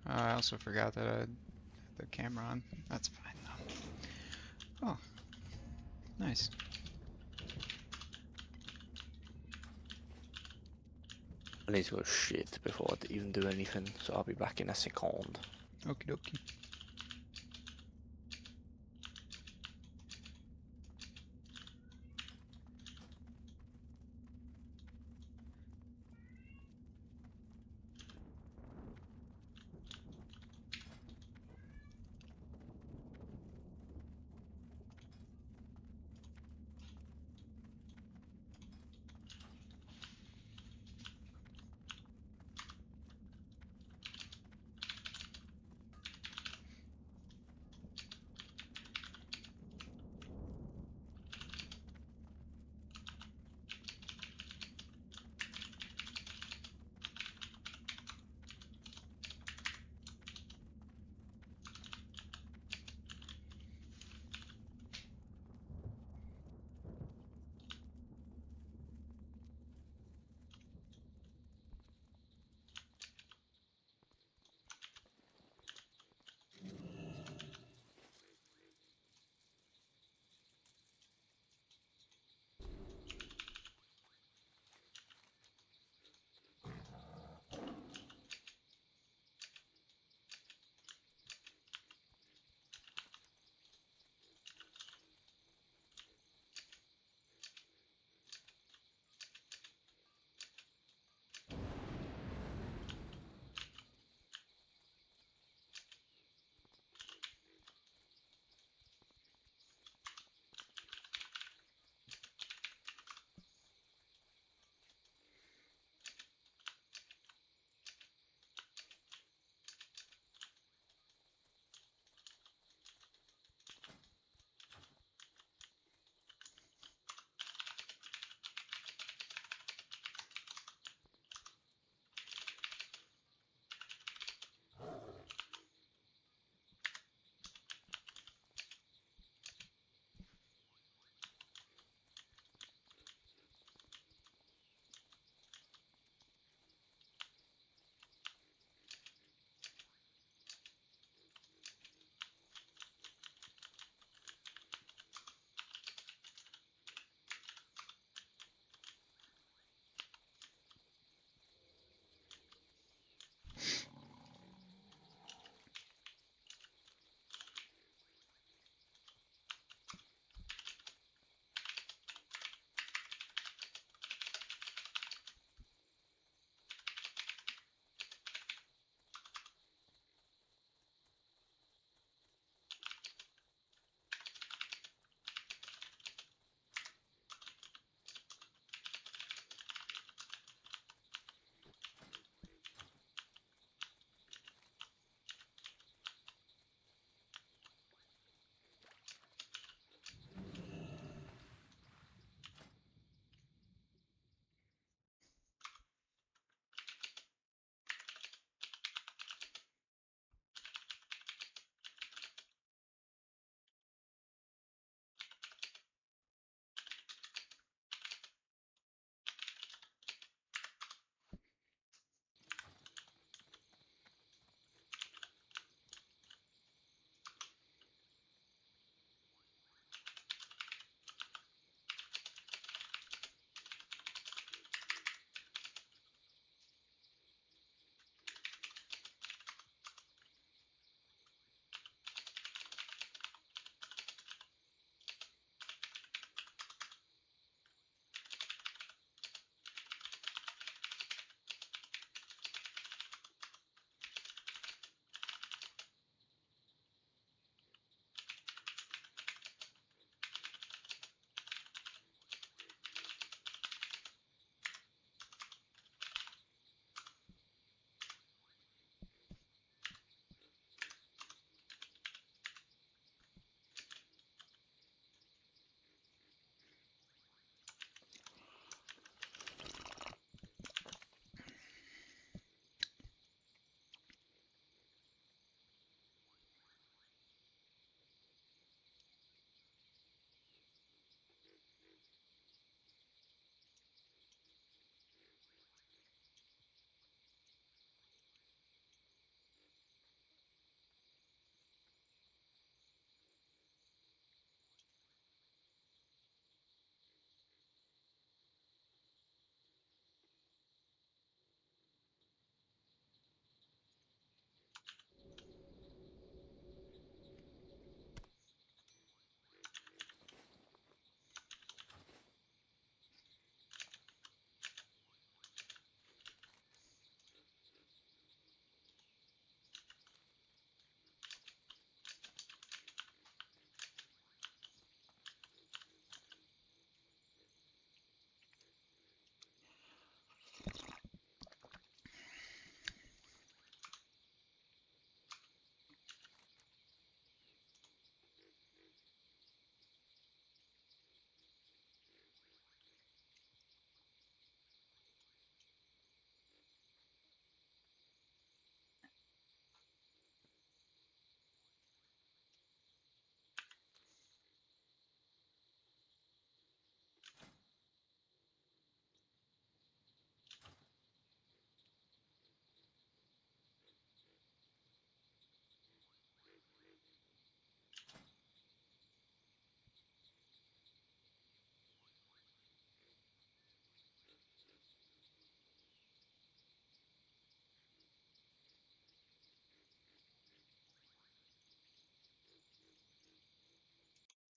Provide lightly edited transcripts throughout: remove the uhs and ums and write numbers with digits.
I also forgot that I had the camera on. That's fine though. Oh, nice. I need to go shit before I even do anything, so I'll be back in a second. Okie dokie.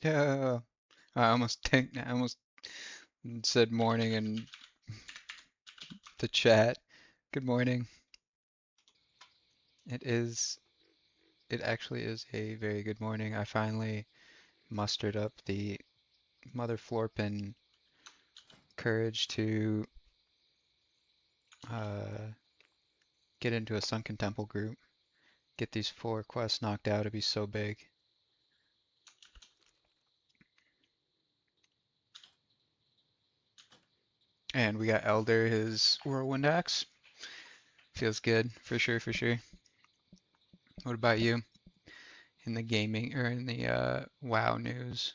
Yeah. I almost said morning in the chat. Good morning. It is, it actually is a very good morning. I finally mustered up the mother florpin courage to uh, get into a Sunken Temple group. Get these 4 quests knocked out. It'd be so big. And we got Elder, his Whirlwind Axe. Feels good, for sure, for sure. What about you? In the gaming, or in the WoW news?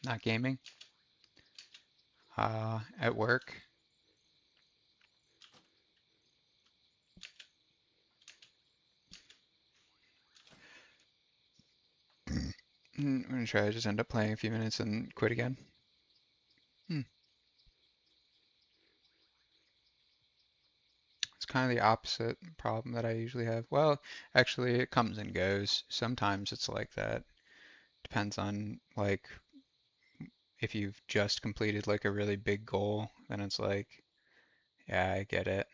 Not gaming? At work? I'm gonna try to just end up playing a few minutes and quit again. Hmm. It's kind of the opposite problem that I usually have. Well, actually, it comes and goes. Sometimes it's like that. Depends on, like, if you've just completed like a really big goal, then it's like, yeah, I get it.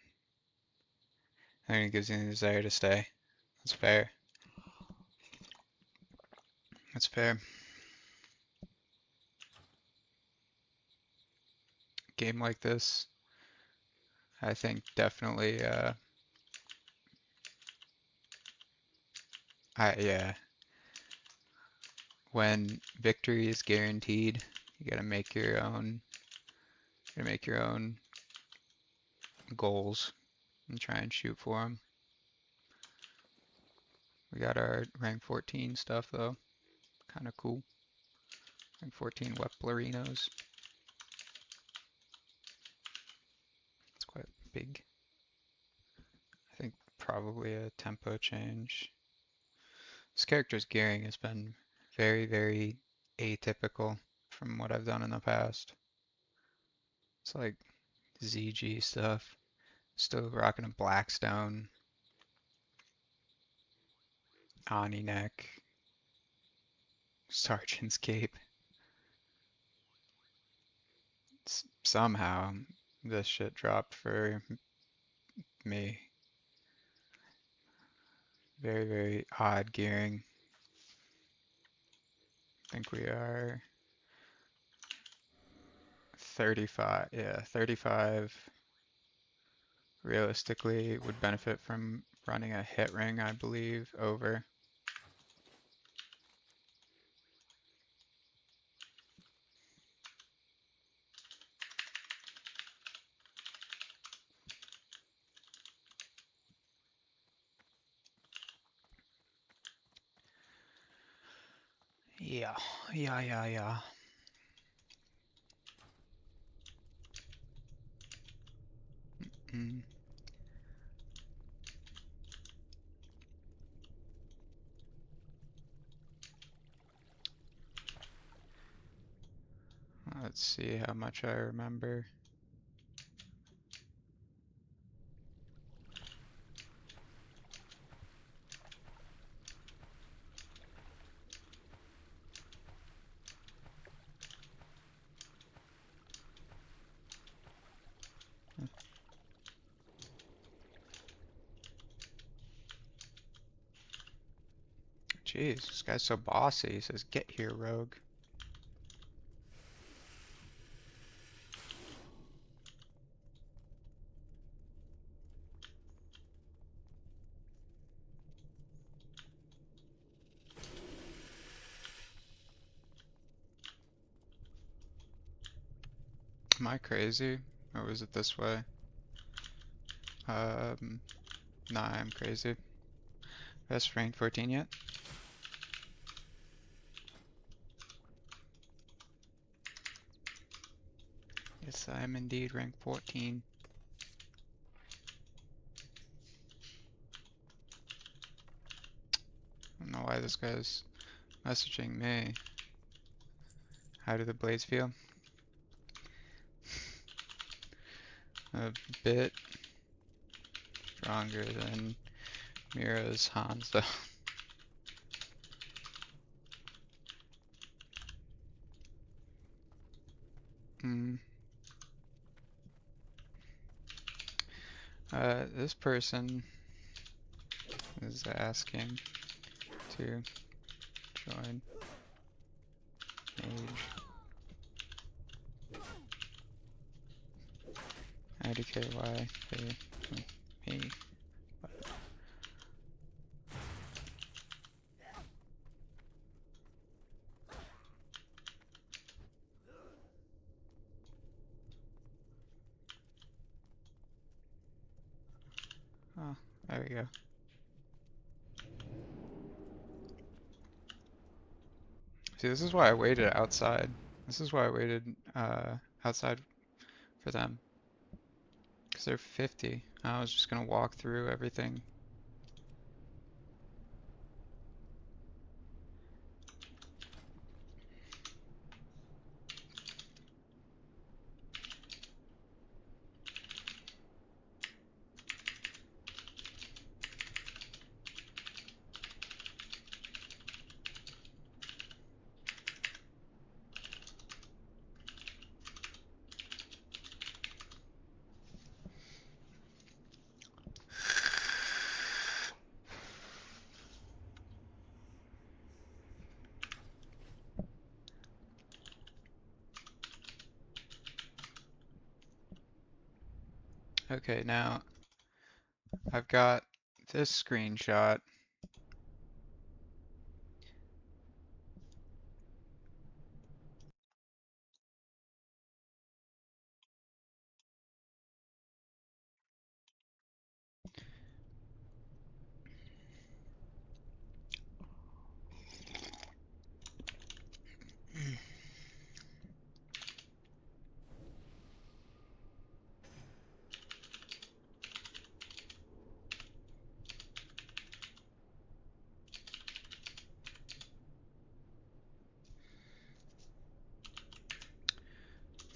And it gives you the desire to stay. That's fair. That's fair. Game like this, I think definitely, yeah, when victory is guaranteed, you gotta make your own, goals and try and shoot for them. We got our rank 14 stuff though, kind of cool. Rank 14 Weplerinos. It's quite big. I think probably a tempo change. This character's gearing has been very, very atypical from what I've done in the past. It's like ZG stuff. Still rocking a Blackstone, Ani neck, Sergeant's cape. Somehow this shit dropped for me. Very, very odd gearing. I think we are 35. Yeah, 35 realistically would benefit from running a hit ring, I believe, over. Yeah, yeah. Mm. Let's see how much I remember. Jeez, this guy's so bossy. He says, "Get here, rogue." Am I crazy? Or was it this way? Um, nah, I'm crazy. Best rank 14 yet? Yes, I am indeed rank 14. I don't know why this guy's messaging me. How do the blades feel? A bit stronger than Mira's Hanzo. Hmm. This person is asking to join Mage. IDKY pay me. Oh, there we go. See, this is why I waited outside. This is why I waited outside for them. Because they're 50. I was just gonna walk through everything. Okay, now I've got this screenshot. Mm.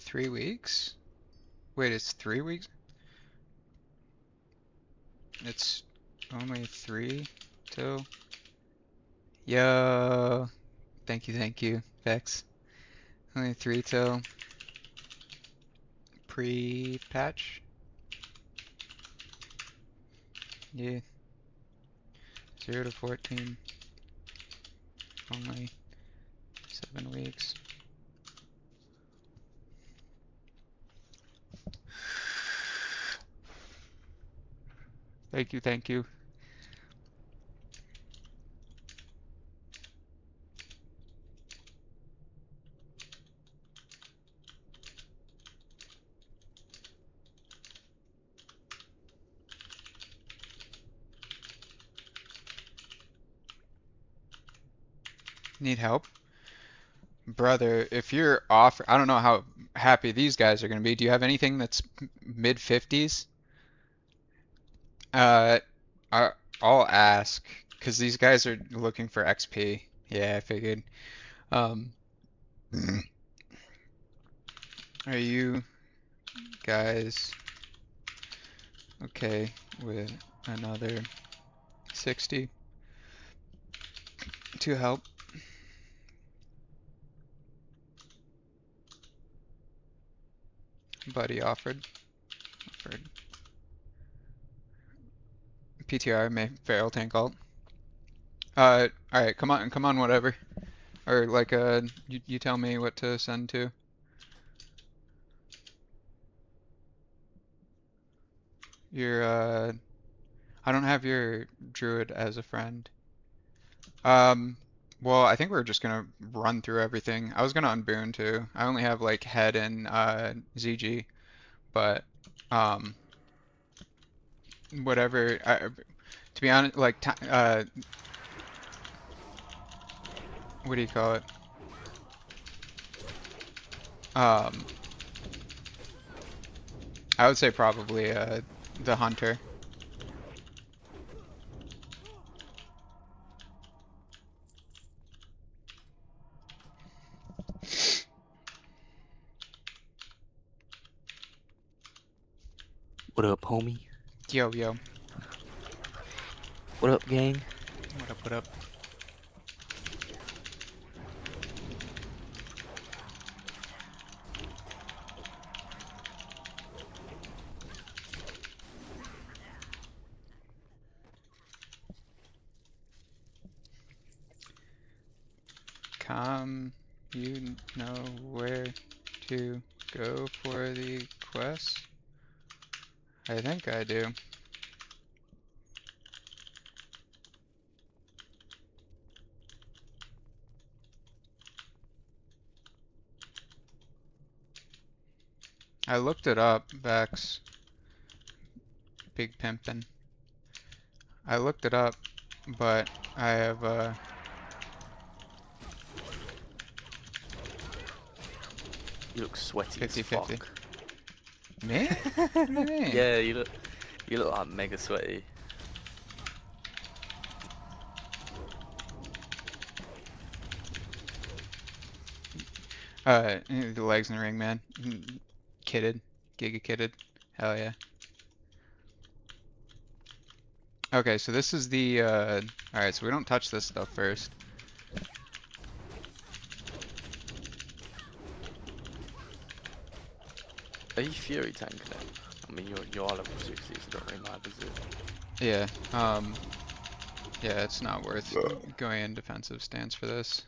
3 weeks? Wait, it's 3 weeks? It's only 3 till. Yo, thank you, Vex. Only 3 till pre-patch. Yeah, 0 to 14. Only 7 weeks. Thank you. Need help? Brother, if you're off, I don't know how happy these guys are going to be. Do you have anything that's mid 50s? Uh, I'll ask, because these guys are looking for XP. Yeah, I figured. Um, are you guys okay with another 60 to help? Buddy offered. PTR may fail tank ult. Alright, come on, whatever. Or like, you tell me what to send to. Your, I don't have your druid as a friend. Um, well, I think we're just gonna run through everything. I was gonna unboon too. I only have like head and ZG, but um, whatever. To be honest, like what do you call it? Um, I would say probably the hunter. What up, homie? Yo, yo. What up, gang? What up, what up? You know where to go for the quest? I think I do. I looked it up, Vex. Big Pimpin'. I looked it up, but I have, You look sweaty as 50-50. fuck. Me? What do you mean? Yeah, you look like mega sweaty. The legs in the ring, man. Kitted. Giga kitted. Hell yeah. Okay, so this is the, alright, so we don't touch this stuff first. Are you Fury tanking it? I mean, you're level 60, so it don't really matter, does it? Yeah, yeah, it's not worth going in defensive stance for this.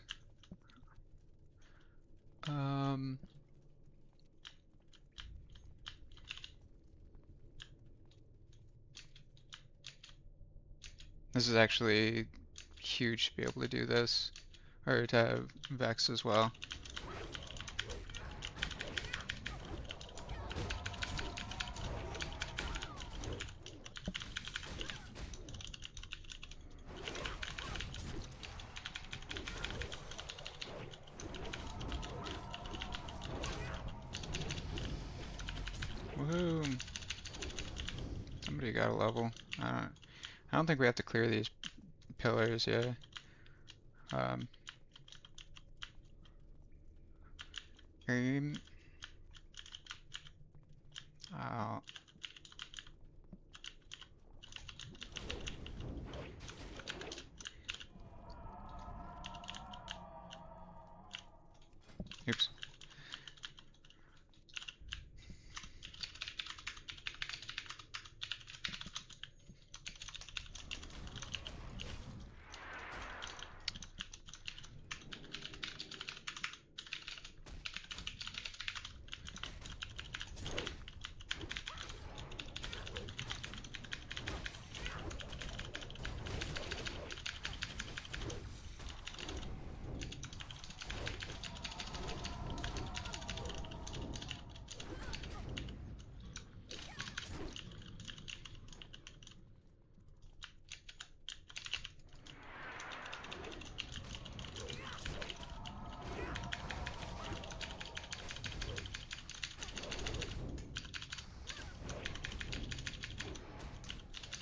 This is actually huge to be able to do this, or to have Vex as well. Woohoo! Somebody got a level. I don't think we have to clear these pillars, yeah. Um, um, oh, oops.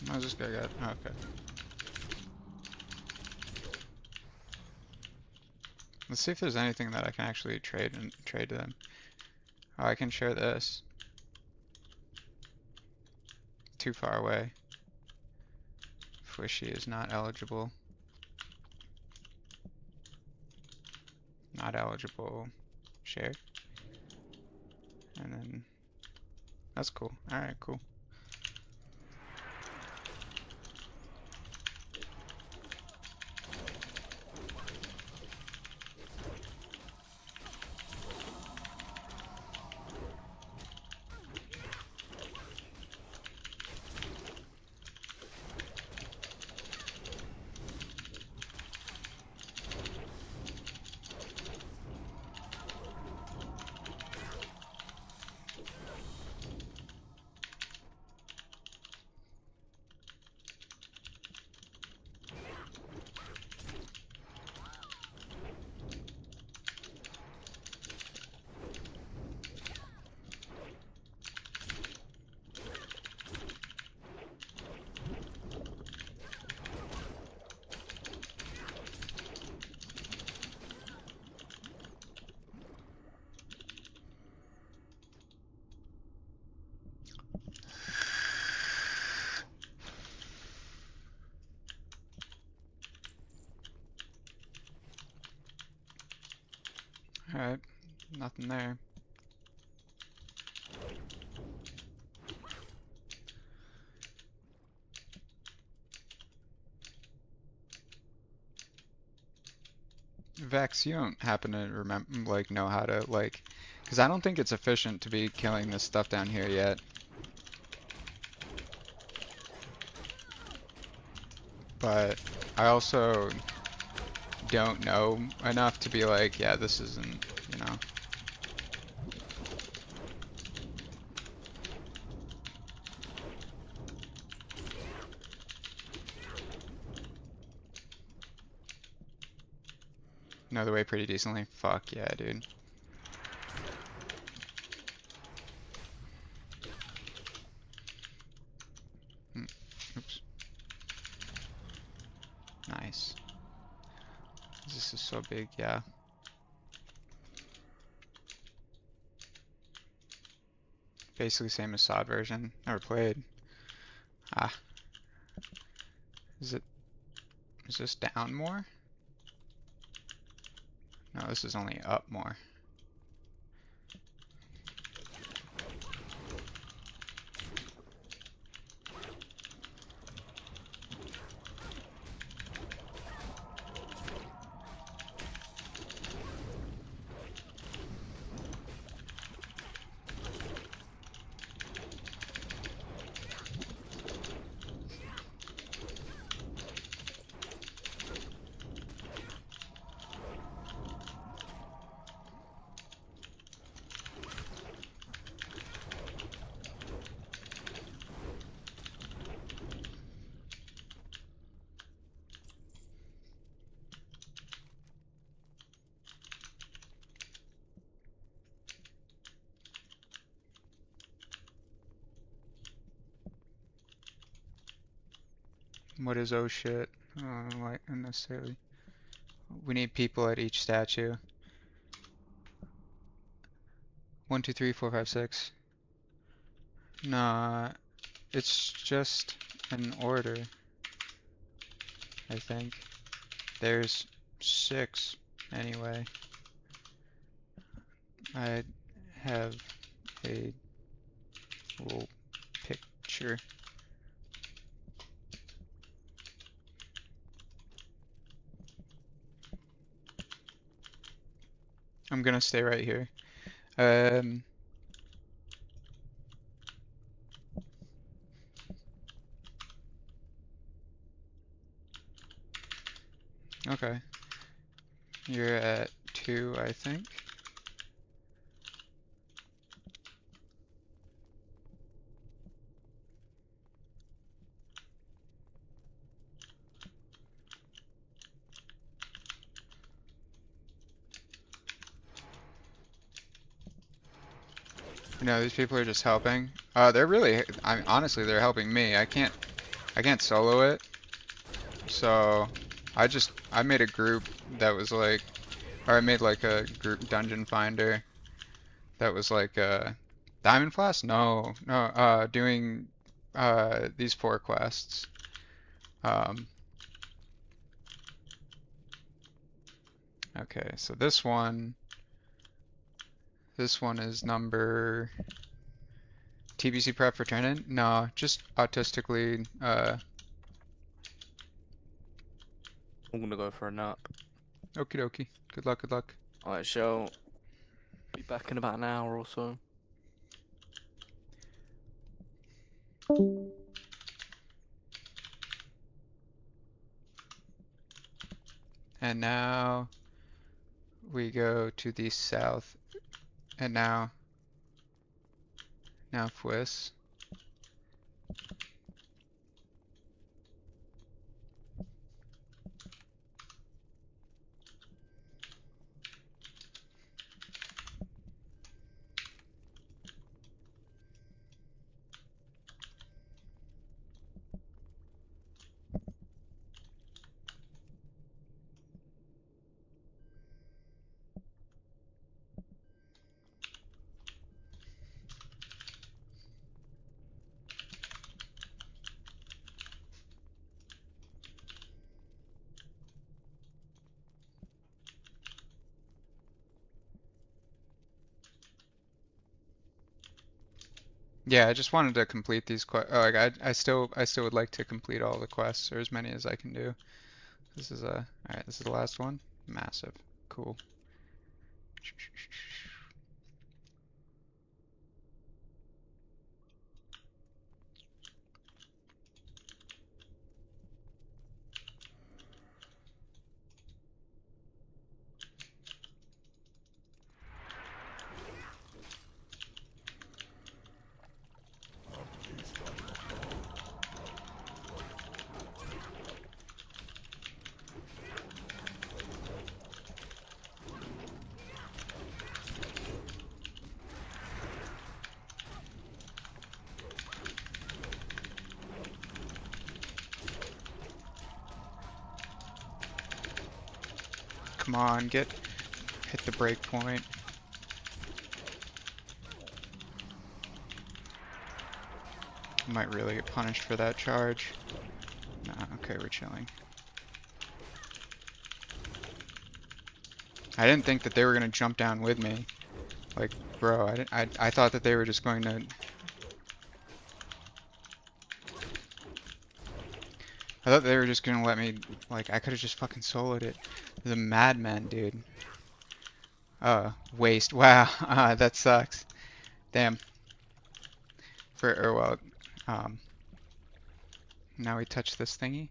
How's this guy got? Oh, okay. Let's see if there's anything that I can actually trade to them. Oh, I can share this. Too far away. Fwishy is not eligible. Not eligible. Share. And then that's cool. Alright, cool. Alright, nothing there. Vex, you don't happen to remember, like, know how to, like, because I don't think it's efficient to be killing this stuff down here yet. But I also don't know enough to be like, yeah, this isn't, you know. Know the way pretty decently. Fuck yeah, dude. Oops. Nice. This is so big, yeah. Basically same as SOD version. Never played. Ah. Is this down more? No, this is only up more. What is oh shit? Like unnecessarily. We need people at each statue. 1, 2, 3, 4, 5, 6. Nah, it's just an order, I think. There's 6 anyway. I have a little picture. I'm gonna stay right here. Okay. You're at 2, I think. No, these people are just helping. They're really, I mean, honestly, they're helping me. I can't solo it. So, I made a group that was like, or I made like a group dungeon finder that was like, Diamond Flask? No, no, doing, these 4 quests. Um, okay, so this one is number TBC prep for training? No, just autistically, I'm gonna go for a nap. okie dokie. Good luck, good luck. I shall be back in about an hour or so. And now we go to the south. And now Fwiss. Yeah, I just wanted to complete these like I still would like to complete all the quests or as many as I can do. This is all right, this is the last one. Massive. Cool. Come on, hit the break point. I might really get punished for that charge. Nah, okay, we're chilling. I didn't think that they were gonna jump down with me. Like, bro, I thought that they were just going to. I thought they were just gonna let me. Like, I could have just fucking soloed it. The madman, dude. Waste. Wow, that sucks. Damn. Well, um, now we touch this thingy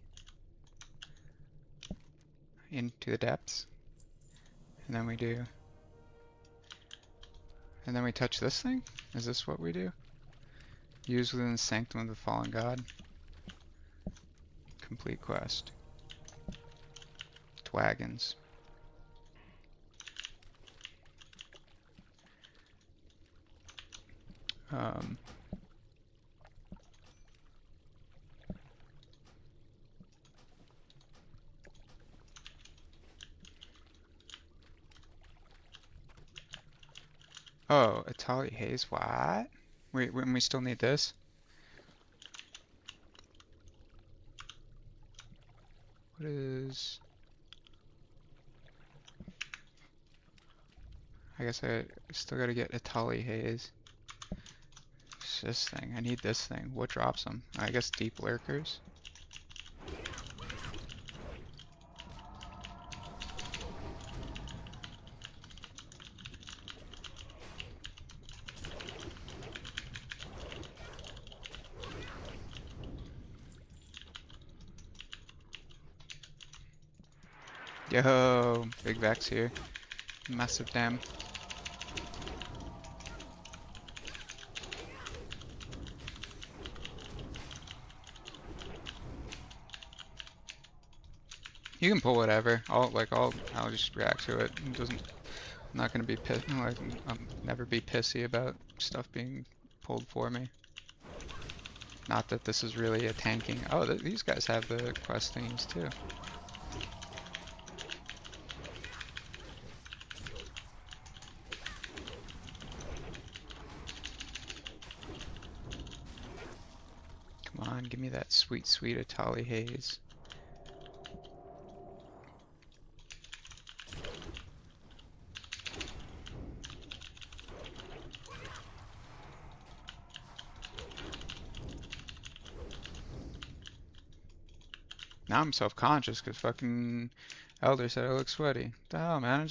into the depths, and then we do. And then we touch this thing? Is this what we do? Use within the sanctum of the fallen god. Complete quest. Twagons. Um, oh, Atali Haze. What? Wait, when we still need this? What is... I guess I still gotta get Atali Haze. It's this thing. I need this thing. What drops them? I guess Deep Lurkers. Yo, big Vex here. Massive dam. You can pull whatever. I'll just react to it. It doesn't. I'm not gonna be like I'll never be pissy about stuff being pulled for me. Not that this is really a tanking. Oh, these guys have the quest thingies too. Come on, give me that sweet, sweet Atali Haze. Now I'm self-conscious because fucking Elder said I look sweaty. What the hell, man? I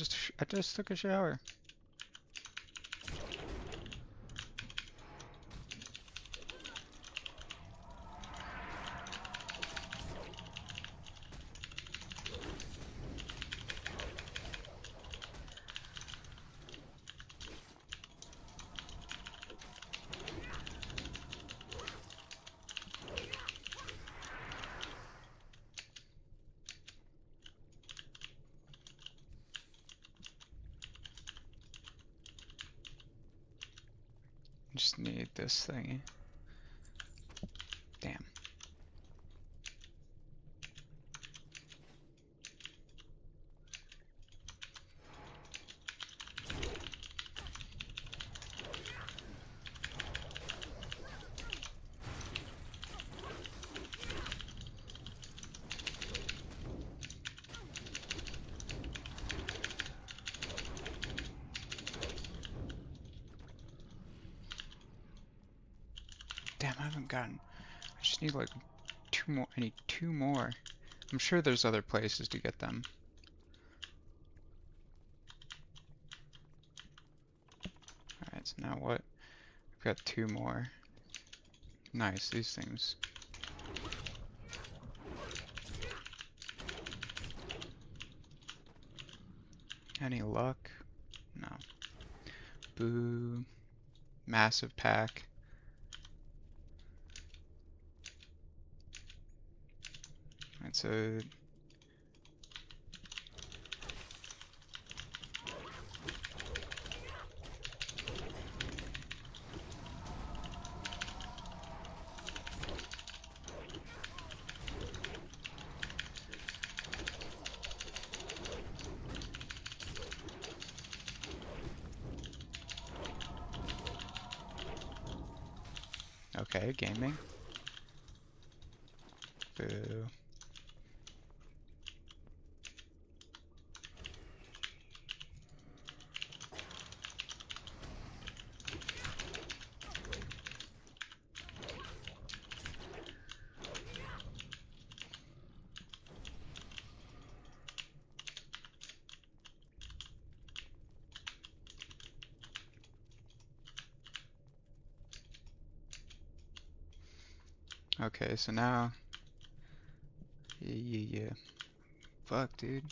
just took a shower. Just need this thingy. Damn. Damn, I haven't gotten. I just need like 2 more. I need 2 more. I'm sure there's other places to get them. Alright, so now what? I've got 2 more. Nice, these things. Any luck? No. Boo. Massive pack. It's a... Okay, gaming. Boo. Okay, so now... Yeah. Fuck, dude.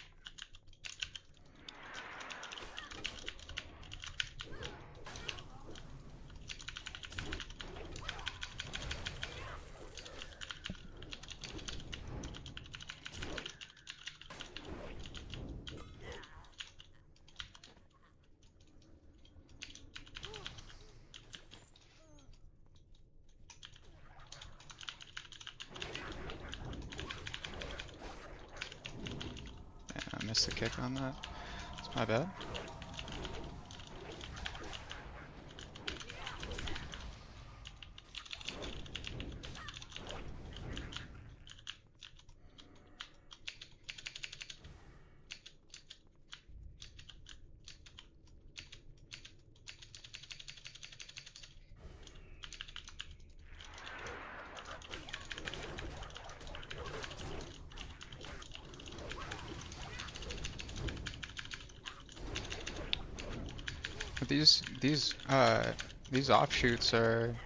Yeah, I missed the kick on that. It's my bad. But these offshoots are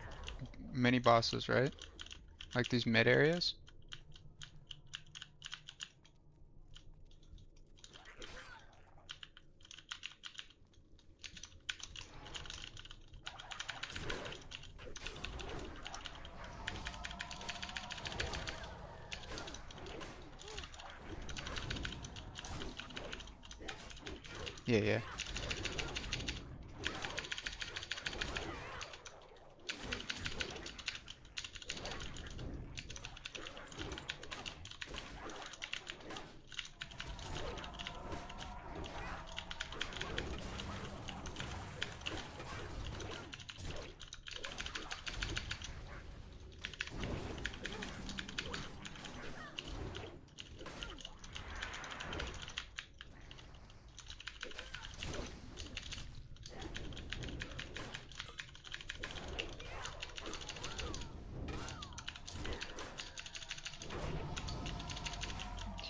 mini bosses, right? Like these mid areas? Yeah.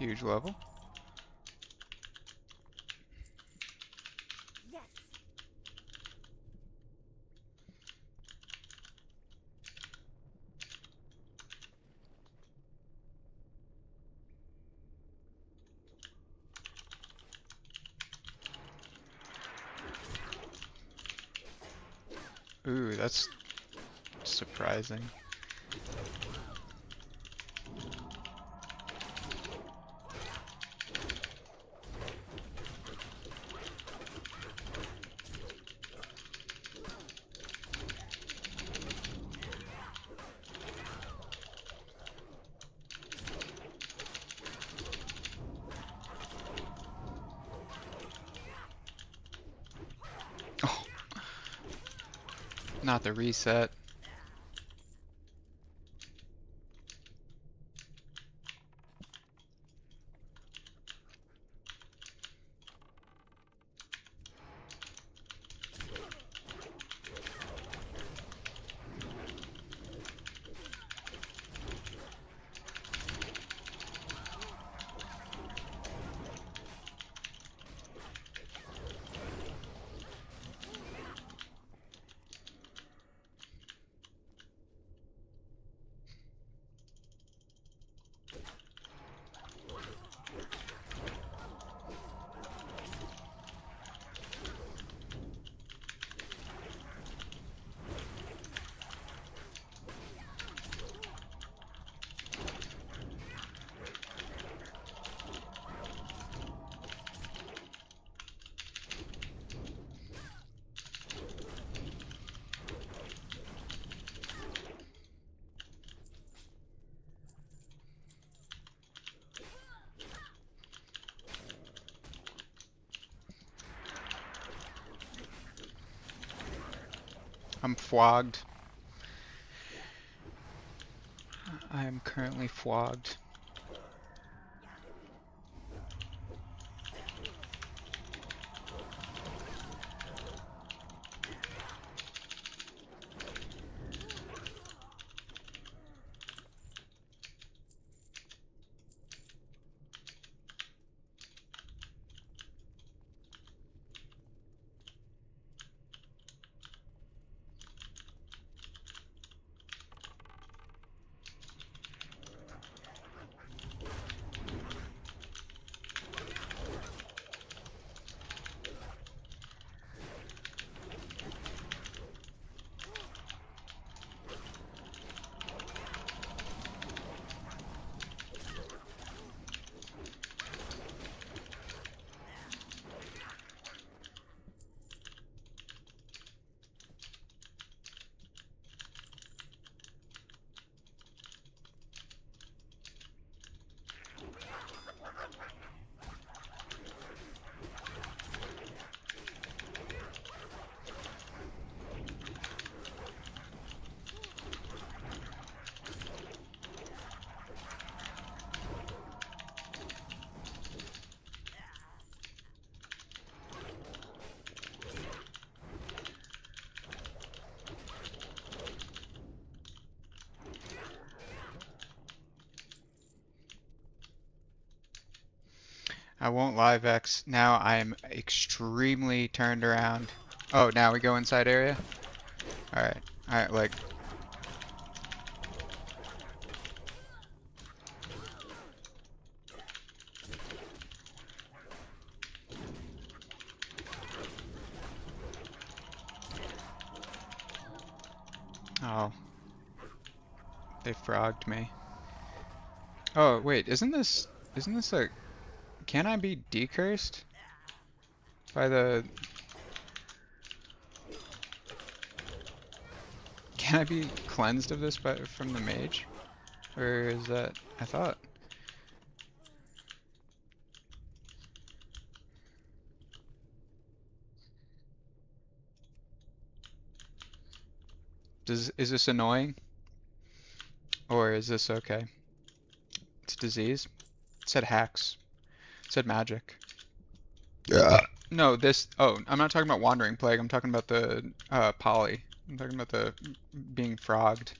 Huge level. Ooh, that's surprising. Oh, not the reset. I'm flogged. I am currently flogged. I won't lie, Vex. Now I'm extremely turned around. Oh, now we go inside area? Alright. Alright, like... Oh. They frogged me. Oh, wait, isn't this... Isn't this a... Can I be decursed? By the... Can I be cleansed of this from the mage? Or is that... I thought... Is this annoying? Or is this okay? It's disease? It said hacks. It said magic. Yeah. No, this... Oh, I'm not talking about Wandering Plague. I'm talking about the poly. I'm talking about the being frogged.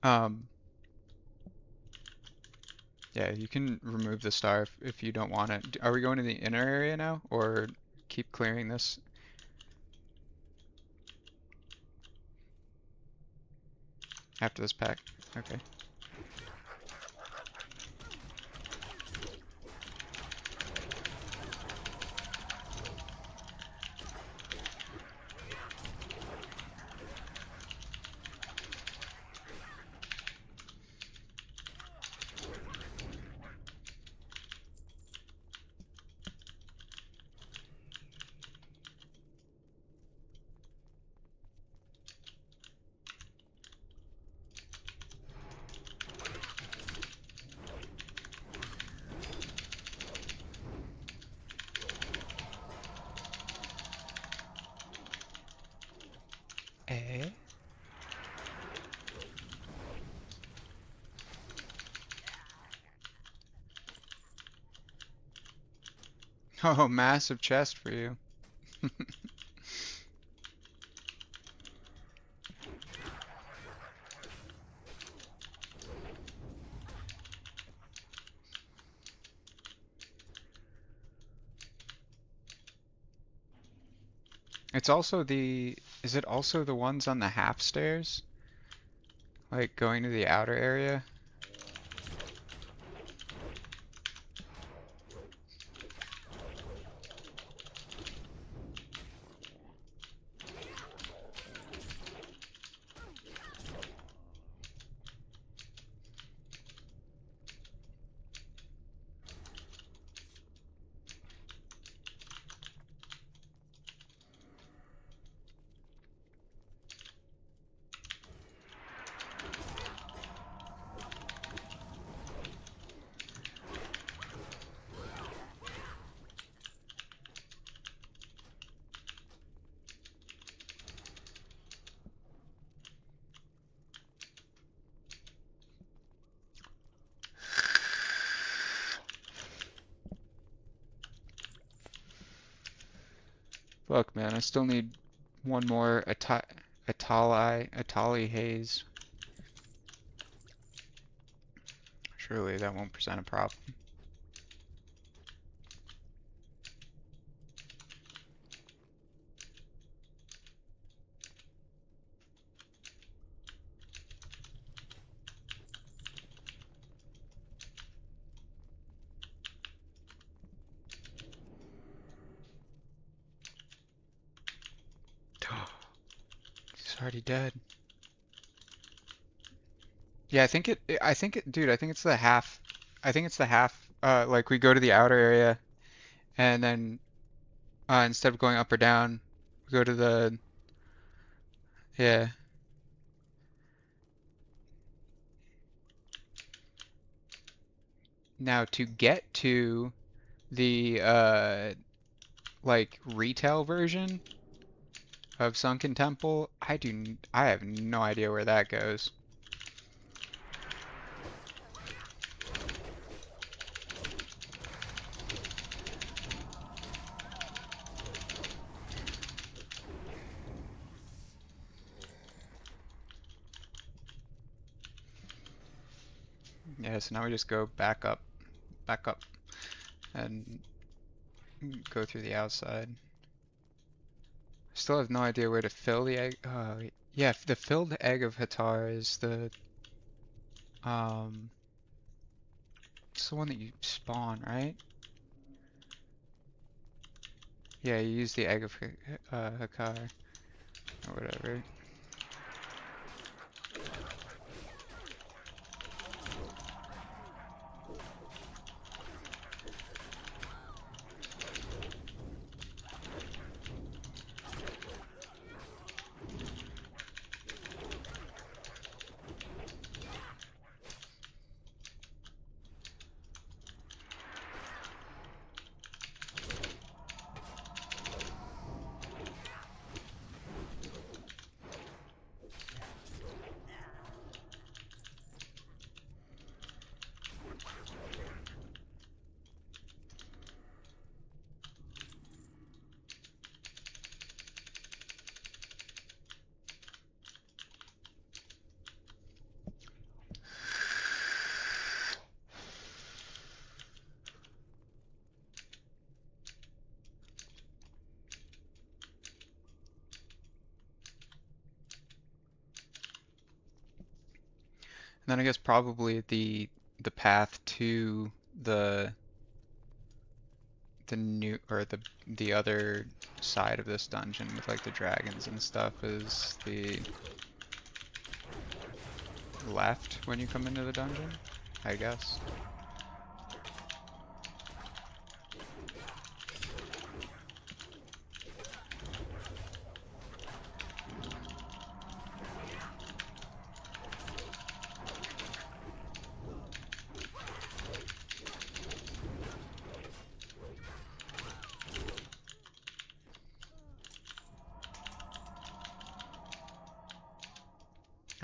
Um, yeah, you can remove the star if you don't want it. Are we going to the inner area now, or keep clearing this? After this pack? Okay. Eh? Oh, massive chest for you. It's also the... Is it also the ones on the half stairs? Like going to the outer area? Fuck, man, I still need one more Atali haze. Surely that won't present a problem. He's already dead. Yeah, dude, I think it's the half. I think it's the half. Like we go to the outer area, and then instead of going up or down, we go to the, yeah. Now to get to the like retail version of Sunken Temple, I have no idea where that goes. Yeah, so now we just go back up, and go through the outside. Still have no idea where to fill the egg. Yeah, the filled egg of Hatar is um, it's the one that you spawn, right? Yeah, you use the egg of Hakar or whatever. And then I guess probably the path to the new or the other side of this dungeon with like the dragons and stuff is the left when you come into the dungeon, I guess.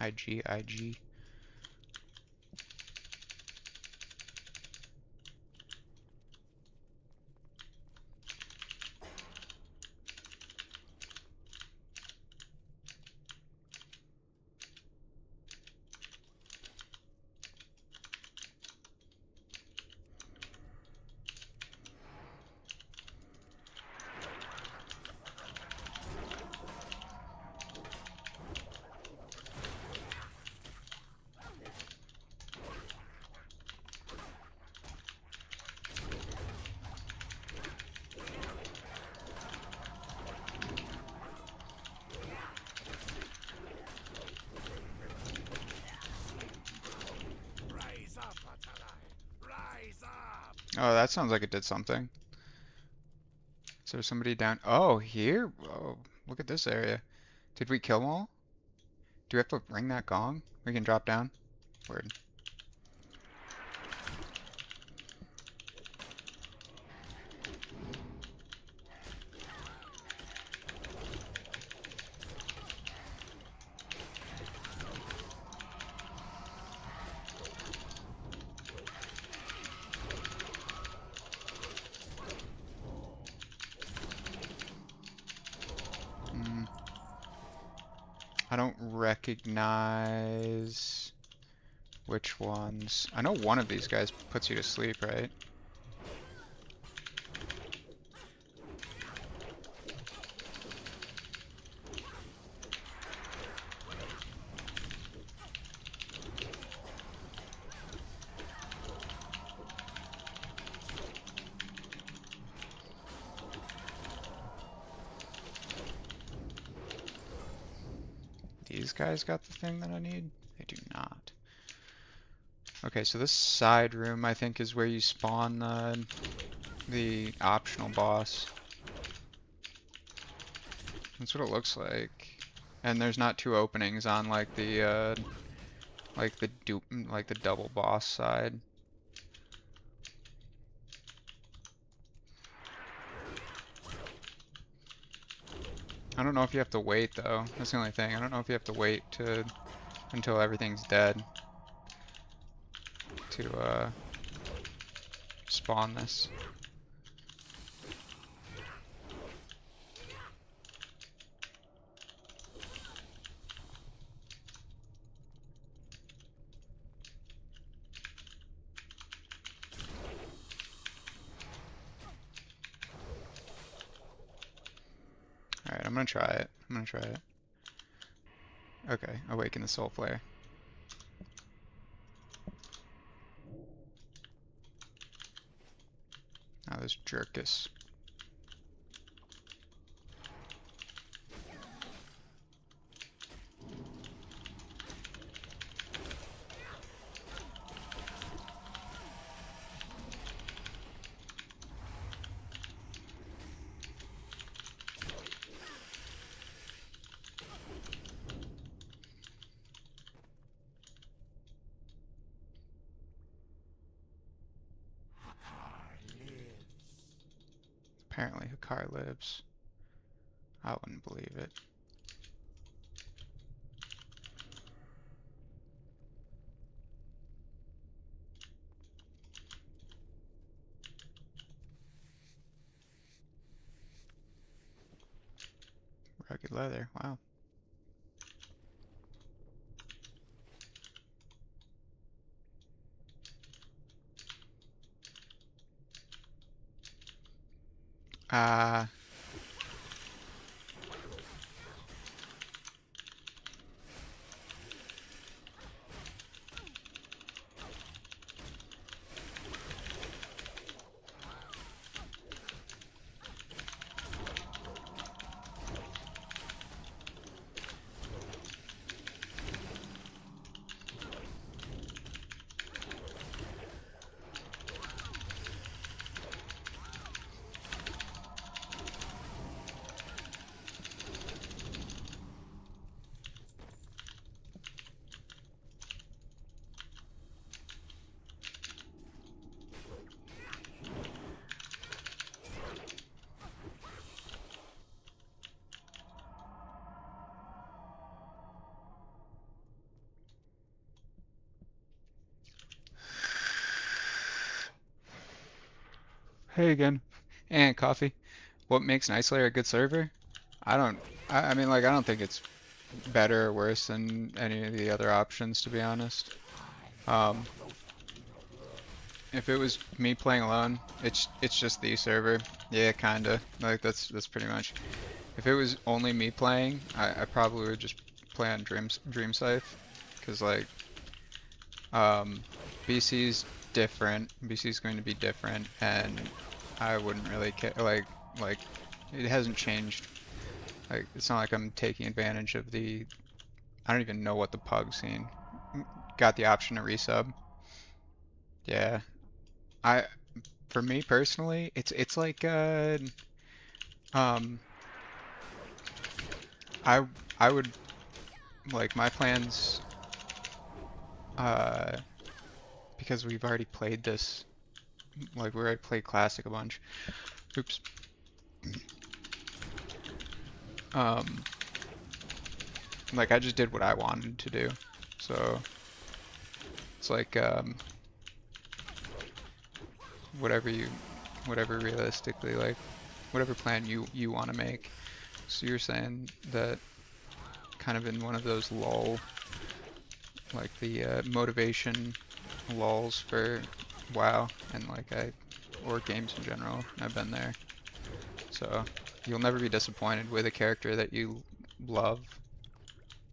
IG, IG. Oh, that sounds like it did something. Is there somebody down? Oh, here? Oh, look at this area. Did we kill them all? Do we have to ring that gong? We can drop down? Word. I don't recognize which ones. I know one of these guys puts you to sleep, right? These guys got the thing that I need? They do not. Okay, so this side room I think is where you spawn the optional boss. That's what it looks like. And there's not two openings on like the double boss side. I don't know if you have to wait though. That's the only thing. I don't know if you have to wait until everything's dead to spawn this. Alright, I'm gonna try it. I'm gonna try it. Okay, awaken the soul flare. Now there's Jerkus. Apparently Hakar lives. I wouldn't believe it. Rugged leather, wow. Uh, hey again. And coffee. What makes an Isolayer a good server? I don't, I mean, like, I don't think it's better or worse than any of the other options, to be honest. Um, if it was me playing alone, it's just the server. Yeah, kinda. Like, that's pretty much. If it was only me playing, I probably would just play on Dream Scythe, because like, BC's different. BC's going to be different, and I wouldn't really care. Like, it hasn't changed. Like, it's not like I'm taking advantage of the. I don't even know what the pug scene. Got the option to resub. Yeah, I. For me personally, it's like um, I I would like my plans uh because we've already played this. Like, we already played Classic a bunch. Oops. Um, like I just did what I wanted to do, so it's like whatever you, whatever realistically, like whatever plan you want to make. So you're saying that kind of in one of those like the motivation lulls for WoW and or games in general. I've been there. So you'll never be disappointed with a character that you love.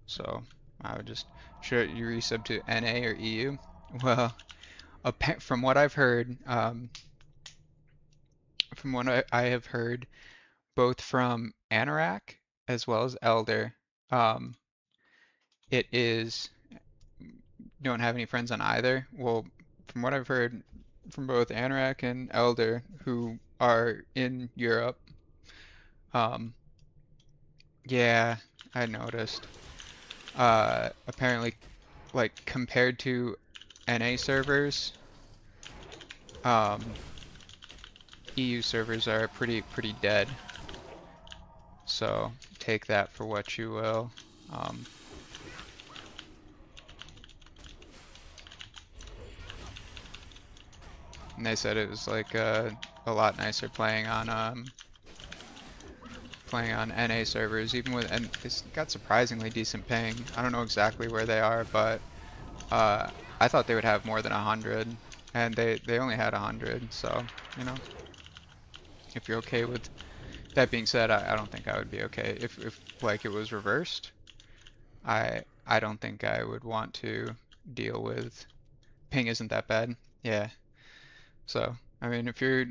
So I would just, should you resub to NA or EU? Well, from what I've heard, from what I have heard, both from Anorak as well as Elder, um, it is, don't have any friends on either. Well, from what I've heard from both Anorak and Elder, who are in Europe, um, yeah, I noticed. Apparently, like compared to NA servers, um, EU servers are pretty dead. So take that for what you will. Um, and they said it was like a lot nicer playing on NA servers, even with, and it's got surprisingly decent ping. I don't know exactly where they are, but uh, I thought they would have more than 100, and they only had 100. So you know, if you're okay with that being said, I don't think I would be okay if like it was reversed. I don't think I would want to deal with ping isn't that bad. Yeah. So I mean, if you're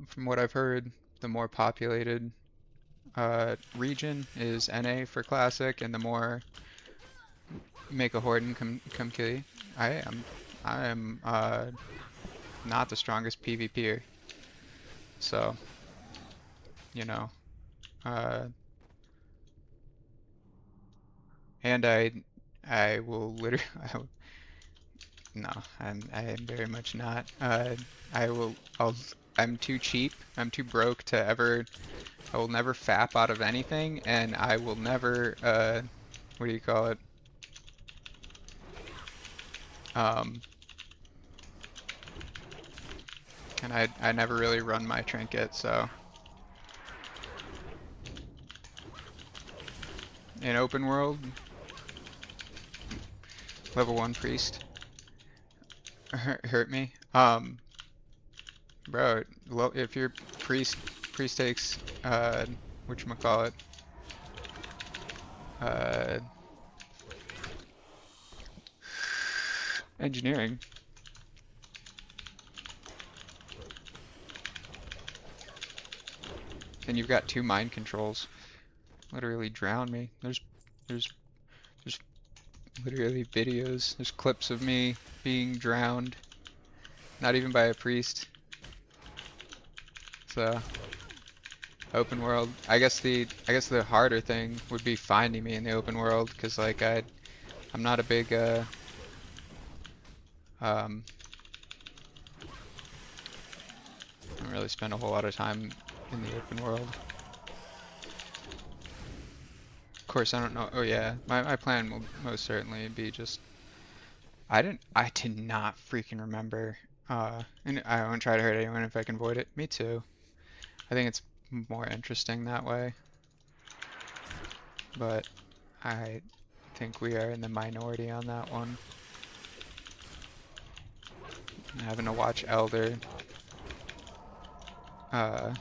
from what I've heard, the more populated region is NA for classic, and the more make a horde and come kill you. I am not the strongest PvPer, so you know, uh, and I will literally no, I am very much not. I will I'm too cheap. I'm too broke to ever. I will never fap out of anything, and I will never what do you call it? Um, and I never really run my trinket, so in open world, level 1 priest hurt me. Bro, if your priest takes whatchamacallit, uh engineering, then you've got 2 mind controls. Literally drown me. There's there's literally videos. There's clips of me being drowned. Not even by a priest. So open world. I guess the harder thing would be finding me in the open world, because like I'm not a big um I don't really spend a whole lot of time in the open world. Of course I don't know. Oh yeah, my plan will most certainly be just I did not freaking remember. And I won't try to hurt anyone if I can avoid it. Me too. I think it's more interesting that way. But I think we are in the minority on that one. I'm having to watch Elder. Uh,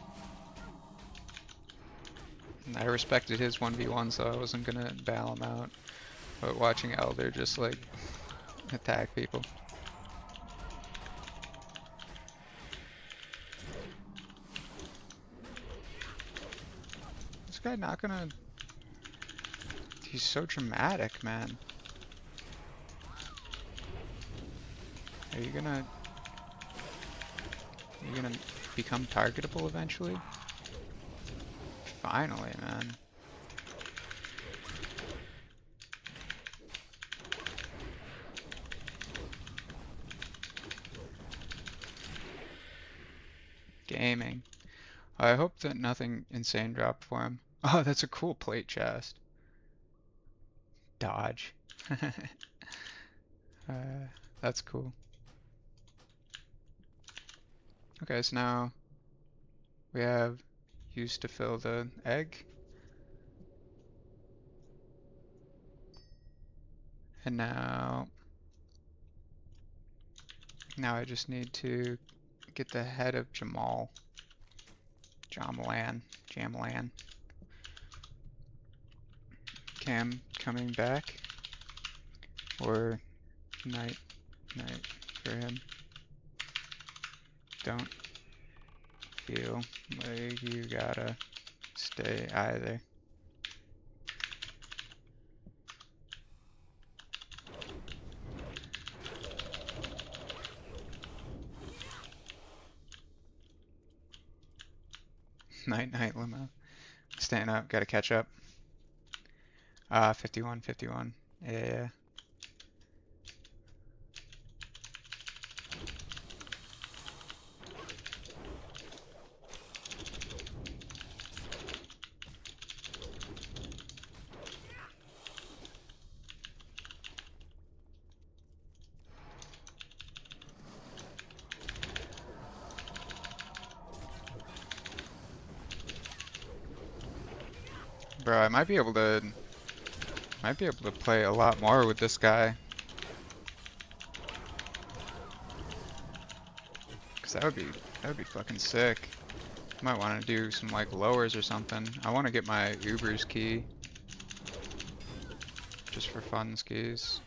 I respected his 1v1, so I wasn't gonna bail him out. But watching Elder just like attack people. This guy not gonna... He's so dramatic, man. Are you gonna... Are you gonna become targetable eventually? Finally, man. Gaming. I hope that nothing insane dropped for him. Oh, that's a cool plate chest. Dodge. That's cool. Okay, so now we have used to fill the egg. And now I just need to get the head of Jamalan. Cam coming back, or night for him. Don't feel like you gotta stay either. Night limo. Staying up, gotta catch up. 51. Yeah. Bro, I might be able to play a lot more with this guy. Cause that would be fucking sick. Might want to do some like lowers or something. I want to get my Uber's key. Just for fun skis.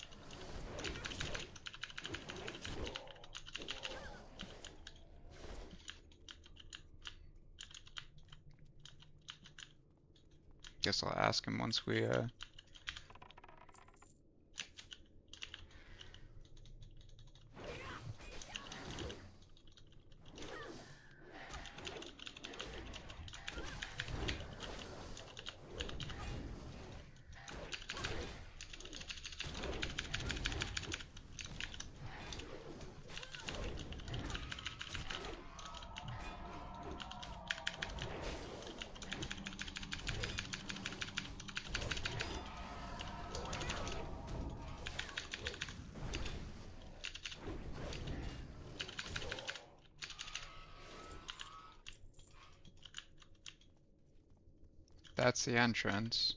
Guess I'll ask him once we that's the entrance.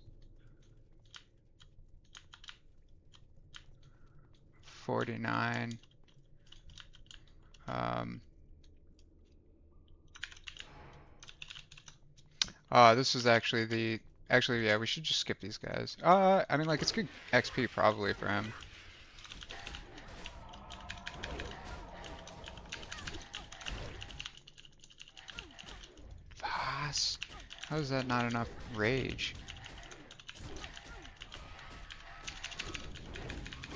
49. This is actually yeah, we should just skip these guys. I mean, like, it's good XP probably for him. Voss. How is that not enough rage?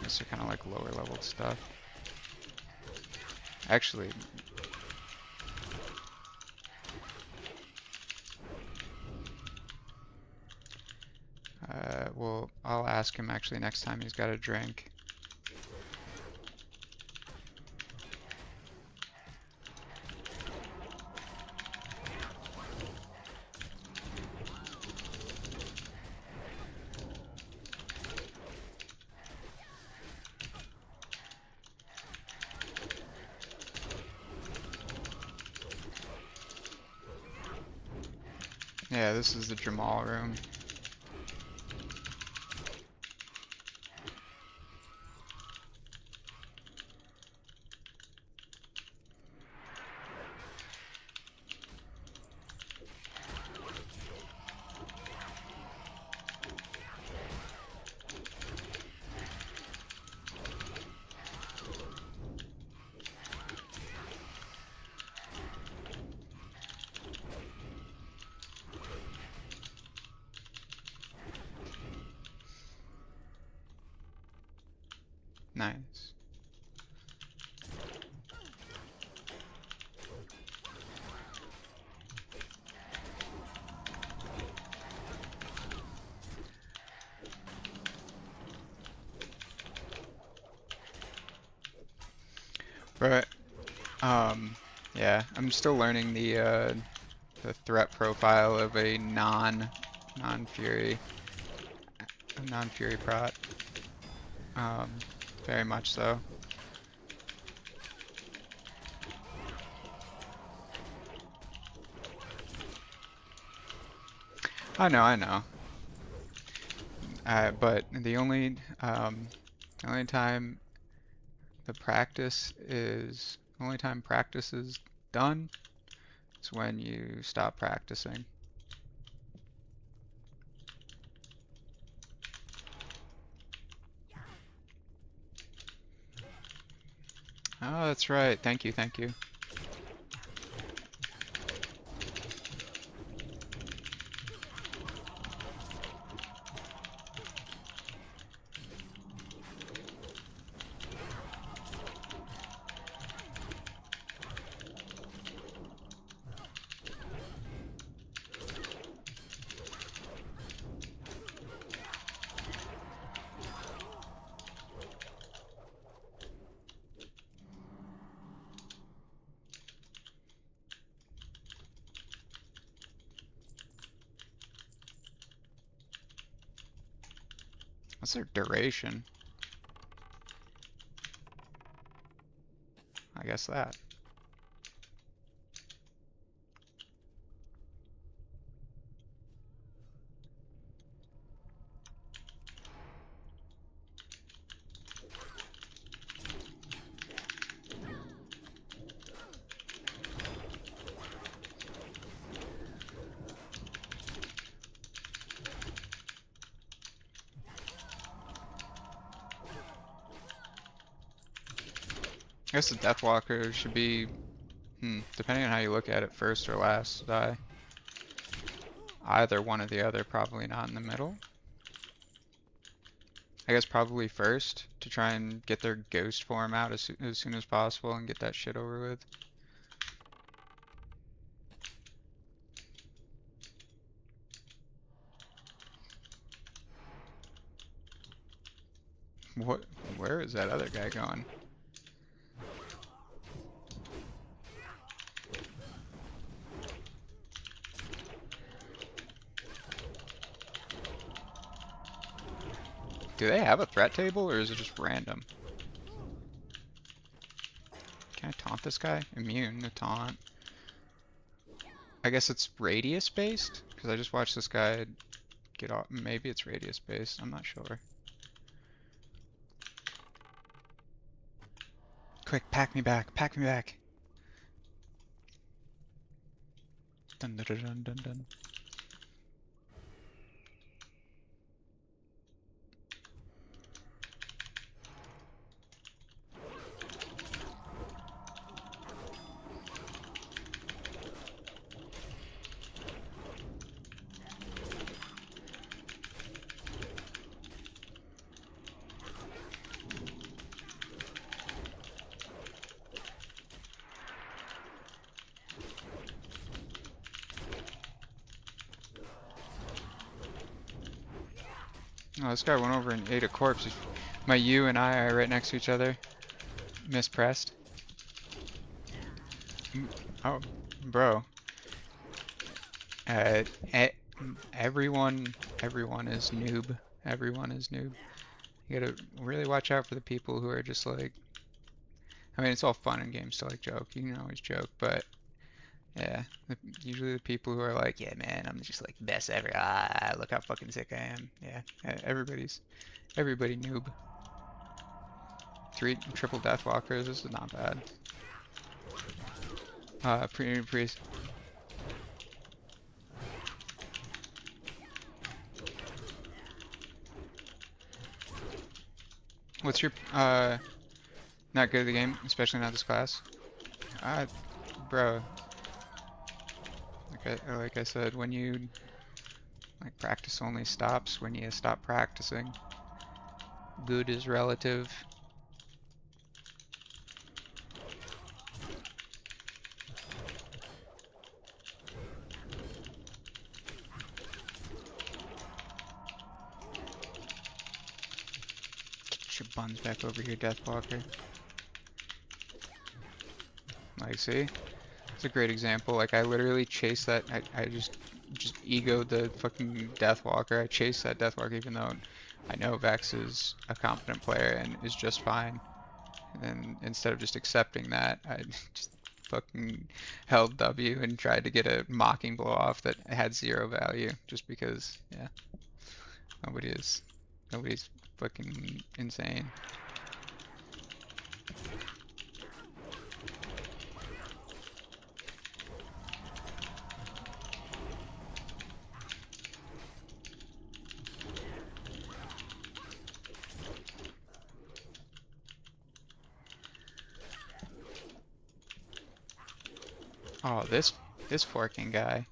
These are kind of like lower leveled stuff. Actually, well, I'll ask him actually next time he's got a drink. Yeah, this is the Jamal room. Nice. But, yeah, I'm still learning the threat profile of a non-Fury prot. Very much so. I know. But the only The only time practice is done is when you stop practicing. Oh, that's right. Thank you, thank you. What's their duration? I guess that. I guess the Deathwalker should be, depending on how you look at it, first or last to die. Either one or the other, probably not in the middle. I guess probably first to try and get their ghost form out as soon as possible and get that shit over with. What? Where is that other guy going? Do they have a threat table or is it just random? Can I taunt this guy? Immune to taunt. I guess it's radius based? Because I just watched this guy get off. Maybe it's radius based. I'm not sure. Quick, pack me back. Pack me back. Dun dun dun dun dun dun. Oh, this guy went over and ate a corpse. My U and I are right next to each other. Mispressed. Oh, bro. Uh, e everyone is noob. Everyone is noob. You gotta really watch out for the people who are just like, I mean, it's all fun in games to like joke. You can always joke, but yeah, usually the people who are like, yeah, man, I'm just like the best ever. Ah, look how fucking sick I am. Yeah, everybody noob. Triple Deathwalkers. This is not bad. Premium Priest. What's your not good at the game, especially not this class? Bro. Like I said, when you like practice only stops when you stop practicing. Good is relative. Get your buns back over here, Deathwalker. Like, see? It's a great example. Like, I literally chased that. I just egoed the fucking Deathwalker. I chased that Deathwalker even though I know Vex is a competent player and is just fine. And instead of just accepting that, I just fucking held W and tried to get a mocking blow off that had 0 value just because, yeah, nobody's fucking insane. Oh, this forking guy.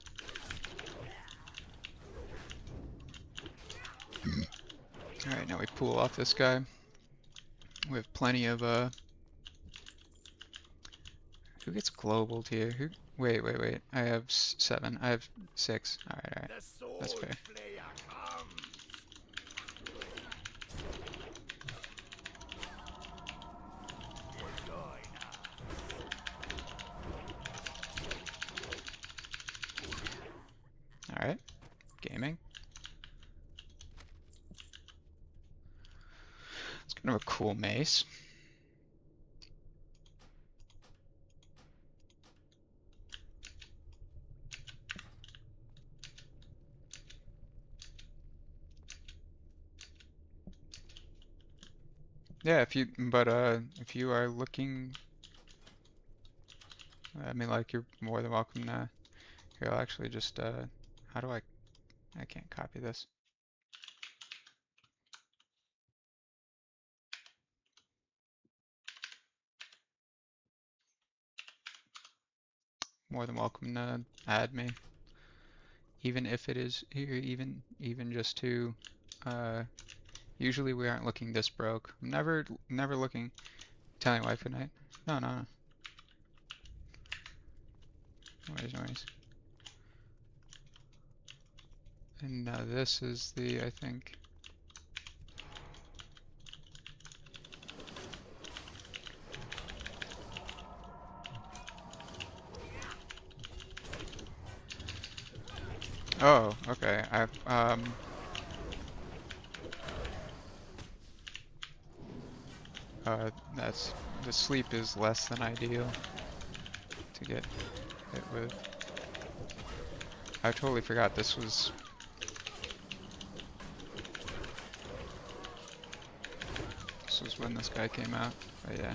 Alright, now we pull off this guy. We have plenty of who gets globaled here? Who wait. I have 7. I have 6. Alright. That's fair. Alright. Gaming. It's kind of a cool mace. Yeah, if you are looking, I mean, like, you're more than welcome to. Here, I'll actually just how do I can't copy this. More than welcome to add me, even if it is here, even just to. Usually we aren't looking this broke. I'm never looking. Telling wife good night. No, no, no. Noise. And this is the, I think. Oh, okay. That's the sleep is less than ideal to get hit with. I totally forgot this was. This was when this guy came out. But yeah.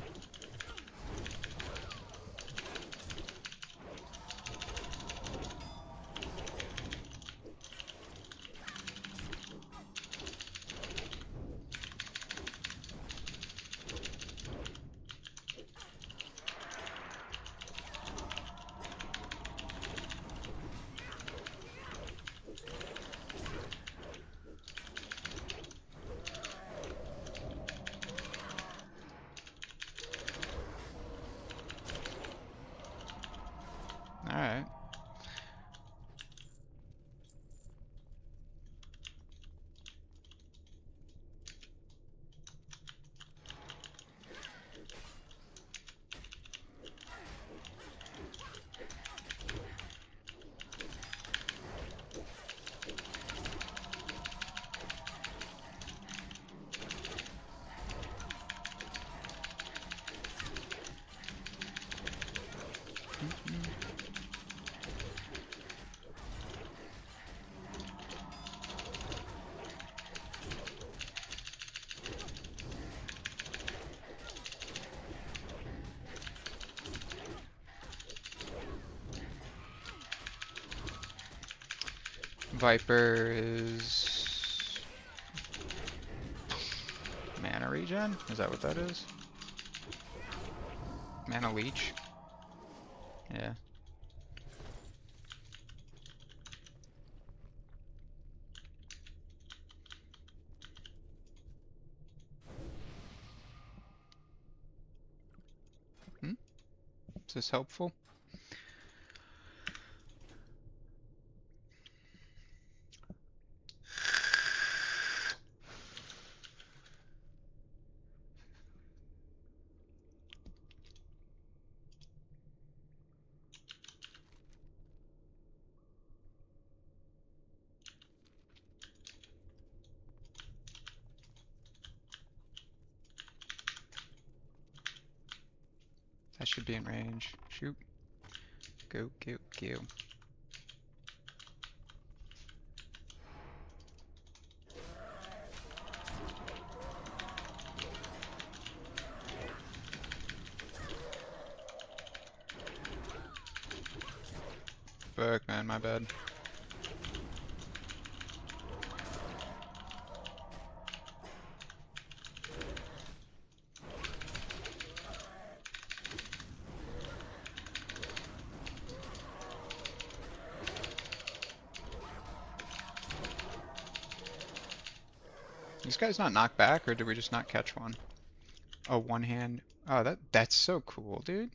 Alright. Viper is mana regen? Is that what that is? Mana leech? Yeah. Is this helpful? That should be in range. Shoot. Go. man, my bad. This guy's not knocked back, or did we just not catch one? Oh, one hand. Oh, that's so cool, dude.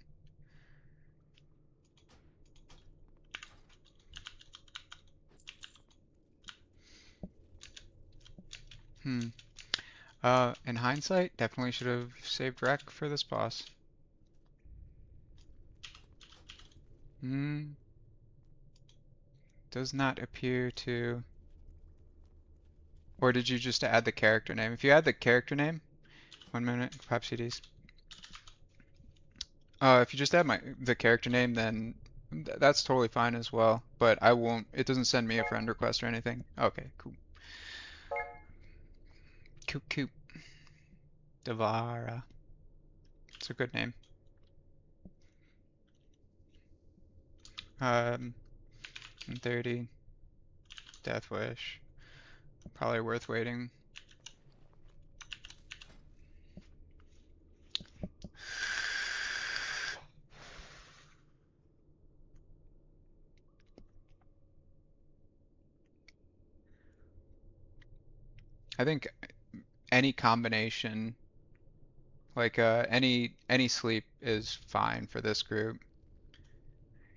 Hmm. In hindsight, definitely should have saved Rec for this boss. Hmm. Does not appear to. Or did you just add the character name? If you add the character name, 1 minute, 5 CDs. If you just add the character name, then that's totally fine as well. But I won't. It doesn't send me a friend request or anything. Okay, cool. Coop. Devara. It's a good name. 30. Death Wish. Probably worth waiting. I think any combination, like any sleep is fine for this group.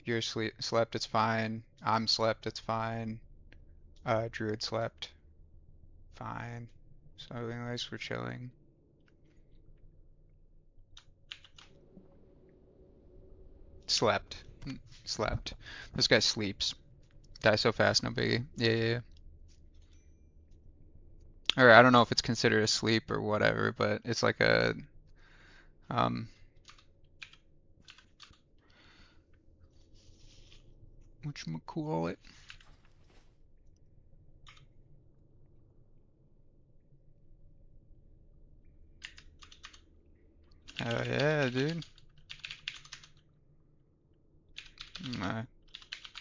You're slept, it's fine. I'm slept, it's fine. Druid slept, fine. So anyways, we're chilling. Slept. Slept. This guy sleeps. Die so fast, no biggie. Yeah. Or I don't know if it's considered a sleep or whatever, but it's like a um whatchamacallit. Oh yeah, dude.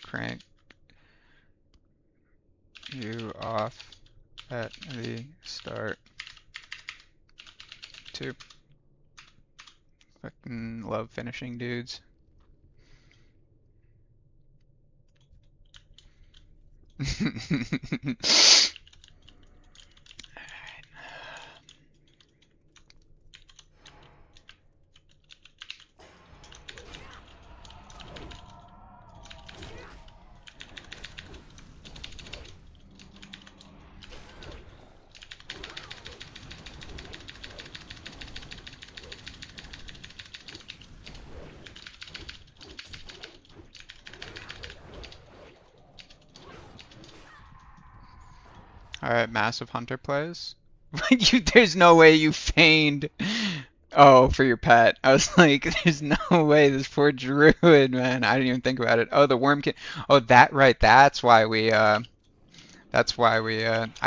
Crank you off at the start. Too. Fucking love finishing dudes. Alright, massive hunter plays. There's no way you feigned. Oh, for your pet. I was like, there's no way this poor druid, man. I didn't even think about it. Oh, the worm can. Oh, that right. That's why we. I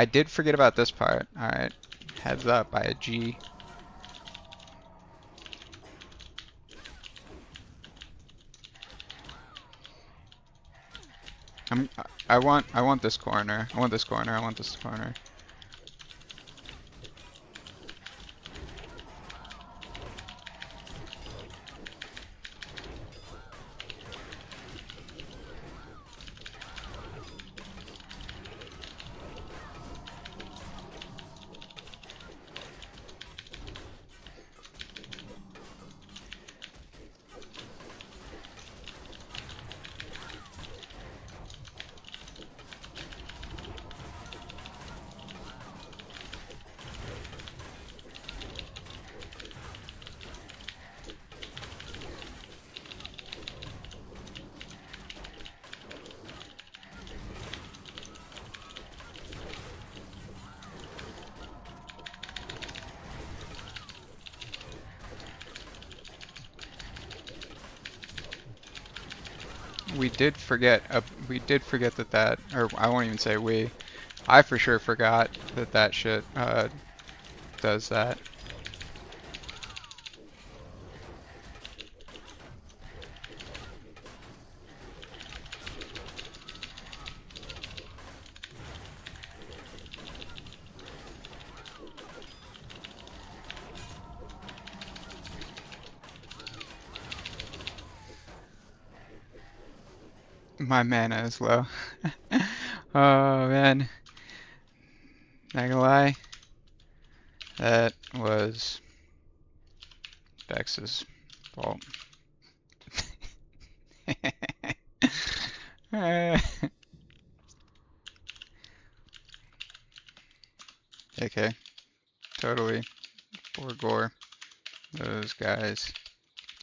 did forget about this part. All right, heads up by a G. I'm. I want this corner. I want this corner. I want this corner. We did forget. We did forget that, or I won't even say we. I for sure forgot that shit does that. My mana is low. Oh man, not gonna lie, that was Vex's fault. Okay, totally forgore those guys.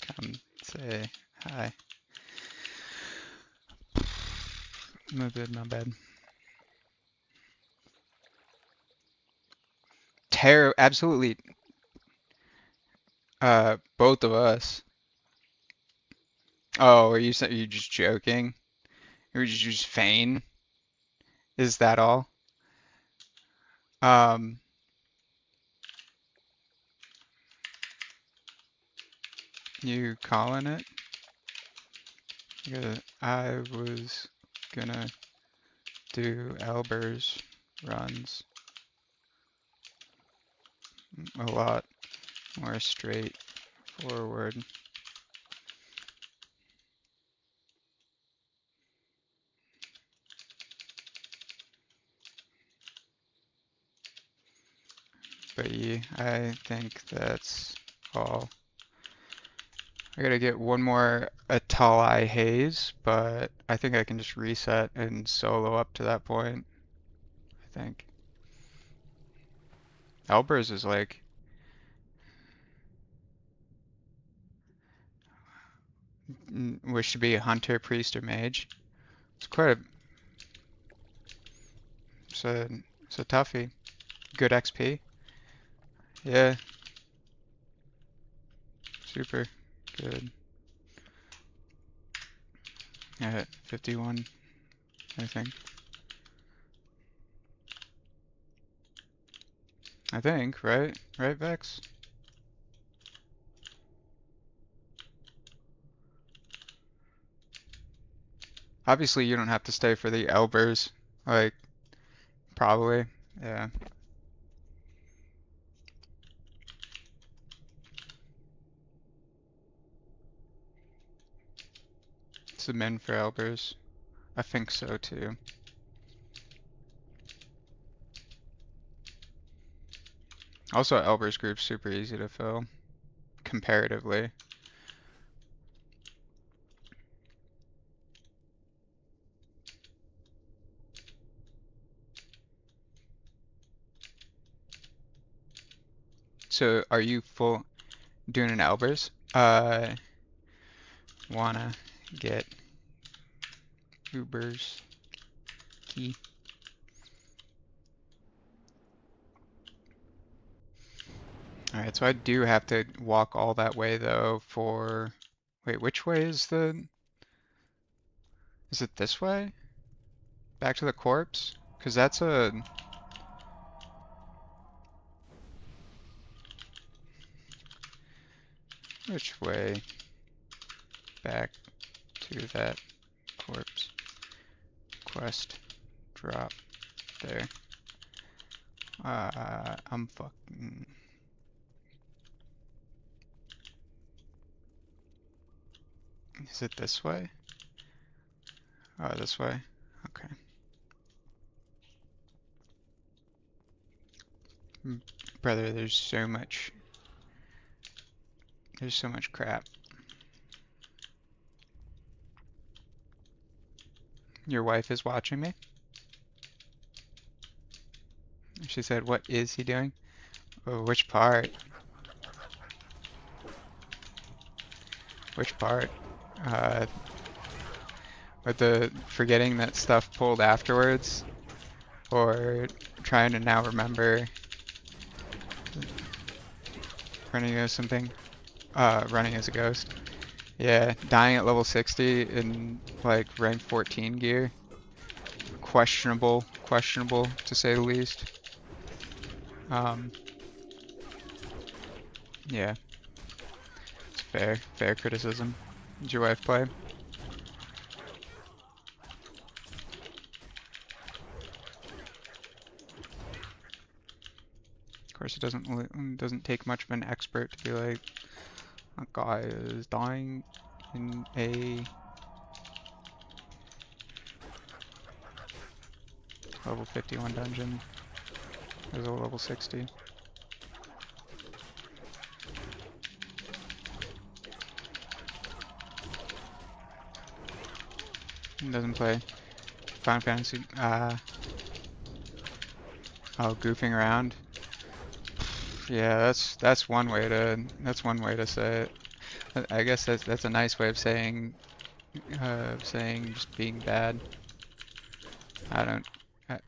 Come say hi. No good, not bad. Absolutely, both of us. Oh, are you just joking? Or did you just feign? Is that all? Um, you calling it? Yeah, I was gonna do Elber's runs a lot more straightforward. But yeah, I think that's all. I gotta get one more Atalai Haze, but I think I can just reset and solo up to that point, I think. Elber's is like, wish to be a hunter, priest, or mage. It's quite a, it's a, it's a toughie. Good XP. Yeah, super good. Yeah, 51, I think. I think, right? Right, Vex? Obviously, you don't have to stay for the Elbers. Like, probably. Yeah. It's a min for Elbers. I think so, too. Also, Elber's group's super easy to fill, comparatively. So, are you full doing an Elbers? Wanna get Uber's key. Alright, so I do have to walk all that way though for... Wait, which way is the... Is it this way? Back to the corpse? Because that's a... Which way back to that corpse? Quest drop there. I'm fucking... Is it this way? Oh, this way? Okay. Brother, there's so much... There's so much crap. Your wife is watching me? She said, what is he doing? Oh, which part? Which part? With the forgetting that stuff pulled afterwards? Or trying to now remember running as something? Running as a ghost. Yeah, dying at level 60 in like rank 14 gear. Questionable to say the least. Yeah, it's fair criticism. Did your wife play? Of course, it doesn't take much of an expert to be like, that guy is dying in a Level 51 dungeon. There's a level 60. Doesn't play Final Fantasy. Oh, goofing around. Yeah, that's one way to say it. I guess that's a nice way of saying just being bad. I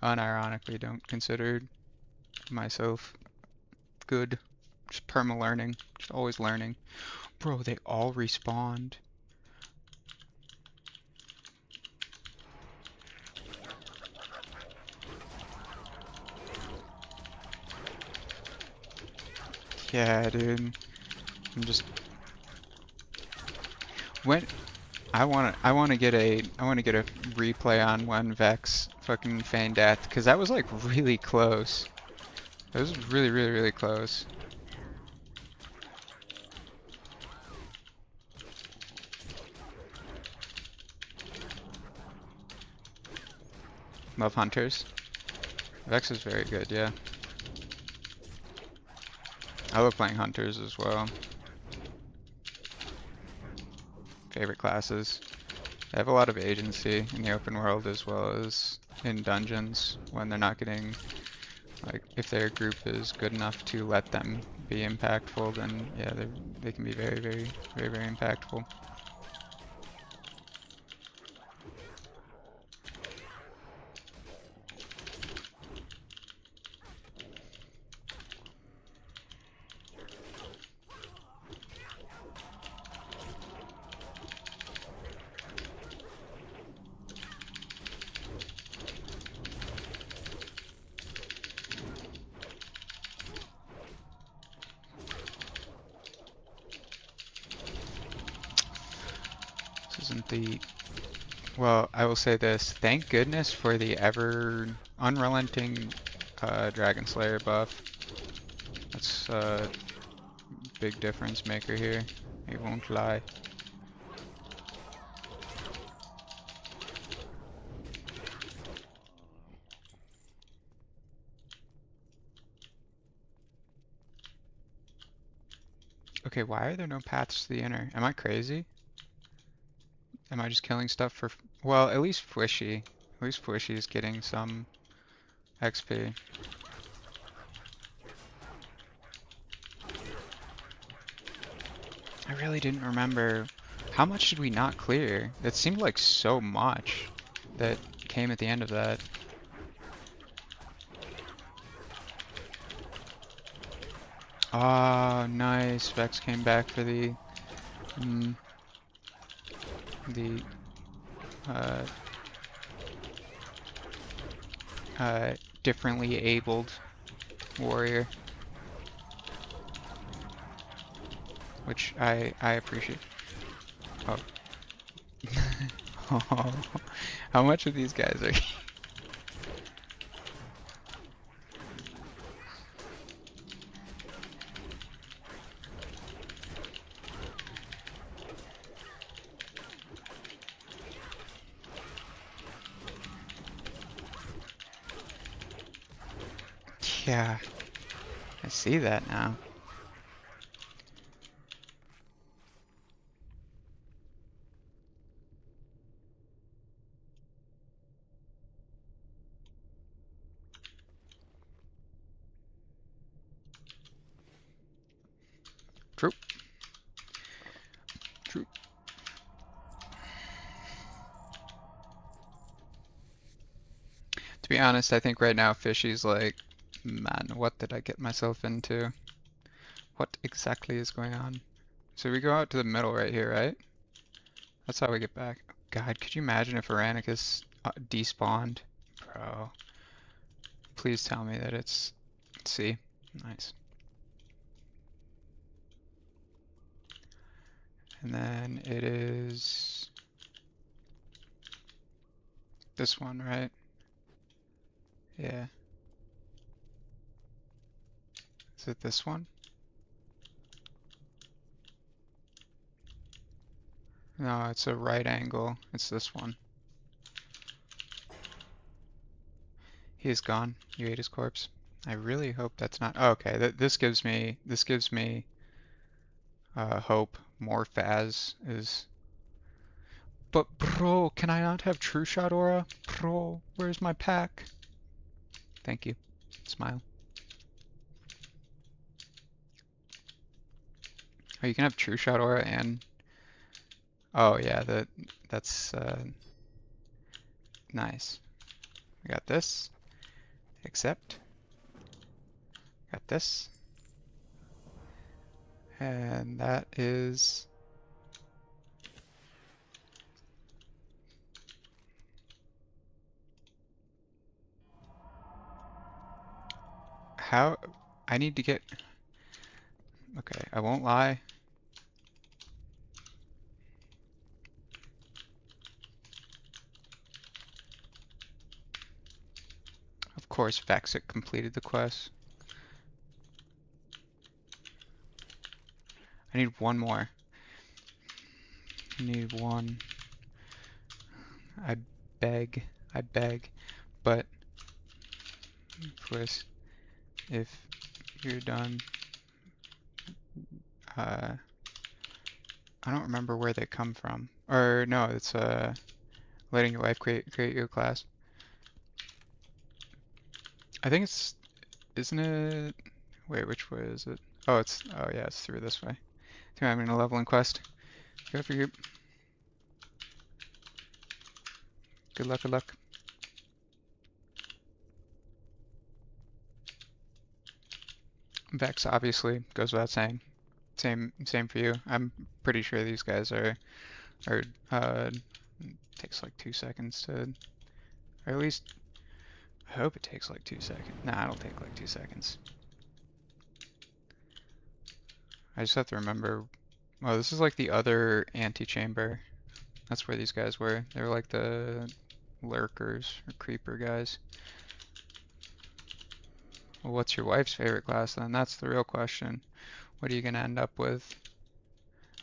unironically don't consider myself good. Just perma learning, just always learning. Bro, they all respawned. Yeah, dude. I'm just when I wanna get a replay on when Vex fucking feigned death, because that was like really close. It was really, really, really close. Love Hunters. Vex is very good, yeah. I love playing Hunters as well. Favorite classes. They have a lot of agency in the open world as well as in dungeons when they're not getting, like, if their group is good enough to let them be impactful, then yeah, they can be very, very, very, very impactful. This isn't the Well, I will say this. Thank goodness for the ever unrelenting Dragon Slayer buff. That's a big difference maker here. I won't lie. Okay, why are there no paths to the inner? Am I crazy? Am I just killing stuff for... Well, at least Fwishy. At least Fwishy is getting some XP. I really didn't remember. How much did we not clear? That seemed like so much that came at the end of that. Ah, nice. Vex came back for mm, the uh, differently abled warrior, which I appreciate. Oh. Oh, how much of these guys are? Yeah, I see that now. True. True. To be honest, I think right now Fishy's like, man, what did I get myself into? What exactly is going on? So we go out to the middle right here, right? That's how we get back. God, could you imagine if Aranicus despawned? Bro, please tell me that it's C. Nice. And then it is this one, right? Yeah. Is it this one? No, it's a right angle. It's this one. He is gone. You ate his corpse. I really hope that's not. Oh, okay, this gives me hope. More Faz is. But bro, can I not have True Shot Aura? Bro, where's my pack? Thank you. Smile. Oh, you can have True Shot Aura and. Oh yeah, that's nice. I got this. Accept. Got this. And that is. How? I need to get. Okay, I won't lie. Of course, Vexit completed the quest. I need one more. I need one. I beg. I beg. But, please, if you're done, I don't remember where they come from. Or, no, it's, letting your wife create your class. I think it's, isn't it, wait, which way is it? Oh, oh yeah, it's through this way. I think I'm in a leveling quest. Go for group. Good luck, good luck. Vex obviously goes without saying. Same for you. I'm pretty sure these guys are takes like 2 seconds to, or at least I hope it takes like 2 seconds. Nah, it'll take like 2 seconds. I just have to remember. Oh, this is like the other antechamber. That's where these guys were. They were like the lurkers or creeper guys. Well, what's your wife's favorite class then? That's the real question. What are you gonna end up with?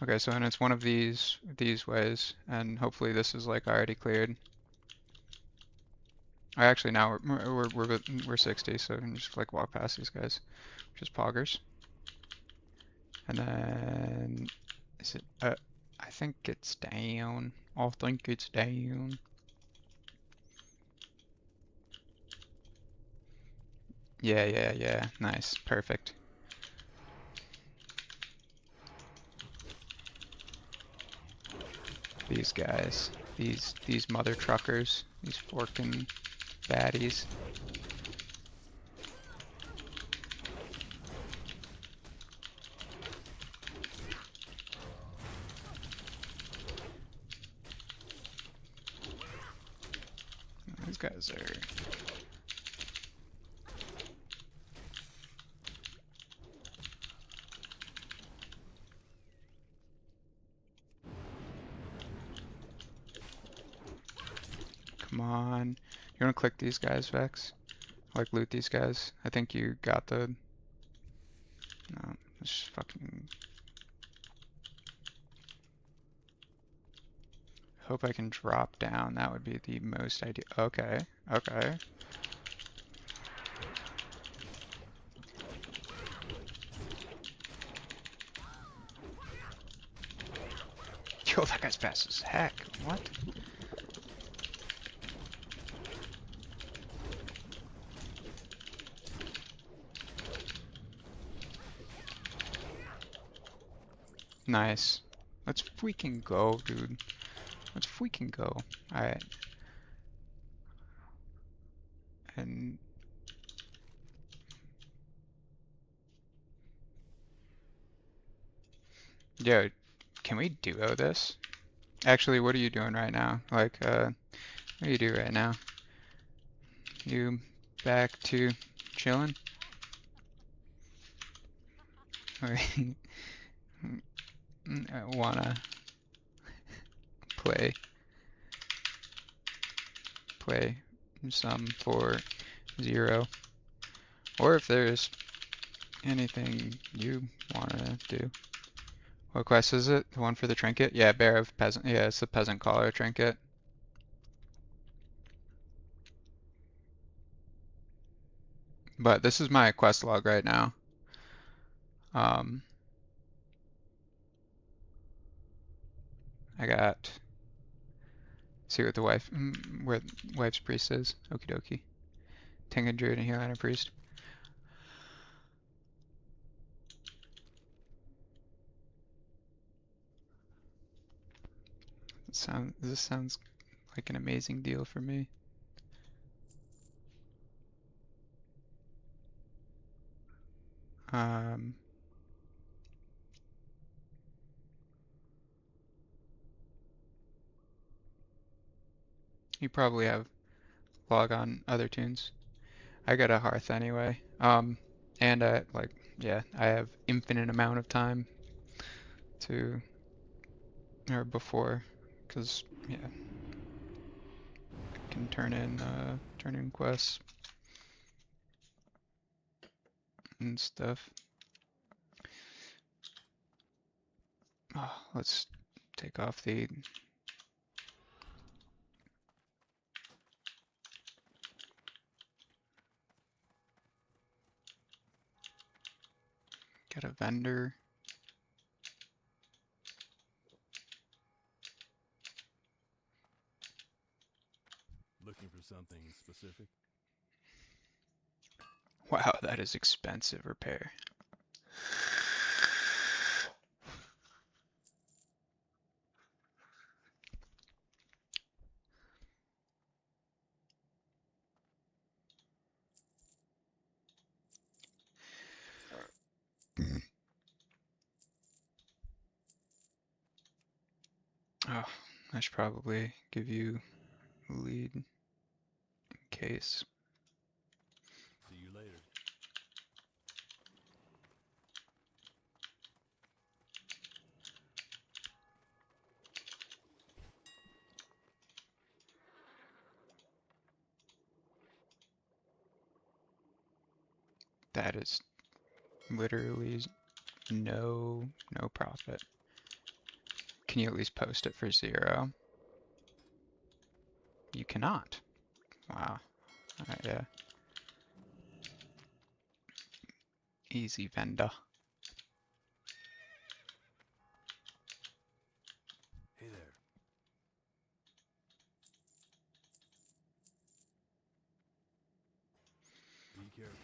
Okay, so and it's one of these ways, and hopefully this is like already cleared. I actually now we're 60, so we can just like walk past these guys, which is poggers. And then is it? I think it's down. I think it's down. Yeah. Nice, perfect. These guys, these mother truckers, these forking baddies. These guys are. Come on. You wanna click these guys, Vex? Like loot these guys? I think you got the. No, let's fucking. Hope I can drop down. That would be the most ideal. Okay. Yo, that guy's fast as heck. What? Nice. Let's freaking go, dude. Let's freaking go. Alright. And yo, can we duo this? Actually, what are you doing right now? Like, what do you do right now? You back to chilling? Or wanna play some for 0? Or if there's anything you wanna do. What quest is it? The one for the trinket? Yeah, Bear of Peasant. Yeah, it's the Peasant Collar trinket. But this is my quest log right now. Um, I got see what the where wife's priest is. Okie dokie. Tengen Druid and Healer Priest. This sounds like an amazing deal for me. Um, you probably have log on other tunes. I got a Hearth anyway. And yeah, I have infinite amount of time to, or before, because yeah, I can turn in quests and stuff. Oh, let's take off the. Get a vendor. Looking for something specific? Wow, that is expensive repair. Oh, I should probably give you a lead in case. See you later. That is literally no profit. Can you at least post it for 0? You cannot. Wow. Alright, yeah. Easy vendor. Hey there. Be careful.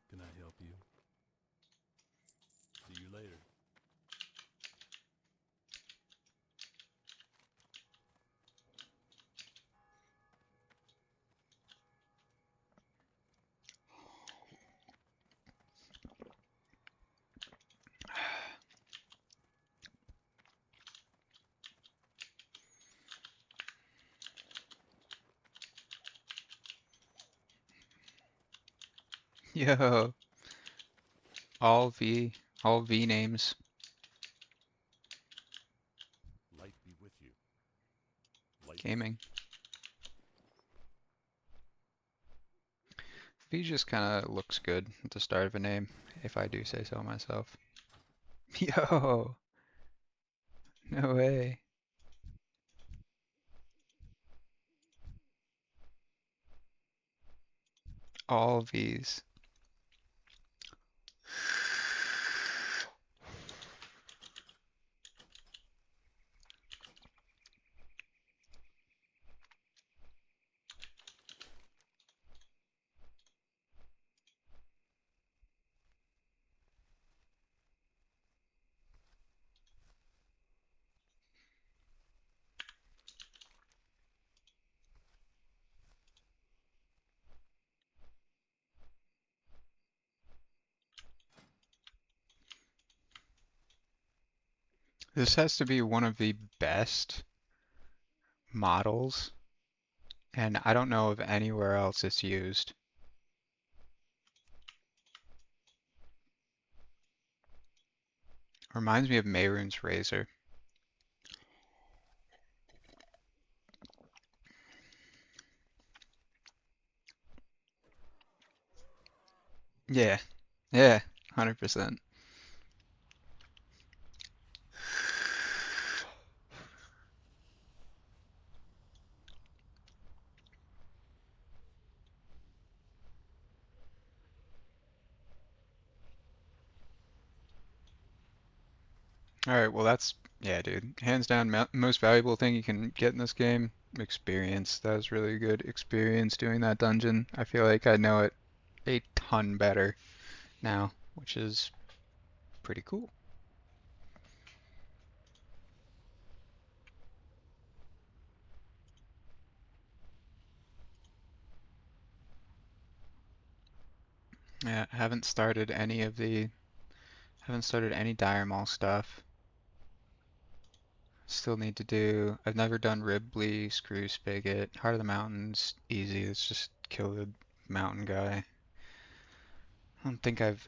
Can I help you? See you later. Yo, all V, all V names. Light be with you. Light be. Gaming. V just kind of looks good at the start of a name, if I do say so myself. Yo, no way. All V's. This has to be one of the best models, and I don't know of anywhere else it's used. Reminds me of Mehrunes Razor. Yeah, yeah, 100%. Alright, well that's, yeah, dude. Hands down, most valuable thing you can get in this game, experience. That was really good experience doing that dungeon. I feel like I know it a ton better now, which is pretty cool. Yeah, haven't started any Dire Maul stuff. Still need to do, I've never done Ribley, Screw Spigot, Heart of the Mountains, easy, let's just kill the mountain guy. I don't think I've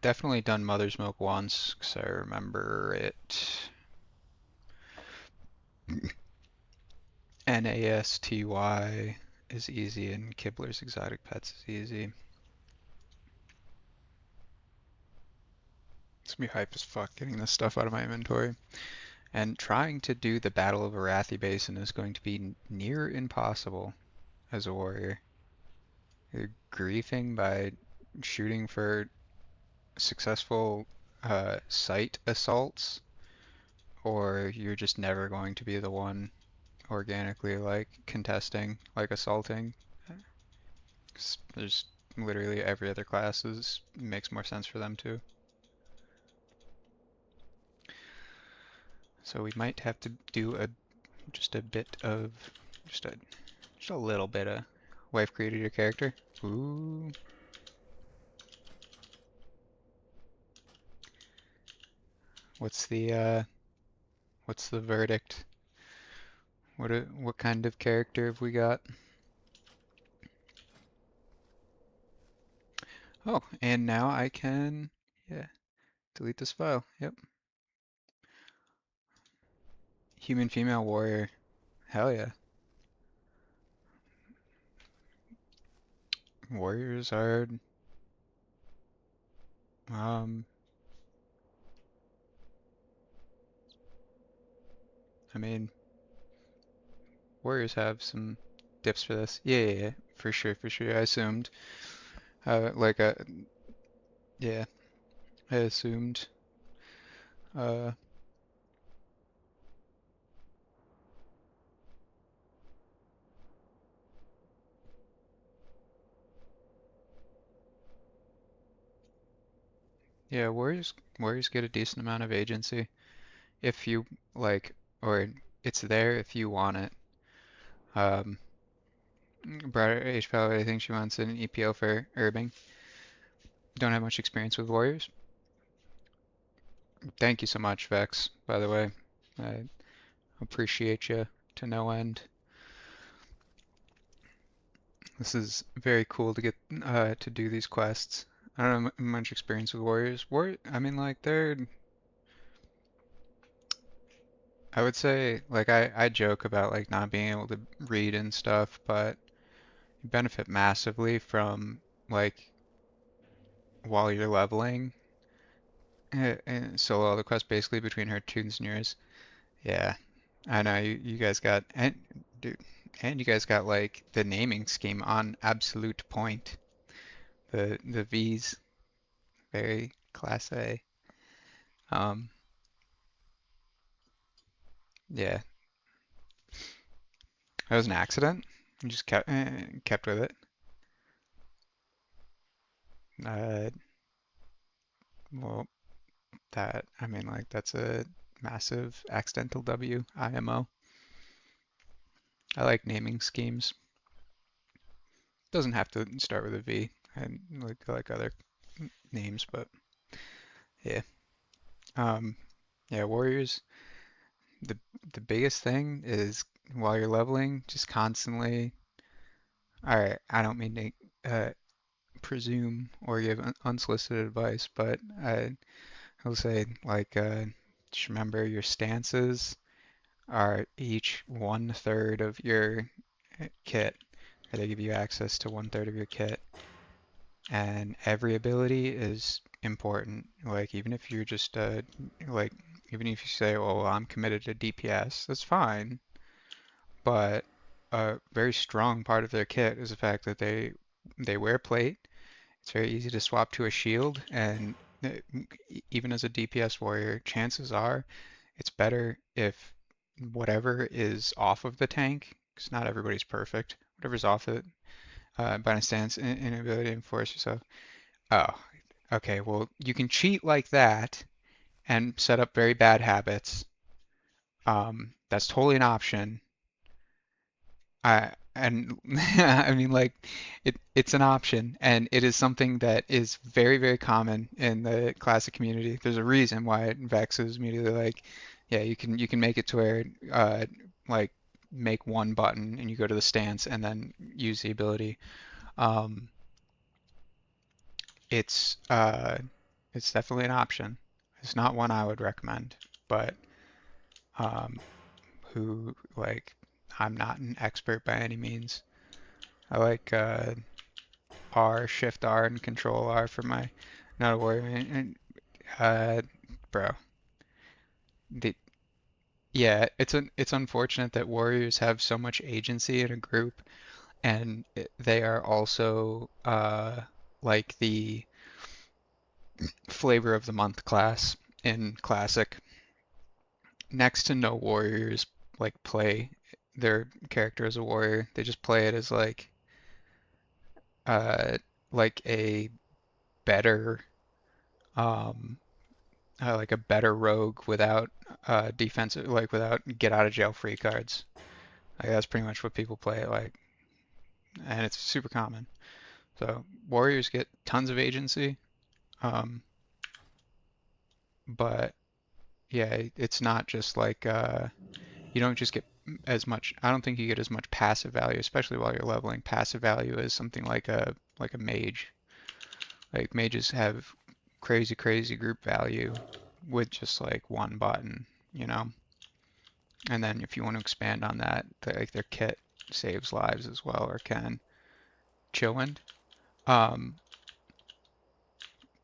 definitely done Mother's Milk once, because I remember it. Nasty is easy, and Kibler's Exotic Pets is easy. It's gonna be hype as fuck getting this stuff out of my inventory. And trying to do the Battle of Arathi Basin is going to be near impossible as a warrior. You're griefing by shooting for successful site assaults, or you're just never going to be the one organically like contesting, like assaulting. 'Cause there's literally every other class makes more sense for them too. So we might have to do just a bit of just a just a little bit of wife created your character. Ooh. What's the what's the verdict? What kind of character have we got? Oh, and now I can, yeah, delete this file. Yep. Human female warrior. Hell yeah. Warriors are um I mean warriors have some dips for this. Yeah, yeah, yeah. For sure. I assumed. Like yeah, I assumed. Uh yeah, warriors get a decent amount of agency if you like, or it's there if you want it. Um Broader Age Paladin, I think she wants an EPO for Urbing. Don't have much experience with warriors. Thank you so much, Vex, by the way. I appreciate you to no end. This is very cool to get to do these quests. I don't have much experience with warriors. I mean, like I would say, like I joke about like not being able to read and stuff, but you benefit massively from like while you're leveling. And solo the quest basically between her tunes and yours. Yeah, I know you guys got dude, and you guys got like the naming scheme on absolute point. The V's very class A. Um, yeah, that was an accident. You just kept with it. Uh, well, I mean like that's a massive accidental W IMO. I like naming schemes. Doesn't have to start with a V. And like other names, but yeah. Um, Yeah, warriors. The the biggest thing is while you're leveling, just constantly. All right, I don't mean to presume or give unsolicited advice, but I'll say like just remember your stances are each 1/3 of your kit, or they give you access to 1/3 of your kit, and every ability is important. Like even if you're just like even if you say, "Oh, well, I'm committed to DPS," that's fine, but a very strong part of their kit is the fact that they wear plate. It's very easy to swap to a shield, and uh, even as a DPS warrior, chances are it's better if whatever is off of the tank, because not everybody's perfect, whatever's off it, by a stance, inability to enforce yourself. Oh, okay, well, you can cheat like that and set up very bad habits. That's totally an option. And I mean, like, it's an option, and it is something that is very, very common in the classic community. There's a reason why Vex is immediately like, yeah, you can make it to where like make one button and you go to the stance and then use the ability. Um, it's uh, it's definitely an option. It's not one I would recommend, but um, who like I'm not an expert by any means. I like R, Shift R, and Control R for my not a warrior. Uh, bro, the, yeah, it's unfortunate that warriors have so much agency in a group, and they are also like the flavor of the month class in Classic. Next to no warriors like play their character as a warrior. They just play it as uh like a better um like a better rogue without defensive, like without get out of jail free cards. Like that's pretty much what people play it like, and it's super common. So warriors get tons of agency, um, but yeah, it's not just like you don't just get as much. I don't think you get as much passive value, especially while you're leveling. Passive value is something like a mage. Like mages have crazy, crazy group value with just like one button, you know? And then if you want to expand on that, like their kit saves lives as well, or can. Chillwind. Um,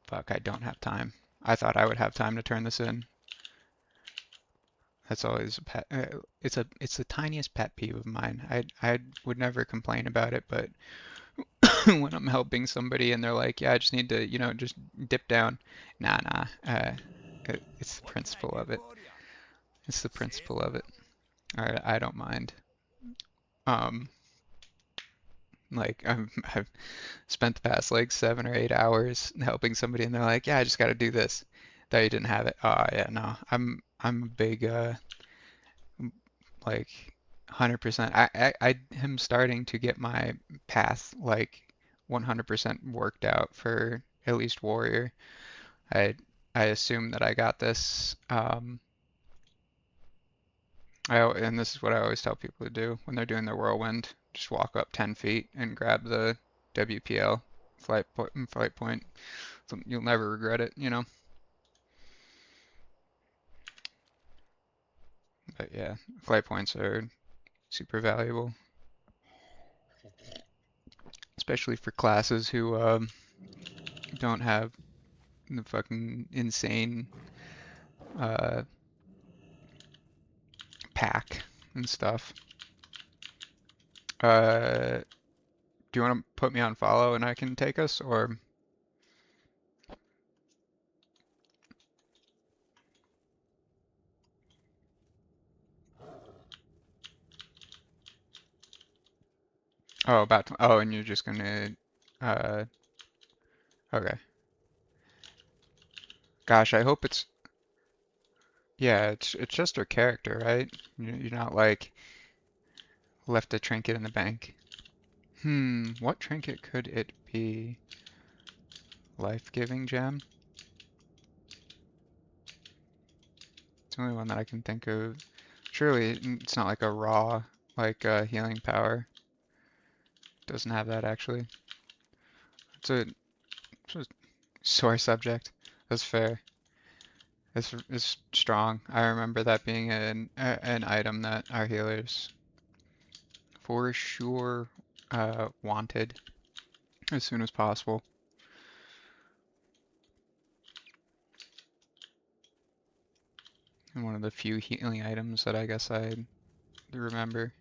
fuck, I don't have time. I thought I would have time to turn this in. That's always a pet. It's the tiniest pet peeve of mine. I would never complain about it, but when I'm helping somebody and they're like, yeah, I just need to, just dip down. Nah, nah. It's the principle of it. It's the principle of it. I don't mind. Um, like I've spent the past like 7 or 8 hours helping somebody, and they're like, "Yeah, I just got to do this." That you didn't have it. Oh yeah, no. I'm a big like 100%. I am starting to get my path like 100% worked out for at least warrior. I I assume that I got this. And this is what I always tell people to do when they're doing their whirlwind. Just walk up 10 feet and grab the WPL flight point. So you'll never regret it, you know? But yeah, flight points are super valuable, especially for classes who don't have the fucking insane uh, pack and stuff. Do you want to put me on follow and I can take us, or? Oh, oh, and you're just gonna, uh, okay. Gosh, I hope it's, yeah, it's just her character, right? You're not like left a trinket in the bank. What trinket could it be? Life-giving gem? It's the only one that I can think of. Surely it's not like a raw, like healing power. Doesn't have that actually. It's a sore subject. That's fair. It's strong. I remember that being an item that our healers for sure wanted as soon as possible. And one of the few healing items that I guess I remember.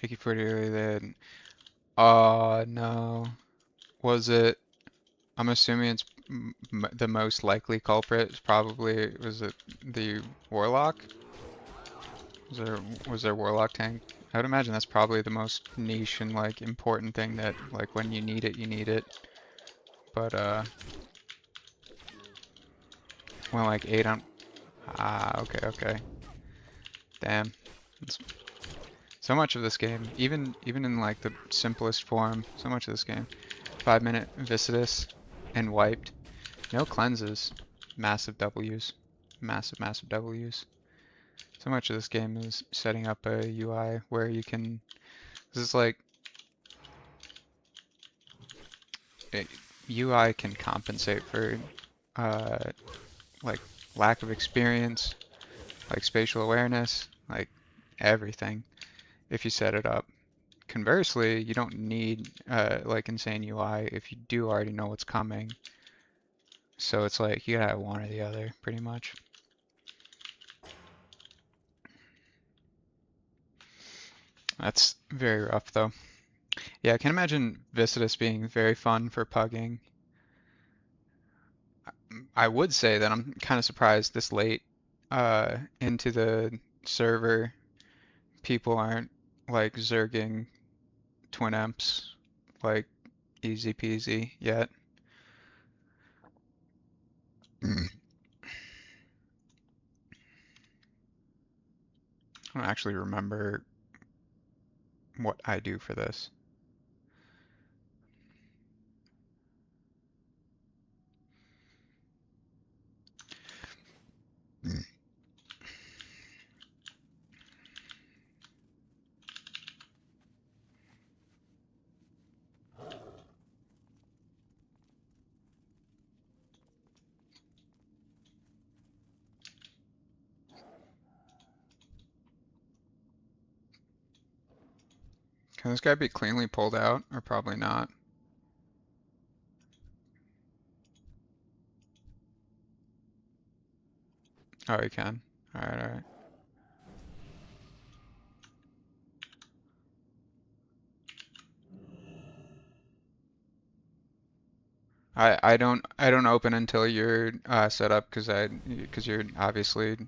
Thank you for the early then. Oh no. Was it? I'm assuming it's the most likely culprit. Was it the warlock? Was there warlock tank? I would imagine that's probably the most niche and like important thing that like when you need it, you need it. But when like 8 on okay. Damn. It's, so much of this game, even in like the simplest form, so much of this game. 5-minute Viscidus and wiped. No cleanses. Massive W's. Massive W's. So much of this game is setting up a UI where you can. This is like. UI can compensate for like lack of experience, like spatial awareness, like everything if you set it up. Conversely, you don't need like insane UI if you do already know what's coming. So it's like you gotta have one or the other, pretty much. That's very rough though. Yeah, I can imagine Viscidus being very fun for pugging. I would say that I'm kind of surprised this late into the server people aren't like zerging twin imps like easy peasy yet. I don't actually remember what I do for this. Can this guy be cleanly pulled out or probably not? Oh, he can. Alright. I don't open until you're set up because you're obviously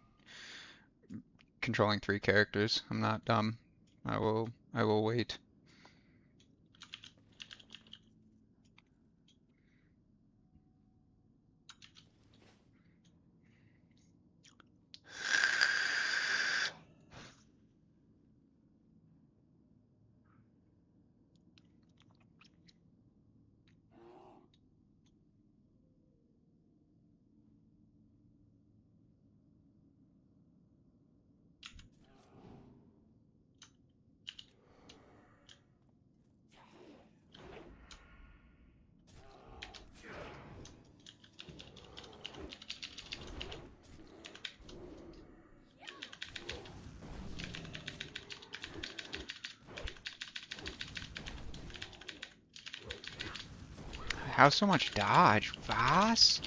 controlling 3 characters. I'm not dumb. I will wait. How so much dodge? Was?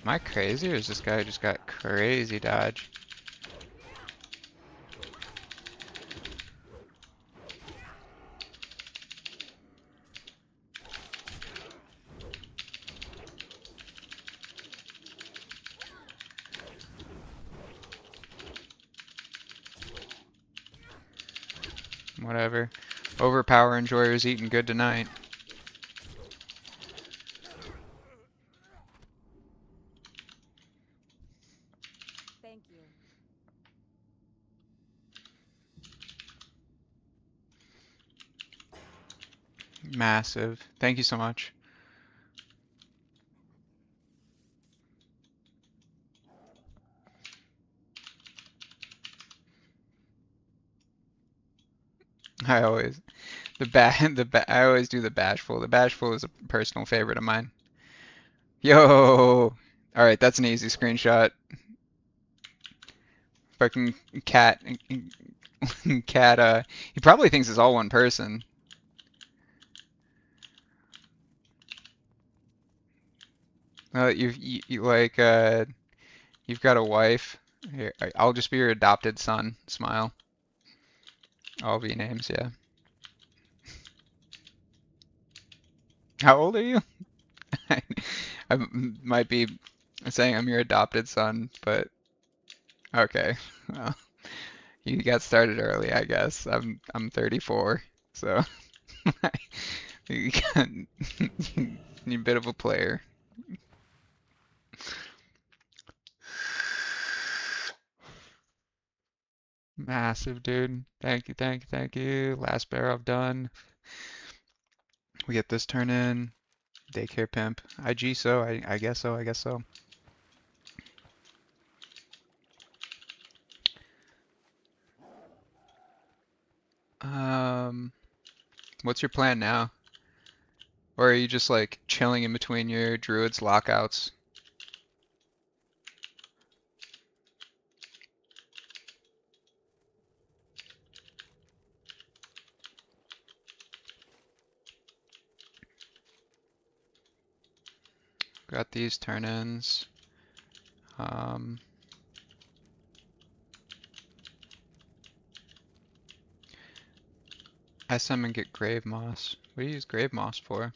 Am I crazy or is this guy just got crazy dodge? Whatever. Overpower enjoyers eating good tonight. Thank you. Massive. Thank you so much. I always I always do the bashful. The bashful is a personal favorite of mine. Yo. All right, that's an easy screenshot. Fucking cat cat he probably thinks it's all one person. You've got a wife. Here, I'll just be your adopted son. Smile. All V names, yeah. How old are you? I might be saying I'm your adopted son, but okay. Well, you got started early, I guess. I'm 34, so you got you're a bit of a player. Massive, dude. Thank you, thank you, thank you. Last bear I've done. We get this turn in. Daycare pimp. IG so, I guess so, I guess so. Um, what's your plan now? Or are you just like chilling in between your druids lockouts? Got these turn-ins. Um, SM and get Grave Moss. What do you use Grave Moss for?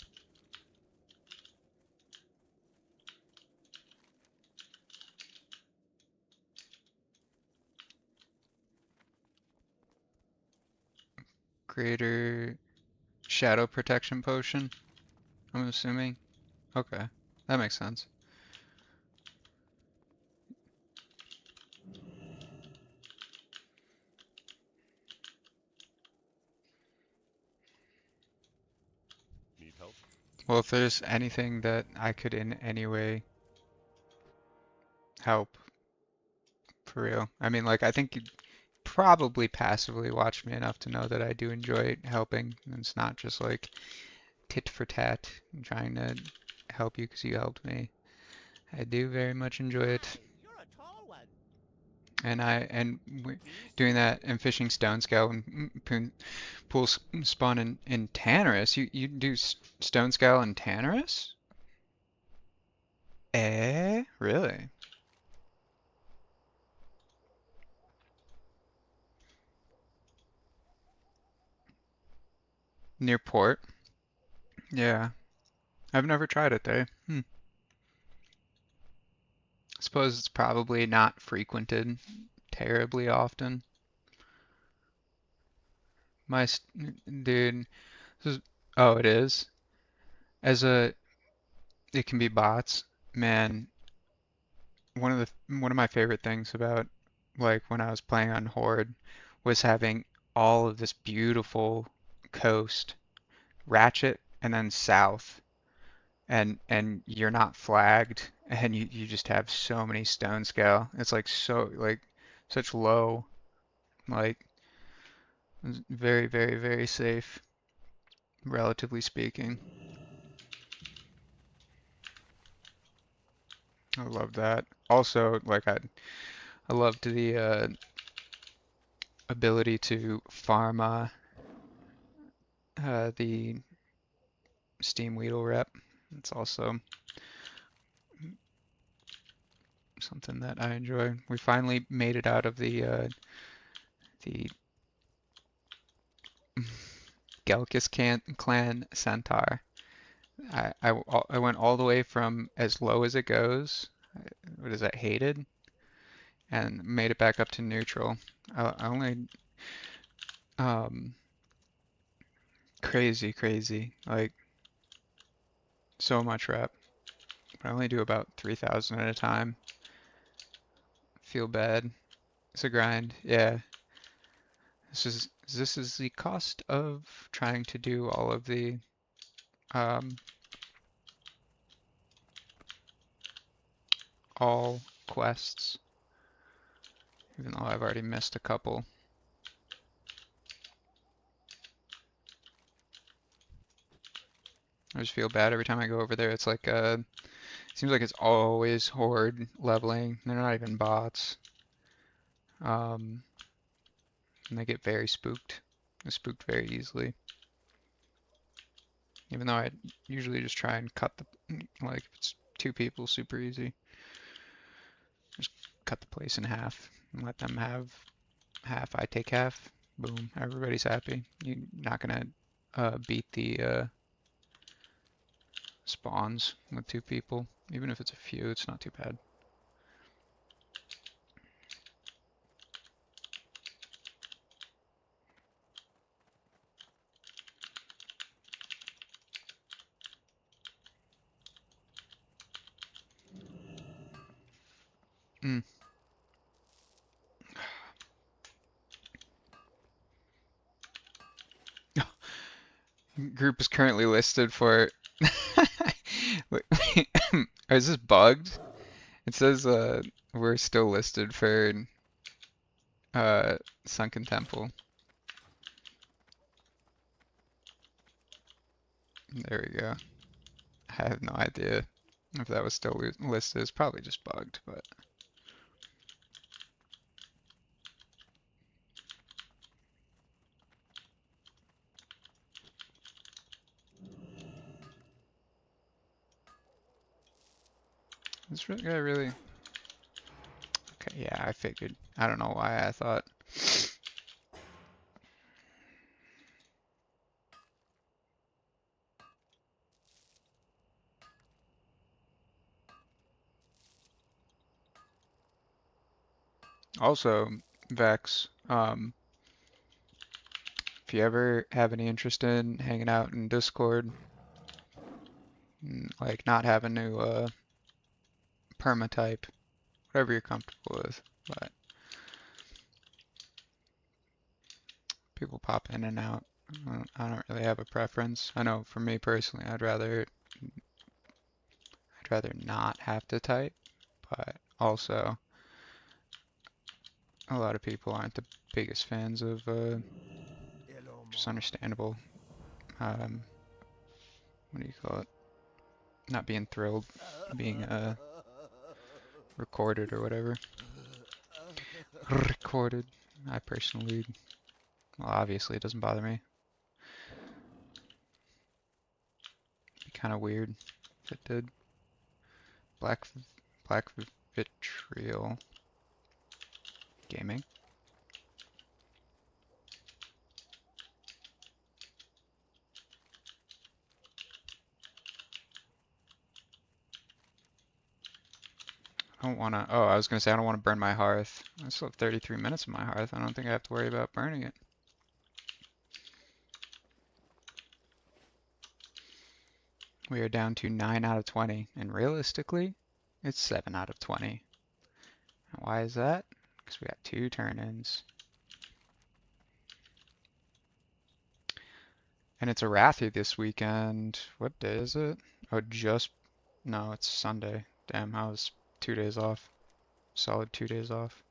Greater Shadow Protection Potion, I'm assuming. Okay, that makes sense. Need help? Well, if there's anything that I could in any way help, for real. I mean, like, I think you'd probably passively watch me enough to know that I do enjoy helping. And it's not just like tit for tat and trying to help you because you helped me. I do very much enjoy it. You're a tall one. Doing that and fishing stone scale and pool spawn in Tanarus. You do stone scale in Tanarus? Eh? Really? Near port? Yeah. I've never tried it there. Suppose it's probably not frequented terribly often. Dude, this is, oh, it is. As a, it can be bots. Man, one of my favorite things about like when I was playing on Horde was having all of this beautiful coast, Ratchet, and then south, and you're not flagged, and you just have so many stone scale. It's like so like such low, like very very very safe, relatively speaking. I love that. Also, like I loved the ability to farm the Steam Weedle rep. It's also something that I enjoy. We finally made it out of the Gelkis clan Centaur. I went all the way from as low as it goes. What is that? Hated, and made it back up to neutral. I only crazy, crazy. Like, so much rep. I only do about 3,000 at a time. Feel bad. It's a grind. Yeah. This is the cost of trying to do all of the um, all quests, even though I've already missed a couple. I just feel bad every time I go over there. It's like seems like it's always horde leveling. They're not even bots. And they get very spooked. They're spooked very easily. Even though I usually just try and cut the, like if it's two people, super easy. Just cut the place in half and let them have half, I take half. Boom, everybody's happy. You're not gonna beat the spawns with two people. Even if it's a few, it's not too bad. Mm. Group is currently listed for. Wait, is this bugged? It says we're still listed for Sunken Temple. There we go. I have no idea if that was still listed. It's probably just bugged, but this guy really. Okay, yeah, I figured. I don't know why I thought. Also, Vex, if you ever have any interest in hanging out in Discord, like not having to permatype, whatever you're comfortable with, but people pop in and out. I don't really have a preference. I know for me personally, I'd rather not have to type, but also a lot of people aren't the biggest fans of just understandable. What do you call it? Not being thrilled, being recorded or whatever. Recorded. I personally, well, obviously it doesn't bother me. It'd be kind of weird if it did. Black Vitriol Gaming. I don't want to. Oh, I was going to say I don't want to burn my hearth. I still have 33 minutes of my hearth. I don't think I have to worry about burning it. We are down to 9 out of 20, and realistically, it's 7 out of 20. And why is that? Because we got 2 turn-ins. And it's a Wrathy this weekend. What day is it? Oh, no, it's Sunday. Damn, I was 2 days off. Solid 2 days off.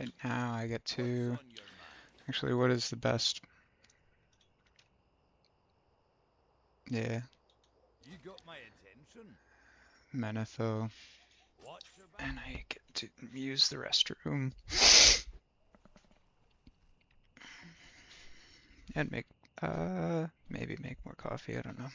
Right now I get What's to, on your mind? actually, what is the best? Yeah, You got my attention. Menethil, What's about? and I get to use the restroom and make, maybe make more coffee, I don't know.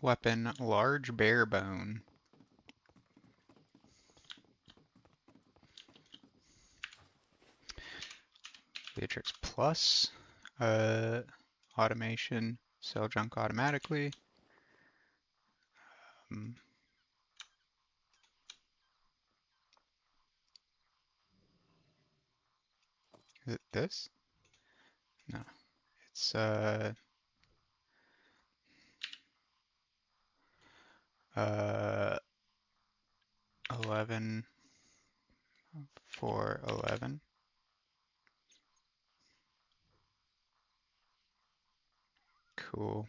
Weapon, large bear bone. Beatrix plus, uh, automation, sell junk automatically. Um, is it this? No, it's 11 for 11. Cool.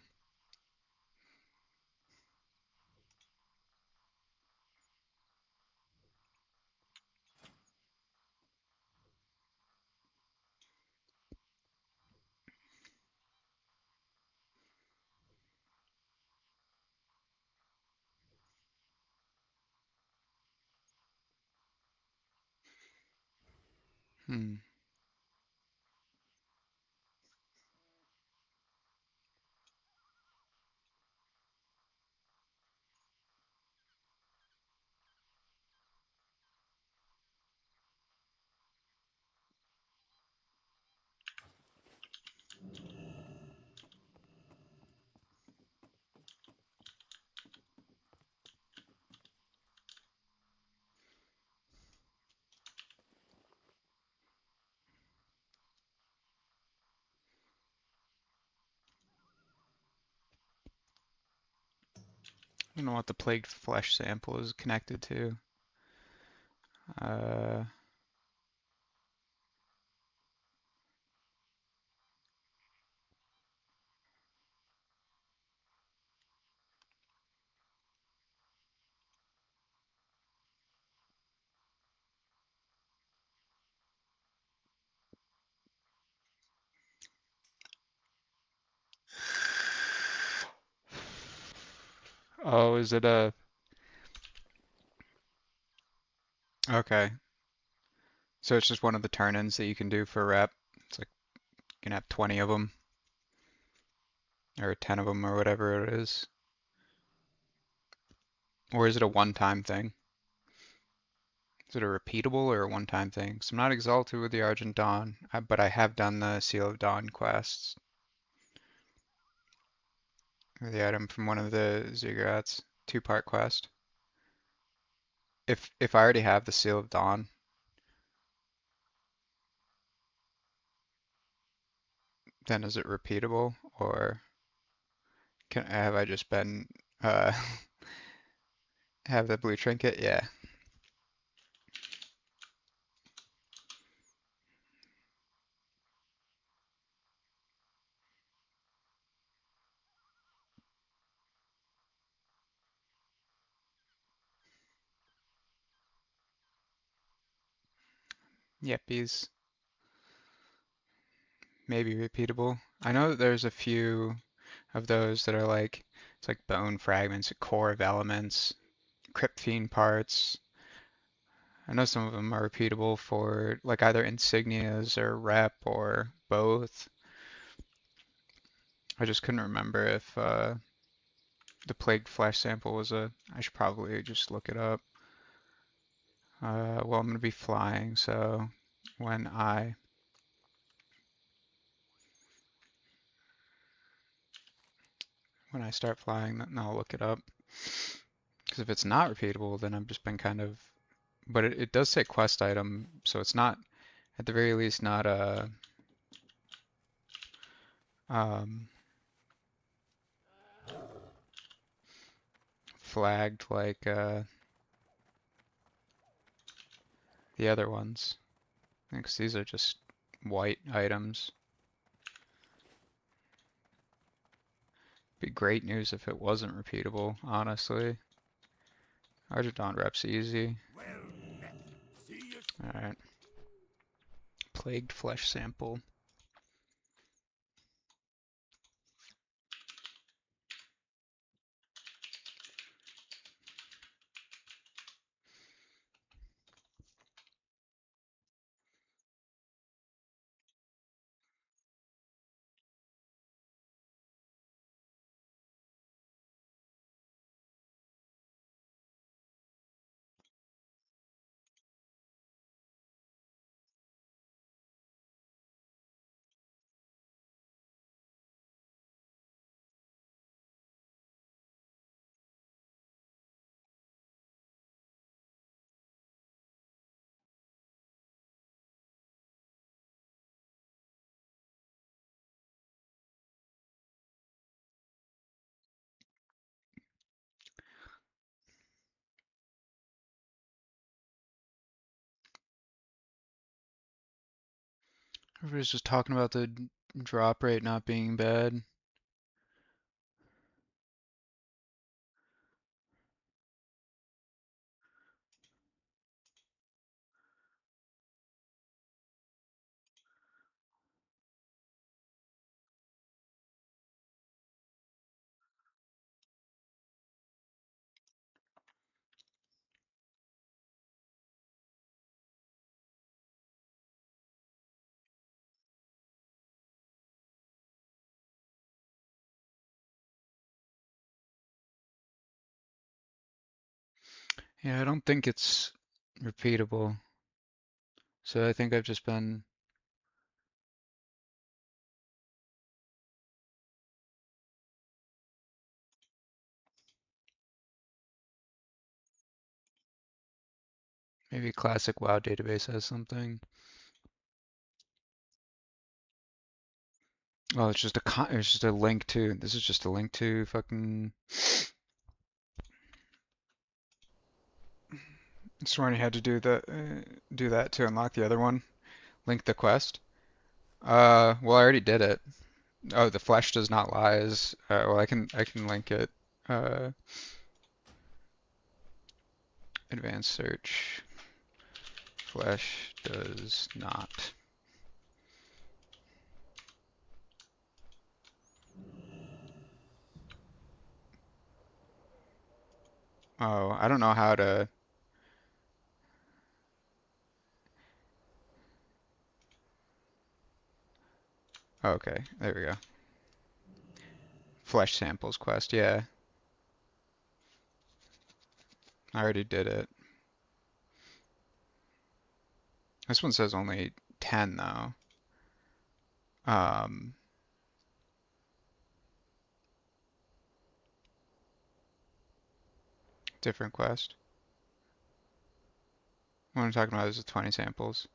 Hmm. don't know what the plagued flesh sample is connected to. Uh, oh, is it a... Okay. So it's just one of the turn-ins that you can do for rep. It's like you can have 20 of them, or 10 of them, or whatever it is. Or is it a one-time thing? Is it a repeatable or a one-time thing? So I'm not exalted with the Argent Dawn, but I have done the Seal of Dawn quests. Or the item from one of the Ziggurats, two-part quest. If I already have the Seal of Dawn, then is it repeatable, or have I just been uh have the blue trinket? Yeah. Yeppies. Maybe repeatable. I know that there's a few of those that are like, it's like bone fragments, core of elements, crypt fiend parts. I know some of them are repeatable for like either insignias or rep or both. I just couldn't remember if the plagued flesh sample was a. I should probably just look it up. Well, I'm gonna be flying, so when I start flying, then I'll look it up. Because if it's not repeatable, then I've just been kind of. But it does say quest item, so it's not, at the very least, not a um, flagged like the other ones. Because these are just white items. Be great news if it wasn't repeatable, honestly. Argent rep's easy. Well met. See you. Alright. Plagued flesh sample. Everybody's just talking about the drop rate not being bad. Yeah, I don't think it's repeatable. So I think I've just been maybe classic WoW database has something. Oh, it's just a link to. This is just a link to fucking Sworn you had to do that to unlock the other one. Link the quest. Well, I already did it. Oh, the flesh does not lie is well, I can link it. Uh, advanced search. Flesh does not. Oh, I don't know how to. Oh, okay, there we go. Flesh samples quest. Yeah, I already did it. This one says only 10 though. Um, different quest. What I'm talking about is the 20 samples.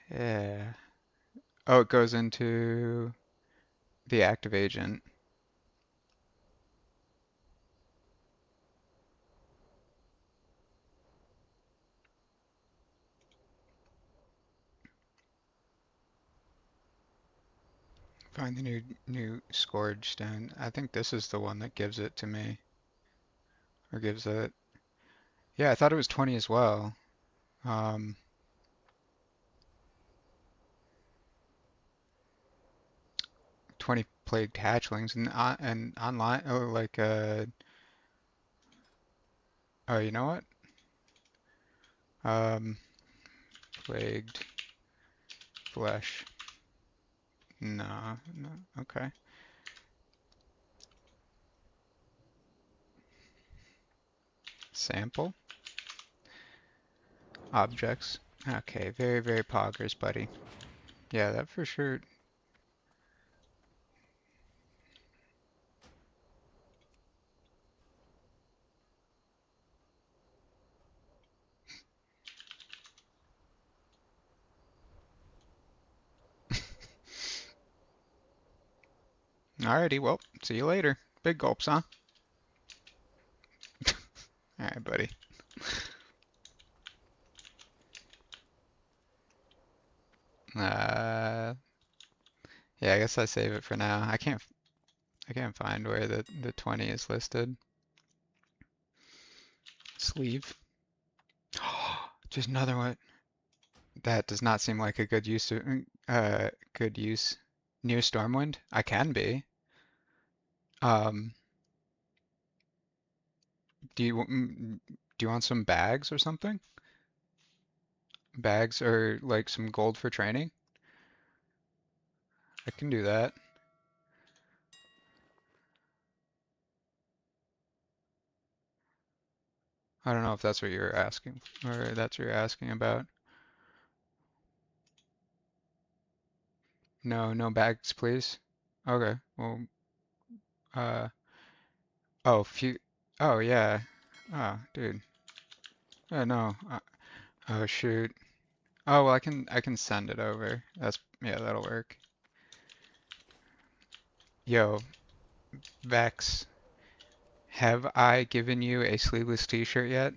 Yeah. Oh, it goes into the active agent. Find the new Scourge stone. I think this is the one that gives it to me. Or gives it. Yeah, I thought it was 20 as well. Um, 20 plagued hatchlings and online. Oh, like oh, you know what? Um, plagued flesh. No, no. Okay. Sample objects. Okay, very very poggers, buddy. Yeah, that for sure. Alrighty, well, see you later. Big gulps, huh? Alright, buddy. Uh, yeah, I guess I save it for now. I can't find where the 20 is listed. Sleeve. Just another one. That does not seem like a good use good use near Stormwind. I can be. Um, do you want some bags or something? Bags or like some gold for training? I can do that. I don't know if that's what you're asking or that's what you're asking about. No, no bags, please. Okay. Well, uh, oh, few. Oh yeah. Oh, dude. No. Oh shoot. Oh well, I can send it over. Yeah, that'll work. Yo, Vex, have I given you a sleeveless t-shirt yet?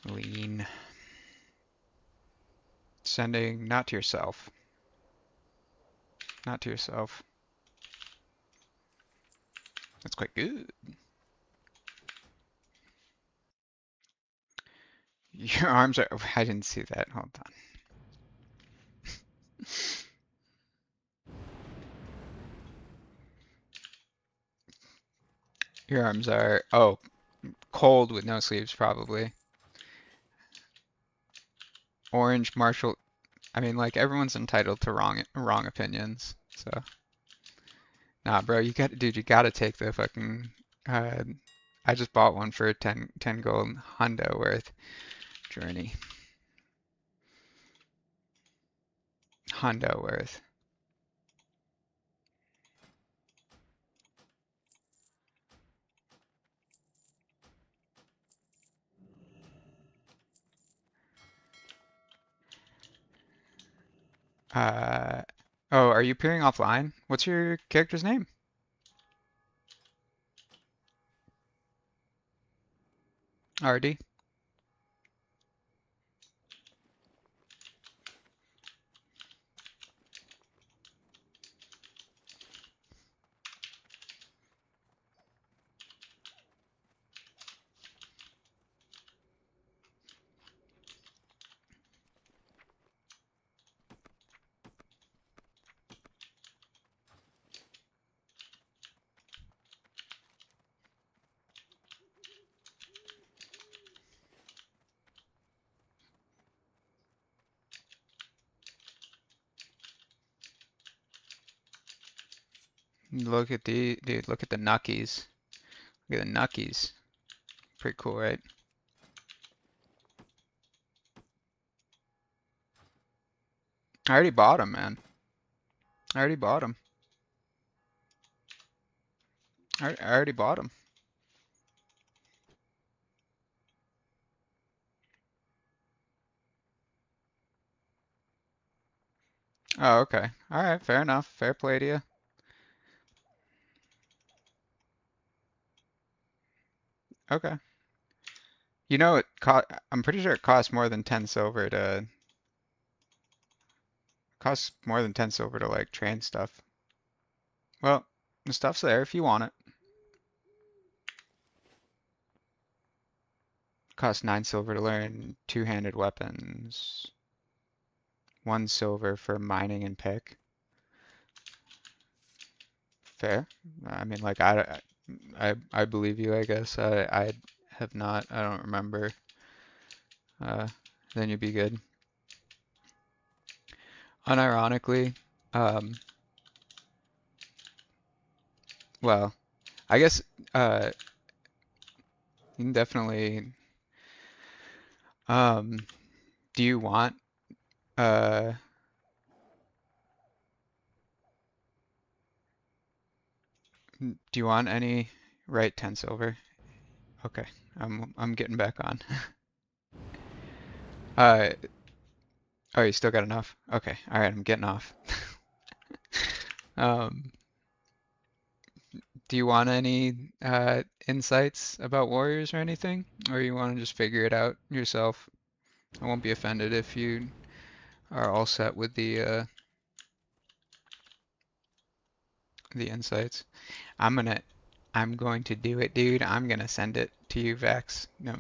Lean. Sending not to yourself. Not to yourself. That's quite good. Your arms are. I didn't see that. Hold on. Your arms are. Oh, cold with no sleeves, probably. Orange Marshall. I mean, like everyone's entitled to wrong opinions. So, nah, bro, dude, you gotta take the fucking. Uh, I just bought one for 10 gold hundo worth. Journey. Hundo worth. Uh, oh, are you peering offline? What's your character's name? RD. Look at the dude. Look at the Nuckies. Look at the Nuckies. Pretty cool, right? I already bought them, man. I already bought them. I already bought them. Oh, okay. All right, fair enough. Fair play to you. Okay. You know, I'm pretty sure it costs more than 10 silver to like train stuff. Well, the stuff's there if you want it. Costs 9 silver to learn two-handed weapons. 1 silver for mining and pick. Fair. I mean, like I believe you, I guess. I have not. I don't remember. Then you'd be good. Unironically, well, I guess you can definitely. Do you want uh do you want any? Right, 10 silver. Okay, I'm getting back on. Uh, oh, you still got enough? Okay, all right, I'm getting off. Um, do you want any insights about warriors or anything, or you want to just figure it out yourself? I won't be offended if you are all set with the insights. I'm going to do it, dude. I'm gonna send it to you, Vex. No,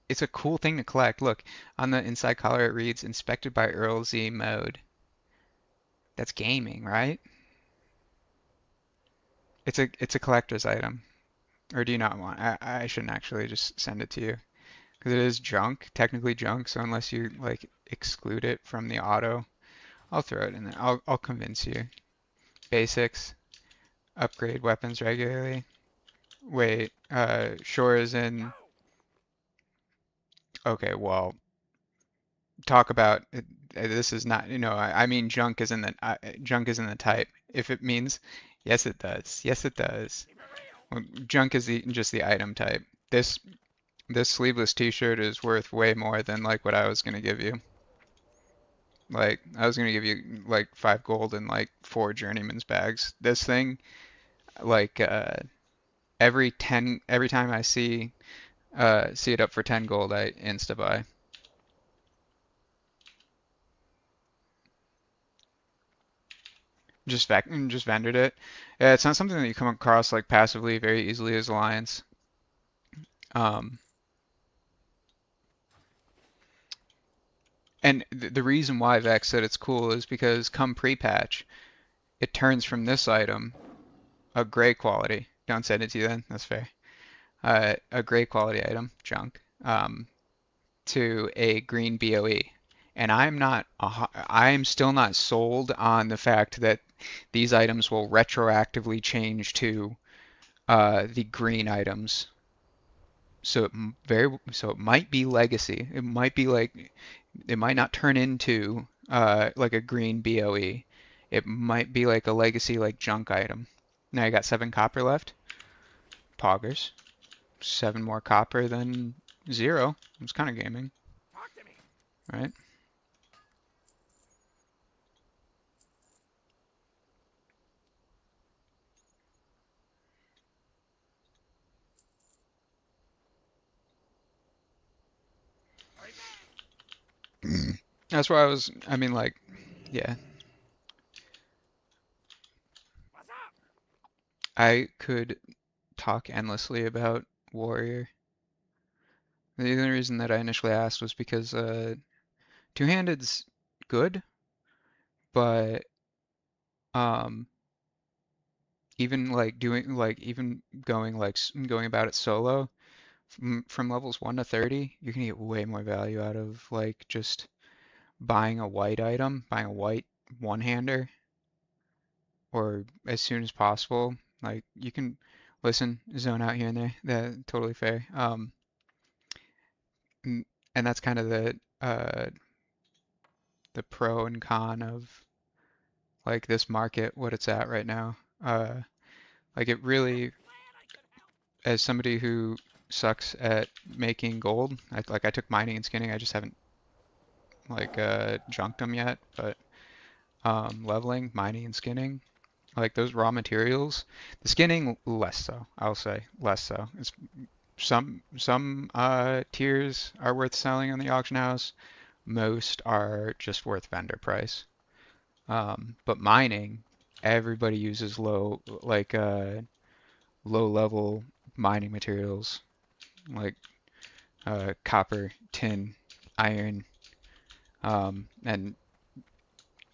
it's a cool thing to collect. Look, on the inside collar it reads inspected by Earl Z mode. That's gaming, right? It's a collector's item. Or do you not want? I shouldn't actually just send it to you because it is junk, technically junk. So unless you like exclude it from the auto, I'll throw it in there. I'll convince you. Basics, upgrade weapons regularly. Wait, Shore is in. Okay, well, talk about this is not. I mean junk is in the junk is in the type. If it means, yes, it does. Yes, it does. Well, junk is just the item type. This sleeveless t-shirt is worth way more than like what I was gonna give you. Like I was gonna give you like 5 gold and like 4 journeyman's bags. This thing, like every time I see it up for 10 gold, I insta buy. Just vendored it. Yeah, it's not something that you come across like passively very easily as Alliance. Um, and the reason why Vex said it's cool is because come pre-patch, it turns from this item a gray quality. Don't send it to you then. That's fair. A gray quality item, junk, to a green BOE. And I'm still not sold on the fact that these items will retroactively change to the green items. So it might be legacy. It might be like it might not turn into like a green BOE. It might be like a legacy like junk item. Now you got 7 copper left. Poggers. 7 more copper than 0. It's kind of gaming, right? That's why I mean, like, yeah, I could talk endlessly about Warrior. The only reason that I initially asked was because two-handed's good, but um, even like doing like even going like going about it solo from levels 1 to 30, you can get way more value out of like just buying a white item, buying a white one-hander, or as soon as possible. Like you can listen, zone out here and there. That totally fair. And that's kind of the pro and con of like this market, what it's at right now. Like it really, as somebody who sucks at making gold, I took mining and skinning. I just haven't like junked them yet, but leveling, mining, and skinning, like those raw materials, the skinning less so. I'll say less so. It's some tiers are worth selling on the auction house. Most are just worth vendor price. But mining, everybody uses low level mining materials like copper, tin, iron, and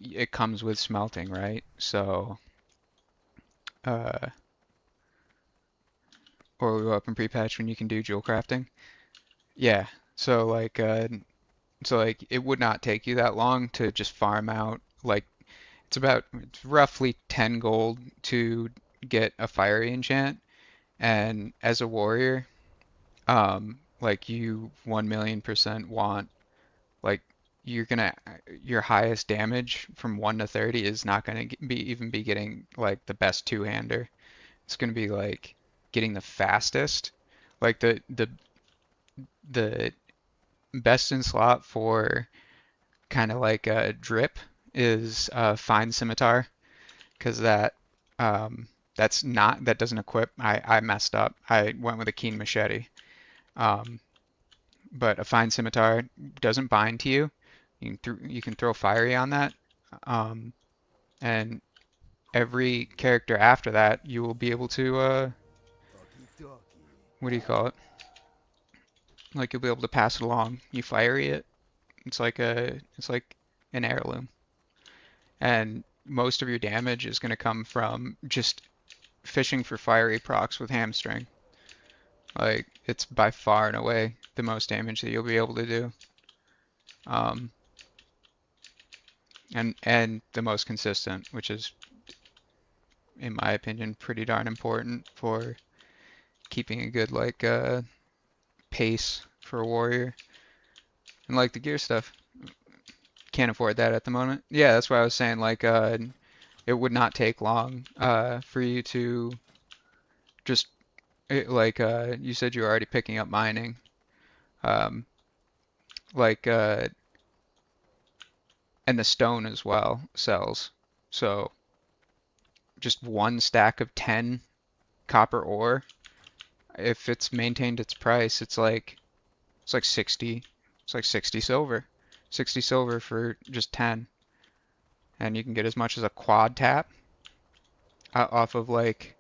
it comes with smelting, right? So, uh, or we go up in pre-patch when you can do jewel crafting. Yeah. So like it would not take you that long to just farm out like it's roughly 10 gold to get a fiery enchant, and as a warrior, like you 1,000,000% want like you're gonna your highest damage from 1 to 30 is not gonna be getting like the best two-hander. It's gonna be like getting the fastest. Like the best in slot for kind of like a drip is fine scimitar, because that doesn't equip. I messed up. I went with a keen machete. Um, but a fine scimitar doesn't bind to you. You can throw fiery on that, um, and every character after that you will be able to what do you call it? Like you'll be able to pass it along. You fiery it. It's like an heirloom, and most of your damage is going to come from just fishing for fiery procs with hamstring. Like it's by far and away the most damage that you'll be able to do. Um, and the most consistent, which is, in my opinion, pretty darn important for keeping a good like pace for a warrior. And like the gear stuff, can't afford that at the moment. Yeah, that's why I was saying like it would not take long for you to just like you said you were already picking up mining. Um, like and the stone as well sells. So just one stack of 10 copper ore, if it's maintained its price, it's like 60, it's like 60 silver. 60 silver for just 10. And you can get as much as a quad tap off of like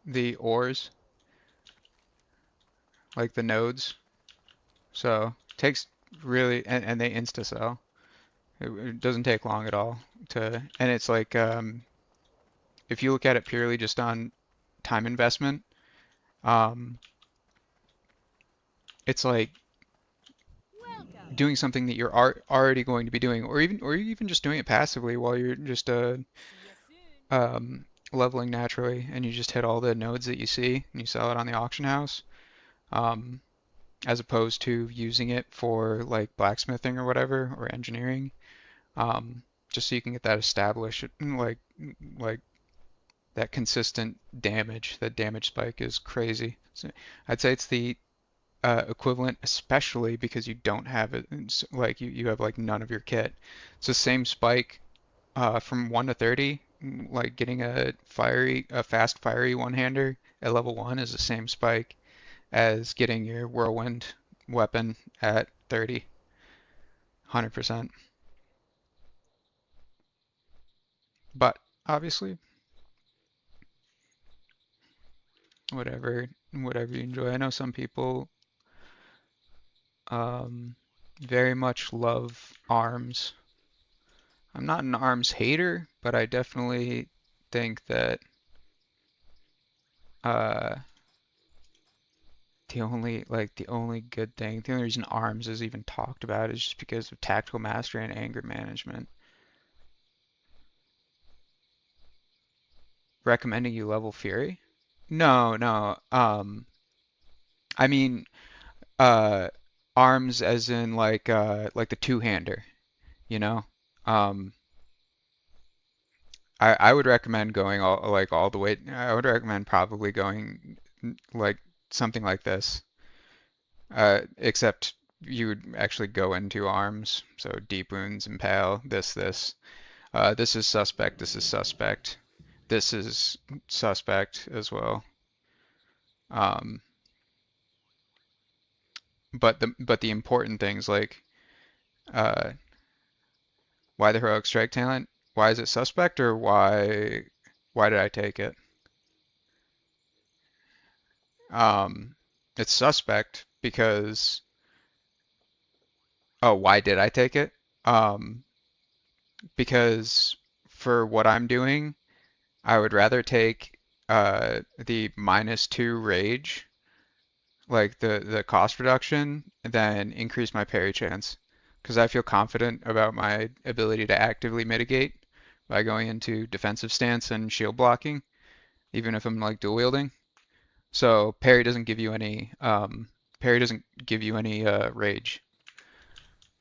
the ores, like the nodes. So it takes really, and they insta sell. It doesn't take long at all and it's like if you look at it purely just on time investment, um, it's like Welcome. doing something that you're already going to be doing, or even just doing it passively while you're just See you soon. leveling naturally, and you just hit all the nodes that you see and you sell it on the auction house, um, as opposed to using it for like blacksmithing or whatever or engineering, just so you can get that established, like that consistent damage. That damage spike is crazy. So I'd say it's the equivalent, especially because you don't have it, like you have like none of your kit. It's the same spike from 1 to 30, like getting a fast fiery one-hander at level 1 is the same spike as getting your whirlwind weapon at 30, 100%. But obviously, whatever you enjoy. I know some people um, very much love ARMS. I'm not an ARMS hater, but I definitely think that uh, the only good thing, the only reason ARMS is even talked about is just because of tactical mastery and anger management. Recommending you level Fury? No, no. I mean, uh, ARMS as in like the two-hander, you know? Um, I would recommend going all the way. I would recommend probably going like something like this. Except you would actually go into arms. So deep wounds, impale, this. This is suspect, this is suspect. This is suspect as well. Um, but the important things like uh, why the heroic strike talent? Why is it suspect or why did I take it? Um, it's suspect because oh, why did I take it? Um, because for what I'm doing, I would rather take the -2 rage, like the cost reduction, than increase my parry chance. Because I feel confident about my ability to actively mitigate by going into defensive stance and shield blocking, even if I'm like dual wielding. So parry doesn't give you any rage.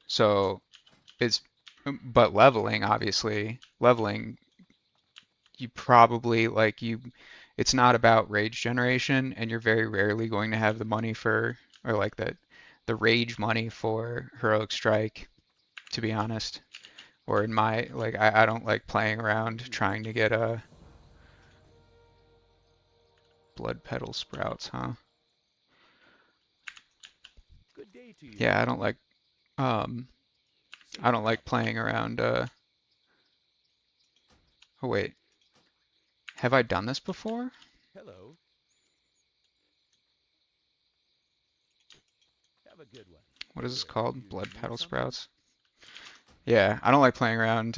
So it's but leveling, obviously, leveling you probably like you it's not about rage generation and you're very rarely going to have the money for or like the rage money for heroic strike, to be honest. Or in my like I don't like playing around trying to get a blood petal sprouts, huh? Good day to you. Yeah, um I don't like playing around oh wait, have I done this before? Hello. Have a good one. What is this Good. called? You Blood need petal something? sprouts? Yeah, I don't like playing around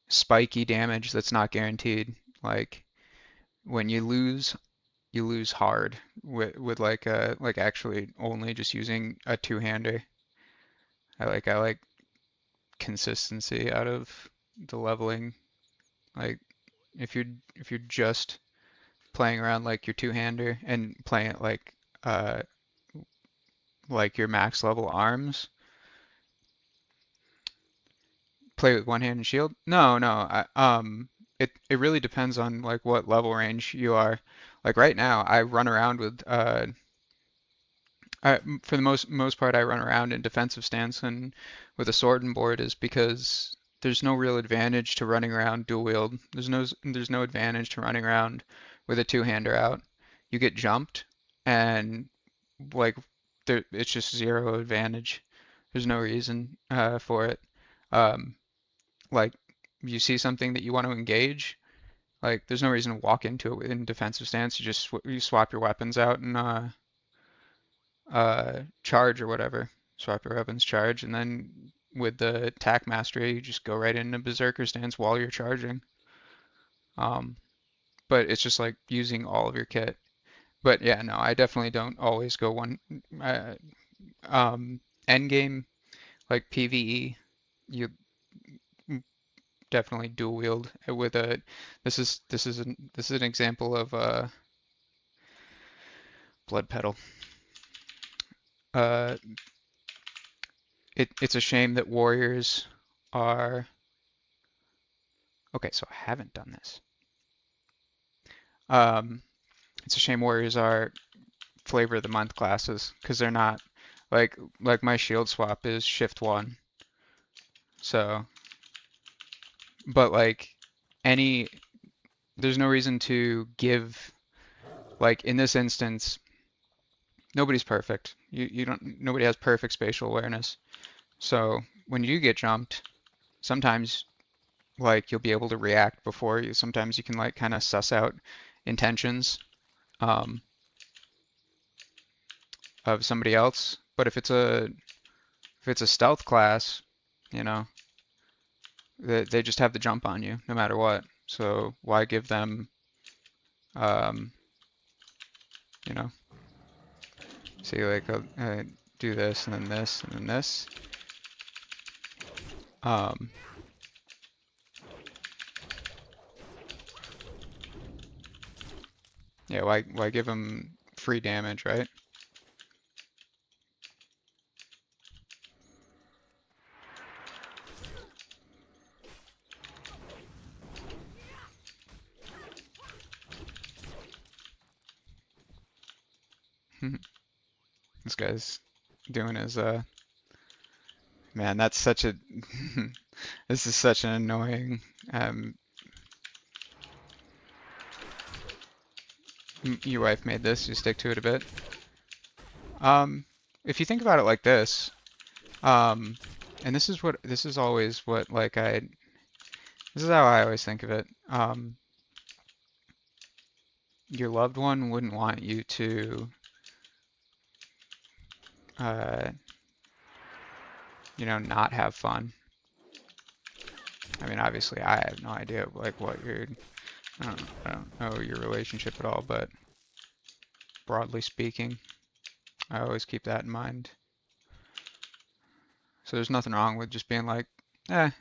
spiky damage that's not guaranteed. Like when you lose hard with like actually only just using a two-hander. I like consistency out of the leveling. Like if you're just playing around like your two-hander and playing it uh like your max level arms, play with one hand and shield? No, no. It really depends on like what level range you are. Like right now, I run around with for the most part, I run around in defensive stance and with a sword and board is because there's no real advantage to running around dual wield. There's no advantage to running around with a two-hander out. You get jumped and like it's just zero advantage. There's no reason for it. Um, like you see something that you want to engage, like there's no reason to walk into it in defensive stance. You swap your weapons out and charge or whatever. Swap your weapons, charge, and then with the attack mastery, you just go right into berserker stance while you're charging. Um, but it's just like using all of your kit. But yeah, no, I definitely don't always go one. Uh, End game like PvE, you definitely dual wield with a. This is an example of blood petal. Uh, it's a shame that warriors are. Okay, so I haven't done this. Um, it's a shame warriors are flavor of the month classes because they're not like my shield swap is shift one. So, but like any, there's no reason to give like in this instance, nobody's perfect. You don't nobody has perfect spatial awareness. So when you get jumped, sometimes like you'll be able to react before you. Sometimes you can like kind of suss out intentions um, of somebody else. But if it's a stealth class, you know, they just have the jump on you no matter what. So why give them, um, you know, see like do this and then this and then this. Um, yeah, why give them free damage, right? This guy's doing his man, that's such a this is such an annoying your wife made this, you stick to it a bit. If you think about it like this, um, and this is always what like this is how I always think of it. Your loved one wouldn't want you to, uh, you know, not have fun. I mean, obviously, I have no idea like what your, I don't know your relationship at all, but broadly speaking, I always keep that in mind. So there's nothing wrong with just being like, eh,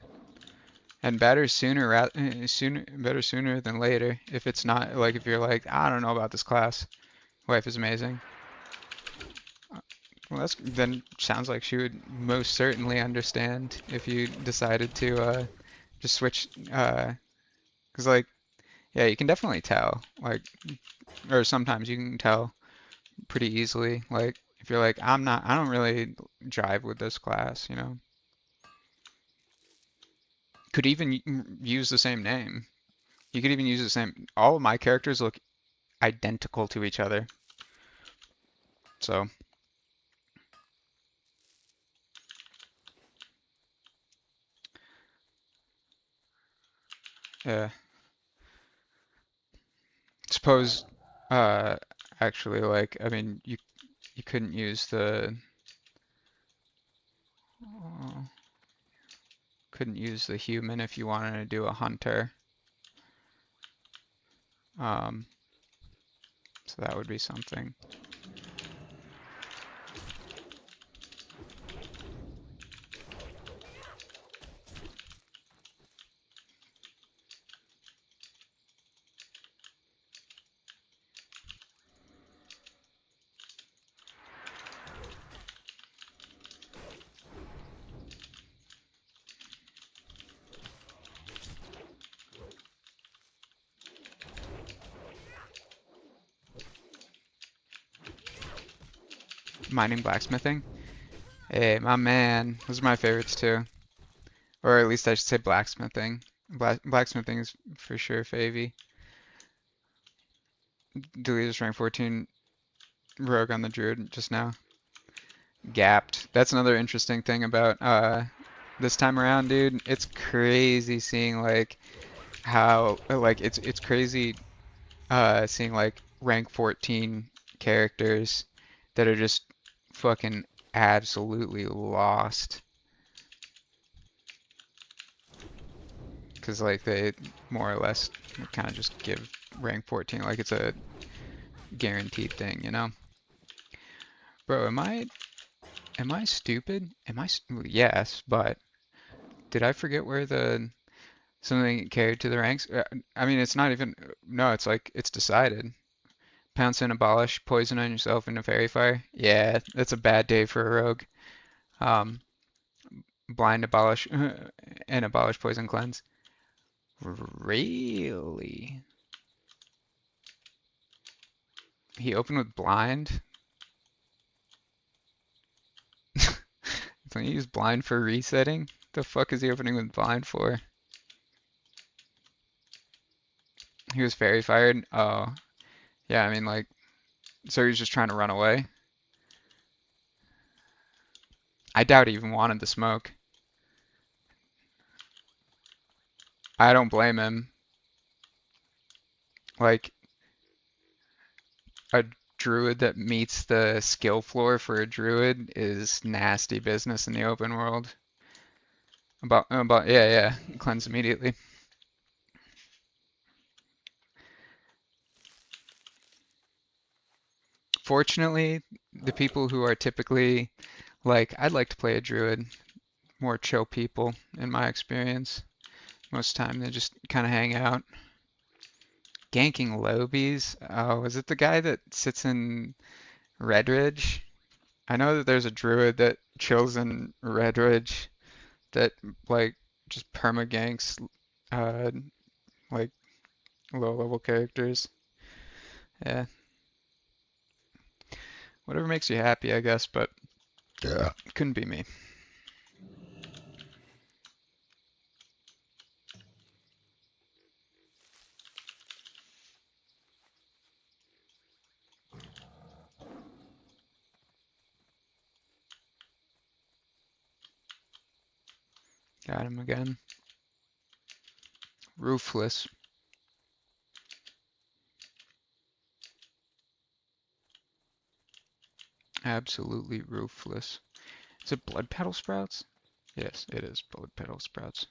and better better sooner than later. If it's not like if you're like, I don't know about this class, wife is amazing. Well, that's then sounds like she would most certainly understand if you decided to just switch. 'Cause like, yeah, you can definitely tell. Like, or sometimes you can tell pretty easily. Like, if you're like, I don't really jive with this class, you know. Could even use the same name. You could even use the same. All of my characters look identical to each other. So, yeah. Suppose, uh, actually, like, I mean, you couldn't use uh, couldn't use the human if you wanted to do a hunter. Um, so that would be something. Mining, blacksmithing. Hey, my man. Those are my favorites too. Or at least I should say blacksmithing. Blacksmithing is for sure favy. Deleted rank 14 rogue on the druid just now. Gapped. That's another interesting thing about this time around, dude. It's crazy seeing like how like it's crazy seeing like rank 14 characters that are just fucking absolutely lost. Because like they more or less kind of just give rank 14 like it's a guaranteed thing, you know? Bro, am I stupid? Yes, but did I forget where the something carried to the ranks? I mean, it's not even no, it's like it's decided. Pounce and abolish poison on yourself in a fairy fire. Yeah, that's a bad day for a rogue. Um, blind abolish and abolish poison cleanse. Really? He opened with blind? Don't you use blind for resetting? The fuck is he opening with blind for? He was fairy fired? Oh, yeah, I mean, like, so he's just trying to run away? I doubt he even wanted the smoke. I don't blame him. Like a druid that meets the skill floor for a druid is nasty business in the open world. About yeah, yeah, cleanse immediately. Fortunately, the people who are typically like, I'd like to play a druid, more chill people in my experience. Most time they just kind of hang out. Ganking Lobies. Oh, is it the guy that sits in Redridge? I know that there's a druid that chills in Redridge that like just perma ganks uh like low level characters. Yeah, whatever makes you happy, I guess, but yeah, couldn't be me. Got him again. Roofless. Absolutely roofless. Is it blood petal sprouts? Yes, it is blood petal sprouts.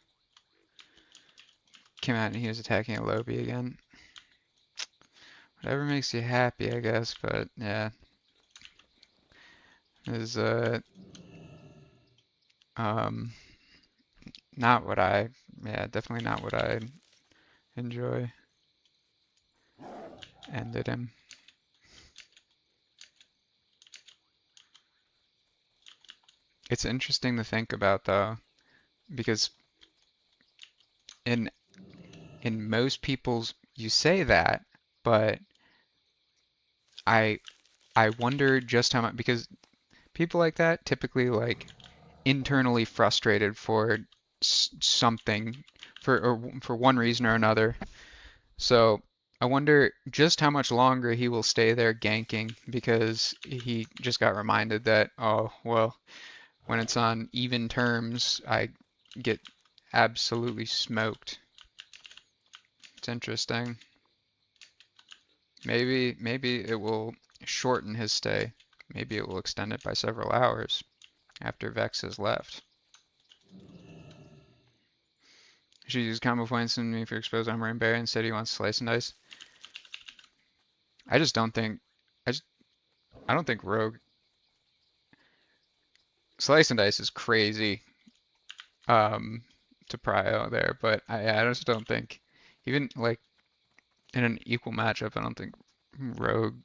Came out and he was attacking a Lobby again. Whatever makes you happy, I guess, but yeah. Is um not what I yeah, definitely not what I enjoy. Ended him. It's interesting to think about though, because in most people's you say that, but I I wonder just how much because people like that typically like internally frustrated for something for one reason or another. So I wonder just how much longer he will stay there ganking because he just got reminded that, oh, well, when it's on even terms, I get absolutely smoked. It's interesting. Maybe it will shorten his stay. Maybe it will extend it by several hours after Vex has left. Should use combo points in me for exposed armor and barrier. Instead he wants slice and dice. I just don't think I just I don't think Rogue Slice and Dice is crazy to prio there, but I just don't think even like in an equal matchup, I don't think Rogue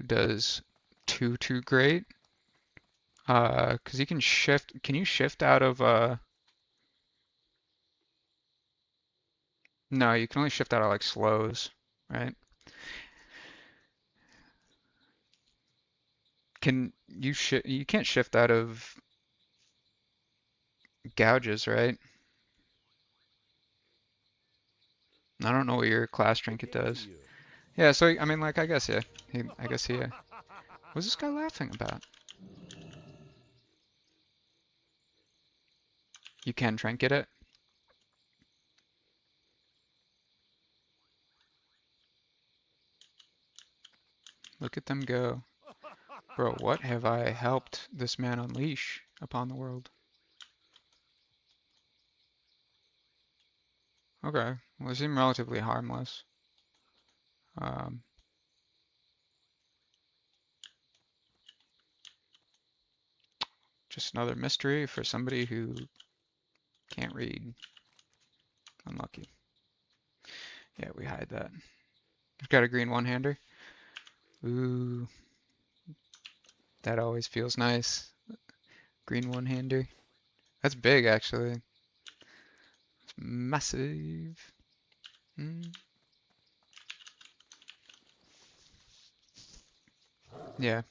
does too great. 'Cause he can shift. Can you shift out of No, you can only shift out of like slows, right? Can you shift? You can't shift out of gouges, right? I don't know what your class Look trinket into does. you. Yeah, so I mean, like, I guess yeah. I guess he. What's this guy laughing about? You can trinket it. Look at them go. Bro, what have I helped this man unleash upon the world? Okay, well, they seem relatively harmless. Um, just another mystery for somebody who can't read. Unlucky. Yeah, we hide that. We've got a green one-hander. Ooh, that always feels nice. Green one-hander. That's big, actually. It's massive. Mm. Yeah,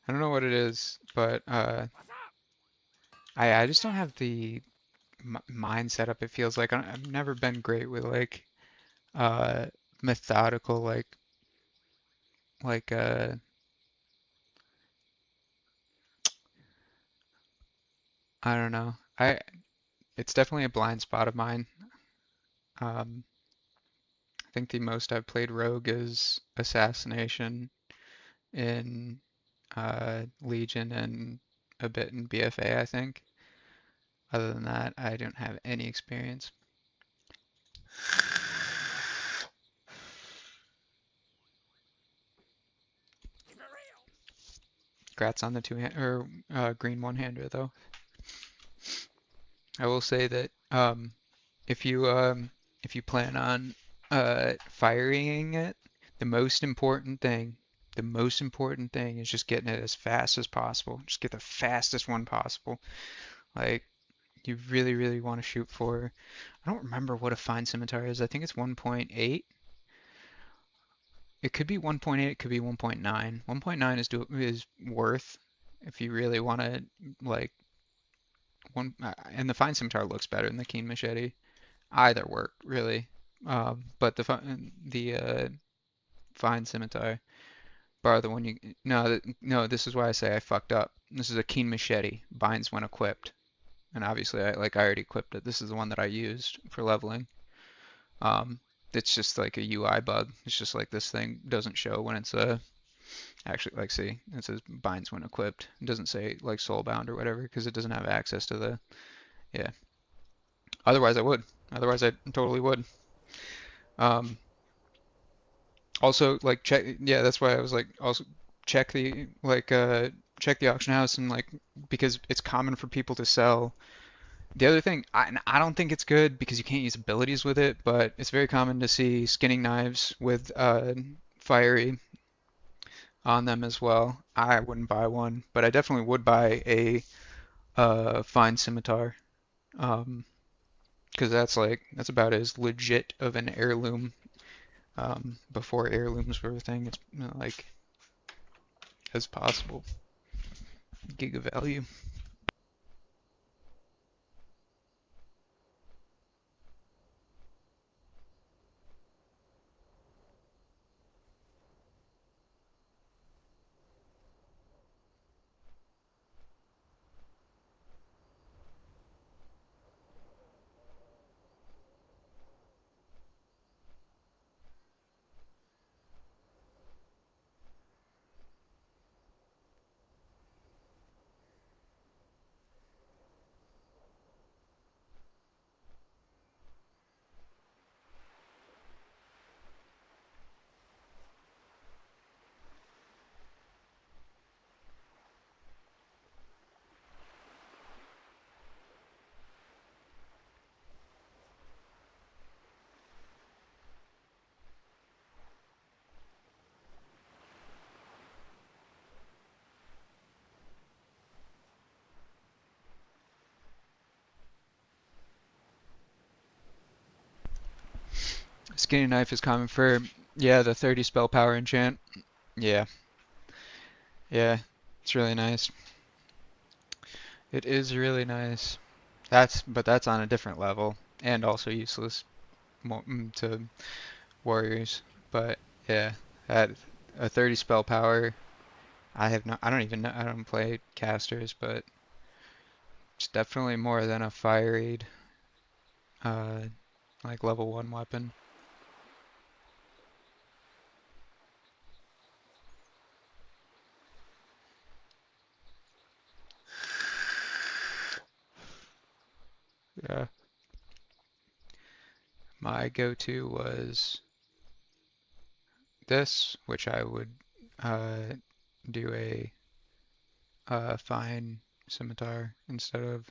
I don't know what it is, but I just don't have the mind setup. It feels like I've never been great with like uh methodical like I don't know. I it's definitely a blind spot of mine. Um, I think the most I've played Rogue is Assassination in Legion and a bit in BFA, I think. Other than that, I don't have any experience. Congrats on the two-hand or green one-hander though. I will say that if you plan on firing it, the most important thing is just getting it as fast as possible. Just get the fastest one possible. Like you really, really want to shoot for. I don't remember what a fine scimitar is. I think it's 1.8. It could be 1.8. It could be 1.9. 1.9 is worth if you really want to like one. And the fine scimitar looks better than the keen machete. Either work really. But the fine scimitar, bar the one you no, this is why I say I fucked up. This is a keen machete. Binds when equipped, and obviously I already equipped it. This is the one that I used for leveling. Um, it's just like a UI bug. It's just like this thing doesn't show when it's actually like see it says binds when equipped. It doesn't say like soulbound or whatever because it doesn't have access to the yeah. Otherwise I would. Otherwise I totally would. Um, Also, like check, yeah, that's why I was like, also check the check the auction house and like because it's common for people to sell. The other thing, I don't think it's good because you can't use abilities with it, but it's very common to see skinning knives with fiery on them as well. I wouldn't buy one, but I definitely would buy a fine scimitar, um, because that's about as legit of an heirloom before heirlooms were a thing. It's like as possible. Giga value. Skinny knife is common for, yeah, the 30 spell power enchant. Yeah, yeah, it's really nice. It is really nice. But that's on a different level and also useless to warriors. But yeah, at a 30 spell power, I don't even know, I don't play casters, but it's definitely more than a fire uh, like level 1 weapon. Yeah. My go-to was this, which I would uh, do a fine scimitar instead of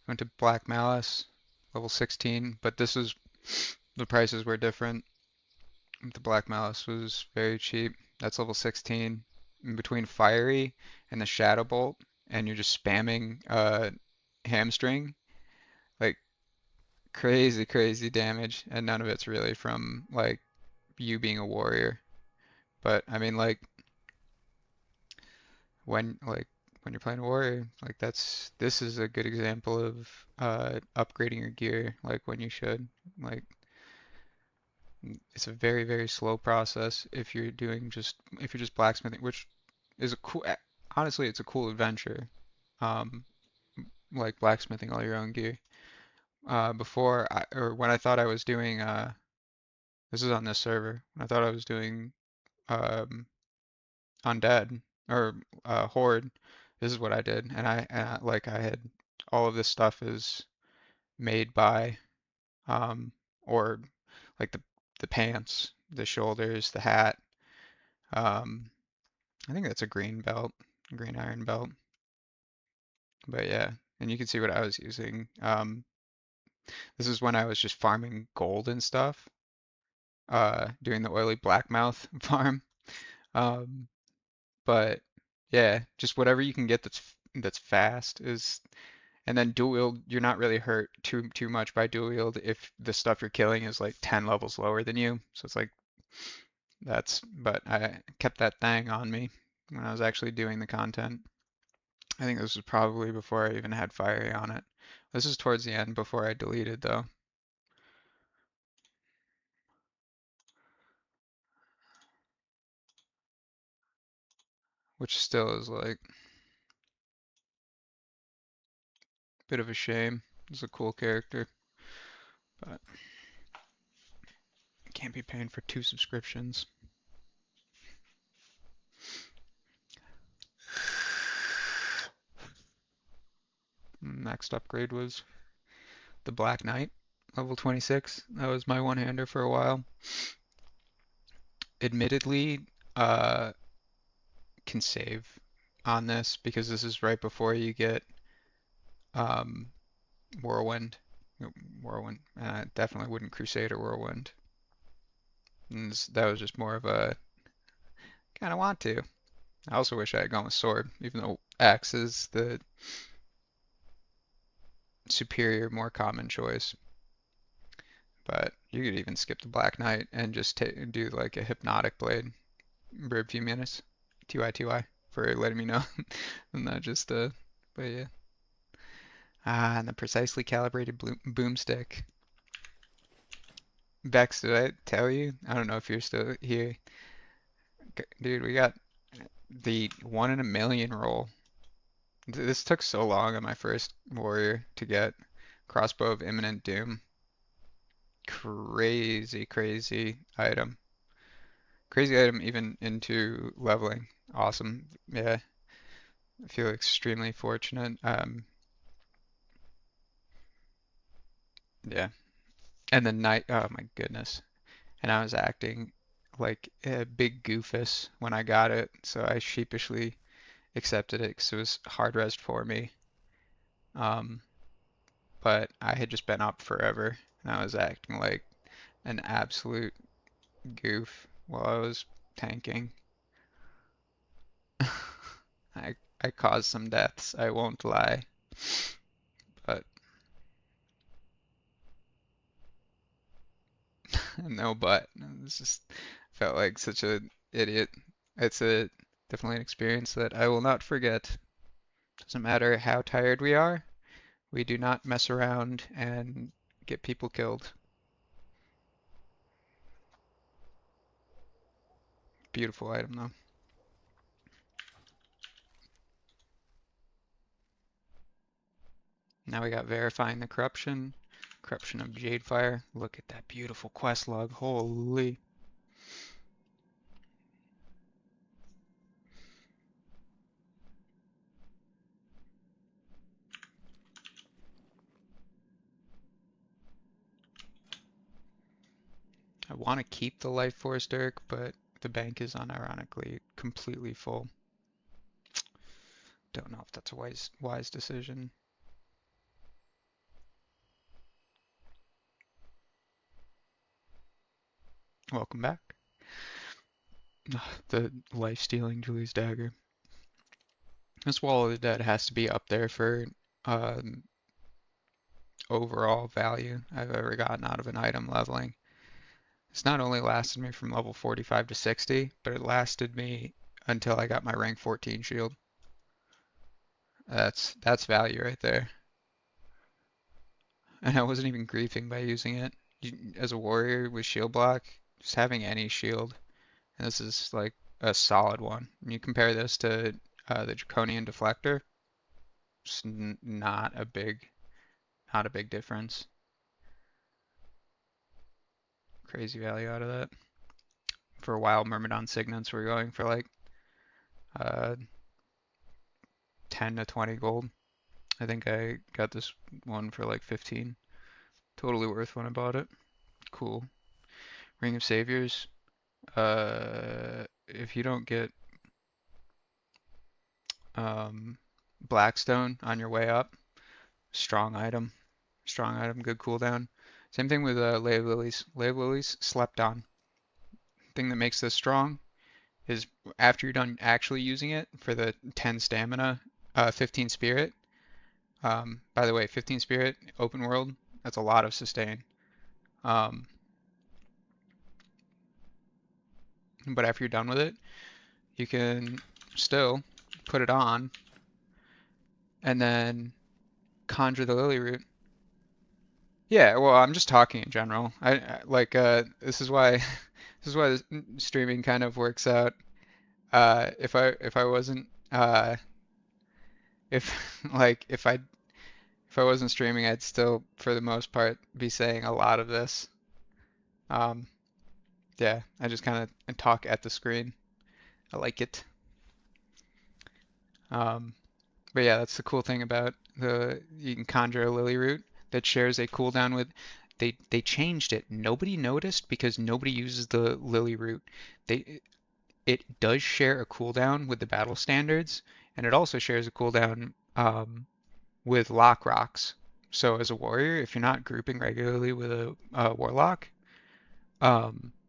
went to Black Malice, level 16, but this was the prices were different. The Black Malice was very cheap. That's level 16. In between Fiery and the Shadow Bolt, and you're just spamming Hamstring, like crazy, crazy damage, and none of it's really from like you being a warrior. But I mean, like when you're playing a warrior, like this is a good example of upgrading your gear, like when you should. Like it's a very, very slow process if you're just blacksmithing, which is a cool honestly it's a cool adventure. Um, like blacksmithing all your own gear. Or when I thought I was doing, this is on this server, when I thought I was doing um, Undead or Horde, this is what I did. Like I had all of this stuff is made by, um, or like the pants, the shoulders, the hat. Um, I think that's a green belt, green iron belt. But yeah, and you can see what I was using. This is when I was just farming gold and stuff, doing the oily blackmouth farm. Um, but yeah, just whatever you can get that's fast is, and then dual wield, you're not really hurt too much by dual wield if the stuff you're killing is like 10 levels lower than you. So it's like but I kept that thing on me when I was actually doing the content. I think this was probably before I even had Fiery on it. This is towards the end before I deleted though, which still is like a bit of a shame. He's a cool character, but can't be paying for 2 subscriptions. Next upgrade was the Black Knight, level 26. That was my one-hander for a while. Admittedly, can save on this because this is right before you get um, Whirlwind. Whirlwind. And I definitely wouldn't Crusade or Whirlwind. And that was just more of a kind of want to. I also wish I had gone with Sword, even though Axe is the superior, more common choice. But you could even skip the Black Knight and just do like a Hypnotic Blade for a few minutes. TY for letting me know. And not just but yeah. Ah, and the precisely calibrated boomstick. Bex, did I tell you? I don't know if you're still here. Dude, we got the 1 in a million roll. This took so long on my first warrior to get Crossbow of Imminent Doom. Crazy, crazy item. Crazy item even into leveling. Awesome. Yeah, I feel extremely fortunate. Yeah. And the knight, oh my goodness. And I was acting like a big goofus when I got it, so I sheepishly accepted it because it was hard res for me. Um, but I had just been up forever, and I was acting like an absolute goof while I was tanking. I caused some deaths, I won't lie, but no but. It's just felt like such an idiot. It's a definitely an experience that I will not forget. Doesn't matter how tired we are, we do not mess around and get people killed. Beautiful item though. Now we got verifying the corruption. Corruption of Jadefire. Look at that beautiful quest log. Holy. I want to keep the Life Force Dirk, but the bank is unironically completely full. Don't know if that's a wise decision. Welcome back. The life-stealing Julie's Dagger. This Wall of the Dead has to be up there for um, overall value I've ever gotten out of an item leveling. It's not only lasted me from level 45 to 60, but it lasted me until I got my rank 14 shield. That's value right there. And I wasn't even griefing by using it. As a warrior with shield block, just having any shield, and this is like a solid one. When you compare this to the Draconian Deflector, It's not a big difference. Crazy value out of that. For a while, Myrmidon Signets were going for like uh, 10 to 20 gold. I think I got this one for like 15. Totally worth when I bought it. Cool. Ring of Saviors. If you don't get Blackstone on your way up, strong item. Strong item, good cooldown. Same thing with Lay of Lilies. Lay of Lilies, slept on. Thing that makes this strong is after you're done actually using it for the 10 stamina, 15 spirit. By the way, 15 spirit, open world, that's a lot of sustain. But after you're done with it, you can still put it on and then conjure the Lily Root. Yeah, well, I'm just talking in general. I like this is why this is why streaming kind of works out. If I wasn't if like if I wasn't streaming, I'd still for the most part be saying a lot of this. Um, yeah, I just kind of talk at the screen. I like it. But yeah, that's the cool thing about you can conjure a Lily Root that shares a cooldown with. They changed it. Nobody noticed because nobody uses the Lily Root. It does share a cooldown with the battle standards, and it also shares a cooldown with lock rocks. So as a warrior, if you're not grouping regularly with a warlock,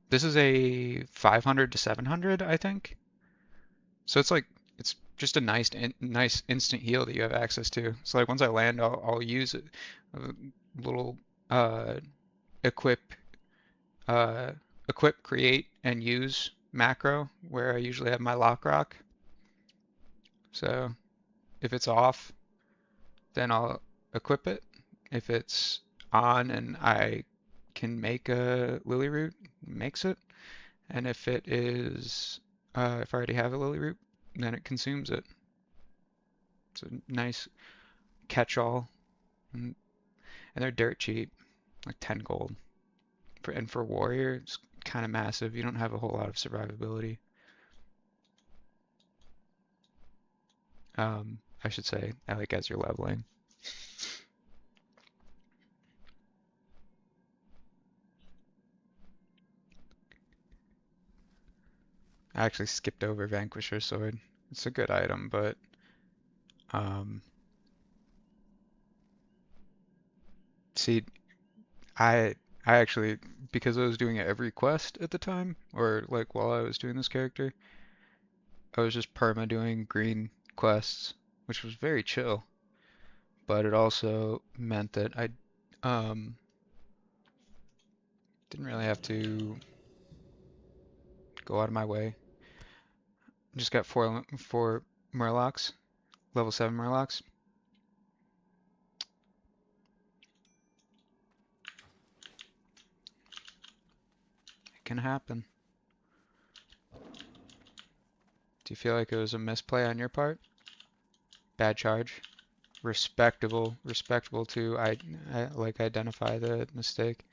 this is a 500 to 700, I think. So it's just a nice instant heal that you have access to. So like once I land, I'll use a little uh, equip uh, create and use macro where I usually have my lock rock. So if it's off, then I'll equip it. If it's on and I can make a Lily Root, makes it. And if it is, if I already have a Lily Root, then it consumes it. It's a nice catch-all, and they're dirt cheap, like 10 gold. And for warrior, it's kind of massive. You don't have a whole lot of survivability. I should say, like as you're leveling. I actually skipped over Vanquisher Sword. It's a good item, but um, see, I actually because I was doing every quest at the time, or like while I was doing this character, I was just perma doing green quests, which was very chill. But it also meant that I um, didn't really have to go out of my way. Just got four Murlocs, level 7 Murlocs. It can happen. Do you feel like it was a misplay on your part? Bad charge? Respectable to like identify the mistake.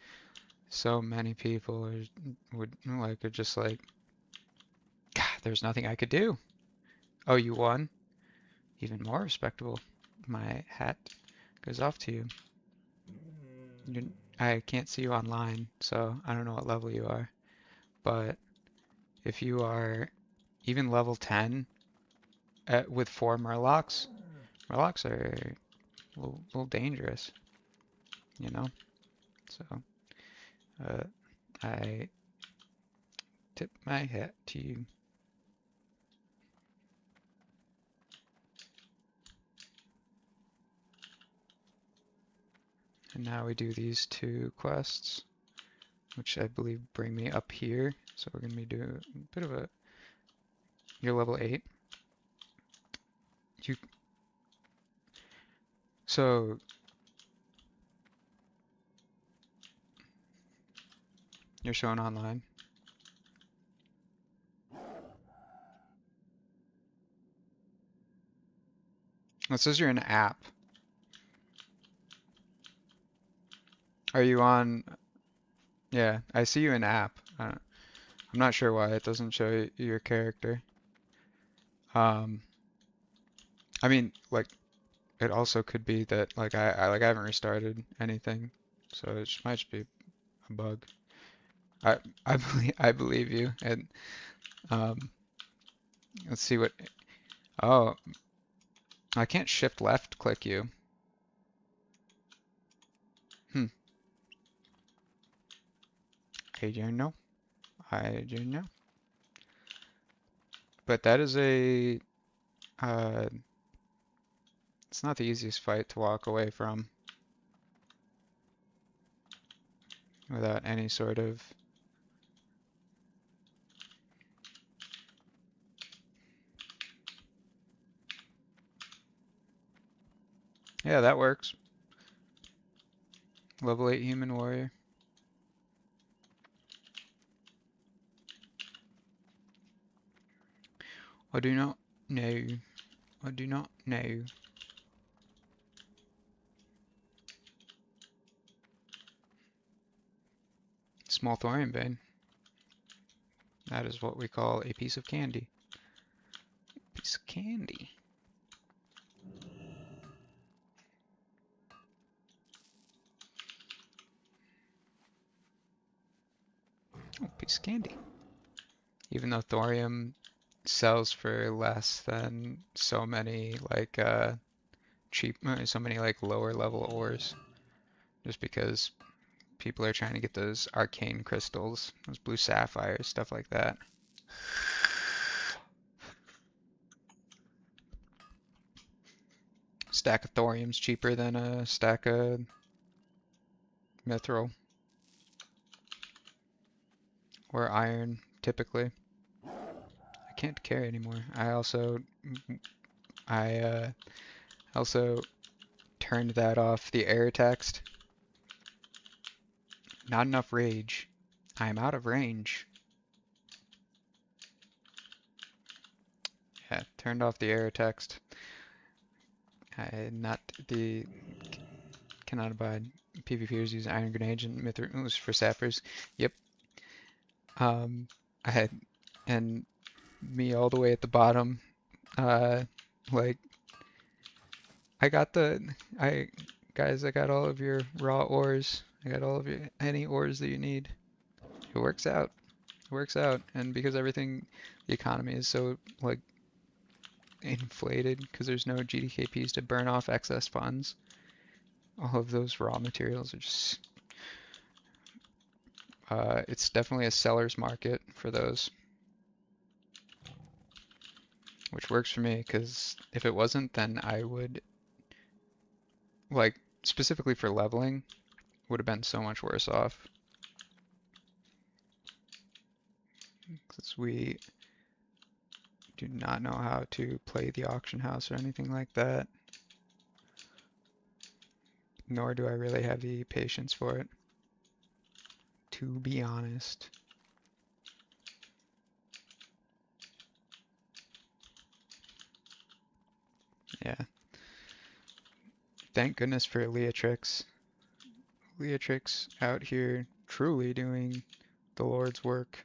So many people are just like, God, there's nothing I could do. Oh, you won? Even more respectable. My hat goes off to you. I can't see you online, so I don't know what level you are. But if you are even level 10 with 4 Murlocs, Murlocs are a little dangerous, you know? So I tip my hat to you. And now we do these 2 quests, which I believe bring me up here. So we're going to be doing a bit of a... You're level 8. So... You're showing online. It says you're an app. Are you on? Yeah, I see you in app. I'm not sure why it doesn't show your character. Um, I mean, like, it also could be that like I haven't restarted anything, so it might just be a bug. I I believe you. And um, let's see what. Oh, I can't shift left click you. Hmm. I don't know. I don't know. But that is a. Uh, it's not the easiest fight to walk away from without any sort of. Yeah, that works. Level 8 human warrior. I do not know. I do not know. Small thorium vein. That is what we call a piece of candy. Piece of candy. Oh, piece of candy. Even though thorium sells for less than so many like so many like lower level ores, just because people are trying to get those arcane crystals, those blue sapphires, stuff like that. Stack of thorium's cheaper than a stack of mithril or iron, typically. I can't carry anymore. I also turned that off, the error text. Not enough rage. I am out of range. Yeah, turned off the error text. Not the cannot abide. PvPers use iron grenades and mithril for sappers. Yep. I had and me all the way at the bottom. Like I got I guys, I got all of your raw ores. I got all of your any ores that you need. It works out. It works out. And because everything, the economy is so like inflated because there's no GDKPs to burn off excess funds. All of those raw materials are just it's definitely a seller's market for those, which works for me because if it wasn't, then I would like specifically for leveling would have been so much worse off because we do not know how to play the auction house or anything like that, nor do I really have the patience for it, to be honest. Yeah. Thank goodness for Leatrix. Leatrix out here truly doing the Lord's work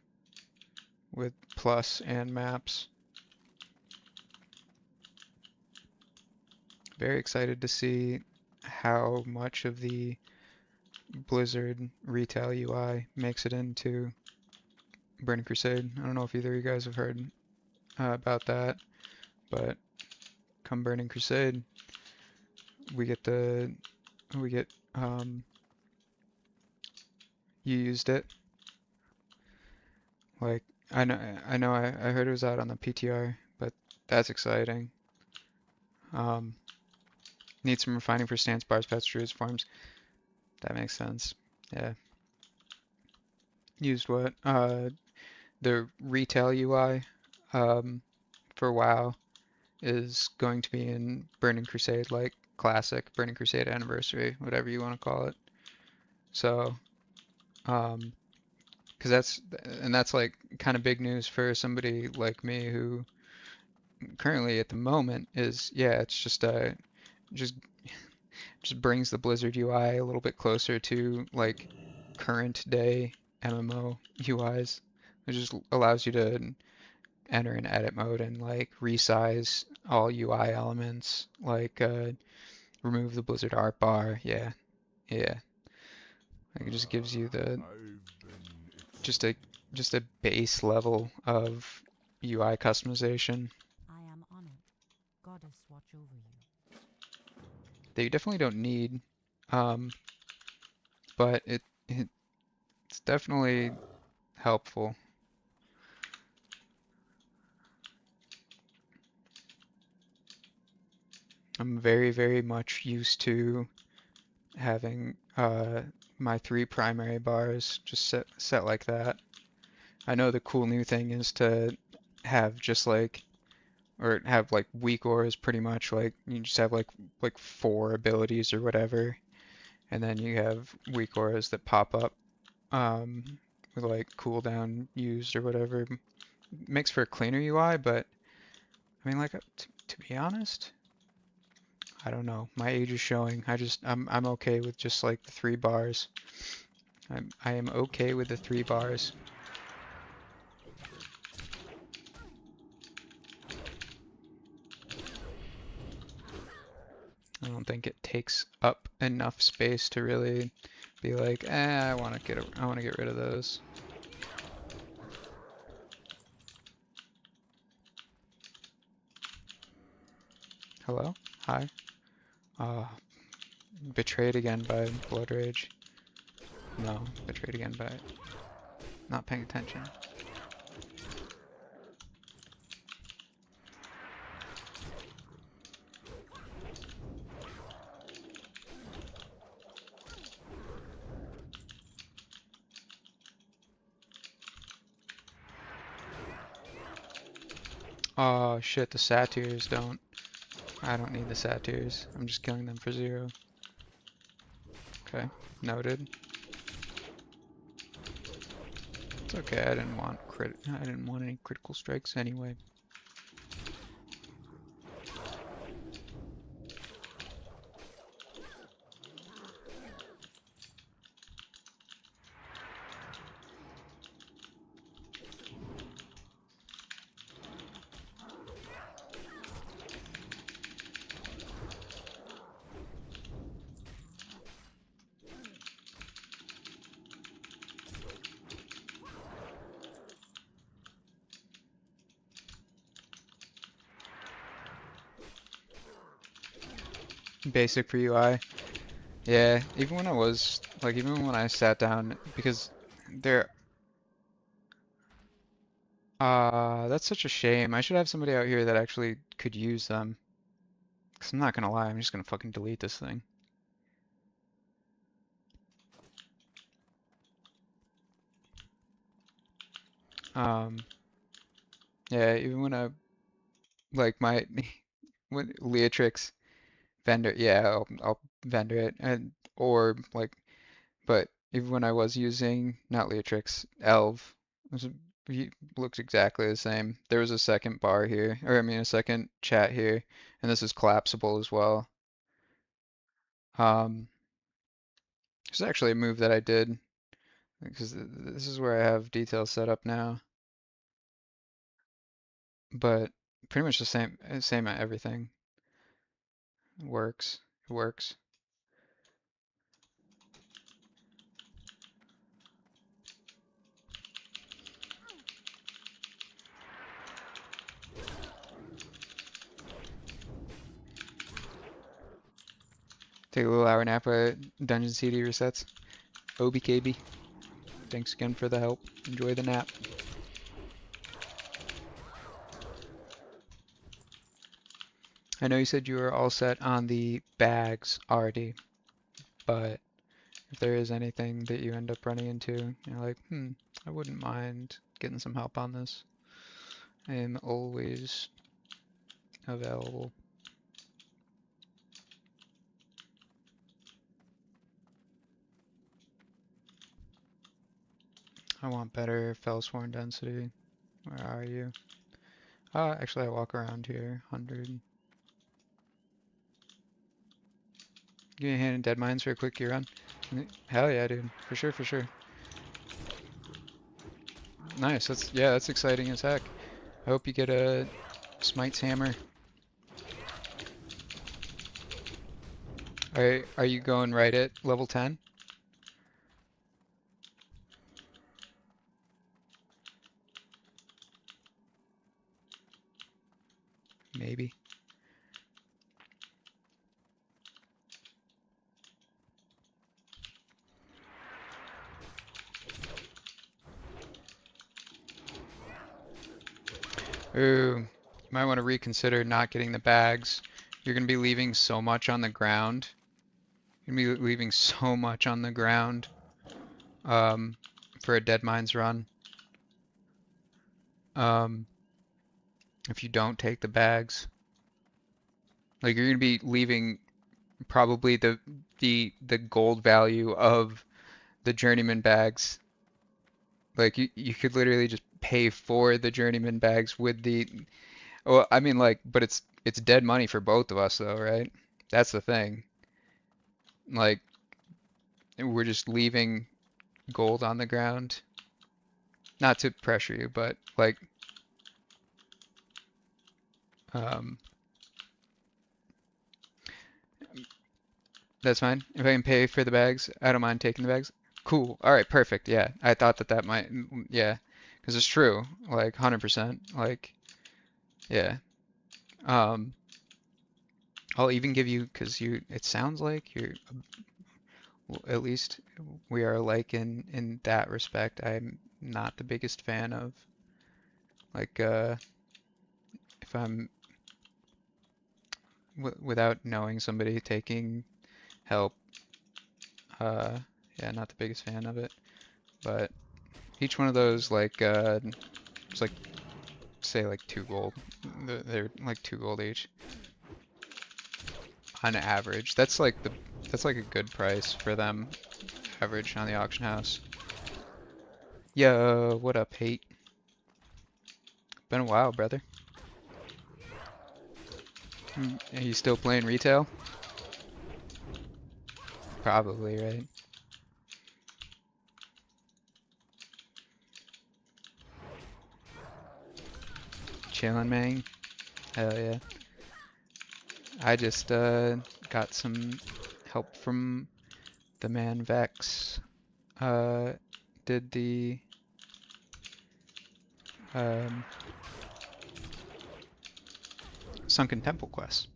with plus and maps. Very excited to see how much of the Blizzard retail UI makes it into Burning Crusade. I don't know if either of you guys have heard about that, but come Burning Crusade, we get you used it. Like I heard it was out on the PTR, but that's exciting. Need some refining for stance bars, pets, druids, forms. That makes sense. Yeah. Used what? The retail UI for WoW is going to be in Burning Crusade, like Classic, Burning Crusade Anniversary, whatever you want to call it. So, because that's like kind of big news for somebody like me who currently at the moment is, yeah, it's just just brings the Blizzard UI a little bit closer to like current day MMO UIs. It just allows you to enter in edit mode and like resize all UI elements, like remove the Blizzard art bar. Yeah, yeah. Like it just gives you the I've been just a just a base level of UI customization I am honored. Goddess watch over you. that you definitely don't need, um, but it's definitely helpful. I'm very, very much used to having my three primary bars just set like that. I know the cool new thing is to have just like or have like weak auras pretty much like you just have like four abilities or whatever, and then you have weak auras that pop up um, with like cooldown used or whatever. Makes for a cleaner UI, but I mean like to be honest, I don't know. My age is showing. I'm okay with just like the three bars. I am okay with the three bars. I don't think it takes up enough space to really be like, I want to I want to get rid of those. Hello? Hi? Uh, betrayed again by Blood Rage. No, betrayed again by not paying attention. Oh shit, the satyrs don't. I don't need the satyrs. I'm just killing them for 0. Okay, noted. It's okay, I didn't want any critical strikes anyway. Basic for UI. Yeah, even when I was like even when I sat down because there that's such a shame. I should have somebody out here that actually could use them. Cause I'm not gonna lie, I'm just gonna fucking delete this thing. Um yeah, even when I like my when Leatrix vendor, yeah, I'll vendor it and or like but even when I was using not Leatrix, Elv, he looks exactly the same. There was a second bar here, or I mean a second chat here, and this is collapsible as well. This is actually a move that I did because this is where I have details set up now, but pretty much the same at everything. It works. It works. Take a little hour nap at Dungeon CD resets. OBKB. Thanks again for the help. Enjoy the nap. I know you said you were all set on the bags already, but if there is anything that you end up running into, you're like, I wouldn't mind getting some help on this. I am always available. I want better Fellsworn density. Where are you? Actually, I walk around here. 100. Give me a hand in Dead Mines for a quick gear run. Hell yeah, dude. For sure, for sure. Nice. That's exciting as heck. I hope you get a Smite's Hammer. Are you going right at level 10? Maybe. Ooh, you might want to reconsider not getting the bags. You're going to be leaving so much on the ground. You're going to be leaving so much on the ground for a Dead Mines run. If you don't take the bags. Like you're going to be leaving probably the gold value of the journeyman bags. Like you could literally just pay for the journeyman bags with the well, I mean like but it's dead money for both of us though, right? That's the thing. Like we're just leaving gold on the ground. Not to pressure you, but like um that's fine. If I can pay for the bags, I don't mind taking the bags. Cool. All right, perfect. Yeah. I thought that might yeah, because it's true. Like 100%. Like yeah. Um I'll even give you because it sounds like you're at least we are alike in that respect. I'm not the biggest fan of like if I'm without knowing somebody taking help. Yeah, not the biggest fan of it. But each one of those like it's like say like 2 gold. They're like 2 gold each on average. That's like a good price for them average on the auction house. Yo, what up, Hate? Been a while, brother. Are you still playing retail? Probably, right? Chillin', man. Hell yeah. I just got some help from the man Vex. Did the Sunken Temple quest.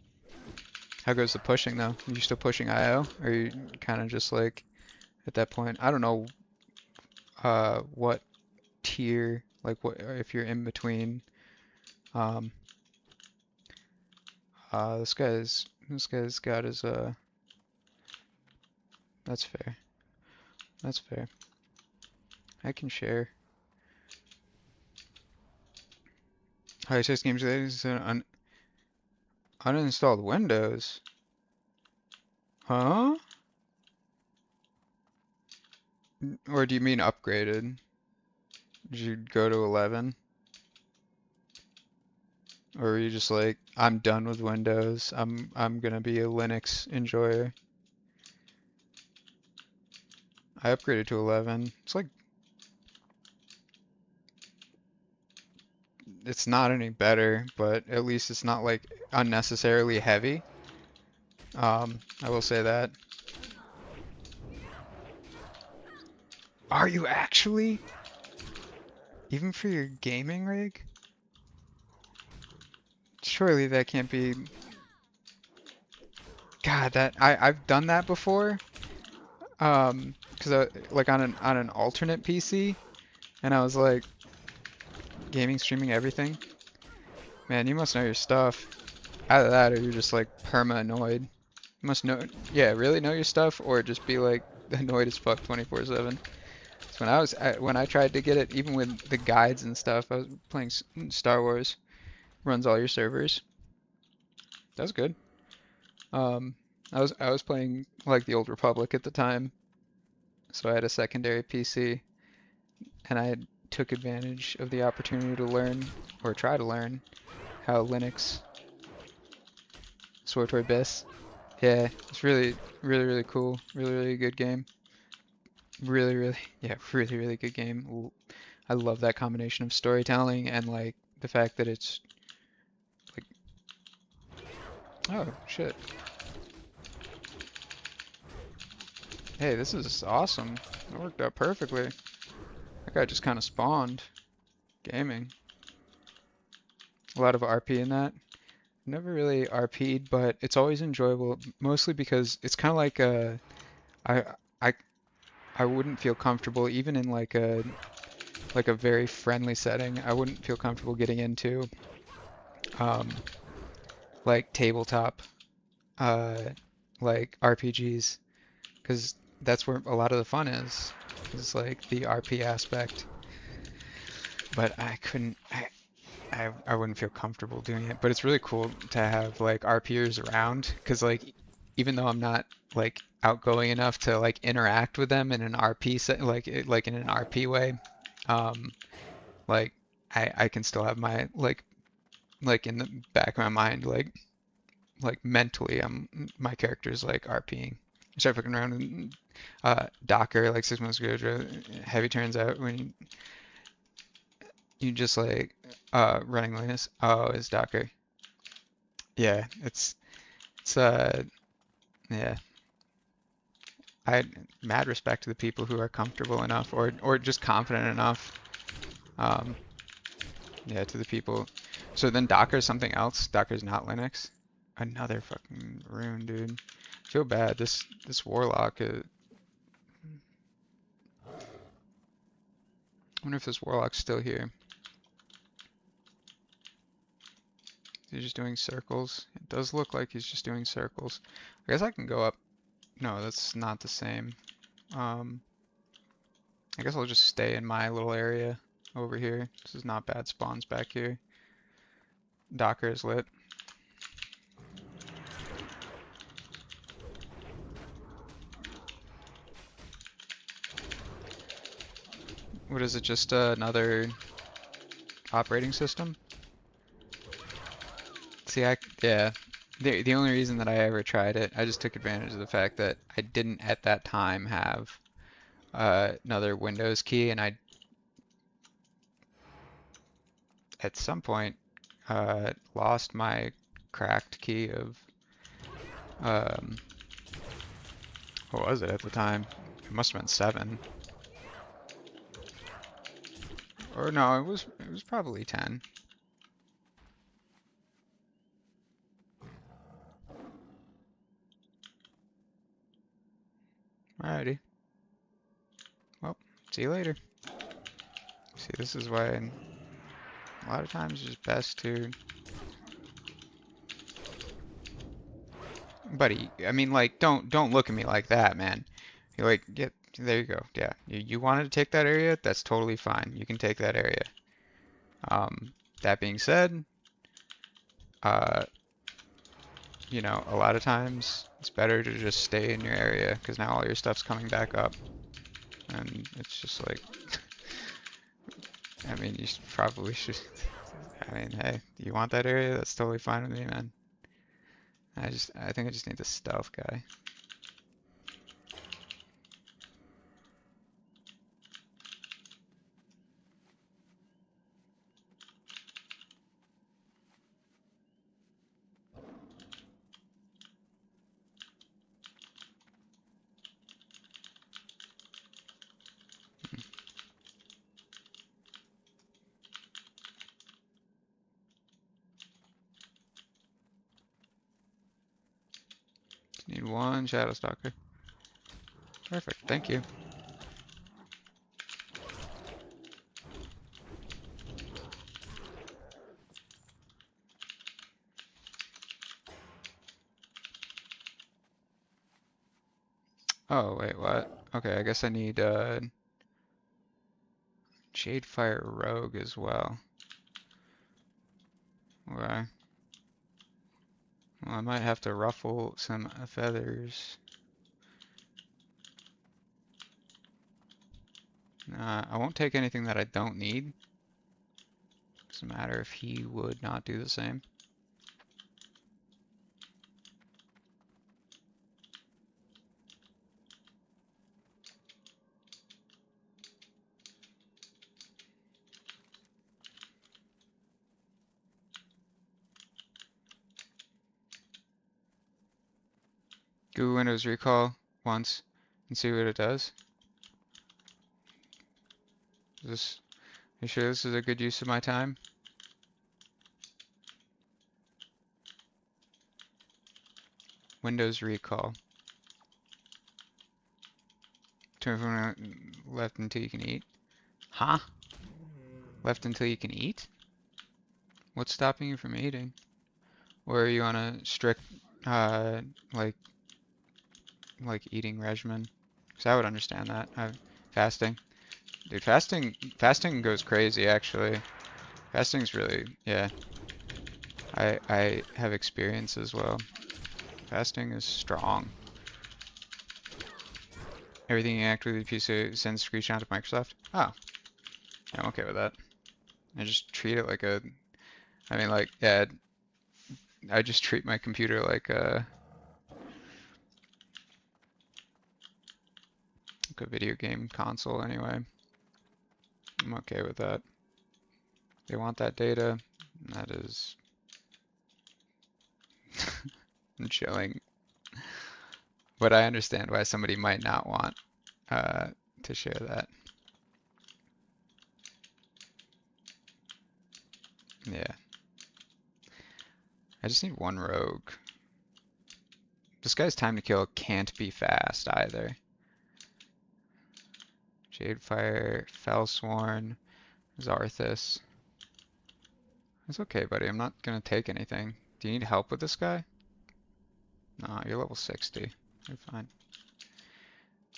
How goes the pushing though? Are you still pushing IO? Or are you kind of just like at that point? I don't know what tier, like what if you're in between. This guy's got his that's fair. That's fair. I can share. Test games is uninstalled Windows. Huh? Or do you mean upgraded? Did you go to 11? Or are you just like, I'm done with Windows. I'm gonna be a Linux enjoyer. I upgraded to 11. It's like it's not any better, but at least it's not like unnecessarily heavy. I will say that. Are you actually? Even for your gaming rig? Surely that can't be. God, that I've done that before. Because like on an alternate PC, and I was like, gaming, streaming, everything. Man, you must know your stuff. Either that, or you're just like perma annoyed. You must know, yeah, really know your stuff, or just be like annoyed as fuck 24/7. So when I tried to get it, even with the guides and stuff, I was playing Star Wars. Runs all your servers. That was good. I was playing like the Old Republic at the time, so I had a secondary PC, and I had took advantage of the opportunity to learn, or try to learn, how Linux Sword Toward Abyss. Yeah, it's really, really, really cool. Really, really good game. Really, really, yeah, really, really good game. I love that combination of storytelling and like the fact that it's like, oh shit. Hey, this is awesome. It worked out perfectly. That guy just kind of spawned. Gaming. A lot of RP in that. Never really RP'd, but it's always enjoyable, mostly because it's kind of like I I I wouldn't feel comfortable even in like a very friendly setting. I wouldn't feel comfortable getting into um like tabletop uh like RPGs because that's where a lot of the fun is like the RP aspect. But I couldn't I wouldn't feel comfortable doing it. But it's really cool to have like RPers around because like even though I'm not like outgoing enough to like interact with them in an RP set like in an RP way, um like I can still have my like in the back of my mind like mentally my character's like RPing. I start fucking around and Docker like 6 months ago, heavy turns out when you just like running Linus. Oh, it's Docker. Yeah, it's yeah. I mad respect to the people who are comfortable enough or just confident enough. Um, yeah, to the people. So then Docker's something else. Docker's not Linux. Another fucking rune, dude. Feel bad. This warlock. I wonder if this warlock's still here. He's just doing circles. It does look like he's just doing circles. I guess I can go up. No, that's not the same. I guess I'll just stay in my little area over here. This is not bad spawns back here. Docker is lit. What is it? Just another operating system? See, yeah. The only reason that I ever tried it, I just took advantage of the fact that I didn't at that time have another Windows key, and I at some point lost my cracked key of what was it at the time? It must have been 7. Or no, it was probably 10. Alrighty. Well, see you later. See, this is why a lot of times it's just best to... Buddy, I mean, like, don't look at me like that, man. You're like, get there you go. Yeah, you wanted to take that area, that's totally fine. You can take that area. That being said, uh, you know, a lot of times it's better to just stay in your area because now all your stuff's coming back up. And it's just like, I mean, you probably should. I mean, hey, you want that area? That's totally fine with me, man. I think I just need the stealth guy. Just need one Shadow Stalker. Perfect, thank you. Oh, wait, what? Okay, I guess I need Jadefire Rogue as well. Okay. Well, I might have to ruffle some feathers. I won't take anything that I don't need. Doesn't matter if he would not do the same. Google Windows Recall once and see what it does. You sure this is a good use of my time? Windows Recall. Turn from left until you can eat. Huh? Left until you can eat? What's stopping you from eating? Or are you on a strict, like eating regimen? Because I would understand that. Fasting. Dude, fasting goes crazy, actually. Fasting's really, yeah. I have experience as well. Fasting is strong. Everything you actively PC sends screenshot to Microsoft? Oh. Yeah, I'm okay with that. I just treat it like a, I mean, like, yeah, I just treat my computer like a video game console anyway. I'm okay with that. They want that data. That is chilling. But I understand why somebody might not want to share that. Yeah. I just need one rogue. This guy's time to kill can't be fast either. Jadefire, Fellsworn, Zarthus. It's okay, buddy. I'm not gonna take anything. Do you need help with this guy? No, you're level 60. You're fine.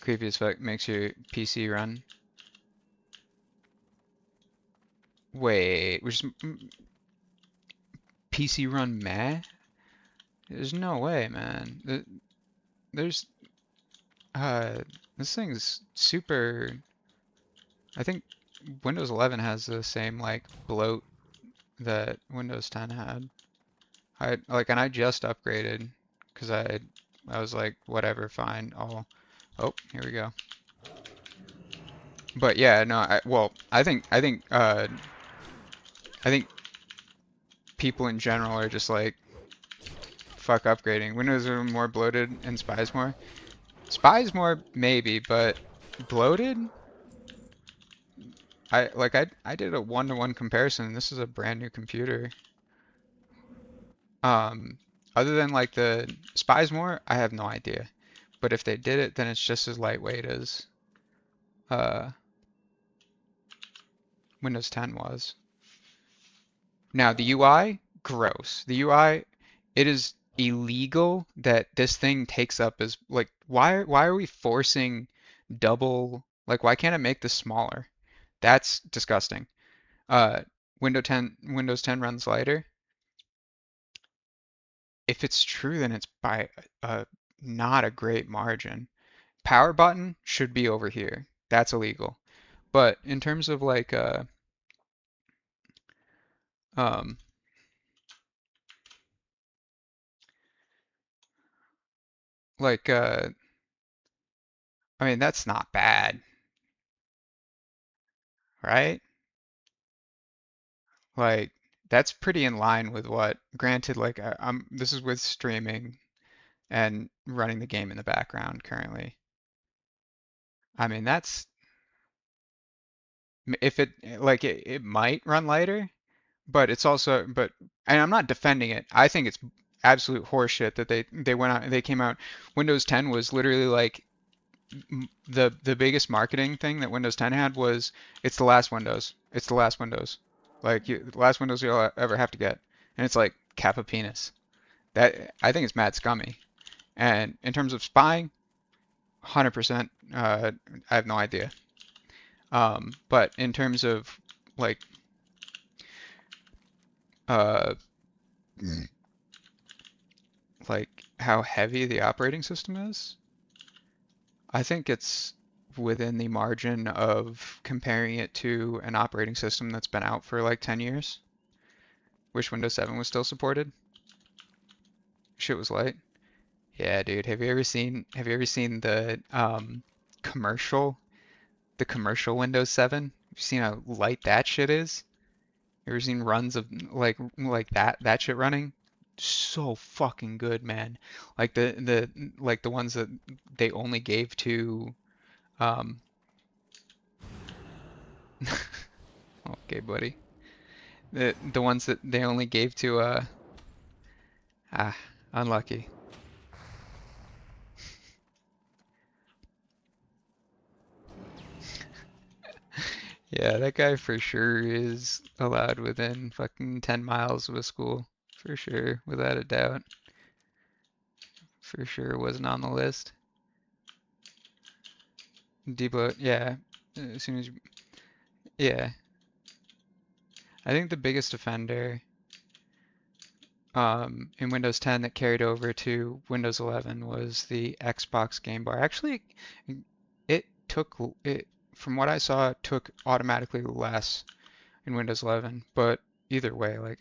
Creepy as fuck makes your PC run. Wait, which is PC run meh? There's no way, man. There's this thing's super. I think Windows 11 has the same like bloat that Windows 10 had. And I just upgraded because I was like, whatever, fine. Oh, here we go. But yeah, no, I think people in general are just like, fuck upgrading. Windows are more bloated and Spies more. Spies more maybe, but bloated? I did a one-to-one comparison. This is a brand new computer. Other than like the Spies more, I have no idea. But if they did it, then it's just as lightweight as Windows 10 was. Now the UI, gross. The UI, it is illegal that this thing takes up as like why are we forcing double like why can't it make this smaller? That's disgusting. Uh Windows 10 runs lighter. If it's true, then it's by not a great margin. Power button should be over here. That's illegal. But in terms of um like I mean that's not bad, right? Like that's pretty in line with what, granted, like this is with streaming and running the game in the background currently. I mean that's if it might run lighter, but it's also and I'm not defending it. I think it's absolute horseshit that they came out. Windows 10 was literally like the biggest marketing thing that Windows 10 had was it's the last Windows. It's the last Windows. The last Windows you'll ever have to get. And it's like Kappa penis. That I think it's mad scummy. And in terms of spying, 100%, I have no idea. But in terms of like uh, like how heavy the operating system is, I think it's within the margin of comparing it to an operating system that's been out for like 10 years. Wish Windows 7 was still supported. Shit was light. Yeah, dude. Have you ever seen the commercial, the commercial Windows 7? Have you seen how light that shit is? You ever seen runs of like that shit running? So fucking good, man. Like the ones that they only gave to um okay, buddy. The ones that they only gave to ah, unlucky. Yeah, that guy for sure is allowed within fucking 10 miles of a school. For sure, without a doubt. For sure wasn't on the list. Debo, yeah. As soon as you, yeah. I think the biggest offender in Windows 10 that carried over to Windows 11 was the Xbox Game Bar. Actually, it took it from what I saw, it took automatically less in Windows 11, but either way, like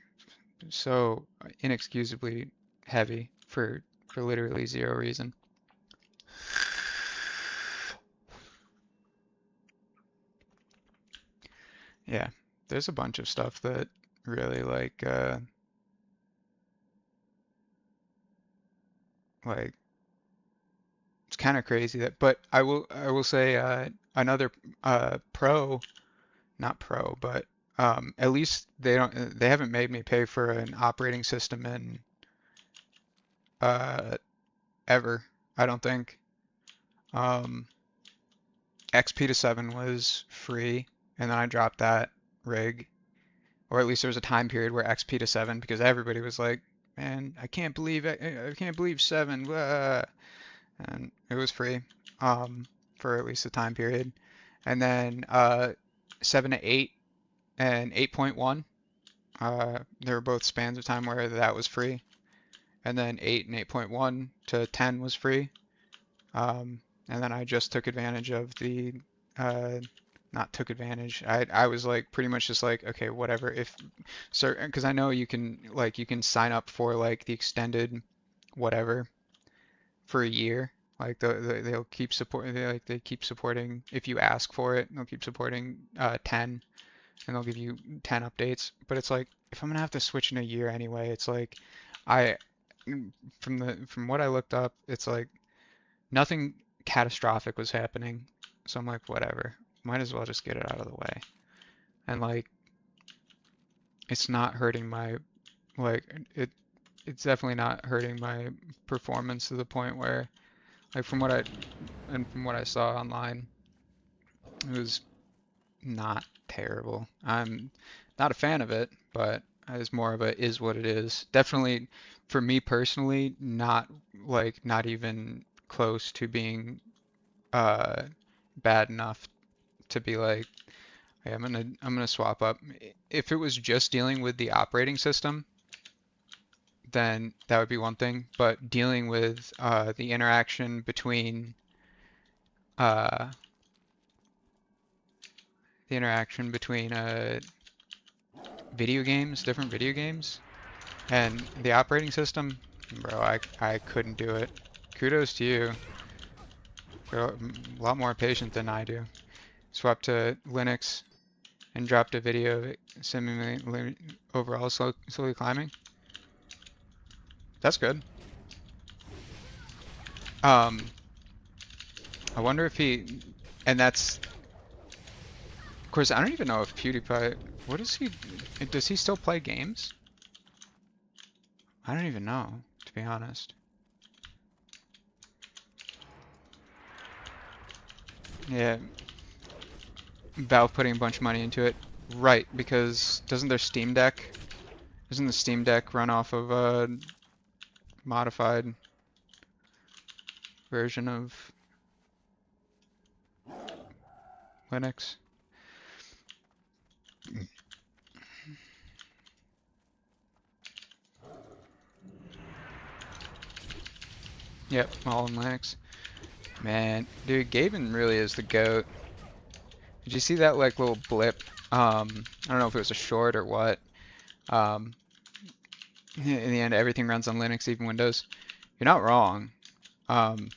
so inexcusably heavy for literally zero reason. Yeah, there's a bunch of stuff that really like it's kind of crazy that, but I will say another pro, not pro, but at least they haven't made me pay for an operating system in uh ever, I don't think. Um, XP to 7 was free, and then I dropped that rig, or at least there was a time period where XP to 7 because everybody was like, man, I can't believe 7, blah. And it was free for at least a time period. And then 7 to 8 and 8.1, there were both spans of time where that was free. And then 8 and 8.1 to 10 was free. And then I just took advantage of the, not took advantage. I was like pretty much just like, okay, whatever. If certain, because I know you can sign up for like the extended whatever for a year. Like they'll keep supporting, they keep supporting if you ask for it. They'll keep supporting 10, and they'll give you 10 updates. But it's like if I'm gonna have to switch in a year anyway, it's like I from what I looked up, it's like nothing catastrophic was happening. So I'm like, whatever. Might as well just get it out of the way. And like it's not hurting my like it's definitely not hurting my performance to the point where like from what I saw online, it was not terrible. I'm not a fan of it, but it's more of a is what it is. Definitely for me personally, not even close to being uh bad enough to be like, hey, I'm gonna swap up. If it was just dealing with the operating system, then that would be one thing. But dealing with the interaction between uh, video games, different video games, and the operating system, bro, I couldn't do it. Kudos to you. You're a lot more patient than I do. Swapped to Linux and dropped a video of it simulating overall slowly climbing. That's good. I wonder if he, and that's, of course, I don't even know if PewDiePie, what does he still play games? I don't even know, to be honest. Yeah, Valve putting a bunch of money into it. Right, because doesn't the Steam Deck run off of a modified version of Linux? Yep, all in Linux. Man, dude, Gaben really is the GOAT. Did you see that like little blip? I don't know if it was a short or what. Um, in the end, everything runs on Linux, even Windows. You're not wrong. Um,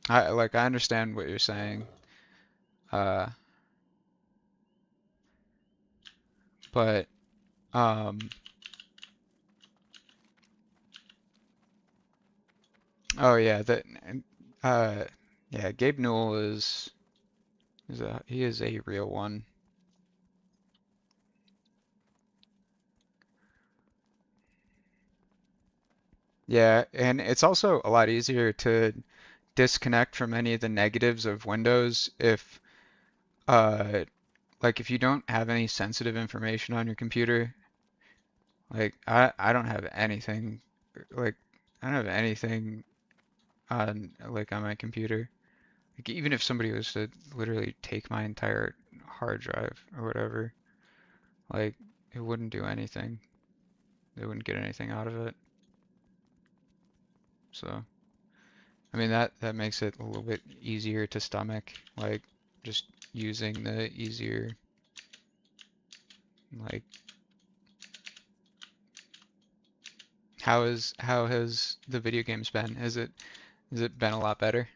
I understand what you're saying. Uh, but um, oh yeah, uh, yeah, Gabe Newell he is a real one. Yeah, and it's also a lot easier to disconnect from any of the negatives of Windows if like if you don't have any sensitive information on your computer. Like I don't have anything like I don't have anything on on my computer. Like even if somebody was to literally take my entire hard drive or whatever, like it wouldn't do anything. They wouldn't get anything out of it. So I mean that makes it a little bit easier to stomach, like just using the easier like how has the video games been? Has it been a lot better?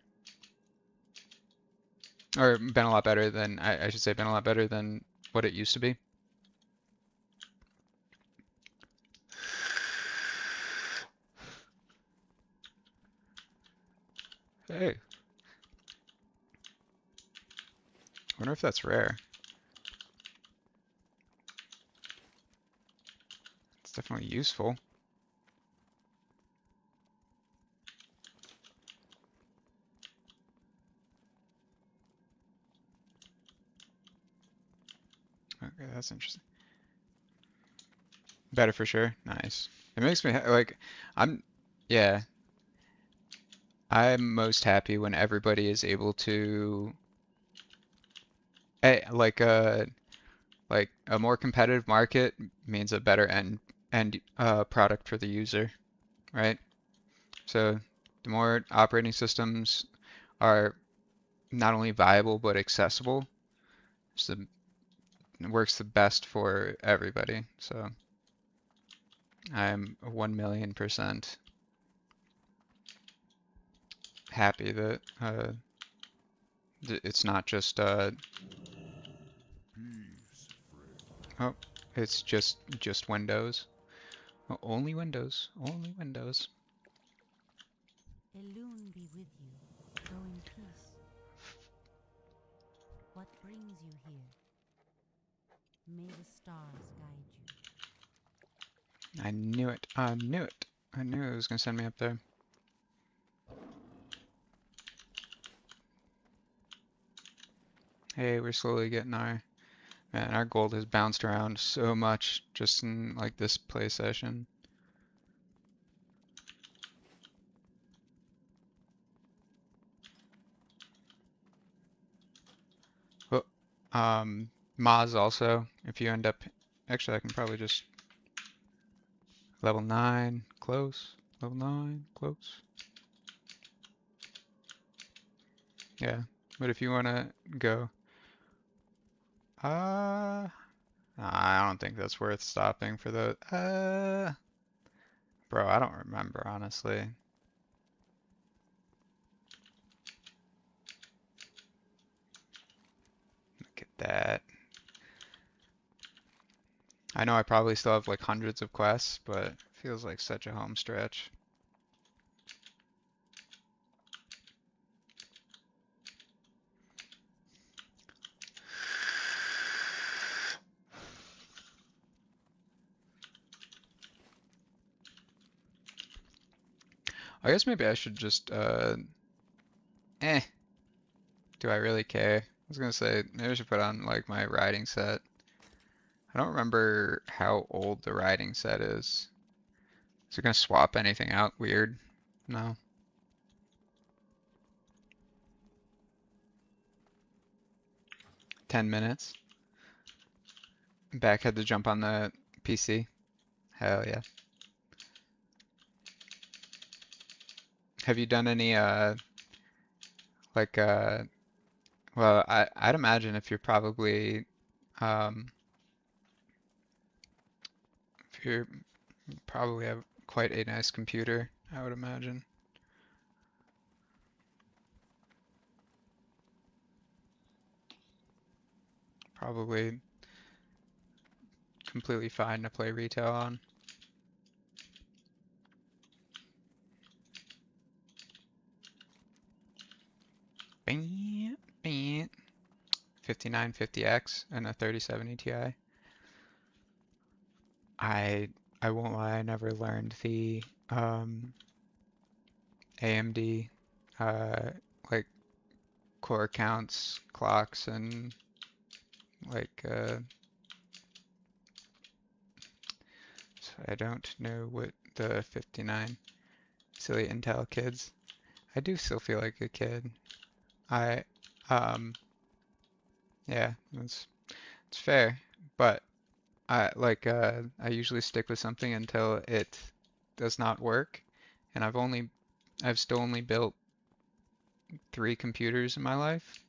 Or been a lot better than I should say been a lot better than what it used to be? Hey, I wonder if that's rare. It's definitely useful. Okay, that's interesting. Better for sure. Nice. It makes me like I'm yeah, I'm most happy when everybody is able to like a more competitive market means a better end product for the user, right? So the more operating systems are not only viable but accessible, so it works the best for everybody. So I'm 1,000,000% happy that it's not just Peace, friend. oh, it's just Windows. Oh, only Windows, only Windows. Elune be with you. Go in peace. What brings you here? May the stars guide you. I knew it. I knew it. I knew it was gonna send me up there. Hey, we're slowly getting our gold has bounced around so much just in like this play session. Oh, Maz also, if you end up, actually I can probably just level 9, close, level 9, close. Yeah, but if you wanna go, I don't think that's worth stopping for the, bro, I don't remember honestly. Look at that. I know I probably still have like hundreds of quests, but it feels like such a home stretch. I guess maybe I should just, eh, do I really care? I was gonna say, maybe I should put on like my riding set. I don't remember how old the riding set is. Is it gonna swap anything out weird? No. $10. Back had to jump on the PC. Hell yeah. Have you done any Like, well, I'd imagine if you're probably, um, if you're probably have quite a nice computer, I would imagine. Probably completely fine to play retail on. Bing, bing. 5950X and a 3070 Ti. I I won't lie, I never learned the AMD uh, like core counts, clocks, and like so I don't know what the 59 silly Intel kids. I do still feel like a kid. I um yeah, it's fair, but I usually stick with something until it does not work, and I've still only built 3 computers in my life,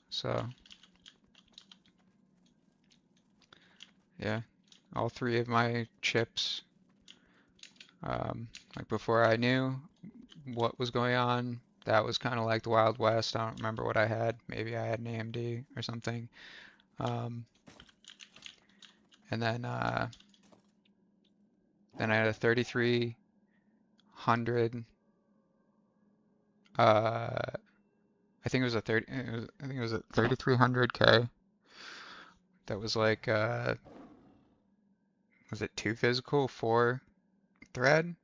so yeah, all 3 of my chips, like before I knew what was going on, that was kind of like the Wild West. I don't remember what I had. Maybe I had an AMD or something. Um, and then I had a 3300. I think it was a 30. I think it was a 3300K. That was like was it 2 physical, 4 thread?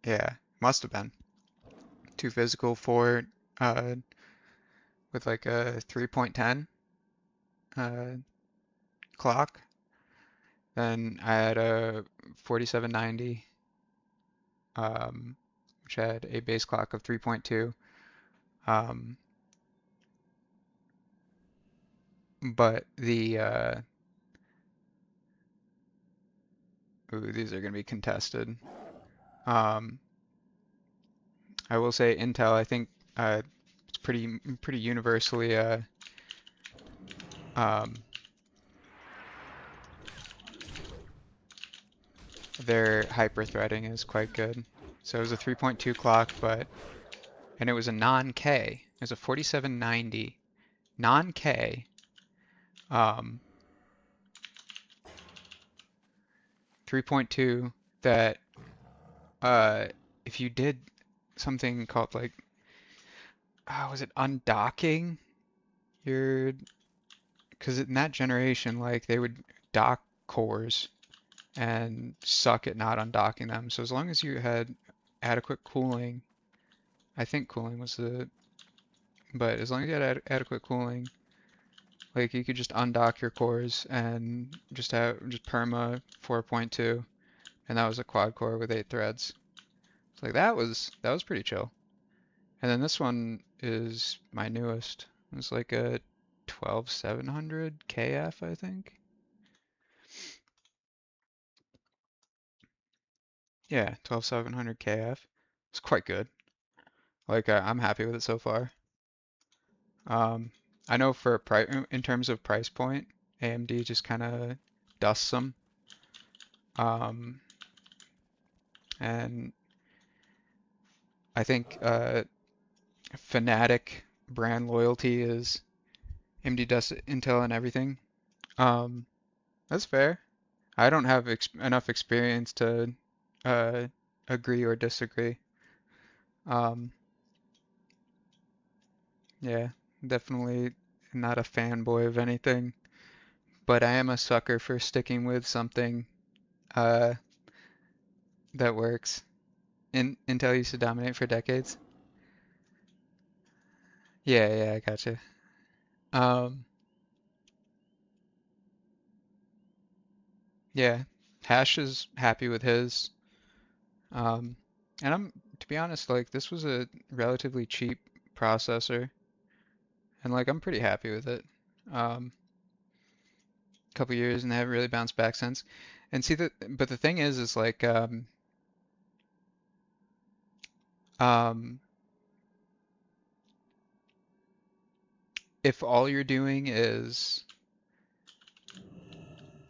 Yeah, must have been 2 physical, 4 uh, with like a 3.10 uh, clock. Then I had a 4790, which had a base clock of 3.2. Um, but ooh, these are going to be contested. Um, I will say Intel, I think it's pretty universally um, their hyper-threading is quite good. So it was a 3.2 clock, and it was a non-K. It was a 4790 non-K, 3.2 that uh, if you did something called like, was it undocking your, because in that generation, like they would dock cores and suck at not undocking them. So as long as you had adequate cooling, I think cooling was but as long as you had adequate cooling, like you could just undock your cores and just perma 4.2, and that was a quad core with 8 threads. So like that was pretty chill. And then this one is my newest. It's like a 12700 KF, I think. Yeah, 12700 KF. It's quite good. Like I'm happy with it so far. Um, I know for in terms of price point, AMD just kind of dusts them. And I think fanatic brand loyalty is AMD dusts Intel and everything. Um, that's fair. I don't have enough experience to uh, agree or disagree. Um, yeah, definitely not a fanboy of anything, but I am a sucker for sticking with something uh, that works. Intel used to dominate for decades. Yeah, yeah, I gotcha. Um, yeah, Hash is happy with his. Um, and to be honest, like this was a relatively cheap processor, and like I'm pretty happy with it. Couple years and they haven't really bounced back since. And see but the thing is like um if all you're doing is,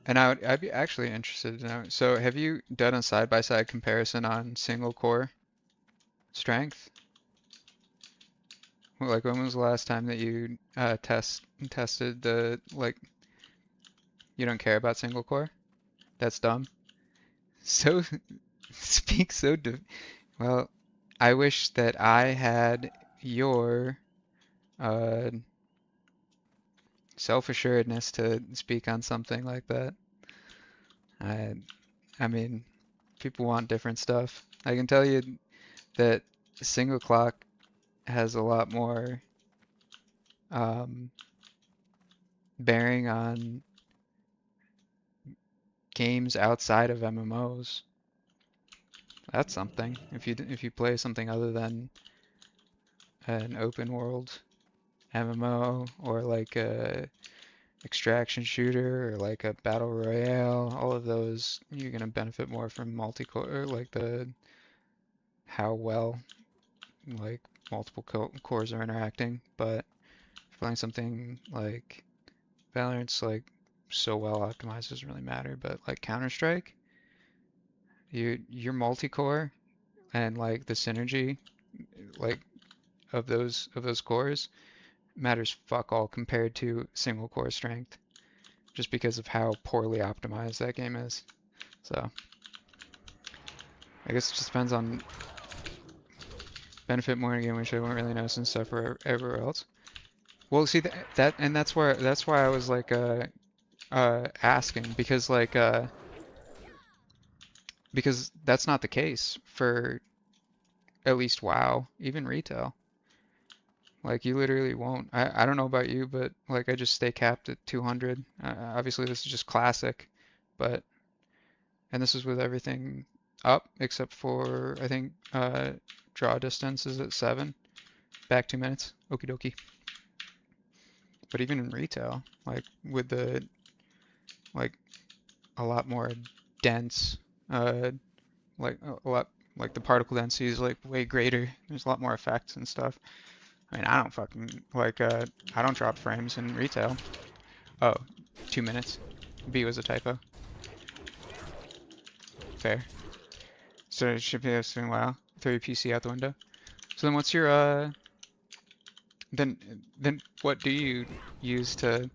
and I'd be actually interested to know. So have you done a side-by-side comparison on single core strength? Like when was the last time that you tested the like you don't care about single core? That's dumb. So speak so well, I wish that I had your uh self-assuredness to speak on something like that. I I mean, people want different stuff. I can tell you that single clock has a lot more um, bearing on games outside of MMOs. That's something. If you play something other than an open world MMO or like a extraction shooter or like a battle royale, all of those you're gonna benefit more from multi-core, like the how well like multiple cores are interacting. But playing something like Valorant's like so well optimized doesn't really matter. But like Counter-Strike, you're multi-core and like the synergy like of those cores matters fuck all compared to single core strength, just because of how poorly optimized that game is. So I guess it just depends on benefit more in a game which I won't really know since stuff everywhere else. Well, see and that's why I was like asking because like because that's not the case for at least WoW, even retail. Like you literally won't. I don't know about you, but like I just stay capped at 200. Obviously this is just classic, but and this is with everything up except for I think draw distance is at 7. Back 2 minutes. Okie dokie. But even in retail, like with the like a lot more dense like a lot like the particle density is like way greater. There's a lot more effects and stuff. I mean, I don't fucking like I don't drop frames in retail. Oh, 2 minutes. B was a typo. Fair. So it should be doing wow. Throw your PC out the window. So then what's your then what do you use to,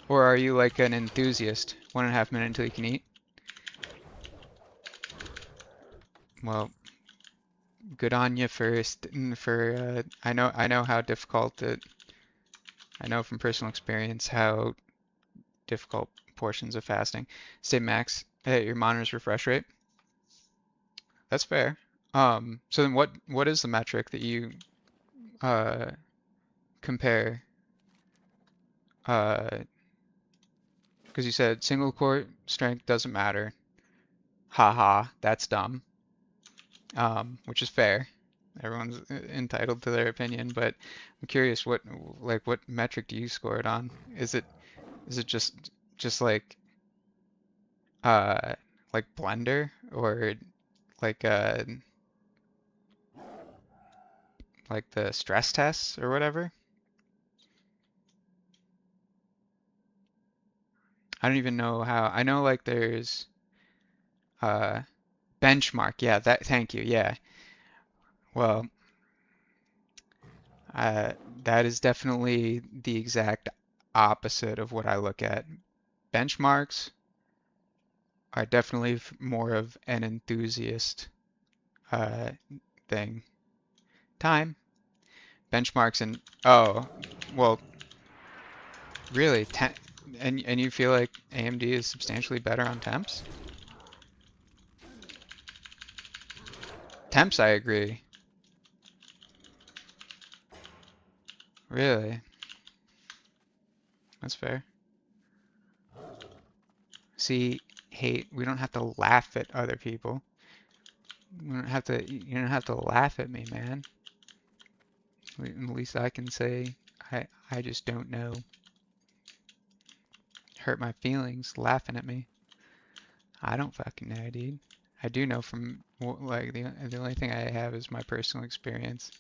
or are you like an enthusiast? 1.5 minutes until you can eat? Well, good on you for I know how difficult it, I know from personal experience how difficult portions of fasting. Stay max at your monitor's refresh rate. That's fair. So then what is the metric that you uh compare because you said single core strength doesn't matter. Haha, that's dumb. Which is fair. Everyone's entitled to their opinion, but I'm curious what metric do you score it on? Is it just like Blender or like uh like the stress tests or whatever? I don't even know how. I know like there's uh benchmark. Yeah, that thank you. Yeah. Well, that is definitely the exact opposite of what I look at. Benchmarks are definitely more of an enthusiast uh, thing. Time. Benchmarks and oh, well, really, and you feel like AMD is substantially better on temps? Temps, I agree. Really? That's fair. See, hate, we don't have to laugh at other people. We don't have to, you don't have to laugh at me, man. At least I can say I just don't know. Hurt my feelings laughing at me. I don't fucking know, dude. I do know from like the only thing I have is my personal experience.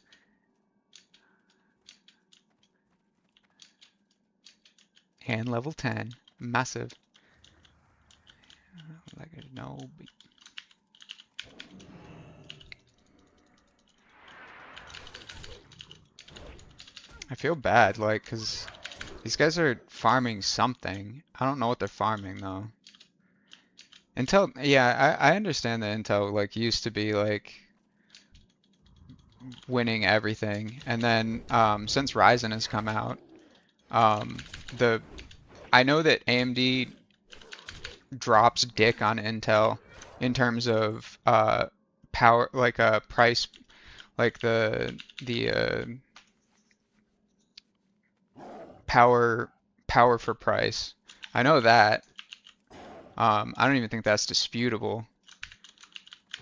and level 10. Massive. Like a no. I feel bad, like, cause these guys are farming something. I don't know what they're farming though. Intel, yeah, I understand that Intel like used to be like winning everything, and then since Ryzen has come out, um, the I know that AMD drops dick on Intel in terms of power, like price, like the power for price. I know that. I don't even think that's disputable.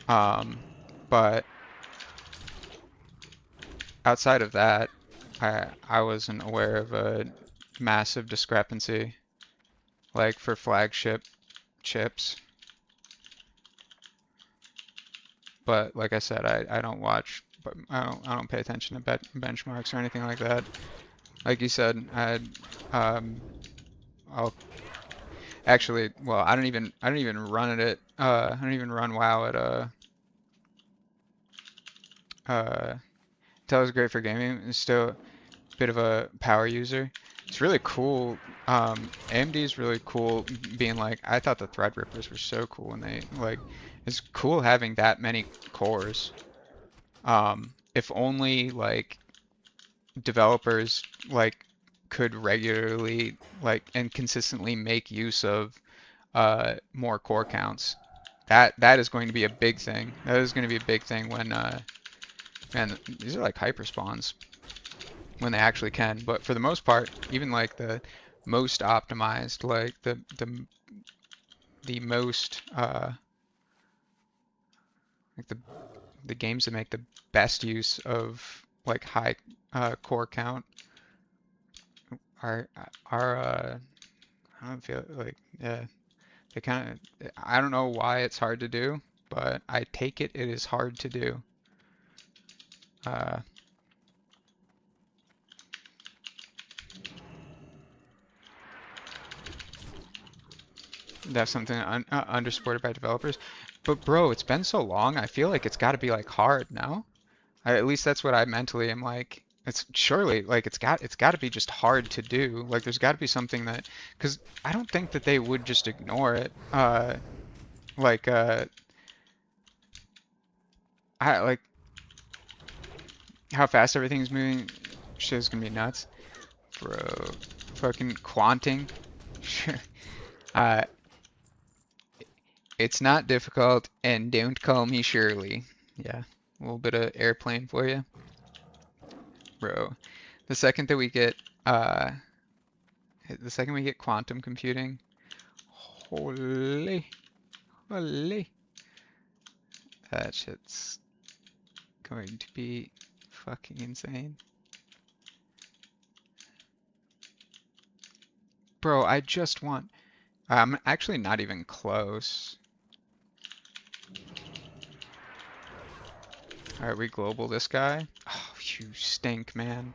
But outside of that, I wasn't aware of a massive discrepancy, like for flagship chips. But like I said, I don't watch, but I don't pay attention to benchmarks or anything like that. Like you said, I'll actually, well, I don't even run it. I don't even run WoW at Intel is great for gaming. It's still a bit of a power user. It's really cool. AMD is really cool being like, I thought the Threadrippers were so cool when they like, it's cool having that many cores. If only like developers like could regularly like and consistently make use of more core counts. That is going to be a big thing. That is going to be a big thing when man, these are like hyper spawns when they actually can. But for the most part, even like the most optimized, like the most like the games that make the best use of like high core count are I don't feel like yeah they kind of I don't know why it's hard to do, but I take it is hard to do. Uh, that's something undersupported by developers. But bro, it's been so long. I feel like it's got to be like hard now. At least that's what I mentally am like. It's surely like it's got to be just hard to do. Like there's got to be something that because I don't think that they would just ignore it. Like I like how fast everything's moving. Shit's gonna be nuts, bro. Fucking quanting. uh, it's not difficult, and don't call me Shirley. Yeah, a little bit of airplane for you, bro. The second that we get uh, the second we get quantum computing, holy, holy, that shit's going to be fucking insane. Bro, I just want. I'm actually not even close. Alright, we global this guy. Oh, you stink, man.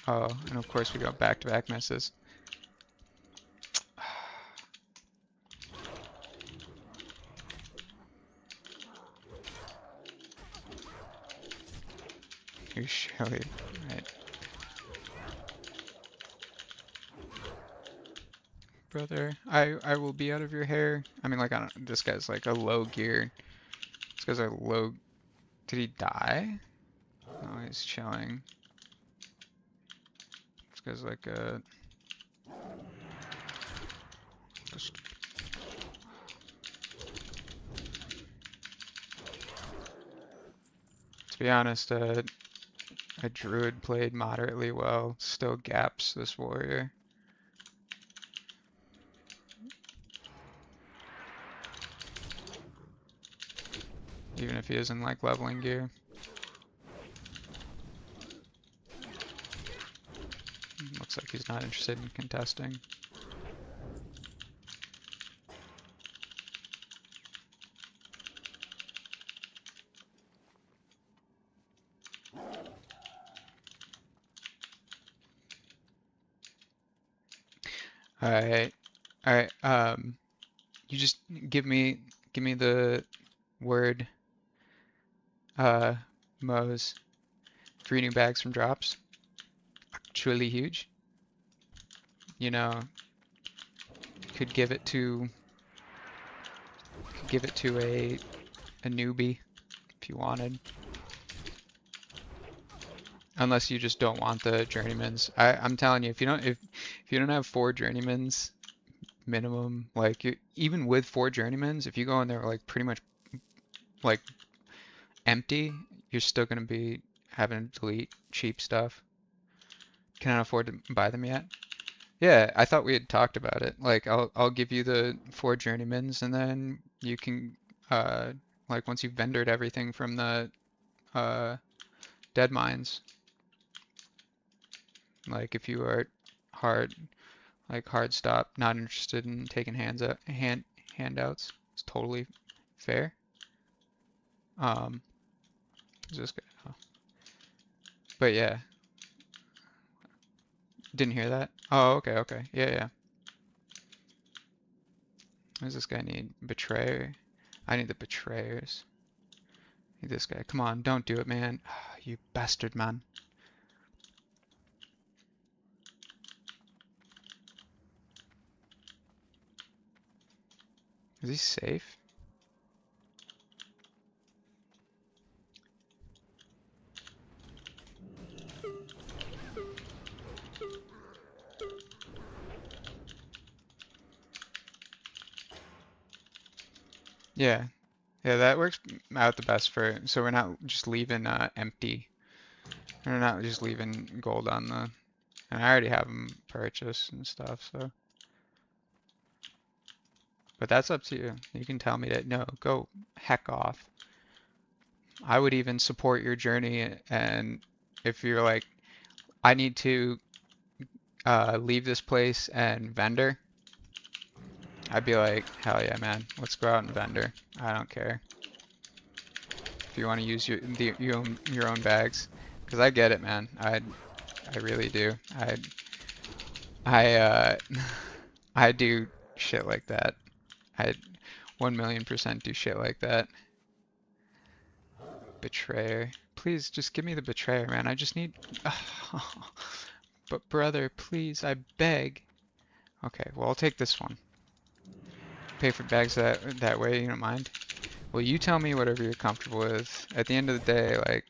Oh, and of course we go back-to-back misses. You're surely right. Brother, I will be out of your hair. I mean, like, I don't, this guy's like a low gear. This guy's a low. Did he die? No, he's chilling. This guy's like a. Just... To be honest, a druid played moderately well. Still gaps this warrior. Even if he isn't like leveling gear. Looks like he's not interested in contesting. Alright. Alright, you just give me the word, Mo's 3 new bags from drops. Truly huge. You know, could give it to a newbie if you wanted. Unless you just don't want the journeymans. I'm telling you, if you don't have 4 journeymans minimum, like even with 4 journeymans, if you go in there like pretty much like empty, you're still gonna be having to delete cheap stuff. Cannot afford to buy them yet. Yeah, I thought we had talked about it. Like I'll give you the 4 journeymans and then you can like once you've vendored everything from the dead mines. Like if you are hard stop, not interested in taking handouts, it's totally fair. Is this guy? Oh. But yeah. Didn't hear that? Oh, okay, okay. Yeah, yeah. What does this guy need? Betrayer? I need the betrayers. Need this guy. Come on, don't do it, man. You bastard, man. Is he safe? Yeah. Yeah, that works out the best for, so we're not just leaving empty. We're not just leaving gold on the, and I already have them purchased and stuff, so. But that's up to you. You can tell me that, no, go heck off. I would even support your journey, and if you're like, I need to leave this place and vendor, I'd be like, hell yeah, man, let's go out and vendor. I don't care. If you want to use your own bags, because I get it, man. I really do. I I do shit like that. I 1,000,000% do shit like that. Betrayer. Please just give me the betrayer, man. I just need. But brother, please, I beg. Okay, well I'll take this one. Pay for bags that way, you don't mind? Well, you tell me whatever you're comfortable with. At the end of the day, like,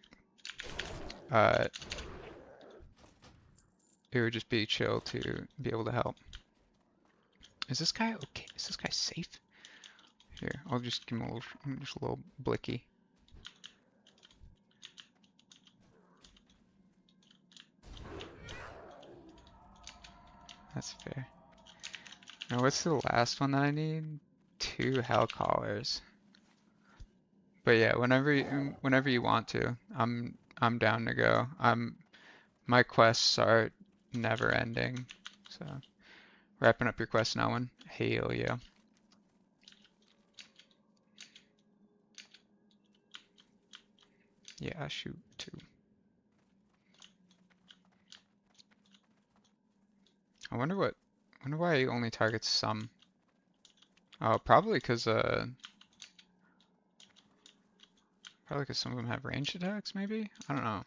it would just be chill to be able to help. Is this guy okay? Is this guy safe? Here, I'll just give him just a little blicky. That's fair. Now, what's the last one that I need? 2 hell collars. But yeah, whenever you want to, I'm down to go. My quests are never ending. So, wrapping up your quest now, one. Hell yeah. Yeah, shoot 2. I wonder why he only targets some. Oh, probably because some of them have ranged attacks, maybe? I don't know.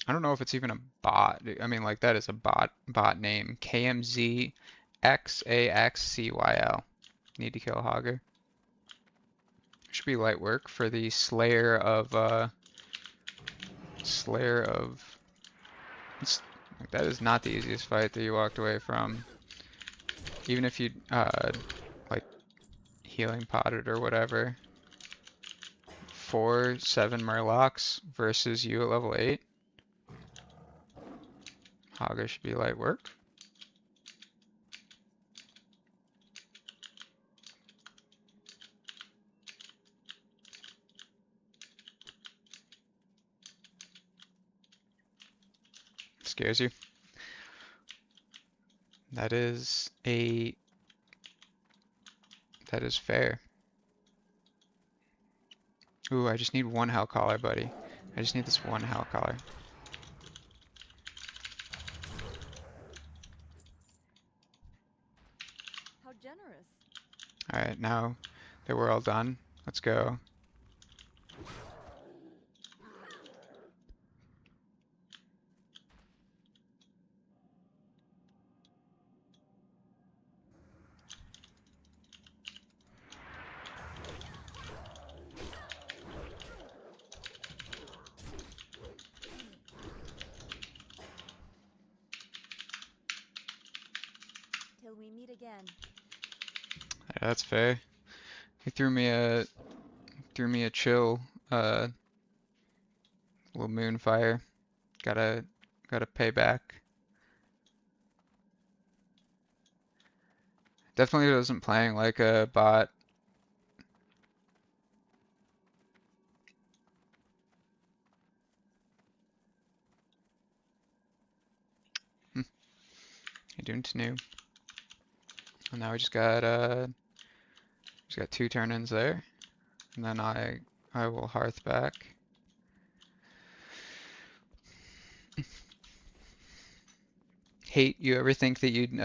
I don't know if it's even a bot. I mean, like, that is a bot name. KMZXAXCYL. Need to kill Hogger. Should be light work for the Slayer of, like, that is not the easiest fight that you walked away from. Even if you, like, healing potted or whatever. 4-7 Murlocs versus you at level 8. Hogger should be light work. Scares you. That is fair. Ooh, I just need 1 hell collar, buddy. I just need this 1 hell collar. generous. Alright, now that we're all done, let's go. Till we meet again. Yeah, that's fair. He threw me a chill little moonfire. Gotta pay back. Definitely wasn't playing like a bot. You're doing to new. And now we just got 2 turn-ins there. And then I will hearth back. Hate, you ever think that you'd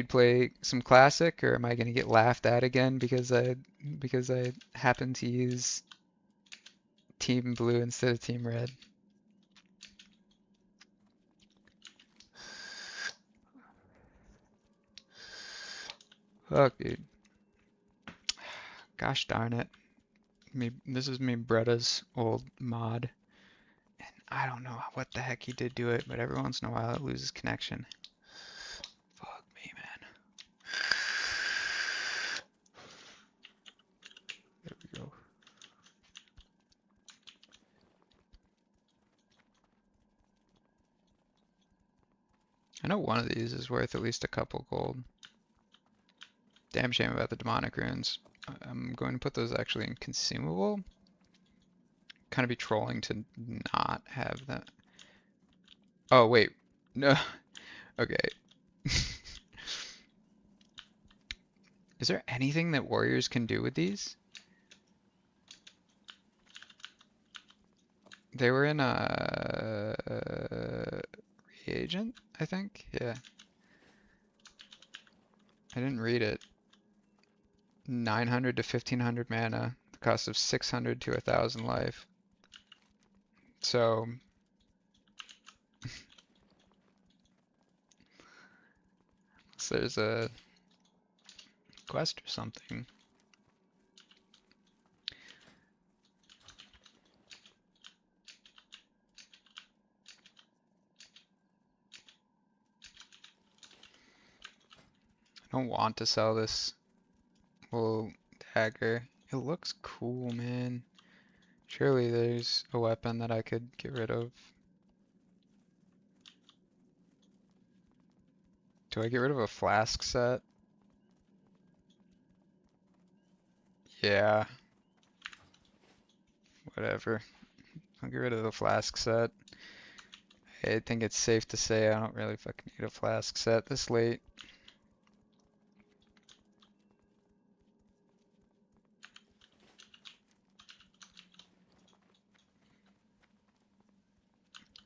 play some classic, or am I gonna get laughed at again because I happen to use Team Blue instead of Team Red? Fuck, dude. Gosh darn it. This is me Bretta's old mod. And I don't know what the heck he did to it, but every once in a while it loses connection. Fuck me, man. There we go. I know one of these is worth at least a couple gold. Damn shame about the demonic runes. I'm going to put those actually in consumable. Kind of be trolling to not have that. Oh, wait. No. Okay. Is there anything that warriors can do with these? They were in a reagent, I think. Yeah. I didn't read it. 900 to 1500 mana, the cost of 600 to 1000 life. So there's a quest or something. I don't want to sell this little dagger. It looks cool, man. Surely there's a weapon that I could get rid of. Do I get rid of a flask set? Yeah. Whatever. I'll get rid of the flask set. I think it's safe to say I don't really fucking need a flask set this late.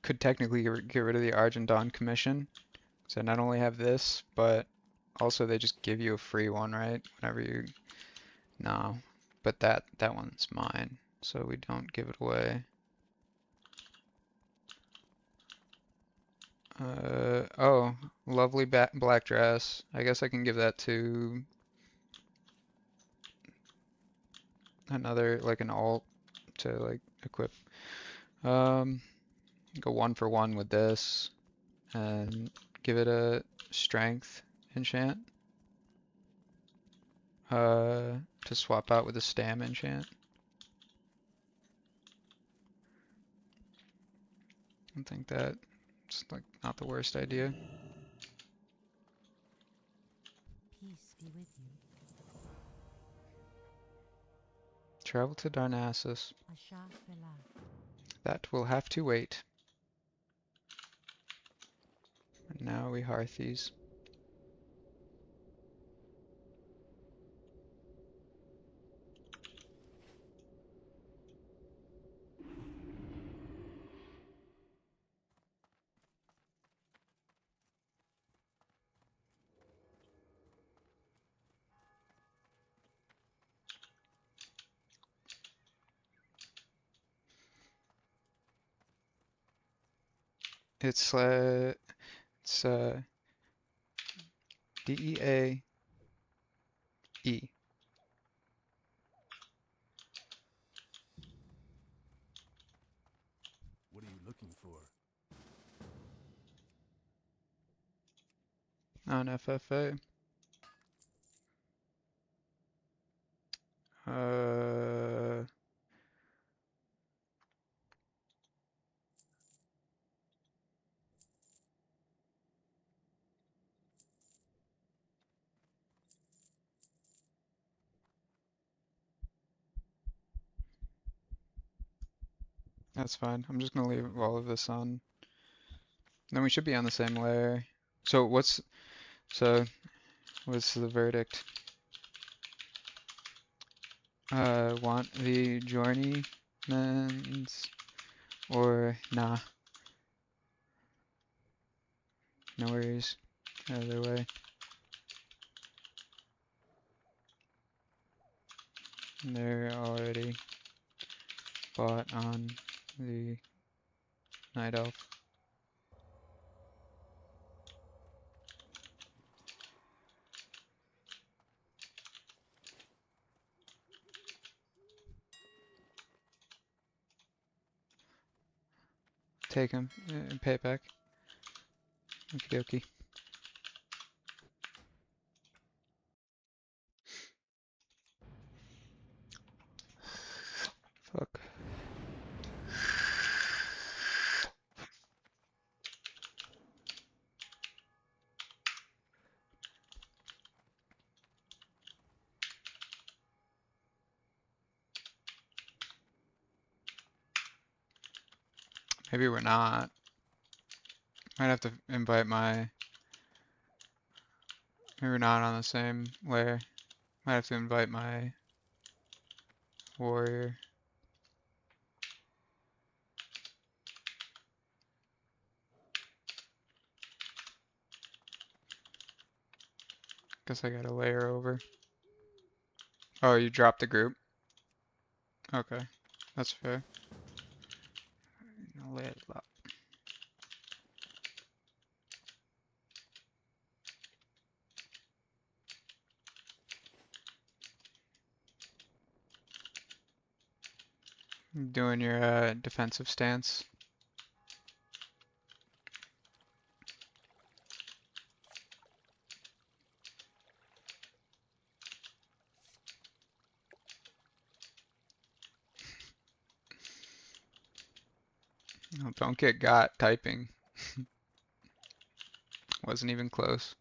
Could technically get rid of the Argent commission. So not only have this, but also they just give you a free one, right? Whenever you... No. But that one's mine, so we don't give it away. Oh, lovely black dress. I guess I can give that to another, like an alt to like equip. Go 1 for 1 with this and give it a strength enchant. To swap out with a stam enchant. I think that's like not the worst idea. Peace be with you. Travel to Darnassus. Asha Fela. That will have to wait. And now we Hearthies. It's DEAE. What are you looking for? On FFA. That's fine. I'm just gonna leave all of this on. Then we should be on the same layer. So what's the verdict? Want the journeyman's or nah? No worries. Either way. They're already bought on the Night Elf. Take him and pay it back. Okie dokie. Fuck. Maybe we're not. Might have to invite my. Maybe we're not on the same layer. Might have to invite my warrior. Guess I gotta layer over. Oh, you dropped the group? Okay, that's fair. I'll lay it up. Doing your defensive stance. Oh, don't get got typing. Wasn't even close.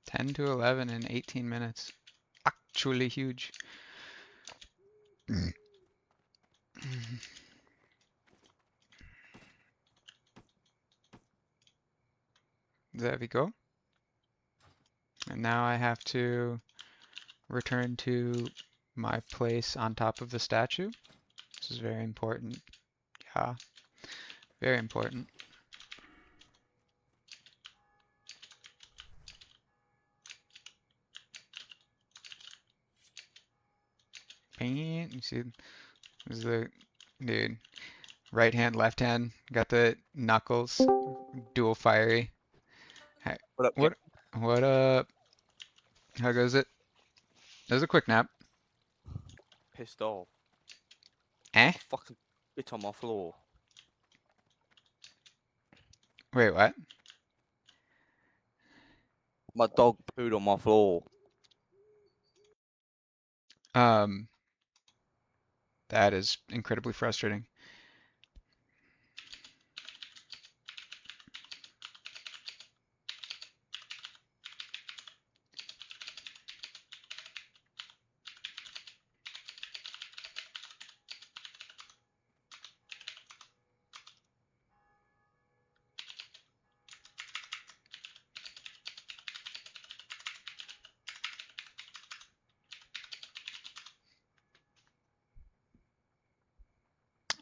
Ten to 11 in 18 minutes. Actually huge. There we go. And now I have to return to my place on top of the statue. This is very important. Yeah, very important. Paint. You see, this is the dude. Right hand, left hand. Got the knuckles. Dual fiery. Hey, What up, what? What up? How goes it? There's a quick nap. Pissed off. Eh? I fucking bit on my floor. Wait, what? My dog pooed on my floor. Um, that is incredibly frustrating.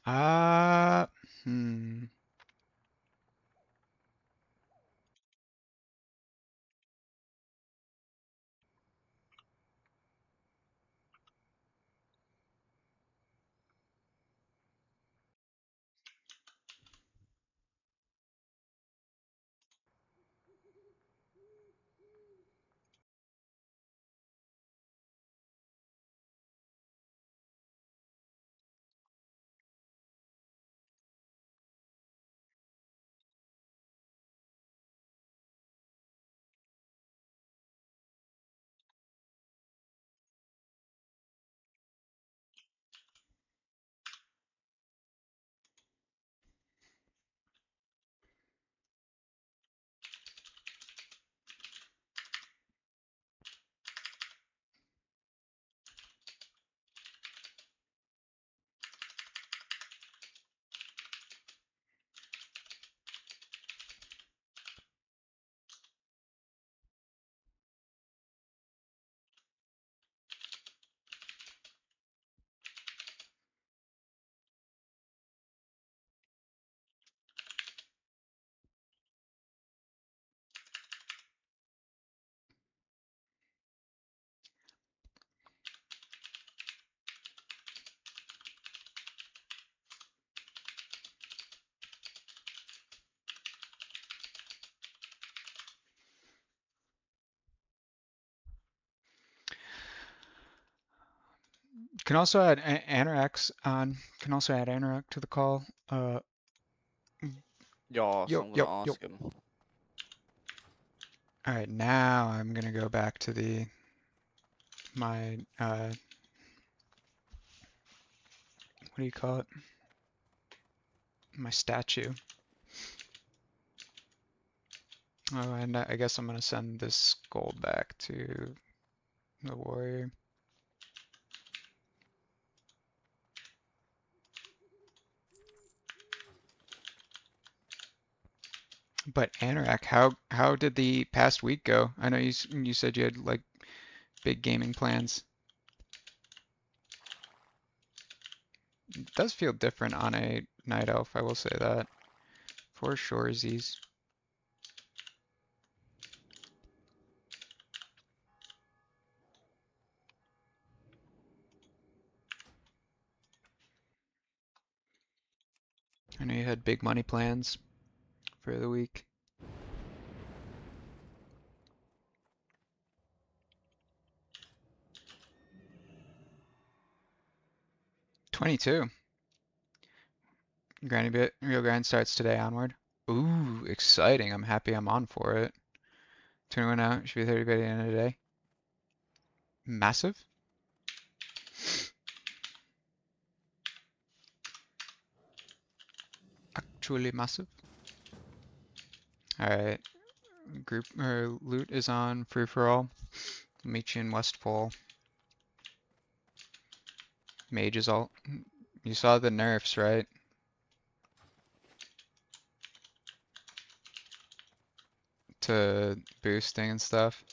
Ah, hmm. Can also add Anorak's on. Can also add Anorak to the call. Yeah, so Yo, I'm yo, gonna yo. ask him. All right, now I'm gonna go back to my what do you call it? My statue. Oh, and I guess I'm gonna send this gold back to the warrior. But Anorak, how did the past week go? I know you said you had like big gaming plans. It does feel different on a night elf, I will say that. For sure, Z's. I know you had big money plans for the week. '22. Granny Bit Real Grind starts today onward. Ooh, exciting. I'm happy I'm on for it. 21 out, should be 30 by the end of the day. Massive. Actually massive. Alright, group or loot is on free for all. Meet you in Westfall. Mage is all. You saw the nerfs, right? To boosting and stuff.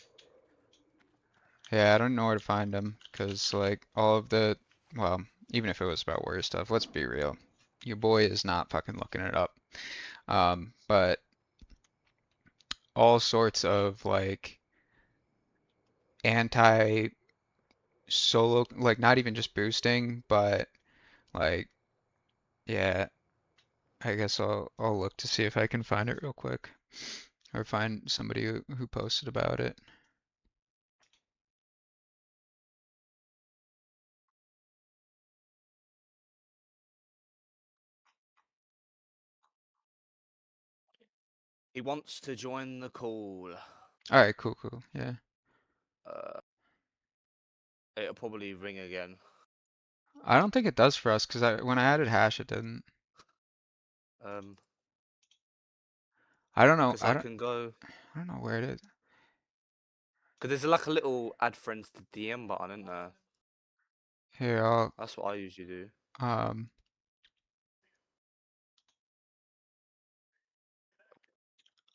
Yeah, I don't know where to find them because like all of the, well, even if it was about warrior stuff, let's be real. Your boy is not fucking looking it up. But all sorts of like anti solo, like not even just boosting, but like, yeah, I guess I'll look to see if I can find it real quick or find somebody who posted about it. He wants to join the call. All right, cool, cool. Yeah. Uh, it'll probably ring again. I don't think it does for us because when I added hash, it didn't. Um, I don't know. because I can go. I don't know where it is. Because there's like a little add friends to DM button, isn't there? Here, I'll That's what I usually do. um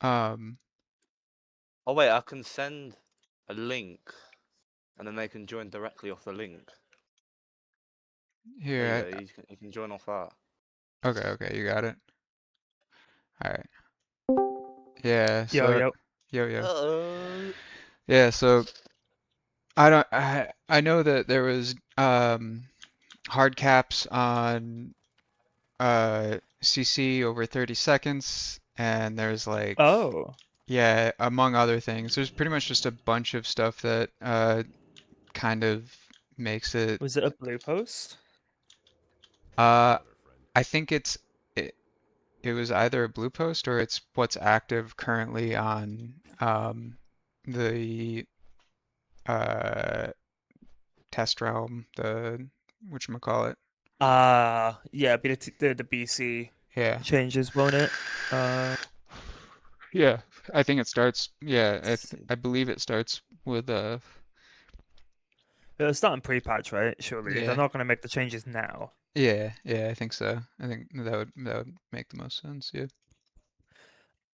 um Oh wait, I can send a link, and then they can join directly off the link. There you here. go. You can join off that. Okay, you got it. All right. Yeah. Yo, So yo. yo. Uh, Yeah. So I don't. I know that there was hard caps on CC over 30 seconds, and there's like, Oh, yeah, among other things. There's pretty much just a bunch of stuff that kind of makes it. was it a blue post? Uh, I think it was either a blue post or it's what's active currently on the uh test realm, the whatchamacallit. Yeah, be the BC Yeah. changes, won't it? Yeah, I think it starts. Yeah, See. I believe it starts with It'll start in pre-patch, right? Surely they're yeah, not gonna make the changes now. yeah, I think so. I think that would make the most sense. Yeah.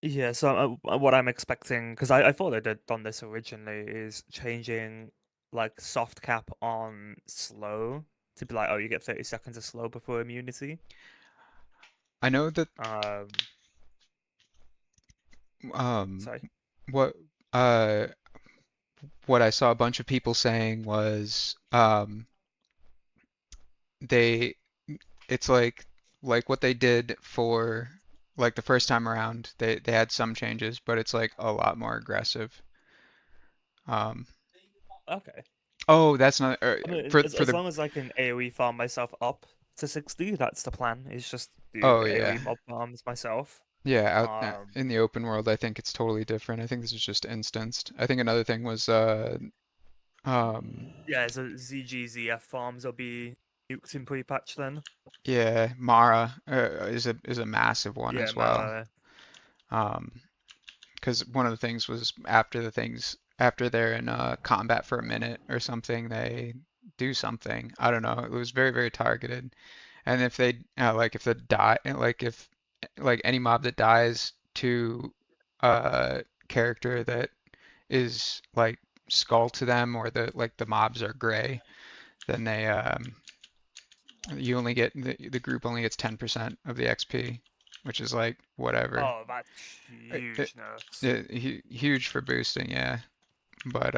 Yeah, so what I'm expecting, because I thought they did done this originally, is changing like soft cap on slow to be like, oh, you get 30 seconds of slow before immunity. I know that Um, um sorry. what uh what I saw a bunch of people saying was they it's like what they did for like the first time around. They had some changes, but it's like a lot more aggressive. Um Okay. Oh, that's not I mean, for as the. long as I can AoE farm myself up to 60, that's the plan. Is just do Oh the yeah, AoE mob farms myself. yeah. Out Um, in the open world, I think it's totally different. I think this is just instanced. I think another thing was um yeah, so ZGZF farms will be nuked in pre-patch then. yeah, Mara is a massive one Yeah, as well. Mara. Because one of the things was after they're in combat for a minute or something, they do something. I don't know. It was very, very targeted. And if they like if the die like if like any mob that dies to a character that is like skull to them or the mobs are gray, then they you only get the group only gets 10% of the XP, which is like whatever. Oh, that's It, huge nerfs. huge for boosting, yeah. But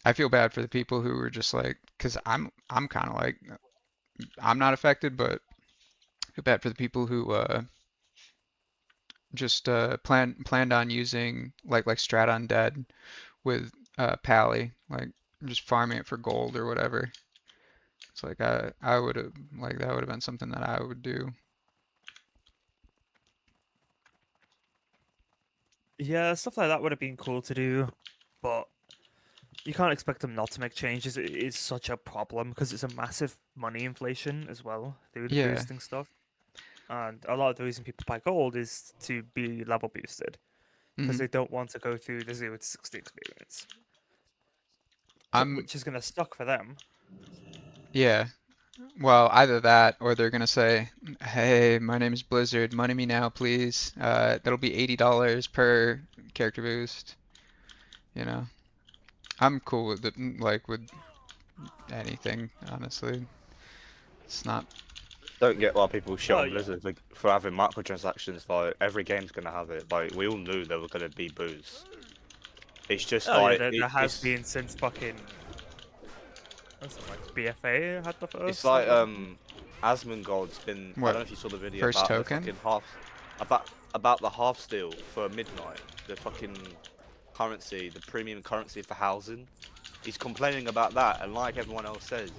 I feel bad for the people who were just like, because I'm kind of like I'm not affected, but I feel bad for the people who just planned on using like Strat Undead with Pally, like just farming it for gold or whatever. It's like I would have like that would have been something that I would do. Yeah, stuff like that would have been cool to do, but you can't expect them not to make changes. It is such a problem because it's a massive money inflation as well through the Yeah. boosting stuff. And a lot of the reason people buy gold is to be level boosted because Mhm. they don't want to go through the 0 to 60 experience, I'm which is going to suck for them. yeah. Well, either that or they're gonna say, "Hey, my name is Blizzard. Money me now, please. That'll be $80 per character boost." You know, I'm cool with it, like with anything, honestly. It's not. Don't get why people shit Oh, on yeah. Blizzard for having microtransactions. Like every game's gonna have it. Like we all knew there were gonna be boos. It's just Oh, like yeah, there has it's, been since fucking. What's it, like BFA had the first. it's like one? Asmongold's been. I What? don't know if you saw the video First about token? the fucking half about the half steal for midnight. The fucking currency, the premium currency for housing. He's complaining about that, and like everyone else says,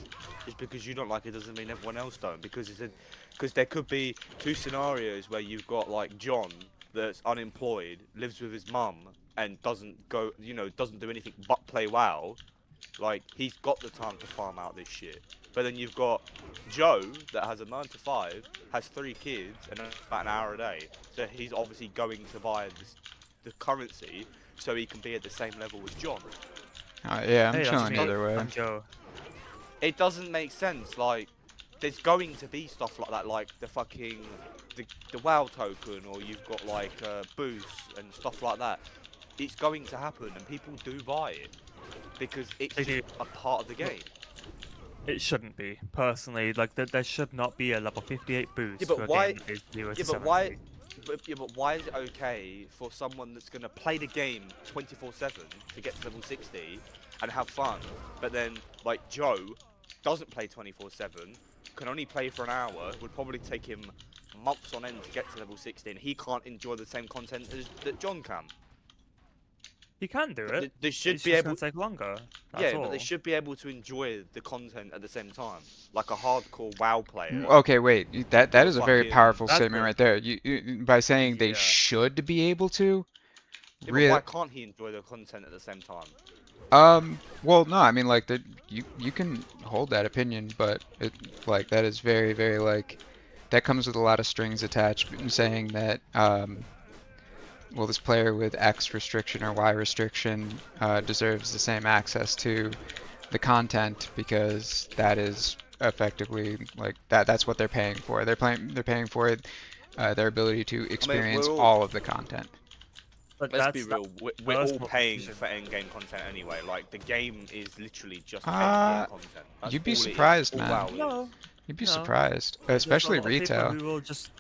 just because you don't like it doesn't mean everyone else don't. Because he said, because there could be two scenarios where you've got like John that's unemployed, lives with his mum, and doesn't go, doesn't do anything but play WoW. Like he's got the time to farm out this shit. But then you've got Joe that has a 9 to 5, has 3 kids, and about an hour a day. So he's obviously going to buy the currency so he can be at the same level as John. Yeah, I'm Hey, that's chilling me. either way. I'm Joe. It doesn't make sense. Like, there's going to be stuff like that, like the fucking the WoW token, or you've got like boosts and stuff like that. It's going to happen, and people do buy it because it's They just do. a part of the game. It shouldn't be, personally. Like, there should not be a level 58 boost Yeah, but for a why- game that is 0 to Yeah, but 70. why? But why is it okay for someone that's gonna play the game 24/7 to get to level 60 and have fun, but then like Joe doesn't play 24/7, can only play for an hour, would probably take him months on end to get to level 60, and he can't enjoy the same content that John can. You can do it. They should It's be just able. gonna take longer. That's Yeah, all. but they should be able to enjoy the content at the same time, like a hardcore WoW player. Okay, wait. That is a very Fucking- powerful That's statement good. right there. You by saying they Yeah. should be able to. Yeah, but Real. why can't he enjoy the content at the same time? Well, no, I mean like you can hold that opinion, but it like that is very, very like that comes with a lot of strings attached, saying that well, this player with X restriction or Y restriction deserves the same access to the content because that is effectively like that's what they're paying for. They're paying for it, their ability to experience all- all of the content. But Let's that's be real, we're all personal paying decision. for endgame content anyway. Like, the game is literally just Uh, endgame content. That's you'd be all it is, surprised, all man. WoW is. No. You'd be No. surprised, There's a especially lot of people retail. who will just.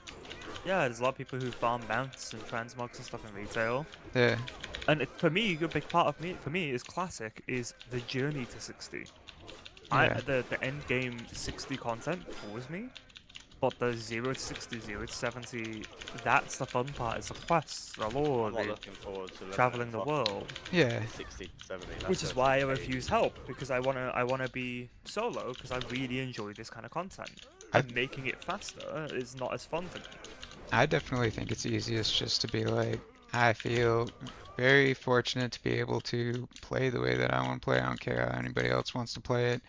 Yeah, there's a lot of people who farm mounts and transmogs and stuff in retail. Yeah. And for me, a big part of for me is classic is the journey to 60. Yeah. The end game 60 content bores me. But the 0 to 60, 0 to 70, that's the fun part. Is the quests, the lore, I'm not the looking forward to traveling the world. Yeah, 60, 70. That's Which is gonna why I take refuse ages. help, because I wanna be solo, because I really enjoy this kind of content. I- And making it faster is not as fun for me. I definitely think it's easiest just to be like, I feel very fortunate to be able to play the way that I want to play. I don't care how anybody else wants to play it.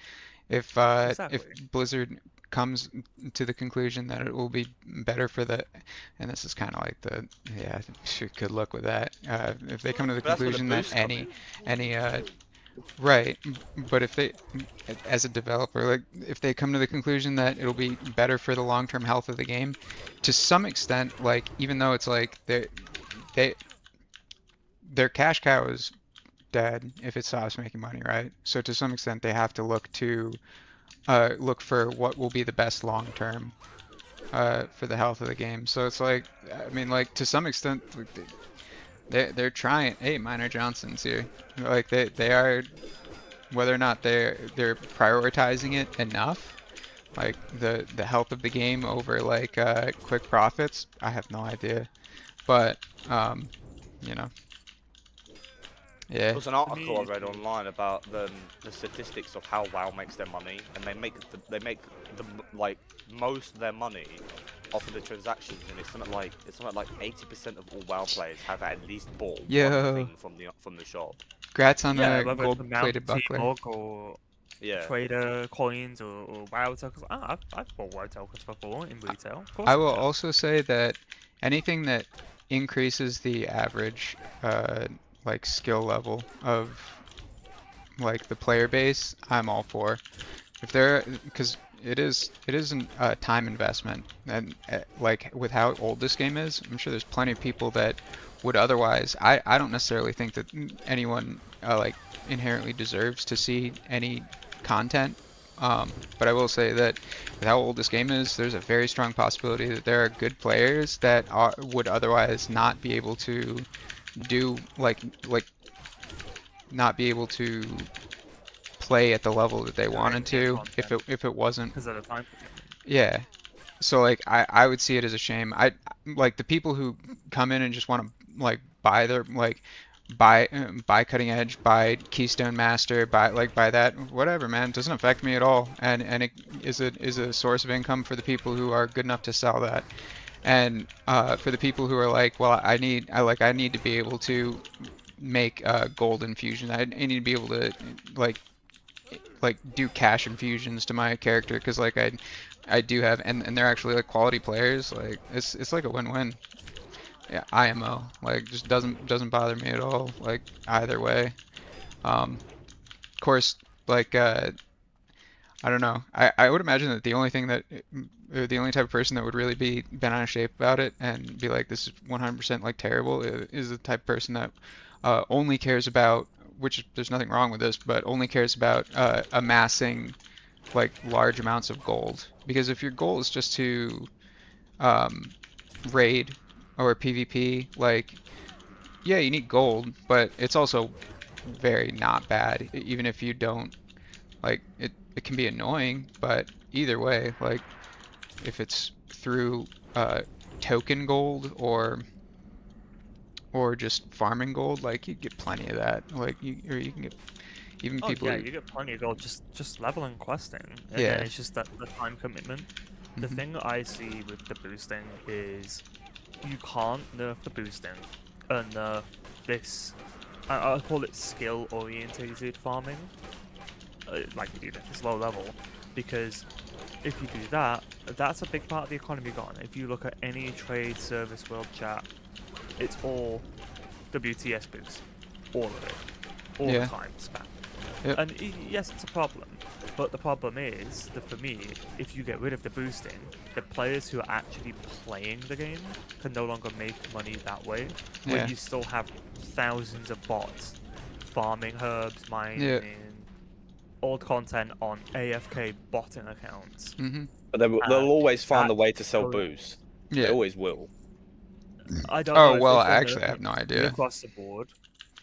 If Exactly. Blizzard comes to the conclusion that it will be better for the, and this is kind of like the, yeah, good luck with that. If they come to the But that's where the conclusion that boosts come in. any right, but if they, as a developer, like if they come to the conclusion that it'll be better for the long-term health of the game, to some extent, like even though it's like they their cash cow is dead if it stops making money, right? So to some extent, they have to look for what will be the best long term for the health of the game. So it's like, I mean, like to some extent, like, they're trying. Hey, Minor Johnson's here. Like they are, whether or not they're prioritizing it enough, like the health of the game over like quick profits. I have no idea, but you know, yeah. There was an article I me, read online about the statistics of how WoW makes their money, and they make like most of their money off of the transactions, and it's something like 80% of all WoW players have at least bought one Yo, thing from the shop. congrats on yeah, a whether it's a mount, gold-plated buckler. T-Mog, or Yeah. trader coins, or WoW tokens. I've bought WoW tokens before in retail. Of course I I will have. also say that anything that increases the average like skill level of like the player base, I'm all for. If there, because it is a time investment, and like with how old this game is, I'm sure there's plenty of people that would otherwise. I don't necessarily think that anyone like inherently deserves to see any content. But I will say that with how old this game is, there's a very strong possibility that there are good players that would otherwise not be able to do like not be able to play at the level that they The wanted in-game to content if it wasn't. because of the time commitment. Yeah. So like I would see it as a shame. I like the people who come in and just want to like buy their like buy cutting edge, buy Keystone Master, buy that whatever, man. It doesn't affect me at all. And it is a source of income for the people who are good enough to sell that. And for the people who are like, well, I need to be able to make gold infusion. I need to be able to like do cash infusions to my character because like I do have and they're actually like quality players. Like it's like a win-win. Yeah, IMO like just doesn't bother me at all. Like either way. Of course, like I don't know. I would imagine that the only thing that the only type of person that would really be bent out of shape about it and be like this is 100% like terrible is the type of person that only cares about, which there's nothing wrong with this, but only cares about amassing like large amounts of gold. Because if your goal is just to um, raid or PvP, like yeah, you need gold, but it's also very not bad, even if you don't like it. It can be annoying, but either way, like if it's through token gold or just farming gold, like you get plenty of that. Like you can get even Oh people yeah, who, you get plenty of gold just leveling questing, and then yeah. it's just that the time commitment. The Mhm. thing I see with the boosting is you can't nerf the boosting and nerf this. I'll call it skill orientated farming, like you do at this low level, because if you do that, that's a big part of the economy gone. If you look at any trade service world chat, it's all WTS boost, all of it, all Yeah. the time spam. Yep. And yes, it's a problem, but the problem is that for me, if you get rid of the boosting, the players who are actually playing the game can no longer make money that way. When Yeah. you still have thousands of bots farming herbs, mining, Yeah. old content on AFK botting accounts. Mhm. But they'll always find the That's way to sell going- boost. They Yeah. always will. I don't Oh know well, if they're actually, I nerfing have no it idea. across the board,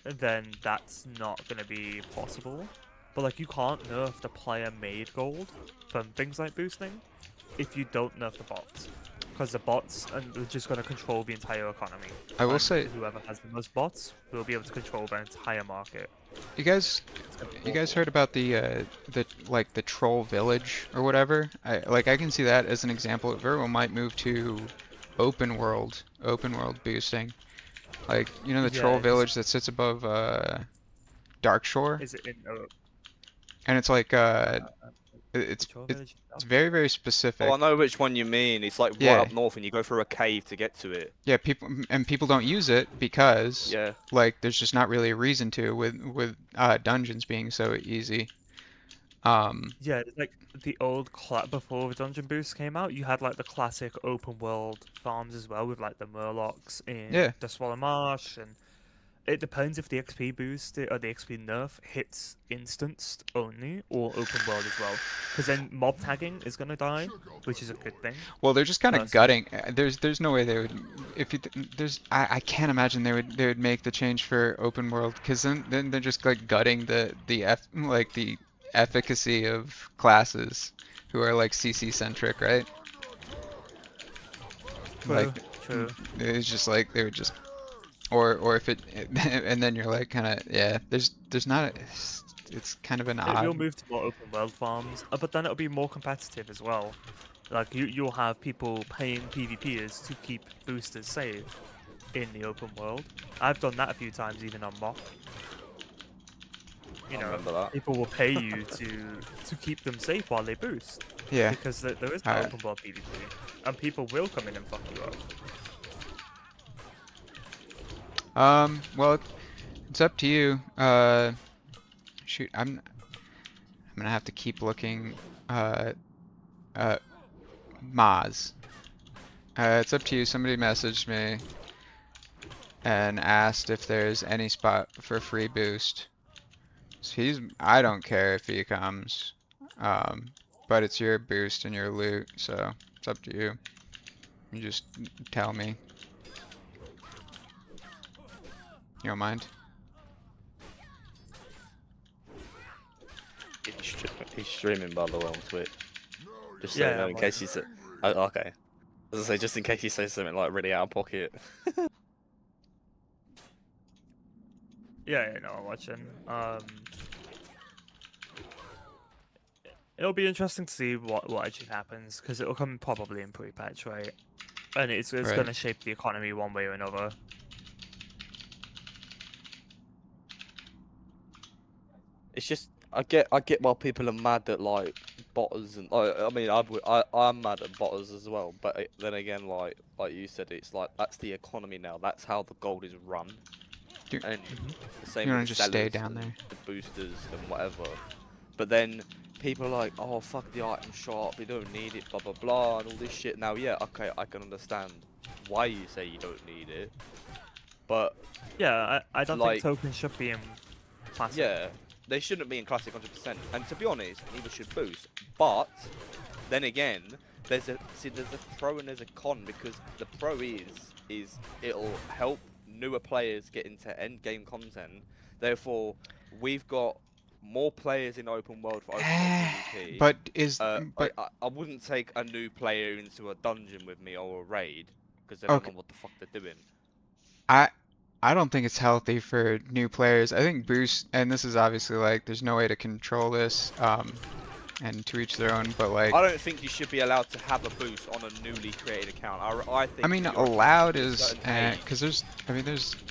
then that's not going to be possible. But like, you can't nerf the player-made gold from things like boosting. if you don't nerf the bots, because the bots are just going to control the entire economy. I will and say, whoever has the most bots will be able to control the entire market. you guys It's gonna be You guys awful. heard about the troll village or whatever? I can see that as an example. It very well might move to open world boosting. Like, you know, the troll Yeah, village that sits above Dark Shore, is it in and it's like it's Control it's Village? it's very very specific. Oh, I know which one you mean. It's like right Yeah. up north, and you go through a cave to get to it. Yeah, people don't use it because Yeah. like there's just not really a reason to with dungeons being so easy. Yeah, it's like the old before the Dungeon Boost came out, you had like the classic open world farms as well with like the Murlocs in Yeah. the Swallow Marsh, and it depends if the XP boost or the XP nerf hits instanced only or open world as well, because then mob tagging is gonna die, which is a good thing. Well, they're just kind of Personally. gutting. There's no way they would. If you there's I can't imagine they would make the change for open world, because then they're just like gutting the efficacy of classes who are like CC centric, right? Like True. it's just like they would just or if it and then you're like kind of yeah. There's not. It's kind of an It will odd. move to more open world farms, but then it'll be more competitive as well. Like you'll have people paying PvPers to keep boosters safe in the open world. I've done that a few times, even on mock. You I know, remember that. people will pay you to keep them safe while they boost, Yeah. because there is no Alright. open world PvP, and people will come in and fuck you up. Well, it's up to you. Shoot, I'm gonna have to keep looking. Maz. It's up to you. Somebody messaged me and asked if there's any spot for free boost. So I don't care if he comes. But it's your boost and your loot, so it's up to you. You just tell me. You don't mind? He's streaming, by the way, on Twitch. Just so Yeah, you know, I'm in case he said. Oh, okay. As I say, just in case he says something like really out of pocket. Yeah, no, I'm watching. It'll be interesting to see what actually happens, because it'll come probably in pre-patch, right? And it's Right. going to shape the economy one way or another. It's just I get why people are mad at like botters and I mean I'm mad at botters as well, but then again like you said, it's like that's the economy now. That's how the gold is run. Do- And the same You with wanna the just stay sellers down and there? the boosters and whatever. But then people are like, oh fuck the item shop, you don't need it, blah blah blah, and all this shit. Now yeah, okay, I can understand why you say you don't need it, but Yeah, I don't Like- think tokens should be in classic. yeah, they shouldn't be in classic 100%. And to be honest, neither should boost. But then again, there's a pro and there's a con, because the pro is it'll help newer players get into end game content. Therefore, we've got more players in open world for open world PvP. But I wouldn't take a new player into a dungeon with me or a raid, because they Okay. don't know what the fuck they're doing. I don't think it's healthy for new players. I think boost, and this is obviously like there's no way to control this, and to each their own. But like, I don't think you should be allowed to have a boost on a newly created account. I think. I mean, you're allowed a is certain age. because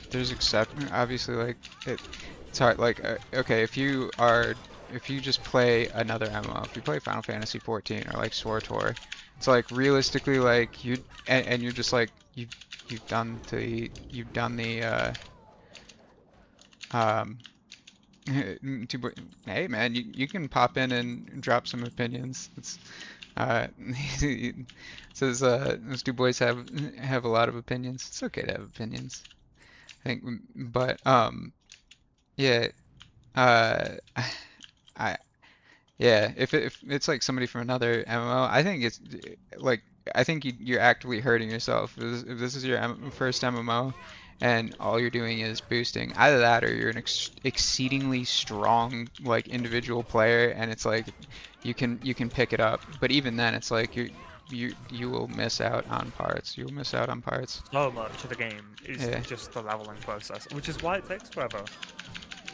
there's exception. Obviously, like it's hard. Like okay, if you just play another MMO, if you play Final Fantasy 14 or like SWTOR, it's like realistically like and you're just like you've done the hey man, you can pop in and drop some opinions. It's it says those two boys have a lot of opinions. It's okay to have opinions, I think, but yeah, I yeah, if it's like somebody from another MMO, I think it's like I think you're actively hurting yourself. If this is your first MMO and all you're doing is boosting, either that or you're an exceedingly strong like individual player, and it's like you can pick it up. But even then, it's like you will miss out on parts. You will miss out on parts. So much of the game is Yeah. just the leveling process, which is why it takes forever.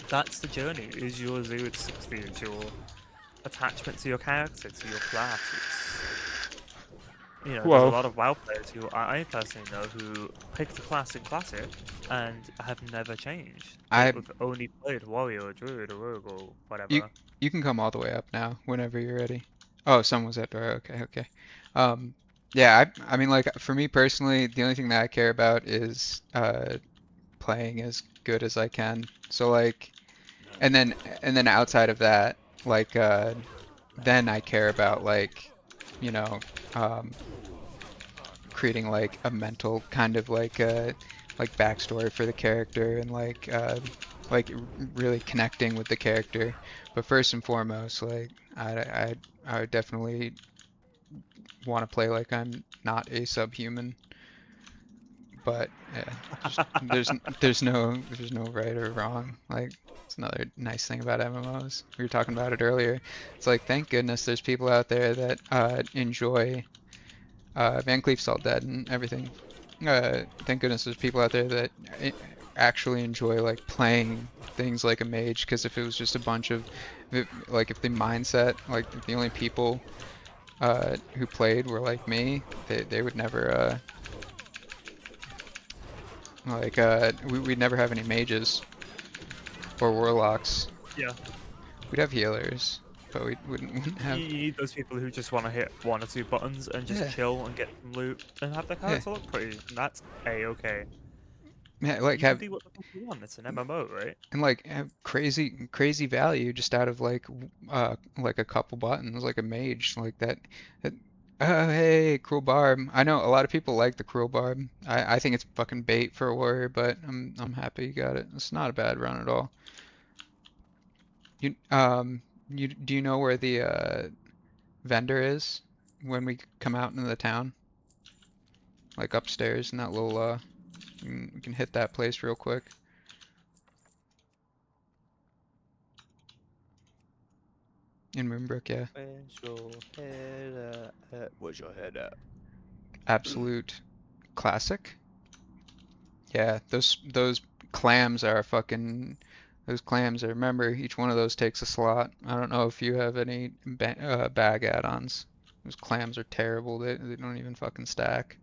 That's the journey. Is your 0 to 60? Is your attachment to your character, to your class? There's a Whoa. lot of WoW players who I personally know who picked a class in Classic and have never changed. I They've only played Warrior, Druid, or Rogue, or whatever. you can come all the way up now whenever you're ready. Oh, someone's at door. Okay, okay. Yeah, I mean, like for me personally, the only thing that I care about is playing as good as I can. So like, and then outside of that, like then I care about like, you know, creating like a mental kind of like backstory for the character and like really connecting with the character. But first and foremost, like I would definitely want to play like I'm not a subhuman. But yeah, there's no right or wrong. Like it's another nice thing about MMOs. We were talking about it earlier. It's like thank goodness there's people out there that enjoy Van Cleef's all dead and everything. Thank goodness there's people out there that actually enjoy like playing things like a mage. Because if it was just a bunch of like if the mindset like if the only people who played were like me, they would never we'd never have any mages or warlocks. Yeah. We'd have healers, but we wouldn't have. You need those people who just want to hit 1 or 2 buttons and just Yeah. chill and get some loot and have their character look pretty. And that's A-okay. Yeah, like You have can do what the fuck you want. It's an MMO, right? and like have crazy value just out of like a couple buttons, like a mage like that. Oh hey, Cruel Barb. I know a lot of people like the Cruel Barb. I think it's fucking bait for a warrior, but I'm happy you got it. It's not a bad run at all. Do you know where the vendor is when we come out into the town? Like upstairs in that little we can hit that place real quick. In Moonbrook, yeah. Where's your head at? Where's your head at? Absolute classic. Yeah, those clams are fucking. Those clams are. Remember, each one of those takes a slot. I don't know if you have any bag add-ons. Those clams are terrible. They don't even fucking stack.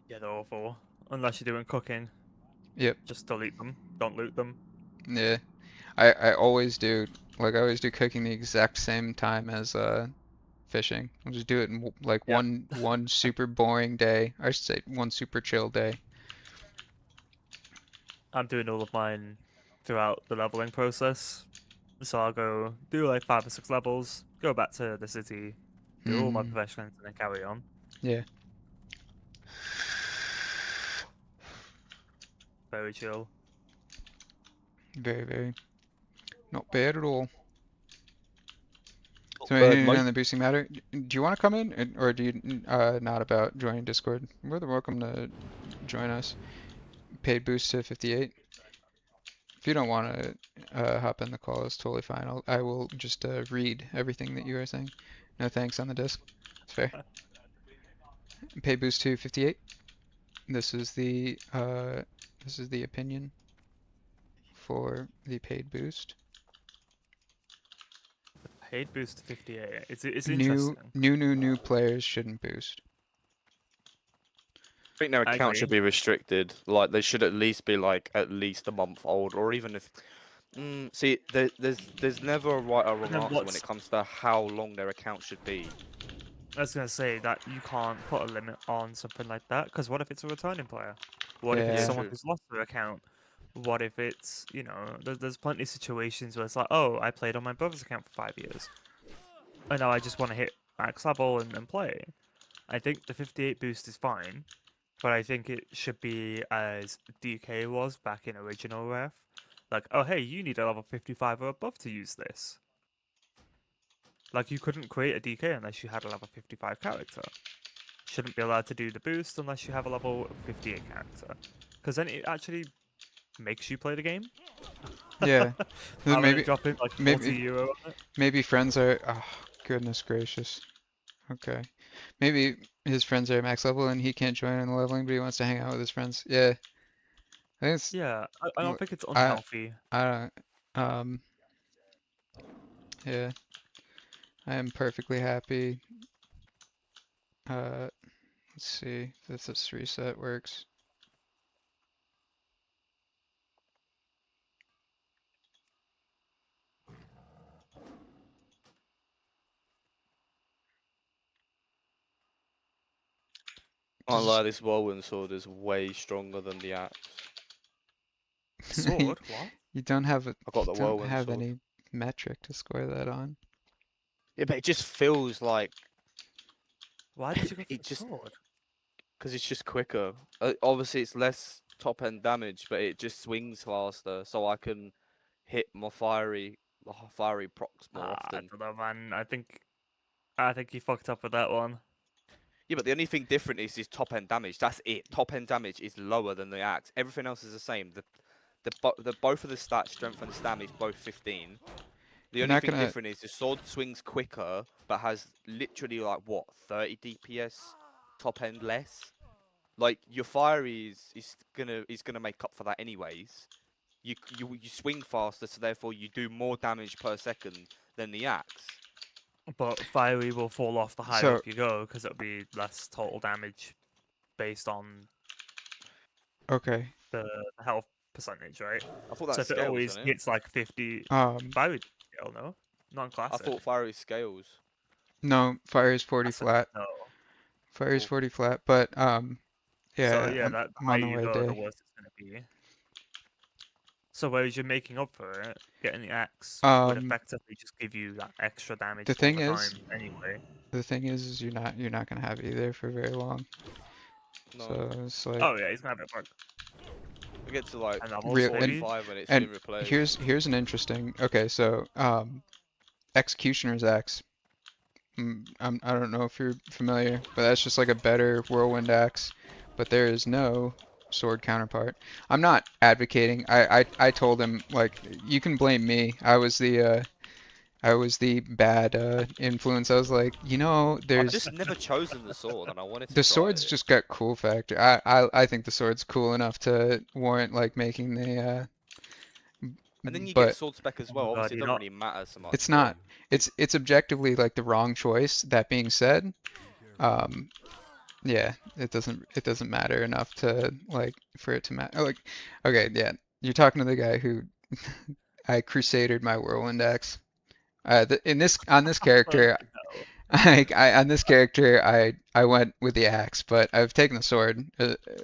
Yeah, they're awful. Unless you're doing cooking. Yep. Just delete them. Don't loot them. Yeah. I always do. Like I always do cooking the exact same time as fishing. I'll just do it in like Yep. one super boring day. I should say one super chill day. I'm doing all of mine throughout the leveling process. So I'll go do like 5 or 6 levels, go back to the city, do all my Mm, professions, and then carry on. yeah. Very chill. Very not bad at all. Not So bad, anything mate. on the boosting matter? Do you want to come in, or do you not about joining Discord? You're more than welcome to join us. Paid boost to 58. If you don't want to hop in the call, it's totally fine. I will just read everything that you are saying. No thanks on the disc. It's fair. Paid boost to 58. This is the opinion for the paid boost. Paid boost to 58. It's New interesting. new players shouldn't boost. I think their I account should agree. be restricted. Like they should at least be like at least a month old, or even if. See, there's never a right or wrong then answer when what's- it comes to how long their account should be. I was gonna say that you can't put a limit on something like that, because what if it's a returning player? What if it's Yeah. someone True. who's lost their account? What if it's, there's plenty of situations where it's like, oh, I played on my brother's account for 5 years, and now I just want to hit max level and play. I think the 58 boost is fine, but I think it should be as DK was back in original ref. Like, oh hey, you need a level 55 or above to use this. Like, you couldn't create a DK unless you had a level 55 character. Shouldn't be allowed to do the boost unless you have a level 58 character. Because then it actually makes you play the game. Yeah. Then Rather than maybe dropping like 40 maybe euro on it. maybe friends are. Oh, goodness gracious. Okay. Maybe his friends are max level and he can't join in the leveling, but he wants to hang out with his friends. Yeah, I think it's. Yeah, I don't w- think it's I unhealthy. I don't. Yeah, I am perfectly happy. Let's see if this reset works. Can't Just lie, this whirlwind sword is way stronger than the axe. Sword? What? you don't have I got you the don't whirlwind have sword. any metric to score that on. Yeah, but it just feels like Why did you go for it the just sword? because it's just quicker. Obviously, it's less top end damage, but it just swings faster, so I can hit my fiery procs more I often. don't know, man. I think you fucked up with that one. Yeah, but the only thing different is top end damage. That's it. Top end damage is lower than the axe. Everything else is the same. The both of the stats, strength and stam, is both 15. The You're only not thing gonna. different is the sword swings quicker, but has literally like what 30 DPS top end less. Like your fiery is gonna make up for that anyways. You swing faster, so therefore you do more damage per second than the axe. But fiery will fall off the higher So up you go because it'll be less total damage based on okay. the health percentage, right? I thought So that if it scales, always isn't it? hits like 50, Um. fiery scale, no, non I classic. thought fiery scales. No, fire is 40 Classic, flat. no. Fire is Cool. 40 flat, but So yeah, yeah, that the I'm higher on the you way go, the there. worse it's gonna be. So whereas you're making up for it, getting the axe would Um, effectively just give you that extra damage the all thing the time is, anyway. is you're not gonna have either for very long. No, So it's like Oh yeah, he's gonna have it work. we get to like And levels real and maybe. 45 and it's and been replaced. here's an interesting. Okay, so Executioner's Axe. I don't know if you're familiar, but that's just like a better whirlwind axe. But there is no sword counterpart. I'm not advocating. I told him like you can blame me. I was the bad influence. I was like, I've there's just never chosen the sword, and I wanted to the try sword's it. just got cool factor. I think the sword's cool enough to warrant like making the And then you get but sword spec as Oh well. my god, Obviously, it you're doesn't not. really matter so much, it's but not. It's objectively like the wrong choice. That being said, um, yeah, it doesn't matter enough to like for it to matter. Like, okay, yeah, you're talking to the guy who I crusadered my whirlwind axe. In this on this character, No. on this character, I went with the axe, but I've taken the sword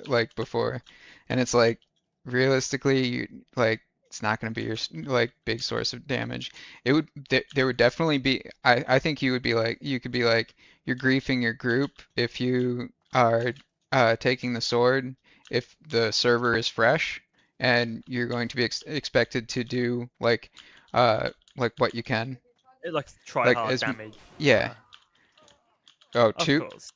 like before, and it's like realistically, like it's not going to be your like big source of damage. It would there would definitely be. I think you could be like you're griefing your group if you are taking the sword if the server is fresh and you're going to be expected to do uh like what you can It like try like hard as damage. yeah. Oh, Of two. course.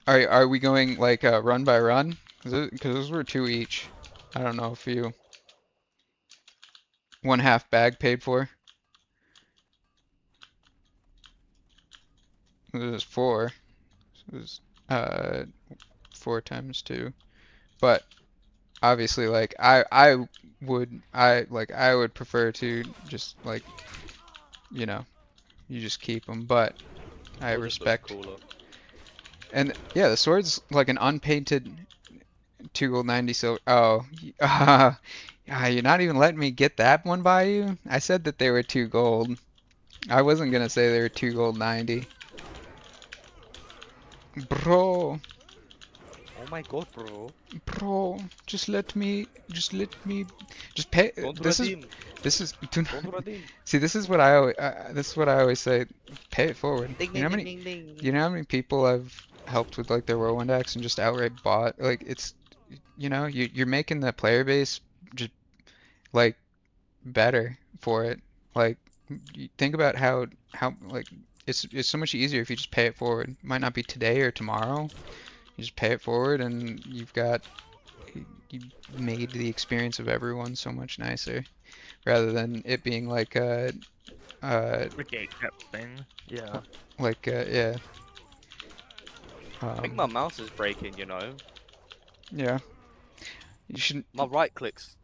Are we going like run by run? Because those were two each. I don't know if you one half bag paid for. It was four. It was uh 4 times 2. But obviously, like I would prefer to just like you know you just keep them. But I sword just looks respect cooler. and yeah, the sword's like an unpainted 2 gold 90 silver. Oh, you're not even letting me get that one by you? I said that they were 2 gold. I wasn't gonna say they were 2 gold 90. Bro, Oh my god, bro! bro, just pay. Don't This is, redeem. this is, do Don't not, redeem. see, this is what I always say. Pay it forward. Ding You ding know how ding many, ding ding. you know how many people I've helped with like their Whirlwind Axe and just outright bought? Like it's, you're making the player base just like better for it. Like, you think about how like it's so much easier if you just pay it forward. It might not be today or tomorrow. You just pay it forward, and you made the experience of everyone so much nicer, rather than it being like The gate kept thing. Yeah. like yeah. I think my mouse is breaking, you know. Yeah. You should. My right click's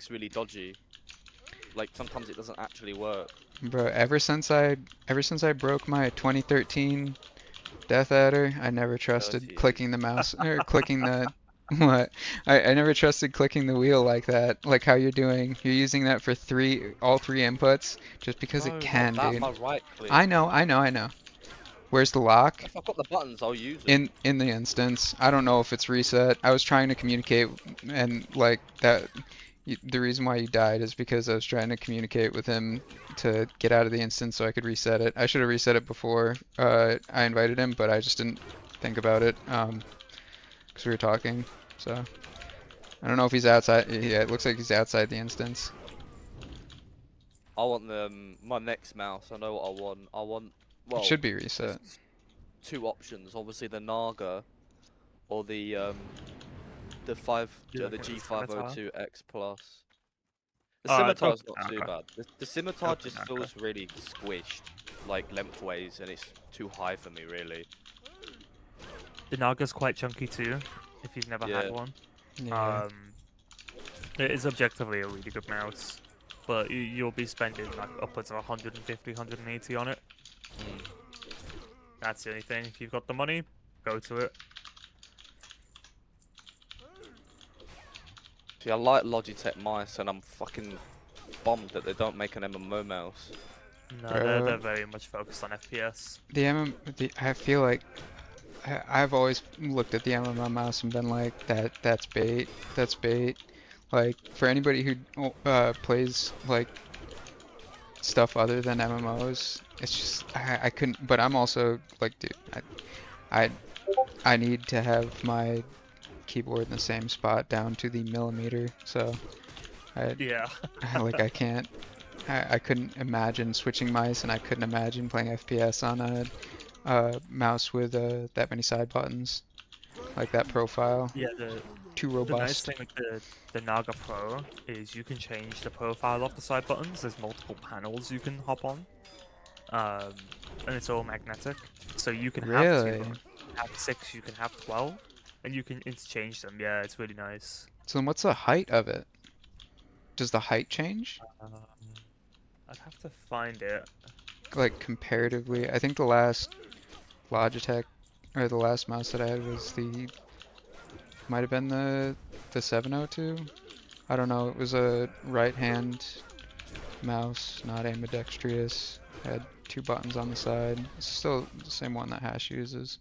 really dodgy. Like sometimes it doesn't actually work. Bro, ever since I broke my 2013 Death Adder, I never trusted 30 clicking years. the mouse or clicking the what? I never trusted clicking the wheel like that, like how you're doing. You're using that for all three inputs just because it No, not can, that. dude. My right click. I know. Where's the lock? If I've got the buttons, I'll use it. In the instance, I don't know if it's reset. I was trying to communicate and like that. The reason why you died is because I was trying to communicate with him to get out of the instance so I could reset it. I should have reset it before I invited him, but I just didn't think about it because we were talking. So I don't know if he's outside. Yeah, it looks like he's outside the instance. I want my next mouse. I know what I want. Well, It should be reset. there's two options. Obviously the Naga or the Yeah, the like the scimitar. G502X Plus. The Go scimitar's for not too Naga. bad. The scimitar for just Naga. feels really squished, like lengthways, and it's too high for me, really. The Naga's quite chunky too, if you've never Yeah. had one. Yeah. It is objectively a really good mouse, but you'll be spending like upwards of 150, 180 on it. Mm. That's the only thing. If you've got the money, go to it. See, I like Logitech mice, and I'm fucking bummed that they don't make an MMO mouse. No, Bro. they're very much focused on FPS. I feel like I've always looked at the MMO mouse and been like, that's bait. That's bait. Like for anybody who plays like stuff other than MMOs, it's just I couldn't. But I'm also like, dude, I need to have my keyboard in the same spot down to the millimeter. So Yeah. I can't. I couldn't imagine switching mice, and I couldn't imagine playing FPS on a mouse with that many side buttons, like that profile. Yeah, Too the nice robust. thing with the Naga Pro is you can change the profile of the side buttons. There's multiple panels you can hop on. And it's all magnetic. So you can have Really? have 6, you can have 12, and you can interchange them. Yeah, it's really nice. So then what's the height of it? Does the height change? I'd have to find it. Like comparatively, I think the last Logitech, or the last mouse that I had was might have been the 702. I don't know, it was a right hand mouse, not ambidextrous. Had 2 buttons on the side. It's still the same one that Hash uses.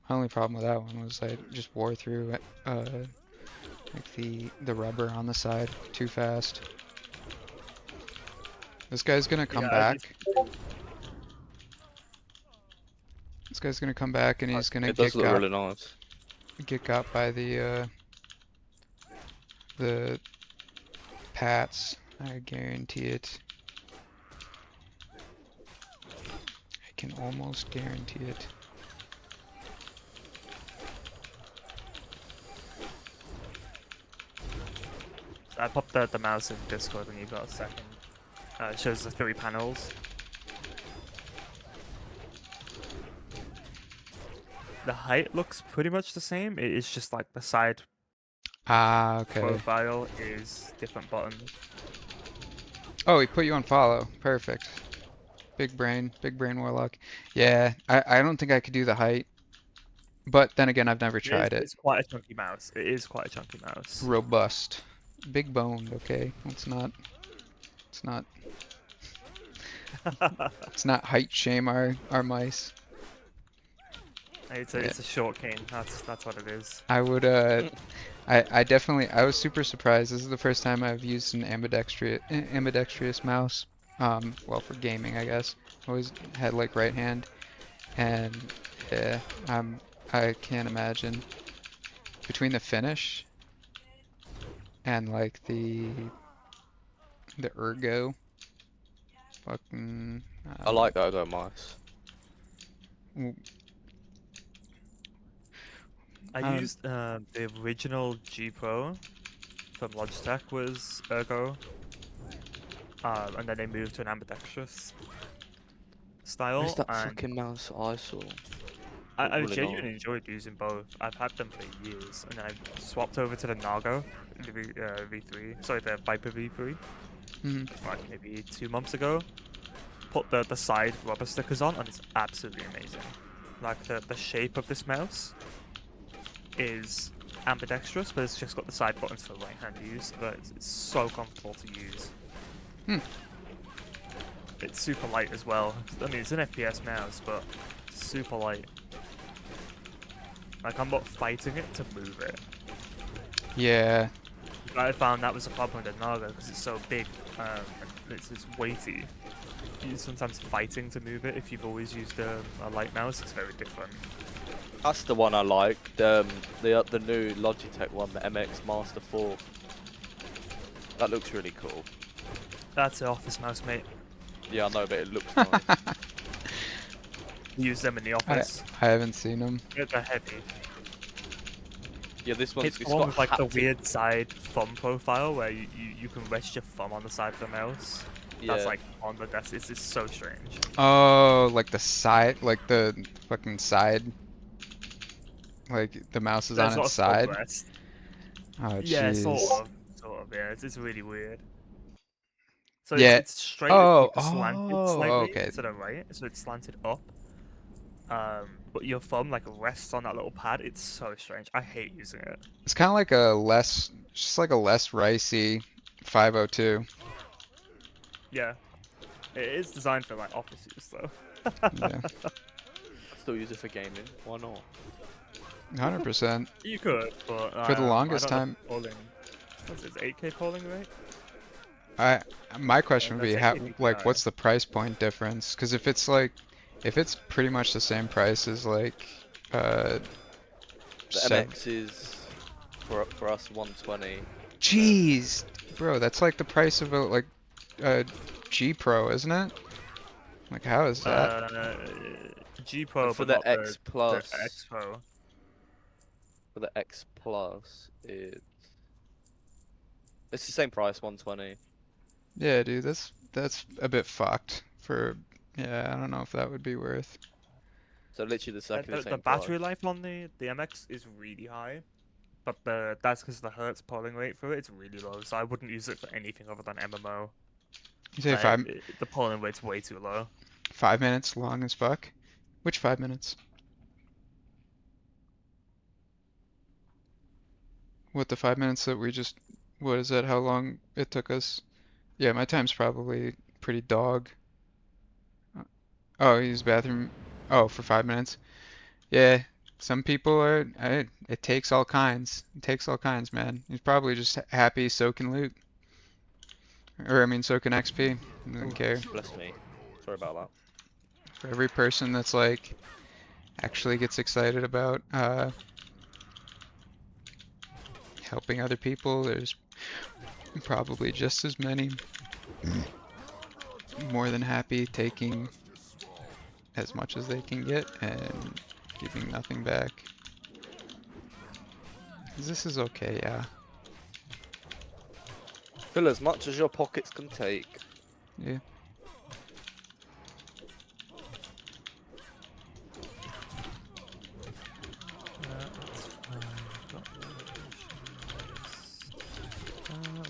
My only problem with that one was I just wore through like the rubber on the side too fast. This guy's gonna come Yeah, I back. This guy's gonna come back and he's gonna It does look really nice. get got by the Pats. I guarantee it. I can almost guarantee it. I popped the mouse in Discord when you got a second. It shows the 3 panels. The height looks pretty much the same. It is just like the side Ah, okay. profile is different buttons. Oh, he put you on follow. Perfect. Big brain warlock. Yeah, I don't think I could do the height. But then again, I've never tried it. It's quite a chunky mouse. It is quite a chunky mouse. Robust. Big boned, okay? It's not height shame our mice. It's a short cane. That's what it is. I would I definitely I was super surprised. This is the first time I've used an ambidextrous mouse. Well, for gaming, I guess. Always had like right hand, and yeah, I can't imagine between the finish and like the ergo. Fucking. I like Ergo mice. I used the original G Pro from Logitech was Ergo. and then they moved to an ambidextrous style. Where's that and fucking mouse I saw? I Really genuinely not. enjoyed using both. I've had them for years, and then I swapped over to the Nago, the V3. Sorry, the Viper V3. Mhm. Like maybe 2 months ago. Put the side rubber stickers on, and it's absolutely amazing. Like the shape of this mouse is ambidextrous, but it's just got the side buttons for right hand use. But it's so comfortable to use. Hmm. It's super light as well. I mean, it's an FPS mouse, but super light. Like I'm not fighting it to move it. Yeah. I found that was a problem with the Naga because it's so big. It's weighty. You're sometimes fighting to move it. If you've always used a light mouse, it's very different. That's the one I like. The new Logitech one, the MX Master 4. That looks really cool. That's an office mouse, mate. Yeah, I know, but it looks nice. Use them in the office. I haven't seen them. They're heavy. Yeah, this one's It's the it's one got with like the haptic- weird side thumb profile where you can rest your thumb on the side of the mouse. That's Yeah. like on the desk. It's so strange. Oh, like the side, like the fucking side. Like the mouse is There's on not its a thumb side. rest. Oh, Yeah, jeez. sort of. Yeah, it's really weird. So Yeah. it's straight, Oh, slanted oh, slightly okay. to the right, so it's slanted up. But your thumb like rests on that little pad. It's so strange. I hate using it. It's kind of like just like a less ricey 502. Yeah, it is designed for like office use though. Yeah, I still use it for gaming. Why not? 100%. You could, but For the longest I don't know if polling. What's it? 8K polling rate? My question would be that's how, actually like, high. what's the price point difference? Because if it's pretty much the same price as like, The sev- MX is for us 120. Jeez, bro, that's like the price of a G Pro, isn't it? Like, how is that? G Pro For but the not X the Plus, X Pro. for the X Plus, it's the same price, 120. Yeah, dude, that's a bit fucked for. Yeah, I don't know if that would be worth. So literally the The same battery price. life on the MX is really high, but that's because the Hertz polling rate for it's really low. So I wouldn't use it for anything other than MMO. You say Like, the polling rate's way too low. 5 minutes long as fuck? Which 5 minutes? What, the 5 minutes that we just, what is that, how long it took us? Yeah, my time's probably pretty dog. Oh, use bathroom. Oh, for 5 minutes. Yeah, some people are, it takes all kinds. It takes all kinds, man. He's probably just happy soaking loot. Or, I mean, soaking XP. Doesn't care. Bless me. Sorry about that. For every person that's like, actually gets excited about, helping other people, there's probably just as many more than happy taking as much as they can get and giving nothing back. 'Cause this is okay, yeah. Fill as much as your pockets can take. Yeah.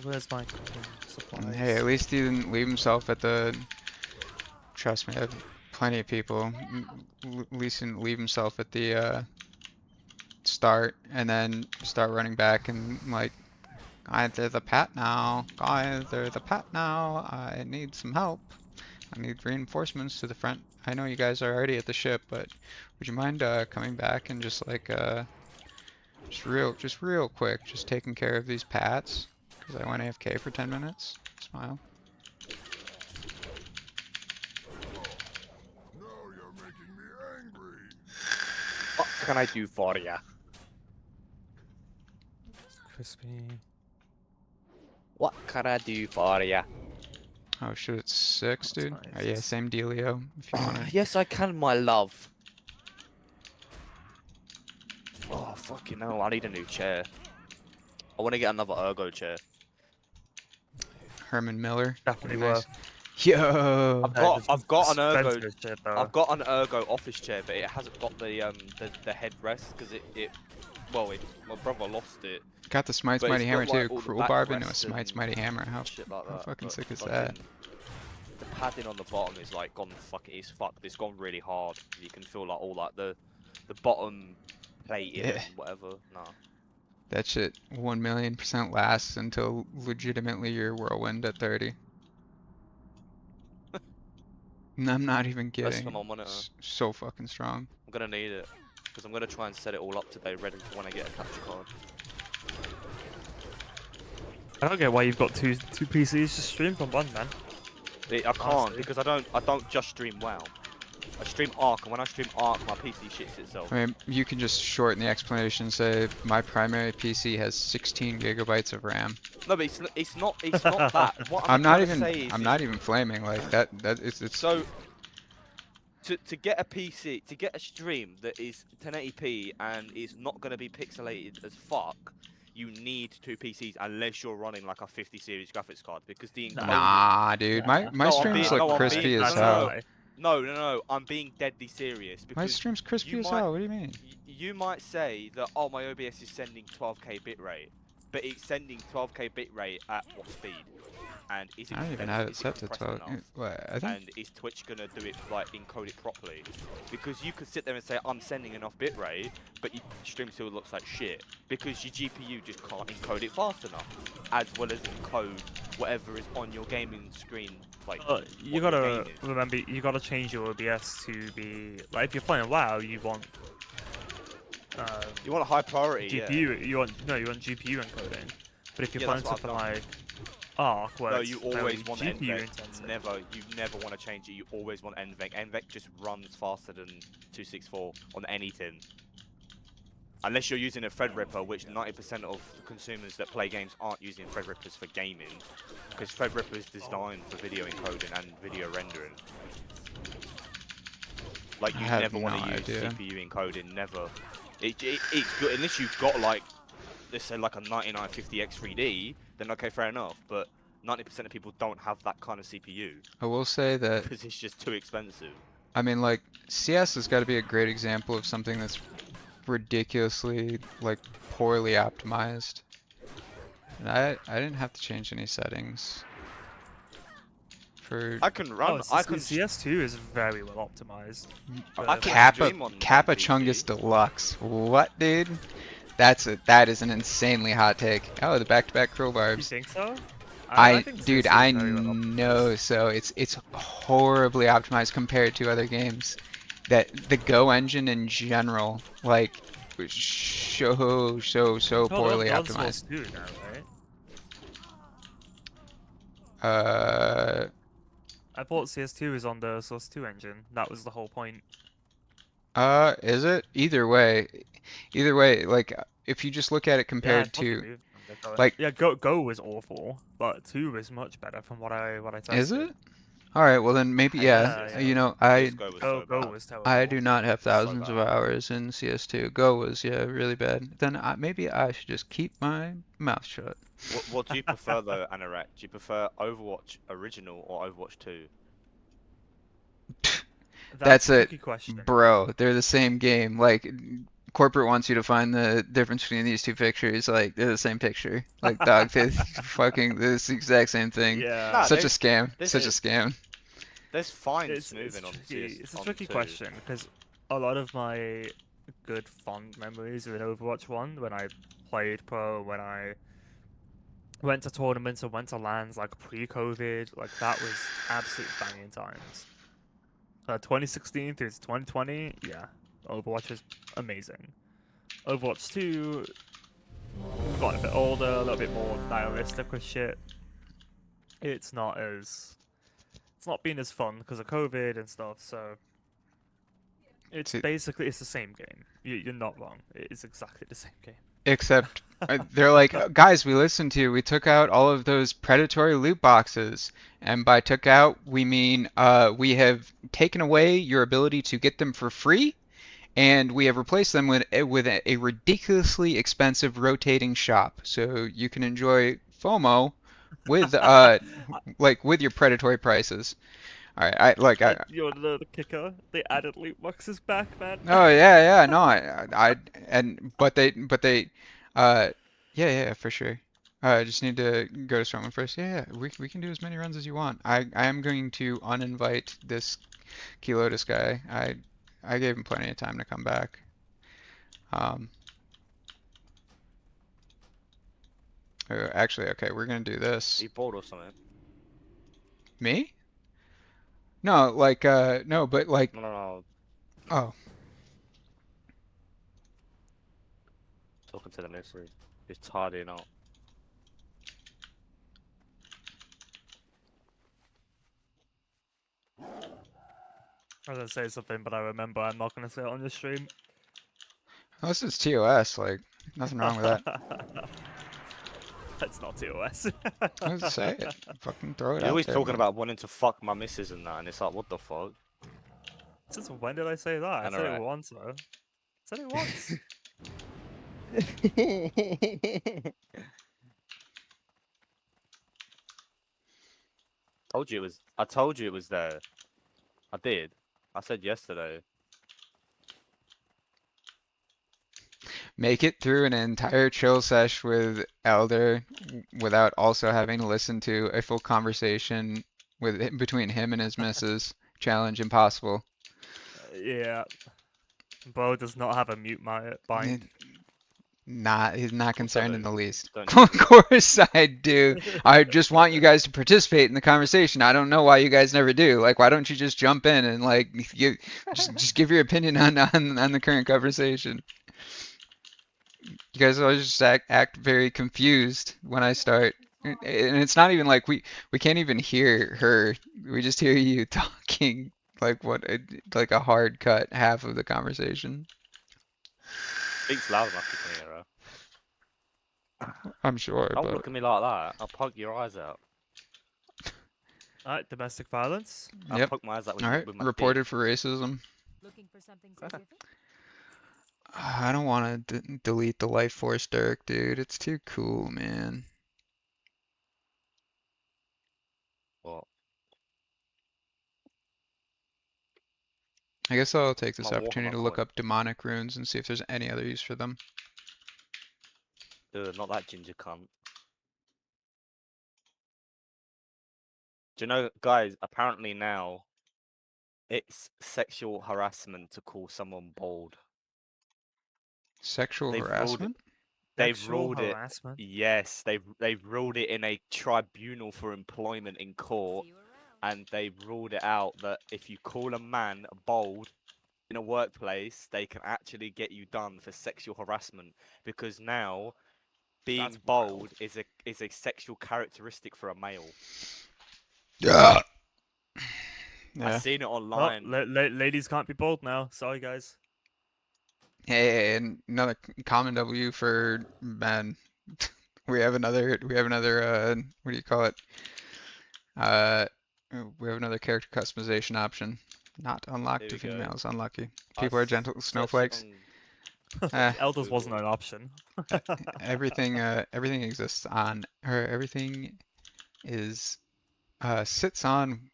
Where's my cooking supplies? And hey, at least he didn't leave himself at the. Trust me, I have plenty of people. At least he didn't leave himself at the start and then start running back and like, guys, there's a pat now. Guys, there's a pat now. I need some help. I need reinforcements to the front. I know you guys are already at the ship, but would you mind coming back and just like just real quick, just taking care of these pats? Because I went AFK for 10 minutes. Smile. What can I do for ya? Crispy. What can I do for ya? Oh shit, it's 6, That's dude. nice. Oh, yeah, same dealio. If you wanna. Yes, I can, my love. Oh, fucking hell, I need a new chair. I want to get another ergo chair. Herman Miller. Definitely Nice. worth. Yo. I've got an ergo. Expensive shit, though. I've got an ergo office chair, but it hasn't got the headrest because my brother lost it. Got the Smite's But Mighty it's Hammer got, like, too. all the Cruel Barb into a backrests Smite's and Mighty Hammer. How, Shit like how that. fucking but sick is fucking- that? The padding on the bottom is like gone it's fucked. It's gone really hard. You can feel like all like the bottom plating Yeah. and whatever. Nah. That shit 1,000,000% lasts until legitimately your whirlwind at 30. And I'm not even That's kidding. for my monitor. So fucking strong. I'm gonna need it because I'm gonna try and set it all up today, ready for when I get a capture card. I don't get why you've got two PCs. Just stream from one, man. I can't Honestly. because I don't just stream WoW. I stream Ark, and when I stream Ark, my PC shits itself. I mean, you can just shorten the explanation and say my primary PC has 16 gigabytes of RAM. No, but it's not that. What I'm trying not to even say is, I'm not even flaming like that. It's So, to get a PC, to get a stream that is 1080p and is not going to be pixelated as fuck, you need two PCs unless you're running like a 50 series graphics card because the encoding. Nah, dude. My No, I'm streams being- look no, I'm crispy being- as no, hell. no, No, I'm being deadly serious My because stream's crispy you as might- hell. What do you mean? you might say that my OBS is sending 12k bitrate, but it's sending 12k bitrate at what speed? And is it I don't even compressed- have it is set to compressed 12. enough? What, I think And is Twitch gonna do it like encode it properly? Because you could sit there and say I'm sending enough bitrate, but your stream still looks like shit because your GPU just can't encode it fast enough, as well as encode whatever is on your gaming screen. Like You what you're gotta gaming. remember, you gotta change your OBS to be like if you're playing WoW, you want You want a high priority, GPU. You want GPU encoding. But if you're Yeah, playing that's what something I've like Ark, where No, it's you very always want GPU NVENC. intensive. You never want to change it. You always want NVENC. NVENC just runs faster than 264 on anything. Unless you're using a Threadripper, which 90% of consumers that play games aren't using Threadrippers for gaming, because Threadripper is designed for video encoding and video rendering. Like I you have never want no to use idea. CPU encoding, never. It's good unless you've got like, let's say like a 9950X3D, then okay, fair enough. But 90% of people don't have that kind of CPU I will say that because it's just too expensive. I mean, like, CS has got to be a great example of something that's ridiculously, like, poorly optimized. And I didn't have to change any settings for I can run. Oh, I can. CS2 is very well optimized. I can Kappa stream on Kappa PC. Chungus Deluxe. What, dude? That is an insanely hot take. Oh, the back-to-back You crowbars. think so? Dude, CS2 I is very well optimized. know. So it's horribly optimized compared to other games. That the Go engine in general, like, was so Oh, poorly they're on optimized. Source 2 now, right? I thought CS2 is on the Source 2 engine. That was the whole point. Is it? Either way, like, if you just look at it compared to, like- yeah, Go was awful, but 2 was much better from what I tested. is it? All right, well then maybe, Yeah, yeah. yeah. You know, CS:GO was so Go bad. was terrible. I do not have So thousands of bad. hours in CS2. Go was, yeah, really bad. Then maybe I should just keep my mouth shut. What do you prefer though, Anorak? Do you prefer Overwatch original or Overwatch 2? That's a it, tricky question. Bro, they're the same game. Like, corporate wants you to find the difference between these two pictures. Like, they're the same picture. Like, dog, they're fucking, it's the exact same thing. Yeah. Nah, Such a there's- scam. this Such a is- scam. There's fine It's smoothing on tricky. CS. It's a on tricky 2. question because a lot of my good fond memories are in Overwatch 1 when I played pro, when I went to tournaments and went to LANs like pre-COVID. Like that was absolute banging times. 2016 through to 2020, yeah, Overwatch is amazing. Overwatch 2 got a bit older, a little bit more nihilistic with shit. It's not been as fun because of COVID and stuff, so it's See- basically it's the same game. You're not wrong. It is exactly the same game. Except they're like, guys, we listened to you. We took out all of those predatory loot boxes. And by took out, we mean we have taken away your ability to get them for free, and we have replaced them with a ridiculously expensive rotating shop. So you can enjoy FOMO with like with your predatory prices. All right, You want to know the kicker? They added loot boxes back, man. oh yeah, no, but they yeah, yeah, for sure. I just need to go to Stormwind first. Yeah, yeah, we can do as many runs as you want. I am going to uninvite this Kelotus guy. I gave him plenty of time to come back. Actually, okay, we're gonna do this. He bored or something. Me? No, like no, but like No. oh, Talking to the missus. He's tidying up. I was gonna say something, but I remember I'm not gonna say it on your stream. this is TOS. Like nothing wrong with that. That's not TOS. Let's say it. Fucking throw it You're out always there, talking man. about wanting to fuck my missus and that, and it's like, what the fuck? Since when did I say that? I I know, said right? it once though. I said it once. I told you it was there. I did. I said yesterday. Make it through an entire chill sesh with Elder without also having to listen to a full conversation between him and his missus. Challenge impossible. Yeah. Bo does not have a mute bind. He's not concerned in the don't. least. Don't Of course I do. I just want you guys to participate in the conversation. I don't know why you guys never do. Like, why don't you just jump in and like just give your opinion on the current conversation? You guys always just act very confused when I start. And it's not even like we can't even hear her. We just hear you talking like like a hard cut half of the conversation. Speaks loud enough you can hear her. I'm sure, Don't but look at me like that. I'll poke your eyes out. Alright, domestic violence. I'll yep. poke my eyes out with, All right, with my reported for racism. Looking for something specific? I don't want to delete the Life Force Dirk, dude. It's too cool, man. dick. What? I guess I'll take this My opportunity to Warhammer look coin. up demonic runes and see if there's any other use for them. Not that ginger cunt. Do you know, guys, apparently now it's sexual harassment to call someone bold. Sexual They've ruled it. harassment? They've Sexual ruled it. harassment. Yes, they've ruled it in a tribunal for employment in court, See you around. and they've ruled it out that if you call a man bold in a workplace, they can actually get you done for sexual harassment, because now being That's wild. bold is a sexual characteristic for a male. Yeah. I've Yeah. seen it Oh, online. ladies can't be bold now. Sorry, guys. Hey, and another common W for men. We have another what do you call it? We have another character customization option. Not unlocked Here to we go. females, unlucky. I People are gentle searched it snowflakes. on Elders wasn't Google. an option. Everything exists on, or everything is sits on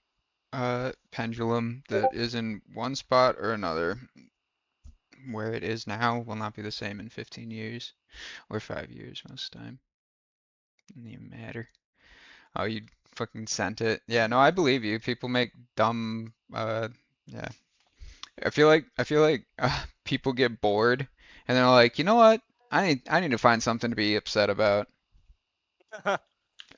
a pendulum that is in one spot or another. Where it is now will not be the same in 15 years or 5 years most of the time. Doesn't even matter. Oh, you fucking sent it. Yeah, no, I believe you. People make dumb yeah. I feel like people get bored and they're like, "You know what? I need to find something to be upset about."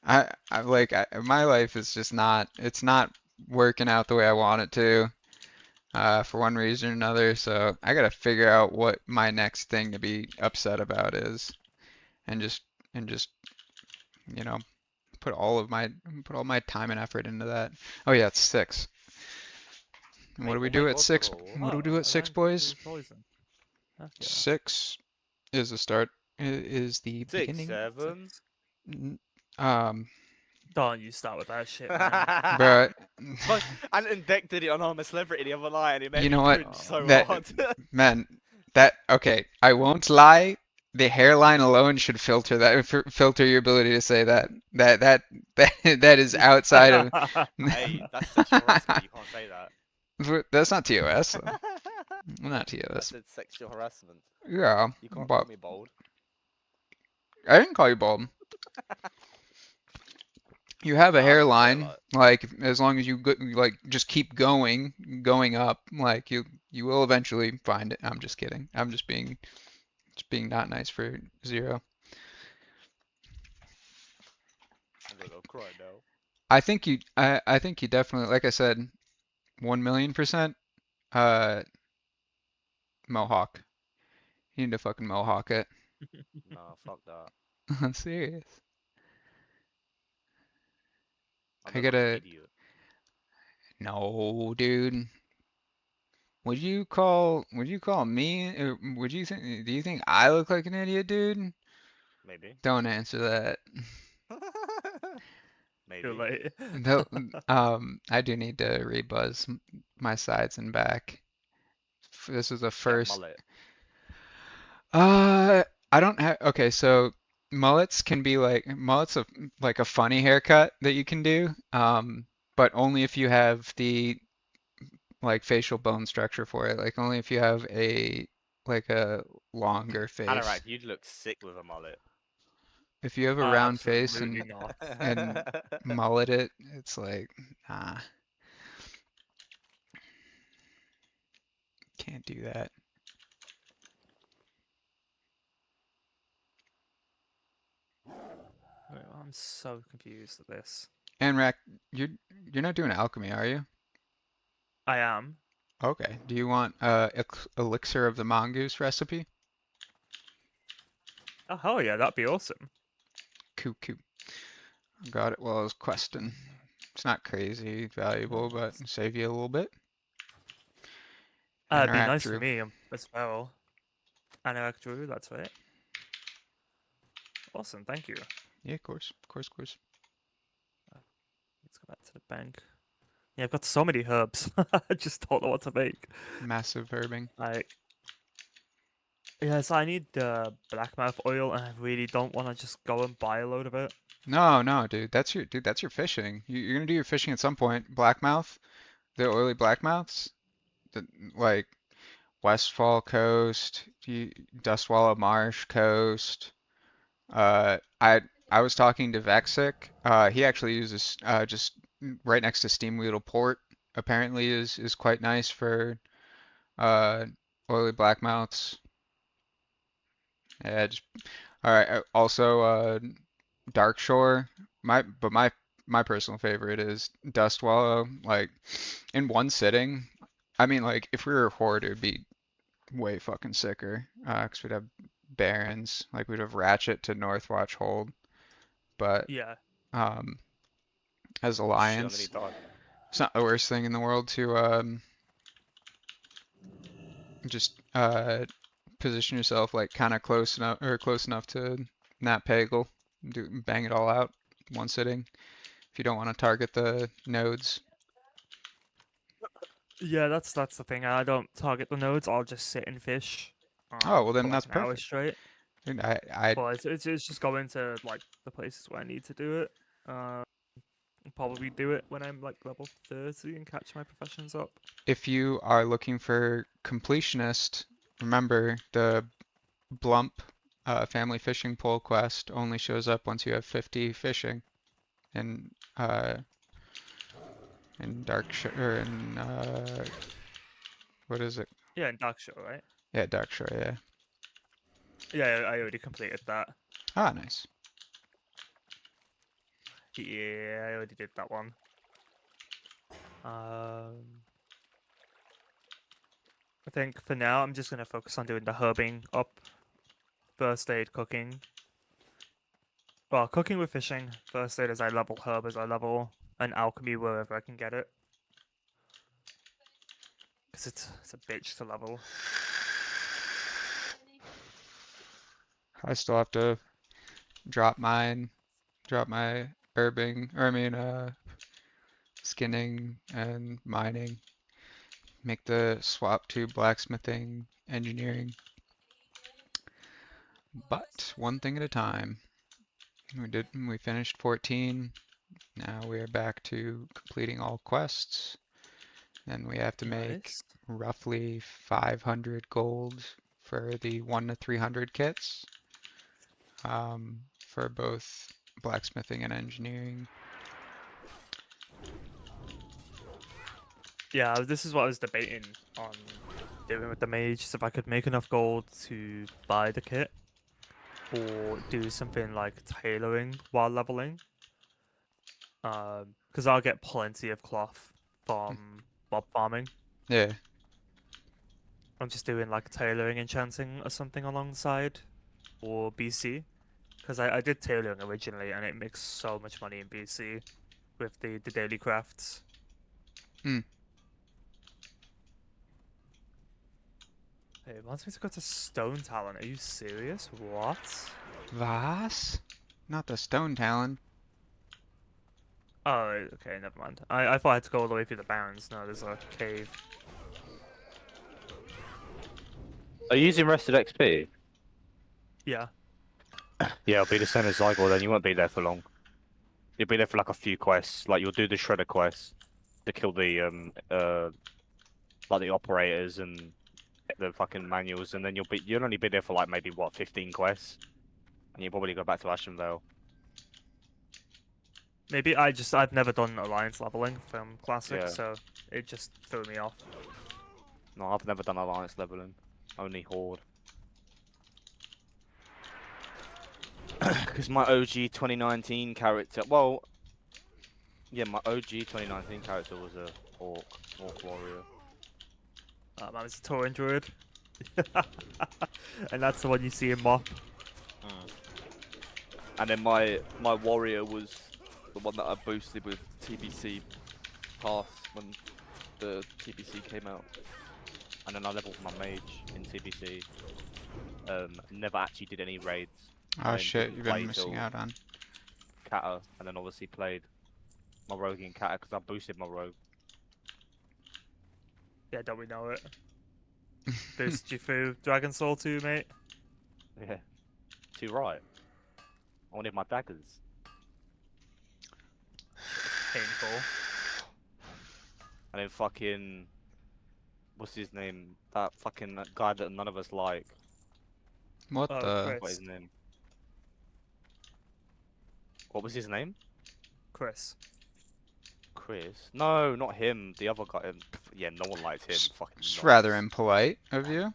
My life is just not, it's not working out the way I want it to, for one reason or another. So I gotta figure out what my next thing to be upset about is, and just you know, put all my time and effort into that. Oh yeah, it's 6. And what do we do at 6? What do we do at 6, boys? Poison. Heck yeah. 6 is the start. Is the 6, beginning. 7. Don't you start with that shit, man. Bruh, Fuck, and Deck did it on I'm a Celebrity the other night, and it made You me know what? cringe so That- hard. man, okay, I won't lie. the hairline alone should filter that filter your ability to say that. That is outside of. Hey, that's sexual harassment. You can't say that. That's not TOS though. Not I TOS. said sexual harassment. Yeah, You can't but call me bold. I didn't call you bald. You have a No, I didn't say it hairline, like as long as you go, like just keep going up, like you will eventually find it. I'm just kidding. I'm just being not nice for zero. I'm gonna go cry now. I think you definitely, like I said, 1,000,000% mohawk. You need to fucking mohawk it. Nah, fuck that. I'm serious. I I look like an gotta, idiot. no, dude. Would you call me, or would you think, do you think I look like an idiot, dude? Maybe. Don't answer that. Too Maybe. late. No, I do need to rebuzz my sides and back. This is the Just get a first. mullet. I don't have. Okay, so mullets a like a funny haircut that you can do. But only if you have the like facial bone structure for it. Like only if you have a longer face. Anorak, you'd look sick with a mullet. If you have a round face Absolutely not. and mullet it, it's like, nah, can't do that. Wait, I'm so confused at this. And Rack, you're not doing alchemy, are you? I am. Okay. Do you want elixir of the mongoose recipe? Oh hell yeah, that'd be awesome. Cool, cool. Got it while I was questing. It's not crazy valuable, but save you a little bit. It'd be Interact nice for Drew. me as well. Anorak Drew, that's right. Awesome, thank you. Yeah, of course, of course, of course. Let's go back to the bank. Yeah, I've got so many herbs. I just don't know what to make. Massive herbing. Like, yeah, so I need blackmouth oil, and I really don't want to just go and buy a load of it. No, no, dude. That's your fishing. You're gonna do your fishing at some point. Blackmouth, the oily blackmouths, the, like Westfall Coast, Dustwalla Marsh Coast. I was talking to Vexic. He actually uses just right next to Steamweedle Port. Apparently is quite nice for uh oily blackmouths. Yeah, just all right. Also, Dark Shore. My personal favorite is Dustwallow. Like in one sitting. I mean, like if we were a horde, it would be way fucking sicker. 'Cause we'd have Barons. Like we'd have Ratchet to Northwatch hold. But Yeah. um, as Shit, I'm gonna Alliance, need dog. it's not the worst thing in the world to just position yourself like kind of close enough to Nat Pagle, bang it all out one sitting. If you don't want to target the nodes. Yeah, that's the thing. I don't target the nodes. I'll just sit and fish. Oh, well For then like that's an hour perfect. straight. Dude, I But it's just going to like the places where I need to do it. I'll probably do it when I'm like level 30 and catch my professions up. if you are looking for completionist, remember the Blump family fishing pole quest only shows up once you have 50 fishing. And in Dark Shore, or in what is it? Yeah, in Dark Show, right? Yeah, Dark Shore. Yeah. Yeah, I already completed that. Ah, nice. Yeah, I already did that one. I think for now I'm just gonna focus on doing the herbing up, first aid, cooking. Well, cooking with fishing, first aid as I level, herb as I level, and alchemy wherever I can get it. Cause it's a bitch to level. I still have to drop my herbing, or I mean, skinning and mining. Make the swap to blacksmithing, engineering. But one thing at a time. We finished 14. Now we are back to completing all quests. And we have to make Nice. roughly 500 gold for the 1 to 300 kits. For both blacksmithing and engineering. Yeah, this is what I was debating on doing with the mage. If I could make enough gold to buy the kit, or do something like tailoring while leveling. Because I'll get plenty of cloth from mob farming. Yeah. I'm just doing like tailoring enchanting or something alongside, or BC. Because I did tailoring originally, and it makes so much money in BC with the daily crafts. Hmm. Hey, it wants me to go to Stone Talon. Are you serious? What? Was? Not the stone talon. Oh, okay, never mind. I thought I had to go all the way through the Barrens. No, there's a cave. Are you using rested XP? Yeah. Yeah, it'll be the same as Zygor, then you won't be there for long. You'll be there for like a few quests. Like you'll do the shredder quest to kill the like the operators and get the fucking manuals, and then you'll only be there for like maybe what 15 quests, and you'll probably go back to Ashenvale. Maybe I've never done Alliance leveling from Classic, Yeah. so it just threw me off. No, I've never done Alliance leveling, only Horde. Because my OG 2019 character, well, yeah, my OG 2019 character was a orc warrior. Man, it's a Tauren Druid. And that's the one you see in Mop. And then my warrior was the one that I boosted with TBC Pass when the TBC came out. And then I leveled my mage in TBC. Never actually did any raids. Oh I shit, didn't you've play been missing till out on. Kata, and then obviously played my rogue in Kata because I boosted my rogue. Yeah, don't we know it? Boost you through Dragon Soul 2, mate. Yeah. Too right. I wanted my daggers. Painful. And then fucking, what's his name? That fucking guy that none of us like. What Oh, the? Chris. What is his name? What was his name? Chris. Chris? No, not him. The other guy. Yeah, no one liked him. Fucking It's rather nuts. impolite of you.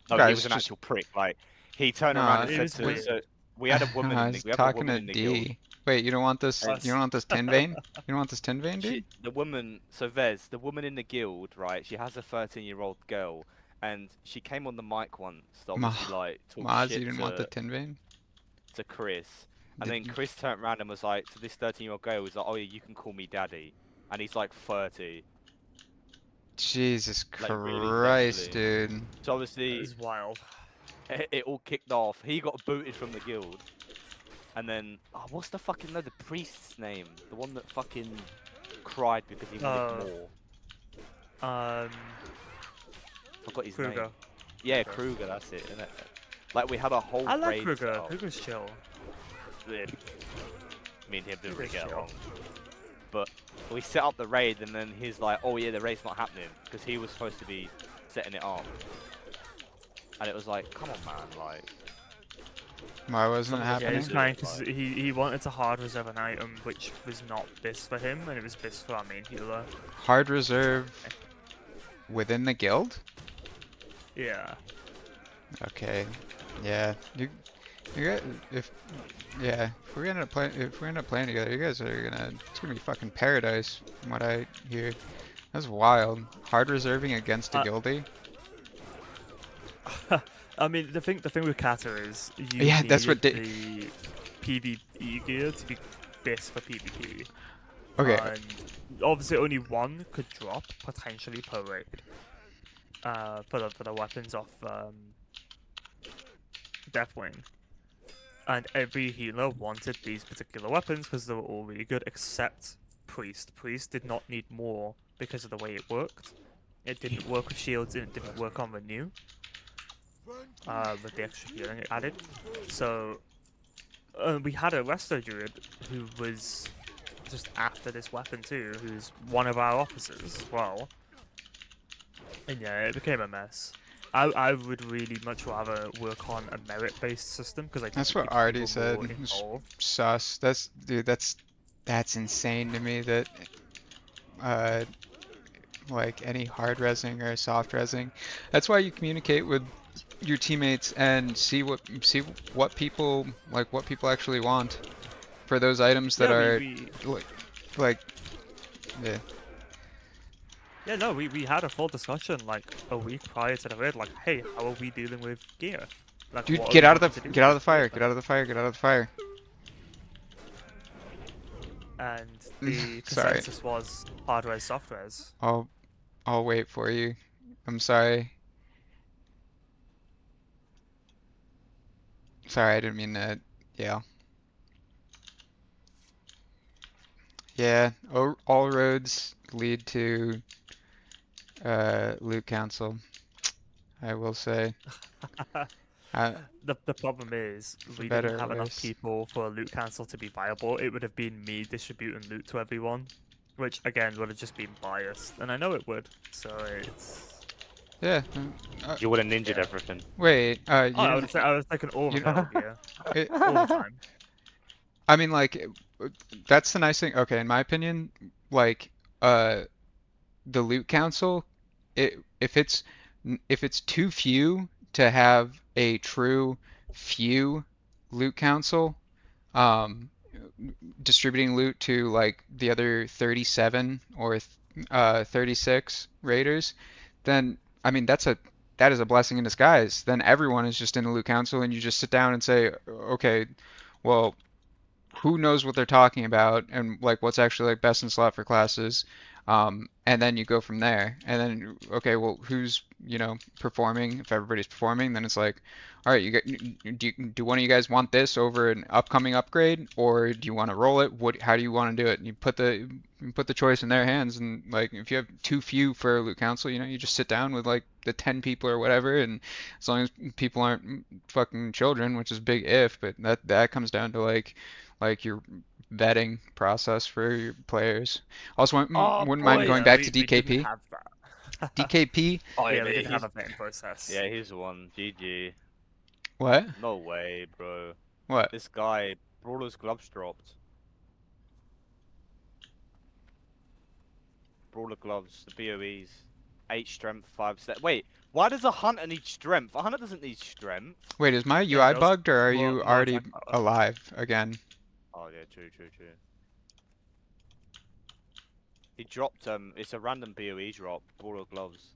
No, guys he was an just- actual prick. Like, he turned No, around and it said was to weird. us, we had a woman I in was the, we have a talking woman to in the guild. D. Wait, you don't want this? Us. You don't want this tin vein? You don't want this tin vein, dude? The woman, so Vez, the woman in the guild, right? She has a 13-year-old girl, and she came on the mic once, to obviously like talk Maz, shit you didn't to, want the tin vein? to Chris, and Did then you- Chris turned around and was like, to this 13-year-old girl, was like, "Oh yeah, you can call me daddy," and he's like 30. Jesus Like, really Christ, sexually. dude. So obviously, It's wild. it all kicked off. He got booted from the guild, and then what's the fucking the priest's name? The one that fucking cried because he wanted more. Forgot his Kruger. name. Yeah, Kruger. Kruger, that's it, innit? Like, we had a whole I like raid Kruger. set up. Kruger's chill. Me and him didn't really Kruger's get chill. along. But we set up the raid, and then he's like, "Oh yeah, the raid's not happening," because he was supposed to be setting it up. And it was like, come on, man, like. Why wasn't it Some of us Yeah, happening? he's trying because he wanted to hard reserve an item which was not bis for him, and it was bis for our main healer. Hard reserve within the guild? Yeah. Okay. Yeah. You got if we end up playing together, you guys are it's gonna be fucking paradise from what I hear. That's wild. Hard reserving against a Uh, guildie? I mean, the thing with Kata is you Yeah, that's what needed the PvE gear to be bis for PvP. Okay. And obviously only one could drop potentially per raid. For the weapons off Deathwing. And every healer wanted these particular weapons because they were all really good, except Priest. Priest did not need more because of the way it worked. It didn't work with shields and it didn't work on Renew. with the extra healing it added. So we had a Resto Druid who was just after this weapon too, who's one of our officers as well. And yeah, it became a mess. I would really much rather work on a merit-based system because I think That's it what keeps Artie people said. more It's involved. sus. Dude, that's insane to me that uh like any hard resing or soft resing. That's why you communicate with your teammates and see what people what people actually want for those items that Yeah, are we like yeah. yeah, no, we had a full discussion like a week prior to the raid, like, hey, how are we dealing with gear? Like, Dude, what are get we out of going to do the with get out of this the fire, gear? get out of the fire, get out of the fire. And the Sorry. consensus was hard res, soft res. I'll wait for you. I'm sorry. Sorry, I didn't mean to yell. Yeah, all roads lead to Loot Council, I will say. The problem is For we better didn't or have enough worse. people for a loot cancel to be viable. It would have been me distributing loot to everyone, which again would have just been biased, and I know it would. So it's Yeah. You would have ninja'd Yeah. everything. Wait, oh, you didn't, I was taking all you the metal gear it, all the time. I mean, like, that's the nice thing. Okay, in my opinion, like, the Loot Council, if it's too few to have a true few Loot Council, um, distributing loot to like the other 37 or 36 raiders, then I mean that is a blessing in disguise. Then everyone is just in the loot council, and you just sit down and say, okay, well, who knows what they're talking about and like what's actually like best in slot for classes, and then you go from there. And then okay, well, who's performing? If everybody's performing, then it's like, all right, do one of you guys want this over an upcoming upgrade, or do you want to roll it? How do you want to do it? And you put the choice in their hands. And like if you have too few for loot council, you just sit down with like the 10 people or whatever, and as long as people aren't fucking children, which is big if, but that comes down to like your vetting process for your players. Also, wouldn't mind going back to we didn't DKP. have that. DKP, Oh, Yeah, we mate, didn't have he's- a vetting process. Yeah, he's the one. GG. what? No way, bro. What? This guy, Brawler's gloves dropped. Brawler gloves, the BOEs. 8 strength, 5 set. Wait, why does a hunter need strength? A hunter doesn't need strength. Wait, is my Yeah, UI those- bugged or are well, you no, it's already like, alive again? Oh yeah, true. He dropped it's a random BOE drop, Brawler gloves.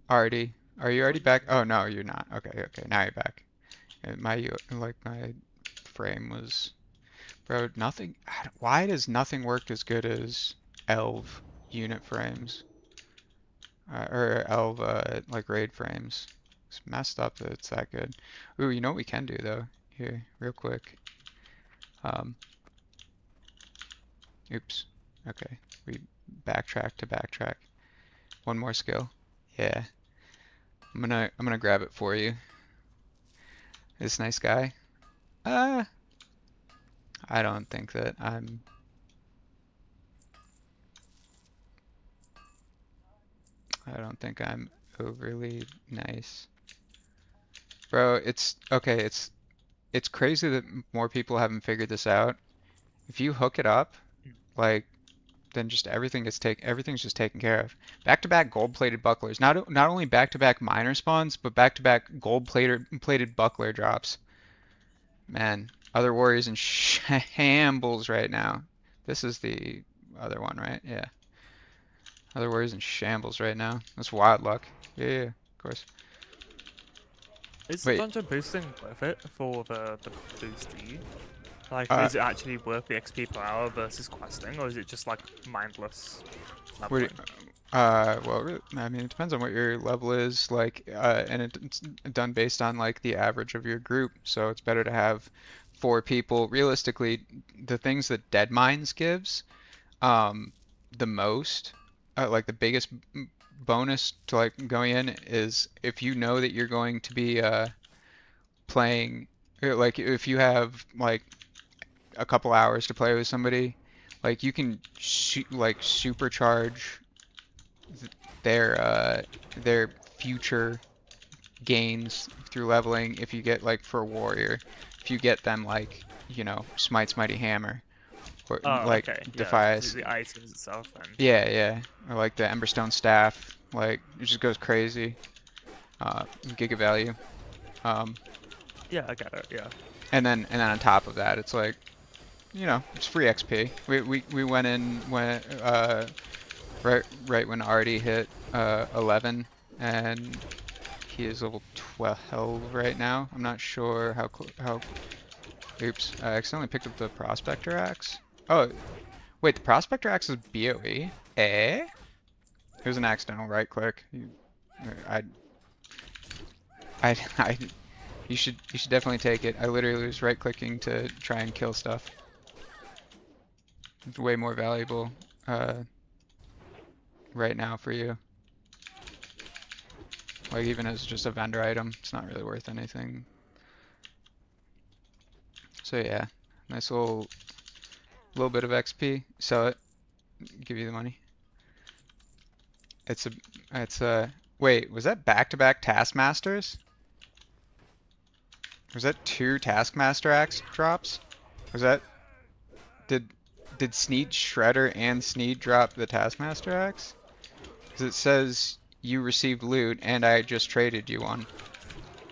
Already? Are you already back? Oh no, you're not. Okay, now you're back. My frame was, bro, nothing. Why does nothing work as good as Elv unit frames? Or Elv like raid frames? It's messed up that it's that good. Ooh, you know what we can do though? Here, real quick. Oops. Okay, we backtrack to backtrack. One more skill. Yeah. I'm gonna grab it for you. This nice guy. I don't think that I'm overly nice. Bro, it's okay, it's crazy that more people haven't figured this out. If you hook it up, like then just everything's just taken care of. Back-to-back gold-plated bucklers. Not only back-to-back miner spawns, but back-to-back gold-plated buckler drops. Man, other warriors in shambles right now. This is the other one, right? Yeah. Other warriors in shambles right now. That's wild luck. Yeah, of course. Is Wait. dungeon boosting worth it for the boost to you? Like, Uh, is it actually worth the XP per hour versus questing, or is it just like mindless? What leveling? well, I mean, it depends on what your level is, like, and it's done based on like the average of your group. So it's better to have 4 people. Realistically, the things that Dead Mines gives, the most, like the biggest bonus to like going in is if you know that you're going to be playing, like if you have like a couple hours to play with somebody, like you can like supercharge their future gains through leveling if you get like for a warrior, if you get them like, you know, Smite's Mighty Hammer or Oh, like okay. Yeah, Defias. the items itself. And... Yeah, yeah. Or like the Emberstone Staff, like it just goes crazy. Giga value. Yeah, I get it. Yeah. And then on top of that, it's like, you know, it's free XP. We went in when right when Artie hit 11, and he is level 12 right now. I'm not sure how. Oops, I accidentally picked up the Prospector Axe. Oh, wait, the Prospector Axe is BOE? Eh? It was an accidental right click. You should definitely take it. I literally was right clicking to try and kill stuff. It's way more valuable right now for you. Like even as just a vendor item, it's not really worth anything. So yeah, nice little bit of XP. Sell it, give you the money. It's a wait, was that back-to-back Taskmasters? Was that 2 Taskmaster Axe drops? Was that did Sneed Shredder and Sneed drop the Taskmaster Axe? Because it says you received loot and I just traded you one.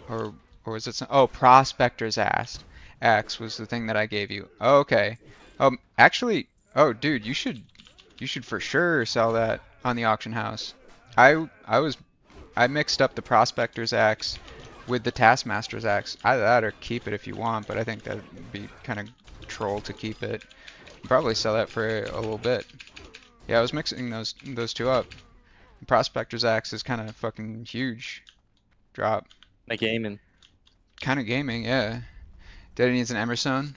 Or was it some, oh, Prospector's Axe was the thing that I gave you. Oh, okay. Actually, oh dude, you should for sure sell that on the auction house. I mixed up the Prospector's Axe with the Taskmaster's Axe. Either that or keep it if you want, but I think that'd be kind of troll to keep it. Probably sell that for a little bit. Yeah, I was mixing those two up. The Prospector's Axe is kind of fucking huge drop. Like gaming. Kind of gaming, yeah. Daddy needs an Emerson.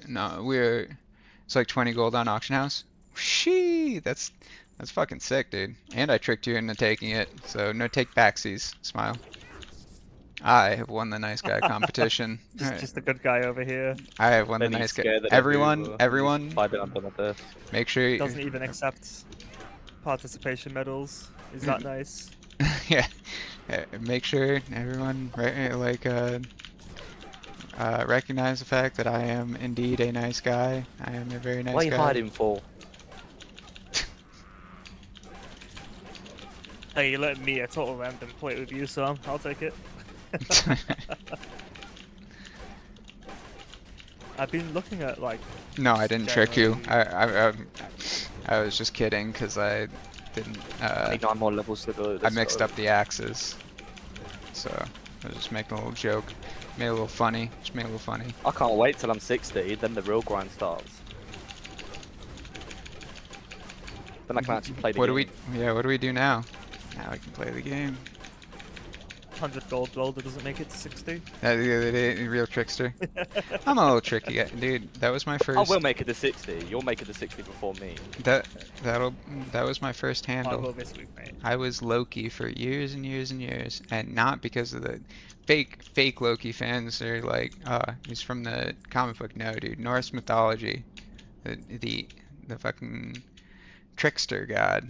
No, it's like 20 gold on auction house. Shee, that's fucking sick, dude. And I tricked you into taking it, so no take backsies. Smile. I have won the nice guy competition. Just a good guy over here. I have won the Maybe nice guy. scared that Everyone, I've been under my desk. make sure you, Doesn't even accept participation medals. Is that nice? yeah, make sure everyone recognize the fact that I am indeed a nice guy. I am a very nice What are you guy. hiding for? Hey, you let me a total random play with you, so I'll take it. I've been looking at like. No, I didn't trick you. generally- I was just kidding because I didn't. I need 9 more levels to go. I mixed up the axes, so I was just making a little joke. Made it a little funny. Just made it a little funny. I can't wait till I'm 60, then the real grind starts. Then I can actually play the What game. do we do now? Now I can play the game. 100 gold roll that doesn't make it to 60. The other day, real trickster. I'm a little tricky guy, dude. That was my first. I will make it to 60. You'll make it to 60 before me. That was my first I handle. will this week, mate. I was Loki for years and years and years, and not because of the fake Loki fans. They're like, he's from the comic book. No, dude, Norse mythology, the fucking trickster god,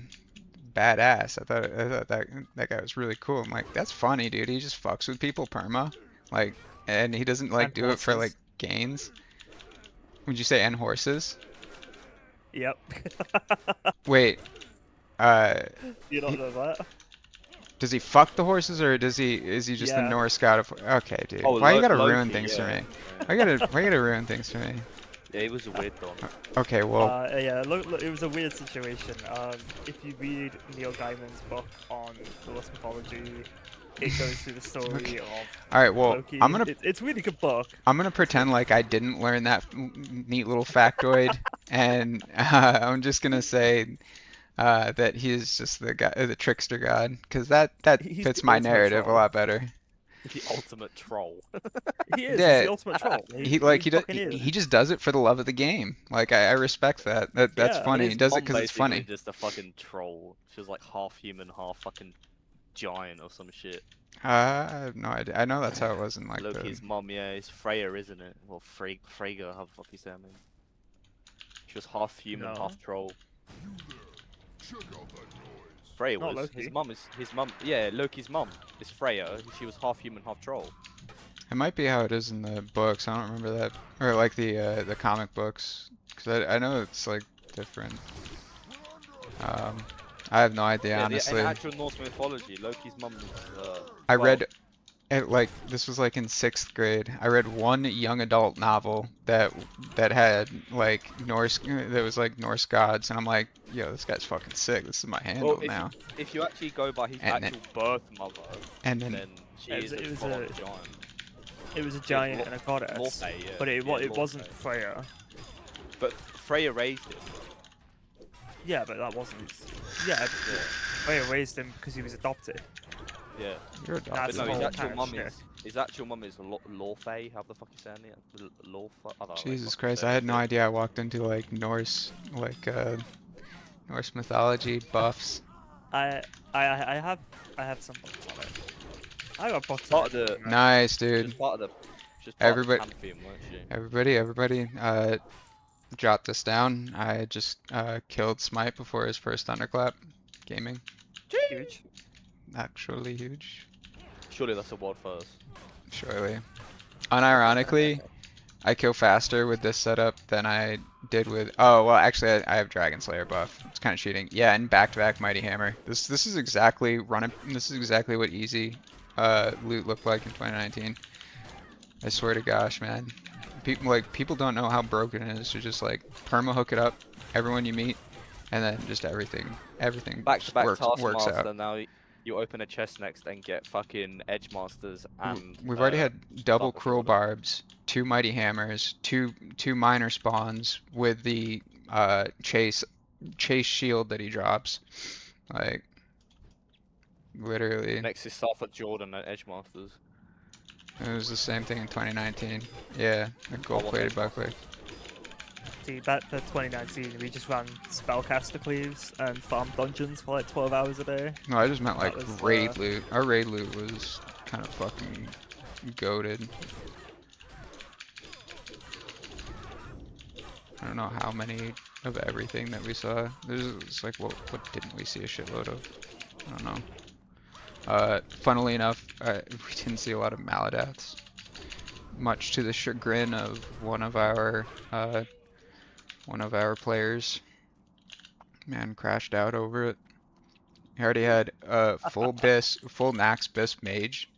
badass. I thought that guy was really cool. I'm like, that's funny, dude. He just fucks with people perma, like, and he doesn't like And do it for horses. like gains. Would you say and horses? Yep. Wait, You don't know that? does he fuck the horses or is he just the Yeah. Norse god of? Okay, dude. Oh, Why you gotta Loki, ruin things for yeah. me? Why you gotta ruin things for me? Yeah, he was a weird don. Okay, well, Yeah, look, it was a weird situation. If you read Neil Gaiman's book on Norse mythology, it goes through the story of all right. Well, Loki. I'm gonna It's a really good book. pretend like I didn't learn that neat little factoid, and I'm just gonna say that he is just the guy, the trickster god, because that He's fits the my ultimate narrative a troll. lot better. The ultimate troll. He is. He's Yeah, the ultimate troll. he like he, fucking is. he just does it for the love of the game. Like I respect that. That's Yeah. funny. His He does it mum because it's basically funny. just a fucking troll. She was like half human, half fucking giant or some shit. I have no idea. I know that's how it was in like the. Loki's mum, yeah, it's Freya, isn't it? Well, Freyga, how the fuck you say her name? She was half human, No. half troll. Freya Not was. Loki. His mum. Yeah, Loki's mum is Freya. She was half human, half troll. It might be how it is in the books. I don't remember that, or like the comic books, because I know it's like different. I have no idea Yeah, honestly. in actual Norse mythology, Loki's mum was. I well, read it like this was like in 6th grade. I read one young adult novel that had like Norse that was like Norse gods, and I'm like, yo, this guy's fucking sick. This is my handle Well, now. if you actually go by his And actual birth mother, And then then she It is was- it a was full-on a- giant. It was a giant Lo- and a goddess. Lorfey, yeah. But it Yeah, wasn't Lorfey. Freya. But Freya raised him. Yeah, but that wasn't. Yeah, Freya raised him because he was adopted. Yeah. you're That's But adopted. no, the his whole actual mum character. is Lorfey. How the fuck you saying it? Lorfey. I don't know. Jesus Christ, I had no idea I walked into like Norse Norse mythology buffs. I have some books on it. I got books Part on of it. the- Nice, She dude. was part of the. She was part Everybody- of the pantheon, weren't she? Everybody, jot this down. I just killed Smite before his first Thunderclap. Gaming. Huge. Actually huge. Surely that's a world first. Surely. Unironically, I kill faster with this setup than I did with. Oh well, actually, I have Dragon Slayer buff. It's kind of cheating. Yeah, and back-to-back Mighty Hammer. This is exactly This is exactly what easy loot looked like in 2019. I swear to gosh, man. People don't know how broken it is to just like perma hook it up, everyone you meet, and then just everything Back just to back works Taskmaster. out. Now you open a chest next and get fucking Edge Masters and. We've already had double Dark Cruel Order. Barbs, 2 Mighty Hammers, two minor spawns with the chase shield that he drops. Like literally, Next is Starfleet Jordan at Edge Masters. it was the same thing in 2019. Yeah, the gold plated buckler. See, back to 2019, we just ran spellcaster cleaves and farmed dungeons for like 12 hours a day. No, I just meant That like was, raid loot. Our raid loot was kind of fucking goated. I don't know how many of everything that we saw. There's like what didn't we see a shitload of? I don't know. Funnily enough, we didn't see a lot of Maladeaths, much to the chagrin of one of our players. Man crashed out over it. He already had a full Nax Bisp mage,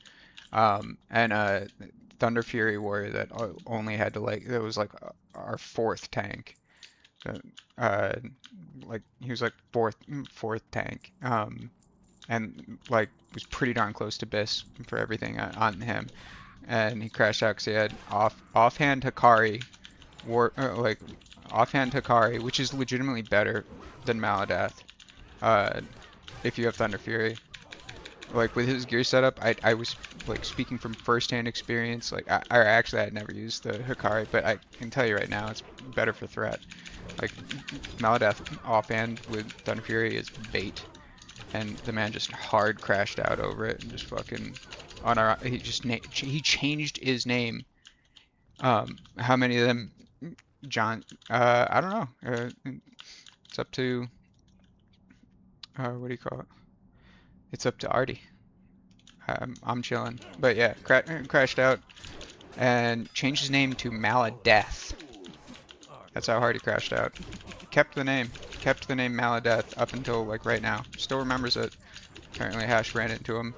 and a Thunder Fury warrior that only had to that was like our 4th tank. Like he was like fourth tank, and like was pretty darn close to Bisp for everything on him, and he crashed out because he had offhand Hikari, offhand Hikari, which is legitimately better than Maladeath. If you have Thunder Fury, like with his gear setup, I was like speaking from first-hand experience. Like I actually had never used the Hikari, but I can tell you right now it's better for threat. Like Maladeath offhand with Thunder Fury is bait, and the man just hard crashed out over it and just fucking he changed his name. How many of them, John? I don't know. It's up to. What do you call it? It's up to Artie. I'm chilling. But yeah, crashed out and changed his name to Maladeath. That's how hard he crashed out. Kept the name Maladeath up until like right now. Still remembers it. Apparently Hash ran into him.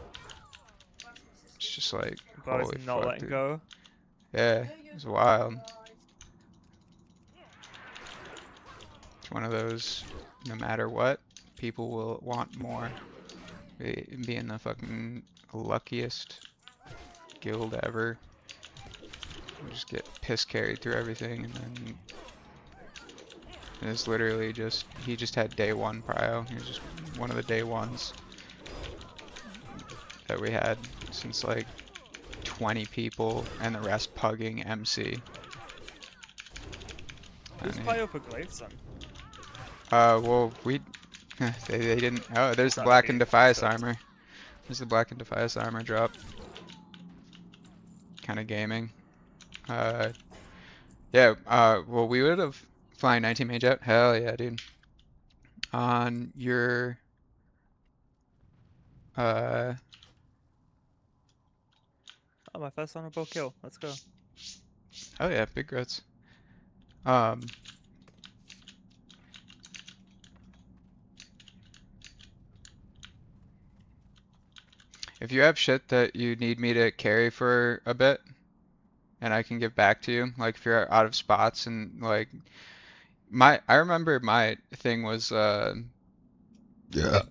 It's just like, But holy it's not fuck, letting dude. go. Yeah, it's wild. It's one of those, no matter what, people will want more. Being the fucking luckiest guild ever. We just get piss carried through everything, and then it's literally just, he just had day 1 prio. He was just one of the day 1s that we had since like 20 people and the rest pugging MC. Who's And player for Gravestone? well, they didn't. Oh, there's the That Black and me, Defias so- armor. There's the Black and Defias armor drop. Kind of gaming. Yeah. Well, we would have flying 19 mage out. Hell yeah, dude. On your Oh, my first honorable kill. Let's go. oh yeah, big grits. If you have shit that you need me to carry for a bit, and I can give back to you, like if you're out of spots and like I remember my thing was yeah,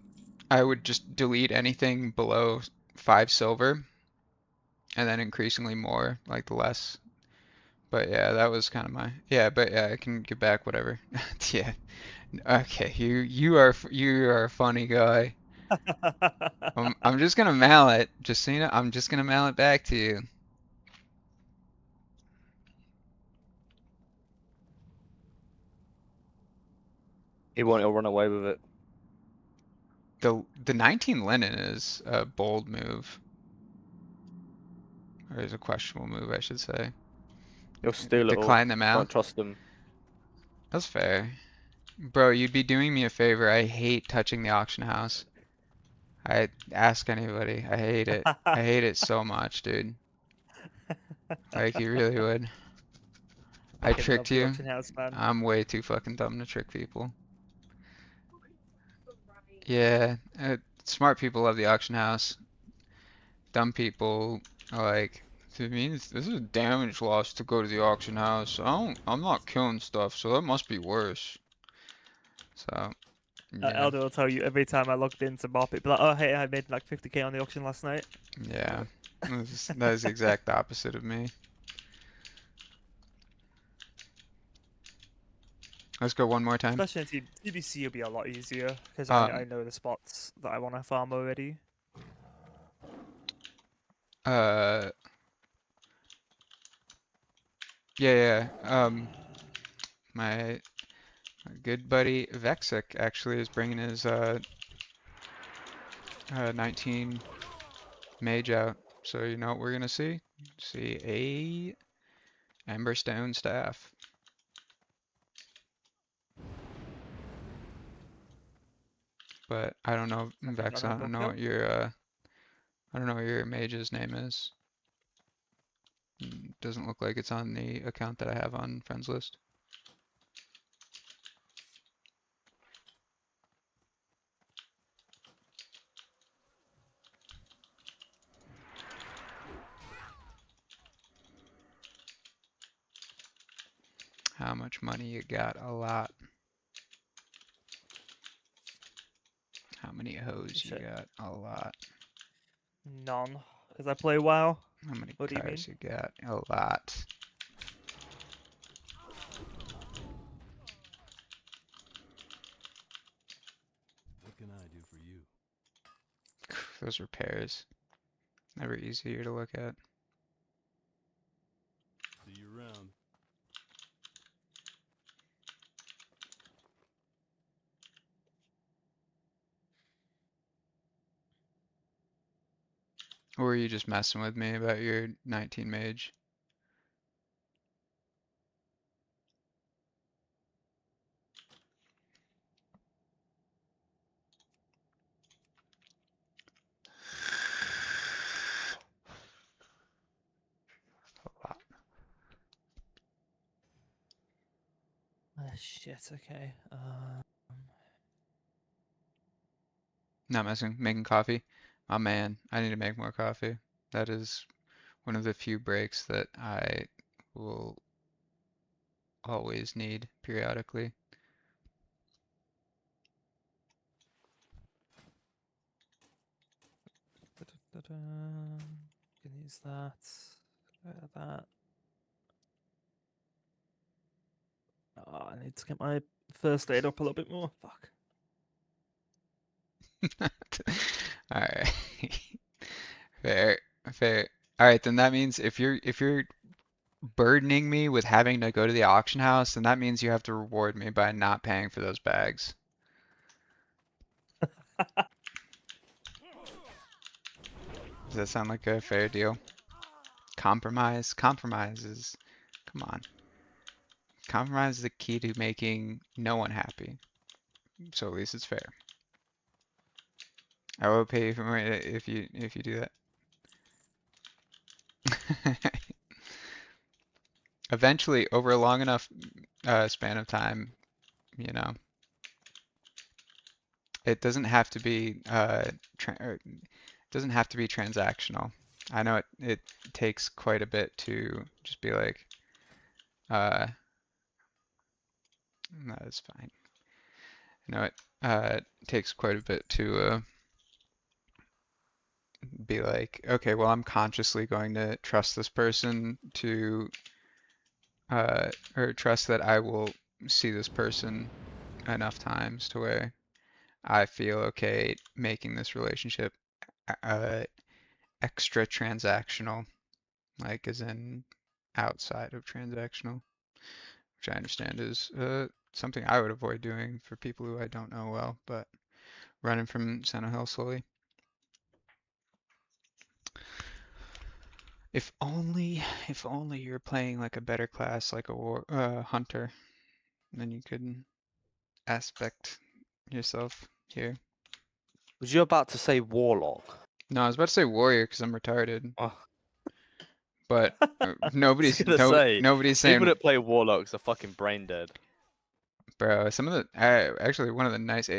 I would just delete anything below 5 silver, and then increasingly more, like the less. But yeah, that was kind of but yeah, I can give back whatever. Yeah. Okay, you are a funny guy. I'm just gonna mail it. Just so you know, I'm just gonna mail it back to you. He won't. He'll run away with it. The 19 linen is a bold move. Or is a questionable move, I should say. He'll steal it all. Decline them Don't out. trust him. That's fair. Bro, you'd be doing me a favor. I hate touching the auction house. I ask anybody. I hate it. I hate it so much, dude. Like you really would. I Fucking love tricked the you. auction house, man. I'm way too fucking dumb to trick people. Yeah, smart people love the auction house. Dumb people are like, to me, this is a damage loss to go to the auction house. I'm not killing stuff, so that must be worse. So, yeah, Elder will tell you every time I logged into Bop it, be like, oh hey, I made like 50k on the auction last night. yeah, that is the exact opposite of me. Let's go one more time. Especially in TBC will be a lot easier, because Um, I know the spots that I want to farm already. Yeah, yeah. My good buddy Vexic actually is bringing his 19 mage out. So you know what we're gonna see? See a Emberstone staff. But I don't know, Vex. I don't know what your I don't know what your mage's name is. Doesn't look like it's on the account that I have on friends list. How much money you got? A lot. How many hoes you Shit. got? A lot. None, because I play WoW. How many What do you cars you got? A lot. What can I do for you? Those repairs. Never easier to look at. See you around. Or were you just messing with me about your 19 mage? A lot. Shit, okay. Not messing. Making coffee. Oh man, I need to make more coffee. That is one of the few breaks that I will always need periodically. Can use that. That. Oh, I need to get my first aid up a little bit more. Fuck. Alright. Fair. Fair. All right, then that means if you're burdening me with having to go to the auction house, then that means you have to reward me by not paying for those bags. Does that sound like a fair deal? Compromise? Compromise is, come on. Compromise is the key to making no one happy. So at least it's fair. I will pay you for more if you do that. Eventually, over a long enough span of time, you know, it doesn't have to be doesn't have to be transactional. I know it takes quite a bit to just be like, no, it's fine. I know it takes quite a bit to be like, okay, well, I'm consciously going to trust this person to, or trust that I will see this person enough times to where I feel okay making this relationship extra transactional, like as in outside of transactional, which I understand is something I would avoid doing for people who I don't know well, but running from Sentinel Hill slowly. If only you're playing like a better class, like a hunter, then you could aspect yourself here. Was you about to say warlock? No, I was about to say warrior because I'm retarded, Oh, but I was nobody's gonna say nobody's people saying, that play warlocks are fucking brain dead. bro. Some of the actually one of the nice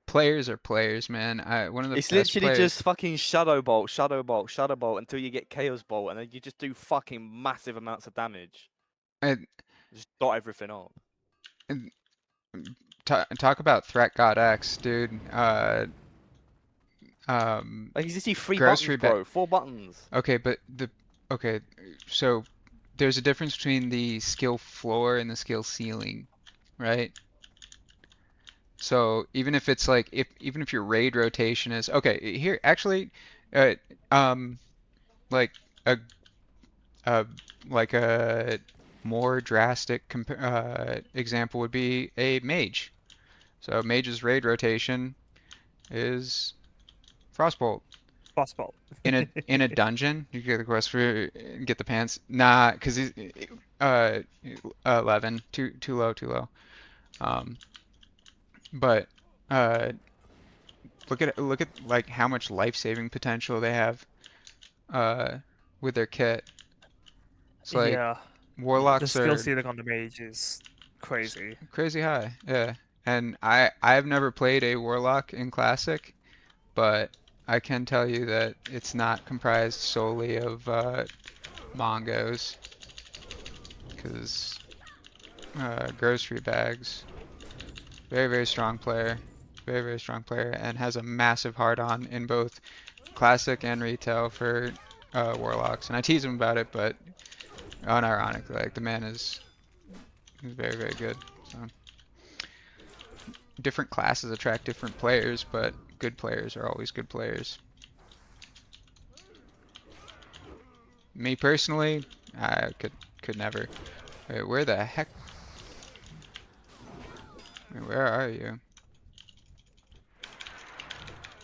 players are players, man. One of the It's best literally players. just fucking shadow bolt, shadow bolt, shadow bolt until you get chaos bolt, and then you just do fucking massive amounts of damage. I, Just dot everything up. talk about threat god X, dude. Like he's literally 3 Grocery buttons, bag. bro. 4 buttons. Okay, but okay, so there's a difference between the skill floor and the skill ceiling, right? So even if it's like even if your raid rotation is okay, here actually, uh, um, like a a like a more drastic example would be a mage. So mage's raid rotation is Frostbolt. Frostbolt. In a dungeon, you get the quest for get the pants. Nah, because he's 11, too low, too low. Um, but look at like how much life-saving potential they have uh with their kit. It's like Yeah, the warlocks skill are ceiling on the mage is crazy. crazy high. Yeah, and I've never played a warlock in classic, but I can tell you that it's not comprised solely of Mongos, because grocery bags, very very strong player, very very strong player, and has a massive hard-on in both classic and retail for warlocks. And I tease him about it, but unironically, like the man is very very good. So different classes attract different players, but good players are always good players. Me personally, I could never. Wait, where the heck? Wait, where are you?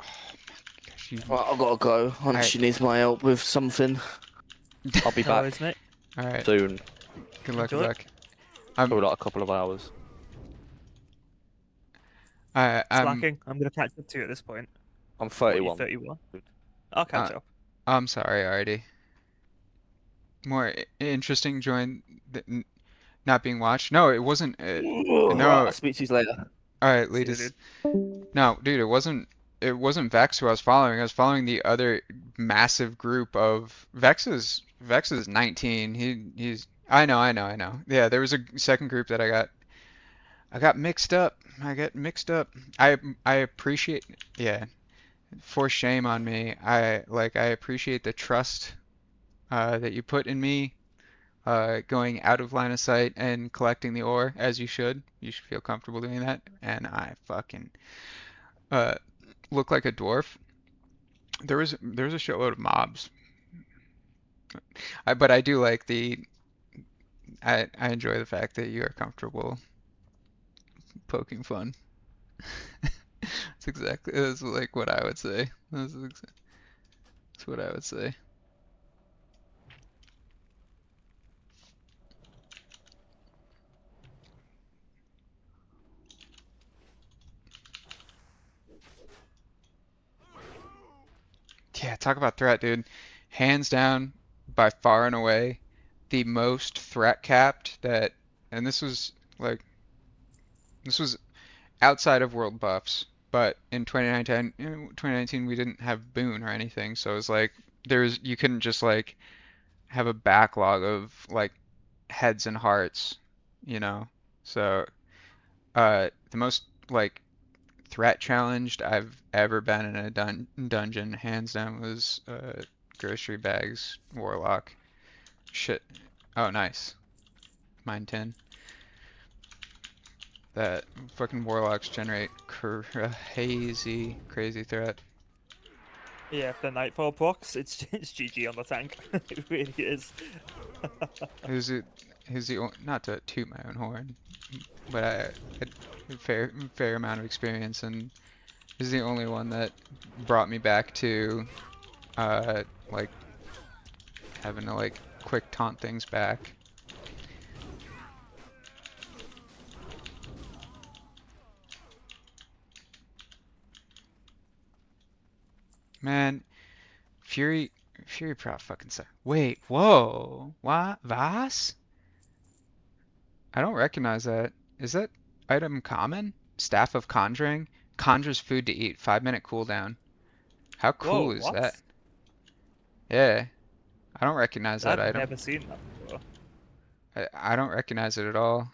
Oh my gosh, you. Right, I've got to go. Alright. She needs my help with something. I'll be No back worries, mate. All right. soon. Good luck. Good Enjoy. luck. Probably like a couple of hours. I'm Slacking. I'm gonna catch up to you at this point. I'm What, you 31. 31? I'll catch up. I'm sorry, Artie. More interesting join not being watched. No, it wasn't. No. no. Right, I'll speak to you later. All right, See you, Letus. dude. No, dude, it wasn't Vex who I was following. I was following the other massive group of Vex is 19. He's I know. Yeah, there was a second group that I got mixed up. I get mixed up. I appreciate, yeah, for shame on me. I appreciate the trust that you put in me going out of line of sight and collecting the ore as you should. You should feel comfortable doing that. And I fucking look like a dwarf. There was a shitload of mobs. But I do like I enjoy the fact that you are comfortable poking fun. That's like what I would say. That's what I would say. Yeah, talk about threat, dude. Hands down, by far and away, the most threat capped that, and this was outside of world buffs, but in 2019 we didn't have Boon or anything, so it was like you couldn't just like have a backlog of like heads and hearts, you know. So the most like threat challenged I've ever been in a dungeon, hands down, was grocery bags warlock. Shit. Oh, nice. Mine 10. That fucking warlocks generate crazy, crazy threat. Yeah, if the Nightfall procs, it's GG on the tank. It really is. Who's it? Who's the not to toot my own horn, but I had a fair amount of experience, and is the only one that brought me back to like having to like quick taunt things back. Man, Fury Prot fucking suck. Wait, whoa, what? Vas? I don't recognize that. Is that item common? Staff of Conjuring? Conjures food to eat, 5-minute cooldown. How cool Whoa, is what? that? Yeah, I don't recognize that I've item. never seen that before. I don't recognize it at all.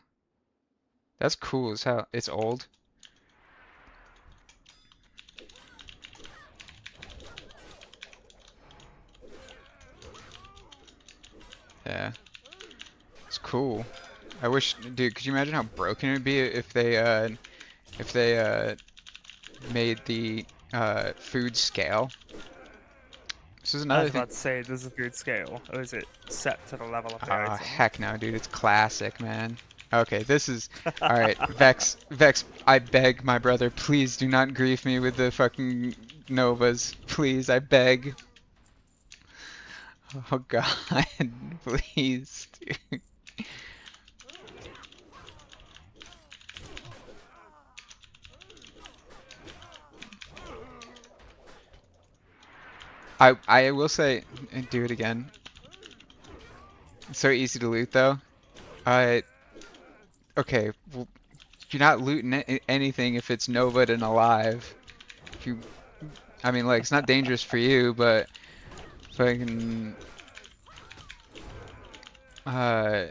That's cool as hell. It's old. Yeah, it's cool. I wish, dude, could you imagine how broken it would be if they made the food scale? This is I another was thing. about to say, does the food scale, or is it set to the level of the Ah, item? heck no, dude. It's classic, man. Okay, this is all right. Vex, I beg my brother, please do not grief me with the fucking Novas. Please, I beg. Oh God, please, dude. I will say, do it again. It's so easy to loot though. Okay, well, you're not looting anything if it's Nova'd and alive. If you, I mean, like, it's not dangerous for you, but fucking, uh,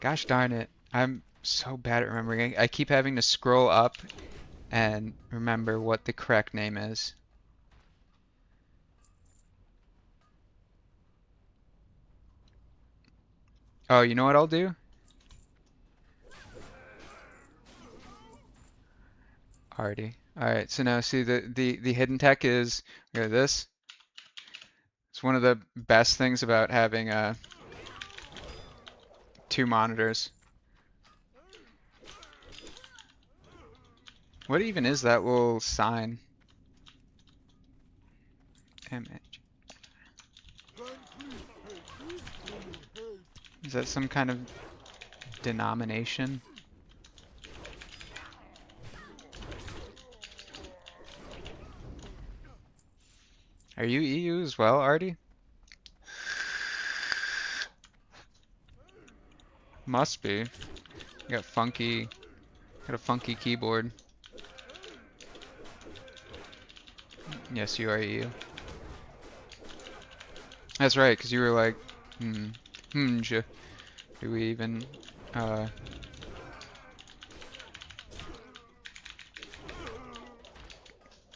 gosh darn it, I'm so bad at remembering. I keep having to scroll up and remember what the correct name is. Oh, you know what I'll do? Alrighty. Alright, so now see the hidden tech is, look at this. It's one of the best things about having two monitors. What even is that little sign? Image. Is that some kind of denomination? Are you EU as well, Artie? Must be. You got a funky keyboard. Yes, you are EU. That's right, because you were like, do we even,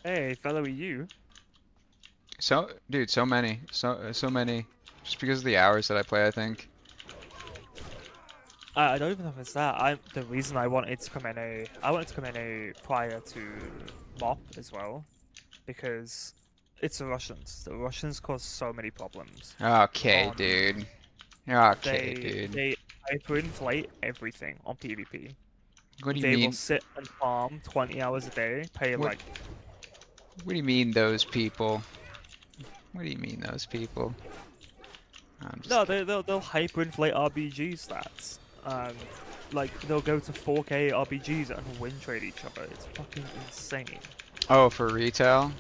Hey, fellow EU. so, dude, so many, so many, just because of the hours that I play, I think. I don't even know if it's that. The reason I wanted to come NA, I wanted to come NA prior to MOP as well, because it's the Russians. The Russians cause so many problems. Okay, On dude. Okay, they dude. they hyperinflate everything on PvP. What do you They will mean? sit and farm 20 hours a day, pay What? like What do you mean those people? What do you mean those people? I'm just no, they'll hyperinflate RBG stats, and like they'll go to 4K RBGs and win trade each other. It's fucking insane. Oh, for retail?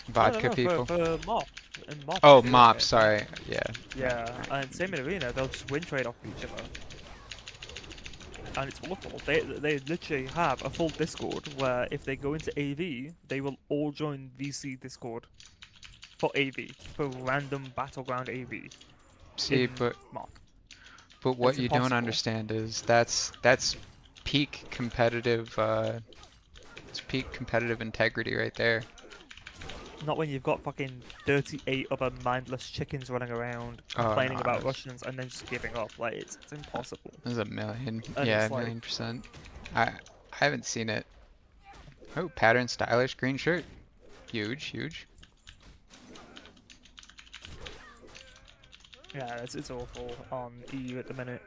Vodka No, people? for MOP and MOP. Oh, they're doing mop, it. sorry. Yeah. Yeah, and same in arena. They'll just win trade off each other, and it's awful. They literally have a full Discord where if they go into AV, they will all join VC Discord for AV, for random battleground AV See, in but MOP. what It's you don't impossible. understand is that's peak competitive it's peak competitive integrity right there. Not when you've got fucking 38 other mindless chickens running around Oh, complaining no, about it's- Russians and then just giving up. Like it's impossible. There's a million. And Yeah, it's a like- million percent. I haven't seen it. Oh, pattern stylish green shirt. Huge, huge. Yeah, it's awful on EU at the minute.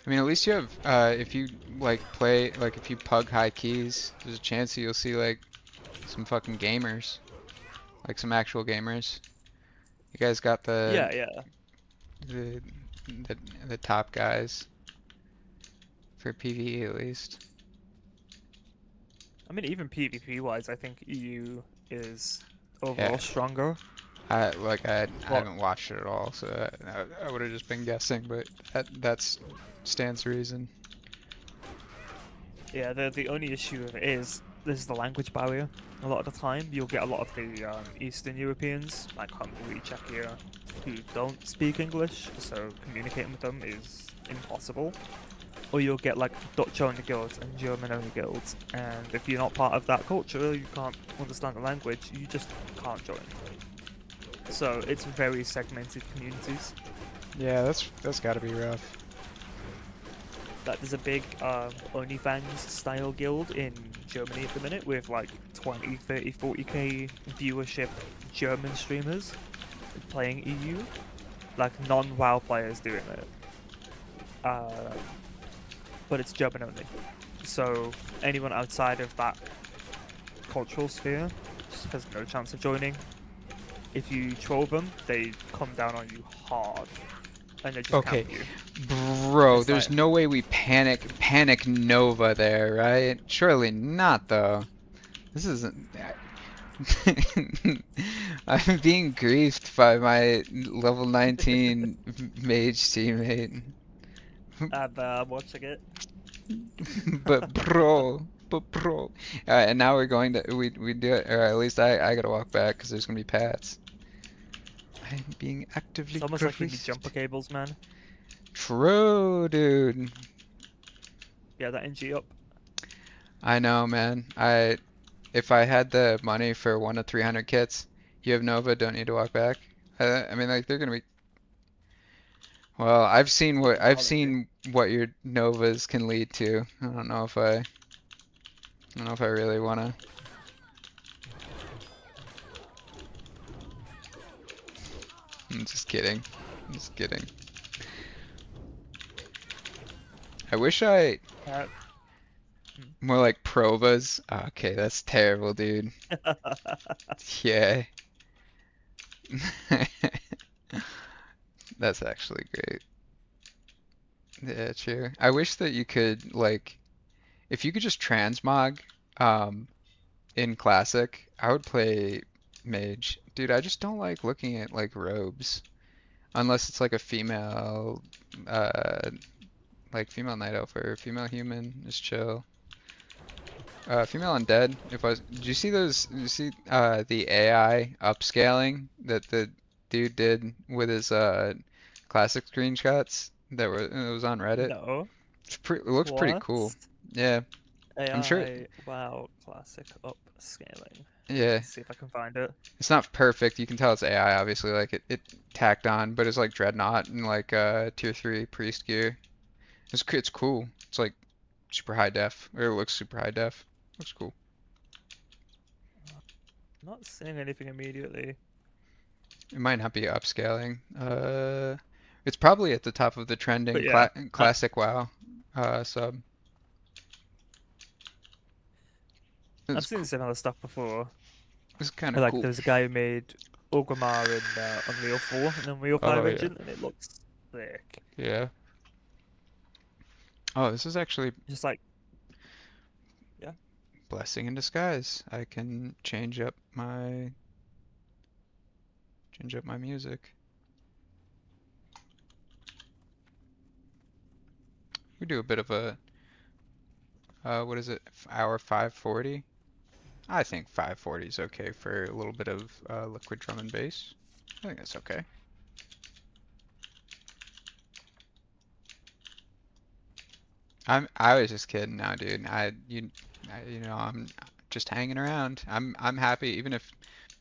I mean, at least you have, if you like play, like if you pug high keys, there's a chance that you'll see like some fucking gamers, like some actual gamers. You guys got Yeah, yeah. the the top guys for PvE at least. I mean, even PvP wise, I think EU is overall Yeah. stronger. I Well- haven't watched it at all, so I would have just been guessing, but that's stands to reason. Yeah, the only issue with it is there's the language barrier. A lot of the time, you'll get a lot of the Eastern Europeans, like Hungary, Czechia, who don't speak English, so communicating with them is impossible. Or you'll get like Dutch-only guilds and German-only guilds, and if you're not part of that culture, you can't understand the language, you just can't join. So it's very segmented communities. Yeah, that's got to be rough. Like there's a big OnlyFans style guild in Germany at the minute with like 20, 30, 40k viewership German streamers playing EU, like non-WoW players doing it. But it's German only. So anyone outside of that cultural sphere just has no chance of joining. If you troll them, they come down on you hard. And they just Okay. camp you. Bro, It's there's like- no way we panic Nova there, right? Surely not, though. This isn't. I'm being griefed by my level 19 mage teammate. And watching it. But bro. Alright, and now we're going to we do it, or at least I gotta walk back because there's gonna be pats. I'm being actively It's almost like you need griefed. jumper cables, man. True, dude. Yeah, that NG up. I know, man. If I had the money for 1 to 300 kits, you have Nova, don't need to walk back. I mean, like they're gonna be. Well, I've seen what your Novas can lead to. I don't know if I really wanna. I'm just kidding. I'm just kidding. I wish I Uh, more like Provas. Okay, that's terrible, dude. Yeah. That's actually great. Yeah, true. I wish that you could like if you could just transmog in classic, I would play mage. Dude, I just don't like looking at like robes. Unless it's like a female like female night elf or female human is chill. Female undead. Did you see those? Did you see the AI upscaling that the dude did with his classic screenshots that it was on Reddit? no. It looks pretty cool. What? Yeah, AI, I'm sure- WoW classic upscaling. yeah. Let's see if I can find it. It's not perfect. You can tell it's AI, obviously. Like it tacked on, but it's like Dreadnought and like tier 3 priest gear. It's cool. It's like super high def, or it looks super high def. Looks cool. Not seeing anything immediately. It might not be upscaling. It's probably at the top of the trending But yeah, classic WoW sub. I've seen similar stuff before. It's kind of Like cool. there was a guy who made Orgrimmar in Unreal 4 and Unreal 5 Oh, yeah. engine, and it looks sick. Yeah. Oh, this is actually Just like, blessing in disguise. I can change up my music. We do a bit of a what is it? Hour 540? I think 540 is okay for a little bit of liquid drum and bass. I think that's okay. I was just kidding now, dude. You know, I'm just hanging around. I'm happy even if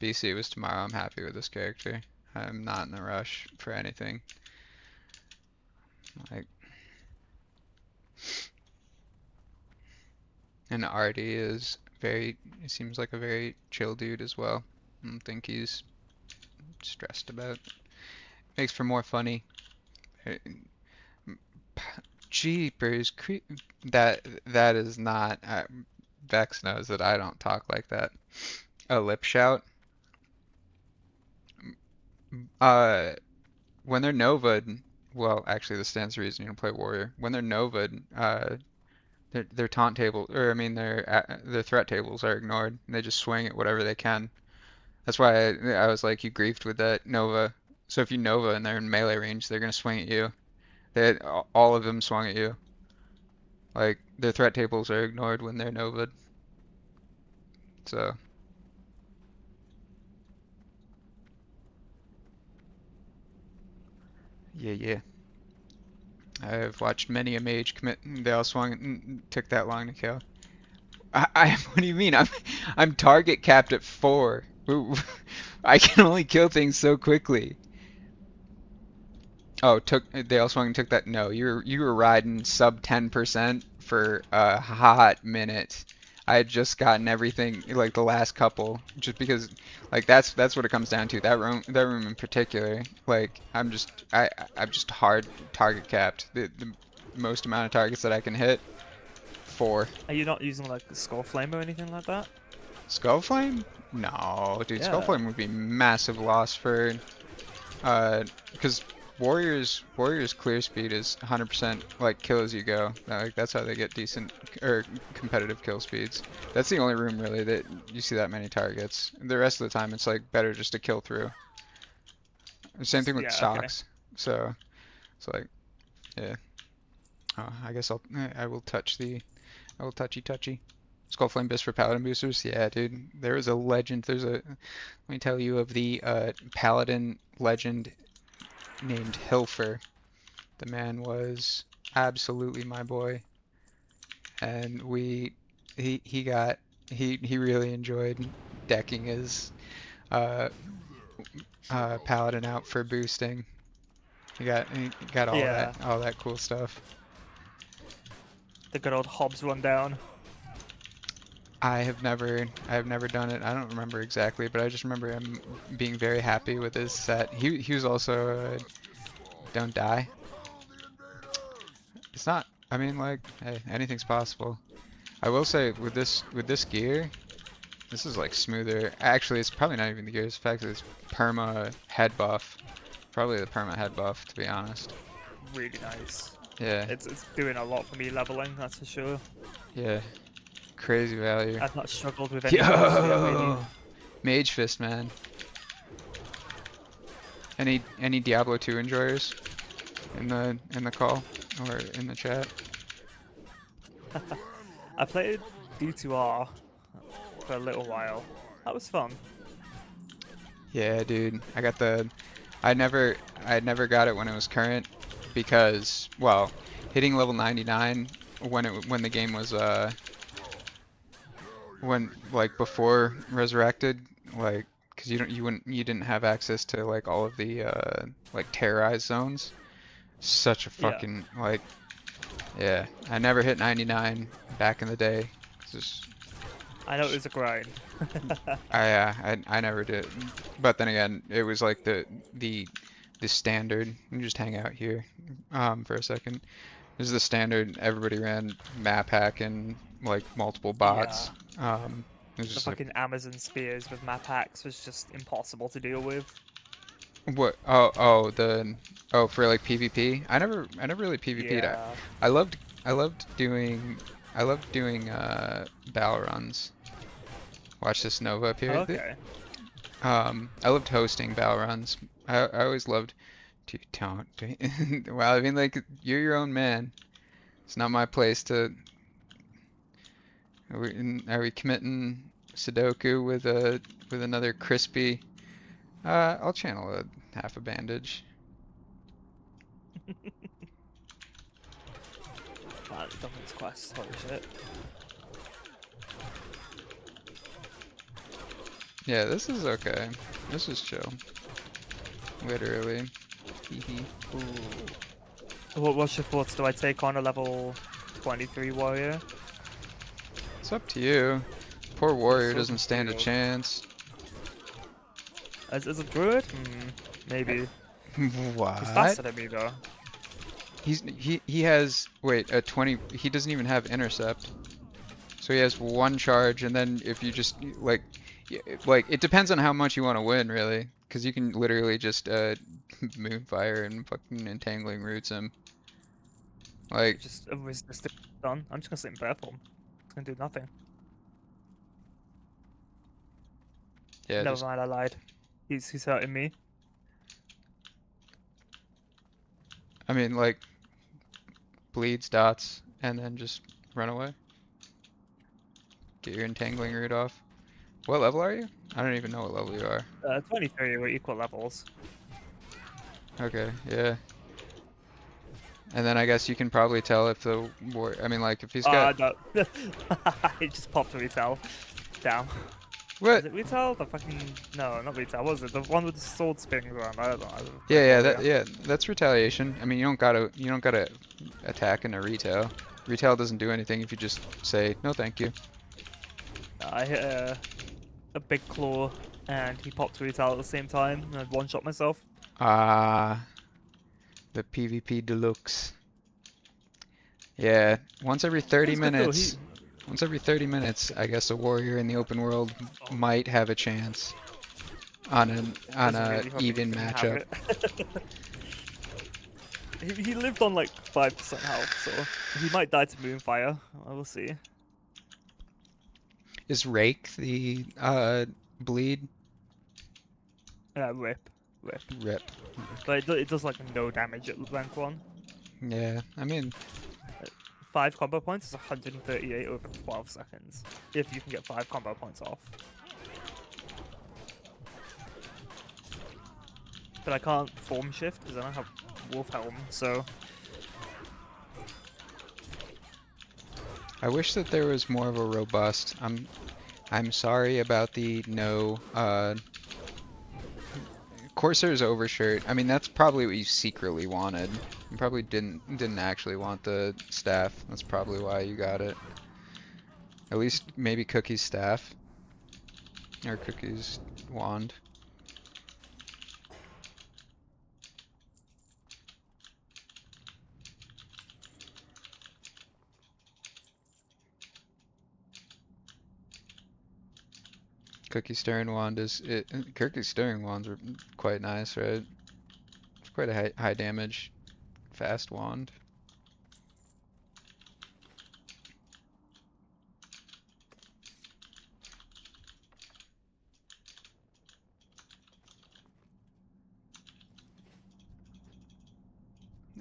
BC was tomorrow. I'm happy with this character. I'm not in a rush for anything. Like, and Artie is he seems like a very chill dude as well. I don't think he's stressed about. Makes for more funny. Jeepers, that is not. Vex knows that I don't talk like that. A lip shout. When they're Nova'd, well, actually, this stands to reason you don't play Warrior. When they're Nova'd, their taunt table, or I mean, their threat tables are ignored. And they just swing at whatever they can. That's why I was like, you griefed with that Nova. So if you Nova and they're in melee range, they're gonna swing at you. All of them swung at you. Like, their threat tables are ignored when they're Nova'd. So. Yeah. I've watched many a mage commit. They all swung and took that long to kill. What do you mean? I'm target capped at 4. I can only kill things so quickly. Oh, they all swung and took that. No, you were riding sub 10% for a hot minute. I had just gotten everything like the last couple, just because like that's what it comes down to. That room in particular, like I'm just hard target capped. The most amount of targets that I can hit, 4. are you not using like Skullflame or anything like that? Skullflame? No, dude, Yeah. Skullflame would be massive loss for because Warriors clear speed is 100% like kill as you go. Like that's how they get decent or competitive kill speeds. That's the only room really that you see that many targets. The rest of the time it's like better just to kill through. Same thing with Yeah, okay. stocks. So it's like yeah. Oh, I guess I will touchy. Skullflame Bisque for Paladin boosters. Yeah, dude. There is a legend. Let me tell you of the Paladin legend named Hilfer. The man was absolutely my boy, and he really enjoyed decking his Paladin out for boosting. He got all Yeah. that cool stuff. The good old Hobbs rundown. I have never done it. I don't remember exactly, but I just remember him being very happy with his set. He was also don't die. It's not. I mean, like, hey, anything's possible. I will say with this gear, this is like smoother. Actually, it's probably not even the gear. It's the fact that it's perma head buff. Probably the perma head buff, to be honest. Really nice. Yeah, It's doing a lot for me leveling, that's for sure. yeah. Crazy value. I've not struggled with any of those yet, really. Yo! Mage Fist, man. Any Diablo 2 enjoyers in the call or in the chat? I played D2R for a little while. That was fun. Yeah, dude. I never got it when it was current because, well, hitting level 99 when the game was before Resurrected, like, because you didn't have access to like all of the like terrorized zones. Such a Yeah. fucking like, yeah. I never hit 99 back in the day. It's just I know it was a grind. I never did, but then again, it was like the standard. You just hang out here, for a second. This is the standard. Everybody ran map hack and like multiple bots. It was The just like, fucking Amazon spears with map hacks was just impossible to deal with. what? For like PvP. I never really PvP'd. Yeah. I loved doing battle runs. Watch this Nova up here. Okay. I loved hosting battle runs. I always loved to taunt. Well, I mean, like, you're your own man. It's not my place to. Are we committing Sudoku with another crispy? I'll channel a half a bandage. Duncan's quest. Holy shit. Yeah, this is okay. This is chill. Literally. Hehe. What's your thoughts? Do I take on a level 23 warrior? It's up to you. Poor warrior so doesn't stand a confused. chance. As a druid? Maybe. He's What? faster than me though. He has a 20. He doesn't even have intercept. So he has one charge, and then if you just like it depends on how much you want to win, really, because you can literally just moonfire and fucking entangling roots him. Like, Just a resistant done. I'm just gonna sit in bear form. It's gonna do nothing. yeah, Never just mind, I lied. He's hurting me. I mean, like, bleeds dots and then just run away. Get your entangling root off. What level are you? I don't even know what level you are. 23, we're equal levels. Okay, yeah. And then I guess you can probably tell if the war. I mean, like, if he's got No. It just popped a retail. Damn. what? Is it retail? The fucking no, not retail. What was it? The one with the sword spinning around. I don't know. Yeah, that's retaliation. I mean, you don't gotta attack in a retail. Retail doesn't do anything if you just say no, thank you. I hit a big claw, and he popped retail at the same time, and I one-shot myself. Ah, the PvP deluxe. Yeah, once every 30 That's good though, minutes. Once every 30 minutes, I guess a warrior in the open world might have a chance on Doesn't a really hope he even can have matchup. it. He lived on like 5% health, so he might die to Moonfire. I will see. Is Rake the bleed? Rip. Rip. But it does like no damage at rank 1. Yeah, I mean, 5 combo points is 138 over 12 seconds. If you can get 5 combo points off. But I can't form shift because I don't have Wolf Helm, so I wish that there was more of a robust. I'm sorry about the no Corsair's overshirt. I mean, that's probably what you secretly wanted. You probably didn't actually want the staff. That's probably why you got it. At least maybe Cookie's staff or Cookie's wand. Cookie's Stirring Wand Cookie's Stirring Wands are quite nice, right? It's quite a high damage, fast wand.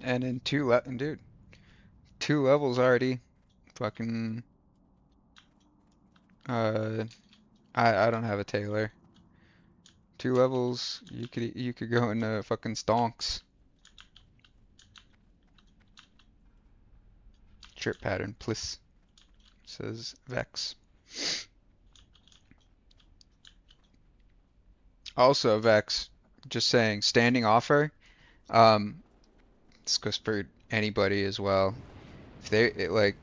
And in two levels already, fucking. I don't have a Taylor. 2 levels, you could go into fucking stonks. Chirp pattern, please. Says Vex. Also, Vex, just saying, standing offer. This goes for anybody as well. If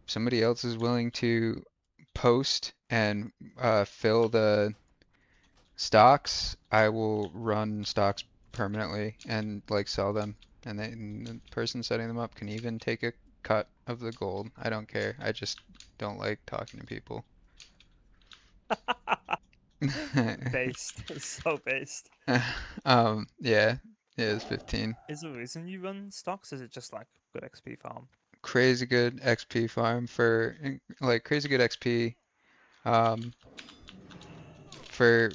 somebody else is willing to post and fill the stocks, I will run stocks permanently and like sell them. And the person setting them up can even take a cut of the gold. I don't care. I just don't like talking to people. Based. So based. Yeah, it is 15. Is there a reason you run stocks? Is it just like good XP farm? Crazy good XP farm for like crazy good XP um for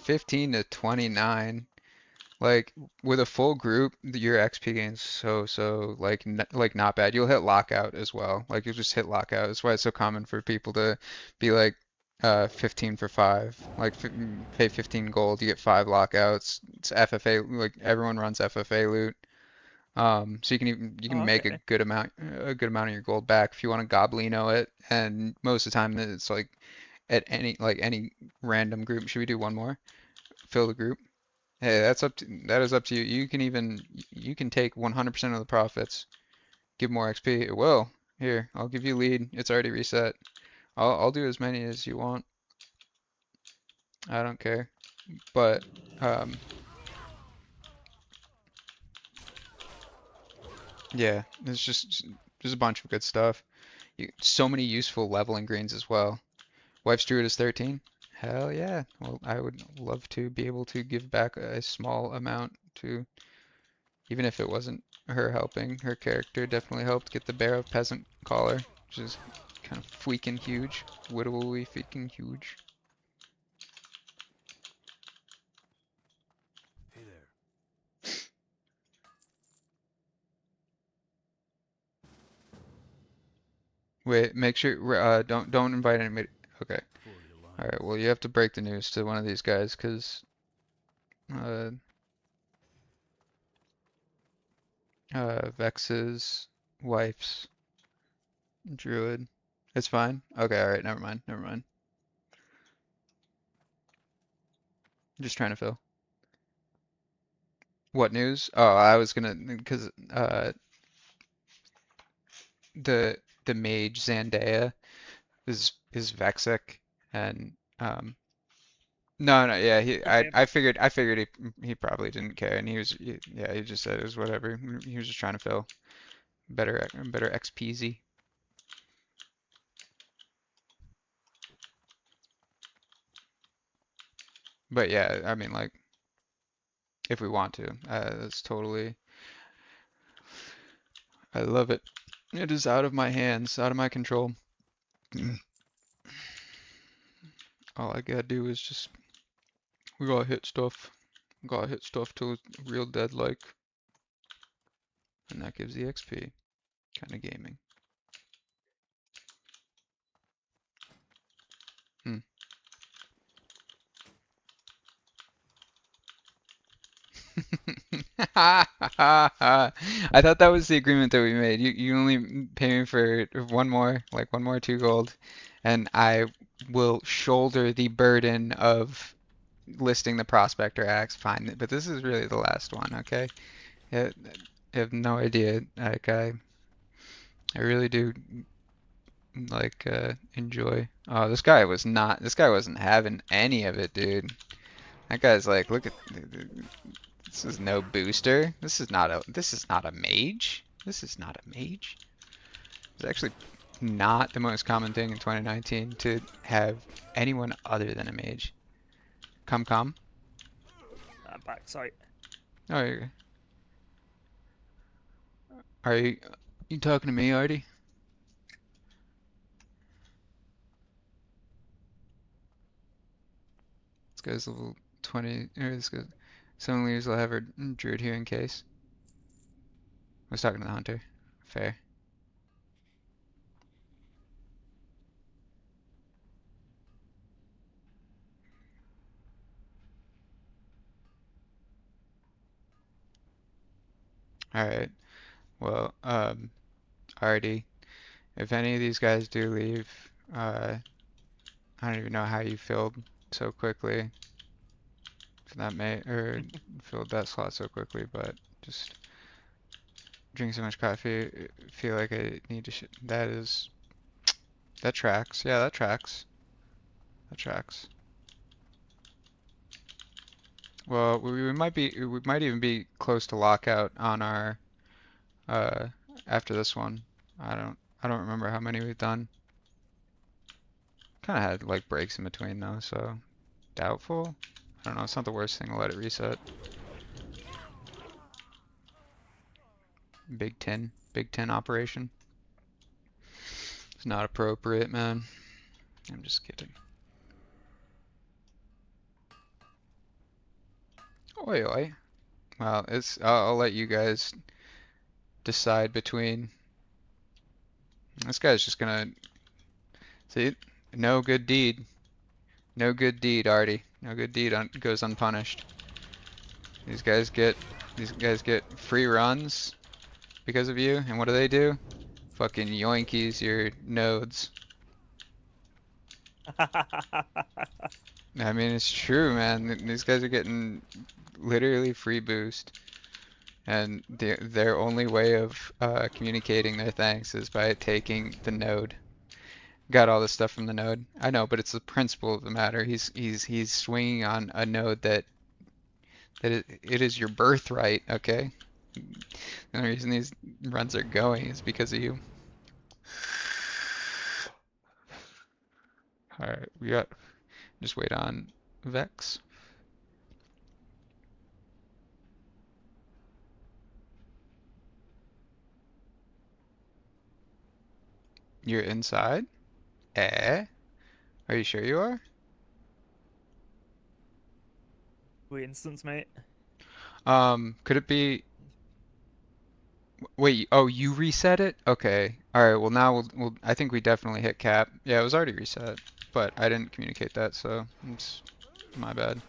15 to 29. Like with a full group, your XP gain's so like like not bad. You'll hit lockout as well. Like you'll just hit lockout. That's why it's so common for people to be like 15 for 5. Like pay 15 gold, you get 5 lockouts. It's FFA, like everyone runs FFA loot. So you can Oh, make okay. a good amount of your gold back if you want to Goblino it. And most of the time it's like at any random group. Should we do one more? Fill the group. Hey, that is up to you. You can take 100% of the profits, give more XP. It will. Here, I'll give you lead. It's already reset. I'll do as many as you want. I don't care. But yeah, there's a bunch of good stuff. So many useful leveling greens as well. Wife's Druid is 13. Hell yeah. Well, I would love to be able to give back a small amount to, even if it wasn't her helping. Her character definitely helped get the Bear of Peasant collar, which is kind of freaking huge. Wittily freaking huge. Hey there. Wait, make sure don't invite anybody. Okay. Fully aligned. All right. Well, you have to break the news to one of these guys because Vex's wife's druid. It's fine. Okay. All right. Never mind. Never mind. I'm just trying to fill. What news? Oh, I was gonna because the mage Zandaya is Vexic and no yeah Okay. I figured he probably didn't care and yeah he just said it was whatever. He was just trying to fill better XPZ. But yeah, I mean like if we want to, that's totally. I love it. It is out of my hands, out of my control. All I gotta do is just we gotta hit stuff. Gotta hit stuff till it's real dead like. And that gives the XP. Kind of gaming. Hmm. I thought that was the agreement that we made. You only pay me for one more 2 gold, and I will shoulder the burden of listing the Prospector Axe. Fine, but this is really the last one, okay? I have no idea. Like I really do like enjoy. Oh, this guy wasn't having any of it, dude. That guy's like, look at this is no booster. This is not a mage. This is not a mage. It's actually not the most common thing in 2019 to have anyone other than a mage. Come. I'm back. Sorry. Oh, are you talking to me, Artie? This guy's level 20, or this guy, some leaders will have a druid here in case. I was talking to the hunter. Fair. Alright. Well, Artie, if any of these guys do leave, I don't even know how you filled so quickly for that or filled that slot so quickly, but just drink so much coffee, feel like I need to that is That tracks. Yeah, that tracks. That tracks. Well, we might even be close to lockout on our uh after this one. I don't remember how many we've done. Kind of had like breaks in between though, so doubtful. I don't know. It's not the worst thing to let it reset. Big 10 operation. It's not appropriate, man. I'm just kidding. Oi, oi. Well, I'll let you guys decide between. This guy's just gonna see. No good deed. No good deed, Artie. No good deed goes unpunished. These guys get free runs because of you, and what do? Fucking yoinkies your nodes. I mean, it's true, man. These guys are getting literally free boost, and their only way of communicating their thanks is by taking the node. Got all this stuff from the node. I know, but it's the principle of the matter. He's swinging on a node that it is your birthright. Okay. The only reason these runs are going is because of you. All right, we got. Just wait on Vex. You're inside? Eh? Are you sure you are? Wait, instance, mate. Could it be? Wait, oh, you reset it? Okay. All right. Well, now we'll. I think we definitely hit cap. Yeah, it was already reset, but I didn't communicate that, so it's my bad.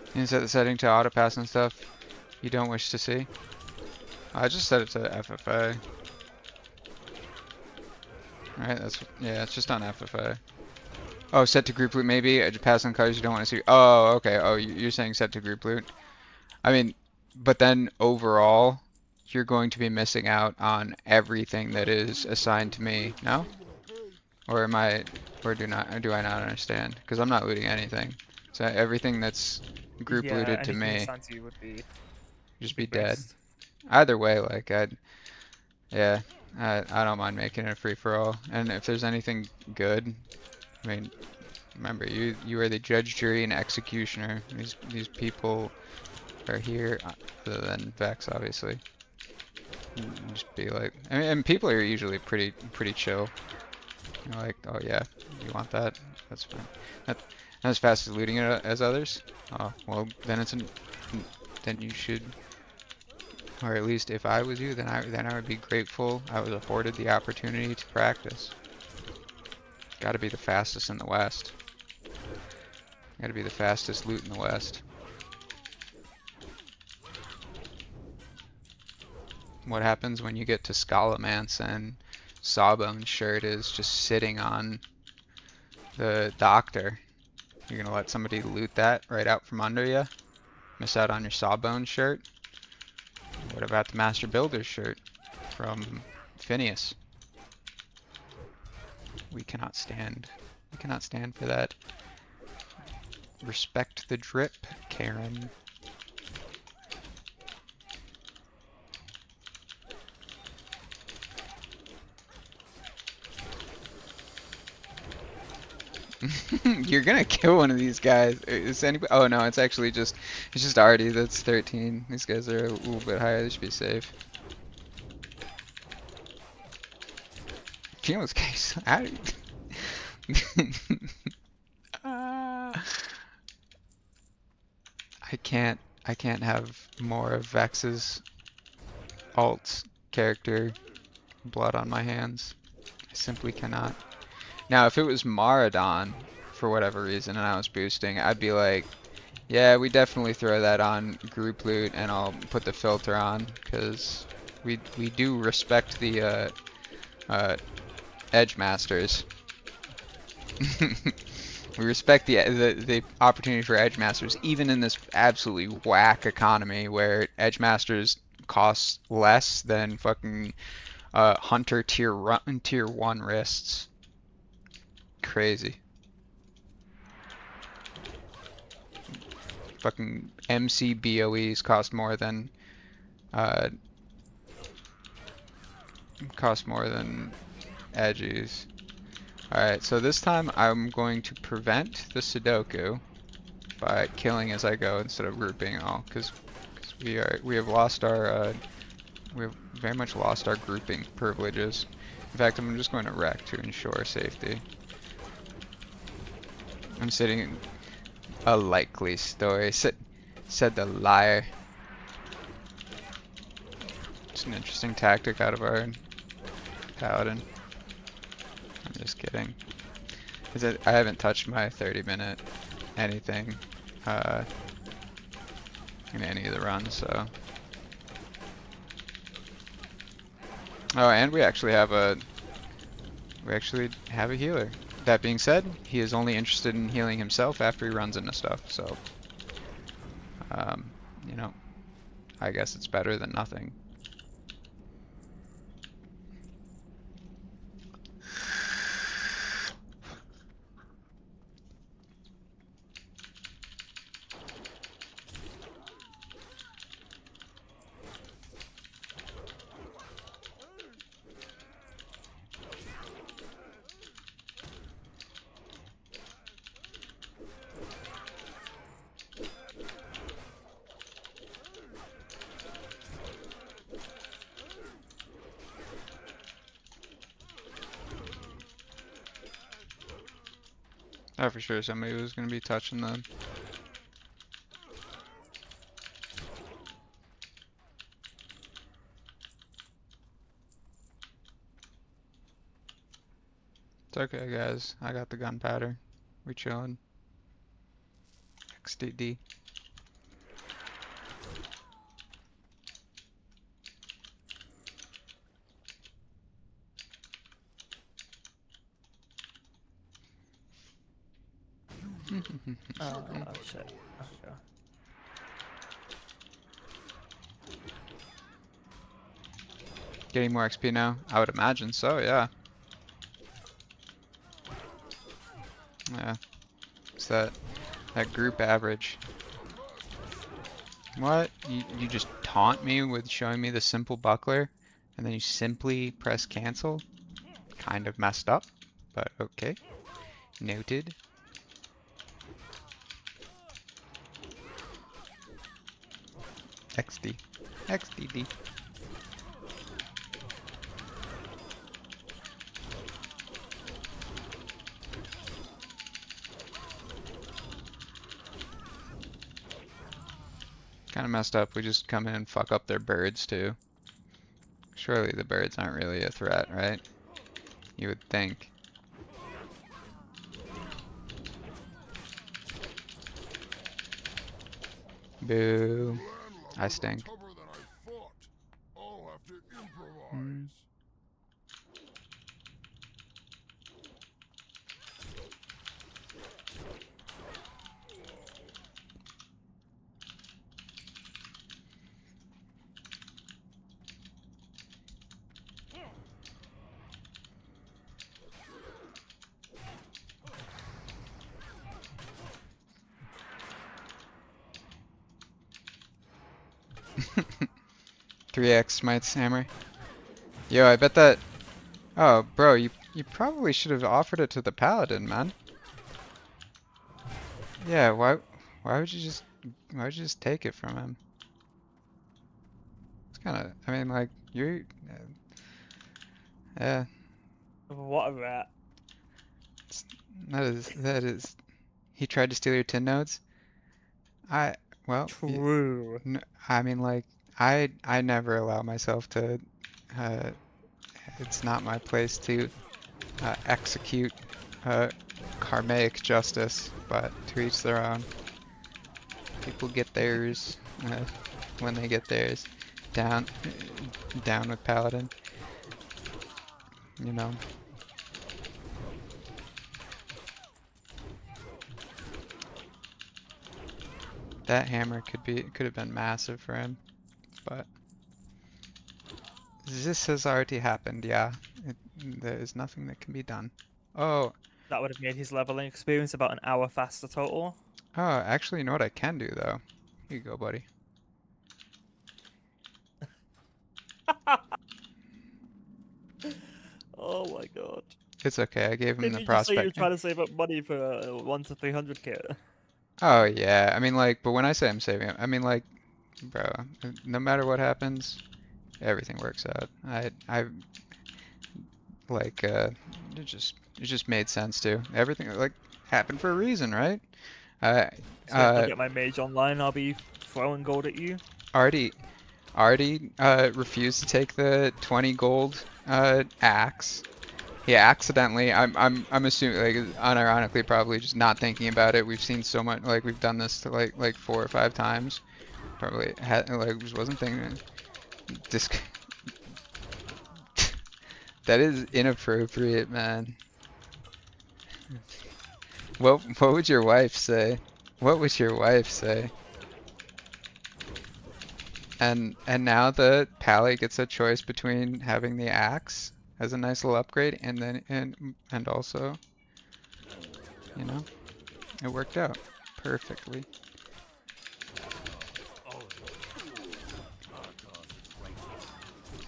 You can set the setting to auto pass and stuff you don't wish to see. I just set it to FFA. Right, yeah, it's just on FFA. Oh, set to group loot maybe. Pass on colors you don't want to see. Oh, okay. Oh, you're saying set to group loot. I mean, but then overall, you're going to be missing out on everything that is assigned to me. No? Or am I? Or do I not understand? Because I'm not looting anything. So everything that's group looted to me assigned to you would be just be dead. best. Either way, like I don't mind making it a free for all. And if there's anything good, I mean, remember you are the judge, jury, and executioner. These people are here, other than Vex, obviously. Just be like, I mean, and people are usually pretty chill. You're like, oh yeah, you want that? That's fine. Not as fast as looting it as others. Oh well, then then you should. Or at least if I was you, then I would be grateful I was afforded the opportunity to practice. Got to be the fastest in the West. Got to be the fastest loot in the West. What happens when you get to Scholomance and Sawbone's shirt is just sitting on the doctor? You're gonna let somebody loot that right out from under you? Miss out on your Sawbone shirt? What about the Master Builder's shirt from Phineas? We cannot stand. We cannot stand for that. Respect the drip, Karen. You're gonna kill one of these guys. Is anybody? Oh no, it's actually just Artie. That's 13. These guys are a little bit higher. They should be safe. Feels case. How do you... I can't have more of Vex's alt character blood on my hands. I simply cannot. Now, if it was Maradon, for whatever reason, and I was boosting, I'd be like, yeah, we definitely throw that on group loot, and I'll put the filter on, because we do respect the edge masters. We respect the opportunity for edge masters, even in this absolutely whack economy where edge masters cost less than fucking hunter tier 1 wrists. Crazy. Fucking MC BOEs cost more than edges. Alright, so this time I'm going to prevent the Sudoku by killing as I go instead of grouping all, because we have lost our we have very much lost our grouping privileges. In fact, I'm just going to wreck to ensure safety. I'm sitting in a likely story. Said the liar. It's an interesting tactic out of our paladin. I'm just kidding. I haven't touched my 30-minute anything in any of the runs, so. Oh, and we actually have a healer. That being said, he is only interested in healing himself after he runs into stuff, so you know, I guess it's better than nothing. Oh, for sure, somebody was gonna be touching them. It's okay, guys. I got the gunpowder. We chillin'. XDD. Oh shit. Okay. Getting more XP now? I would imagine so, yeah. Yeah. It's that group average. What? You just taunt me with showing me the simple buckler, and then you simply press cancel? Kind of messed up, but okay. Noted. XD. XDD. Kind of messed up. We just come in and fuck up their birds too. Surely the birds aren't really a threat, right? You would think. Boo. I stink. Hmm. "3x smites hammer." Yo, I bet that. Oh, bro, you probably should have offered it to the paladin, man. Yeah, why would you just take it from him? It's kind of, I mean, like, you're, yeah. What a rat. That is. He tried to steal your tin nodes. I well, True. I mean like I never allow myself to. Uh, it's not my place to execute uh, karmic justice, but to each their own. People get theirs when they get theirs. Down, down with Paladin. You know. That hammer could have been massive for him, but this has already happened. Yeah, there is nothing that can be done. Oh, That would have made his leveling experience about an hour faster total. oh, actually, you know what I can do though? Here you go, buddy. Oh my god. It's okay. I gave him Didn't the you just say you were prospect. trying to save up money for a 1 to 300 kit? Oh yeah, I mean like, but when I say I'm saving it, I mean like, bro, no matter what happens, everything works out. I like it just made sense too. Everything like happened for a reason, right? I So if I get my mage online, I'll be throwing gold at you. already refused to take the 20 gold axe. He accidentally, I'm assuming, like, unironically, probably just not thinking about it. We've seen so much, like, we've done this to, like 4 or 5 times. Probably had, like, just wasn't thinking. This that is inappropriate, man. What would your wife say? What would your wife say? And now the Pally gets a choice between having the axe as a nice little upgrade and then and also, you know, it worked out perfectly.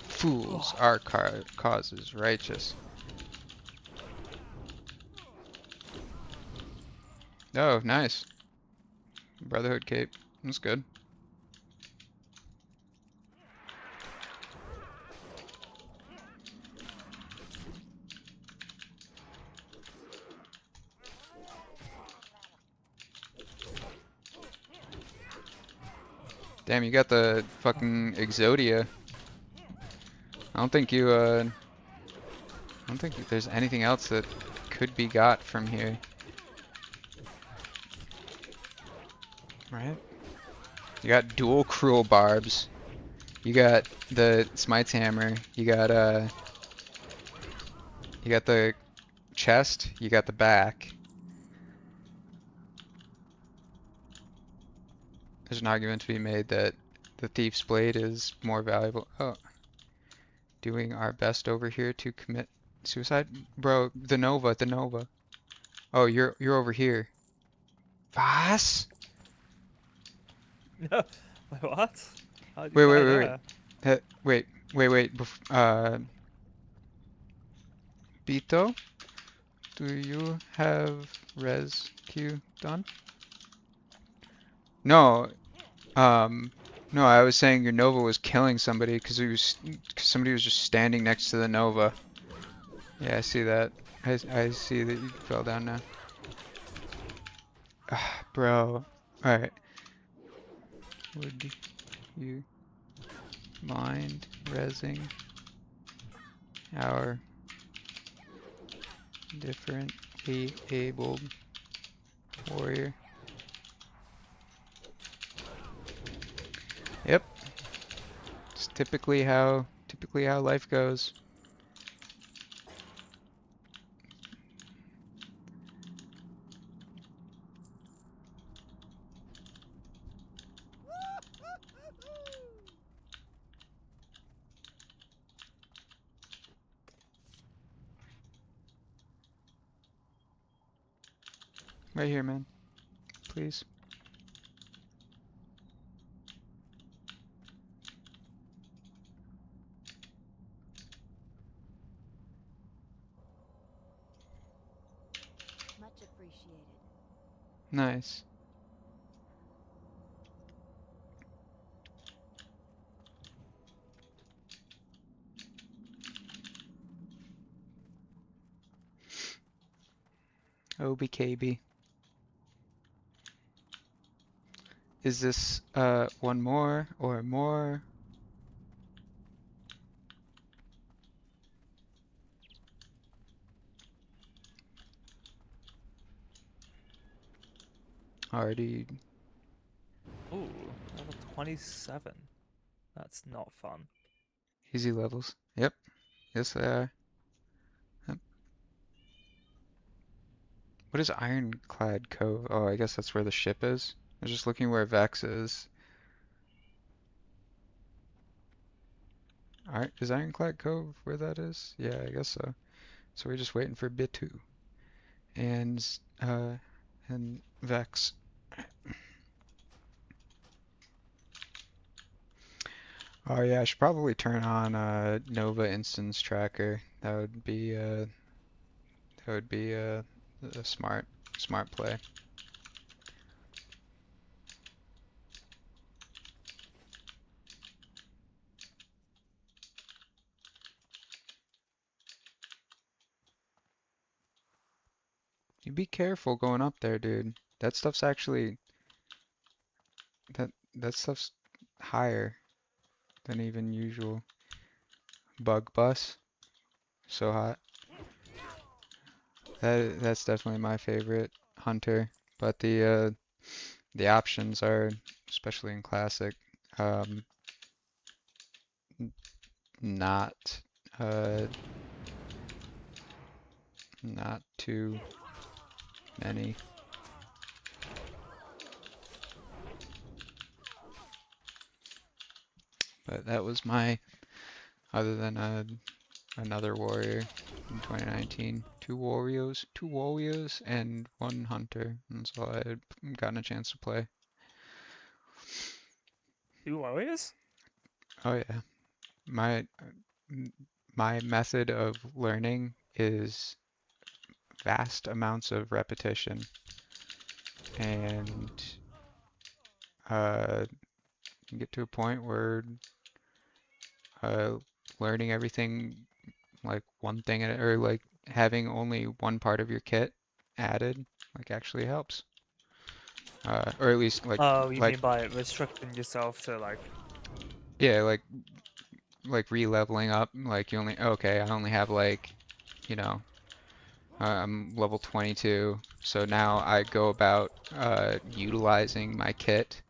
Fools, our cause is righteous. Oh, nice. Brotherhood cape. That's good. Damn, you got the fucking Exodia. I don't think there's anything else that could be got from here. Right? You got dual cruel barbs. You got the Smite's hammer. You got the chest. You got the back. There's an argument to be made that the Thief's Blade is more valuable. Oh, doing our best over here to commit suicide, bro. The Nova. Oh, you're over here. Vas? Wait, what? How did Wait, you wait, die wait, wait. there? Wait. Bito, do you have res Q done? No, no, I was saying your Nova was killing somebody because somebody was just standing next to the Nova. Yeah, I see that. I see that you fell down now. Ah, bro. Alright. Would you mind resing our differently abled warrior? Yep. It's typically how life goes. Right here, man. Please. Much appreciated. Nice. OBKB. Is this one more or more? Already. Ooh, level 27. That's not fun. Easy levels. Yep. Yes, they are. Yep. What is Ironclad Cove? Oh, I guess that's where the ship is. I was just looking where Vex is. Is Ironclad Cove where that is? Yeah, I guess so. So we're just waiting for Bitu and Vex. Oh yeah, I should probably turn on Nova Instance Tracker. That would be a smart play. You be careful going up there, dude. That stuff's actually that stuff's higher than even usual. Bug bus, so hot. That's definitely my favorite hunter, but the options are, especially in classic, um, not uh, not too many. But that was my, other than another warrior in 2019. Two warriors and one hunter. That's all I had gotten a chance to play. 2 warriors? Oh yeah. My method of learning is vast amounts of repetition and get to a point where learning everything like one thing or like having only one part of your kit added like actually helps. Or at least like Oh, you mean by restricting yourself to like... yeah, like re-leveling up. Like you only okay, I only have like, you know, I'm level 22, so now I go about utilizing my kit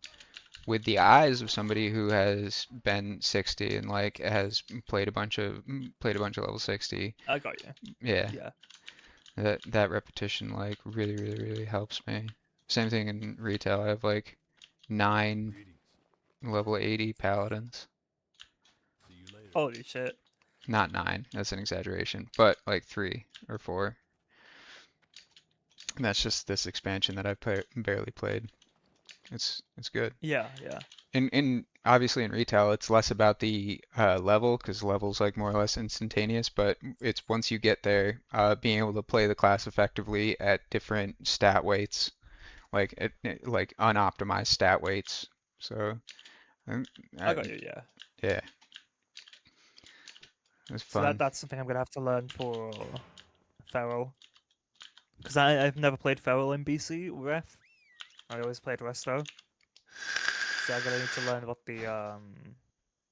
with the eyes of somebody who has been 60 and like has played a bunch of level 60. I got you. Yeah, Yeah. that repetition like really helps me. Same thing in retail. I have like 9 Greetings. level 80 paladins. See you later. Holy shit. Not 9, that's an exaggeration, but like 3 or 4. And that's just this expansion that I've barely played. It's good. Yeah, yeah. In obviously in retail, it's less about the level because level's like more or less instantaneous. But it's once you get there, being able to play the class effectively at different stat weights, like like unoptimized stat weights. So I got you, yeah. yeah, it was So fun. that's something I'm gonna have to learn for Feral. Because I've never played Feral in BC Ref. I always played Resto. So I'm gonna need to learn what the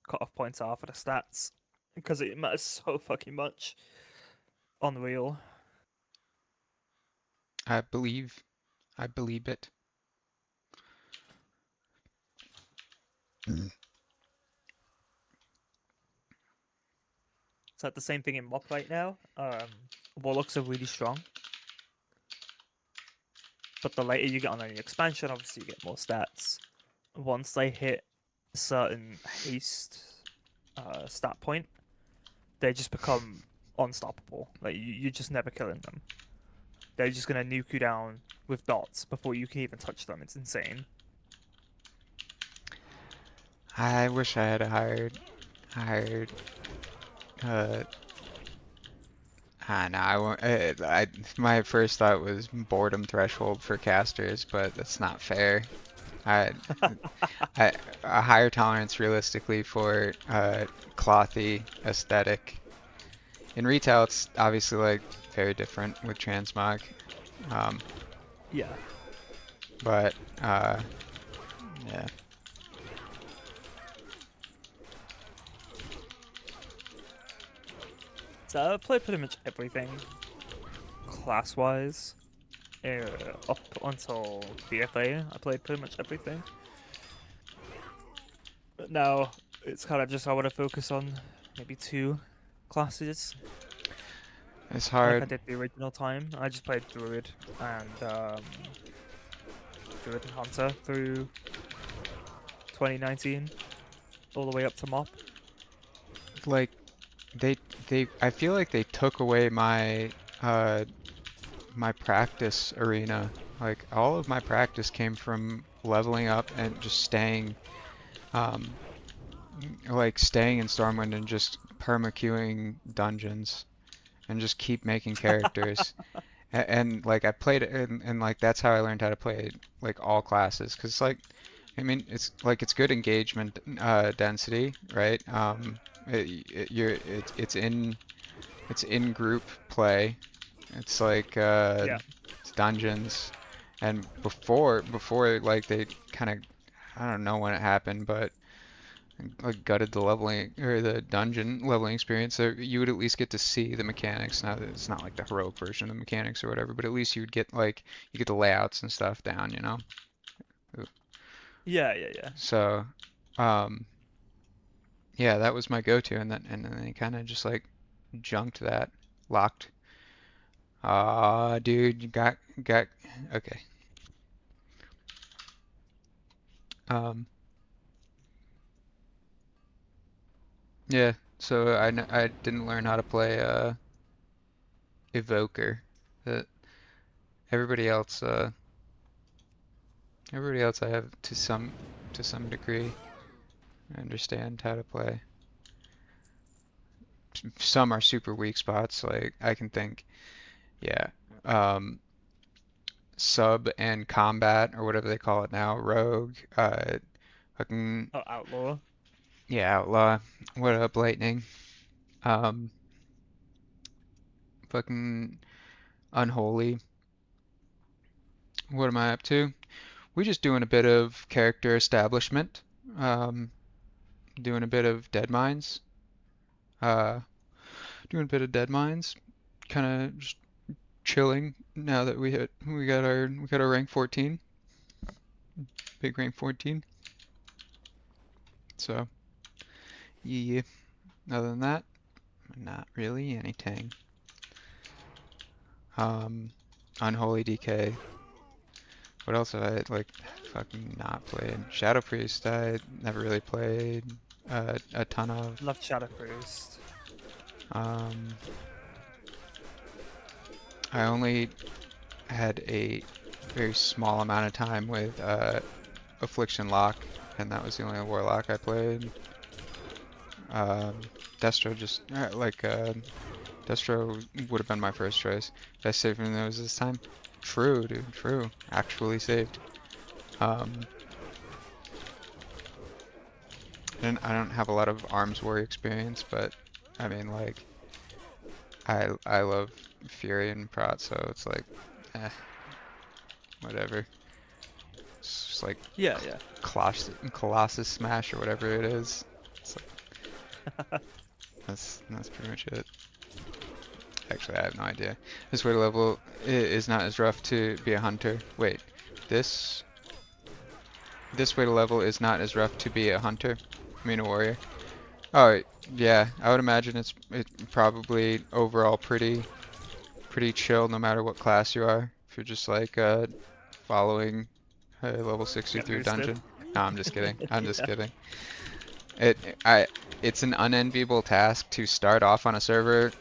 cutoff points are for the stats. Because it matters so fucking much on real. I believe it. It's like the same thing in MOP right now. Warlocks are really strong. But the later you get on any expansion, obviously you get more stats. Once they hit a certain haste stat point, they just become unstoppable. Like you're just never killing them. They're just gonna nuke you down with dots before you can even touch them. It's insane. I wish I had hired no, I won't. My first thought was boredom threshold for casters, but that's not fair. I, a higher tolerance realistically for clothy aesthetic. In retail, it's obviously like very different with transmog. Um, Yeah. but yeah. So I've played pretty much everything class-wise. Up until BFA, I played pretty much everything. But now it's kind of just I want to focus on maybe 2 classes. It's Like I hard. did the original time. I just played Druid and Hunter through 2019, all the way up to MOP. Like they I feel like they took away my my practice arena. Like all of my practice came from leveling up and just staying um like staying in Stormwind and just perma-queuing dungeons and just keep making characters. And like I played it and like that's how I learned how to play like all classes, because like I mean it's like it's good engagement density, right? It's in group play. It's like Yeah. it's dungeons, and before like they kind of, I don't know when it happened, but like gutted the leveling or the dungeon leveling experience. So you would at least get to see the mechanics. Now that it's not like the heroic version of the mechanics or whatever, but at least you would get like you get the layouts and stuff down, you know. Yeah, yeah, yeah. So, um, yeah, that was my go-to, and then they kind of just like junked that, locked. Dude, you got okay. Um, yeah. So I didn't learn how to play Evoker. That everybody else everybody else I have to some degree understand how to play. Some are super weak spots. Like I can think, yeah. Um, Sub and combat or whatever they call it now, rogue, fucking Oh, Outlaw. yeah, outlaw. What up, lightning? Um, fucking unholy. What am I up to? We just doing a bit of character establishment. Um, doing a bit of Dead Mines. Uh, doing a bit of Dead Mines. Kind of just chilling now that we got our rank 14. Big rank 14. So, yeah. Other than that, not really anything. Unholy DK. What else have I like fucking not played? Shadow Priest I never really played a ton of. Love Shadow Priest. Um, I only had a very small amount of time with Affliction Lock, and that was the only Warlock I played. Destro just Destro would have been my first choice. Did I save from those this time? True, dude, true. Actually saved. And I don't have a lot of Arms Warrior experience, but I mean, like, I love Fury and Prot, so it's like, whatever. It's just like Yeah, yeah. Colossus Smash or whatever it is. It's like, that's pretty much it. Actually, I have no idea. This way to level is not as rough to be a hunter. Wait, this way to level is not as rough to be a hunter. I mean a warrior. Oh yeah, I would imagine it's probably overall pretty chill no matter what class you are. If you're just like following a level 63 boosted. dungeon. No, I'm just kidding. I'm just Yeah. kidding. It's an unenviable task to start off on a server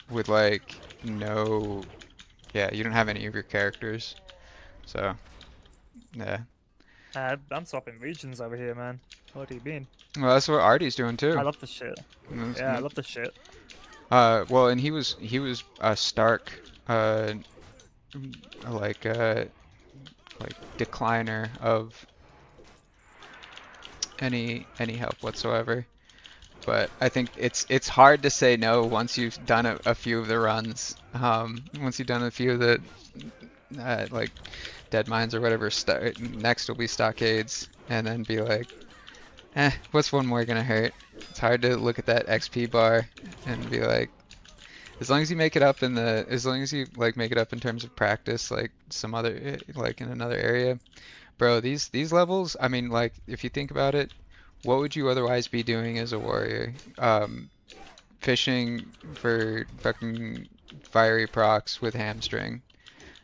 with like no, yeah, you don't have any of your characters, so yeah. I'm swapping regions over here, man. What do you mean? Well, that's what Artie's doing too. I love the shit. Mm, Yeah, I love the shit. well, and he was a Stark, like decliner of any help whatsoever. but I think it's hard to say no once you've done a few of the runs. Once you've done a few of the like Dead Mines or whatever. Next will be Stockades, and then be like, what's one more gonna hurt? It's hard to look at that XP bar and be like, as long as you make it up as long as you like make it up in terms of practice, like some other, like in another area, bro. These levels, I mean, like if you think about it, what would you otherwise be doing as a warrior? Fishing for fucking fiery procs with hamstring.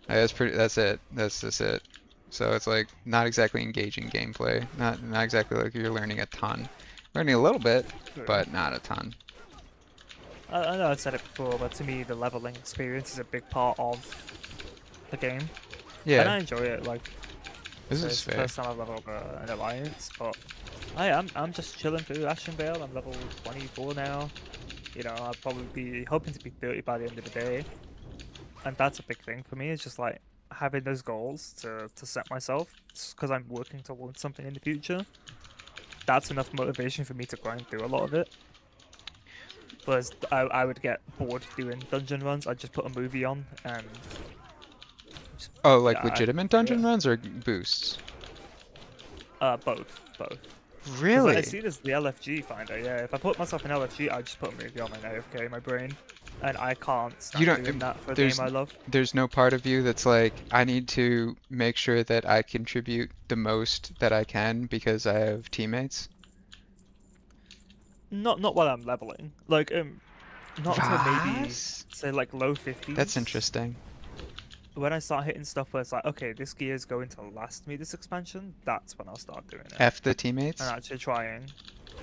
That's it. That's just it. So it's like not exactly engaging gameplay. Not exactly like you're learning a ton. Learning a little bit, but not a ton. I know I said it before, but to me, the leveling experience is a big part of the game. And I Yeah, enjoy it. Like, this so is it's the fair. first time I've leveled an alliance, but I'm just chilling through Ashenvale. I'm level 24 now. You know, I'll probably be hoping to be 30 by the end of the day. And that's a big thing for me. It's just like having those goals to set myself, because I'm working towards something in the future. That's enough motivation for me to grind through a lot of it. Whereas I would get bored doing dungeon runs. I'd just put a movie on and Oh, like yeah, legitimate dungeon runs or boosts? both. 'Cause Really? I see this the LFG finder. Yeah, if I put myself in LFG, I just put a movie on and AFK my brain, and I can't stand don't- doing that for a there's- game I love. There's no part of you that's like, I need to make sure that I contribute the most that I can because I have teammates. Not while I'm leveling. Like not until maybe Vas? say like low 50s. That's interesting. When I start hitting stuff where it's like, okay, this gear is going to last me this expansion, that's when I'll start doing it. F the teammates? And actually trying.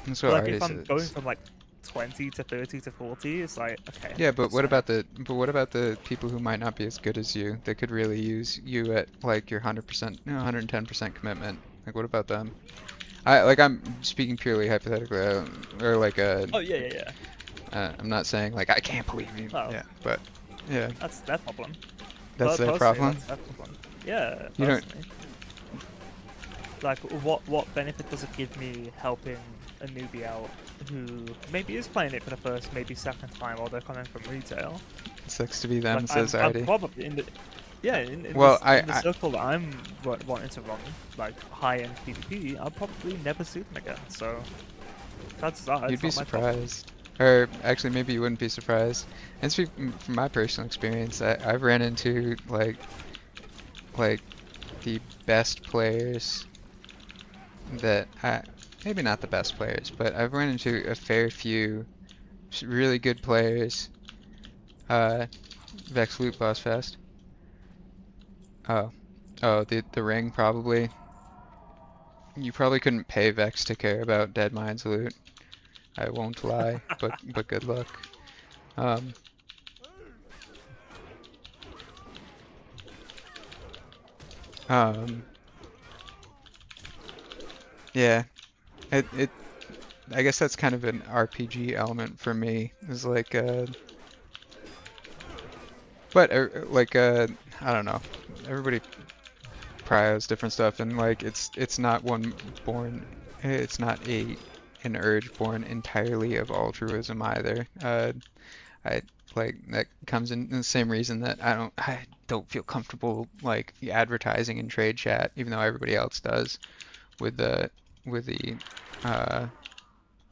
That's what Like if Artis I'm going is. from like 20 to 30 to 40, it's like, okay. Yeah, but that's what fine. about the people who might not be as good as you? They could really use you at like your 100%, 110% commitment. Like what about them? I'm speaking purely hypothetically, or like Oh yeah. I'm not saying like I can't believe you. Oh. Yeah, but yeah, That's their problem. that's their Personally, problem. That's their problem. Yeah, You don't- personally. Like, what benefit does it give me helping a newbie out who maybe is playing it for the first, maybe second time, or they're coming from retail? It sucks to be them, Like, says I'm Artie. probably in the in Well, the circle that I'm wanting to run, like high-end PvP, I'll probably never see them again. So that's that. You'd be it's not my problem. surprised. Or actually, maybe you wouldn't be surprised. And from my personal experience, I've ran into like the best players that maybe not the best players, but I've run into a fair few really good players. Vex Loot Boss Fest. Oh, the ring probably. You probably couldn't pay Vex to care about Dead Mines loot. I won't lie, but good luck. Yeah, I guess that's kind of an RPG element for me. Is like but I don't know. Everybody pryos different stuff, and like it's not one born. It's not an urge born entirely of altruism either. I like that comes in the same reason that I don't feel comfortable like advertising in trade chat, even though everybody else does, with the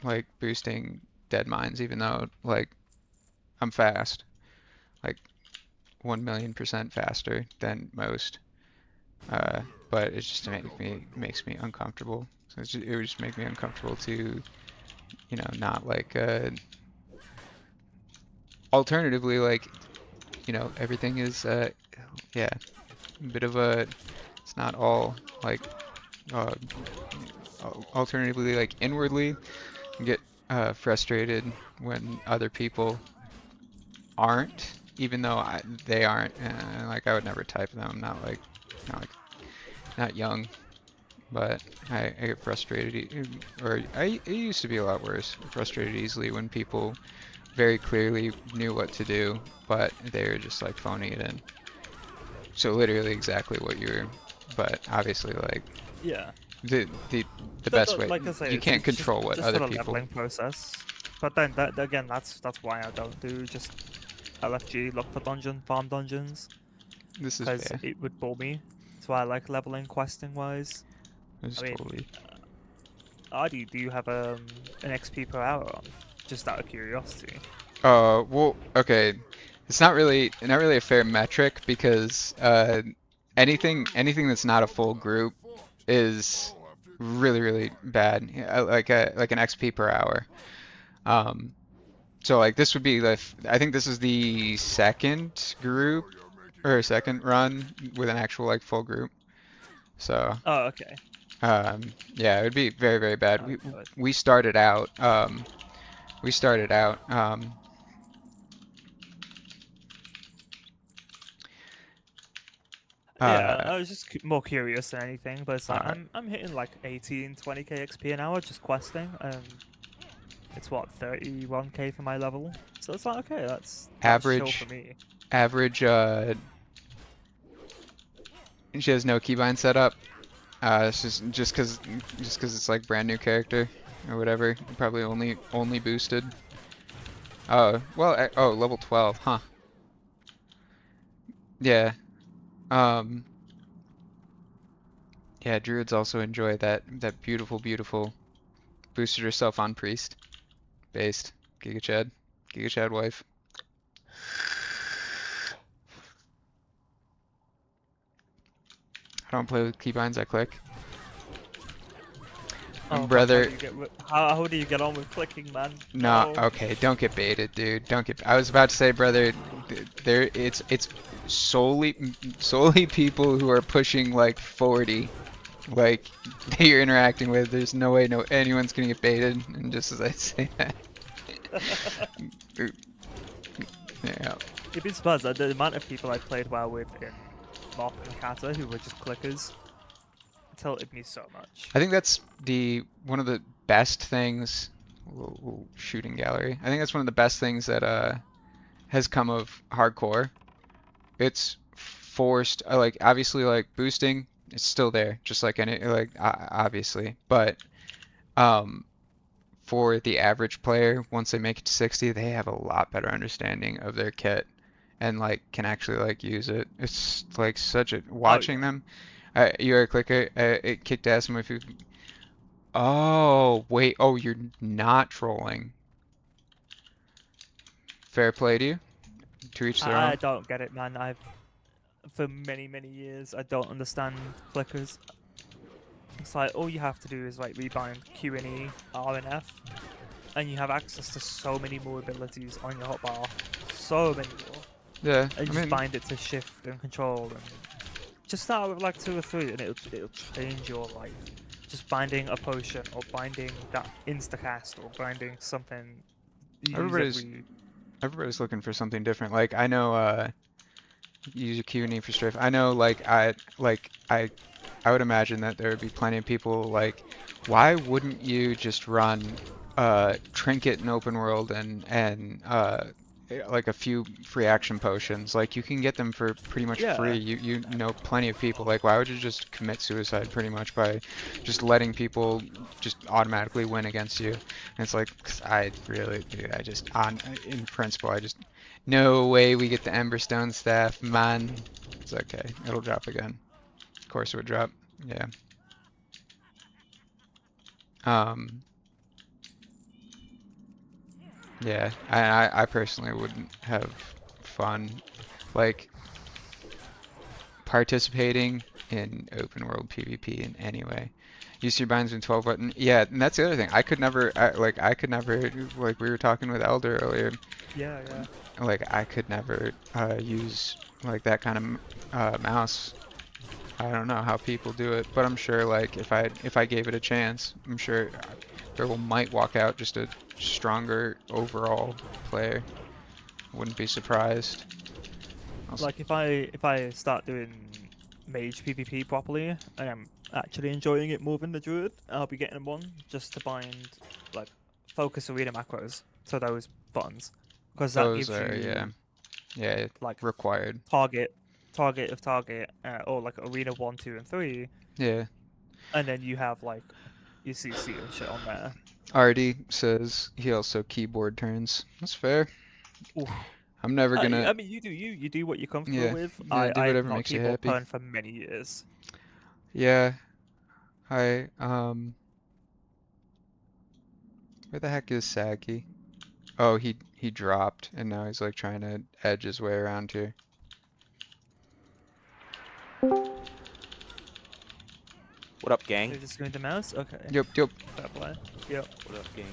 like boosting Dead Mines, even though like I'm fast, like 1,000,000% faster than most. But it just makes me uncomfortable. So it would just make me uncomfortable to, not like alternatively, like, everything is yeah, a bit of a, it's not all like alternatively, like inwardly get frustrated when other people aren't, even though they aren't. Like I would never type them. I'm not young, but I get frustrated, or it used to be a lot worse. Frustrated easily when people very clearly knew what to do, but they were just like phoning it in. So literally exactly what you were, but obviously like Yeah. the best way, Like I say, you can't it's control what just other not a people. leveling process. But then again, that's why I don't do just LFG look for farm dungeons, This is because fair. it would bore me. That's why I like leveling questing wise. This is I mean, totally. Ardy, do you have an XP per hour on? Just out of curiosity. Well, okay. It's not really a fair metric because anything that's not a full group is really bad. Like an XP per hour. So like this would be I think this is the second group or second run with an actual like full group. So Oh, okay. yeah, it would be very bad. Oh, good. We started out we started out Yeah, uh, I was just more curious than anything, but it's like uh, I'm hitting like 18, 20k XP an hour just questing, and it's what 31k for my level. So it's like okay, that's chill average for me. average she has no keybind setup. It's just cause it's like brand new character or whatever. Probably only boosted. Oh, well, oh, level 12, huh? Yeah. Um yeah, druids also enjoy that beautiful boosted herself on priest based Giga Chad wife. I don't play with keybinds, I click. Oh, fuck, Brother, how do you get on with clicking, man? no, No. okay, don't get baited, dude. Don't get. I was about to say, brother, there it's solely people who are pushing like 40, like that you're interacting with. There's no way anyone's gonna get baited. And just as I say that, yeah, You'd be surprised at the amount of people I've played WoW with in Mop and Kata who were just clickers. Tilted me so much. I think that's one of the best things. Ooh, shooting gallery. I think that's one of the best things that has come of hardcore. It's forced like obviously like boosting it's still there just like any like obviously, but for the average player once they make it to 60 they have a lot better understanding of their kit and like can actually like use it. It's like such a watching them. You are a clicker. It kicked ass in my food. Oh wait, oh you're not trolling. Fair play to you. To each their I own. don't get it, man. For many years, I don't understand clickers. It's like all you have to do is like rebind Q and E, R and F, and you have access to so many more abilities on your hotbar. So many more. Yeah, And I you mean, just bind it to shift and control, and just start with like 2 or 3, and it'll change your life. Just binding a potion, or binding that instacast, or binding something. You use everybody's looking for something different. Like I know use your Q&E for strafe. I know I would imagine that there would be plenty of people like why wouldn't you just run trinket in open world and like a few free action potions. Like you can get them for pretty much free. You know plenty of people. Like why would you just commit suicide pretty much by just letting people just automatically win against you? And it's like 'cause I really dude, I just in principle I just no way we get the Emberstone staff, man. It's okay. It'll drop again. Of course it would drop. Yeah. Yeah, I personally wouldn't have fun like participating in open world PvP in any way. Use your binds in 12 button. Yeah, and that's the other thing. I could never like we were talking with Elder earlier. Yeah. Like I could never use like that kind of mouse. I don't know how people do it, but I'm sure like if I gave it a chance, I'm sure Beryl might walk out just a stronger overall player. Wouldn't be surprised. Like if I start doing mage PvP properly, I am actually enjoying it more than the druid. I'll be getting one just to bind like focus arena macros to those buttons, because that Those gives are you yeah like required. target of target, or like arena 1, 2, and 3, Yeah. and then you have like your CC and shit on there. Artie says he also keyboard turns. That's fair. Oof. I'm never I gonna. mean, you do you. You do what you're comfortable Yeah, with. yeah. Do I have whatever not makes you keyboard happy. pwned for many years. Yeah. I Where the heck is Saki? Oh, he dropped, and now he's like trying to edge his way around here. What up, They're gang? just doing the mouse. Okay. Yep, yep. Fair play. Yep. What up, gang?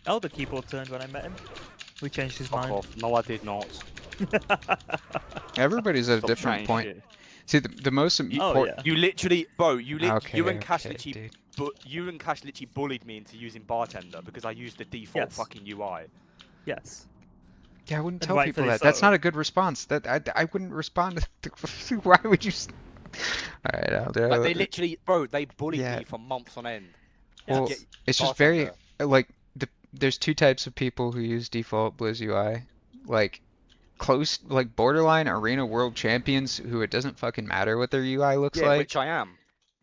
Elder keyboard turned when I met him. We changed his Fuck mind. off. No, I did not. Everybody's at a Stop different chatting point. shit. See, the most Oh, important. yeah. You literally, bro. You Okay, and Cash okay, literally, dude. you and Cash literally bullied me into using bartender because I used the default Yes. fucking UI. Yes. Yeah, I wouldn't And tell people rightfully that. That's so. not a good response. That I wouldn't respond to. Why would you? All right, Aldo. Like they literally, bro, they bullied Yeah. me for months on end. Well, Yes. it's just very bartender. like there's two types of people who use default Blizz UI, like close, like borderline arena world champions who it doesn't fucking matter what their UI looks Yeah, like. which I am.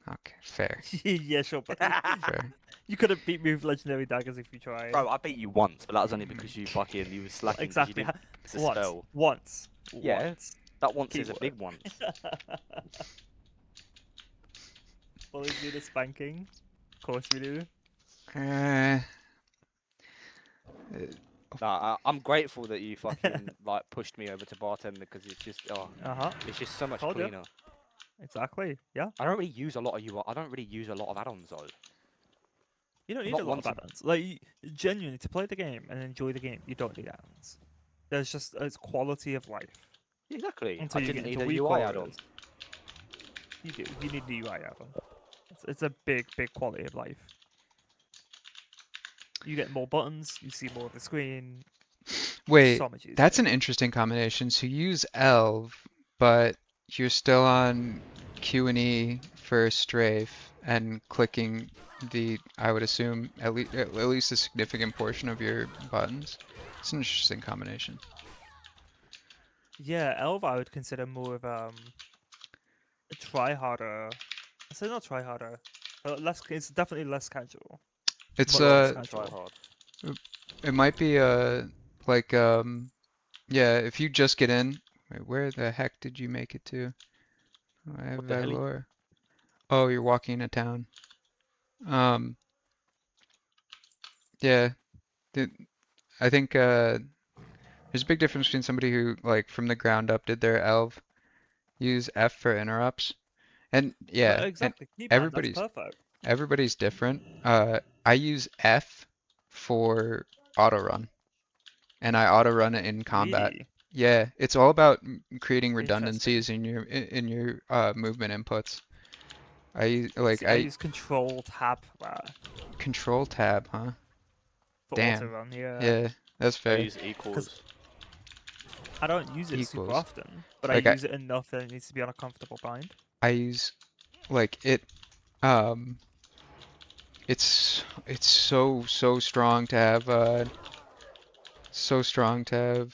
Okay, fair, Yeah, sure, buddy. fair. You could have beat me with legendary daggers if you tried. Bro, I beat you once, but that was only because you fucking you were slacking because you Exactly. didn't miss a Once. spell. Once. Yeah. Once. That once is a Keyword. big one. Bullies do the spanking. Of course we do. Uh, Nah, I'm grateful that you fucking like pushed me over to bartender because it's just Uh-huh. it's just so much Told ya. cleaner. Exactly. Yeah. I don't really use a lot of UI. I don't really use a lot of add-ons though. You don't need Not a lot once of a- add-ons. Like, genuinely, to play the game and enjoy the game, you don't need add-ons. There's just it's quality of life. Exactly. Until I you didn't get need into a weak UI add-on. warriors. You do. You need the UI add-on. It's a big, big quality of life. You get more buttons. You see more of the screen. wait, So much easier. that's an interesting combination. So you use Elv, but you're still on Q and E for strafe and clicking I would assume at least a significant portion of your buttons. It's an interesting combination. Yeah, Elva I would consider more of a try-harder. I say not try-harder, but less. It's definitely less casual. It's Much less Try casual. hard. it might be like yeah, if you just get in, wait, where the heck did you make it to? Oh, I have What the hell? Valor. Oh, you're walking into town. Yeah, I think there's a big difference between somebody who like from the ground up did their Elv, use F for interrupts, and yeah, and Exactly. Keypad, that's everybody's perfect. everybody's different. I use F for auto run, and I auto run it in combat. Really? Yeah, it's all about creating Interesting. redundancies in your movement inputs. I See, I use Control Tab for that. control tab, huh? For Damn. auto run, yeah. Yeah, that's I fair. use equals. I don't use it super Equals. often, but Like I use it enough that it needs to be on a comfortable bind. I use like it's so strong to have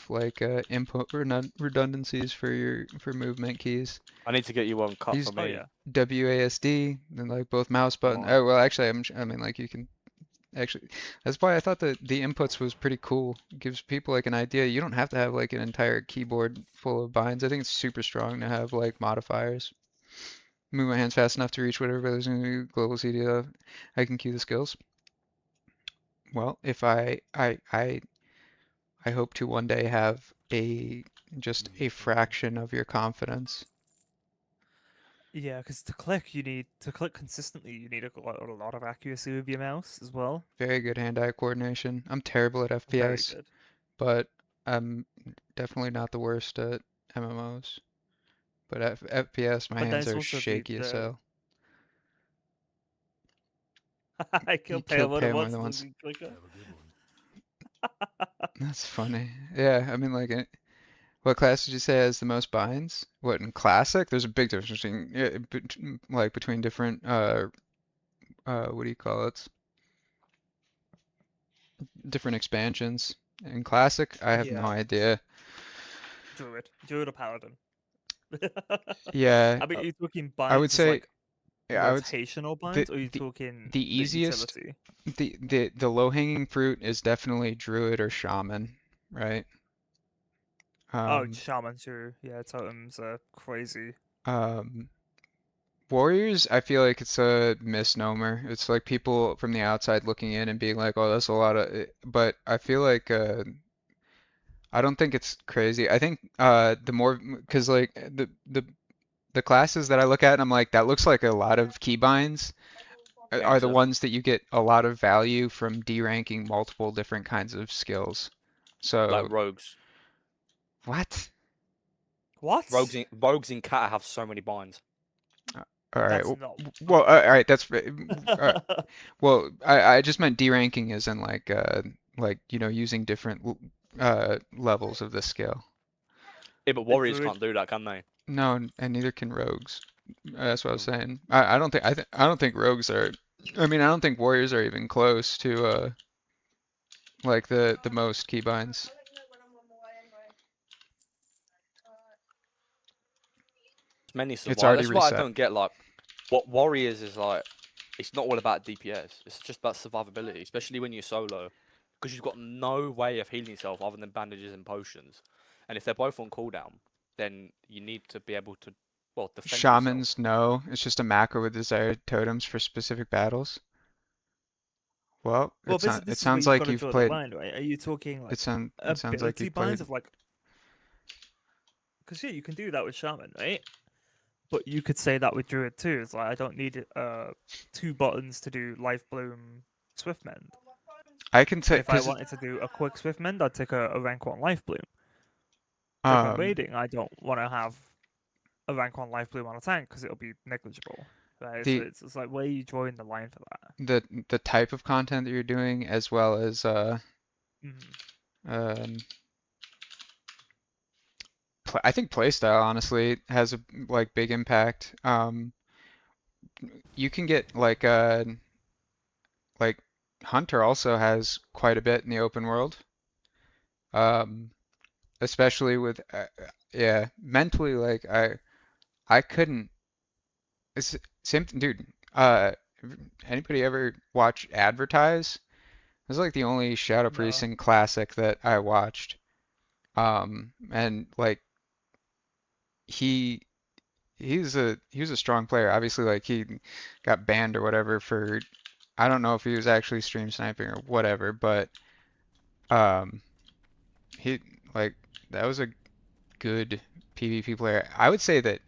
like input redundancies for movement keys. I need to get you one cut Use- for Oh me. yeah. WASD and like both mouse button. Alright. Oh well, actually I mean like you can actually that's why I thought that the inputs was pretty cool. It gives people like an idea. You don't have to have like an entire keyboard full of binds. I think it's super strong to have like modifiers. Move my hands fast enough to reach whatever there's going to be global CDF. I can cue the skills. Well, if I hope to one day have just a fraction of your confidence. Yeah, because to click consistently, you need a lot of accuracy with your mouse as well. Very good hand-eye coordination. I'm terrible at Very FPS, good. but I'm definitely not the worst at MMOs. But at FPS, my But hands there's are also shaky as hell. I killed killed Pale more Pale than more once than with once. the clicker. Have a good one. That's funny. Yeah, I mean like what class did you say has the most binds? What in classic? There's a big difference between different what do you call it? Different expansions. In classic, I have no Yeah. idea. Druid or Paladin. Yeah, I mean, are you talking I would binds as say, like yeah, I would rotational the binds, or are you the talking the the easiest, utility? the low-hanging fruit is definitely druid or shaman, right? Oh, Um, shaman, sure. Yeah, totems are crazy. um, warriors, I feel like it's a misnomer. It's like people from the outside looking in and being like, "Oh, that's a lot of," but I feel like I don't think it's crazy. I think the more because like the classes that I look at and I'm like, that looks like a lot of keybinds are the Gangster. ones that you get a lot of value from deranking multiple different kinds of skills. Like So rogues. what? What? Rogues in Kata have so many binds. All right. That's not. Well, Okay. all right. Well, I just meant deranking as in like using different levels of the skill. Yeah, but A warriors druid. can't do that, can they? No, and neither can rogues. That's what I was Mm. saying. I don't think I don't think rogues are. I mean, I don't think warriors are even close to like the most keybinds. It's many It's survival. already That's what I reset. don't get. Like, what warriors is like. It's not all about DPS. It's just about survivability, especially when you're solo, because you've got no way of healing yourself other than bandages and potions. And if they're both on cooldown, then you need to be able to, well, defend yourself. Shamans, no. It's just a macro with desired totems for specific battles. Well, Well, it this is where sounds you've got like to you've draw the played. line, right? Are you talking like It sounds like ability you've binds played. of like? Because yeah, you can do that with shaman, right? But you could say that with druid too. It's like I don't need 2 buttons to do life bloom swift mend. I can But say if I because wanted to do a quick swift mend, I'd take a rank 1 life bloom. But if I'm um raiding, I don't want to have a rank 1 life bloom on a tank because it'll be negligible. Right? So the it's like where are you drawing the line for that? the type of content that you're doing as well as um I think playstyle honestly has a like big impact. You can get like Hunter also has quite a bit in the open world. Um, especially with yeah, mentally like I couldn't it's same dude. Anybody ever watch Advertise? It was like the only Shadow No. Priesting classic that I watched. And like he he was a strong player. Obviously, like he got banned or whatever for I don't know if he was actually stream sniping or whatever, but um he like that was a good PvP player. I would say that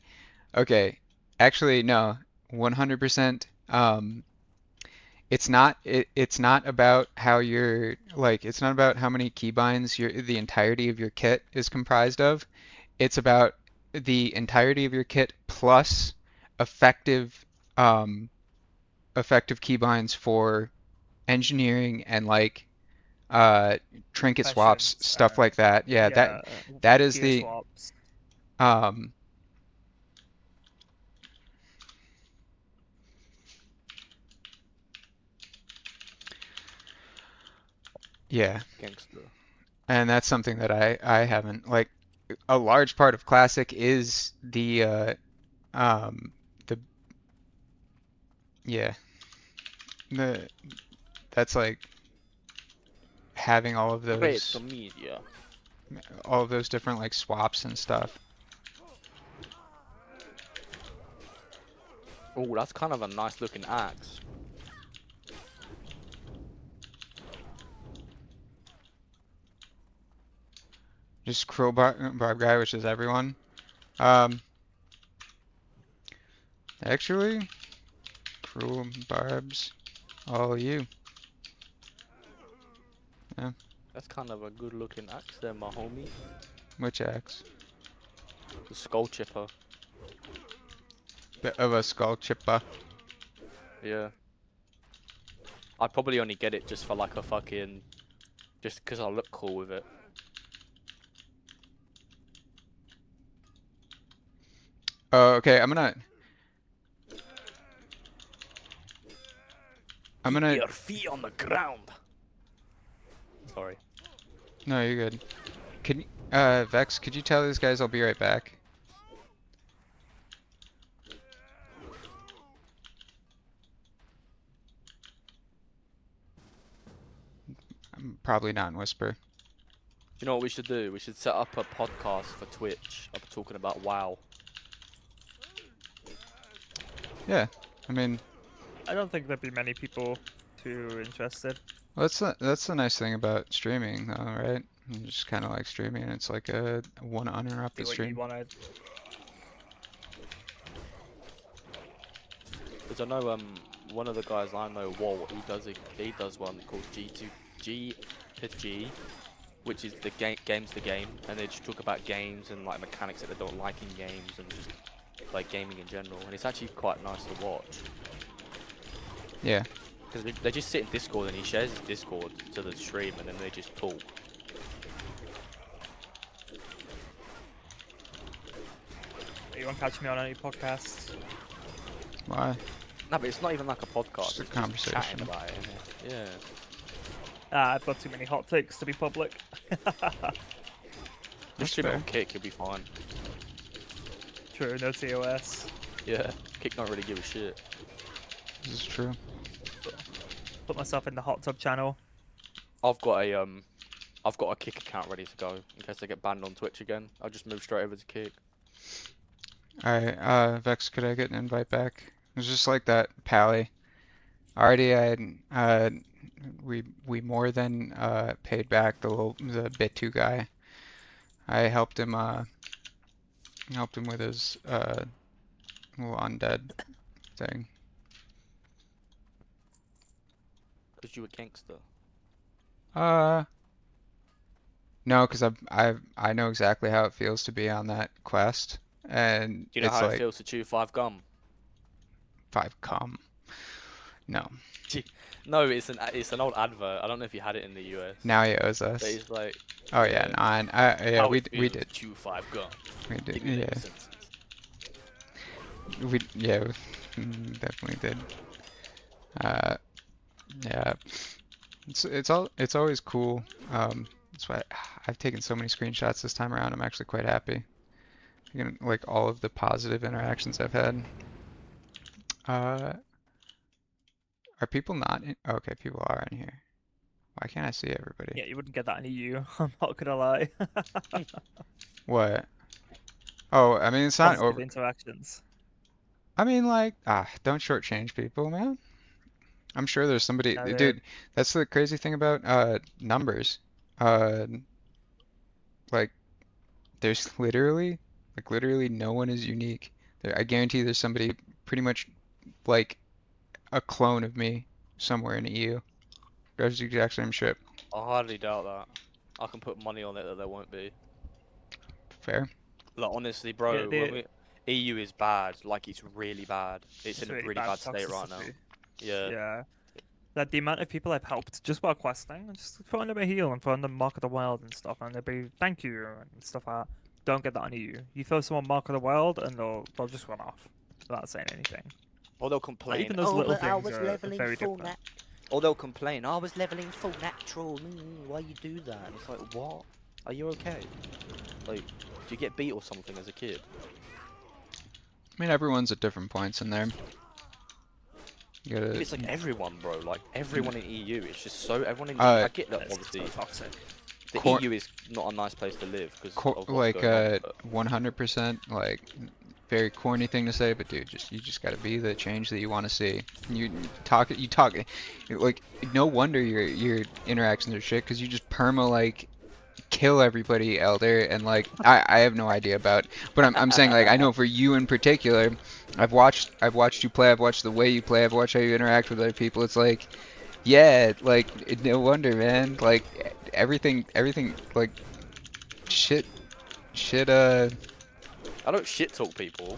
okay, actually no, 100% it's not about how you're like it's not about how many keybinds the entirety of your kit is comprised of. It's about the entirety of your kit plus effective um effective keybinds for engineering and like uh trinket swaps, Professions stuff and like that. Yeah, yeah, that is gear the swaps. um yeah, Gangster. and that's something that I haven't like a large part of classic is um the yeah, the that's like having Great to media. all of those different like swaps and stuff. Oh, that's kind of a nice looking axe. Just cruel barb guy, which is everyone. Um, actually, cruel barbs, all you. Yeah, That's kind of a good looking axe there, my homie. which axe? The skull chipper. Bit of a skull chipper. Yeah. I'd probably only get it just for like a fucking, just because I look cool with it. Oh, okay. I'm Keep gonna. your feet on the ground. Sorry. No, you're good. Can Vex? Could you tell these guys I'll be right back? Probably not in Whisper. Do you know what we should do? We should set up a podcast for Twitch of talking about WoW. Yeah, I mean, I don't think there'd be many people too interested. that's the nice thing about streaming, though, right? You just kind of like streaming. It's like a one See uninterrupted what you stream. wanted. Because I know one of the guys I know, Walt, he does one called G to G, which is the games the game, and they just talk about games and like mechanics that they don't like in games and just like gaming in general, and it's actually quite nice to watch. Yeah. Because they just sit in Discord and he shares his Discord to the stream and then they just talk. You won't catch me on any podcasts. Why? No, but it's not even like a podcast. Just a it's just chatting conversation. about it. Innit? Yeah. I've got too many hot takes to be public. That's Just stream it fair. on Kick, you'll be fine. True, no TOS. Yeah. Kick don't really give a shit. This is true. Put myself in the hot tub channel. I've got a Kick account ready to go in case I get banned on Twitch again. I'll just move straight over to Kick. Alright, Vex, could I get an invite back? It was just like that, Pally. Already I had, we more than paid back the Bit2 guy. I helped him with his little undead thing. Because you a gangster. No, because I know exactly how it feels to be on that quest, and Do you know it's how like it feels to chew 5 gum? 5 cum. No, No, it's an old advert. I don't know if you had it in the US. now he owes us. But it's like, Oh yeah, yeah. yeah, how we it we feels to did, chew 5 gum. we did, Give me yeah, the sentences. we definitely did. Yeah, it's always cool. That's why I've taken so many screenshots this time around. I'm actually quite happy. Like all of the positive interactions I've had. Are people not in? Okay, people are in here. Why can't I see everybody? Yeah, you wouldn't get that in EU. I'm not gonna lie. What? Oh, I mean, it's not Positive over. interactions. I mean, like, don't shortchange people, man. I'm sure there's somebody, No, dude. That's the crazy thing about numbers. Uh, like, there's literally no one is unique. I guarantee there's somebody pretty much like a clone of me somewhere in the EU. Does the exact same shit. I hardly doubt that. I can put money on it that there won't be. Fair. Like honestly, bro, Yeah, when EU is bad. Like it's really bad. It's in a really bad state right now. toxicity. Yeah. Yeah. Like the amount of people I've helped just while questing, and just throwing them a heal and throwing them Mark of the Wild and stuff, and they'll be thank you and stuff like that. Don't get that on EU. You throw someone Mark of the Wild and they'll just run off without saying anything. Or they'll Like, complain. even those oh, little but I things was are leveling very full different. Or they'll complain. I was leveling full natural. Why you do that? And it's like, what? Are you okay? Like, do you get beat or something as a kid? I mean, everyone's at different points in there. You gotta, It's like everyone, bro. Like everyone in EU. It's just so everyone in. Uh, I get that It's obviously so toxic. the Cor- EU is not a nice place to live because like 100% like very corny thing to say, but dude, you just gotta be the change that you want to see. You talk like no wonder your interactions are shit because you just perma like kill everybody, Elder, and like I have no idea about, but I'm saying like I know for you in particular, I've watched you play, I've watched the way you play, I've watched how you interact with other people. It's like, yeah, like no wonder, man. Like everything like shit. I don't shit talk people.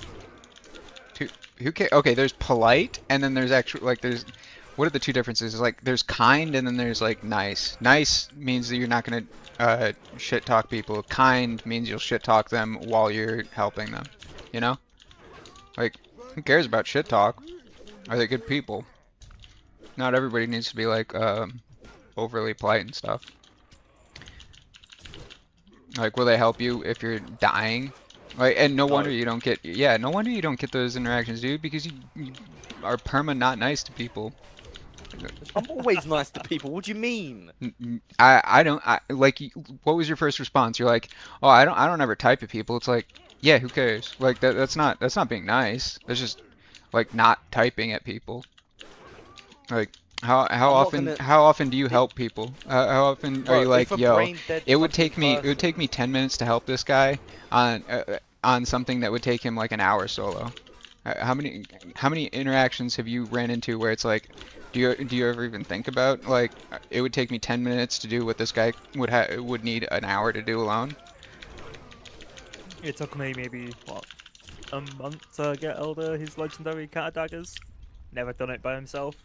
Who cares? Okay, there's polite, and then there's actual like there's. What are the two differences? It's like there's kind, and then there's like nice. Nice means that you're not gonna shit talk people. Kind means you'll shit talk them while you're helping them. You know? Like, who cares about shit talk? Are they good people? Not everybody needs to be like overly polite and stuff. Like, will they help you if you're dying? Like, and no wonder you don't get. Yeah, no wonder you don't get those interactions, dude, because you are perma not nice to people. I'm always nice to people. What do you mean? I don't like what was your first response? You're like, "Oh, I don't ever type at people." It's like, "Yeah, who cares?" Like that's not being nice. That's just like not typing at people. Like I'm not gonna. how often do you It, help people? How often are bro, you if like, a "Yo, brain dead it would fucking person. take me 10 minutes to help this guy on something that would take him like an hour solo." How many interactions have you ran into where it's like, do you ever even think about like it would take me 10 minutes to do what this guy would need an hour to do alone? It took me maybe what, a month to get Elder his legendary cat daggers. Never done it by himself.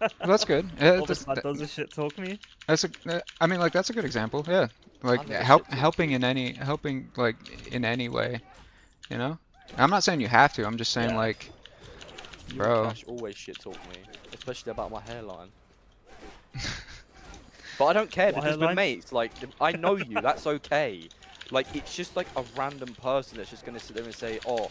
Well, that's good. All this man does is shit talk me. That's a I mean like that's a good example. Yeah. Like I never shit talk helping you. in helping like in any way, you know? I'm not saying you have to. I'm just saying Yeah. like, You and bro. Cash always shit talk me, especially about my hairline. But I don't care What because we're hairline? mates. Like I know you. That's okay. Like it's just like a random person that's just gonna sit there and say, oh,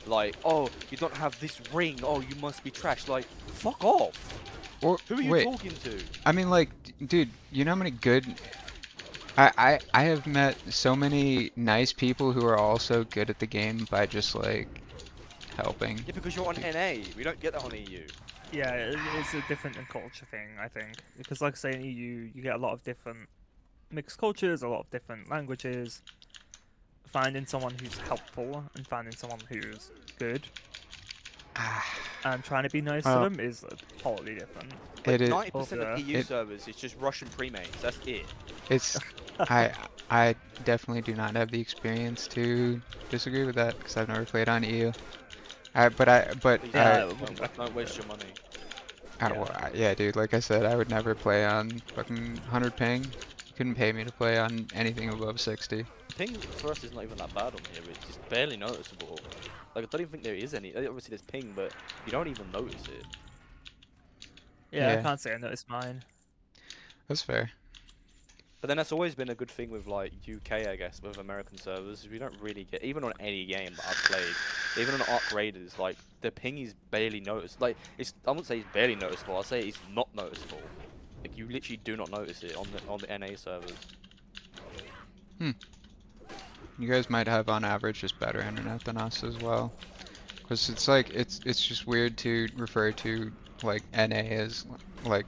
like, oh, you don't have this ring. Oh, you must be trash. Like, fuck off. Or Who are you wait, talking to? I mean like, dude, you know how many good I have met so many nice people who are also good at the game by just like helping. Yeah, because you're on NA. We don't get that on EU. Yeah, it's a different culture thing, I think. Because like I say, in EU, you get a lot of different mixed cultures, a lot of different languages. Finding someone who's helpful and finding someone who's good Ah, and trying to be nice to well, them is totally different. Like it 90% Yeah. of EU it- servers is just Russian premates. That's it. it's I definitely do not have the experience to disagree with that because I've never played on EU. But Yeah, Don't waste your money. yeah, dude. Like I said, I would never play on fucking 100 ping. You couldn't pay me to play on anything above 60. Ping for us is not even that bad on here. It's just barely noticeable. Like I don't even think there is any. Obviously there's ping, but you don't even notice it. yeah, Yeah. I can't say I noticed mine. That's fair. But then that's always been a good thing with like UK, I guess, with American servers. We don't really get, even on any game that I've played, even on Arc Raiders, like the ping is barely noticed. Like I wouldn't say it's barely noticeable. I'll say it's not noticeable. Like you literally do not notice it on the NA servers. You guys might have on average just better internet than us as well. Because it's like it's just weird to refer to like NA as like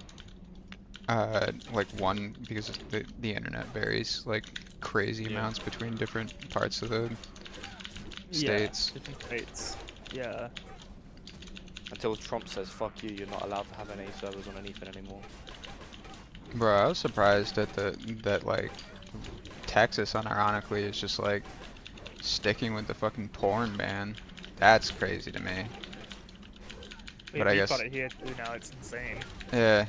one because the internet varies like crazy Yeah. amounts between different parts of the Yeah, states. different states. Yeah. Until Trump says fuck you, you're not allowed to have NA servers on anything anymore. Bro, I was surprised at that like Texas unironically is just like sticking with the fucking porn ban. That's crazy to me. But I We've guess got it here too now. It's insane. yeah.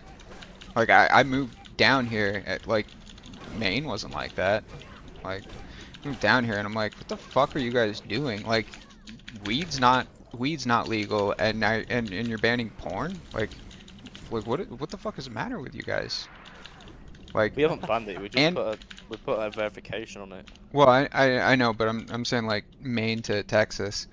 Like I moved down here at like Maine wasn't like that. Like moved down here and I'm like, what the fuck are you guys doing? Like weed's not legal and and you're banning porn? Like what the fuck is the matter with you guys? Like We haven't banned it. We just And- put a verification on it. well I know, but I'm saying like Maine to Texas.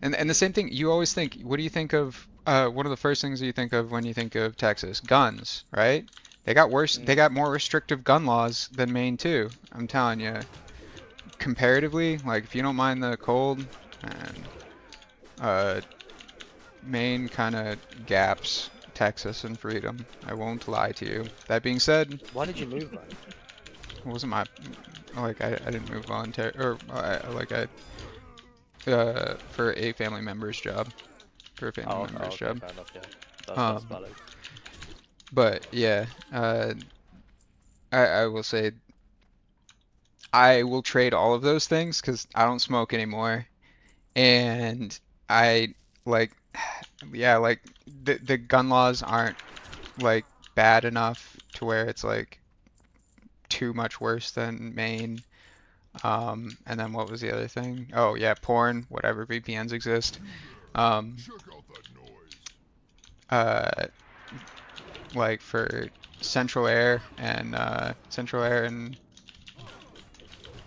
And the same thing, you always think, what do you think of, one of the first things that you think of when you think of Texas? Guns, right? They got worse, they got more restrictive gun laws than Maine too. I'm telling you. Comparatively, like if you don't mind the cold, and Maine kind of gaps Texas in freedom. I won't lie to you. That being said, Why did you move that? it wasn't my, like I didn't move voluntarily, or for a family member's job. For a family member's okay, job. fair enough, yeah. That's Um, valid. But yeah, I will say I will trade all of those things because I don't smoke anymore, and I like, yeah, like the gun laws aren't like bad enough to where it's like too much worse than Maine. And then what was the other thing? Oh yeah, porn, whatever, VPNs exist. Like for Central Air and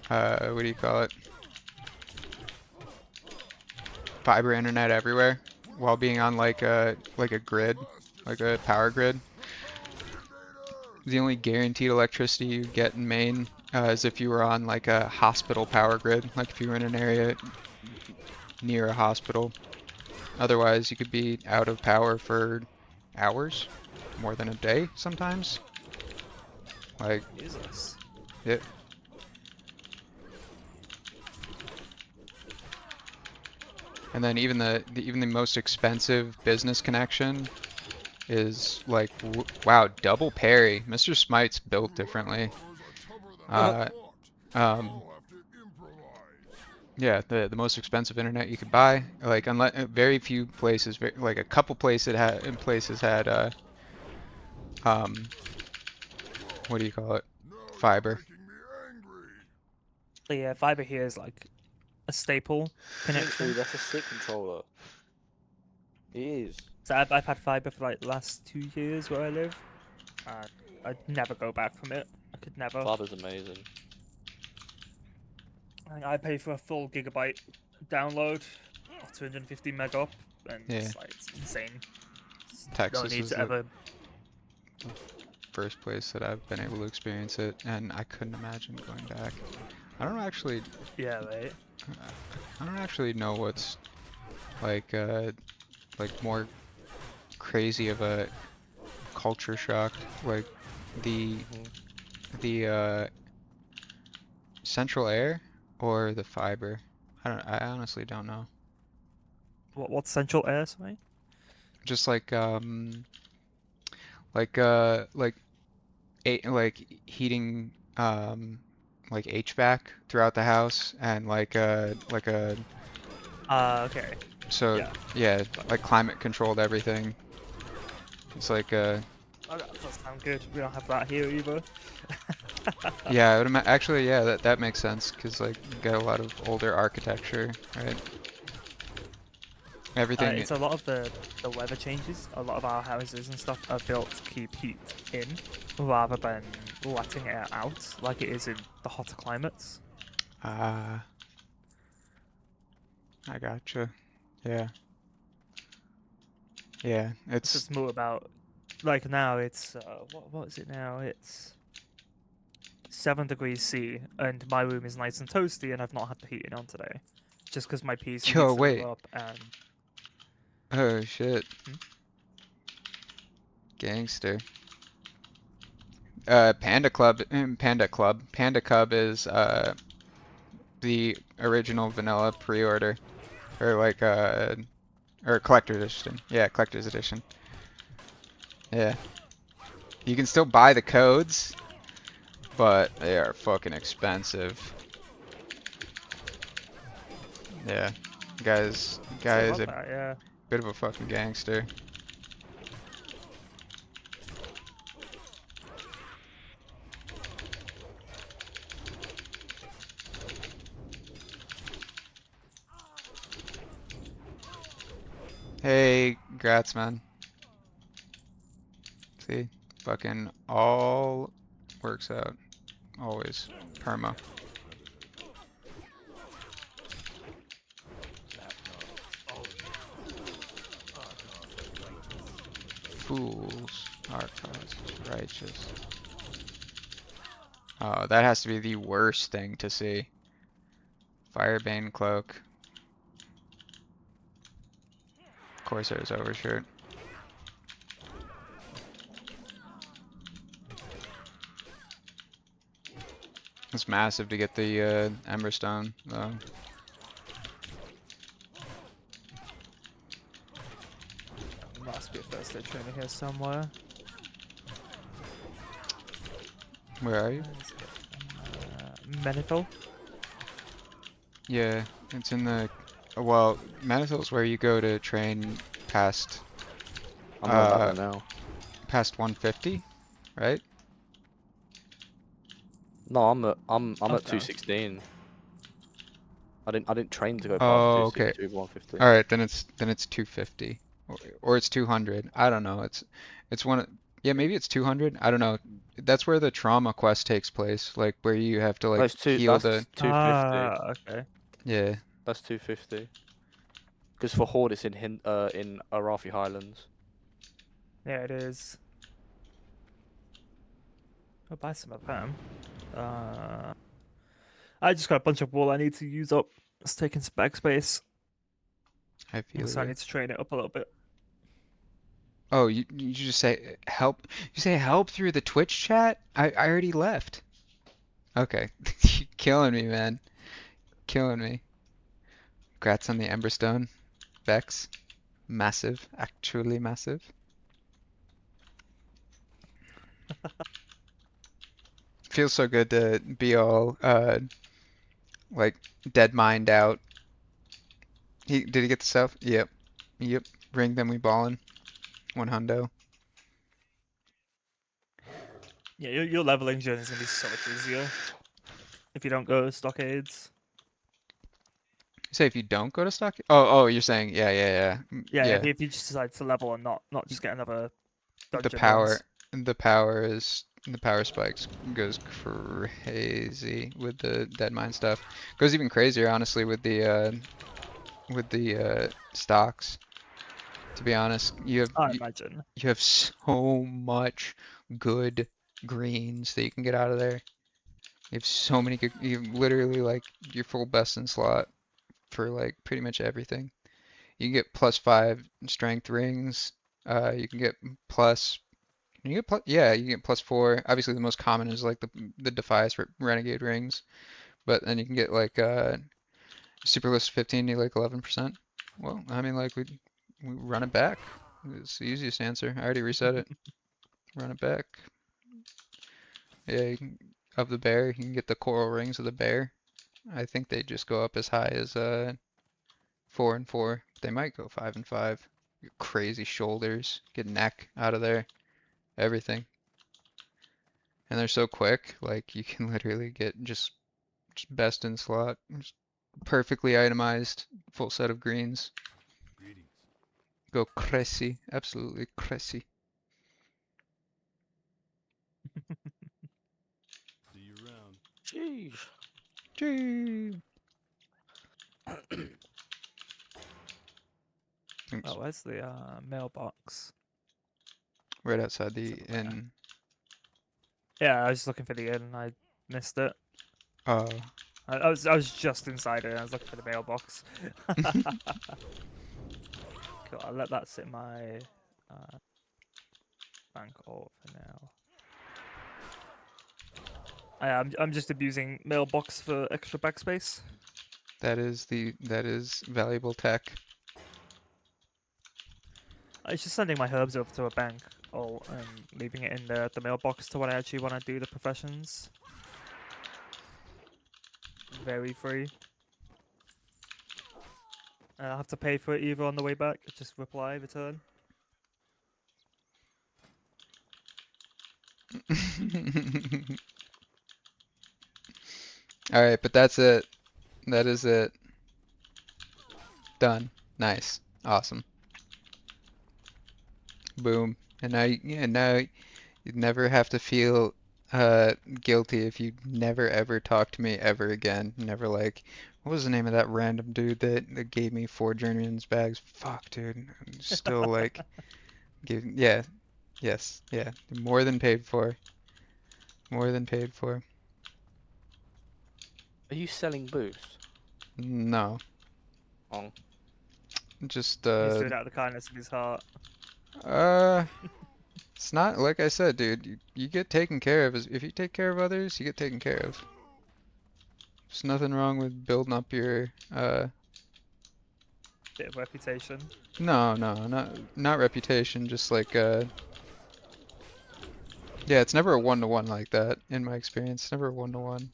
what do you call it? Fiber internet everywhere while being on like a grid, like a power grid. the only guaranteed electricity you get in Maine is if you were on like a hospital power grid, like if you were in an area near a hospital. Otherwise, you could be out of power for hours, more than a day sometimes. Like, Jesus. it. And then even the most expensive business connection is like, wow, double parry. Mr. Smite's built differently. Um, yeah, the most expensive internet you could buy. Like, unless very few places, like a couple places had what do you call it? Fiber. But yeah, fiber here is like a staple connection. Literally, that's a stick controller. It is. So I've had fiber for like the last 2 years where I live. And I'd never go back from it. I could never. Fiber's amazing. I pay for a full gigabyte download, 250 meg up, and Yeah. it's like it's insane. No Texas need is to the ever. first place that I've been able to experience it, and I couldn't imagine going back. I don't actually, Yeah, right. I don't actually know what's like more crazy of a culture shock, like the central air or the fiber. I honestly don't know. What's central air, sorry? Just like like heating like HVAC throughout the house and like a Okay. so Yeah. yeah, like climate controlled everything. It's like Oh, that does sound good. We don't have that here either. yeah, actually yeah, that makes sense because like you got a lot of older architecture, right? Everything. It's a lot of the weather changes. A lot of our houses and stuff are built to keep heat in rather than letting air out like it is in the hotter climates. I gotcha. Yeah. Yeah, It's just more about like now it's what is it now? It's 7 degrees C, and my room is nice and toasty, and I've not had the heating on today, just because my PC Yo, needs to wait. go up and. Oh shit. Hmm? Gangster. Panda Club. Panda Cub is the original vanilla pre-order, or like or collector's edition. Yeah, collector's edition. Yeah. You can still buy the codes, but they are fucking expensive. Yeah. Guys So a that, yeah. bit of a fucking gangster. Hey, grats, man. See, fucking all works out. Always. Perma. Fools are caused righteous. Oh, that has to be the worst thing to see. Firebane cloak. Corsair's overshirt. It's massive to get the Emberstone, though. There must be a first aid trainer here somewhere. Where are you? Where is it? Menifil? Yeah, it's in the. Well, Manithil's where you go to train past I'm on that one now. past 150, right? No, I'm at Okay. 216. I didn't train to go past Oh, okay. 260 with 150. All right, then it's 250 or it's 200. I don't know. It's one. Yeah, maybe it's 200. I don't know. That's where the trauma quest takes place, like where you have to like That's heal that's the. 250. Ah, okay. Yeah. That's 250. Because for Horde, it's in in Arathi Highlands. Yeah, it is. I'll buy some of them. I just got a bunch of wool I need to use up. It's taking some backspace, I feel so I you. need to train it up a little bit. Oh, you just say help. You say help through the Twitch chat? I already left. Okay. You're killing me, man. Killing me. Congrats on the Emberstone, Vex. Massive. Actually massive. Feels so good to be all like dead mind out. Did he get the stuff? Yep. Yep. Ring them we ballin'. 100. Yeah, your leveling journey is gonna be so much easier if you don't go stockades. You say if you don't go to stock? Oh, you're saying yeah. Yeah, Yeah. if you just decide to level and not just get another The dungeon power runs. the power spikes goes crazy with the dead mine stuff. Goes even crazier honestly with the stocks. To be honest, I imagine. you have so much good greens that you can get out of there. You have so many good, you have literally like your full best in slot for like pretty much everything. You can get +5 strength rings. You can get plus. You get yeah, you get +4. Obviously, the most common is like the Defias Renegade rings, but then you can get like Super List 15 to like 11%. Well, I mean, like we run it back. It's the easiest answer. I already reset it. Run it back. Yeah, of the bear, you can get the coral rings of the bear. I think they just go up as high as 4 and 4. They might go 5 and 5. Crazy shoulders. Get neck out of there. Everything. And they're so quick, like you can literally get just best in slot. Just perfectly itemized, full set of greens. Greetings. Go crazy. Absolutely crazy. See you around. Jeez. Gee. Oops, Oh, where's the mailbox? right outside the Somewhere. inn. Yeah, I was just looking for the inn. I missed it. Oh. I was just inside it. And I was looking for the mailbox. Cool. I'll let that sit in my bank all for now. I'm just abusing mailbox for extra backspace. That is valuable tech. I was just sending my herbs over to a bank, and leaving it in the mailbox to when I actually want to do the professions. Very free. I'll have to pay for it either on the way back. Just reply, return. Alright, but that's it. That is it. Done. Nice. Awesome. Boom. And now you never have to feel guilty if you never ever talk to me ever again. Never like, what was the name of that random dude that gave me 4 journeyman's bags? Fuck, dude. I'm still like, yeah, yes, yeah. More than paid for. More than paid for. Are you selling boost? No, Oh. just He's doing it out of the kindness of his heart. it's not like I said, dude. You get taken care of. If you take care of others, you get taken care of. There's nothing wrong with building up your Bit of reputation. no, not reputation, just like yeah, it's never a one-to-one like that in my experience. It's never a one-to-one.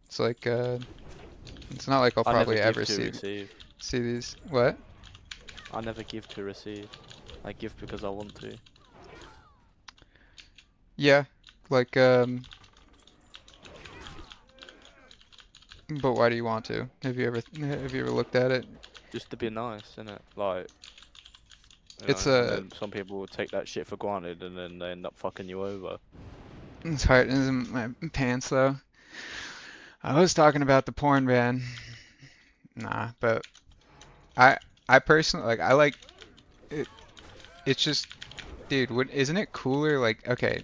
It's like it's not like I'll I never probably give ever to receive. see these. What? I never give to receive. I give because I want to. Yeah, like but why do you want to? Have you ever looked at it? Just to be nice, innit? Like, you It's know, and a then some people will take that shit for granted and then they end up fucking you over. It's hard in my pants though. I was talking about the porn ban. Nah, but I personally like I like it. It's just, dude, isn't it cooler? Like, okay,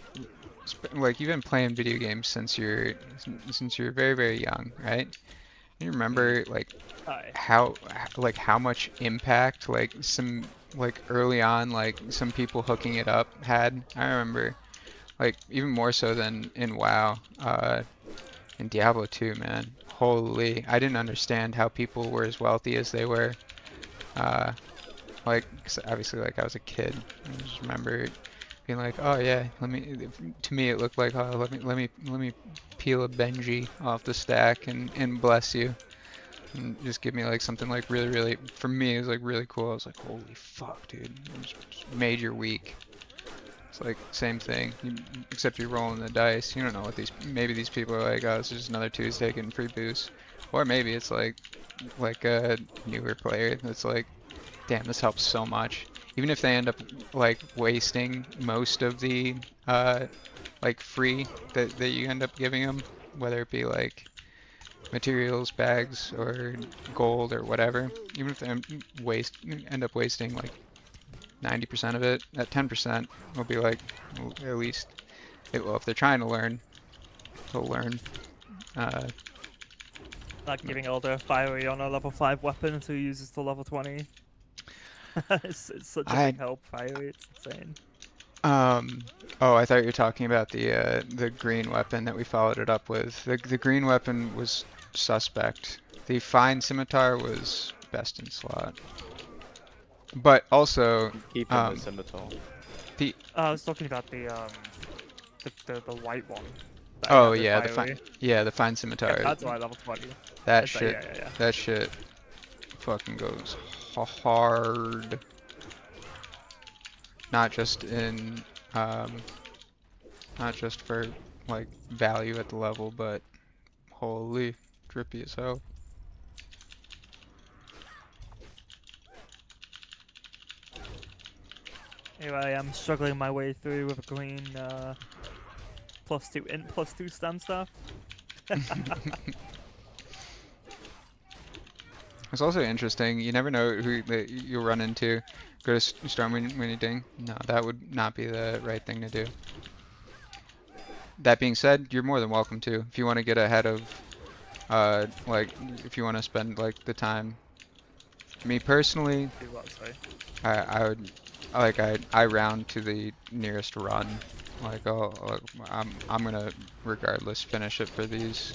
like you've been playing video games since you're very, very young, right? You remember like Aye. how much impact like some like early on like some people hooking it up had. I remember like even more so than in WoW, in Diablo 2, man. Holy, I didn't understand how people were as wealthy as they were. Uh, like 'cause obviously like I was a kid. I just remember being like, oh yeah, to me it looked like, oh, let me peel a Benji off the stack and bless you. And just give me like something like really, really, for me it was like really cool. I was like, holy fuck, dude. It just made your week. It's like same thing, except you're rolling the dice. You don't know what maybe these people are like, oh, it's just another Tuesday getting free boost. Or maybe it's like a newer player that's like, damn, this helps so much. Even if they end up like wasting most of the like free that you end up giving them, whether it be like materials, bags, or gold or whatever, even if they end up wasting like 90% of it, that 10% will be like, well, at least, well, if they're trying to learn, they'll learn. Like giving Elder Fiery on a level 5 weapon until he uses the level 20. It's such a big help, Fiery, it's insane. Oh, I thought you were talking about the green weapon that we followed it up with. The green weapon was suspect. The fine scimitar was best in slot. But also, Keep him the scimitar. I was talking about the white one. that oh had yeah, Fiery. the fine scimitar. Yeah, that's why level 20. That It's shit, like, yeah. that shit fucking goes hard. Not just in, not just for like value at the level, but holy, drippy as hell. Anyway, I'm struggling my way through with a green +2 int +2 stun stuff. It's also interesting, you never know who that you'll run into. Go to Stormwind Ding. No, that would not be the right thing to do. That being said, you're more than welcome to. If you want to get ahead of, like, if you want to spend, like, the time. Me personally, Do what, sorry. I would, like, I round to the nearest run. Like, I'm gonna, regardless, finish it for these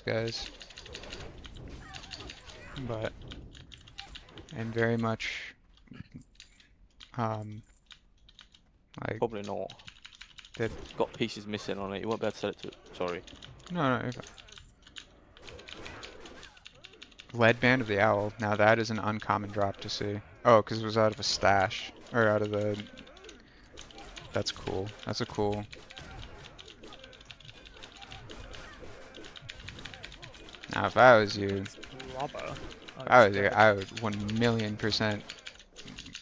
guys. But I'm very much like Probably not. that. It's got pieces missing on it. You won't be able to sell it to. Sorry. No, you're fine. Lead Band of the Owl. Now that is an uncommon drop to see. Oh, because it was out of a stash or out of the. That's cool. That's a cool. Now if I was you. Lava. I would 1,000,000%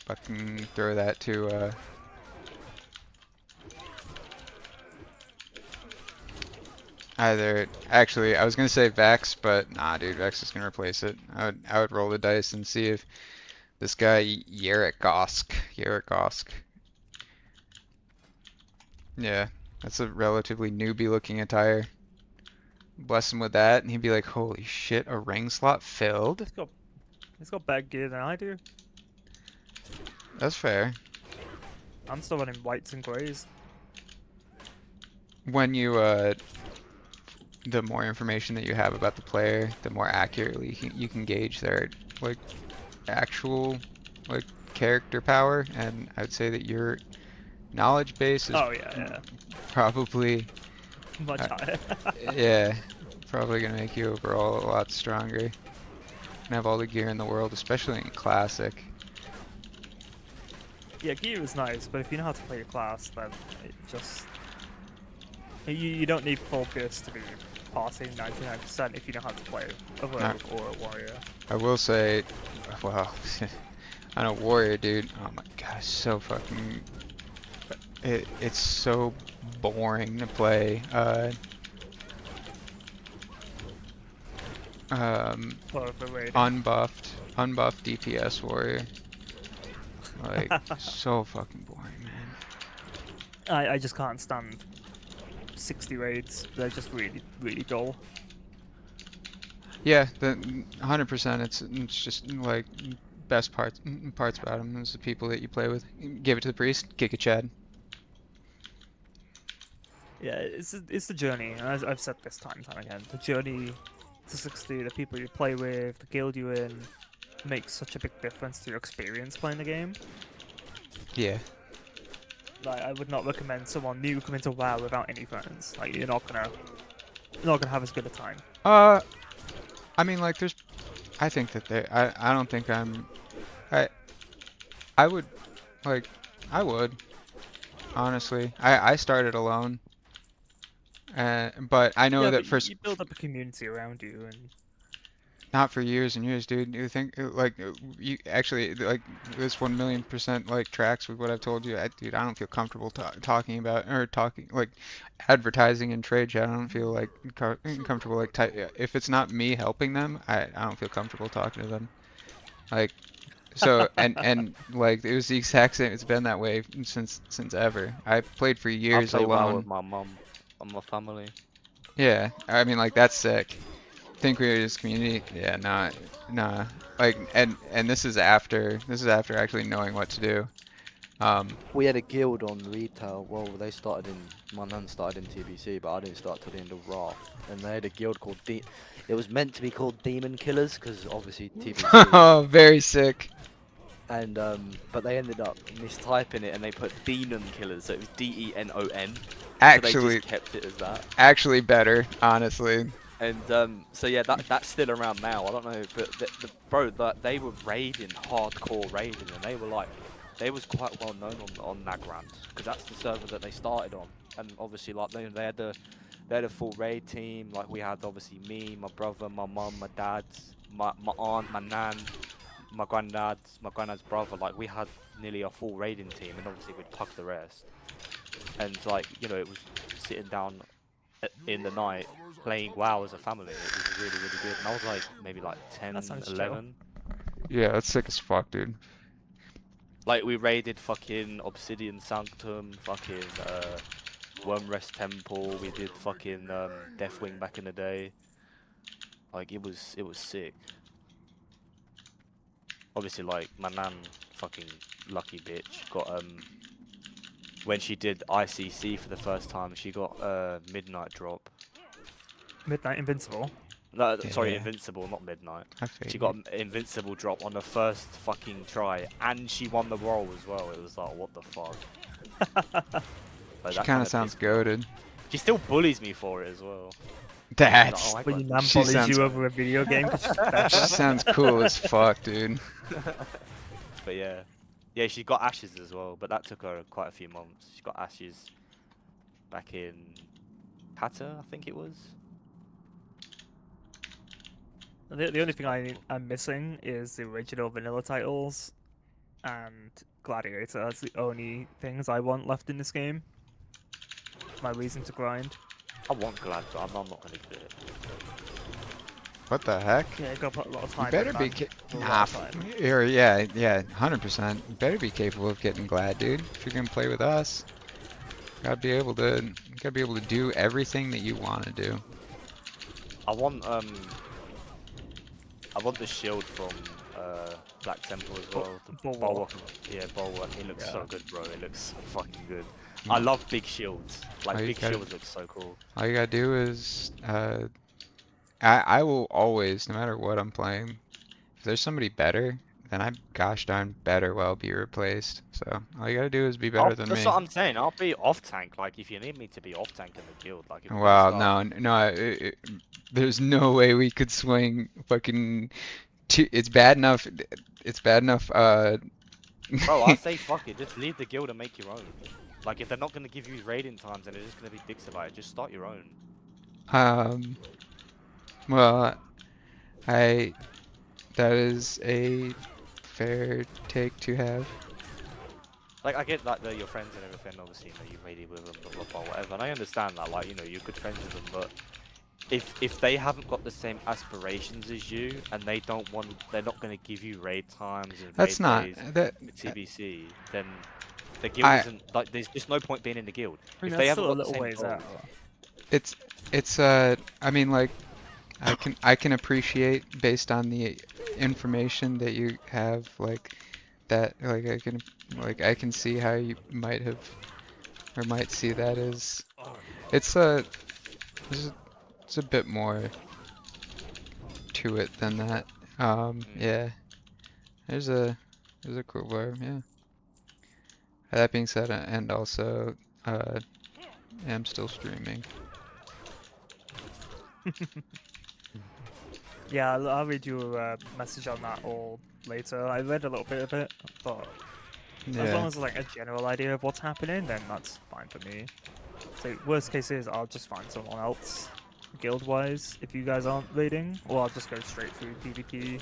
fucking throw that to either. Actually, I was gonna say Vex, but nah, dude, Vex is gonna replace it. I would roll the dice and see if this guy Yerrick Gosk. Yeah, that's a relatively newbie looking attire. Bless him with that, and he'd be like, "Holy shit, a ring slot filled." He's got better gear than I do. That's fair. I'm still running whites and greys. When you the more information that you have about the player, the more accurately you can gauge their like actual like character power, and I would say that your knowledge base is Oh yeah. probably Much higher. yeah, probably gonna make you overall a lot stronger. And have all the gear in the world, especially in classic. Yeah, gear is nice, but if you know how to play your class, then it just you don't need focus to be passing 99% if you know how to play a rogue or a warrior. I will say, well, on a warrior, dude. Oh my god, so fucking. It's so boring to play. Unbuffed DPS warrior. Like, so fucking boring, man. I just can't stand 60 raids. They're just really, really dull. Yeah, the 100%. It's just like best parts about him is the people that you play with. Give it to the priest, kick a Chad. Yeah, it's the journey, and as I've said this time and time again, the journey to 60, the people you play with, the guild you're in, makes such a big difference to your experience playing the game. Yeah. Like, I would not recommend someone new come into WoW without any friends. Like, you're not gonna have as good a time. I mean, like, I think that I don't think I would, like, I would, honestly. I started alone. But I know Yeah, that but for you build up a community around you, and not for years and years, dude. You think like you actually like this 1,000,000% like tracks with what I've told you, dude. I don't feel comfortable talking about or talking like advertising and trade chat. I don't feel like comfortable like if it's not me helping them, I don't feel comfortable talking to them. Like so and like it was the exact same. It's been that way since ever. I played for I years play well alone. with my mum and my family. Yeah, I mean like that's sick. Think we are just community? Yeah, nah. Like, and this is after actually knowing what to do. We had a guild on retail. Well, they started in my nan started in TBC, but I didn't start till the end of Wrath. And they had a guild called It was meant to be called Demon Killers because obviously TBC. Oh, very sick. And but they ended up mistyping it and they put Denon Killers, so it was DENON. So they Actually, just kept it as that. actually better, honestly. And so yeah, that's still around now. I don't know, but they were raiding, hardcore raiding, and they was quite well known on Nagrand because that's the server that they started on. And obviously, like they had a full raid team. Like we had obviously me, my brother, my mum, my dad, my aunt, my nan, my granddad's brother. Like we had nearly a full raiding team, and obviously we'd pug the rest. And like it was sitting down in the night playing WoW as a family. It was really, really good. And I was like maybe like 10, That sounds chill. 11. Yeah, that's sick as fuck, dude. Like we raided fucking Obsidian Sanctum, fucking Wormrest Temple. We did fucking Deathwing back in the day. Like it was sick. Obviously, like my nan, fucking lucky bitch, got when she did ICC for the first time, she got a midnight drop. Midnight Invincible. No, sorry, Yeah. Invincible, not midnight. I She figured. got an Invincible drop on the first fucking try, and she won the role as well. It was like, what the fuck? Like, She that kind kinda of sounds pissed me off. goated. She still bullies me for it as well. That's. Oh, I When got your nan She bullies sounds- you over a video game 'cause she's She better. sounds cool as fuck, dude. But yeah, she got Ashes as well, but that took her quite a few months. She got Ashes back in Kata, I think it was. The only thing I'm missing is the original vanilla titles and Gladiator. That's the only things I want left in this game. My reason to grind. I want Glad, but I'm not gonna do it. What the heck? Yeah, you gotta put a lot of You time. better in be. that. A lot Nah, of time. yeah, 100%. You better be capable of getting glad, dude. If you're gonna play with us, gotta be able to do everything that you want to do. I want the shield from Black Temple as well. The Bulwark. Yeah, Bulwark. It looks so Yeah. good, bro. It looks so fucking good. I love big shields. Like Oh, you big gotta- shields look so cool. All you gotta do is, I will always, no matter what I'm playing, if there's somebody better, then I gosh darn better well be replaced. So all you gotta do is be better than That's me. what I'm saying. I'll be off tank. Like if you need me to be off tank in the guild, like if we're gonna Wow, start- no, there's no way we could swing fucking two. It's bad enough. It's bad enough. Bro, I say fuck it. Just leave the guild and make your own. Like if they're not gonna give you raiding times and they're just gonna be dicks about it, just start your own. Well, that is a fair take to have. Like I get like they're your friends and everything. Obviously, you raided with them, blah blah blah, whatever. And I understand that, like you're good friends with them, but if they haven't got the same aspirations as you and they're not gonna give you raid times and That's raid not days that. with TBC, then The guild I- isn't like. There's just no point being in the guild I mean, if they that's haven't still a got the little same ways goal. out. It's I mean like I can appreciate based on the information that you have like that like I can see how you might have or might see that as it's it's a bit more to it than that. Yeah. There's a cool barb, yeah. That being said, and also am still streaming. Yeah, I'll read you a message on that all later. I read a little bit of it, but as long Yeah. as like a general idea of what's happening, then that's fine for me. So worst case is I'll just find someone else, guild-wise, if you guys aren't raiding, or I'll just go straight through PvP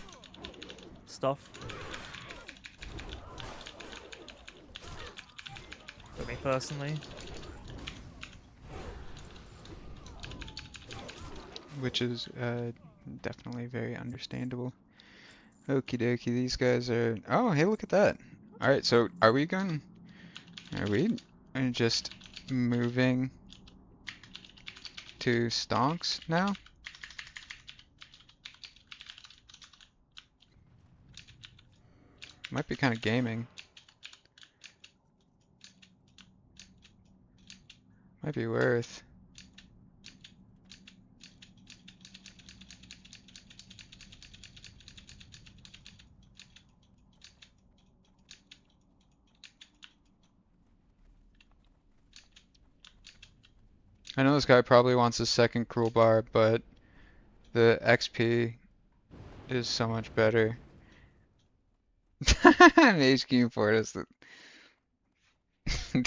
stuff. For me personally. Which is definitely very understandable. Okie dokie, these guys are. Oh, hey, look at that. All right, so are we just moving to stonks now? Might be kind of gaming. Might be worth. I know this guy probably wants a second cruel bar, but the XP is so much better. And HQ Fortis,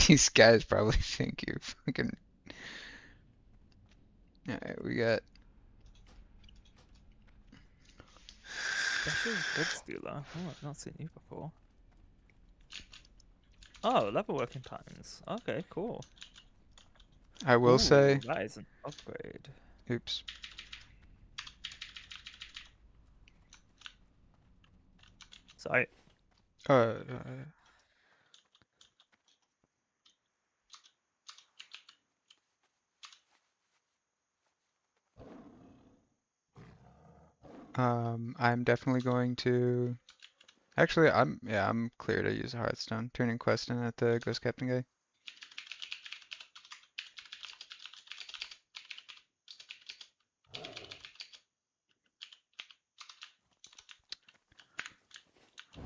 these guys probably think you fucking. Alright, we got. Special goods dealer. Oh, I've not seen you before. Oh, level working patterns. Okay, cool. I will say. Ooh, that is an upgrade. Oops. So Uh, I'm definitely going to. Actually, I'm clear to use a Hearthstone. Turning quest in at the Ghost Captain guy.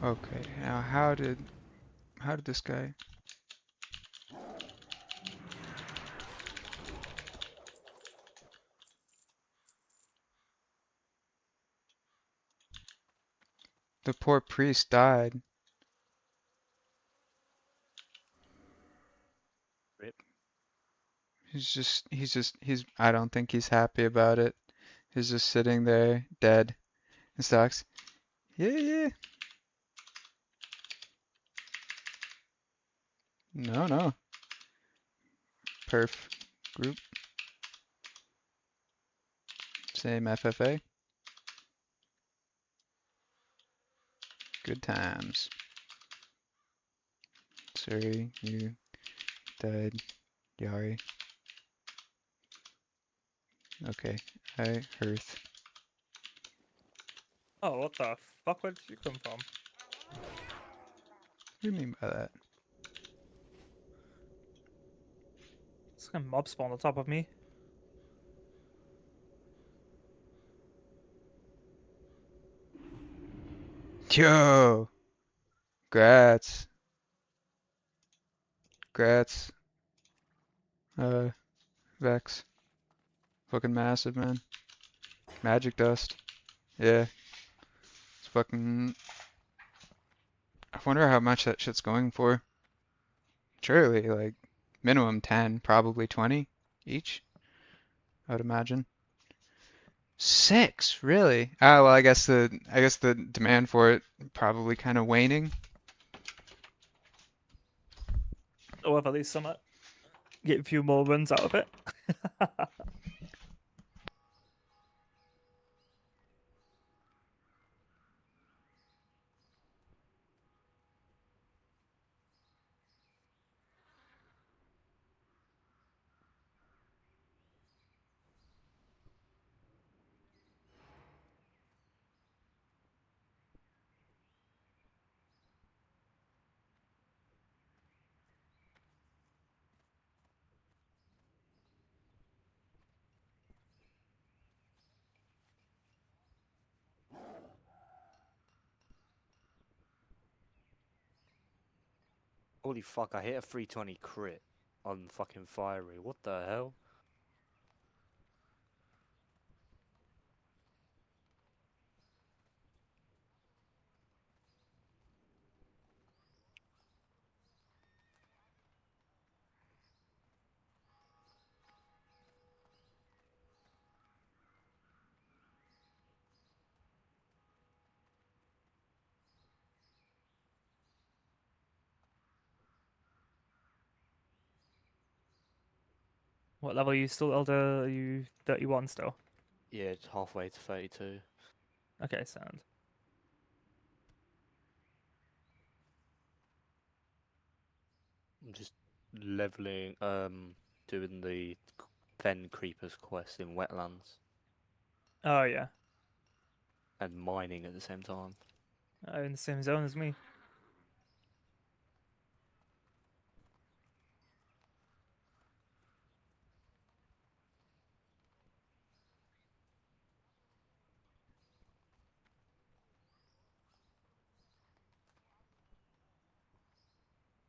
Okay, now how did this guy? The poor priest died. Rip. He's I don't think he's happy about it. He's just sitting there dead. It sucks. Yeah. No. Perf group. Same FFA. Good times. Sorry, you died. Yari. Okay. Hi, Hearth. oh, what the fuck? Where did you come from? What do you mean by that? It's gonna mob spawn on top of me. Yo! Grats. Vex. Fucking massive, man. Magic dust. Yeah. It's fucking. I wonder how much that shit's going for. Surely, like, minimum 10, probably 20 each, I would imagine. 6, really? Ah, well, I guess the demand for it probably kind of waning. Or have at least some get a few more runs out of it. Holy fuck, I hit a 320 crit on fucking Fiery. What the hell? What level are you still, Elder? Are you 31 still? Yeah, it's halfway to 32. Okay, sound. I'm just leveling, doing the Fen Creepers quest in wetlands Oh yeah, and mining at the same time. in the same zone as me.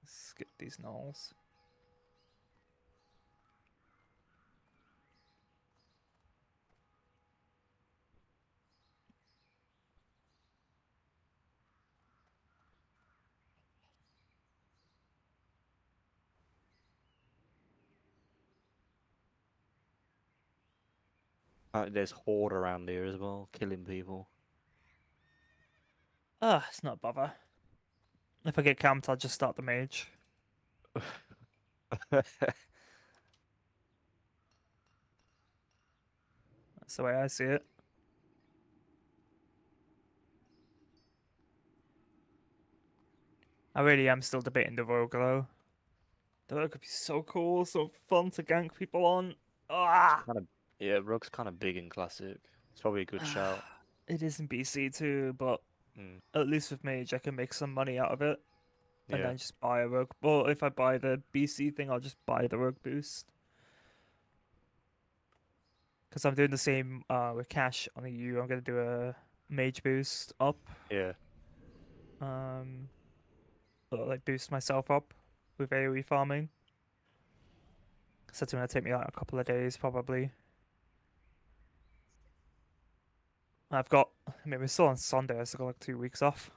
Skip these knolls. There's Horde around here as well, killing people. Ah, it's not a bother. If I get camped, I'll just start the mage. That's the way I see it. I really am still debating the rogue though. The rogue could be so cool, so fun to gank people on. Ah! Kind of, yeah, Rogue's kind of big in Classic. It's probably a good shout. It is in BC too, but Mm. at least with mage I can make some money out of it. And Yeah. then just buy a rogue. Well, if I buy the BC thing, I'll just buy the rogue boost. Because I'm doing the same with cash on the EU. I'm going to do a mage boost up. Yeah. Or, like boost myself up with AoE farming. So it's going to take me like a couple of days probably. We're still on Sunday. I still got like 2 weeks off.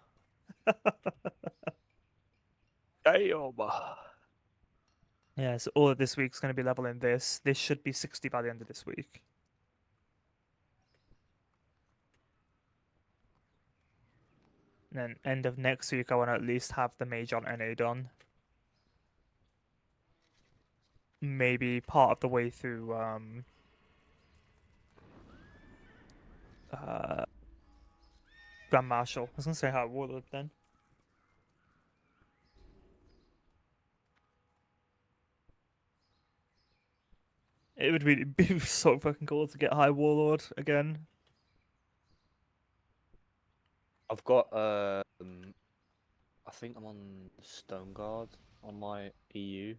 Damn. Yeah, so all of this week's going to be leveling this. This should be 60 by the end of this week. And then end of next week, I want to at least have the mage on NA done. Maybe part of the way through Grand Marshal. I was gonna say High Warlord then. It would really be so fucking cool to get High Warlord again. I've got I think I'm on Stone Guard on my EU.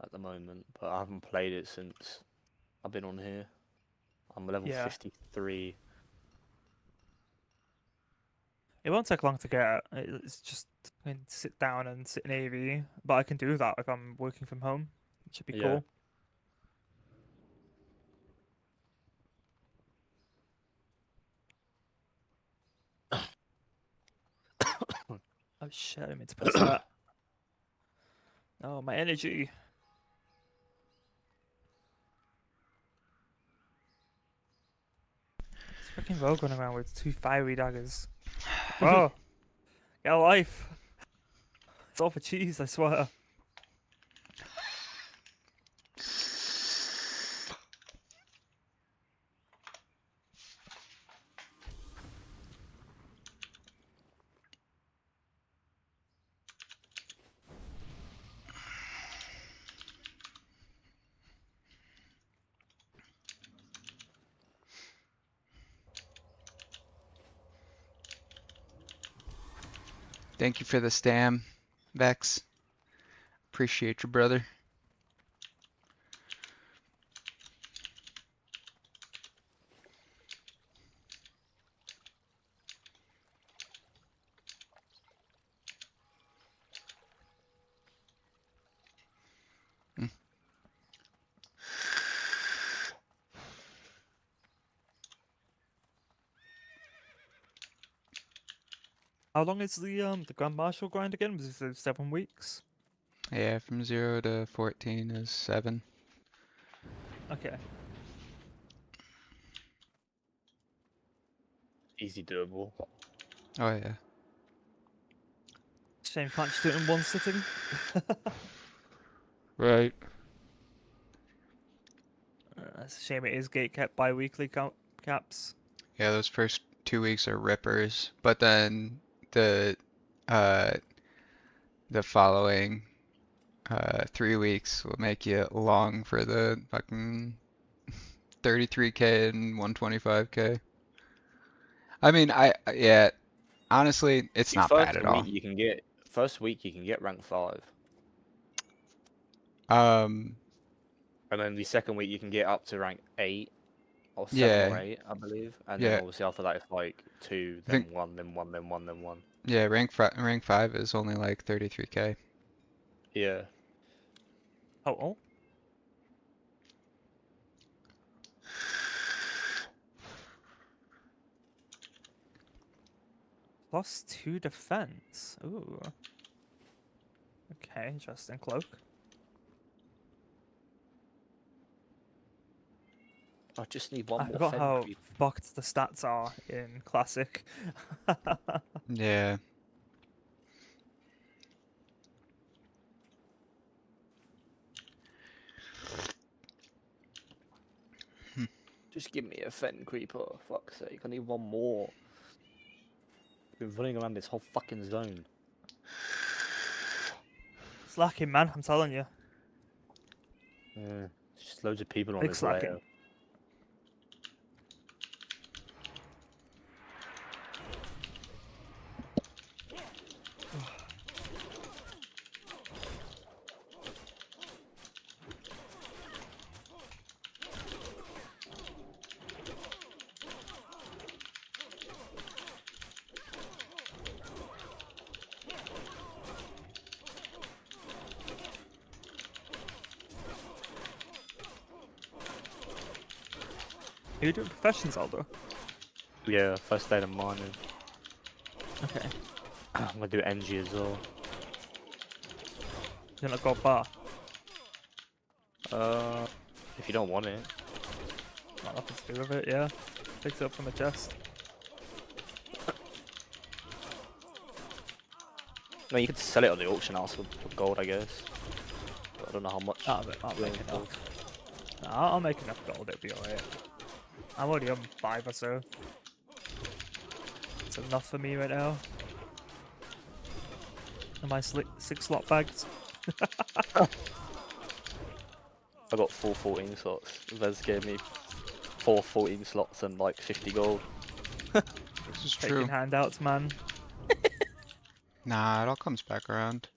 At the moment, but I haven't played it since I've been on here. I'm level Yeah. 53. It won't take long to get. It's just I can sit down and sit in AV, but I can do that if I'm working from home. It should be Yeah. cool. Oh shit! I didn't mean to press that. Oh, my energy. This freaking rogue running around with 2 fiery daggers. Bro, get a life. It's all for cheese, I swear. Thank you for the stam, Vex. Appreciate you, brother. How long is the Grand Marshal grind again? Was it 7 weeks? Yeah, from 0 to 14 is 7. Okay. Easy doable. Oh yeah. Shame you can't just do it in one sitting. Right. It's a shame it is gate kept bi-weekly caps. Yeah, those first 2 weeks are rippers, but then uh the following 3 weeks will make you long for the fucking 33k and 125k. I mean, yeah, honestly, it's Your not first bad at all. week you can get first week you can get rank 5, Um, and then the second week you can get up to rank 8 or 7 or yeah, 8, I believe. And then yeah, obviously after that it's like 2, I then think 1, then 1, then 1, then 1. yeah, rank 5 is only like 33k. Yeah. Total. +2 defense. Ooh. Okay, interesting. Cloak. I just need one I more forgot Fen how creep. fucked the stats are in Classic. Yeah. Just give me a Fen creeper, fuck's sake. I need one more. I've been running around this whole fucking zone. It's lacking, man. I'm telling you. Yeah. Just loads of people on Big this slacking. layer. Are you doing professions, Aldo? Yeah, first aid and mining. Okay. I'm gonna do NG as well. You're gonna go bar. If you don't want it. Got nothing to do with it, yeah. Picks it up from the chest. No, you could sell it on the auction house for gold, I guess. But I don't know how much. I'll you're make in enough. for. Nah, I'll make enough gold, it'll be alright. I'm already on 5 or so. It's enough for me right now. Am I 6 slot bags? I got 4 14 slots. Vez gave me 4 14 slots and like 50 gold. This is Taking true. handouts, man. Nah, it all comes back around.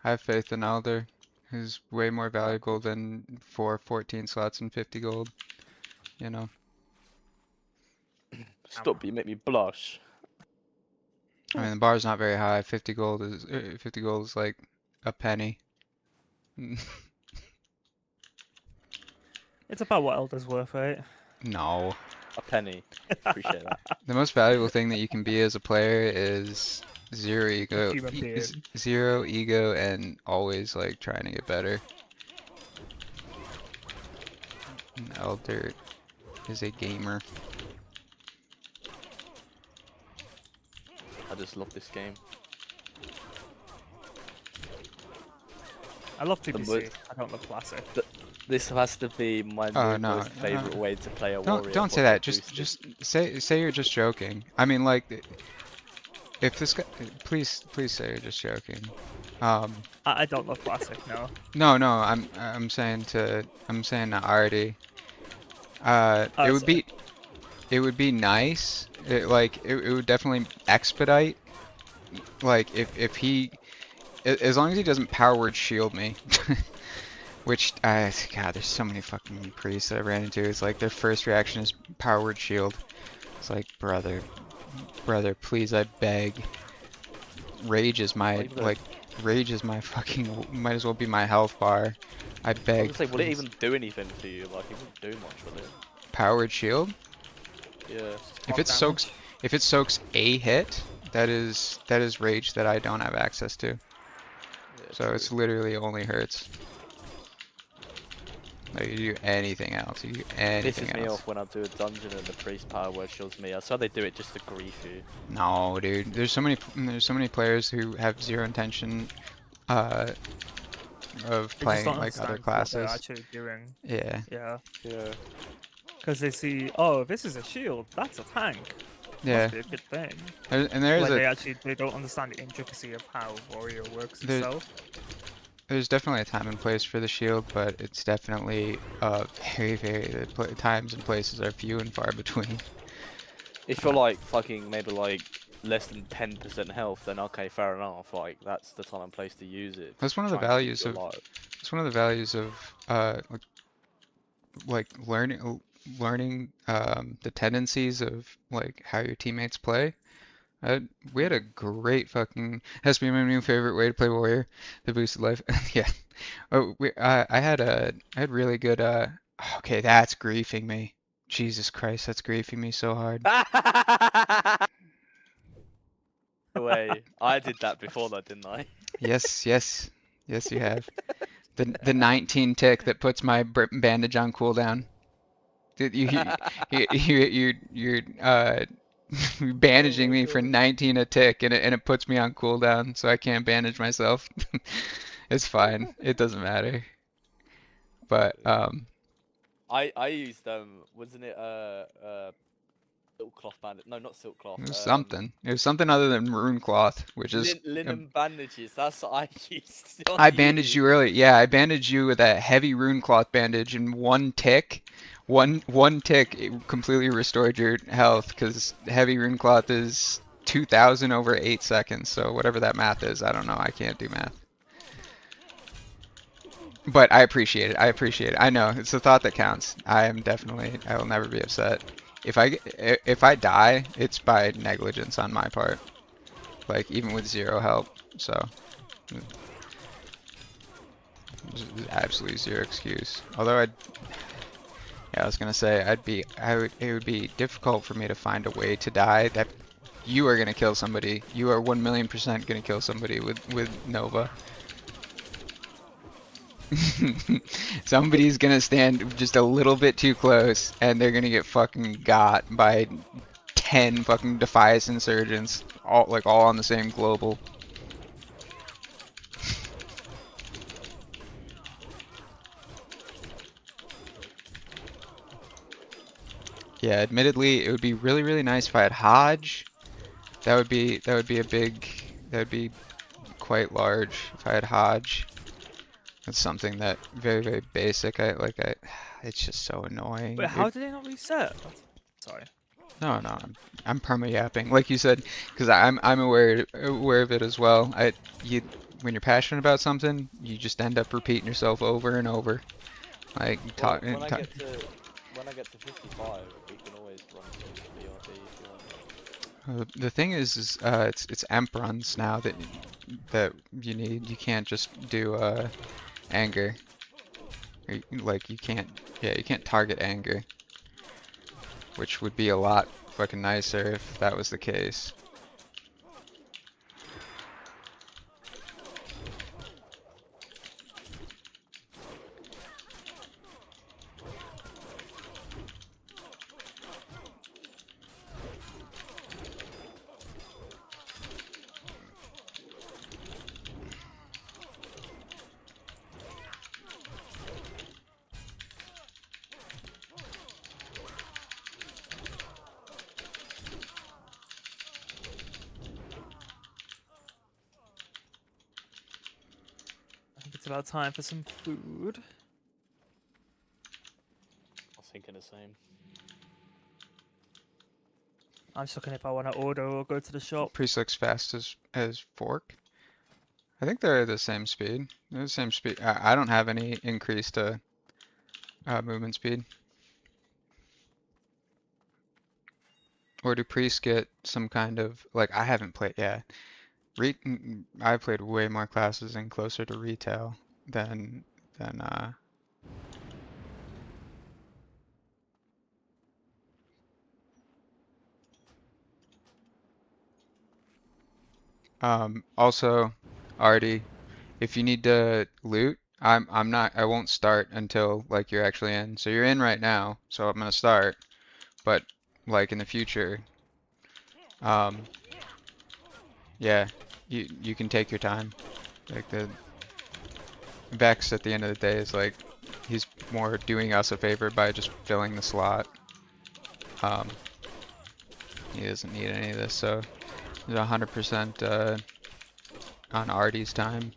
I have faith in Elder. He's way more valuable than 4 14 slots and 50 gold. You know. Stop, you make me blush. I mean, the bar's not very high. 50 gold is like a penny. It's about what Elder's worth, right? No. A penny. Appreciate that. The most valuable thing that you can be as a player is zero ego, human being. zero ego, and always like trying to get better. And Elder is a gamer. I just love this game. I love The TBC. most- I don't love Classic. This has to be my Oh, no, most favorite way to play a Don't warrior. don't say bot that. Just say you're just joking. I mean, like, if this guy, please say you're just joking. I don't love Classic, no. No, I'm saying to Artie. It would be nice. It would definitely expedite. Like if he, as long as he doesn't power word shield me. Which, God, there's so many fucking priests that I ran into. It's like their first reaction is power word shield. It's like, brother, please, I beg. Rage is my fucking, might as well be my health bar. I beg. I was gonna say, would it please. even do anything for you? Like, it wouldn't do much with it. Power word shield? Yeah. If it soaks a hit, that is rage that I don't have access to. Yeah, So it's true. literally only hurts. Like you do anything else, you do anything Pisses me else. off when I do a dungeon and the priest power word shields me. I saw they do it just to grief you. No, dude. There's so many players who have zero intention uh of They just don't playing like other understand what they're classes. actually doing. Yeah. Yeah, Yeah. because they see, oh, this is a shield. That's a tank. Yeah. Must be a good thing. And there's When a they don't understand the intricacy of how warrior works There- itself. there's definitely a time and place for the shield, but it's definitely the times and places are few and far between. If you're like fucking maybe like less than 10% health, then okay, fair enough. Like that's the time and place to use it. That's one of the Try and keep values you of alive. it's one of the values of like learning the tendencies of like how your teammates play. We had a great fucking has to be my new favorite way to play warrior, the boosted life. Yeah. Oh, I had really good okay, that's griefing me. Jesus Christ, that's griefing me so hard. Way, I did that before though, didn't I? Yes, yes. Yes, you have. The 19 tick that puts my bandage on cooldown. You're bandaging Oh my me for god. 19 a tick and it puts me on cooldown so I can't bandage myself. It's fine. It doesn't matter. But I used wasn't it silk cloth bandage? No, not silk cloth. it was something. It was something other than maroon cloth, which is Linen bandages. That's what I used. I bandaged you earlier. Yeah, I bandaged you with a heavy rune cloth bandage and one tick. One tick it completely restored your health because heavy rune cloth is 2,000 over 8 seconds. So whatever that math is, I don't know. I can't do math. But I appreciate it. I appreciate it. I know it's the thought that counts. I will never be upset. If I die, it's by negligence on my part. Like even with zero help. So there's absolutely zero excuse. Although I was gonna say it would be difficult for me to find a way to die that you are gonna kill somebody. You are 1,000,000% gonna kill somebody with Nova. Somebody's gonna stand just a little bit too close and they're gonna get fucking got by 10 fucking Defias insurgents, all on the same global. Yeah, admittedly, it would be really, really nice if I had Hodge. That would be quite large if I had Hodge. That's something that very, very basic. It's just so annoying. Wait, how did they not reset? Sorry. No, I'm perma yapping, like you said, because I'm aware of it as well. When you're passionate about something, you just end up repeating yourself over and over. Like Well, when I get to 55, we can always run some BRB if you want. The thing is it's amp runs now that you need. You can't just do anger. Like you can't target anger, which would be a lot fucking nicer if that was the case. I think it's about time for some food. I was thinking the same. I'm just looking if I want to order or go to the shop. Priest looks fast as Fork. I think they're the same speed. They're the same speed. I don't have any increased movement speed. Or do priests get some kind of like I haven't played I've played way more classes and closer to retail than Also, Artie, if you need to loot, I won't start until like you're actually in. So you're in right now, so I'm gonna start. But like in the future, um, yeah, you can take your time. Like the Vex at the end of the day is like he's more doing us a favor by just filling the slot. Um, he doesn't need any of this, so he's 100% on Artie's time.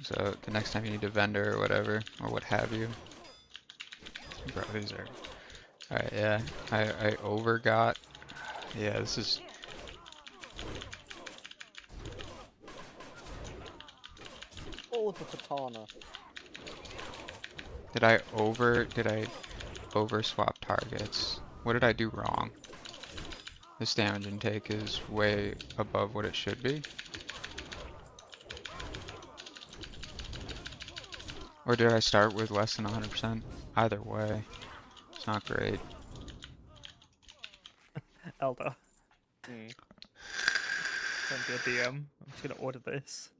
So the next time you need a vendor or whatever, or what have you. Bro, these are... Alright, yeah. I overgot. Yeah, this is... Oh, the katana. Did I over swap targets? What did I do wrong? This damage intake is way above what it should be. Or did I start with less than 100%? Either way, it's not great. Elder, Mm. send you a DM. I'm just gonna order this.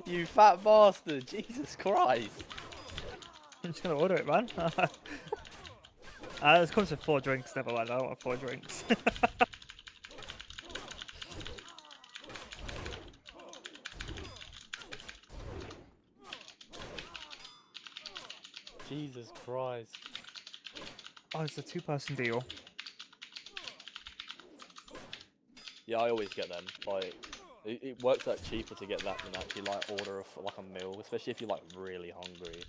You fat bastard! Jesus Christ! I'm just gonna order it, man. This comes with 4 drinks. Never mind. I don't want 4 drinks. Jesus Christ! Oh, it's a 2-person deal. Yeah, I always get them. Like, it works out cheaper to get that than actually like order like a meal, especially if you're like really hungry.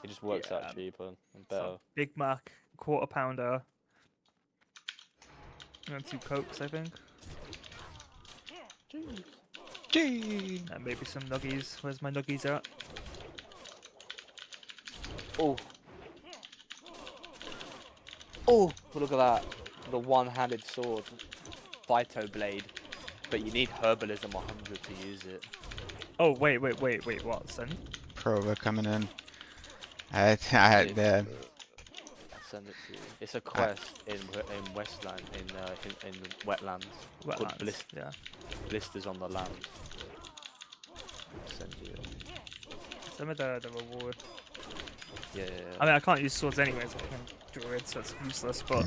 It just works Yeah. out cheaper and So, better. Big Mac, quarter pounder, and 2 Cokes, I think. Gee! And maybe some nuggies. Where's my nuggies at? Oh. Oh, look at that. The one-handed sword. Phyto blade. But you need herbalism 100 to use it. Oh, wait, what? Send? Prova coming in. Yeah. I'll send it to you. It's a quest in Westland, in wetlands. Called Wetlands, yeah. Blisters on the land. I'll send you. Send me the reward. Yeah. I mean, I can't use swords anyways. I can druid, so it's useless, but...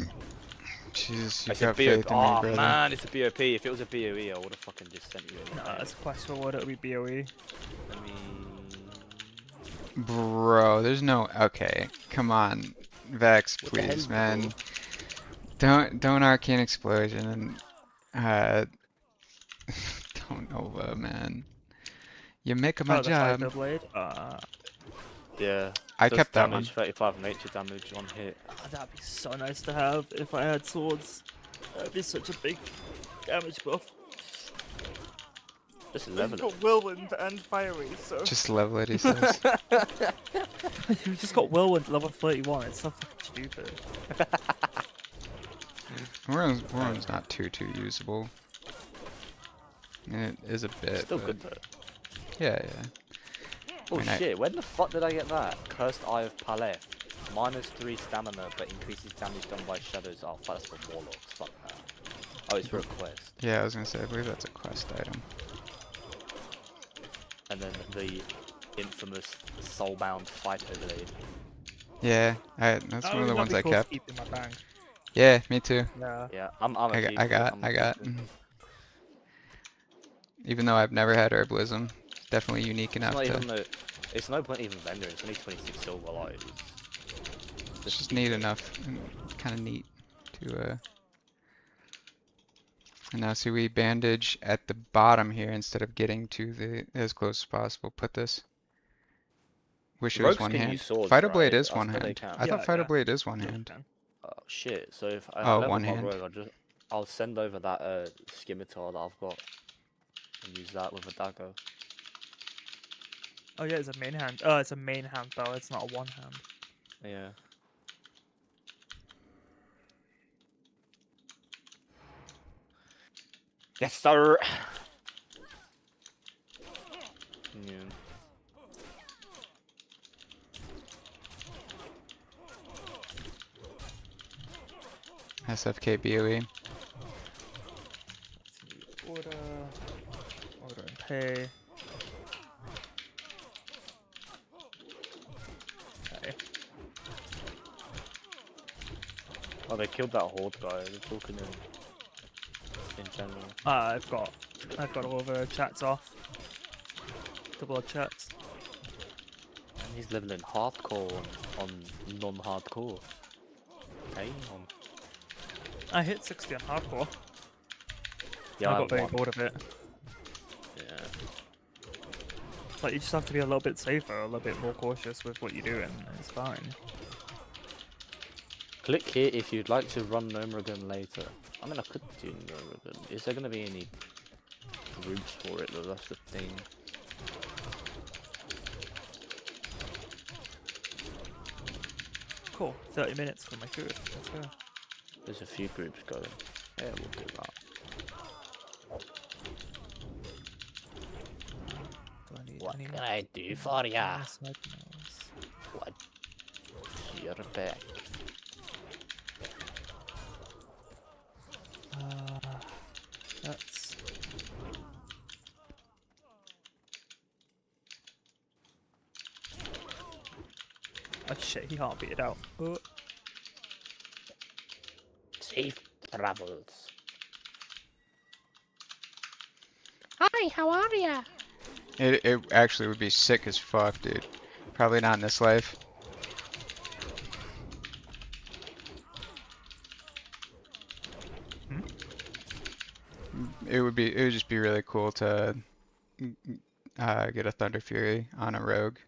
Jesus, you It's a got BO faith in me, oh brother. man, it's a BOP. If it was a BOE, I would have fucking just sent you it. No, it's a quest reward, it'll be BOE. Let me... Bro, there's no... Okay, come on. Vex, What the hell, please, bro? man. Don't Arcane Explosion and... don't Nova, man. You're making my Oh, the job. Fighter Blade? Yeah. I does kept that damage, one. 35 nature damage on hit. Oh, that'd be so nice to have if I had swords. That'd be such a big damage buff. Just You've level it. got Whirlwind and Fiery, so... Just level it, he says. You've just got Whirlwind level 31, it's so fucking stupid. Worm's not too usable. It is a bit, Still but... good though. Yeah. Oh mean, I- shit, when the fuck did I get that? Cursed Eye of Paleth. -3 stamina, but increases damage done by shadows. Oh, fuck, that's for warlocks. Fuck that. Oh, it's for a quest. Yeah, I was gonna say, I believe that's a quest item. And then the infamous Soulbound Phyto Blade. Yeah, that's Oh, one of the that'd ones be I cool to kept. keep in my bag. Yeah, me too. Yeah. Yeah, I'm a keeper, I got. I'm a keeper. Even though I've never had herbalism, it's definitely unique enough It's to... not even it's no point even vendor, it's only 26 silver, like, It's just neat enough and kind of neat to And now see we bandage at the bottom here instead of getting to the as close as possible. Put this. Wish it was Rogues one can hand. use swords, Fighter Blade right? is I one thought they hand. can. I thought Yeah, Fighter yeah. Blade is one Yeah, hand. man. Oh shit, so if I Oh, level one my hand. rogue, I'll send over that scimitar that I've got and use that with a dagger. Oh yeah, it's a main hand. Oh, it's a main hand though, it's not a one hand. Yeah. Yes, sir. Yeah. SFK BOE. Order. Order and pay. Okay. Oh, they killed that horde guy. They're talking in general. I've got all the chats off. Double chats. And he's leveling hardcore on non-hardcore. Damn. I hit 60 on hardcore. Yeah, I got very won. bored of it. Yeah. It's like you just have to be a little bit safer, a little bit more cautious with what you're doing, and it's fine. Click here if you'd like to run Nomarugan later. I mean, I could do Nomarugan. Is there going to be any groups for it though? That's the thing. Cool. 30 minutes for my food. Let's go. There's a few groups going. Yeah, we'll do that. Do I need What any can I do for ya? signals? What? You're back. That's... Oh shit, he can't beat it out. Oh. Safe travels. Hi, how are ya? It actually would be sick as fuck, dude. Probably not in this life. It would just be really cool to get a Thunder Fury on a rogue.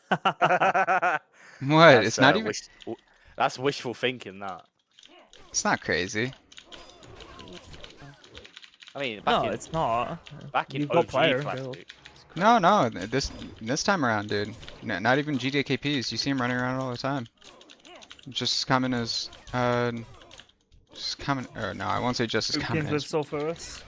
What? It's not even. That's wishful thinking. That. It's not crazy. I mean, back No, in it's not. back in You've got OG player Classic. build. No, this time around, dude. Not even GTA KPs. You see him running around all the time. Just coming as just coming. Or no, I won't say just as Who coming begins with as. Sulfurus?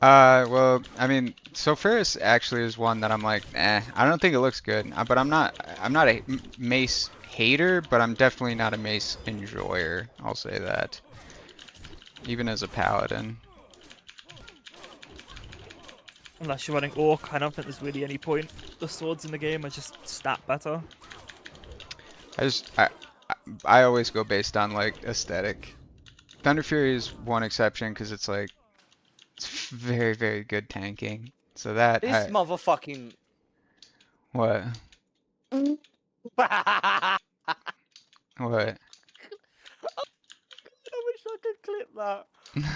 Well, I mean, Sulfurus actually is one that I'm like, I don't think it looks good. But I'm not a Mace hater, but I'm definitely not a Mace enjoyer. I'll say that. Even as a paladin. Unless you're running Orc, I don't think there's really any point. The swords in the game are just stat better. I always go based on like aesthetic. Thunder Fury is one exception because it's like it's very, very good tanking. So that This motherfucking. what? I What? wish I could clip that.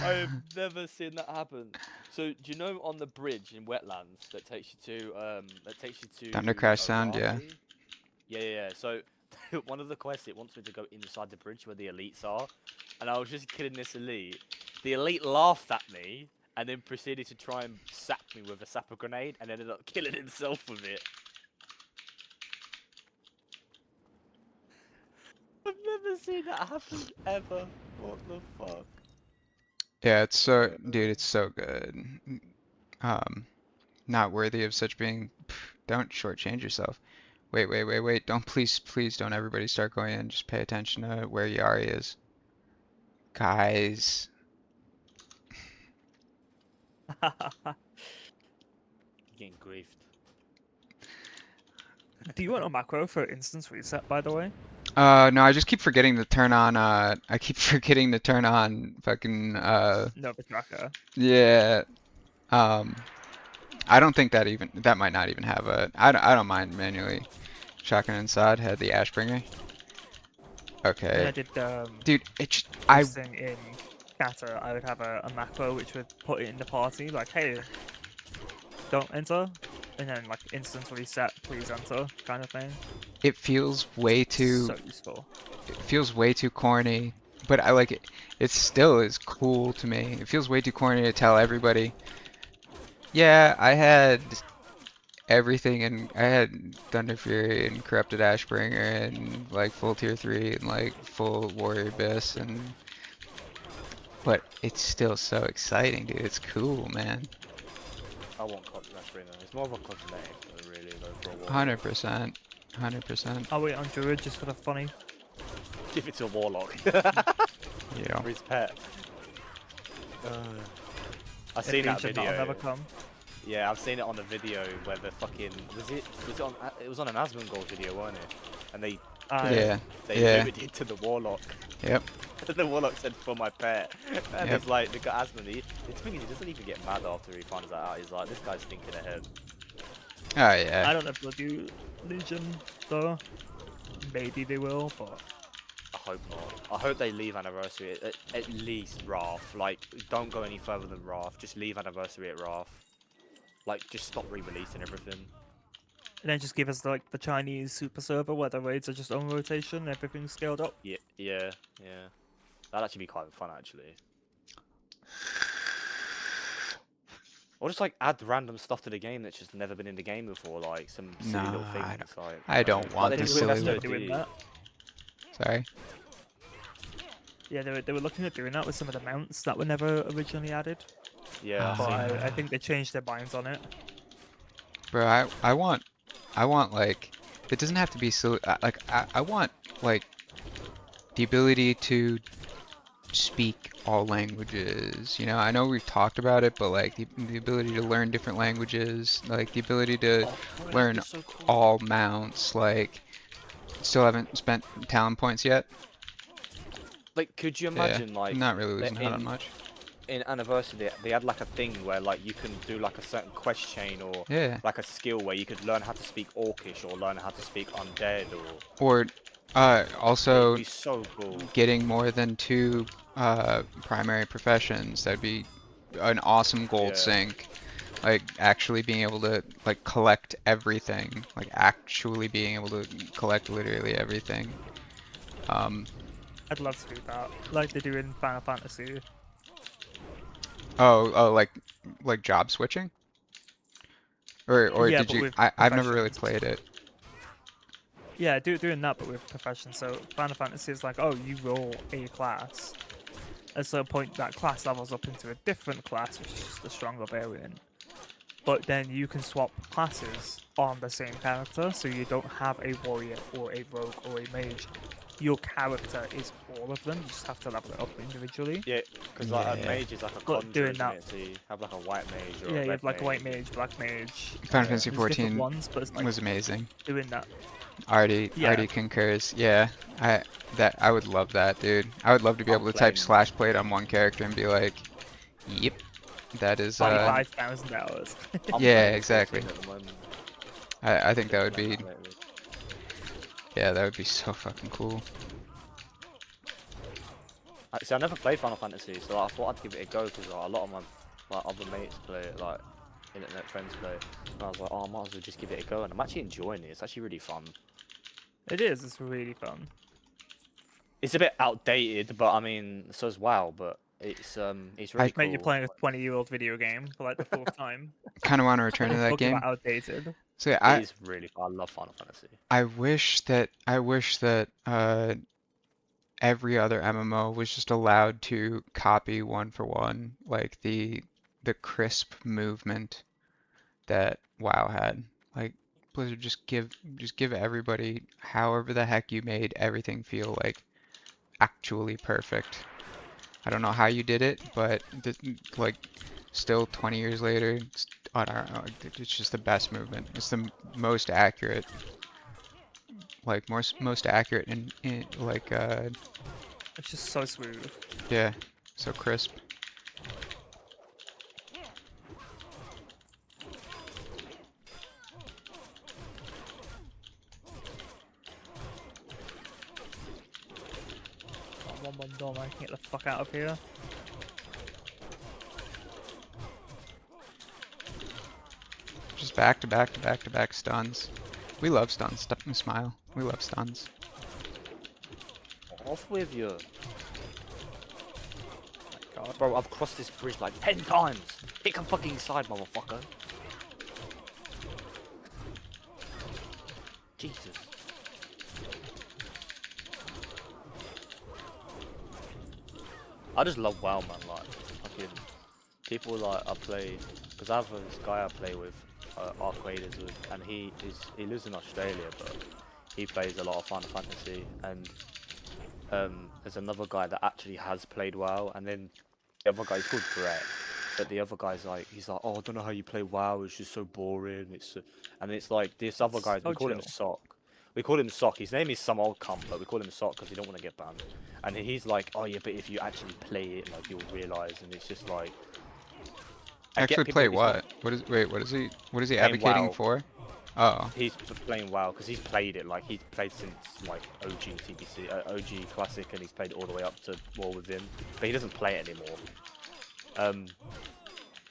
I have never seen that happen. So, do you know on the bridge in Wetlands that takes you to Thunder Crash Sound, yeah. Arathi? Yeah. So, one of the quests it wants me to go inside the bridge where the elites are, and I was just kidding this elite. The elite laughed at me and then proceeded to try and sap me with a sapper grenade and ended up killing himself with it. I've never seen that happen ever. What the fuck? Yeah, it's so, dude, it's so good. Not worthy of such being. Don't shortchange yourself. Wait. Don't please don't everybody start going in. Just pay attention to where Yari is. Guys. Getting griefed. Do you want a macro for instance reset, by the way? No, I just keep forgetting to turn on, I keep forgetting to turn on fucking, No, the tracker. yeah. I don't think that might not even have a, I don't mind manually shotgun inside, had the Ashbringer. When I Okay. did Dude, it just, this thing in Kata, I would have a macro which would put it in the party, like, hey, don't enter, and then like instant reset, please enter, kind of thing. it feels way too, So useful. it feels way too corny, but I like it. It still is cool to me. It feels way too corny to tell everybody, yeah, I had everything, and I had Thunder Fury and Corrupted Ashbringer and like full tier 3 and like full Warrior Abyss, and but it's still so exciting, dude. It's cool, man. I want Cosmetic Bringer. It's more of a cosmetic, though, really, though, for a while. 100%. 100%. I'll wait on Druid just for the funny. Give it to a warlock. Yeah. For his pet. I've In seen that Legion, that'll video. never come. Yeah, I've seen it on the video where the fucking it was on an Asmongold video, weren't it? And they Yeah. they Yeah. limited it to the warlock. Yep. The warlock said for my pet, and Yep. it's like the guy Asmon. The thing is, he doesn't even get mad after he finds that out. He's like, this guy's thinking ahead. Oh I yeah. don't know if they'll do Legion though. Maybe they will, but I hope not. I hope they leave Anniversary at least Wrath. Like, don't go any further than Wrath. Just leave Anniversary at Wrath. Like, just stop re-releasing everything. and then just give us like the Chinese super server where the raids are just on rotation, everything's scaled up. Yeah, yeah, yeah. That'd actually be quite fun, actually. Or just like add random stuff to the game that's just never been in the game before, like some silly little Nah, things. Like I don't like want they the did with silly They're little- doing SOD. that. Sorry. Yeah, they were looking at doing that with some of the mounts that were never originally added. Yeah, I've But seen Ah. that. I think they changed their minds on it. Bro, I want like, it doesn't have to be so, like, I want, like, the ability to speak all languages, you know? I know we've talked about it, but like, the ability to learn different languages, like, the ability to Oh, bro, that'd learn be so cool. all mounts, like, still haven't spent talent points yet. Like, could you Yeah, imagine, like, I'm not really that losing out on in- much. in Anniversary, they had like a thing where like you can do like a certain quest chain or Yeah. like a skill where you could learn how to speak Orcish or learn how to speak Undead or. Or, also, It'd be so cool. getting more than 2 primary professions. That'd be an awesome gold Yeah. sink. Like actually being able to like collect everything. Like actually being able to collect literally everything. I'd love to do that, like they do in Final Fantasy. Like job switching? Or Yeah, did but you? with I've never really professions. played it. Yeah, doing that, but with profession. So Final Fantasy is like, oh, you roll a class. At some point, that class levels up into a different class, which is just a stronger variant. But then you can swap classes on the same character, so you don't have a warrior or a rogue or a mage. Your character is all of them. You just have to level it up individually. Yeah, because like a Yeah. mage is like a But conjure, doing isn't that- it? So you have like a white mage or Yeah, a you red have like a white mage. mage, black mage. Final Fantasy There's different 14 ones, but it's like was amazing. doing that. Already Yeah. concurs. Yeah, I would love that, dude. I would love to be I'm able to type playing- /plate on one character and be like, yep, that is 25,000 hours. I'm Yeah, playing exactly. 14 at the moment. I think that would be, Playing that lately. yeah, that would be so fucking cool. See, I never played Final Fantasy, so like, I thought I'd give it a go because like, a lot of my like other mates play it, like internet friends play it. And I was like, oh, I might as well just give it a go, and I'm actually enjoying it. It's actually really fun. It is. It's really fun. It's a bit outdated, but I mean, so is WoW, but it's really cool. Mate, you're playing a 20-year-old video game for like the 4th time. Kind of want to return to that Talking game. about outdated. So yeah, It is really fun. I love Final Fantasy. I wish that every other MMO was just allowed to copy one for one, like the crisp movement that WoW had. Like Blizzard just give everybody however the heck you made everything feel like actually perfect. I don't know how you did it, but like still 20 years later, it's just the best movement. It's the most accurate. Like most accurate in like It's just so smooth. yeah, so crisp. One door, I can get the fuck out of here. Just back to back to back to back stuns. We love stuns. Smile. We love stuns. Off with you. God. Bro, I've crossed this bridge like 10 times. Pick a fucking side, motherfucker. Jesus. I just love WoW, man. Like, fucking people like I play, because I have this guy I play with, Arc Raiders with, and he lives in Australia, but he plays a lot of Final Fantasy, and there's another guy that actually has played WoW, and then the other guy, he's called Brett, but the other guy's like, he's like, oh, I don't know how you play WoW. It's just so boring. And it's like this other guy, we So call him chill. Sock. We call him Sock. His name is some old cunt, but we call him Sock because we don't want to get banned. And he's like, oh yeah, but if you actually play it, like you'll realize. And it's just like, I get Actually people- play it's not- what? What is he Playing advocating WoW. for? Oh, He's playing WoW because he's played it. Like he's played since like OG TBC, OG Classic, and he's played it all the way up to War Within. But he doesn't play it anymore.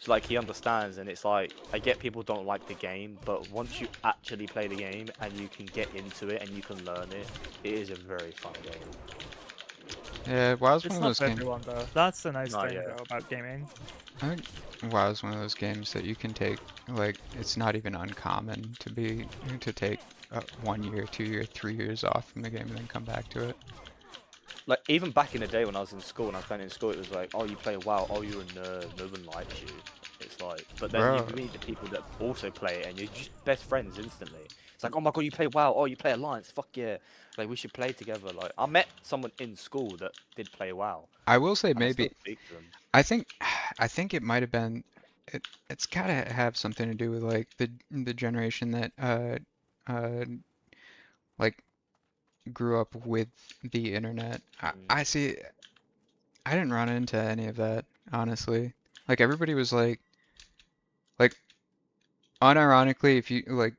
So like he understands, and it's like I get people don't like the game, but once you actually play the game and you can get into it and you can learn it, it is a very fun game. yeah, WoW's It's one of not those for games. everyone though. That's the nice No, thing yeah. though about gaming. I think WoW's one of those games that you can take, like, it's not even uncommon to take 1 year, 2 year, 3 years off from the game and then come back to it. Like even back in the day when I was in school and I was playing in school, it was like, oh, you play WoW, oh, you're a nerd, no one likes you. It's like, but then Bro. you meet the people that also play it, and you're just best friends instantly. It's like, oh my god, you play WoW, oh, you play Alliance, fuck yeah, like we should play together. Like I met someone in school that did play WoW. I will say And I still maybe, speak to them. I think it might have been, it's gotta have something to do with like the generation that like grew up with the internet. I see, I didn't run into any of that, honestly. Like everybody was like unironically, if you like,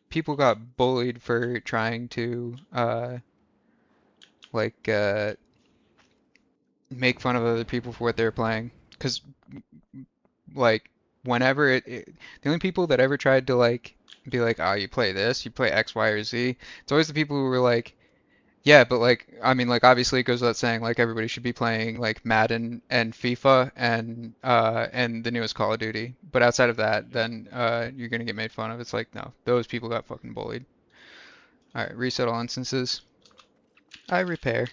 people got bullied for trying to like make fun of other people for what they're playing, because like whenever the only people that ever tried to like be like, oh, you play this, you play X, Y, or Z, it's always the people who were like, yeah, but like, I mean, like obviously it goes without saying, like everybody should be playing like Madden and FIFA and the newest Call of Duty. But outside of that, then you're gonna get made fun of. It's like, no, those people got fucking bullied. All right, reset all instances. I repair.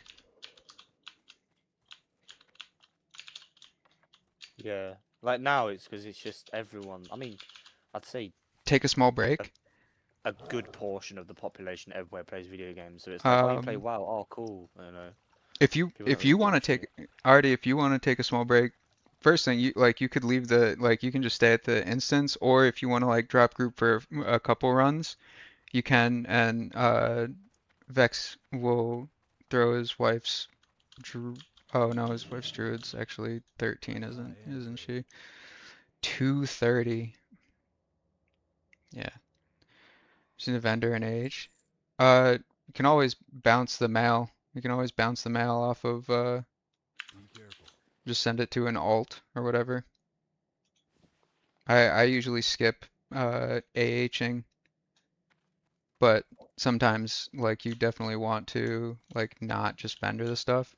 Yeah, like now it's because it's just everyone. I mean, I'd say Take a small break. a good portion of the population everywhere plays video games. So it's like, oh, you play Um, WoW, oh, cool. I don't know. If you People don't if you really want to give a take Artie, if you want to take a small break, first thing you could leave the like you can just stay at the instance, or if you want to like drop group for a couple runs, you can, and Vex will throw his wife's oh no, his wife's druid's actually 13, isn't she? 230. Yeah. She's a vendor and age. You can always bounce the mail. You can always bounce the mail off of Be careful. just send it to an alt or whatever. I usually skip AHing, but sometimes like you definitely want to like not just vendor the stuff.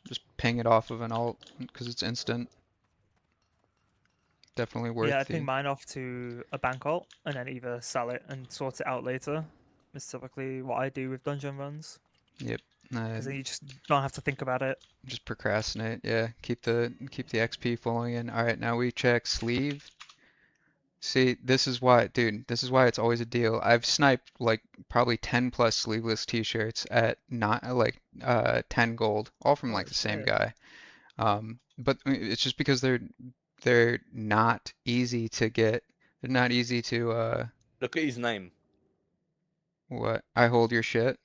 Just ping it off of an alt because it's instant. Definitely worth Yeah, I the ping mine off to a bank alt and then either sell it and sort it out later. Is typically what I do with dungeon runs. Yep. Because then you just don't have to think about it. Just procrastinate. Yeah, keep the XP flowing in. All right, now we check sleeve. See, this is why, dude, this is why it's always a deal. I've sniped like probably 10 plus sleeveless t-shirts at not like 10 gold, all from like Holy the same shit. guy. But it's just because they're not easy to get. They're not easy to Look at his name. what? I hold your shit.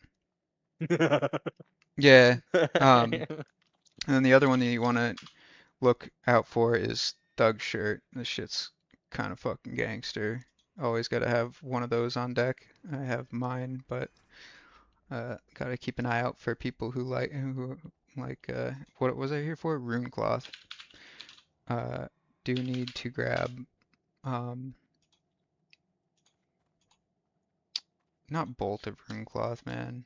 Yeah. And then the other one that you want to look out for is Thug shirt. This shit's kind of fucking gangster. Always got to have one of those on deck. I have mine, but gotta keep an eye out for people who like what was I here for? Rune cloth. Do need to grab not bolt of rune cloth, man.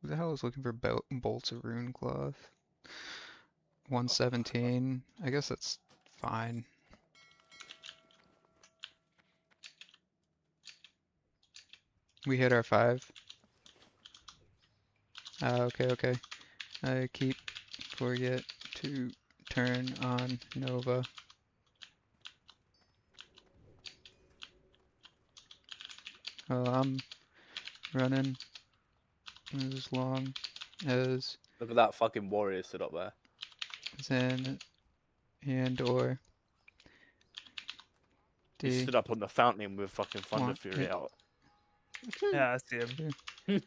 Who the hell is looking for bolts of rune cloth? 117. I guess that's fine. We hit our 5. Okay. I keep forget to turn on Nova. I'm running. This is long. as Look at that fucking warrior stood up there. Zen and or He D. stood up on the fountain with fucking Thunder Want Fury it. out. Yeah, I see him.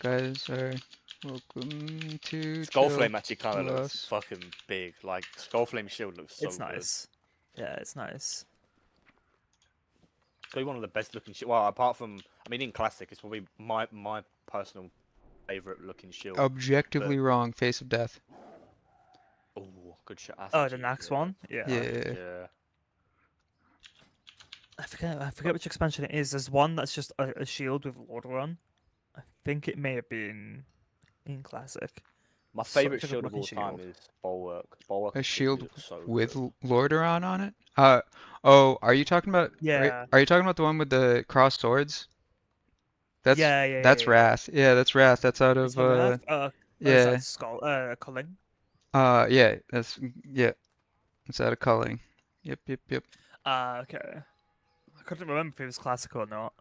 Guys are welcome to Skullflame chill actually kind of to looks us. fucking big. Like Skullflame shield looks so It's good. nice. Yeah, it's nice. It's probably one of the best looking shield. Well, apart from, I mean, in classic, it's probably my personal favorite looking shield. Objectively wrong. Face of Death. Oh, good shot. That's Oh, the actually next good. one. Yeah. Yeah. I forget which expansion it is. There's one that's just a shield with Lordaeron. I think it may have been in classic. My Such favorite a good shield of all looking time shield. is Bulwark. Bulwark A shield looks so with good. Lordaeron on it? Oh, are you talking about? Yeah. Are you talking about the one with the crossed swords? That's Yeah. Wrath. Yeah, that's Wrath. That's out It's of on Wrath? Is yeah. that Skull? Culling? Yeah, it's out of culling. Yep. Okay. I couldn't remember if it was classic or not.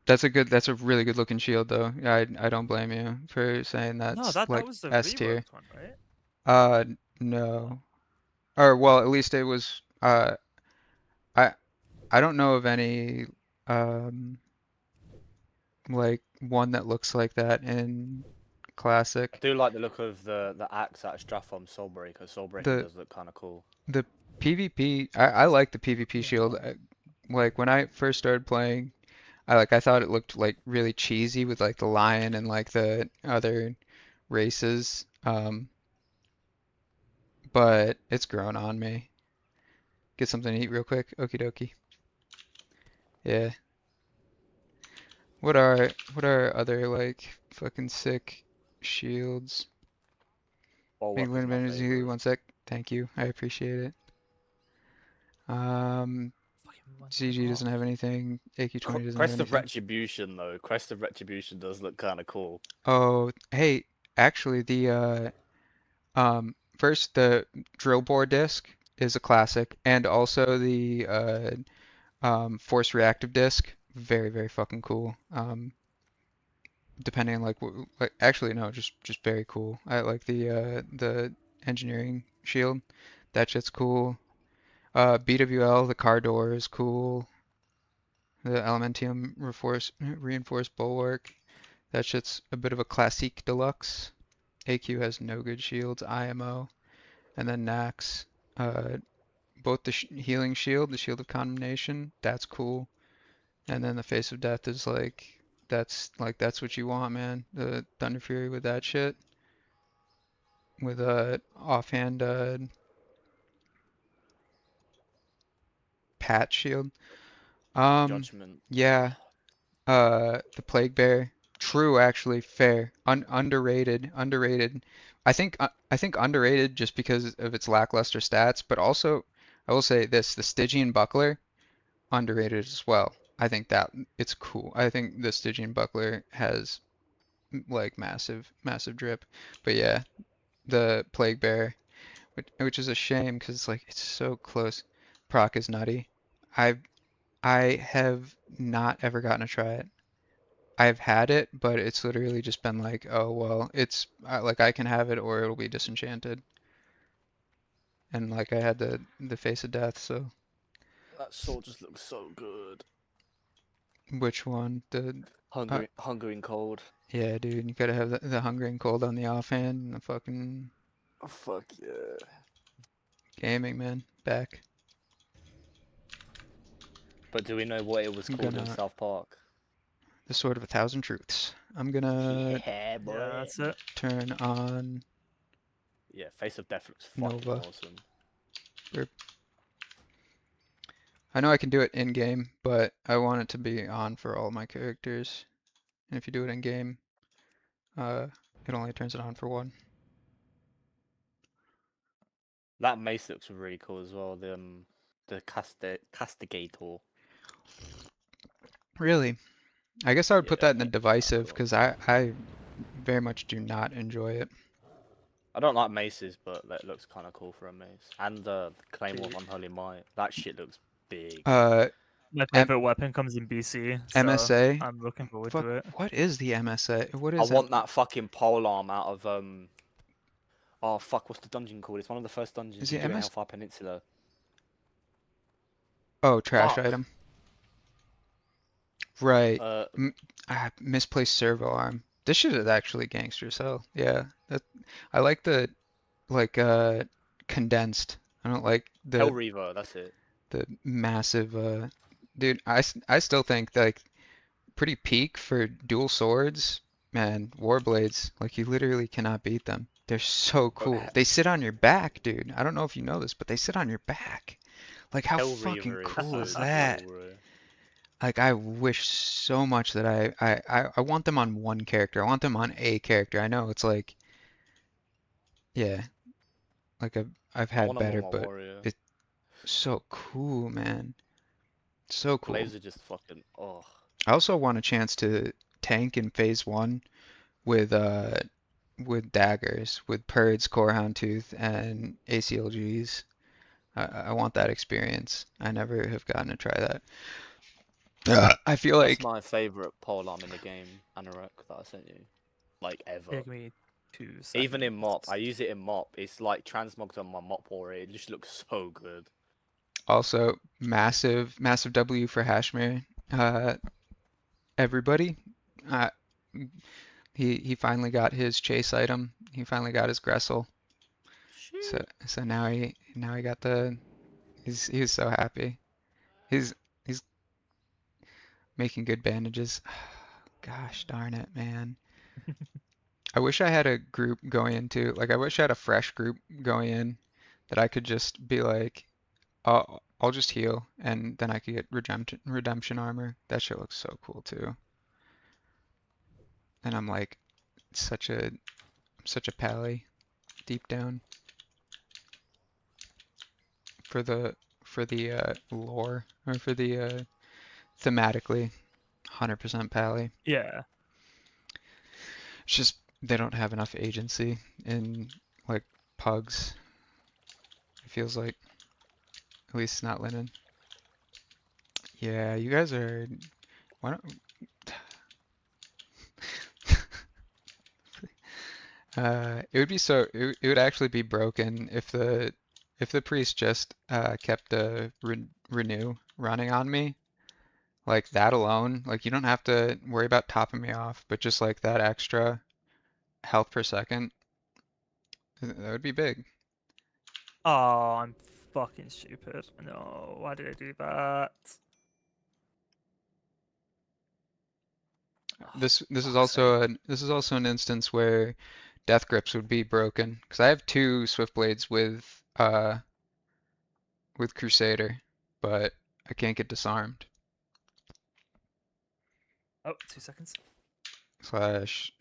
That's a really good looking shield though. I don't blame you for saying that's No, that like was the S tier. reworked one, right? No. Or well, at least it was I don't know of any like one that looks like that in I classic. do like the look of the axe out of Stratham Soulbreaker. Soulbreaker The does look kind of cool. the PvP I like the PvP shield. Like when I first started playing, I thought it looked like really cheesy with like the lion and like the other races. But it's grown on me. Get something to eat real quick. Okie dokie. Yeah. What are other like fucking sick shields? Bulwark Make is Lin my Benz favorite. 1 sec. Thank you. I appreciate it. CG doesn't have anything. AQ20 doesn't have Crest of anything. Retribution though. Crest of Retribution does look kind of cool. Oh, hey, actually the first the drill bore disc is a classic, and also the force reactive disc, very very fucking cool. Depending on like actually no, just very cool. I like the engineering shield. That shit's cool. BWL, the car door is cool. The Elementium reinforced bulwark. That shit's a bit of a classique deluxe. AQ has no good shields. IMO, and then Nax. Both the healing shield, the shield of condemnation, that's cool. And then the face of death is that's what you want, man. The Thunder Fury with that shit. With a offhand pat shield. Judgment. Yeah. The Plague Bear. True, actually, fair. Underrated. I think underrated just because of its lackluster stats, but also I will say this, the Stygian Buckler, underrated as well. I think that it's cool. I think the Stygian Buckler has like massive drip. But yeah, the Plague Bear, which is a shame because it's so close. Proc is nutty. I have not ever gotten to try it. I've had it, but it's literally just been like, oh well, it's like I can have it or it'll be disenchanted. And like I had the face of death, so That sword just looks so good. which one? The Hungry and cold. yeah, dude, you gotta have the hungry and cold on the offhand and the fucking Oh, fuck yeah. gaming, man. Back. But do we know what it was I'm called in gonna- South Park? The Sword of a Thousand Truths. I'm gonna Yeah, boy. Yeah, that's it. turn on Yeah, Face of Death looks fucking Nova. awesome. I know I can do it in game, but I want it to be on for all my characters. And if you do it in game, it only turns it on for one. That mace looks really cool as well. The Castigator. Really? I guess I would put Yeah, that in the mate, divisive cool. because I very much do not enjoy it. I don't like maces, but that looks kind of cool for a mace. And the Claymore of Unholy Might. That shit looks big. My M favorite weapon comes in BC, so MSA. I'm looking forward Fuck, to it. what is the MSA? What I is want that fucking pole arm out of Oh fuck, what's the dungeon called? It's one of the first dungeons Is you it do at MS? Hellfire Peninsula. Oh, trash Fuck. item. Right. Uh, Misplaced servo arm. This shit is actually gangster as hell. Yeah. I like the condensed. I don't like Hell the Reaver, that's it. massive dude, I still think like pretty peak for dual swords, man, Warblades, like you literally cannot beat them. They're so Bro, cool. They sit on your back, dude. I don't know if you know this, but they sit on your back. Like how Hell fucking Reaver is cool so is cool, that? bro. Like I wish so much that I want them on one character. I want them on a character. I know it's like yeah, like I've I had want them on better, my but warrior. it's so cool, man. So cool. Glaives are just fucking oh. I also want a chance to tank in phase one with daggers, with Purds, Corehound Tooth, and ACLGs. I want that experience. I never have gotten to try that. I feel That's like my favourite pole arm in the game, Anorak, that I sent you. Like Yeah, ever. give me 2 seconds. Even in mop, I use it in mop. It's like transmogged on my mop warrior. It just looks so good. also massive W for Hashmere. Everybody, uh, he finally got his chase item. He finally got his Gressel. So now he got the he's so happy. He's making good bandages. Gosh darn it, man. I wish I had a group going into, like, I wish I had a fresh group going in that I could just be like, I'll just heal, and then I could get redemption armor. That shit looks so cool too. And I'm like such a pally deep down for the lore or for the thematically 100% pally. Yeah. It's just they don't have enough agency in like pugs. It feels like, at least not linen. Yeah, you guys are. Why don't? It would be so. It would actually be broken if the priest just kept the renew running on me. Like that alone. Like you don't have to worry about topping me off, but just like that extra health per second, that would be big. Oh, I'm fucking stupid. No, why did I do that? This is Fuck's also sake. this is also an instance where death grips would be broken because I have two swift blades with Crusader, but I can't get disarmed. Oh, 2 seconds. Slash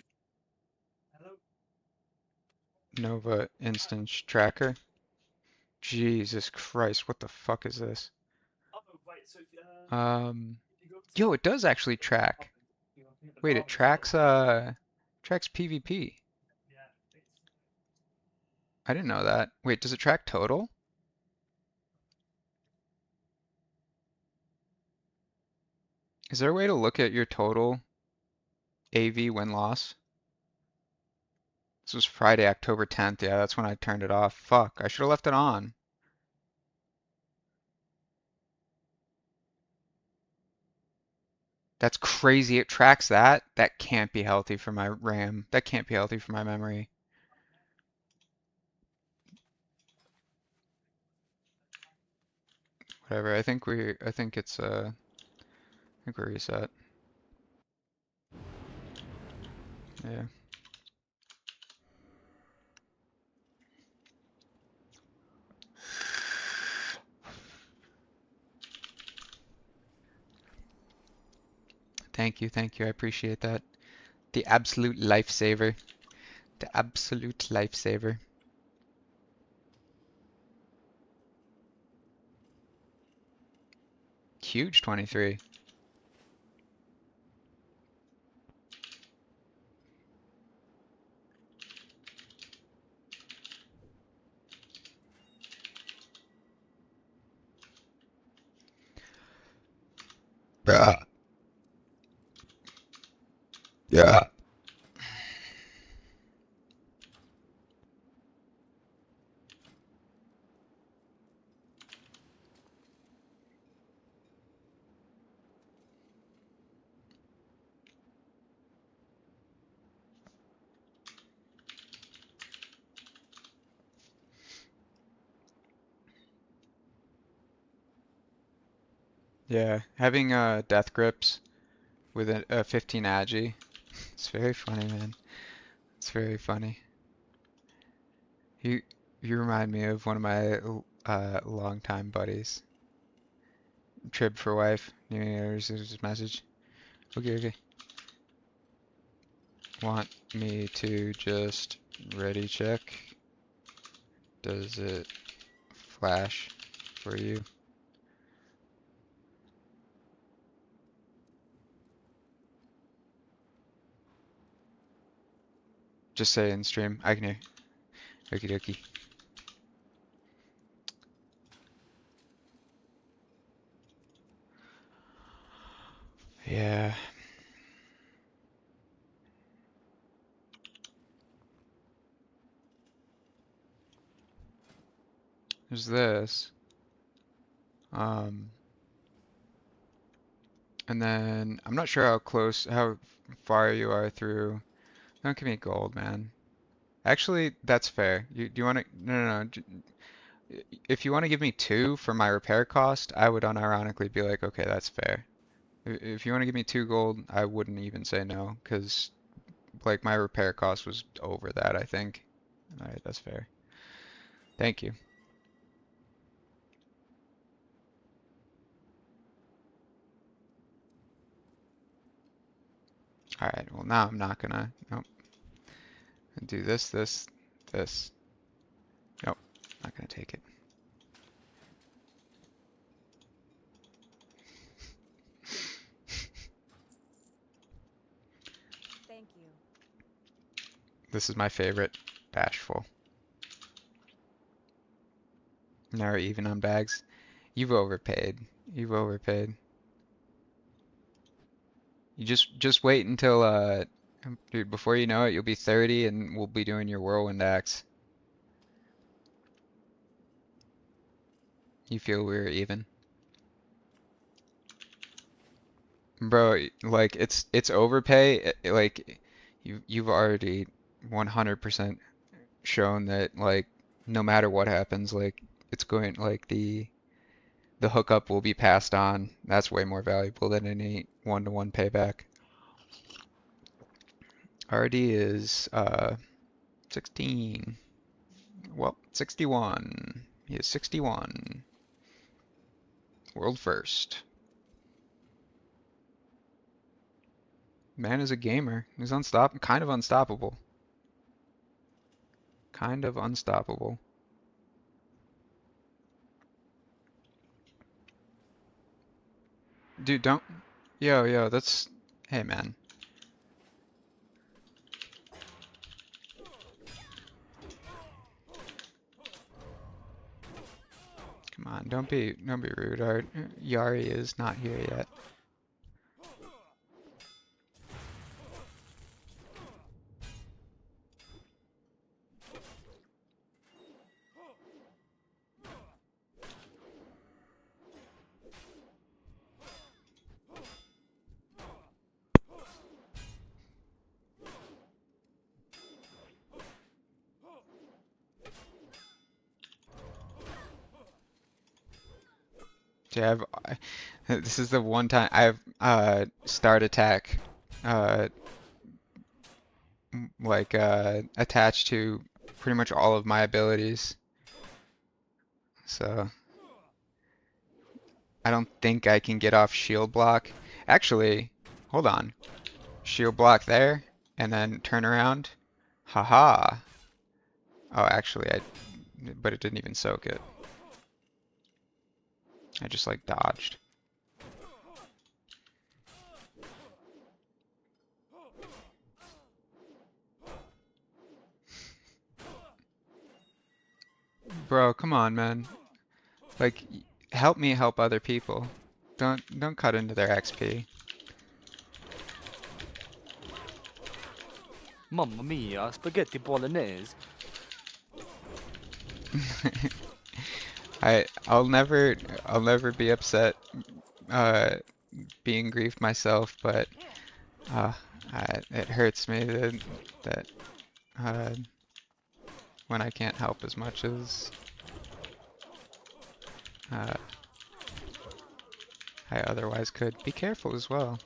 Hello. Nova instance tracker. Jesus Christ, what the fuck is this? Oh, wait, so you go to Yo, it does actually track. Wait, it tracks tracks PvP. Yeah, I didn't know that. Wait, does it track total? Is there a way to look at your total AV win-loss? This was Friday, October 10th. Yeah, that's when I turned it off. Fuck, I should have left it on. That's crazy. It tracks that. That can't be healthy for my RAM. That can't be healthy for my memory. Whatever. I think it's I think we're reset. Yeah. Thank you, thank you. I appreciate that. The absolute lifesaver. The absolute lifesaver. Huge 23. Yeah. Yeah. Yeah, having death grips with a 15 agi, it's very funny, man. It's very funny. You you remind me of one of my longtime buddies. Trib for wife. There's his message. Okay, okay. Want me to just ready check? Does it flash for you? Just say in stream. I can hear. Okie dokie. Yeah. There's this. And then I'm not sure how far you are through. Don't give me gold, man. Actually, that's fair. Do you want to? No, no, no. If you want to give me 2 for my repair cost, I would unironically be like, okay, that's fair. If you want to give me 2 gold, I wouldn't even say no, because like my repair cost was over that, I think. All right, that's fair. Thank you. All right, well now I'm not gonna. Nope. Do this, this, this. Nope, not gonna take it. Thank you. This is my favorite. Bashful. Never even on bags. You've overpaid. You've overpaid. You just wait until dude, before you know it, you'll be 30 and we'll be doing your whirlwind axe. You feel we're even? Bro, like it's overpay. Like you've already 100% shown that like no matter what happens, like it's going like the hookup will be passed on. That's way more valuable than any one-to-one payback. RD is 16. Well, 61. He is 61. World first. Man is a gamer. He's kind of unstoppable. Kind of unstoppable. Dude, don't. Yo, that's. Hey, man. Come on, don't be rude. Yari is not here yet. See, this is the one time I've start attack attached to pretty much all of my abilities. So I don't think I can get off shield block. Actually, hold on. Shield block there and then turn around. Haha. Oh, actually but it didn't even soak it. I just like dodged. Bro, come on, man. Like, help me help other people. don't cut into their XP. Mamma mia, spaghetti bolognese. I'll never be upset being griefed myself, but it hurts me that when I can't help as much as I otherwise could. Be careful as well.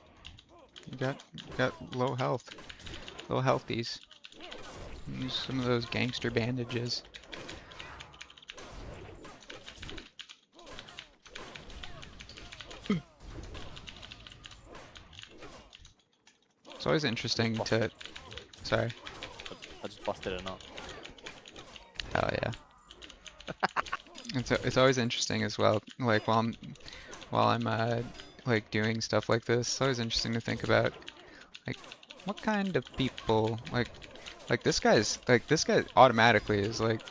You got low health, low healthies. Use some of those gangster bandages. It's always interesting to. Sorry. I just busted it up. Hell yeah. It's always interesting as well. Like while I'm like doing stuff like this, it's always interesting to think about like what kind of people like this guy automatically is like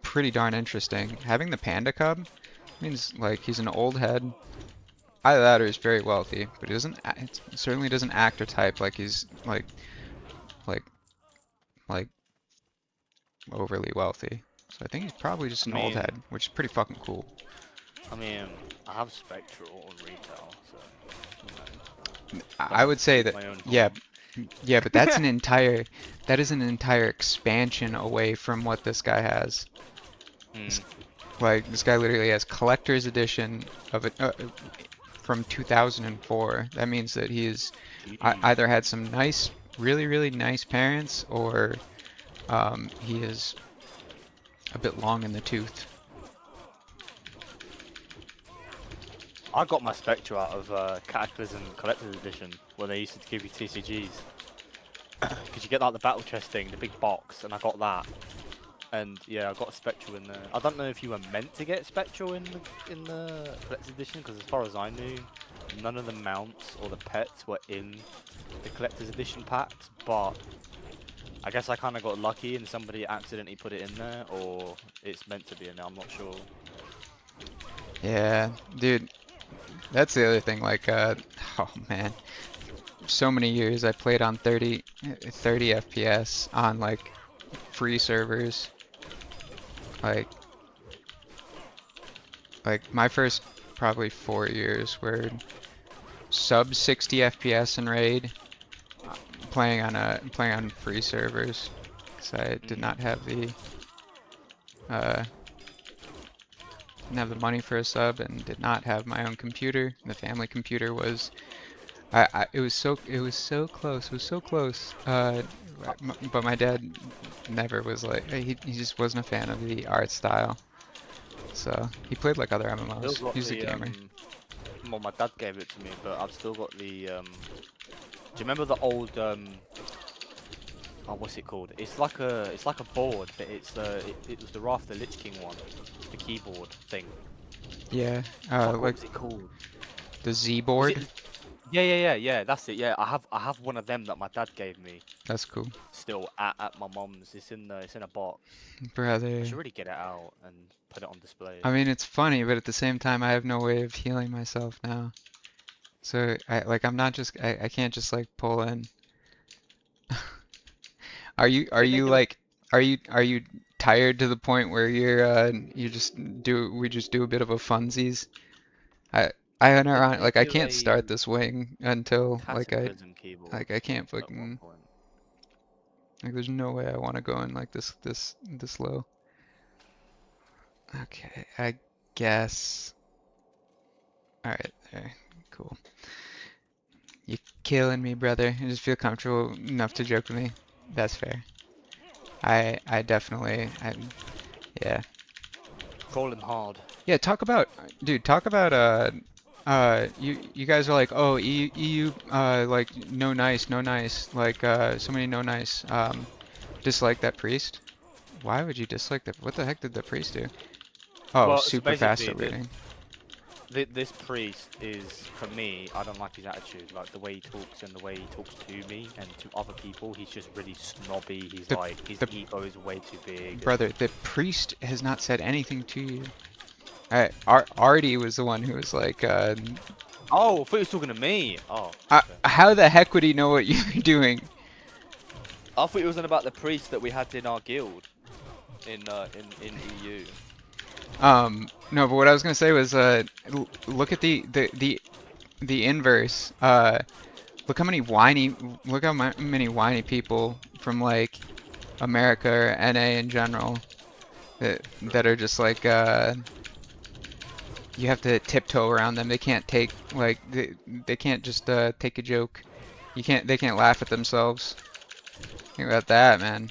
pretty darn interesting. Having the panda cub means like he's an old head. Either that or he's very wealthy, but he doesn't. It certainly doesn't act or type like he's like overly wealthy. So I think he's probably just an old head, which is pretty fucking cool. I mean, I have Spectral on retail, so. You know, I would say that, my own yeah, home. yeah, but that's that is an entire expansion away from what this guy has. Like this guy literally has collector's edition of it from 2004. That means that he's either had some nice, really nice parents, or he is a bit long in the tooth. I got my Spectre out of Cataclysm Collector's Edition, where they used to give you TCGs. Because you get like the battle chest thing, the big box, and I got that. And yeah, I got a Spectral in there. I don't know if you were meant to get Spectral in the Collector's Edition, because as far as I knew, none of the mounts or the pets were in the Collector's Edition packs, but I guess I kind of got lucky and somebody accidentally put it in there, or it's meant to be in there, I'm not sure. Yeah, dude, that's the other thing, like, oh man, so many years I played on 30 FPS on, like, free servers. Like my first probably 4 years were sub 60 FPS in raid, playing on free servers, because I did not have the money for a sub and did not have my own computer. The family computer was it was so close, but my dad never was like, he just wasn't a fan of the art style, so he played like other MMOs. He's a gamer. Well, my dad gave it to me, but I've still got the do you remember the old oh, what's it called? It's like a board, but it was the Wrath of the Lich King one, the keyboard thing. Yeah, What like was it called? the Z board. Yeah, that's it. Yeah, I have one of them that my dad gave me. That's cool, Still at my mum's. It's in a box. brother. I should really get it out and put it on display. I mean, it's funny, but at the same time, I have no way of healing myself now. So I'm not just I can't just like pull in. Are you tired to the point where we just do a bit of a funsies? I can't start this wing until Cataclysm keyboard I can't at one fucking point. there's no way I want to go in like this low. Okay, I guess. All right, there, cool. You're killing me, brother. You just feel comfortable enough to joke with me. That's fair. I definitely, yeah. Calling hard. Yeah, talk about you guys are like, oh, EU like no nice, like so many no nice, dislike that priest. Why would you dislike that? What the heck did the priest do? Oh, Well, so super fast at basically, looting. This priest is, for me, I don't like his attitude, like the way he talks and the way he talks to me and to other people. He's just really snobby. He's his ego is way too big. Brother, the priest has not said anything to you. Artie was the one who was like, Oh, I thought you was talking to me. Oh. I, okay. how the heck would he know what you're doing? I thought it was about the priest that we had in our guild in E EU. No, but what I was gonna say was, look at the inverse. Look how many many whiny people from like America or NA in general that are just like, you have to tiptoe around them. They can't take like they can't just take a joke. They can't laugh at themselves. Think about that, man.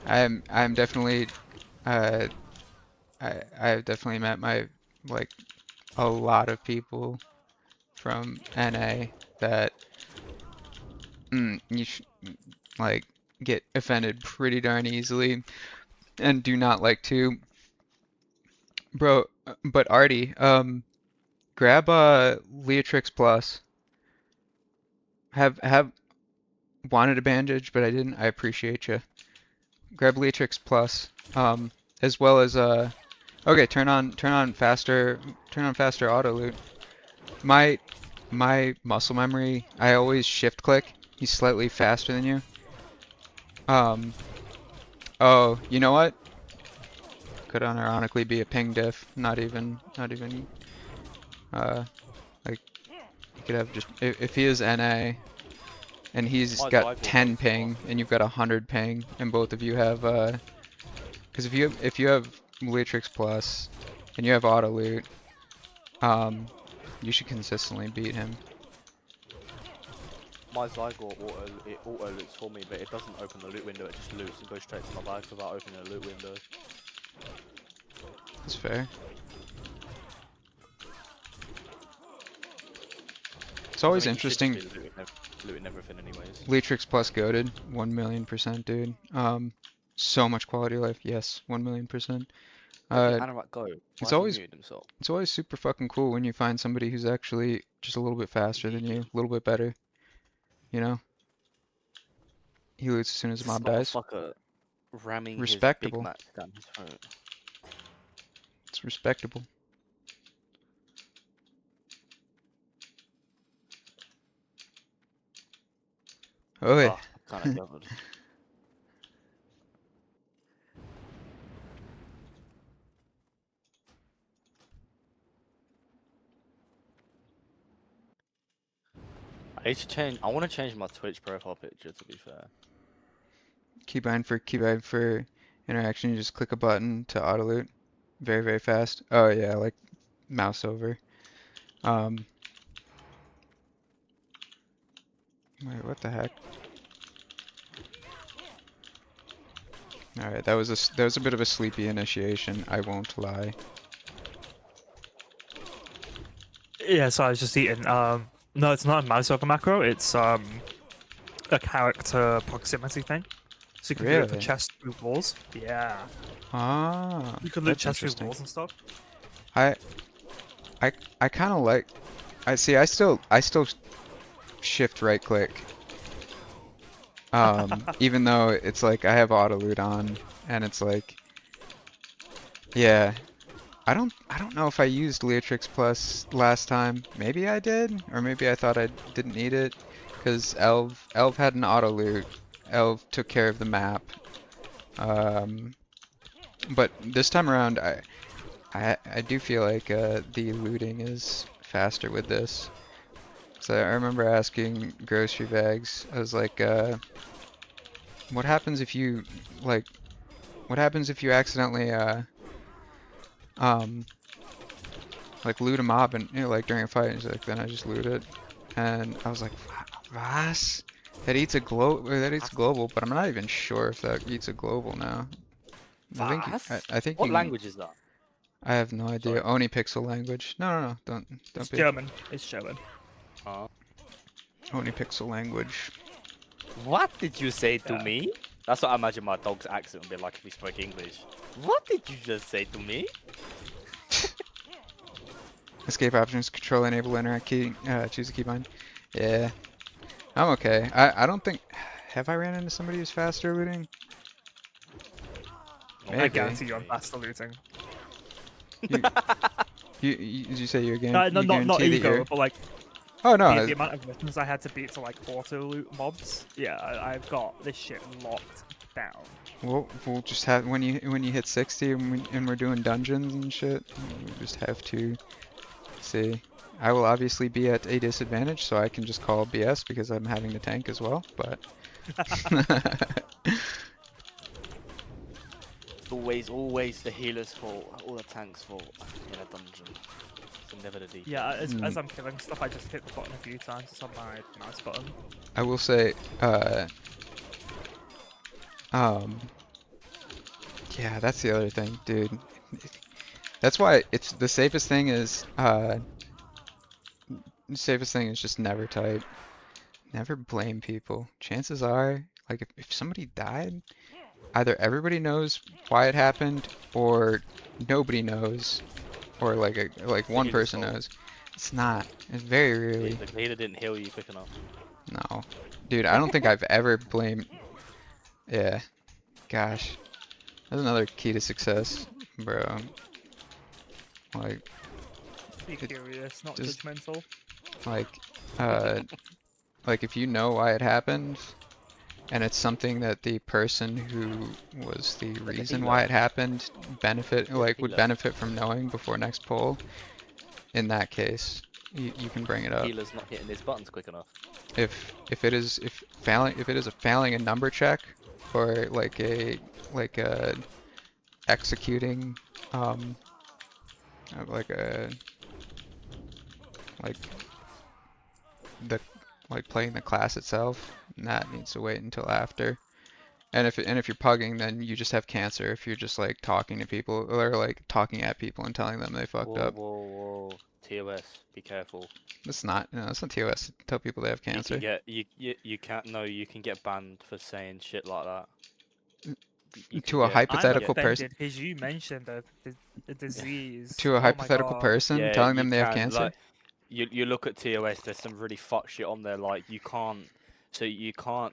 I'm definitely I've definitely met like a lot of people from NA that like get offended pretty darn easily and do not like to. Bro, but Artie, grab Leatrix Plus. Have wanted a bandage, but I didn't. I appreciate you. Grab Leatrix Plus, as well as okay, turn on faster auto loot. My muscle memory, I always shift click. He's slightly faster than you. Oh, you know what? Could unironically be a ping diff. Not even like you could have just if he is NA and he's My got Zygon 10 is ping awesome. and you've got 100 ping and both of you have because if you have Leatrix Plus and you have auto loot, you should consistently beat him. My Zygon auto loots for me, but it doesn't open the loot window. It just loots and goes straight to my bag without opening a loot window. That's fair. It's always I mean, you should just interesting. be looting everything anyways. Leatrix Plus goated, 1,000,000%, dude. So much quality of life. Yes, 1,000,000%. Where did Anorak go? Why it's has he always muted himself? it's always super fucking cool when you find somebody who's actually just a little bit faster than you, a little bit better. You know? He loots as soon as the mob dies. Motherfucker ramming Respectable. his Big Mac down his throat. It's respectable. Oh, yeah. Oh, kind of covered. I need to change. I want to change my Twitch profile picture. To be fair. Keybind for interaction. You just click a button to auto loot. Very, very fast. Oh yeah, like mouse over. Wait, what the heck? Alright, that was a bit of a sleepy initiation, I won't lie. Yeah, so I was just eating. No, it's not a mouse over macro. It's a character proximity thing. So you can do it for Really? chest through walls. Yeah. Ah, You can loot that's chest through interesting. walls and stuff. I kind of like. I still shift right click. Even though it's like I have auto loot on, and it's like, yeah, I don't know if I used Leatrix Plus last time. Maybe I did, or maybe I thought I didn't need it, because Elv had an auto loot. Elv took care of the map. But this time around, I do feel like the looting is faster with this. So I remember asking grocery bags, I was like, what happens if you accidentally like loot a mob and like during a fight? And he's like, then I just loot it, and I was like, was? That eats global, but I'm not even sure if that eats a global now. I think What you can- language is that? I have no idea. Sorry. Oni pixel language. No, don't It's be. German. It's German. Oni pixel language. What did you say to Yeah. me? That's what I imagine my dog's accent would be like if he spoke English. What did you just say to me? Escape options, control, enable, interact key, choose a keybind. Yeah, I'm okay. I don't think. Have I ran into somebody who's faster looting? I Maybe. guarantee you I'm faster looting. Did you say you're No, you not guarantee that ego, you're? but like Oh no, the amount of missions I had to beat to like auto loot mobs. Yeah, I've got this shit locked down. we'll just have when you hit 60 and we're doing dungeons and shit. We just have to see. I will obviously be at a disadvantage, so I can just call BS because I'm having to tank as well. But Always the healer's fault, or the tank's fault in a dungeon. So never the DPS. Yeah, as I'm killing stuff, I just hit the button a few times. It's on my mouse button. I will say, yeah, that's the other thing, dude. That's why it's the safest thing is, the safest thing is just never type. Never blame people. Chances are, like, if somebody died, either everybody knows why it happened, or nobody knows, or like one healer's person fault. knows. It's not. It's very rarely. The healer didn't heal you quick enough. No. Dude, I don't think I've ever blamed... Yeah. Gosh. That's another key to success, bro. Like, Be curious, not just- judgmental. like, like if you know why it happened, and it's something that the person who was the Like a reason healer. why it happened would healer. benefit from knowing before next poll, in that case, you can bring it up. Healer's not hitting his buttons quick enough. If it is a failing a number check, or like a executing like the playing the class itself, that needs to wait until after. And if you're pugging, then you just have cancer if you're just like talking to people or like talking at people and telling them they fucked up. Whoa. TOS, be careful. It's not TOS. Tell people they have cancer. You can get banned for saying shit like that. You To can a get- hypothetical I'm person. offended because you mentioned the disease. To a Oh my hypothetical God. person, Yeah, telling them you they have can, cancer. like, you look at TOS, there's some really fuck shit on there. Like you can't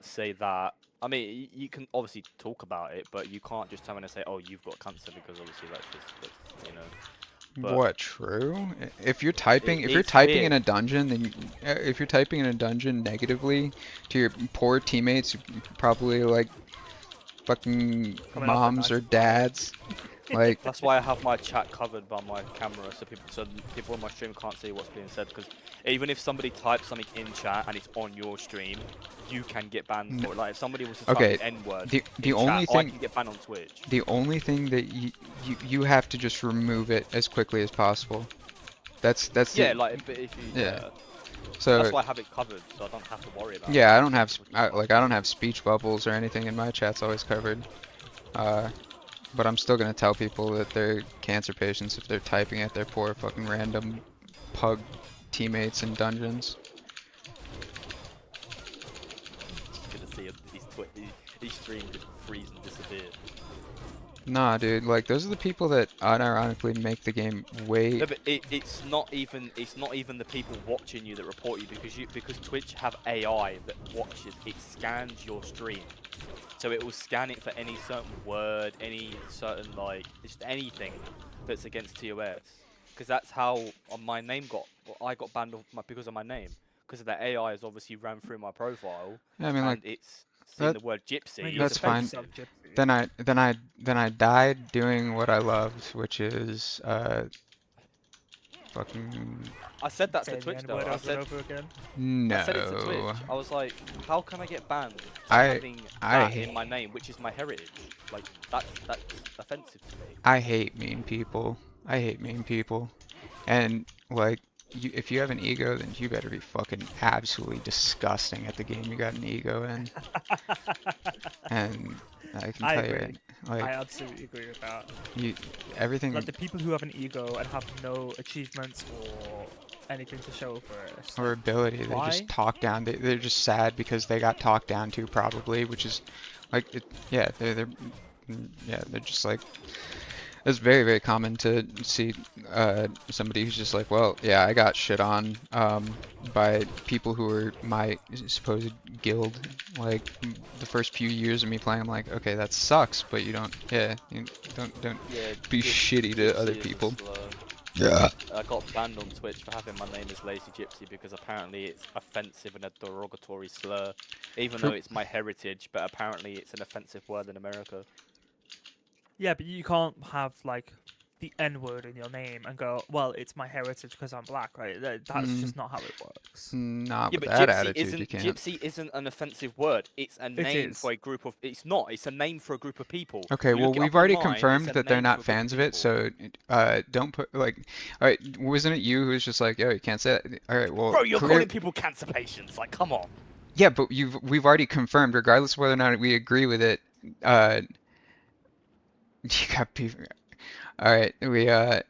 say that. I mean, you can obviously talk about it, but you can't just come in and say, "Oh, you've got cancer," because obviously that's you know. But What, true? If you're typing, it's in weird. a dungeon, then if you're typing in a dungeon negatively to your poor teammates, you're probably like fucking Coming off a moms or 95. dads. Like, That's why I have my chat covered by my camera, so people on my stream can't see what's being said. Because even if somebody types something in chat and it's on your stream, you can get banned for it. Like if somebody was to type Okay, the N-word the in only chat, I thing can get banned on Twitch. the only thing that you have to just remove it as quickly as possible. That's Yeah, the, like but if you yeah. So that's why I have it covered, so I don't have to worry about it. yeah, I don't have I don't have speech bubbles or anything in my chat's always covered. But I'm still gonna tell people that they're cancer patients if they're typing at their poor fucking random pug teammates in dungeons. Gonna see his stream just freeze and disappear. Nah, dude, like those are the people that unironically make the game way. No, but it's not even the people watching you that report you because Twitch have AI that watches. It scans your stream, so it will scan it for any certain word, any certain like just anything that's against TOS. Because that's how my name I got banned because of my name. Because the AI has obviously ran through my profile. I mean, and like it's seen that- the word gypsy. I mean, it's that's fine. offensive. then I died doing what I loved, which is fucking I said that to Saying the Twitch though. N-word I over and said over again. I said it to no. Twitch. I was like, how can I get banned for I having I that hate in my name, which is my heritage? Like that's offensive to me. I hate mean people. I hate mean people. And like if you have an ego, then you better be fucking absolutely disgusting at the game you got an ego in. And I can I tell you, agree. like I absolutely agree with that. everything. Like the people who have an ego and have no achievements or anything to show for it. It's Or like, ability, they why? just talk down. They're just sad because they got talked down to, probably, which is like, yeah, they're just like, it's very, very common to see somebody who's just like, well, yeah, I got shit on by people who were my supposed guild. Like the first few years of me playing, I'm like, okay, that sucks, but you don't, yeah, you don't Yeah. be gyp- shitty to gypsy other is a people. slur. Yeah. I got banned on Twitch for having my name as Lazy Gypsy because apparently it's offensive and a derogatory slur, even though For, it's my heritage. But apparently it's an offensive word in America. Yeah, but you can't have like the N word in your name and go, well, it's my heritage because I'm black, right? That's mm, just not how it works. not Yeah, with but that attitude, you can't. gypsy isn't an offensive word. It's a It name is. for a group of. It's not. It's a name for a group of people. Okay, You well, look it we've up already online. It's confirmed a that they're name for not a group of fans of it, people. so don't put like, all right, wasn't it you who was just like, yo, you can't say that? All right, well, Bro, you're clear, calling people cancer patients. Like, come on. yeah, but we've already confirmed, regardless of whether or not we agree with it, uh, you got beef. All right,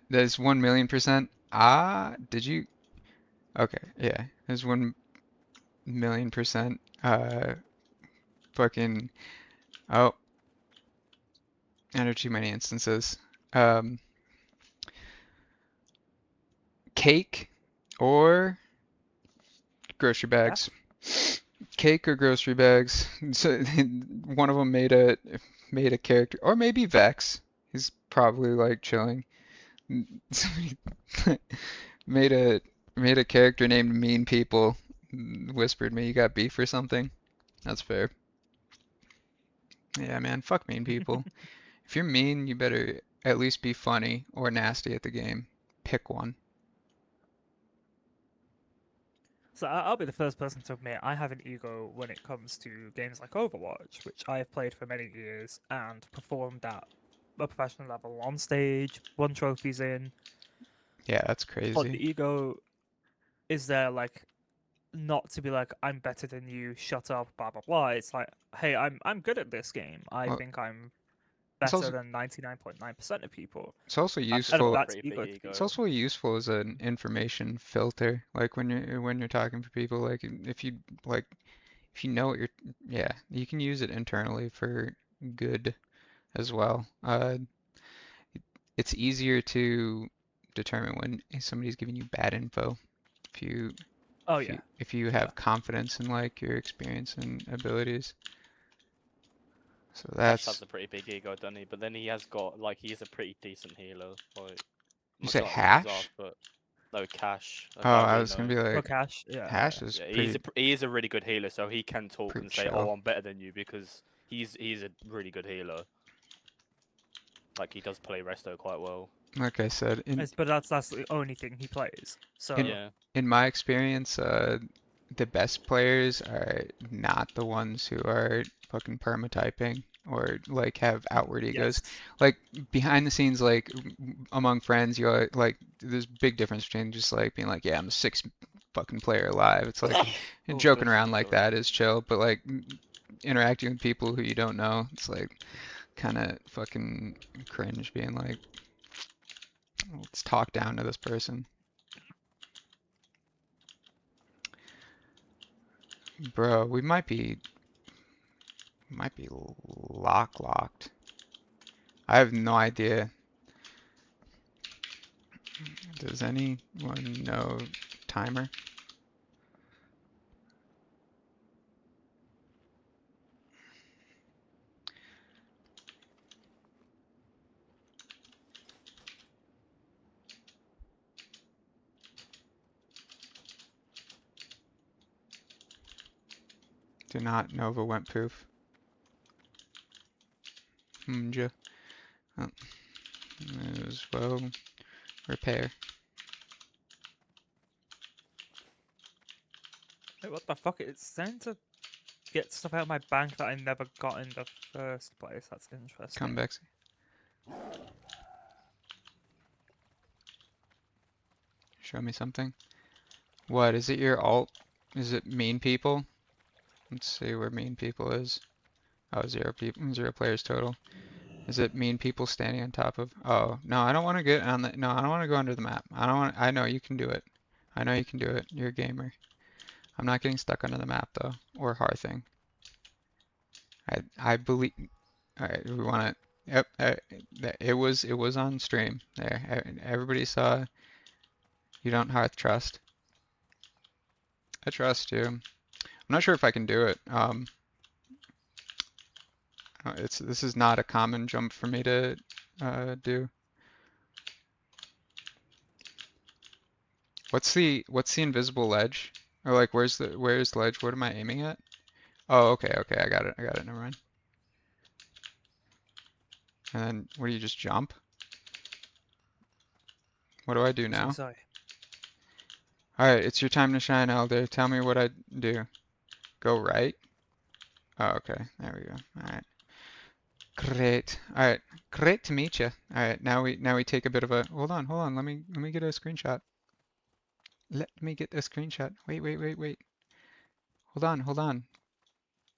there's 1,000,000%. Ah, did you? Okay, yeah, there's 1,000,000%. Fucking, oh, enter too many instances. Um, Cake or grocery bags. Cake or grocery bags. So one of them made a character, or maybe Vex. He's probably like chilling. Somebody made a made a character named Mean People. Whispered me, you got beef or something. That's fair. Yeah, man, fuck mean people. If you're mean, you better at least be funny or nasty at the game. Pick one. So I'll be the first person to admit I have an ego when it comes to games like Overwatch, which I have played for many years and performed at a professional level on stage, won trophies in. Yeah, that's But crazy. the ego is there, like, not to be like, I'm better than you, shut up, blah blah blah. It's like, hey, I'm good at this game. I Well, think I'm it's better also than 99.9% of people. it's also That's just And useful. a that's pretty ego big to be. It's ego. also useful as an information filter. Like when you're talking to people, like like if you know what you're, yeah, you can use it internally for good as well. It's easier to determine when somebody's giving you bad info if you Oh if you yeah, if you yeah. have confidence in like your experience and abilities. So Cash that's has a pretty big ego, doesn't he? But then he has got like he's a pretty decent healer. Like, I'm you not say trying to rip his ass, Hash? but no Cash. Oh, I don't I really was gonna know. be Oh, like Cash, yeah, Hash yeah. is Yeah, pretty he is a really good healer, so he can talk pretty and say, chill. "Oh, I'm better than you," because he's a really good healer. Like he does play Resto quite well. Like I said, But that's the only thing he plays. So in Yeah. in my experience, the best players are not the ones who are fucking permatyping or like have outward egos. yes, Like behind the scenes, like among friends, like there's big difference between just like being like, yeah, I'm the sixth fucking player alive. It's like Oh, joking bless around you, like sorry. that is chill, but like interacting with people who you don't know, it's like kind of fucking cringe being like, let's talk down to this person. Bro, we might be locked. I have no idea. Does anyone know timer? Do not Nova went poof. Mja. Oh. As well. Repair. wait, what the fuck? It's saying to get stuff out of my bank that I never got in the first place. That's interesting. Come back. Show me something. What, is it your alt? Is it mean people? Let's see where mean people is. Oh, 0 players total. Is it mean people standing on top of? Oh, no, I don't want to get on the. No, I don't want to go under the map. I don't want. I know you can do it. I know you can do it. You're a gamer. I'm not getting stuck under the map though, or Hearthing. I believe. All right, we want to. Yep, it was on stream there. Everybody saw. You don't Hearth trust. I trust you. I'm not sure if I can do it. This is not a common jump for me to do. What's the invisible ledge? Or like where's ledge? What am I aiming at? Oh, okay, okay, I got it. I got it. Never mind. And then what do you just jump? What do I do now? Sorry. Alright, it's your time to shine, Elder. Tell me what I do. Go right? Oh, okay. There we go. Alright. Great. Alright. Great to meet you. Alright, now we take a bit of a hold on. Let me get a screenshot. Let me get a screenshot. Wait. Hold on.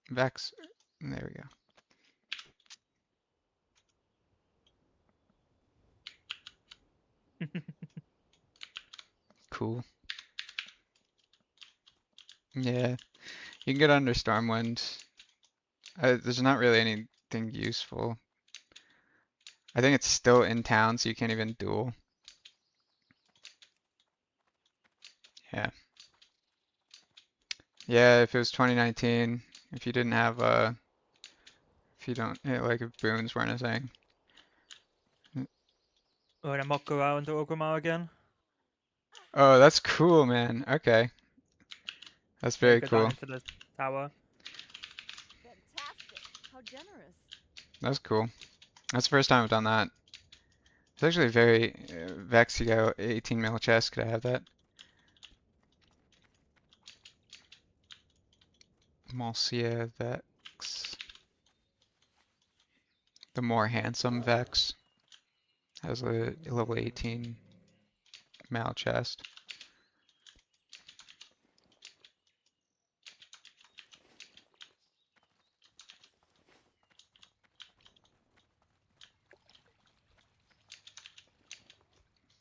Vex. There we go. Cool. Yeah. You can get under Stormwind. There's not really anything useful. I think it's still in town, so you can't even duel. Yeah. Yeah, if it was 2019, if you didn't have if you don't like if boons weren't a thing. We're gonna muck around Orgrimmar again. Oh, that's cool, man. Okay. That's Yeah, very go down cool. into the tower. Fantastic. How generous. That's cool. That's the first time I've done that. It's actually very Vex, you got 18 mil chest. Could I have that? Mulcia Vex. The more handsome Vex has a level 18 mal chest.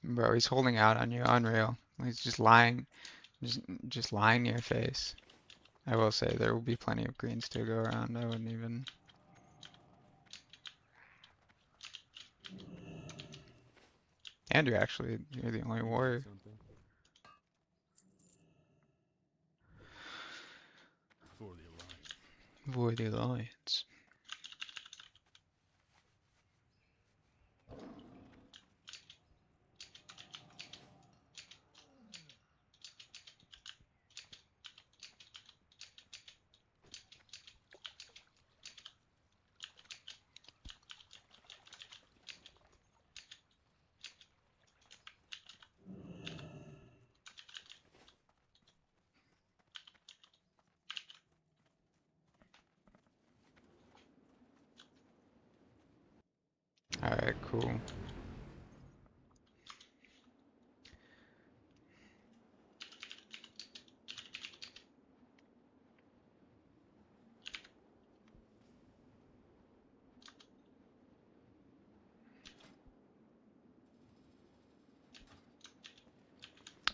Bro, he's holding out on you. Unreal. He's just lying. Just lying in your face. I will say there will be plenty of greens to go around. I wouldn't even. Andrew, actually, you're the only warrior. Something for the Alliance. For the Alliance. Alright, cool.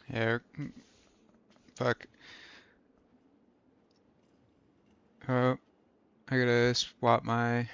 Yeah, fuck. Oh, I gotta swap my.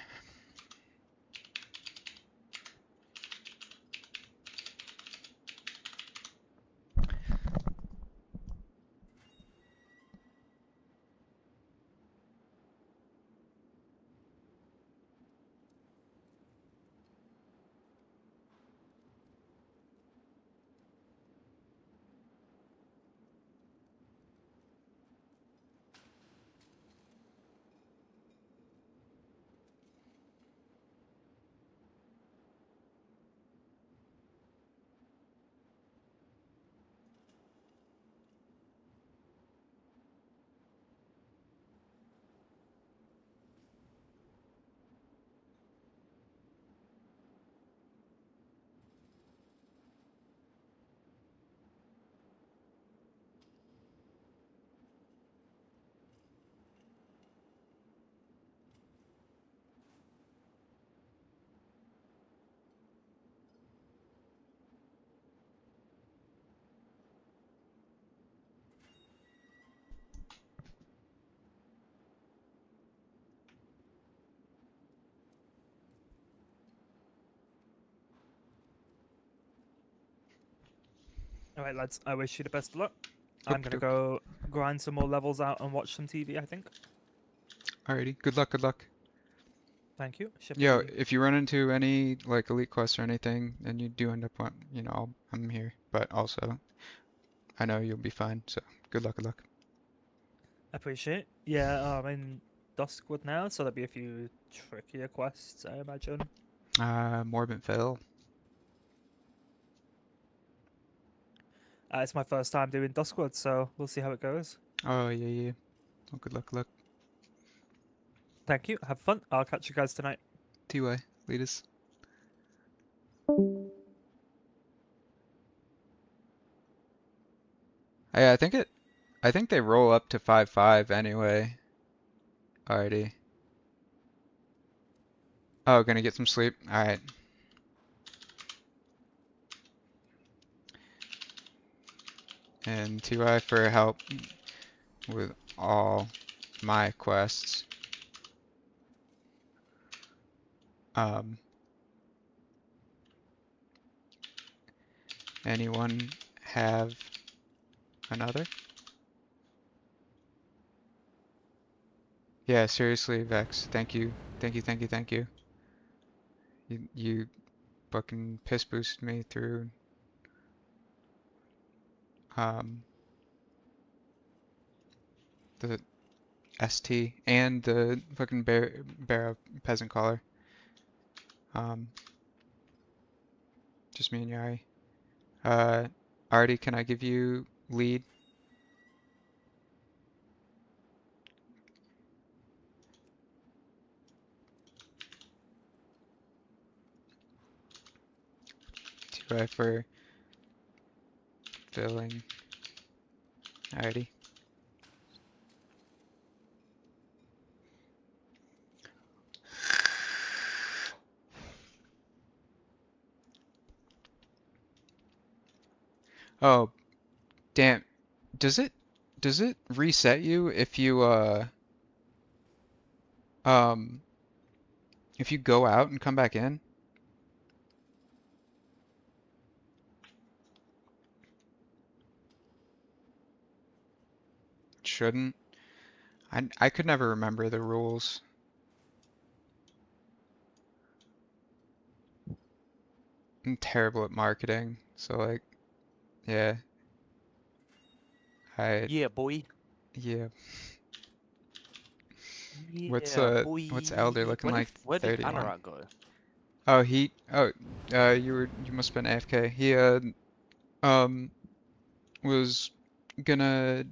Alright, lads, I wish you the best of luck. I'm gonna Okey-doke. go grind some more levels out and watch some TV, I think. Alrighty, good luck, good luck. Thank you. Ship Yo, to you. if you run into any like elite quests or anything, and you do end up on, I'm here. But also, I know you'll be fine. So good luck, good luck. I appreciate it. Yeah, I'm in Duskwood now, so there'll be a few trickier quests, I imagine. Morbid Phil. It's my first time doing Duskwood, so we'll see how it goes. Oh yeah, yeah. Oh, good luck, good luck. Thank you. Have fun. I'll catch you guys tonight. TY, lead us. Yeah, I think they roll up to 5-5 anyway. Alrighty. Oh, gonna get some sleep. Alright. And TY for help with all my quests. Anyone have another? Yeah, seriously, Vex. Thank you. Thank you, thank you, thank you. You fucking piss boosted me through the ST and the fucking bear peasant collar. Just me and Yari. Artie, can I give you lead? TY for filling. Alrighty. Oh, damn. Does it reset you if you if you go out and come back in? It shouldn't. I could never remember the rules. I'm terrible at marketing, so like, yeah. Yeah, boy. Yeah. Yeah, What's Elder boy. looking like? Where did 31. Anorak go? Oh, you must have been AFK. He was gonna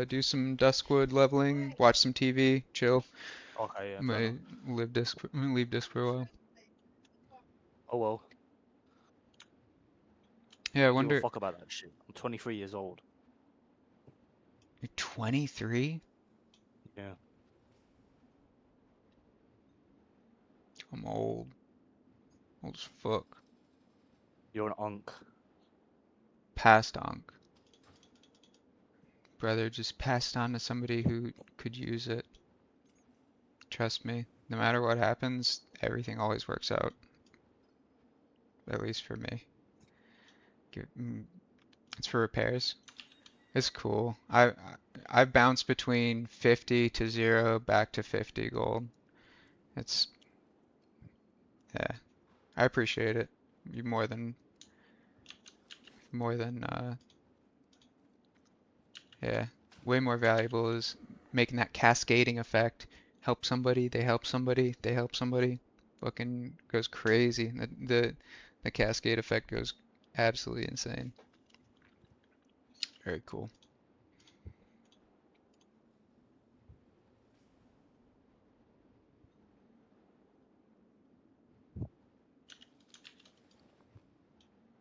do some Duskwood leveling, watch some TV, chill. Okay, yeah, fair Might enough. leave Disc for a while. Oh well. Yeah, I Give a wonder. fuck about that shit. I'm 23 years old. You're 23? Yeah. I'm old. Old as fuck. You're an unk. Passed on. Brother, just passed on to somebody who could use it. Trust me, no matter what happens, everything always works out. At least for me. It's for repairs. It's cool. I bounced between 50 to 0 back to 50 gold. It's yeah. I appreciate it. You more than yeah. Way more valuable is making that cascading effect. Help somebody, they help somebody, they help somebody. Fucking goes crazy. The cascade effect goes absolutely insane. Very cool.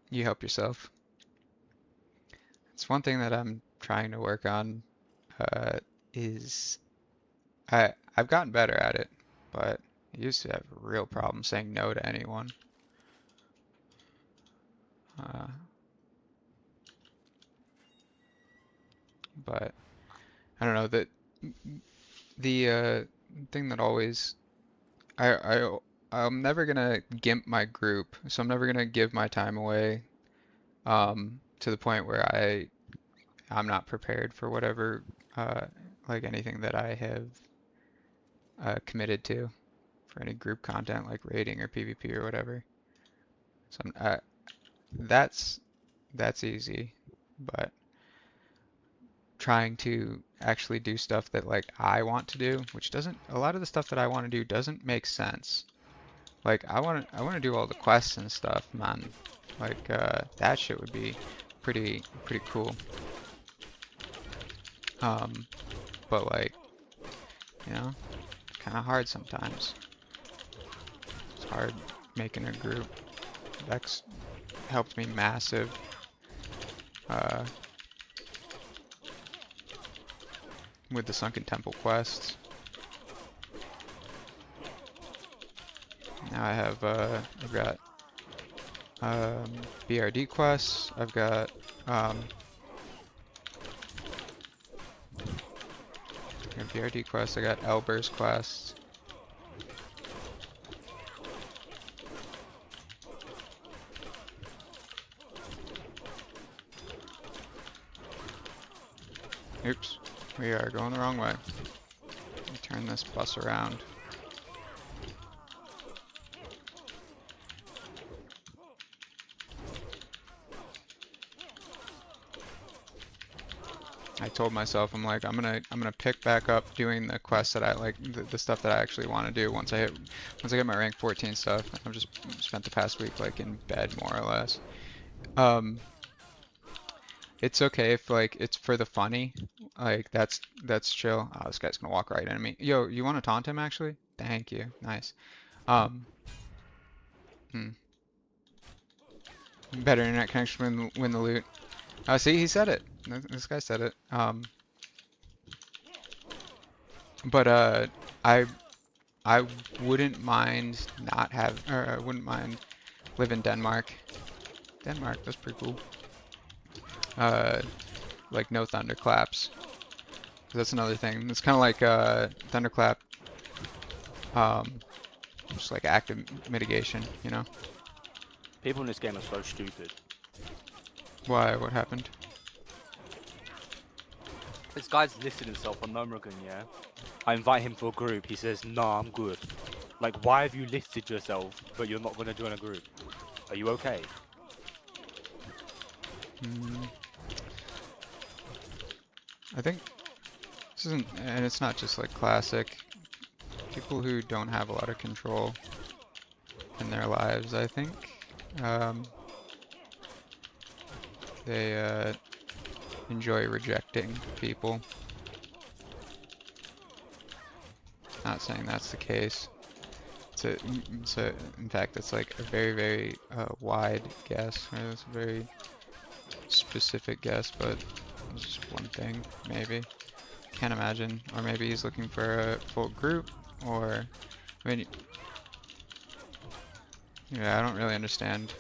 You help yourself. It's one thing that I'm trying to work on, is I've gotten better at it, but I used to have a real problem saying no to anyone. But I don't know that the thing that always I'm never gonna gimp my group, so I'm never gonna give my time away to the point where I'm not prepared for whatever like anything that I have committed to for any group content like raiding or PvP or whatever. So that's easy, but trying to actually do stuff that like I want to do, which doesn't, a lot of the stuff that I want to do doesn't make sense. Like I want to do all the quests and stuff, man. Like that shit would be pretty cool. But like, you know, kind of hard sometimes. It's hard making a group. Vex helped me massive. With the Sunken Temple quests. Now I have I've got BRD quests. I've got BRD quests. I got Elber's quests. Oops, we are going the wrong way. Let me turn this bus around. I told myself, I'm like, I'm gonna pick back up doing the quests that I like, the stuff that I actually want to do once I get my rank 14 stuff. I've just spent the past week like in bed more or less. It's okay if like it's for the funny, like that's chill. Oh, this guy's gonna walk right into me. Yo, you want to taunt him actually? Thank you, nice. Better internet connection win the loot. Oh, see, he said it. This guy said it. But I wouldn't mind I wouldn't mind live in Denmark. Denmark, that's pretty cool. Like no thunderclaps. That's another thing. It's kind of like thunderclap. Just like active mitigation, you know. People in this game are so stupid. Why? What happened? This guy's listed himself on Nomragon, yeah? I invite him for a group, he says, nah, I'm good. Like, why have you listed yourself, but you're not going to join a group? Are you okay? I think this isn't, and it's not just like classic. People who don't have a lot of control in their lives, I think, they enjoy rejecting people. Not saying that's the case. In fact, it's like a very wide guess. Right? It's a very specific guess, but it's just one thing, maybe. Can't imagine. Or maybe he's looking for a full group, or I mean, yeah, I don't really understand.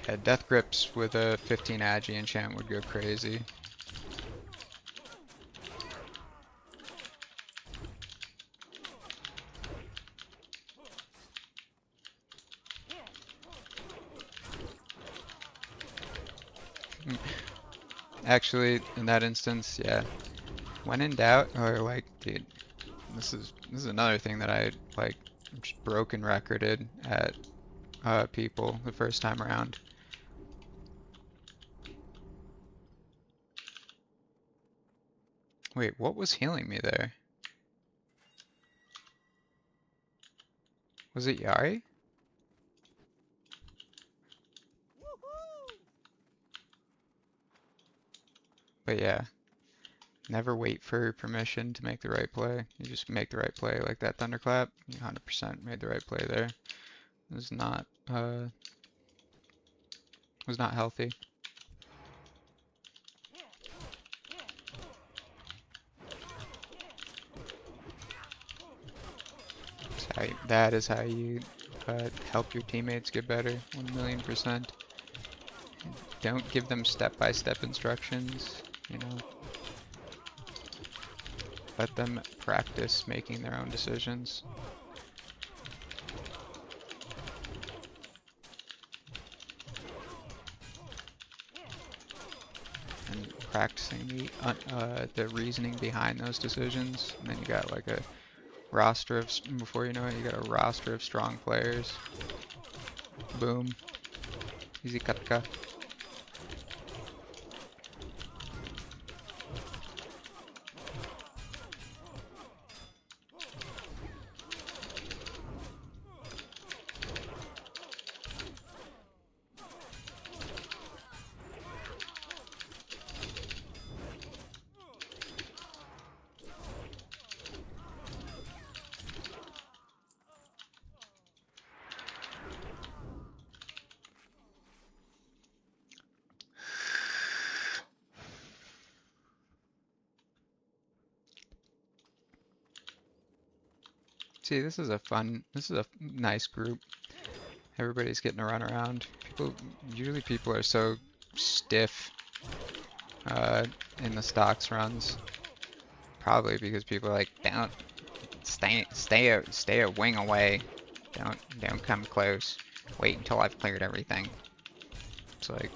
Yeah, Death Grips with a 15 Agi enchant would go crazy. Actually, in that instance, yeah. When in doubt, or like, dude, this is another thing that I like just broken recorded at people the first time around. Wait, what was healing me there? Was it Yari? But yeah, never wait for permission to make the right play. You just make the right play, like that thunderclap. You 100% made the right play there. It was not healthy. That is how you help your teammates get better, 1,000,000%. Don't give them step-by-step instructions, you know. Let them practice making their own decisions. And practicing the reasoning behind those decisions. And then you got like a roster of, before you know it, you got a roster of strong players. Boom. Easy katka. See, this is a nice group. Everybody's getting to run around. Usually people are so stiff in the stocks runs. Probably because people are like, don't stay a wing away. Don't come close. Wait until I've cleared everything. It's like,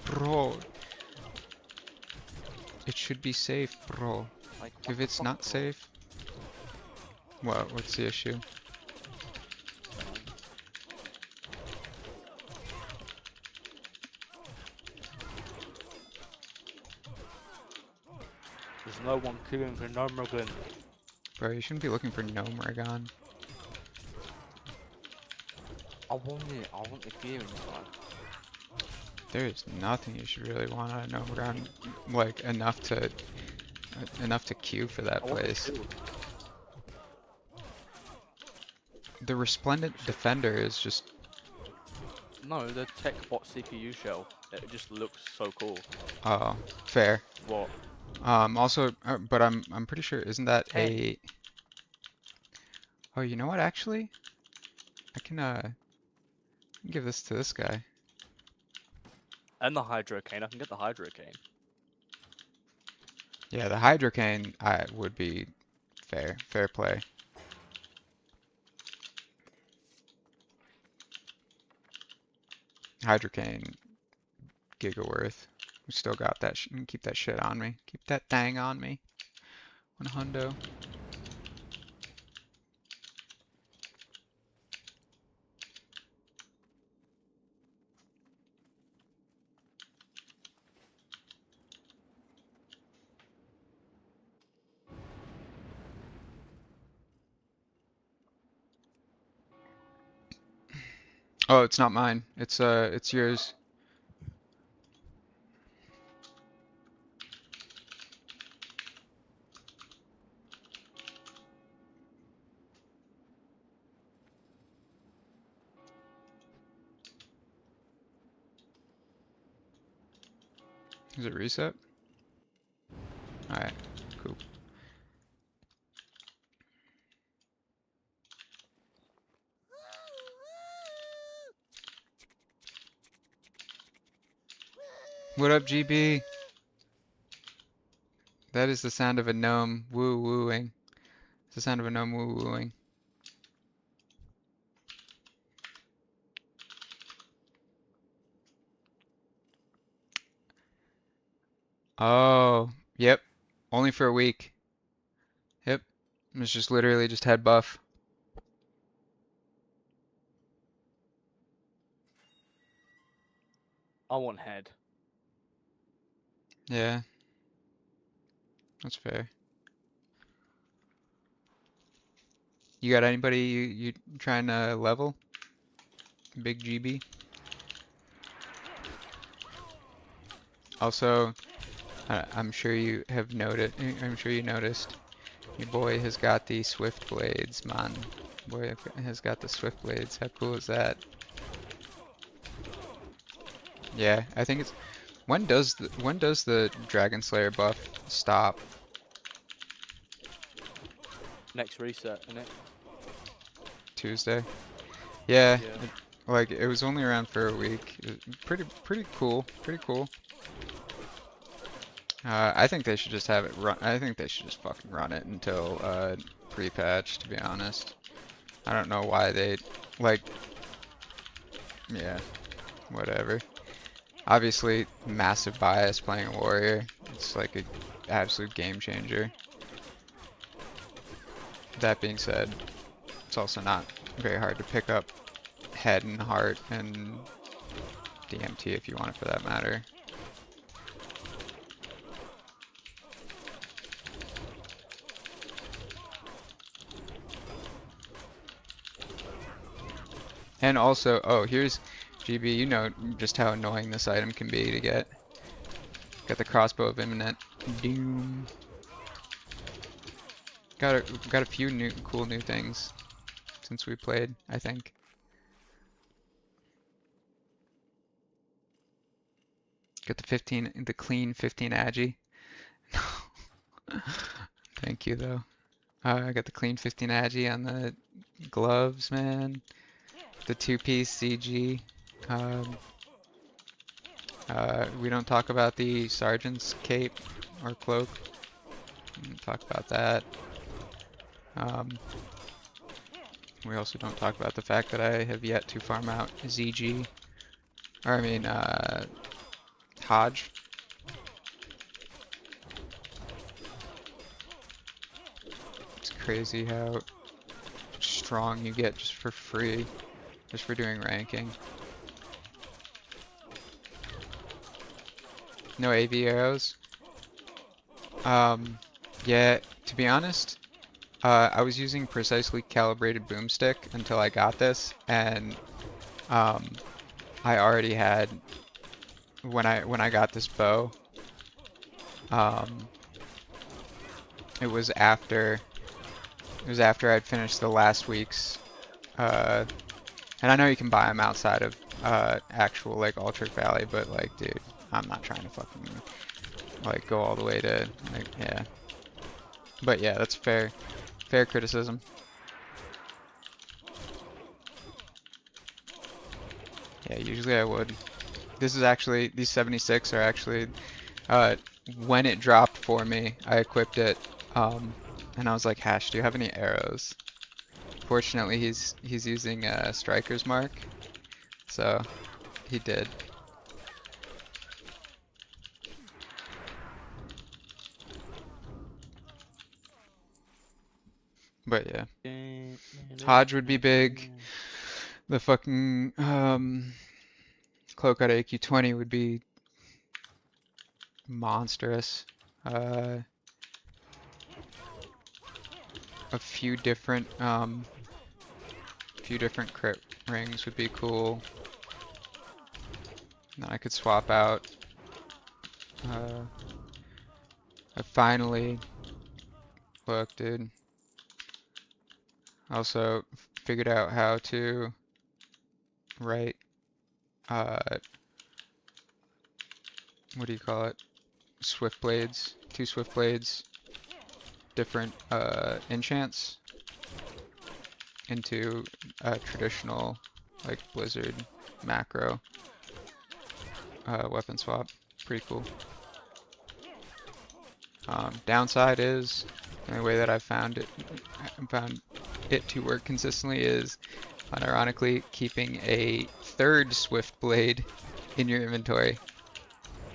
bro, it should be safe, bro. Like, If it's not safe, what's the issue? There's no one queuing for Gnomeregan. Bro, you shouldn't be looking for Gnomeregan. I want it. I want the gear inside. There's nothing you should really want out of Gnomeregan, like enough to queue for that I want the place. shield. The Resplendent Defender is just, No, the TechBot CPU shell. It just looks so cool. oh, fair. What? Also, but I'm pretty sure, isn't that a? Oh, you know what? Actually, I can give this to this guy. And the Hydrocane. I can get the Hydrocane. Yeah, the Hydrocane would be fair play. Hydrocane, Gigaworth. We still got that. Keep that shit on me. Keep that thing on me. 100. Oh, it's not mine. It's yours. Is it reset? Alright, cool. What up, GB? That is the sound of a gnome woo-wooing. It's the sound of a gnome woo-wooing. Oh, yep. Only for a week. Yep. It's just literally just head buff. I want head. Yeah. That's fair. You got anybody you trying to level? Big GB? Also, I'm sure you have noted. I'm sure you noticed. Your boy has got the Swift Blades, man. Boy has got the Swift Blades. How cool is that? Yeah, I think it's. When does the Dragon Slayer buff stop? Next reset, innit? Tuesday. Yeah, Yeah. like it was only around for a week. It was pretty cool. Pretty cool. I think they should just have it run. I think they should just fucking run it until pre-patch, to be honest. I don't know why they like. Yeah, whatever. Obviously, massive bias playing a warrior. It's like a absolute game changer. That being said, it's also not very hard to pick up head and heart and DMT if you want it for that matter. And also, oh, here's GB, you know just how annoying this item can be to get. Got the crossbow of imminent doom. Got a few cool new things since we played, I think. Got the clean 15 agi. Thank you though. I got the clean 15 agi on the gloves, man. The 2-piece CG. We don't talk about the sergeant's cape or cloak. We don't talk about that. We also don't talk about the fact that I have yet to farm out ZG. Or I mean, Hodge. It's crazy how strong you get just for free, just for doing ranking. No AV arrows. Yeah, to be honest, I was using precisely calibrated boomstick until I got this, and I already had when I got this bow. It was after I'd finished the last week's, and I know you can buy them outside of actual like Ultric Valley, but like, dude, I'm not trying to fucking like go all the way to like, yeah. But yeah, that's fair criticism. Yeah, usually I would. This is actually, these 76 are actually, when it dropped for me, I equipped it, and I was like, Hash, do you have any arrows? Fortunately, he's using Striker's Mark, so he did. But yeah, Hodge would be big. The fucking cloak out of AQ20 would be monstrous. A few different crit rings would be cool. And then I could swap out. I finally, look, dude. Also figured out how to write, what do you call it? Swift blades, 2 swift blades, different enchants into a traditional like Blizzard macro weapon swap. Pretty cool. Downside is the only way that I've found it to work consistently is unironically keeping a 3rd swift blade in your inventory.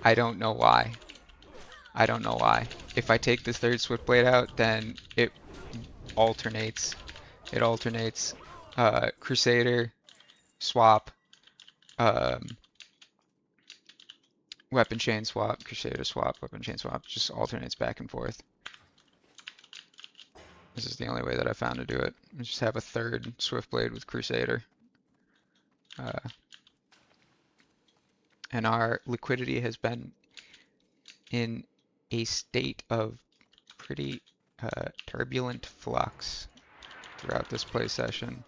I don't know why. I don't know why. If I take this 3rd swift blade out, then it alternates. It alternates Crusader swap, weapon chain swap, Crusader swap, weapon chain swap. Just alternates back and forth. This is the only way that I found to do it. Just have a 3rd swift blade with Crusader. And our liquidity has been in a state of pretty turbulent flux throughout this play session.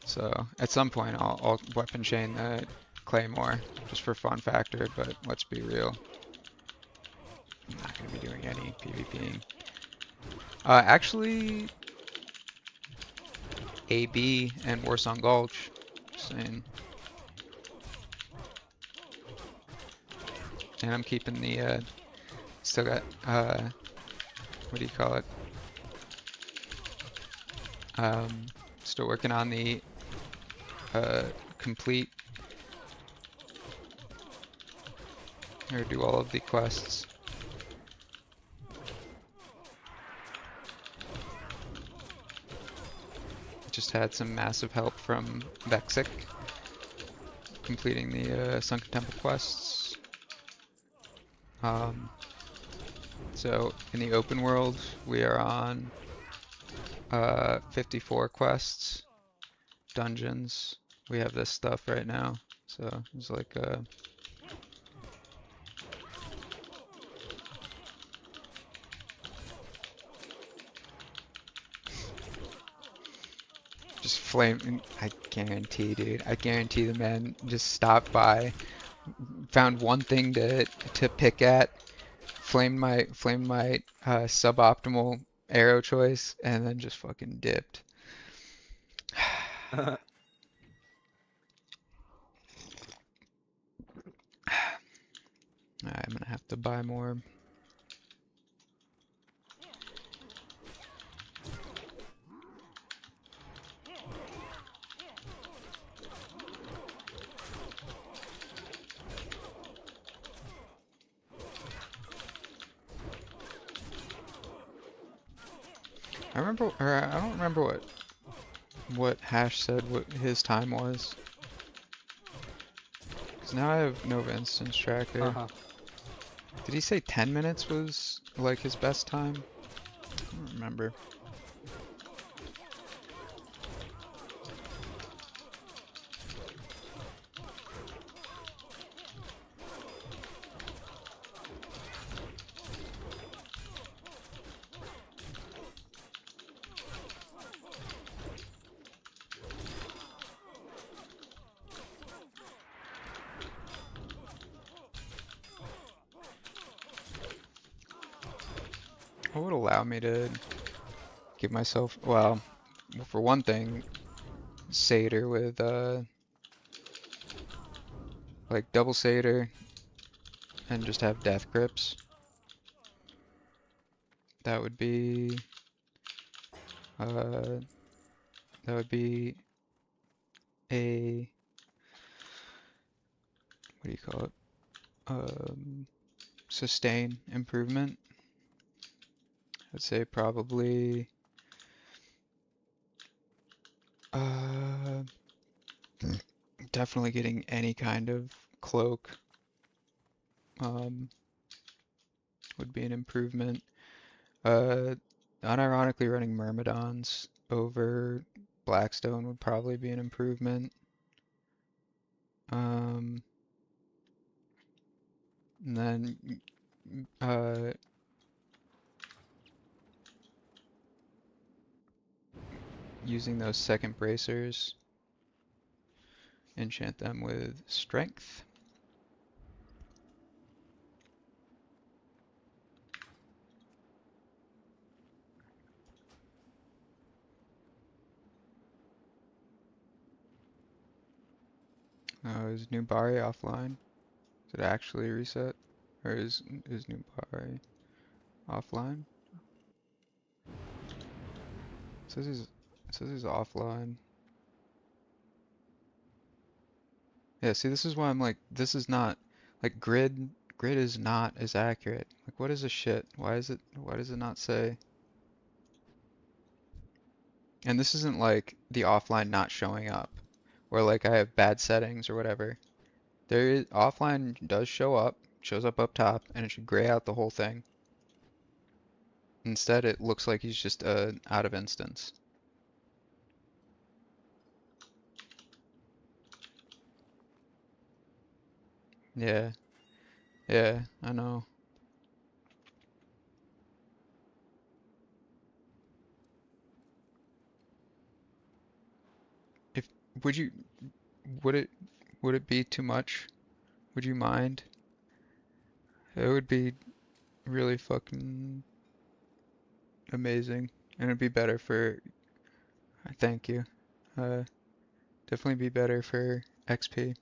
So at some point I'll weapon chain the Claymore just for fun factor, but let's be real. I'm not going to be doing any PvPing. Actually, AB and Warsong Gulch. Just saying. And I'm keeping the, still got, what do you call it? Still working on the, complete, or do all of the quests. Just had some massive help from Vexic, completing the, Sunken Temple quests. So in the open world, we are on 54 quests, dungeons. We have this stuff right now, so it's like just flame. I guarantee, dude. I guarantee the man just stopped by, found one thing to pick at, flamed my suboptimal arrow choice, and then just fucking dipped. I'm gonna have to buy more. I remember, or I don't remember what Hash said what his time was. Cause now I have Nova Instance Tracker. Did he say 10 minutes was like his best time? I don't remember. What would allow me to give myself, well, for one thing, Satyr with, like double Satyr and just have death grips. That would be, a, what do you call it? Sustain improvement. I'd say probably, definitely getting any kind of cloak, would be an improvement. Unironically running Myrmidons over Blackstone would probably be an improvement. And then, using those second bracers, enchant them with strength. Is Nubari offline? Did it actually reset? Or is Nubari offline? It says he's offline. Yeah, see, this is why I'm like, this is not, like, grid is not as accurate. Like, what is this shit? Why does it not say? And this isn't like the offline not showing up, or like I have bad settings or whatever. Offline does show up, shows up top, and it should gray out the whole thing. Instead, it looks like he's just out of instance. Yeah, yeah, I know. If would you would it be too much? Would you mind? It would be really fucking amazing, and it'd be better for. Thank you. Definitely be better for XP.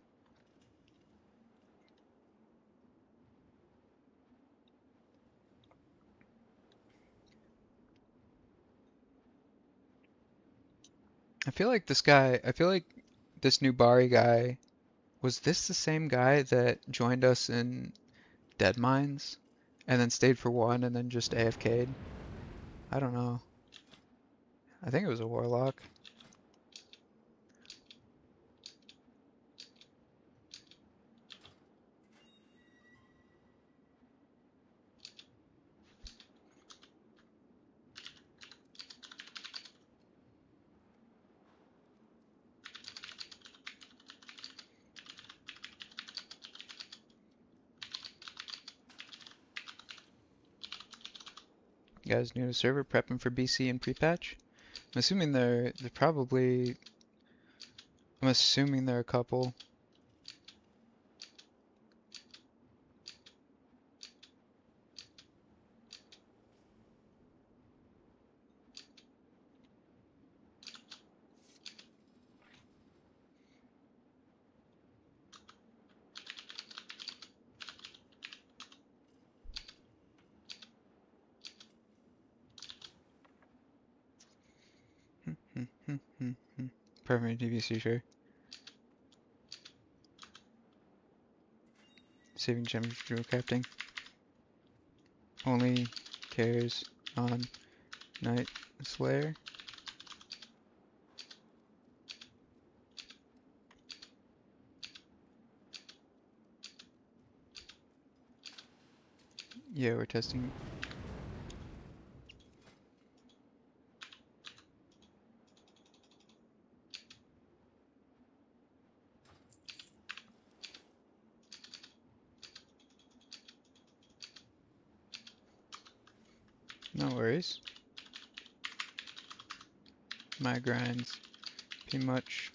I feel like this new Bari guy, was this the same guy that joined us in Dead Mines and then stayed for one and then just AFK'd? I don't know. I think it was a warlock. You guys new to server prepping for BC and pre-patch? I'm assuming they're probably, I'm assuming they're a couple. Permanent DVC, sure. Saving gems for drill crafting. Only cares on Night Slayer. Yeah, we're testing. No worries. My grind's pretty much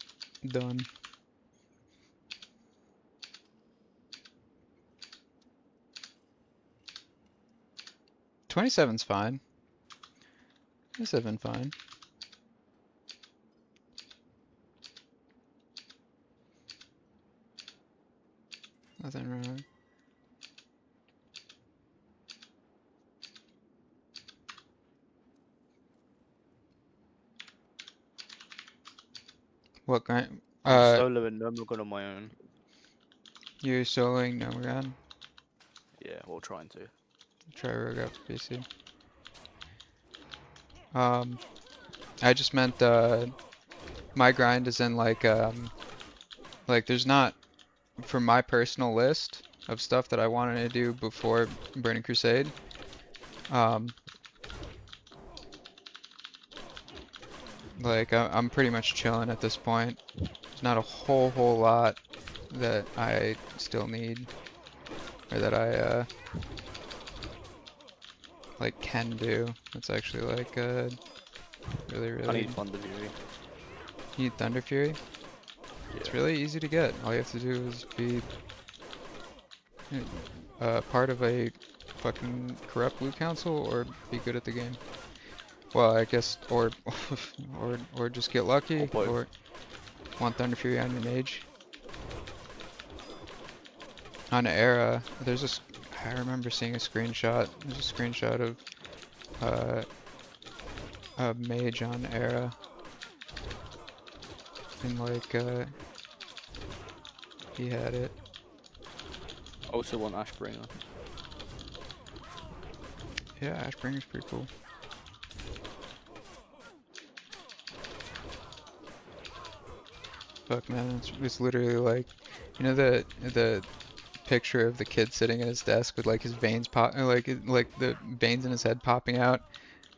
done. $27's fine. 27 fine. Nothing wrong. What grind? I'm soloing Nomagon on my own. You're soloing Nomagon? Yeah, or trying to. Try Rogue up BC. I just meant my grind is in like there's not, for my personal list of stuff that I wanted to do before Burning Crusade. Like I'm pretty much chilling at this point. There's not a whole lot that I still need, or that I like can do. It's actually like really. I need Thunder Fury. You need Thunder Fury? Yeah. It's really easy to get. All you have to do is be part of a fucking corrupt loot council, or be good at the game. Well, I guess, or just get lucky, or want Thunder Fury on your mage. On Era, I remember seeing a screenshot. There's a screenshot of a mage on Era. And like, he had it. Also want Ashbringer. Yeah, Ashbringer's pretty cool. Fuck man, it's literally like, you know the picture of the kid sitting at his desk with like his veins like the veins in his head popping out,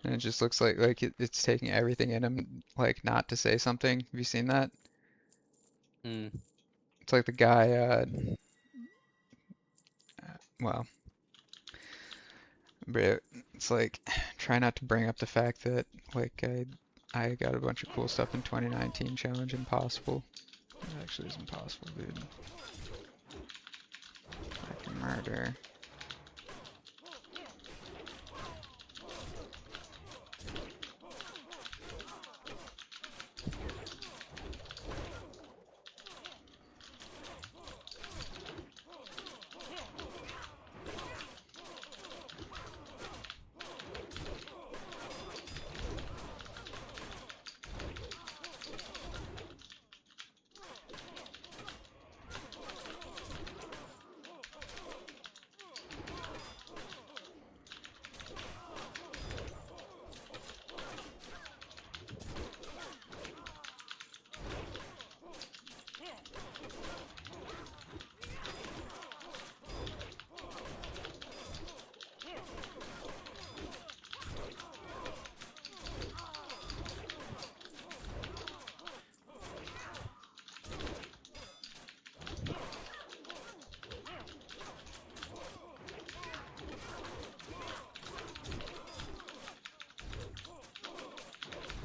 and it just looks like it's taking everything in him like not to say something. Have you seen that? It's like the guy well, bro, it's like, try not to bring up the fact that like I got a bunch of cool stuff in 2019 challenge impossible. It actually is impossible, dude. Like murder.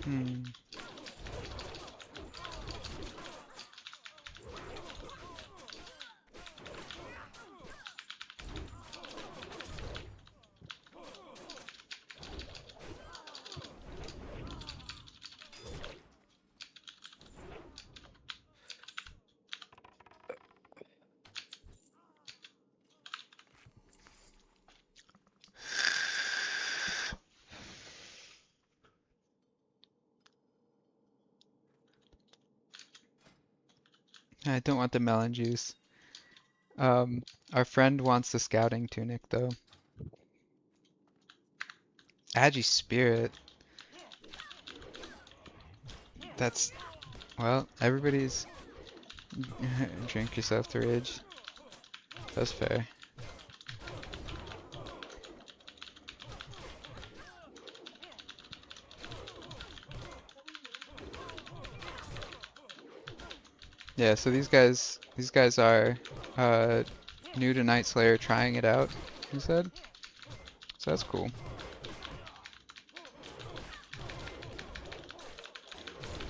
Hmm. I don't want the melon juice. Our friend wants the scouting tunic though. Agi Spirit. That's, well, everybody's drink yourself to rage. That's fair. Yeah, so these guys are new to Night Slayer, trying it out, he said. So that's cool.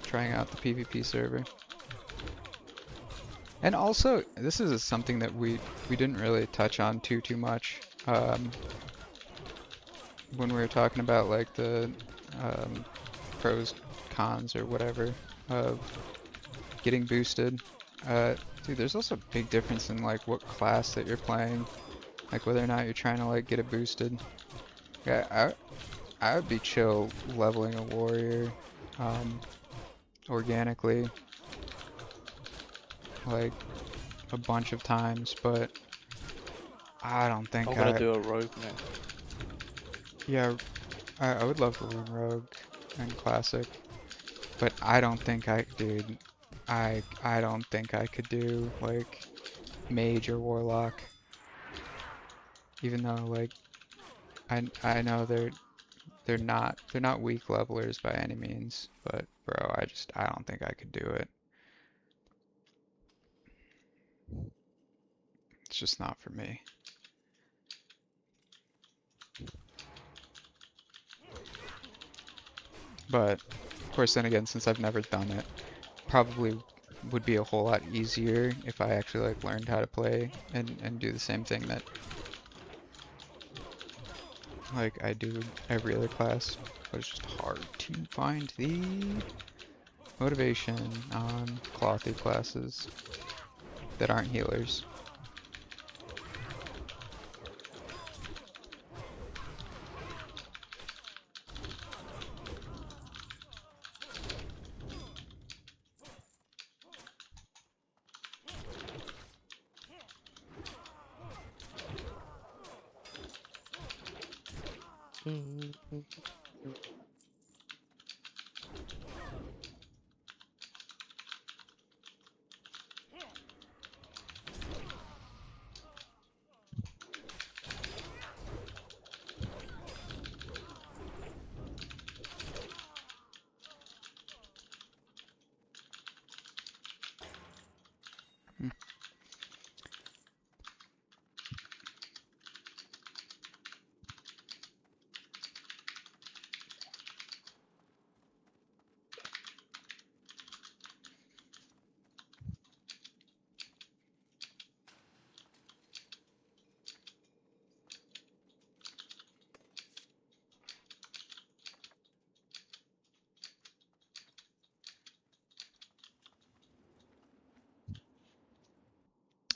Trying out the PvP server. And also, this is something that we didn't really touch on too much when we were talking about like the pros, cons, or whatever of getting boosted. Dude, there's also a big difference in like what class that you're playing, like whether or not you're trying to like get it boosted. Yeah, I would be chill leveling a warrior organically, like a bunch of times, but I don't think I'm gonna do a rogue now. Yeah, I would love to learn rogue and classic, but I don't think dude, I don't think I could do like mage or warlock, even though like I know they're not weak levelers by any means, but bro, I don't think I could do it. It's just not for me. But of course, then again, since I've never done it, probably would be a whole lot easier if I actually like learned how to play and do the same thing that like I do every other class. But it's just hard to find the motivation on clothy classes that aren't healers.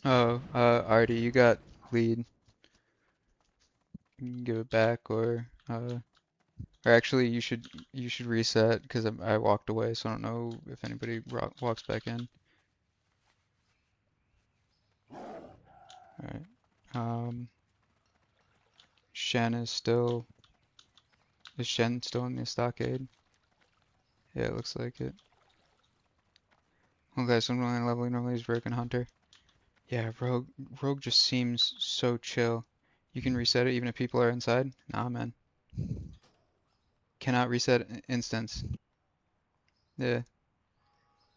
Oh, Artie, you got lead. You can give it back, or actually you should reset because I walked away, so I don't know if anybody walks back in. All right. Shen is still. Is Shen still in the stockade? Yeah, it looks like it. Okay, so I'm leveling normally is Rogue and Hunter. Yeah, Rogue just seems so chill. You can reset it even if people are inside? Nah, man. Cannot reset instance. Yeah.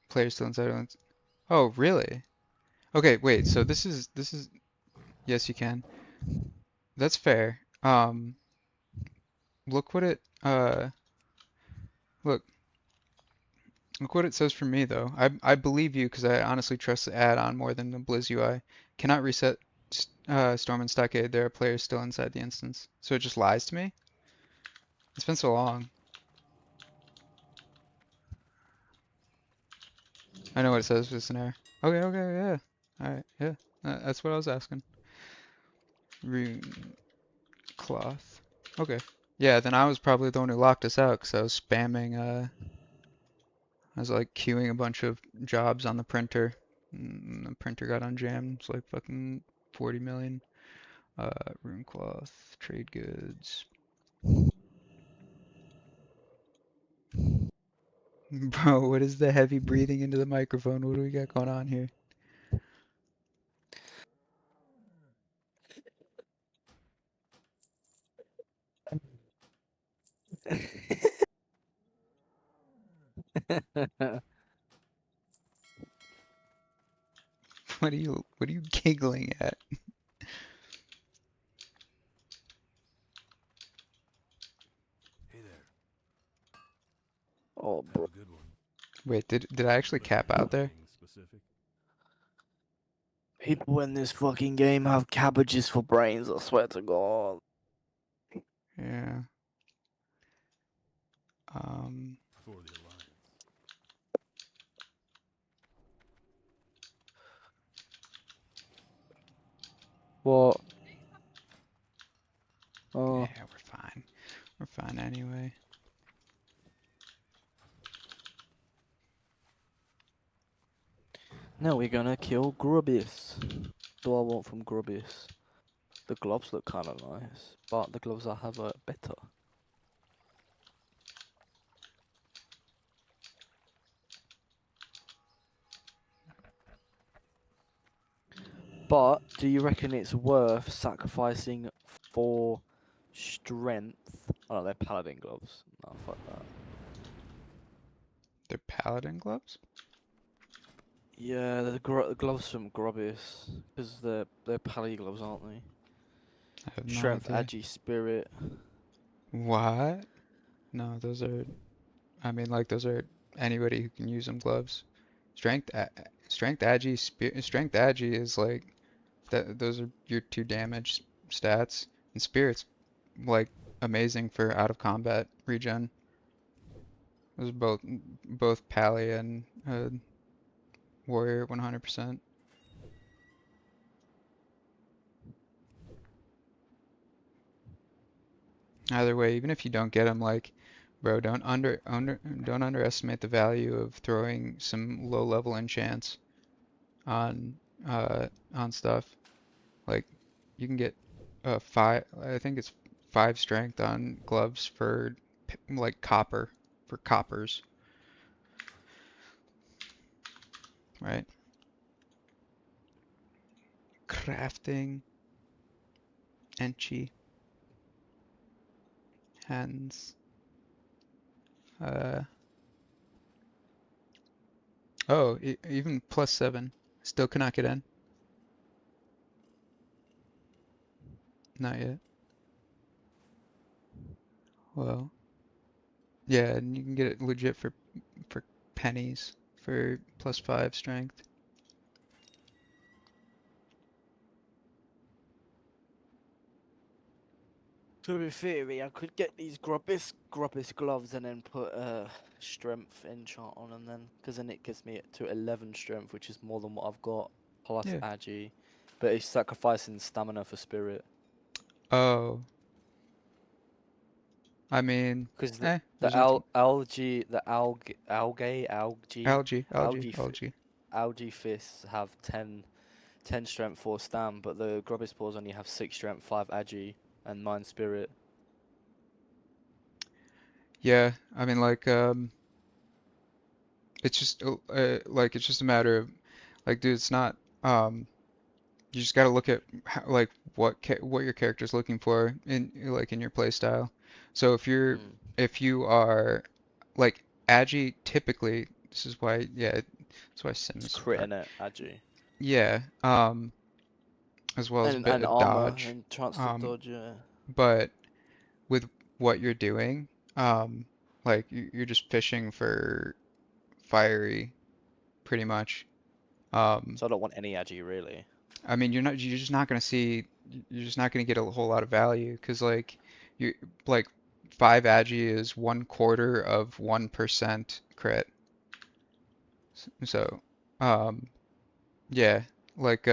Players still inside. Oh, really? Okay, wait, so this is yes, you can. That's fair. Look what it look. Look what it says for me though. I believe you because I honestly trust the add-on more than the Blizz UI. Cannot reset Storm and Stockade. There are players still inside the instance. So it just lies to me? It's been so long. I know what it says, it's an error. Okay, okay, yeah. Alright, yeah. That's what I was asking. Rune cloth. Okay. Yeah, then I was probably the one who locked us out because I was spamming, I was like queuing a bunch of jobs on the printer. And the printer got unjammed. It's like fucking 40 million. Rune cloth, trade goods. Bro, what is the heavy breathing into the microphone? What do we got going on here? What are you giggling at? Hey there. Oh, Have bro. a good one. Wait, did I actually cap out there? Anything specific? People in this fucking game have cabbages for brains, I swear to God. Yeah. For the Alliance. What? Oh, Yeah, we're fine. We're fine anyway. now we're gonna kill Grubbies. Do I want from Grubbies? The gloves look kind of nice, but the gloves I have are better. But do you reckon it's worth sacrificing for strength? Oh, they're paladin gloves. No, fuck that. They're paladin gloves? Yeah, the gloves from Grubbies, because they're pally gloves, aren't they? I have no Strength, idea. Agi, Spirit. What? No, those are, I mean, like, those are anybody who can use them gloves. Strength Agi, Strength Agi is like, those are your 2 damage stats. And Spirit's, like, amazing for out of combat regen. Those are both Pally and Warrior 100%. Either way, even if you don't get them, like, bro, don't underestimate the value of throwing some low level enchants on stuff. Like, you can get I think it's 5 strength on gloves for like copper, for coppers, right? Crafting, Enchi, hands. Oh, even +7. Still cannot get in. Not yet. Well, yeah, and you can get it legit for pennies for +5 strength. To be theory, I could get these Grubbis gloves and then put strength enchant on them then, because then it gives me to 11 strength, which is more than what I've got, plus Yeah. Agi. But it's sacrificing stamina for Spirit. Oh. I mean, Because there's nothing. algae fists have 10 strength, 4 stam, but the Grubbis balls only have 6 strength, 5 Agi, and 9 Spirit. Yeah, I mean, like, it's just like it's just a matter of like, dude, it's not you just gotta look at like what your character's looking for in in your play style. So if you are like Agi, typically this is why that's why It's Sims critting it, Agi. yeah as well as a bit And of armor dodge. and chance to dodge, yeah. But with what you're doing, like you're just fishing for fiery, pretty much. So I don't want any agi really. I mean, you're just not gonna see, you're just not gonna get a whole lot of value, because like, you like 5 agi is 1/4 of 1% crit. So, yeah, like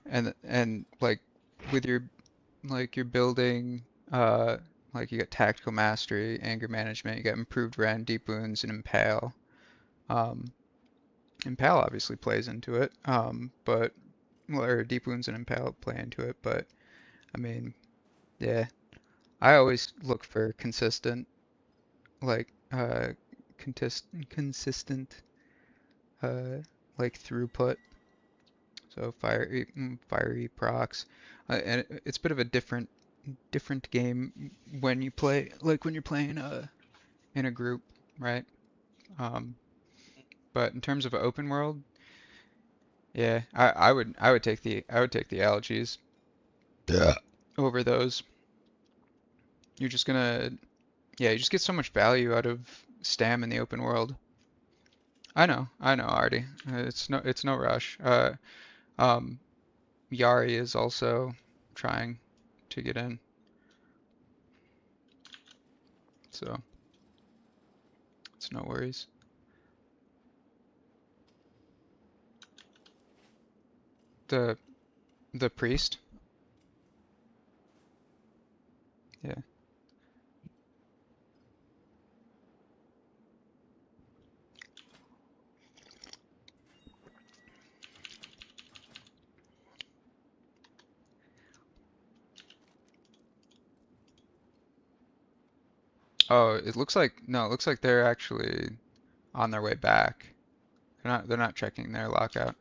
and like with your like you're building like you got tactical mastery, anger management, you got improved Ren, deep wounds, and impale. Impale obviously plays into it, but or deep wounds and impale play into it, but I mean, yeah, I always look for consistent, like consistent like throughput. So fiery procs, and it's a bit of a different game when you play like when you're playing in a group, right? But in terms of open world, yeah, I would take the algaes over those. You're just gonna yeah, you just get so much value out of Stam in the open world. I know, Artie. It's no rush. Um, Yari is also trying to get in, so it's no worries. The the priest, yeah. Oh, it looks like no, it looks like they're actually on their way back. They're not checking their lockout.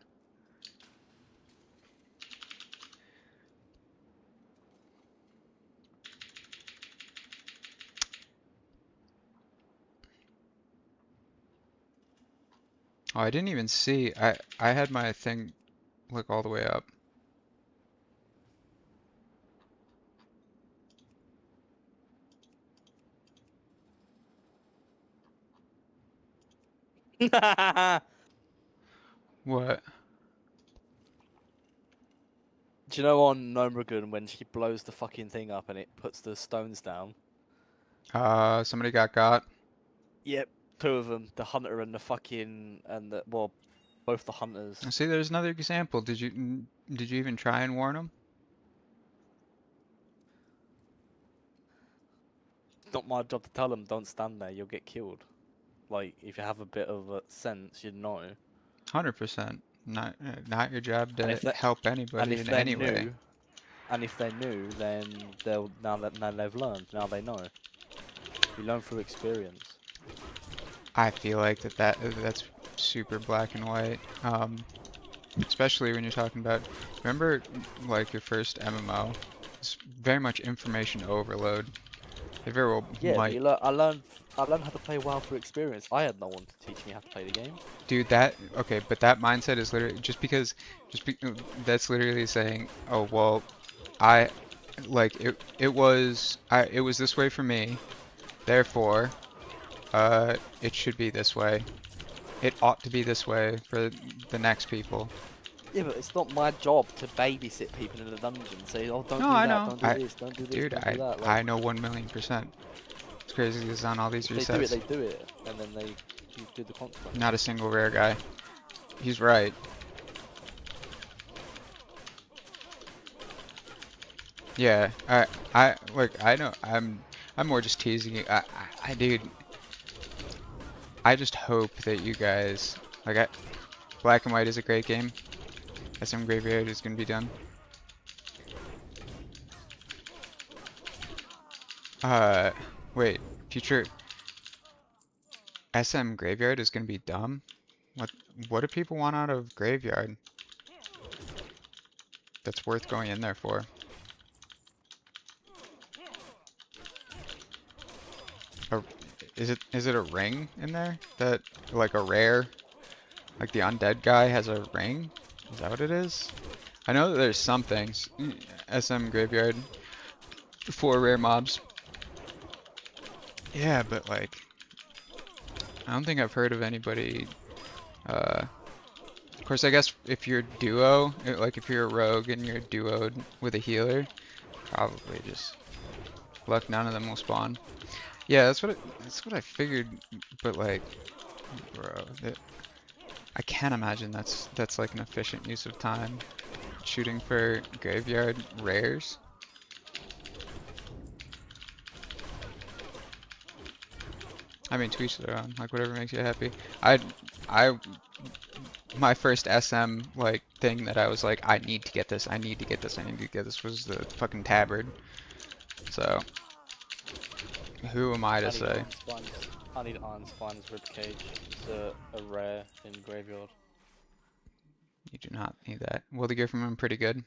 Oh, I didn't even see. I had my thing like all the way up. What? Do you know on Nomragun when she blows the fucking thing up and it puts the stones down? Somebody got. Yep, 2 of them, the hunter and the fucking well, both the hunters. See, there's another example. Did you even try and warn them? It's not my job to tell them don't stand there, you'll get killed. Like if you have a bit of sense, you'd know. 100%. Not your job And to if they- help And anybody if in they're any way. new, and if they're new, then they'll now they've learned. Now they know. You learn through experience. I feel like that's super black and white. Especially when you're talking about, remember like your first MMO? It's very much information overload. It very well Yeah, might. but I learned how to play WoW through experience. I had no one to teach me how to play the game. Dude, okay, but that mindset is literally that's literally saying, oh well, it was this way for me, therefore, it should be this way. It ought to be this way for the next people. Yeah, but it's not my job to babysit people in the dungeon. Say, oh, don't No, do I that, know. don't do this, don't do this, Dude, don't do that. Like, I know 1,000,000%. It's crazy because on all these if they do it, resets, they do it, and then you do the consequence. not a single rare guy. He's right. Yeah, I know. I'm more just teasing you. Dude, I just hope that you guys Black and White is a great game. SM Graveyard is gonna be done. Wait, future SM Graveyard is gonna be dumb? What do people want out of Graveyard? That's worth going in there for. Is it a ring in there? That like a rare? Like the undead guy has a ring? Is that what it is? I know that there's some things. SM Graveyard. 4 rare mobs. Yeah, but like I don't think I've heard of anybody. Of course, I guess if you're duo, like if you're a rogue and you're duoed with a healer, probably just luck none of them will spawn. Yeah, that's what I figured. But like, bro, I can't imagine that's like an efficient use of time shooting for graveyard rares. I mean, to each their own. Like whatever makes you happy. I my first SM like thing that I was like, I need to get this, I need to get this, I need to get this was the fucking tabard. So who am I to say? I need Iron Spine's Ribcage. It's a rare in Graveyard. You do not need that. Well, the gear from him pretty good.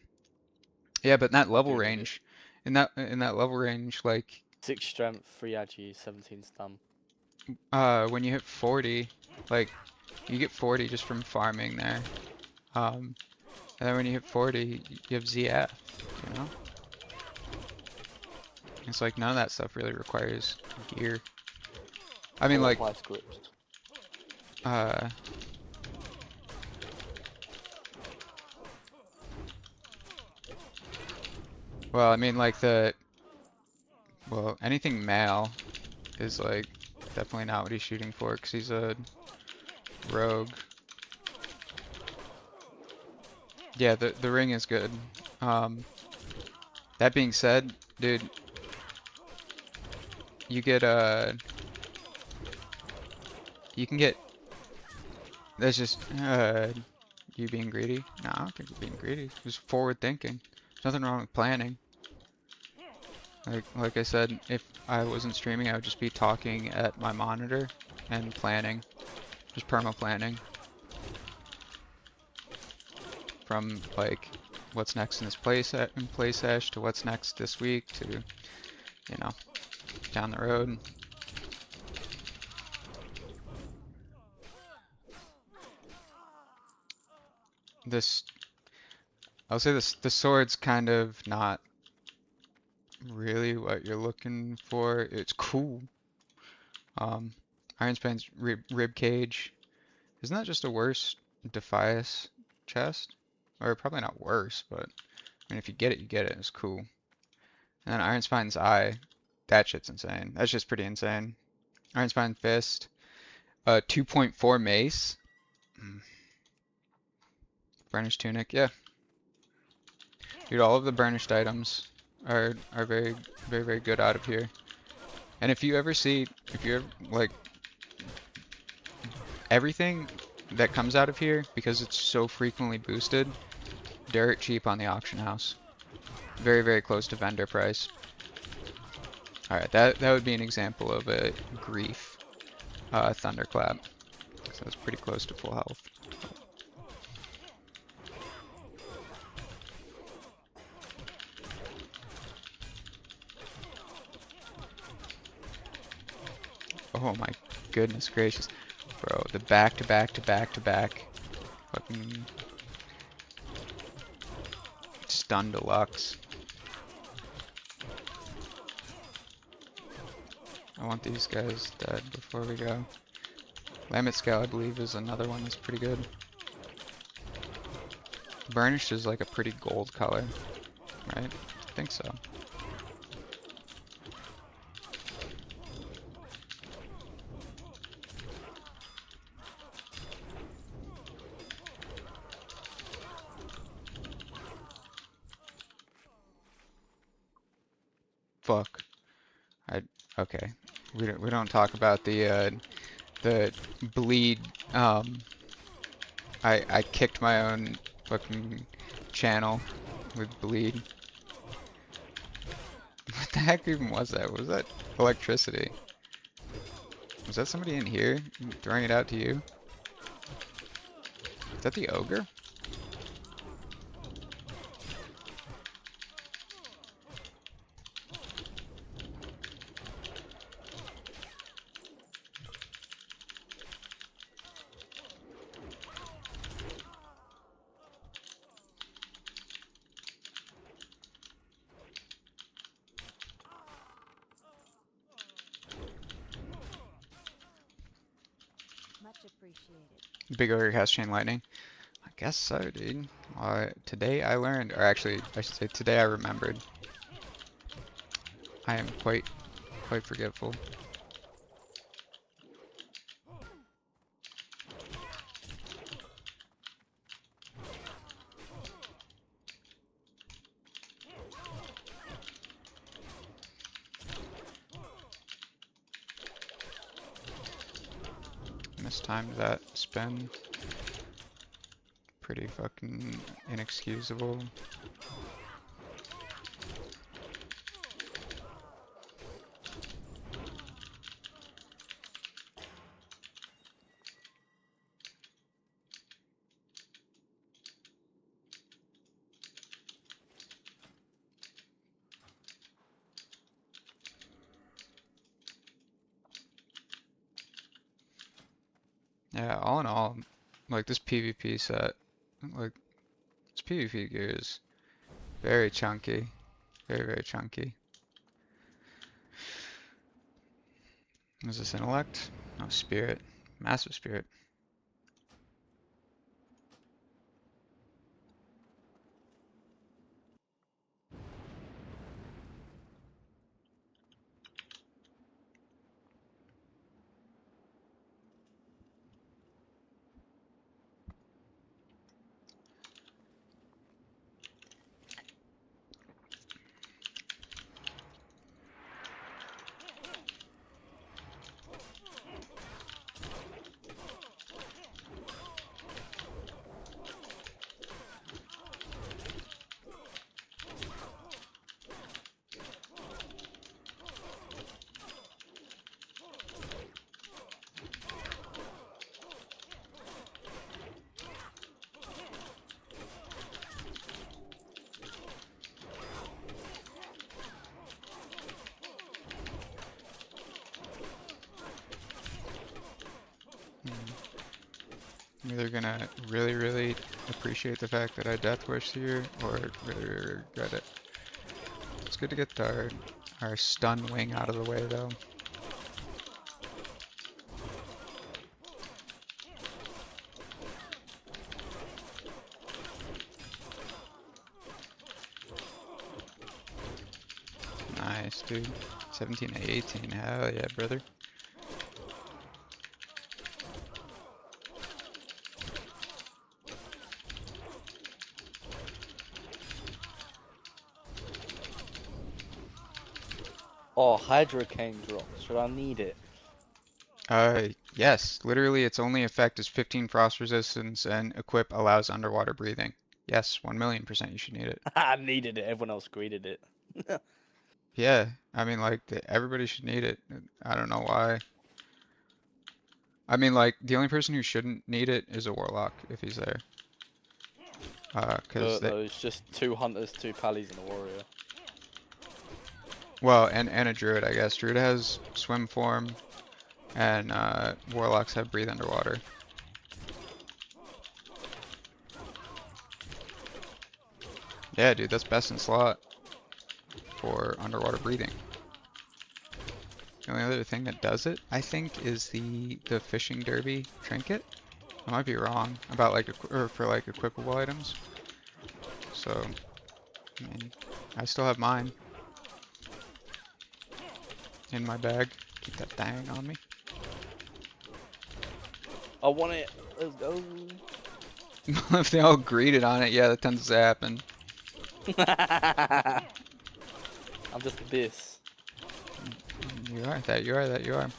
Yeah, but in that level do need it. range, in that level range, like 6 strength, 3 agi, 17 stun. when you hit 40, like you get 40 just from farming there. And then when you hit 40, you have ZF, you know? It's like none of that stuff really requires gear. I mean, like, Scripts. well, I mean, like well, anything male is like definitely not what he's shooting for because he's a rogue. Yeah, the ring is good. That being said, dude, you get you can get. That's just you being greedy. No, I don't think you're being greedy. Just forward thinking. There's nothing wrong with planning. Like I said, if I wasn't streaming, I would just be talking at my monitor and planning, just perma planning. From like what's next in this play sesh to what's next this week to, you know, down the road. I'll say the sword's kind of not really what you're looking for. It's cool. Iron Spine's rib cage. Isn't that just a worse Defias chest? Or probably not worse, but I mean if you get it, you get it. It's cool. And then Iron Spine's eye. That shit's insane. That's just pretty insane. Iron Spine fist. 2.4 mace. Burnished tunic, yeah. Dude, all of the burnished items are very, very, very good out of here. And if you ever like everything that comes out of here, because it's so frequently boosted, dirt cheap on the auction house. Very, very close to vendor price. Alright, that would be an example of a grief thunderclap. So it's pretty close to full health. Oh my goodness gracious. Bro, the back to back to back to back. Fucking stun deluxe. I want these guys dead before we go. Lamet Scale, I believe, is another one that's pretty good. Burnished is like a pretty gold color, right? I think so. Fuck. Okay. We don't talk about the bleed. I kicked my own fucking channel with bleed. What the heck even was that? Was that electricity? Was that somebody in here throwing it out to you? Is that the ogre? appreciated. Big Ogre cast Chain Lightning. I guess so, dude. Today I learned, or actually, I should say today I remembered. I am quite forgetful. Mistimed that spin. Pretty fucking inexcusable. Yeah, all in all, like this PvP set, like this PvP gear is very chunky, very chunky. Is this intellect? No, spirit, massive spirit. I'm either gonna really appreciate the fact that I death wish here, or really regret it. It's good to get our stun wing out of the way though. Nice, dude. 17 to 18, hell yeah, brother. Oh, Hydra Cane drop. Should I need it? Yes, literally its only effect is 15 frost resistance and equip allows underwater breathing. Yes, 1,000,000% you should need it. I needed it. Everyone else greeted it. Yeah, I mean like everybody should need it. I don't know why. I mean like the only person who shouldn't need it is a warlock if he's there. Cause No, it's just 2 hunters, 2 pallies, and a warrior. well, and a druid, I guess. Druid has swim form, and warlocks have breathe underwater. Yeah, dude, that's best in slot for underwater breathing. The only other thing that does it, I think, is the fishing derby trinket. I might be wrong about like for like equipable items. So, I mean, I still have mine in my bag. Keep that thing on me. I want it. Let's go. If they all greeted on it, yeah, that tends to happen. I'm just this. You are that. You are that. You are.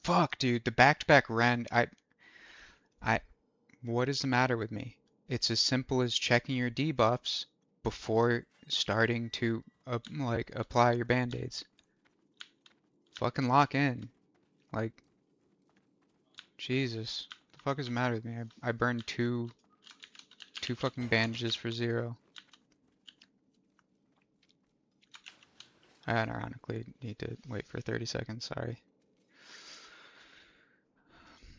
Fuck, dude, the back-to-back rend, what is the matter with me? It's as simple as checking your debuffs before starting to, like, apply your band-aids. Fucking lock in. Like, Jesus. What the fuck is the matter with me? I burned two fucking bandages for 0. I unironically need to wait for 30 seconds, sorry.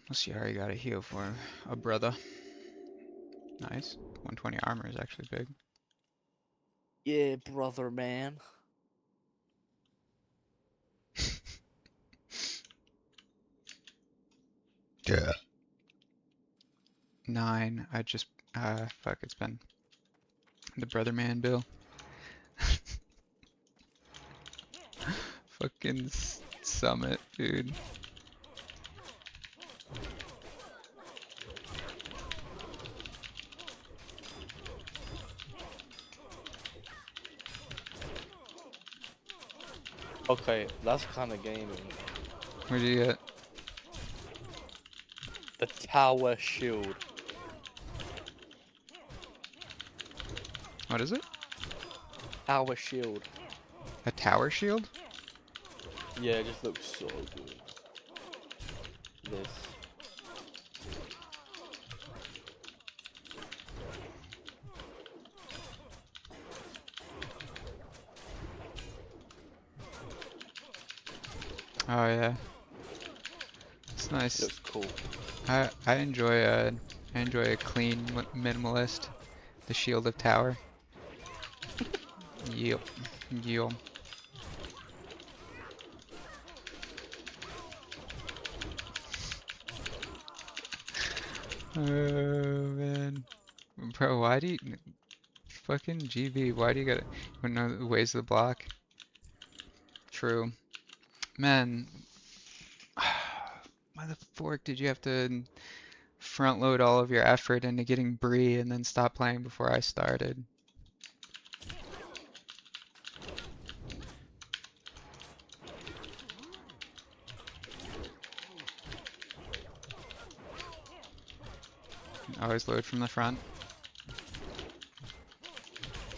Let's see how you got a heal for a brother. Nice. 120 armor is actually big. Yeah, brother, man. Yeah. 9. I just, fuck, it's been the brother man bill. Fucking summit, dude. Okay, that's kind of gaming. Where'd you get? The tower shield. What is it? Tower shield. A tower shield? Yeah, it just looks so good. This. Oh yeah. It's nice. Looks cool. I enjoy a clean minimalist. The shield of tower. Yep. Yep. Oh man. Bro, why do you fucking GB, why do you gotta know the ways of the block? True. Man, why the fork did you have to front load all of your effort into getting Bree and then stop playing before I started? Always load from the front.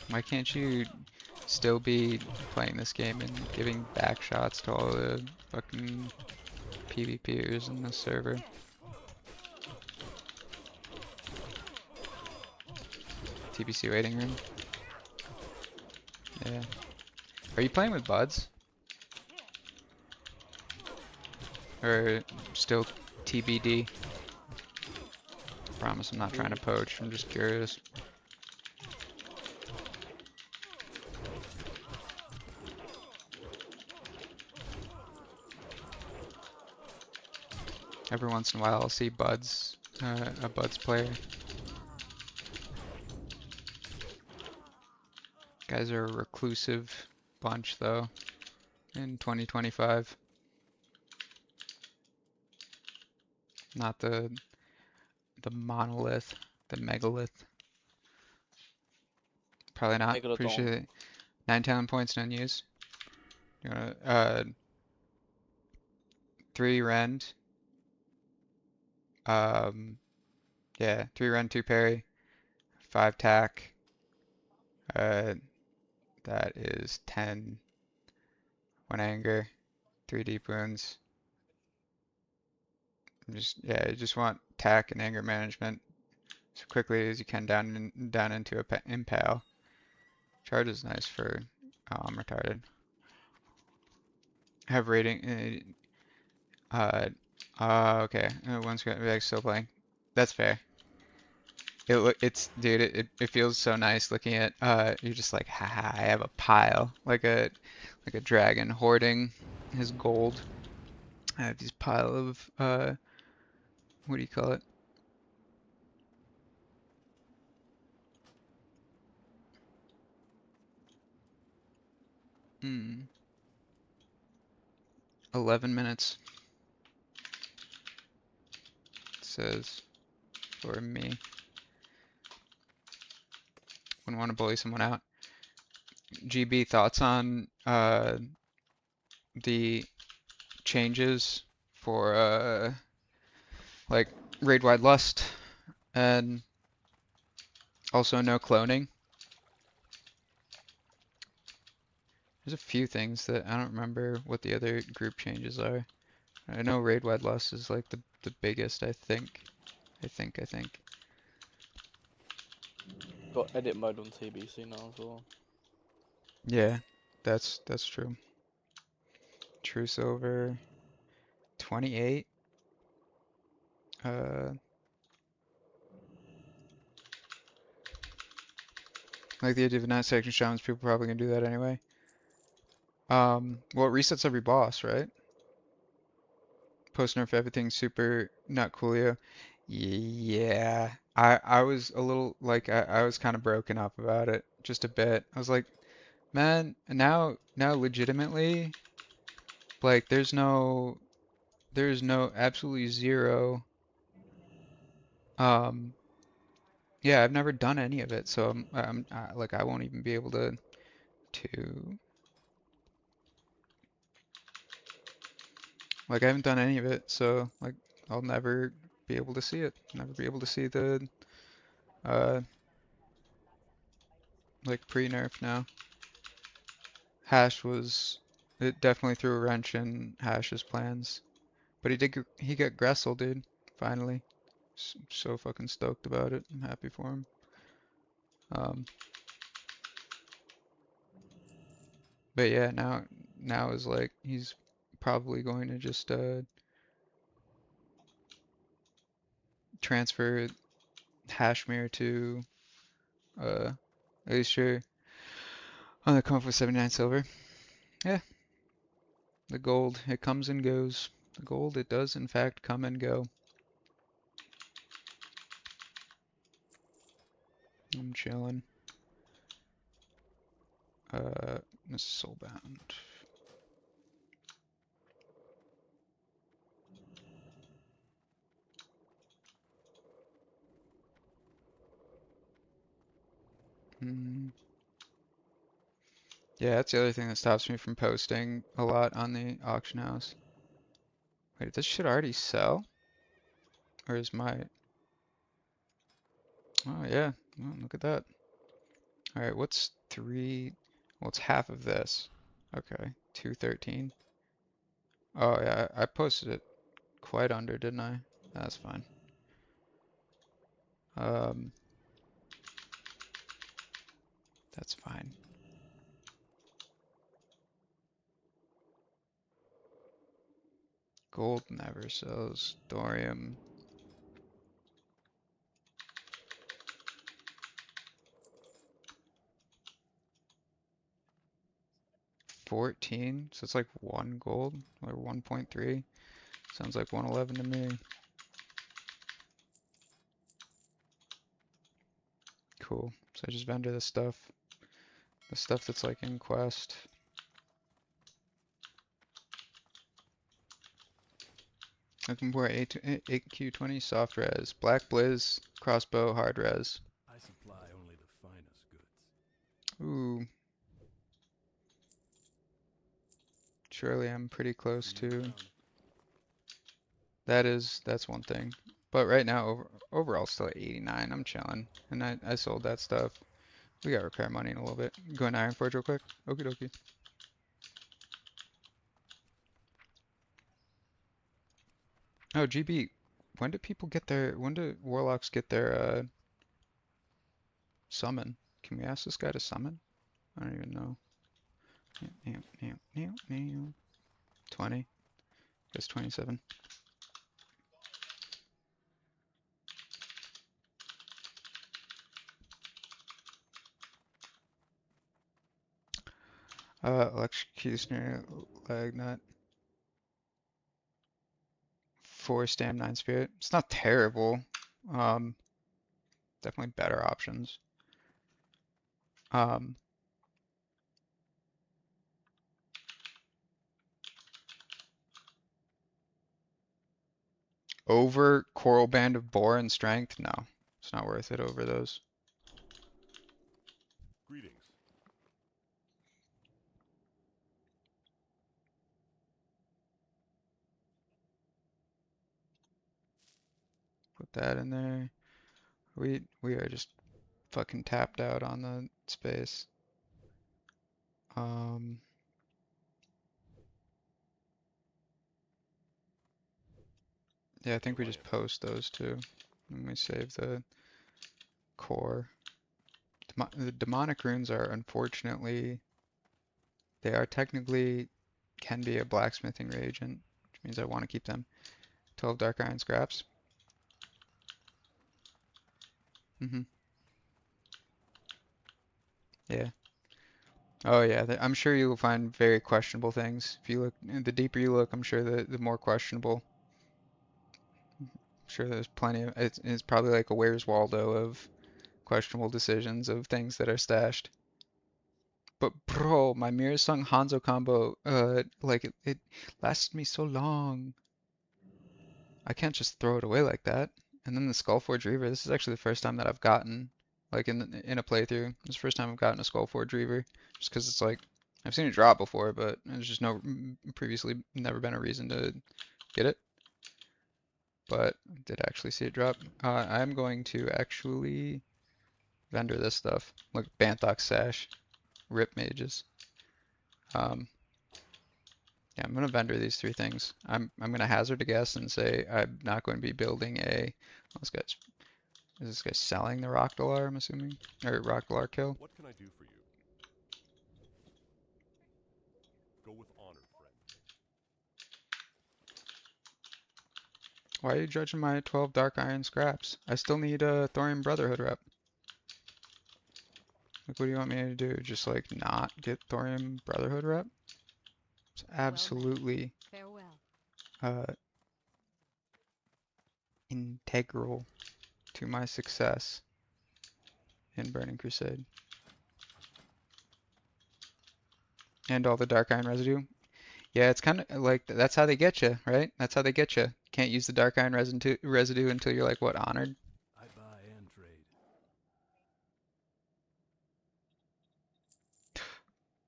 Why can't you still be playing this game and giving back shots to all the fucking PvPers in this server? TBC waiting room. Yeah. Are you playing with buds? Or still TBD? Promise I'm not trying to poach, I'm just curious. Every once in a while I'll see buds, a buds player. Guys are a reclusive bunch though in 2025. Not the monolith, the megalith. Probably not. Megalodon. Appreciate it. 9 talent points, none used. You wanna, 3 rend. Yeah, 3 rend, 2 parry, 5 tack. That is 10. 1 anger, 3 deep wounds. Yeah, you just want tack and anger management as quickly as you can down into a impale. Charge is nice for, oh, I'm retarded. Have rating, okay, one's still playing. That's fair. it's dude, it feels so nice looking at you're just like, haha, I have a pile like a dragon hoarding his gold. I have these pile of what do you call it? Hmm. 11 minutes says for me. Wouldn't want to bully someone out. GB, thoughts on the changes for like raid wide lust and also no cloning? There's a few things that I don't remember what the other group changes are. I know raid wide lust is like the biggest, I think. I think. Got edit mode on TBC now as well. Yeah, that's true. True silver 28. Like the idea of not section shamans, people probably gonna do that anyway. Well, it resets every boss, right? Post nerf everything super not coolio. Yeah, I was a little like I was kind of broken up about it just a bit. I was like, man, now legitimately, like there's no absolutely zero. Um, yeah, I've never done any of it, so like I won't even be able to like I haven't done any of it, so like I'll never be able to see it. Never be able to see the uh like pre-nerf now. Hash was it definitely threw a wrench in Hash's plans, but he got Gressel, dude. Finally, so fucking stoked about it. I'm happy for him. Um, but yeah, now is like he's probably going to just transfer Hashmere to Acer on the comp with 79 silver. Yeah, the gold, it comes and goes. The gold, it does in fact come and go. I'm chilling. This is soulbound. Yeah, that's the other thing that stops me from posting a lot on the auction house. Wait, did this shit already sell? Or is my... Oh yeah, oh, look at that. Alright, what's 3... Well, it's half of this. Okay, 213. Oh yeah, I posted it quite under, didn't I? That's fine. Um, that's fine. Gold never sells. Thorium. $14, so it's like 1 gold or 1.3. Sounds like 111 to me. Cool. So I just vendor the stuff that's like in quest. Looking for 8Q20 soft res, black blizz, crossbow, hard res. I supply only the finest goods. Ooh. Surely I'm pretty close See you to. around. That's one thing. But right now, overall still at 89. I'm chilling. And I sold that stuff. We got repair money in a little bit. Going to Ironforge real quick. Okie dokie. Oh, GB, when do warlocks get their summon? Can we ask this guy to summon? I don't even know. 20. That's 27. Executioner, Lagnut, 4 Stam, 9 Spirit. It's not terrible. Um, definitely better options. Um, over Coral Band of Boar and Strength? No, it's not worth it over those. Greetings. Put that in there. We are just fucking tapped out on the space. Yeah, I think we just post those two. And we save the core. The demonic runes are unfortunately, they are technically, can be a blacksmithing reagent, which means I want to keep them. 12 dark iron scraps. Yeah. Oh yeah, I'm sure you will find very questionable things. If you look, the deeper you look, I'm sure the more questionable. I'm sure there's plenty of, it's probably like a Where's Waldo of questionable decisions of things that are stashed. But bro, my Mirror Sung Hanzo combo, like it lasted me so long. I can't just throw it away like that. And then the Skullforge Reaver, this is actually the first time that I've gotten, like in a playthrough, this is the first time I've gotten a Skullforge Reaver. Just because it's like, I've seen it drop before, but there's just no, previously never been a reason to get it. But I did actually see it drop. I'm going to actually vendor this stuff, like Banthok Sash, Rip Mages. Yeah, I'm gonna vendor these 3 things. I'm gonna hazard a guess and say I'm not going to be building a. Oh, is this guy selling the Rockdalar? I'm assuming, or Rockdalar kill. What can I do for you? Go with honor, friend. Why are you judging my 12 Dark Iron scraps? I still need a Thorium Brotherhood rep. Like, what do you want me to do? Just like not get Thorium Brotherhood rep? It's absolutely Farewell. integral to my success in Burning Crusade. And all the Dark Iron residue. Yeah, it's kind of like that's how they get you, right? That's how they get you. Can't use the Dark Iron residue until you're like what, honored? I buy and trade.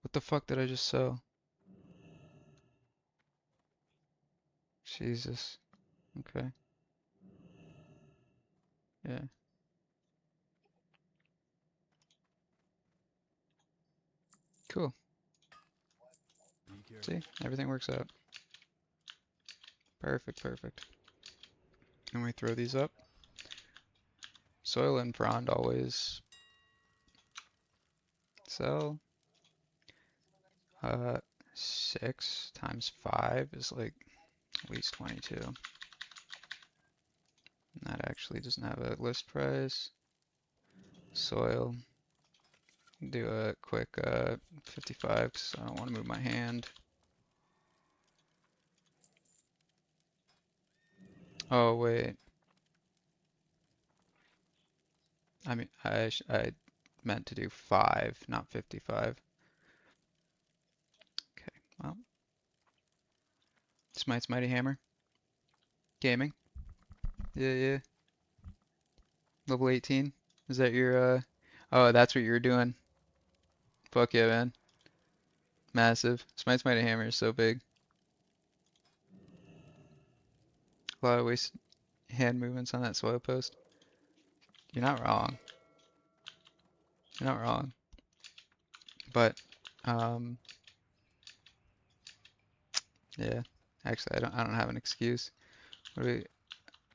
What the fuck did I just sell? Jesus. Okay. Yeah. Cool. Be careful. See, everything works out. Perfect, perfect. And we throw these up. Soil and Frond always sell. 6 times 5 is like at least 22. And that actually doesn't have a list price. Soil. Do a quick 55 because I don't want to move my hand. Oh wait. I mean, I meant to do 5, not 55. Okay, well. Smite's Mighty Hammer. Gaming. Yeah, yeah. Level 18. Is that your, oh, that's what you were doing. Fuck yeah, man. Massive. Smite's Mighty Hammer is so big. A lot of waste hand movements on that soil post. You're not wrong. You're not wrong. But, yeah. Actually, I don't have an excuse. What do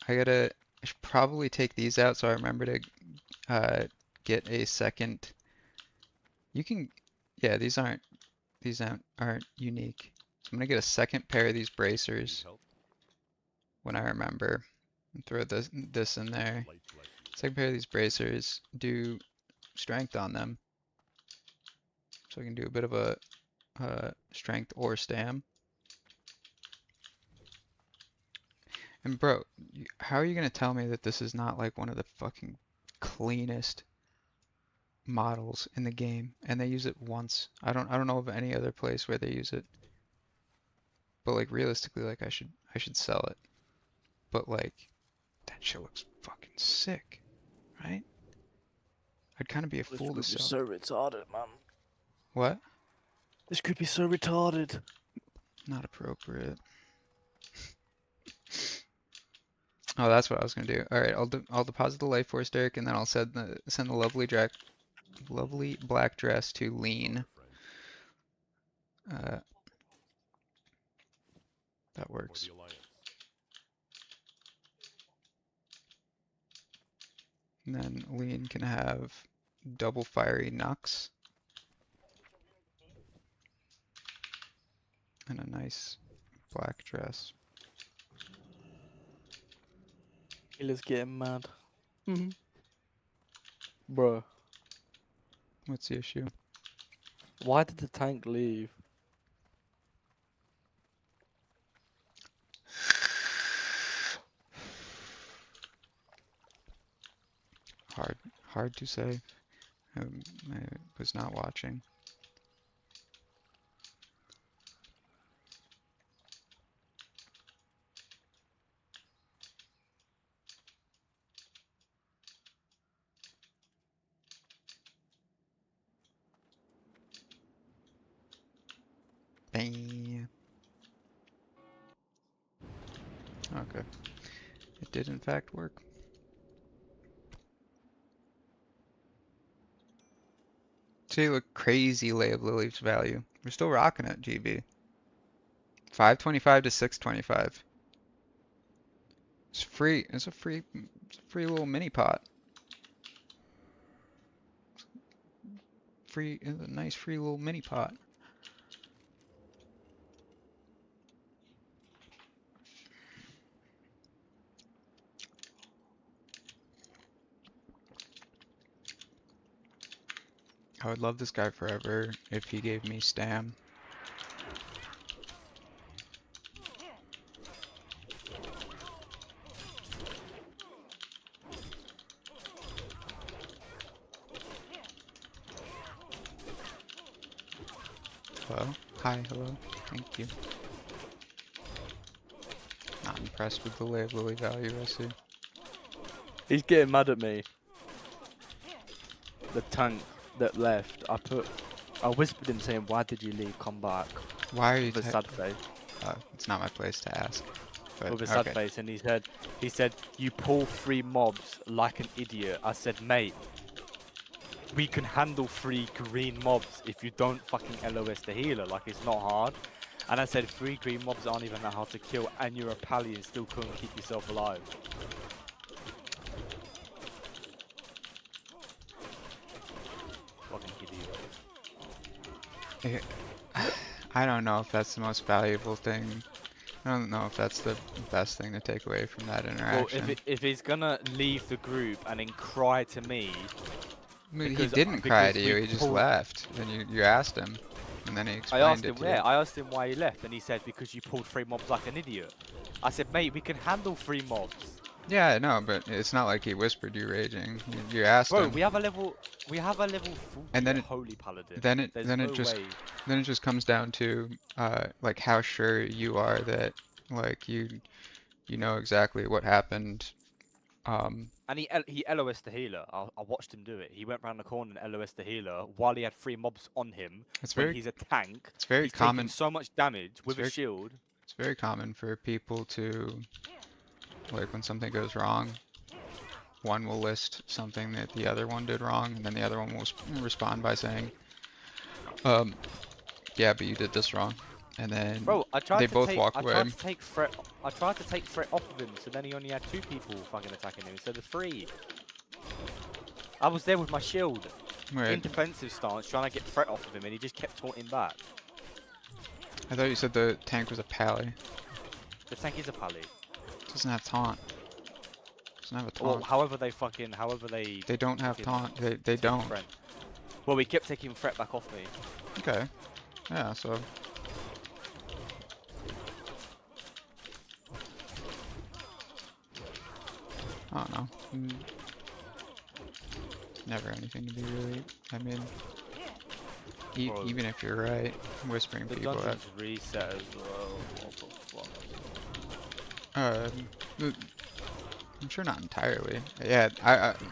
I should probably take these out so I remember to get a second. You can, yeah, these aren't unique. So I'm gonna get a second pair of these bracers Need help? when I remember and throw this in there. Light bless you. Second pair of these bracers, do strength on them. So I can do a bit of a strength or stam. And bro, how are you gonna tell me that this is not like one of the fucking cleanest models in the game? And they use it once. I don't know of any other place where they use it. But like realistically, like I should sell it. But like that shit looks fucking sick, right? I'd kind of be a fool to sell. so retarded, man. What? This could be so retarded. Not appropriate. Oh, that's what I was gonna do. All right, I'll deposit the life force, Derek, and then I'll send the lovely black dress to Lean. That For works. the Alliance. And then Lean can have double fiery Nux and a nice black dress. Healer's getting mad. Bro, What's the issue? why did the tank leave? Hard to say. I was not watching. Bang. Okay. It did in fact work. See, look, crazy Lay of Lilies value. We're still rocking it, GB. 525 to 625. It's free. It's a free little mini pot. It's a nice free little mini pot. I would love this guy forever if he gave me Stam. Hello? Hi, hello. Thank you. Not impressed with the Lay of Lily value, I see. He's getting mad at me. The tank that left, I whispered him saying, "Why did you leave? Come back." Why are you With a sad face. It's not my place to ask. But, With a sad okay. face, and he said, "You pull 3 mobs like an idiot." I said, "Mate, we can handle 3 green mobs if you don't fucking LOS the healer. Like, it's not hard." And I said, 3 green mobs aren't even that hard to kill, and you're a pally and still couldn't keep yourself alive. Fucking idiot. I don't know if that's the most valuable thing. I don't know if that's the best thing to take away from that Well, interaction. if he's gonna leave the group and then cry to me, I mean, he because- didn't cry because to you, we he just pulled- left. And you asked him, and then he I explained asked it him to where. you. I asked him why he left, and he said because you pulled 3 mobs like an idiot. I said, mate, we can handle 3 mobs. Yeah, I know, but it's not like he whispered you raging. You asked Bro, him. we have a level 40 And then it- holy paladin. then it There's then no it just way. then it just comes down to like how sure you are that like you know exactly what happened. And he LOS the healer. I watched him do it. He went round the corner and LOS the healer while he had 3 mobs on him. It's When very he's a tank, it's very he's common. taking so much damage with very- a shield. It's very common for people to like when something goes wrong, one will list something that the other one did wrong, and then the other one will respond by saying, yeah, but you did this wrong. And then Bro, I tried they to both take, walk I away. tried to take threat. I tried to take threat off of him, so then he only had 2 people fucking attacking him instead of 3. I was there with my shield, in Wait, defensive stance, trying to get threat off of him, and he just kept taunting back. I thought you said the tank was a pally. The tank is a pally. It doesn't have taunt. Doesn't have a Well, taunt. however they They don't have fucking taunt. They take don't. threat. Well, he kept taking threat back off me. Okay. Yeah, so I don't know. Never anything to be really. I mean, Bro. even if you're right, whispering The people at dungeons reset as well. What the fuck? I'm sure not entirely. Yeah,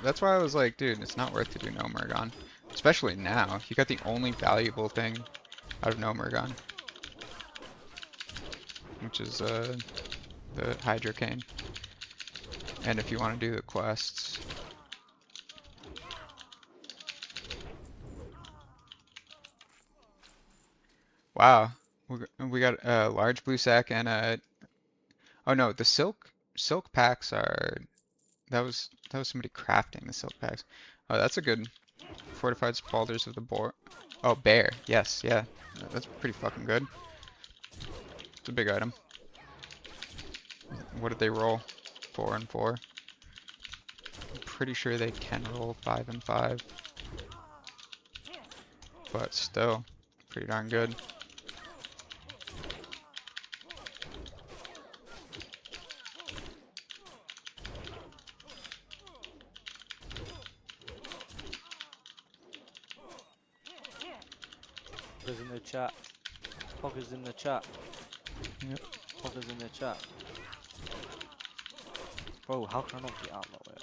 that's why I was like, dude, it's not worth to do Gnomeregan. Especially now. You got the only valuable thing out of Gnomeregan. Which is the Hydrocane. And if you want to do the quests. Wow. We got a large blue sack and a... Oh no, the silk packs are... That was somebody crafting the silk packs. Oh, that's a good fortified spaulders of the boar. Oh, bear. Yes, yeah. That's pretty fucking good. It's a big item. What did they roll? 4 and 4. I'm pretty sure they can roll 5 and 5. But still, pretty darn good. Poggers in the chat. Poggers in the chat. Yep. Poggers in the chat. Bro, how can I not get out that way?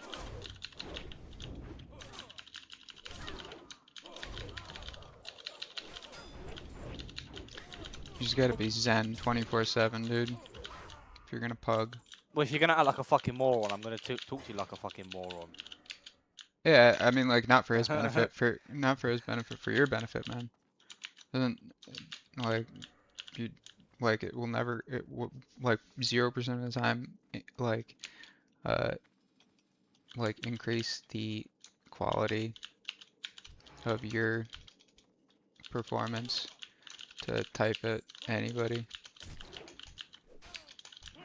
You just gotta be zen 24/7, dude. If you're gonna pug. Well, if you're gonna act like a fucking moron, I'm gonna talk to you like a fucking moron. Yeah, I mean, like, not for his benefit, not for his benefit, for your benefit, man. Doesn't, like, you, like, it will never, it will, like, 0% of the time, like, increase the quality of your performance to type at anybody.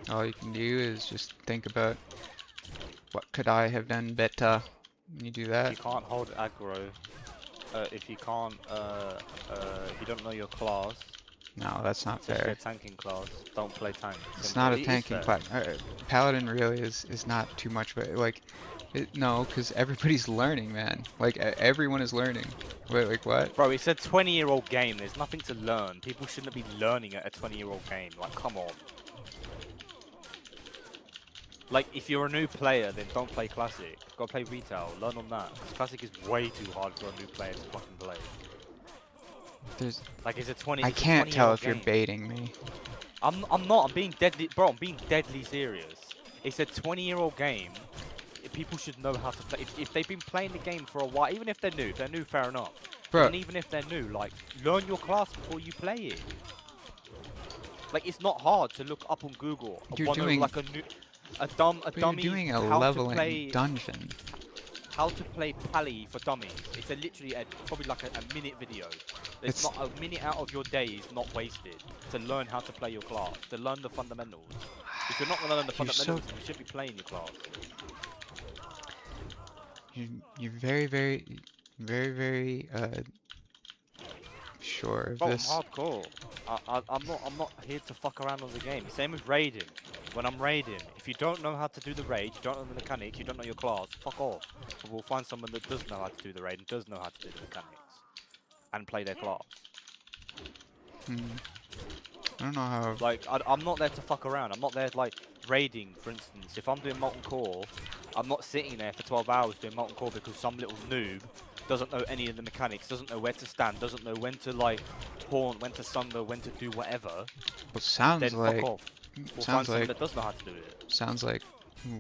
All you can do is just think about what could I have done better. You do If that. you can't hold aggro, if you can't, if you don't know your class, No, that's not especially fair. a tanking class, don't play tank. It's Simple. not a It is tanking fair. class. Paladin really is not too much, but like, no, because everybody's learning, man. Like everyone is learning. Wait, like what? Bro, it's a 20-year-old game. There's nothing to learn. People shouldn't be learning at a 20-year-old game. Like, come on. Like, if you're a new player, then don't play Classic. Go play Retail. Learn on that. Because Classic is way too hard for a new player to fucking play. There's. Like, it's a 20. I It's a can't tell 20-year-old if you're game. baiting me. I'm not. I'm being deadly. Bro, I'm being deadly serious. It's a 20-year-old game. People should know how to play. If they've been playing the game for a while, even if they're new, fair enough. Bro, And even if they're new, like, learn your class before you play it. Like, it's not hard to look up on Google. You're doing- like a dummy. you're doing a how leveling to play dungeon. how to play Pally for dummies. It's literally probably like a minute video. There's It's- not a minute out of your day is not wasted to learn how to play your class, to learn the fundamentals. If you're not gonna learn the You're so- fundamentals, then you should be playing your class. You're very, very, very, very sure of Bro, this. I'm hardcore. I'm not here to fuck around on the game. Same with raiding. When I'm raiding, if you don't know how to do the raid, you don't know the mechanics, you don't know your class, fuck off. But we'll find someone that does know how to do the raid and does know how to do the mechanics and play their class. Hmm. I don't know how. Like, I'm not there to fuck around. I'm not there like raiding, for instance. If I'm doing Molten Core, I'm not sitting there for 12 hours doing Molten Core because some little noob doesn't know any of the mechanics, doesn't know where to stand, doesn't know when to like taunt, when to sunder, when to do whatever. Well, sounds Then like. fuck off. We'll find Sounds someone like. that does know how to do it. Sounds like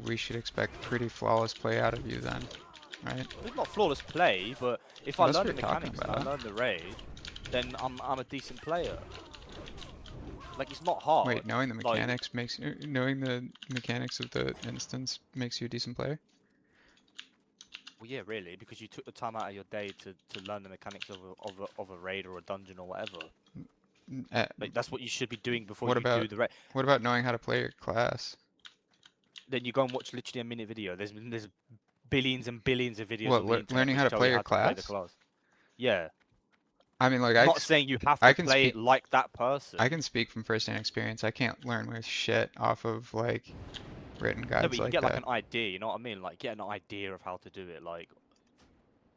we should expect pretty flawless play out of you then, right? It's not flawless play, but if Well, I that's learn what the you're talking mechanics and I about. learn the raid, then I'm a decent player. Like, it's not hard. Wait, knowing the like- mechanics makes knowing the mechanics of the instance makes you a decent player? Well, yeah, really, because you took the time out of your day to learn the mechanics of a raid or a dungeon or whatever. Like, that's what you should be doing before What you do about- the raid. What about knowing how to play your class? Then you go and watch literally a minute video. There's billions and billions of videos. What, on the internet learning which how to tell play you your how to play the class? class. Yeah. I mean, like I'm not saying you have I to can play speak. it like that person. I can speak from first-hand experience. I can't learn with shit off of like written No, guides but you like get like that. an idea. You know what I mean? Like get an idea of how to do it. Like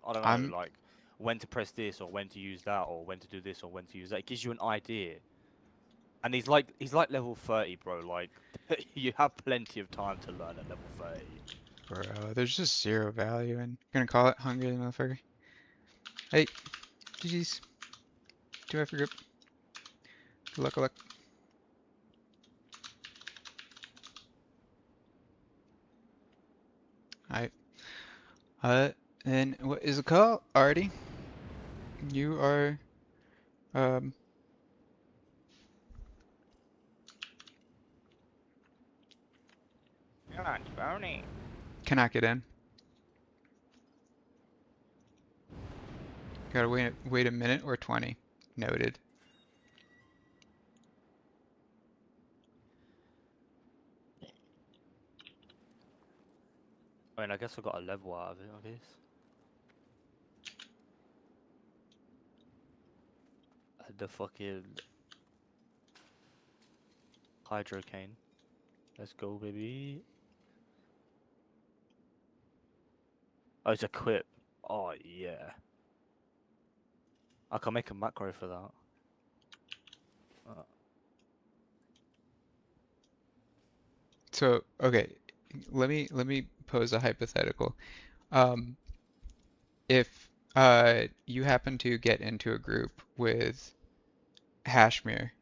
I don't I'm know, like when to press this or when to use that or when to do this or when to use that. It gives you an idea. And he's like level 30, bro. Like you have plenty of time to learn at level 30. bro. There's just zero value in. Gonna call it hungry motherfucker. Hey, GG's. 2 for grip. Good luck, good luck. Alright. And what is the call? Artie? You are, um, God, Brownie. cannot get in. Gotta wait a minute or 20. Noted. I mean, I guess I got a level out of it, I guess. The fucking hydrocane. Let's go, baby. Oh, it's equip. Oh, yeah. I can make a macro for that. So, okay, let me pose a hypothetical. If you happen to get into a group with Hashmir,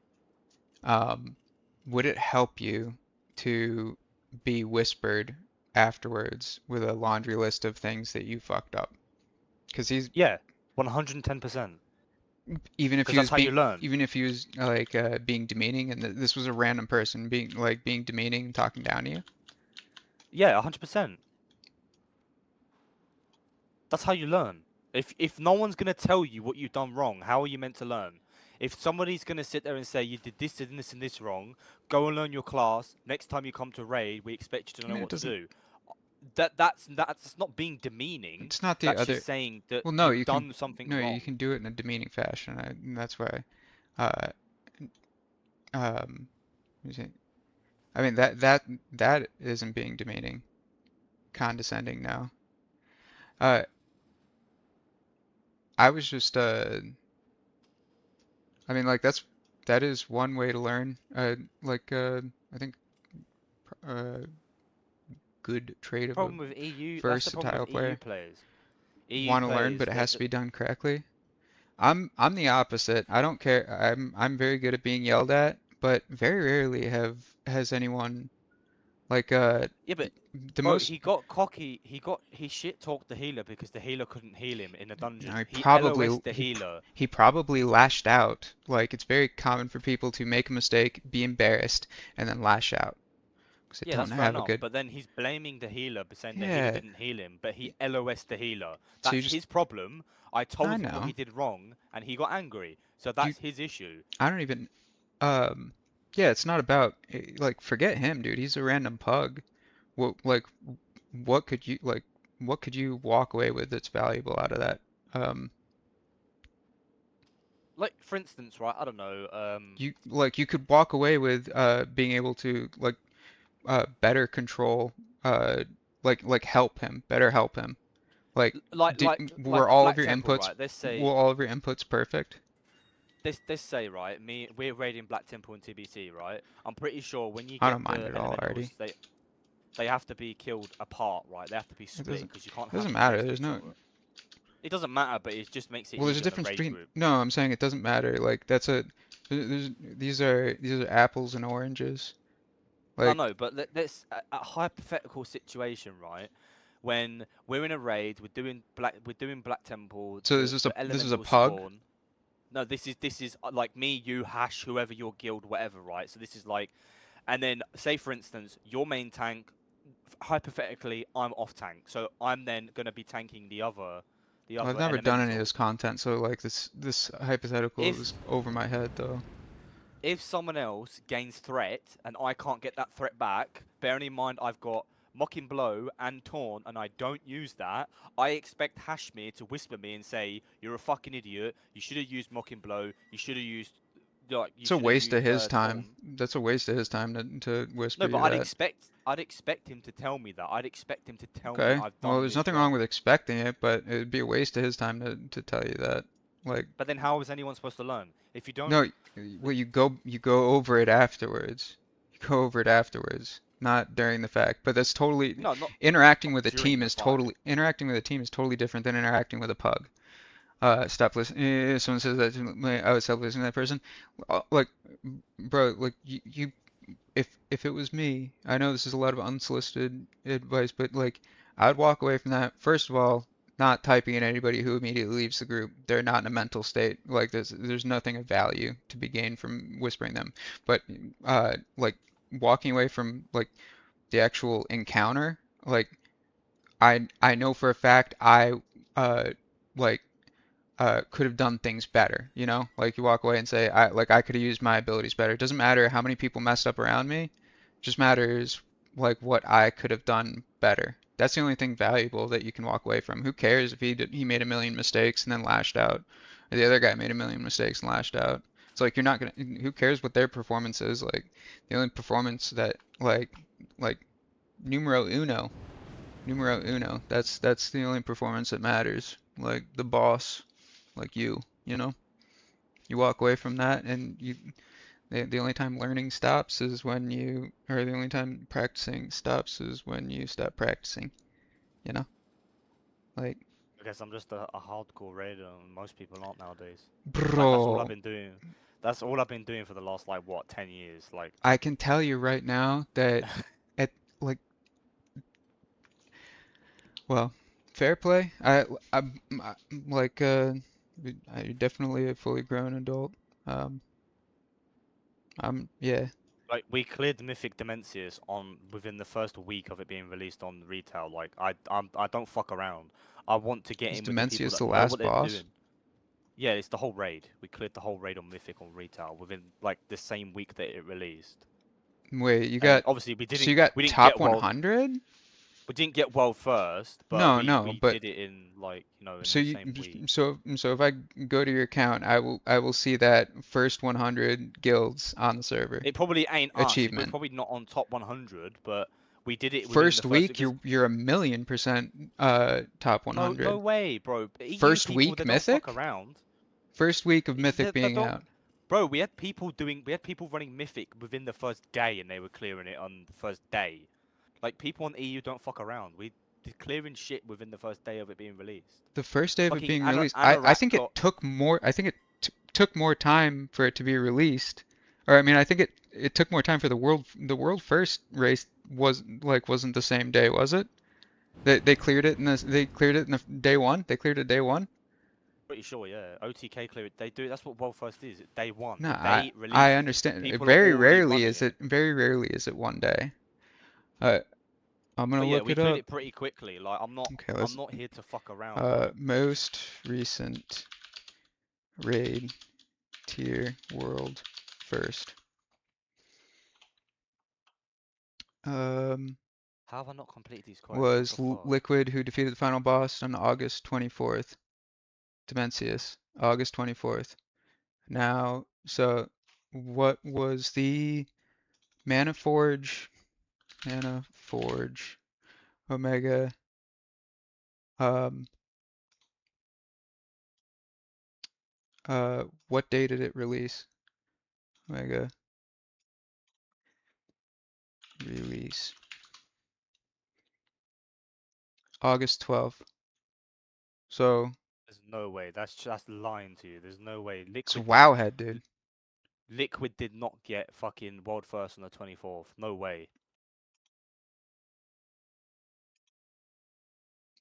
would it help you to be whispered afterwards with a laundry list of things that you fucked up? Because he's Yeah, 110%. even if Because he that's was how you learn. even if he was like being demeaning, and this was a random person being demeaning and talking down to you. Yeah, 100%. That's how you learn. If no one's gonna tell you what you've done wrong, how are you meant to learn? If somebody's gonna sit there and say you did this and this and this wrong, go and learn your class. Next time you come to raid, we expect you to I know mean, it what to doesn't. do. That's not being demeaning. It's not the That's other. just saying that Well, no, you've you can. done something No, you wrong. can do it in a demeaning fashion. And that's why. Uh, let me see. I mean that isn't being demeaning, condescending. No. Uh, I was just I mean like that is one way to learn. I think good trait of a Problem with EU. That's the problem versatile with EU player. players. EU Want to learn, players. but it has to be done correctly. I'm the opposite. I don't care. I'm very good at being yelled at, but very rarely has anyone like Yeah, but the bro, most. he got cocky. He shit talked the healer because the healer couldn't heal him in the No, dungeon. he He probably LOS'd the healer. he probably lashed out. Like it's very common for people to make a mistake, be embarrassed, and then lash out because they Yeah, don't that's fair have a enough. good. But then he's blaming the healer, saying the healer Yeah. didn't heal him, but he LOS'd the healer. So you That's just. his problem. I I told him what know. he did wrong, and he got angry. So You. that's his issue. I don't even. Um. Yeah, it's not about like forget him, dude. He's a random pug. Like what could you like? What could you walk away with that's valuable out of that? Um. Like, for instance, right? I don't know. You could walk away with being able to like better control help him, better help him. Like Like did, like were like all of Black your Temple, inputs right? Let's say were all of your inputs perfect? let's say right. We're raiding Black Temple and TBC, right? I'm pretty sure when you I get don't mind the at all elementals, already. they have to be killed apart, right? They have to be It split because you can't have doesn't them matter. next to There's each no other. It doesn't matter, but it just makes it well. There's a easier on the difference raid between group. no. I'm saying it doesn't matter. Like that's a these are apples and oranges. I Like know, but let's a hypothetical situation, right? When we're in a raid, we're doing Black Temple, so the this is a elemental pug. spawn. No, this is like me, you, Hash, whoever your guild, whatever, right? So this is like, and then say for instance, your main tank, hypothetically, I'm off tank, so I'm then gonna be tanking the other Well, I've never done any of elemental. this content, so like this hypothetical If is over my head though. if someone else gains threat and I can't get that threat back, bearing in mind I've got Mocking Blow, and Taunt, and I don't use that, I expect Hashmir to whisper me and say, "You're a fucking idiot. You should have used Mocking Blow. You should have used like you It's a should have waste of used his time. Taunt." That's a waste of his time to whisper No, but you that. I'd expect him to tell me that. I'd expect him to tell me Okay. I've done Well, there's this nothing wrong. wrong with expecting it, but it'd be a waste of his time to tell you that. Like, But then how is anyone supposed to learn if you don't? no, well, you go over it afterwards. You go over it afterwards, not during the fact. But that's totally No, not interacting with a during team the is fight. totally different than interacting with a pug. Stop listening. Someone says that to me, I would stop listening to that person. Like, bro, like you if it was me, I know this is a lot of unsolicited advice, but like I'd walk away from that. First of all, not typing in anybody who immediately leaves the group. They're not in a mental state. Like there's nothing of value to be gained from whispering them. But like walking away from like the actual encounter, like I know for a fact I uh like could have done things better, you know? Like you walk away and say, I could have used my abilities better. It doesn't matter how many people messed up around me. It just matters like what I could have done better. That's the only thing valuable that you can walk away from. Who cares if he made a million mistakes and then lashed out, or the other guy made a million mistakes and lashed out? It's like you're not gonna. Who cares what their performance is? Like the only performance that like numero uno. That's the only performance that matters. Like the boss, like you know. You walk away from that and the only time learning stops is when you, or the only time practicing stops is when you stop practicing, you know? Like, I guess I'm just a hardcore raider, and most people aren't nowadays. Like, that's all I've bro, been doing. That's all I've been doing for the last like what 10 years. Like, I can tell you right now that at like, well, fair play. I'm like, you're definitely a fully grown adult. Um, yeah. like we cleared Mythic Dimensius on within the first week of it being released on retail. Like I don't fuck around. I want to get Is in with the people Dimensius that the know last what they're boss? doing. Yeah, it's the whole raid. We cleared the whole raid on Mythic on retail within like the same week that it released. Wait, you And got, obviously so you got we didn't top get world 100? we didn't get world first, but No, we no, but did it in like in so the you same week. so if I go to your account, I will see that first 100 guilds on the server It probably ain't us. We're achievement. probably not on top 100, but we did it within the First first. week, you're a million percent top No 100. way, bro. EU First people, week they don't fuck Mythic? around. First week of They Mythic being don't. out. Bro, we had people running Mythic within the first day, and they were clearing it on the first day. Like people on EU don't fuck around. We did clearing shit within the first day of it being released. The first day of it Fucking being released, I Anorak think it got. took more. I think it took more time for it to be released. Or I mean, I think it took more time for the world first race wasn't the same day, was it? They cleared it in they cleared it in the day one. They cleared it day one. Pretty sure, yeah. OTK clear it. They do. That's what World First is. Day one. No, They I release it. understand. People are already running it. Very rarely is it one day. I'm gonna But yeah, look we it cleared up. it pretty quickly. Like Okay, I'm let's not here to fuck around, bro. most recent raid tier world first. How have I not completed these quests? Was What the fuck? Liquid who defeated the final boss on August 24th. Dimensius, August 24th. Now, so what was the Mana Forge, Omega, what day did it release? Omega release. August 12th. So There's no way. That's lying to you. There's no way. it's Liquid Wowhead, dude. Liquid did not get fucking world first on the 24th. No way.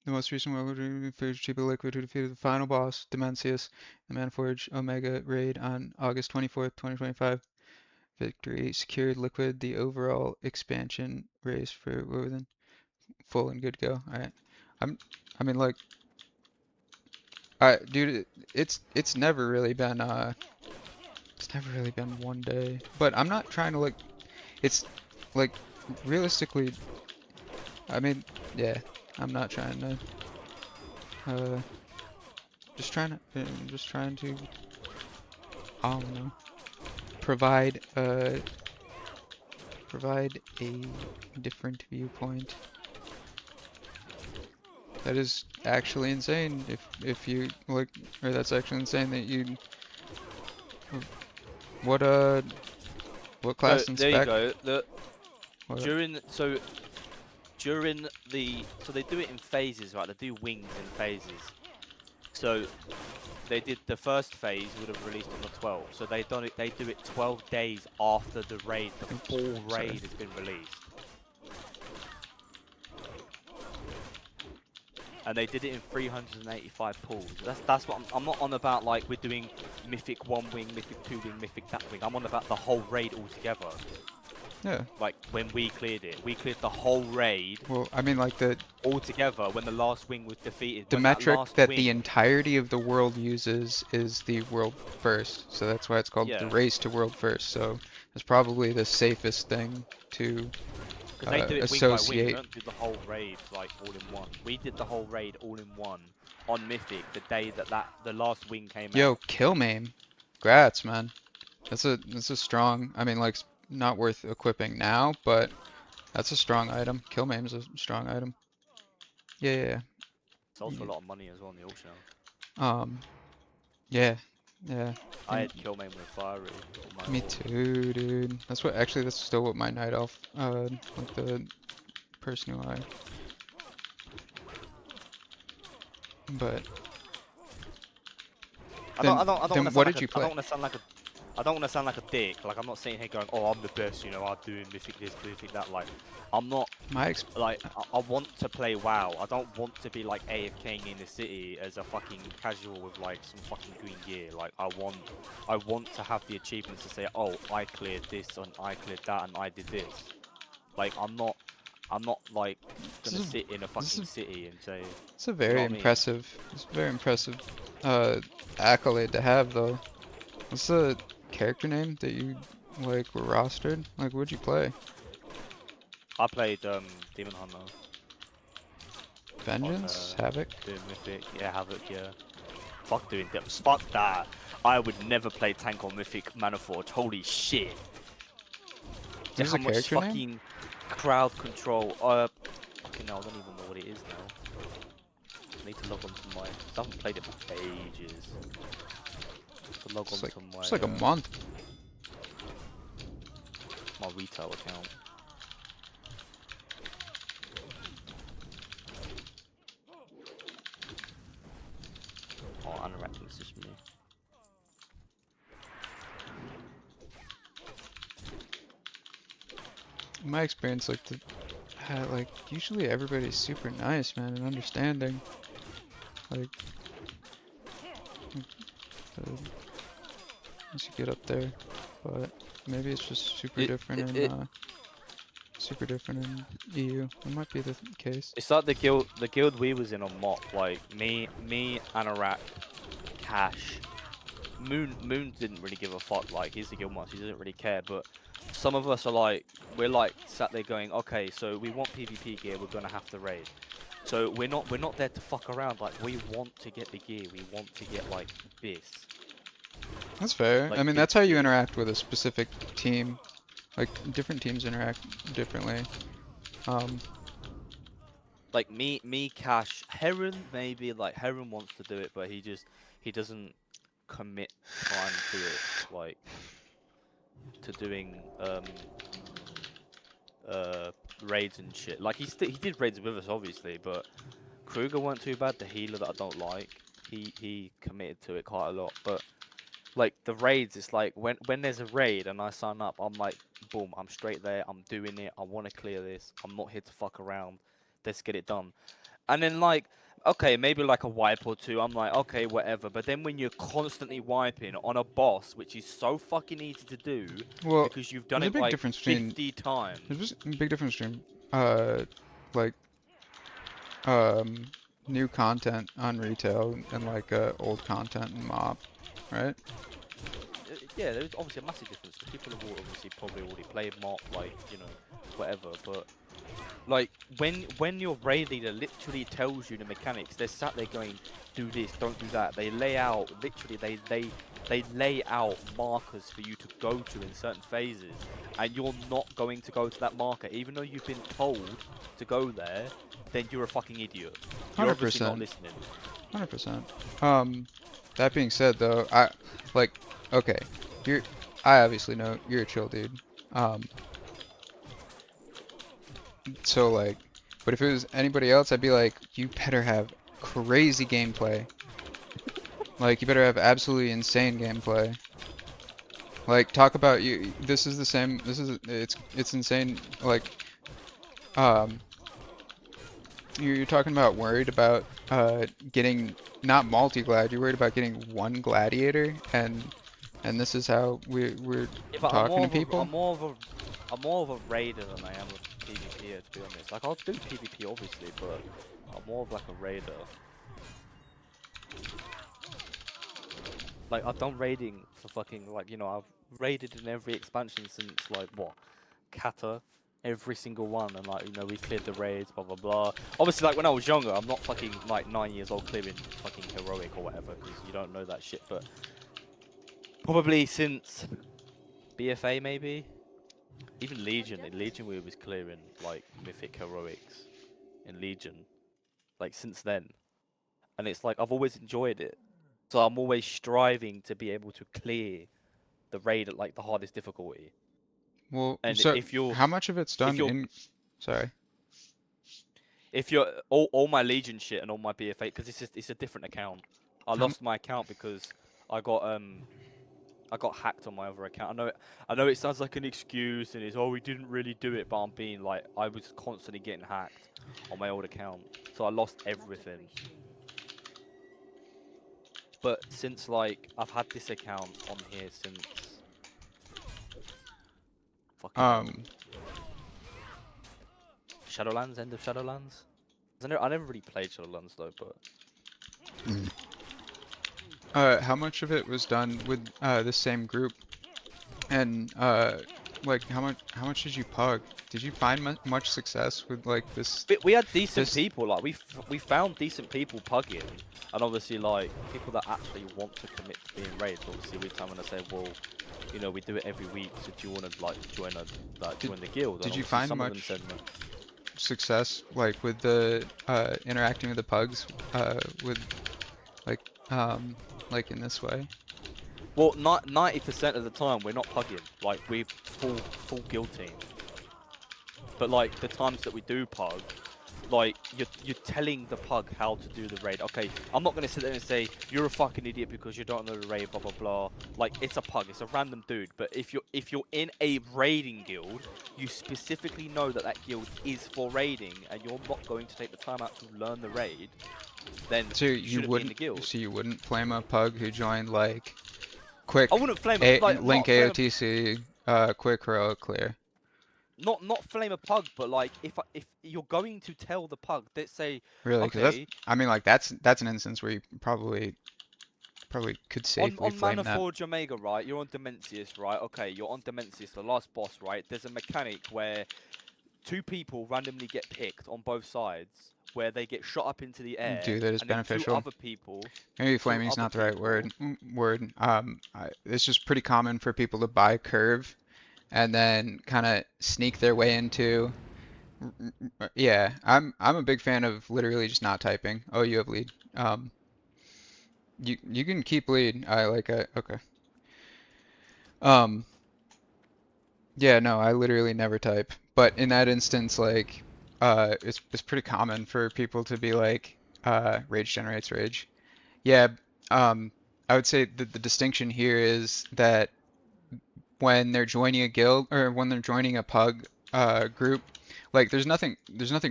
The most recent world featured Chiba Liquid who defeated the final boss, Dimensius, the Manforge Omega raid on August 24th, 2025. Victory secured Liquid the overall expansion race for within full and good go. Alright. I mean like dude, it's never really been one day. But I'm not trying to like it's like realistically I mean, yeah, I'm not trying to, just trying to, I don't know, provide a different viewpoint. That is actually insane if you look, or that's actually insane that you, what class So and there you spec? go. What, During so they do it in phases, right? They do wings in phases. So they did the first phase would have released on the 12th. So they do it 12 days after the raid. The full sorry. raid has been released. And they did it in 385 pools. That's what I'm not on about. Like we're doing Mythic 1 wing, Mythic 2 wing, Mythic that wing. I'm on about the whole raid altogether. Yeah. Like when we cleared it, we cleared the whole raid Well, I mean, like the altogether when the last wing was defeated. the When metric that wing, the entirety of the world uses is the world first, so that's why it's called the Yeah. race to world first. So it's probably the safest thing to because they do it wing by wing, they associate. don't do the whole raid like all in one. We did the whole raid all in one on Mythic the day that the last wing came Yo, out. kill maim, grats, man. That's a strong. I mean, like, not worth equipping now, but that's a strong item. Kill maim's a strong item. Yeah. Sells for a lot of money as well on the auction house. Yeah. I had kill main with fiery. on my Me wall. too, dude. That's still what my night elf, like the person who but I don't then want to what did you play? I don't want to sound like a dick. Like I'm not sitting here going, "Oh, I'm the best," you know, I'm doing Mythic this, Mythic that. Like, I'm not. Like, I want to play WoW. I don't want to be like AFKing in the city as a fucking casual with like some fucking green gear. Like, I want to have the achievements to say, "Oh, I cleared this and I cleared that and I did this." Like, I'm not like gonna sit in a fucking city and say. It's a very impressive. It's a very impressive accolade to have, though. What's the character name that you like were rostered? Like, what'd you play? I played Demon Hunter. Vengeance? Havoc? Doing Mythic, yeah, Havoc, yeah. Fuck doing that. Fuck that. I would never play tank on Mythic Maniforge. Holy shit. What's How the much character fucking name? crowd control. Fucking hell, I don't even know what it is now. I need to log on to my. I haven't played it for ages. To log on to my. It's like a month. My retail account. Oh, Anorak messaged me. In my experience, like usually everybody's super nice, man, and understanding. Like, once you get up there, but maybe it's just super different in EU. It might be the case. It's like the guild we was in on MOP, like me, Anorak, Cash. Moon didn't really give a fuck, like he's the guild master, he doesn't really care, but some of us are like, we're like sat there going, okay, so we want PvP gear, we're gonna have to raid. So we're not there to fuck around, like we want to get the gear, we want to get like this. That's fair. Like, I mean, that's how you interact with a specific team. Like, different teams interact differently. Like me, Cash, Heron maybe, like Heron wants to do it, but he doesn't commit time to it, like to doing raids and shit. Like he did raids with us obviously, but Kruger weren't too bad. The healer that I don't like, he committed to it quite a lot. But like the raids, it's like when there's a raid and I sign up, I'm like, boom, I'm straight there. I'm doing it. I want to clear this. I'm not here to fuck around. Let's get it done. And then like, okay, maybe like a wipe or two, I'm like, okay, whatever. But then when you're constantly wiping on a boss, which is so fucking easy to do, well, because you've done there's it a big like difference 50 times. There's a big difference between, like, new content on retail and like old content in MOB, right? Yeah, there's obviously a massive difference, because people have obviously probably already played MOP, like, you know, whatever, but Like when your raid leader literally tells you the mechanics, they're sat there going, do this, don't do that. They lay out literally they lay out markers for you to go to in certain phases, and you're not going to go to that marker, even though you've been told to go there. Then you're a fucking idiot. You're obviously not 100%. listening. 100%. That being said, though, okay, I obviously know you're a chill dude. So like, but if it was anybody else, I'd be like, you better have crazy gameplay. Like, you better have absolutely insane gameplay. Like, talk about you. This is the same. It's insane. Like, you're talking about worried about getting not multi-glad. You're worried about getting one gladiator, and this is how we're Yeah, but talking to people. I'm more of a raider than I am a PvPer, to be honest. Like, I'll do PvP obviously, but I'm more of like a raider. Like, I've done raiding for fucking, like, you know, I've raided in every expansion since, like, what? Kata? Every single one, and, like, you know, we cleared the raids, blah, blah, blah. Obviously, like, when I was younger, I'm not fucking, like, 9 years old clearing fucking heroic or whatever, because you don't know that shit, but probably since BFA, maybe? Even Legion. In Legion, we was clearing, like, mythic heroics in Legion. Like, since then. And it's like, I've always enjoyed it. So I'm always striving to be able to clear the raid at, like, the hardest difficulty. Well, And so if you're... how much of it's done you're- in? Sorry. If you're... All my Legion shit and all my BFA... Because it's a different account. I lost my account because I got hacked on my other account. I know it sounds like an excuse and it's, oh, we didn't really do it, but I'm being like, I was constantly getting hacked on my old account, so I lost everything. But since, like, I've had this account on here since fucking Shadowlands, end of Shadowlands. I never really played Shadowlands though, but How much of it was done with the same group? And like how much did you pug? Did you find much success with like this? we had decent people. Like we found decent people pugging, and obviously like people that actually want to commit to being raids. Obviously, we time when I say, well, you know, we do it every week. So do you want to like join the guild? Did And you obviously find some of them much said no. success like with the interacting with the pugs with like in this way? Well, 90% of the time we're not pugging. Like we full guild team. But like the times that we do pug, like you're telling the pug how to do the raid. Okay, I'm not gonna sit there and say you're a fucking idiot because you don't know the raid, blah blah blah. Like it's a pug, it's a random dude. But if you're in a raiding guild, you specifically know that that guild is for raiding, and you're not going to take the time out to learn the raid, then So you you shouldn't be in the wouldn't guild. so you wouldn't flame a pug who joined like quick I wouldn't flame a, like, link not flame a- AOTC quick heroic clear. Not flame a pug, but like if you're going to tell the pug, let's say, Really, because okay, that's I mean like that's an instance where you probably could safely on flame that. Maniforge Omega, right? You're on Dimensius, right? Okay, you're on Dimensius, the last boss, right? There's a mechanic where two people randomly get picked on both sides, where they get shot up into the air. Do that is and then beneficial. Two other people. Maybe flaming is not the right word. It's just pretty common for people to buy curve and then kind of sneak their way into. Yeah, I'm a big fan of literally just not typing. Oh, you have lead. You can keep lead. I like it. Okay. Yeah, no, I literally never type. But in that instance, like, it's pretty common for people to be like, rage generates rage. Yeah, I would say that the distinction here is that when they're joining a guild or when they're joining a pug group, like there's nothing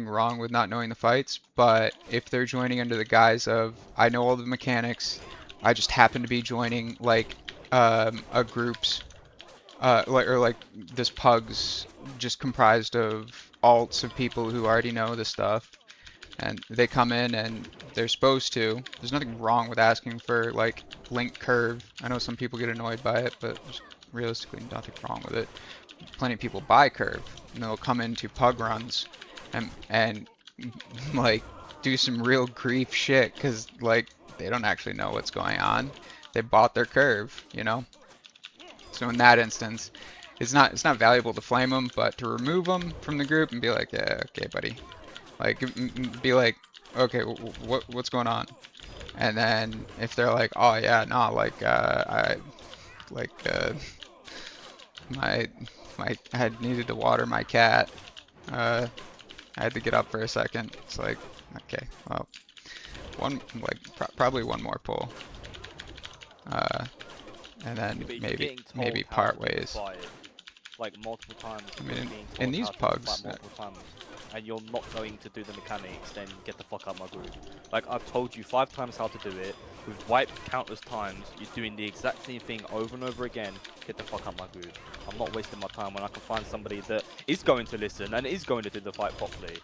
wrong with not knowing the fights, but if they're joining under the guise of I know all the mechanics, I just happen to be joining like a group's like this pug's just comprised of alts of people who already know the stuff, and they come in and they're supposed to. There's nothing wrong with asking for like link curve. I know some people get annoyed by it, but there's realistically nothing wrong with it. plenty of people buy Curve, and they'll come into pug runs and like do some real grief shit because like they don't actually know what's going on. They bought their Curve, you know. So in that instance, it's not valuable to flame them, but to remove them from the group and be like, yeah, okay, buddy, like be like, okay, what's going on? And then if they're like, oh yeah, no, like I had needed to water my cat. I had to get up for a second. It's like, okay, well, probably one more pull. And then But you're maybe getting told how to part do the ways. fight, like multiple times. I you're mean, being in told these how to pugs, fight multiple times, and you're not going to do the mechanics, then get the fuck out of my group. Like I've told you 5 times how to do it. We've wiped countless times. You're doing the exact same thing over and over again. Get the fuck out of my group. I'm not wasting my time when I can find somebody that is going to listen and is going to do the fight properly.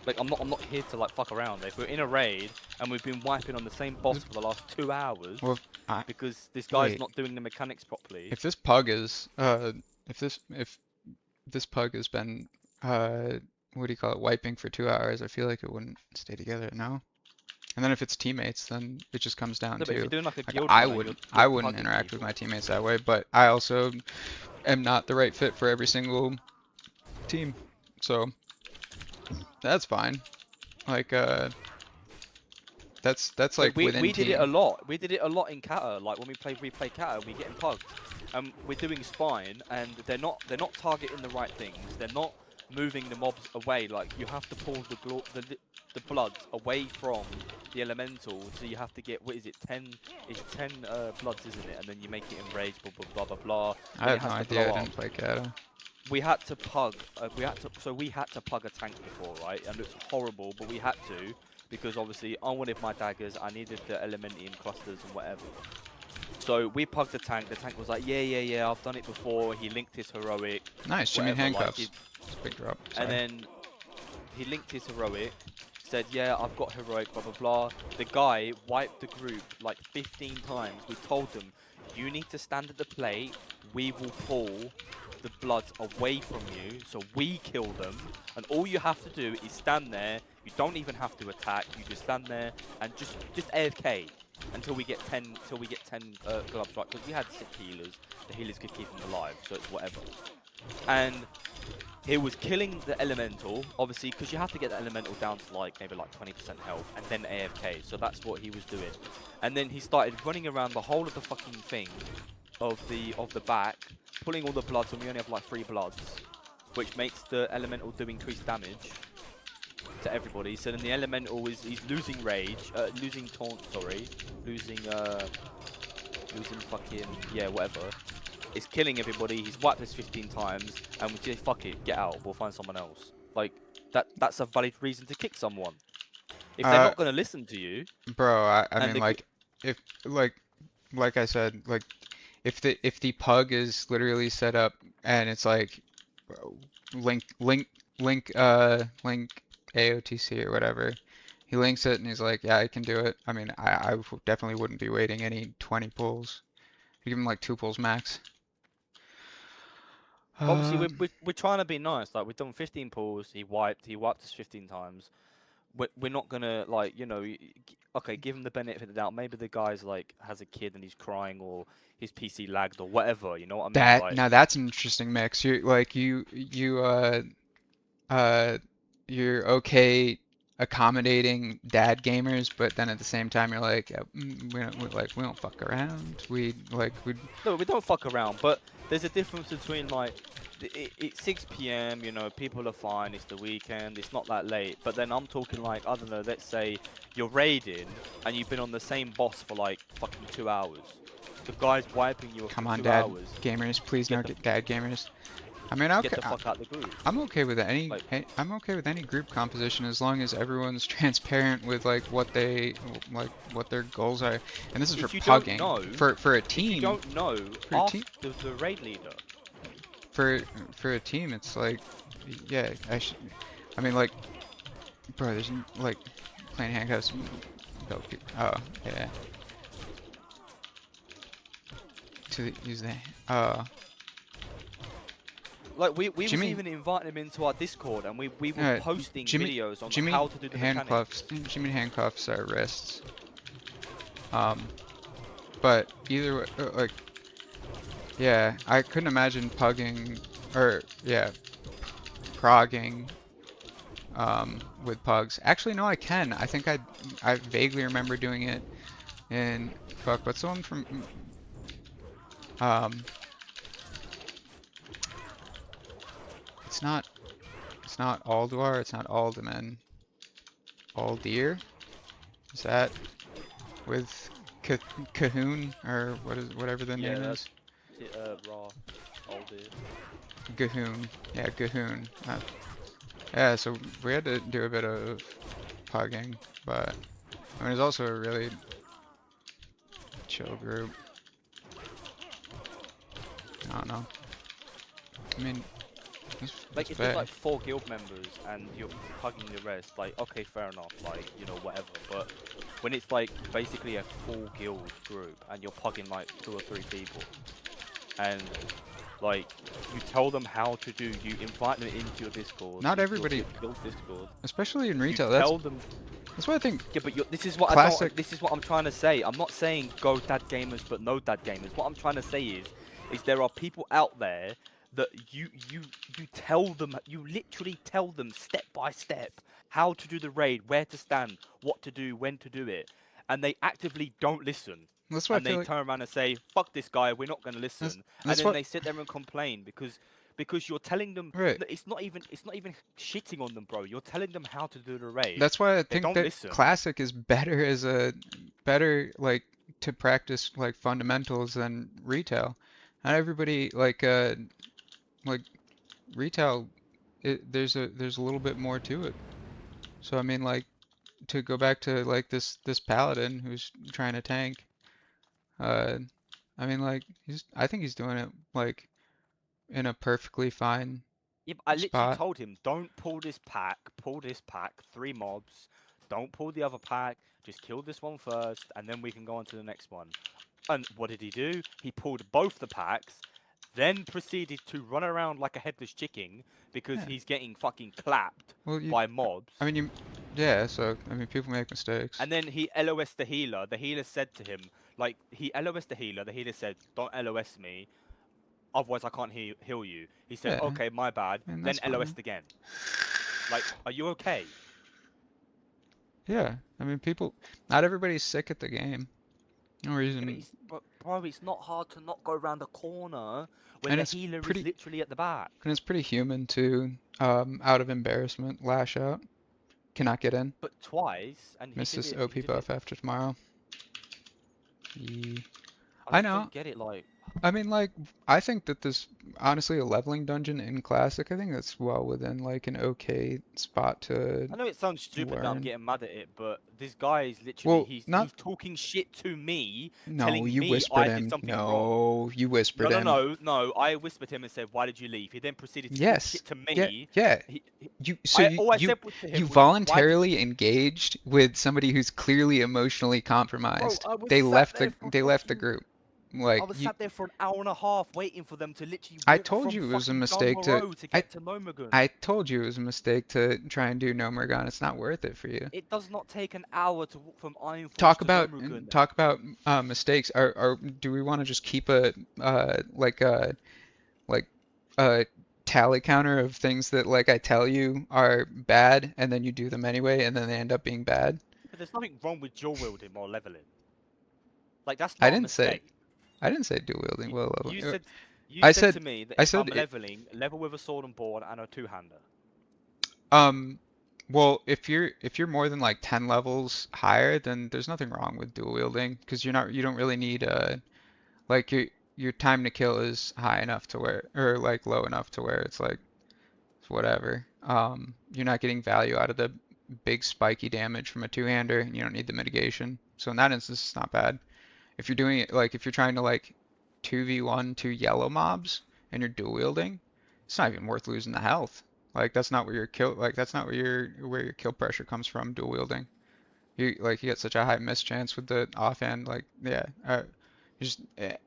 Like I'm not here to like fuck around. If we're in a raid and we've been wiping on the same boss for the last 2 hours Well, because this guy's wait. not doing the mechanics properly. If this pug is if this pug has been what do you call it, wiping for 2 hours, I feel like it wouldn't stay together, no? And then if it's teammates, then it just comes down No, but if to you're doing like a like, guild I run, wouldn't you're wouldn't pugging interact with people. my teammates that way, but I also am not the right fit for every single team. So that's fine. Like that's like we within did it team. a lot. We did it a lot in Kata. Like when we replay Kata, we getting pugged. We're doing spine, and they're not targeting the right things. They're not moving the mobs away. Like you have to pull the bloods away from the elemental. So you have to get, what is it, 10? It's 10 bloods, isn't it? And then you make it enraged. Blah blah blah blah. I have no idea. I didn't play Kata. We had to pug. We had to pug a tank before, right? And it's horrible, but we had to because obviously I wanted my daggers. I needed the Elementium clusters and whatever. So we pugged the tank. The tank was like, yeah, I've done it before. He linked his heroic. Nice, Jimmy whatever, like, handcuffs. It's a big drop. and Sorry. then he linked his heroic. Said, yeah, I've got heroic. Blah blah blah. The guy wiped the group like 15 times. We told them, you need to stand at the plate. We will pull the bloods away from you, so we kill them, and all you have to do is stand there. You don't even have to attack. You just stand there and just AFK until we get 10 gloves, right? Because we had 6 healers. The healers could keep them alive, so it's whatever. And he was killing the elemental, obviously, because you have to get the elemental down to like maybe like 20% health, and then AFK. So that's what he was doing. And then he started running around the whole of the fucking thing of the back, pulling all the bloods, and we only have like 3 bloods, which makes the elemental do increased damage to everybody. So then the elemental he's losing rage, losing taunt, sorry, losing fucking, yeah, whatever. It's killing everybody. He's wiped us 15 times, and we say, fuck it, get out. We'll find someone else. Like that's a valid reason to kick someone. If they're not gonna listen to you, bro, I mean, like, if like I said, like, if the pug is literally set up and it's like link AOTC or whatever, he links it and he's like, yeah, I can do it. I mean, I definitely wouldn't be waiting any 20 pulls. Give him like 2 pulls max. obviously we're trying to be nice. Like we've done 15 pulls. He wiped us 15 times. We're not gonna, like, you know, okay, give him the benefit of the doubt. Maybe the guy's like has a kid and he's crying, or his PC lagged, or whatever. You know what I mean? Like, Now that's an interesting mix. You're okay accommodating dad gamers, but then at the same time you're like, we don't fuck around. no, we don't fuck around. But there's a difference between like it's 6 PM. You know, people are fine. It's the weekend. It's not that late. But then I'm talking like, I don't know. Let's say you're raiding and you've been on the same boss for like fucking 2 hours. The guy's wiping you Come for on, 2 dad hours. gamers, please no dad gamers. I mean, Get the fuck out of the group. I'm okay with any Like- I'm okay with any group composition as long as everyone's transparent with like what their goals are. And this is If for you don't pugging. know- For a If team. you don't know, For a ask team- the raid leader. For a team, it's like, yeah, I mean, like, bro, there's like playing handcuffs. Oh yeah. to use the Like we was Jimmy- even inviting him into our Discord, and we were Alright, posting Jimmy- videos on Jimmy how to do the handcuffs. mechanics. Jimmy handcuffs are wrists. But either way, like, yeah, I couldn't imagine pugging or yeah, progging with pugs. Actually, no, I can. I think I vaguely remember doing it in fuck. What's the one from? It's not Alduar. It's not Alderman. Aldir? Is that with Cahoon or whatever the name is? Raw, old dude. Gahoon. Yeah, Gahoon. Yeah, so we had to do a bit of pugging, but I mean, it's also a really chill group. I don't know. I mean, Like it's if there's bad. like 4 guild members and you're pugging the rest, like okay, fair enough, like you know whatever. But when it's like basically a full guild group and you're pugging like 2 or 3 people, and like you tell them how to do, you invite them into your Discord. Not into your everybody- guild Discord. Especially in You retail, tell them. that's what I think. Yeah, but this is what Classic- This is what I'm trying to say. I'm not saying go dad gamers, but no dad gamers. What I'm trying to say is there are people out there that you tell them, you literally tell them step by step how to do the raid, where to stand, what to do, when to do it, and they actively don't listen. That's what And I feel they like. turn around and say, "Fuck this guy, we're not going to listen." And that's then what- they sit there and complain because you're telling them Right. that it's not even shitting on them, bro. You're telling them how to do the raid. That's why I They think don't that listen. classic is better as a like to practice like fundamentals than retail. Not everybody like retail. There's a little bit more to it. So I mean, like, to go back to like this paladin who's trying to tank. I mean, like, I think he's doing it like in a perfectly fine Yeah, but I literally spot. told him, don't pull this pack, 3 mobs, don't pull the other pack, just kill this one first, and then we can go on to the next one. And what did he do? He pulled both the packs, then proceeded to run around like a headless chicken because Yeah. he's getting fucking clapped Well, by mobs. I mean, yeah. So I mean, people make mistakes. And then he LOS'd the healer. The healer said to him, like, he LOS'd the healer. The healer said, don't LOS me, otherwise I can't heal you. He said, Yeah. okay, my bad. And Then that's fine. LOS'd again. Like, are you okay? Yeah, I mean, not everybody's sick at the game. No Yeah, reason. but bro, it's not hard to not go around the corner when And the it's healer pretty- is literally at the back. And it's pretty human to, out of embarrassment, lash out. Cannot get in. But twice, and he Miss did this it. OP he did buff it. after tomorrow. Yee. I I just know. don't get it. Like, I mean, like, I think that this, honestly, a leveling dungeon in Classic, I think that's well within, like, an okay spot to. I know it sounds stupid that I'm learn. getting mad at it, but this guy is literally Well, he's not- talking shit to me, No, telling you me whispered I him. did something wrong. No, you whispered him. No. I whispered him and said, "Why did you leave?" He then proceeded to talk Yes. shit to Yeah, me. yeah. He, All I said to him you was, "Why did voluntarily engaged with somebody who's clearly emotionally Bro, compromised. I was They sat left there the for they left the fucking- group. Like I was you, sat there for an hour and a half waiting for them to literally. I walk told from you it was a fucking mistake to- Dunmore to I- get to Nomagun. I told you it was a mistake to try and do Nomergon. It's not worth it for you. It does not take an hour to walk from Ironforge Talk to about Nomagun. mistakes. Do we want to just keep a tally counter of things that like I tell you are bad and then you do them anyway and then they end up being bad? But there's nothing wrong with dual wielding or leveling. Like that's I not a didn't say- mistake. I didn't say dual wielding. You, Well, you said you I said said- to me that I if I'm said it- leveling, level with a sword and board and a two-hander. Well, if you're more than like 10 levels higher, then there's nothing wrong with dual wielding because you don't really need like your time to kill is high enough to where or like low enough to where it's like it's whatever. You're not getting value out of the big spiky damage from a two-hander and you don't need the mitigation. So in that instance, it's not bad. If you're doing it like if you're trying to like 2v1 two yellow mobs and you're dual wielding, it's not even worth losing the health. Like that's not where your kill pressure comes from dual wielding. You get such a high miss chance with the offhand. Like yeah,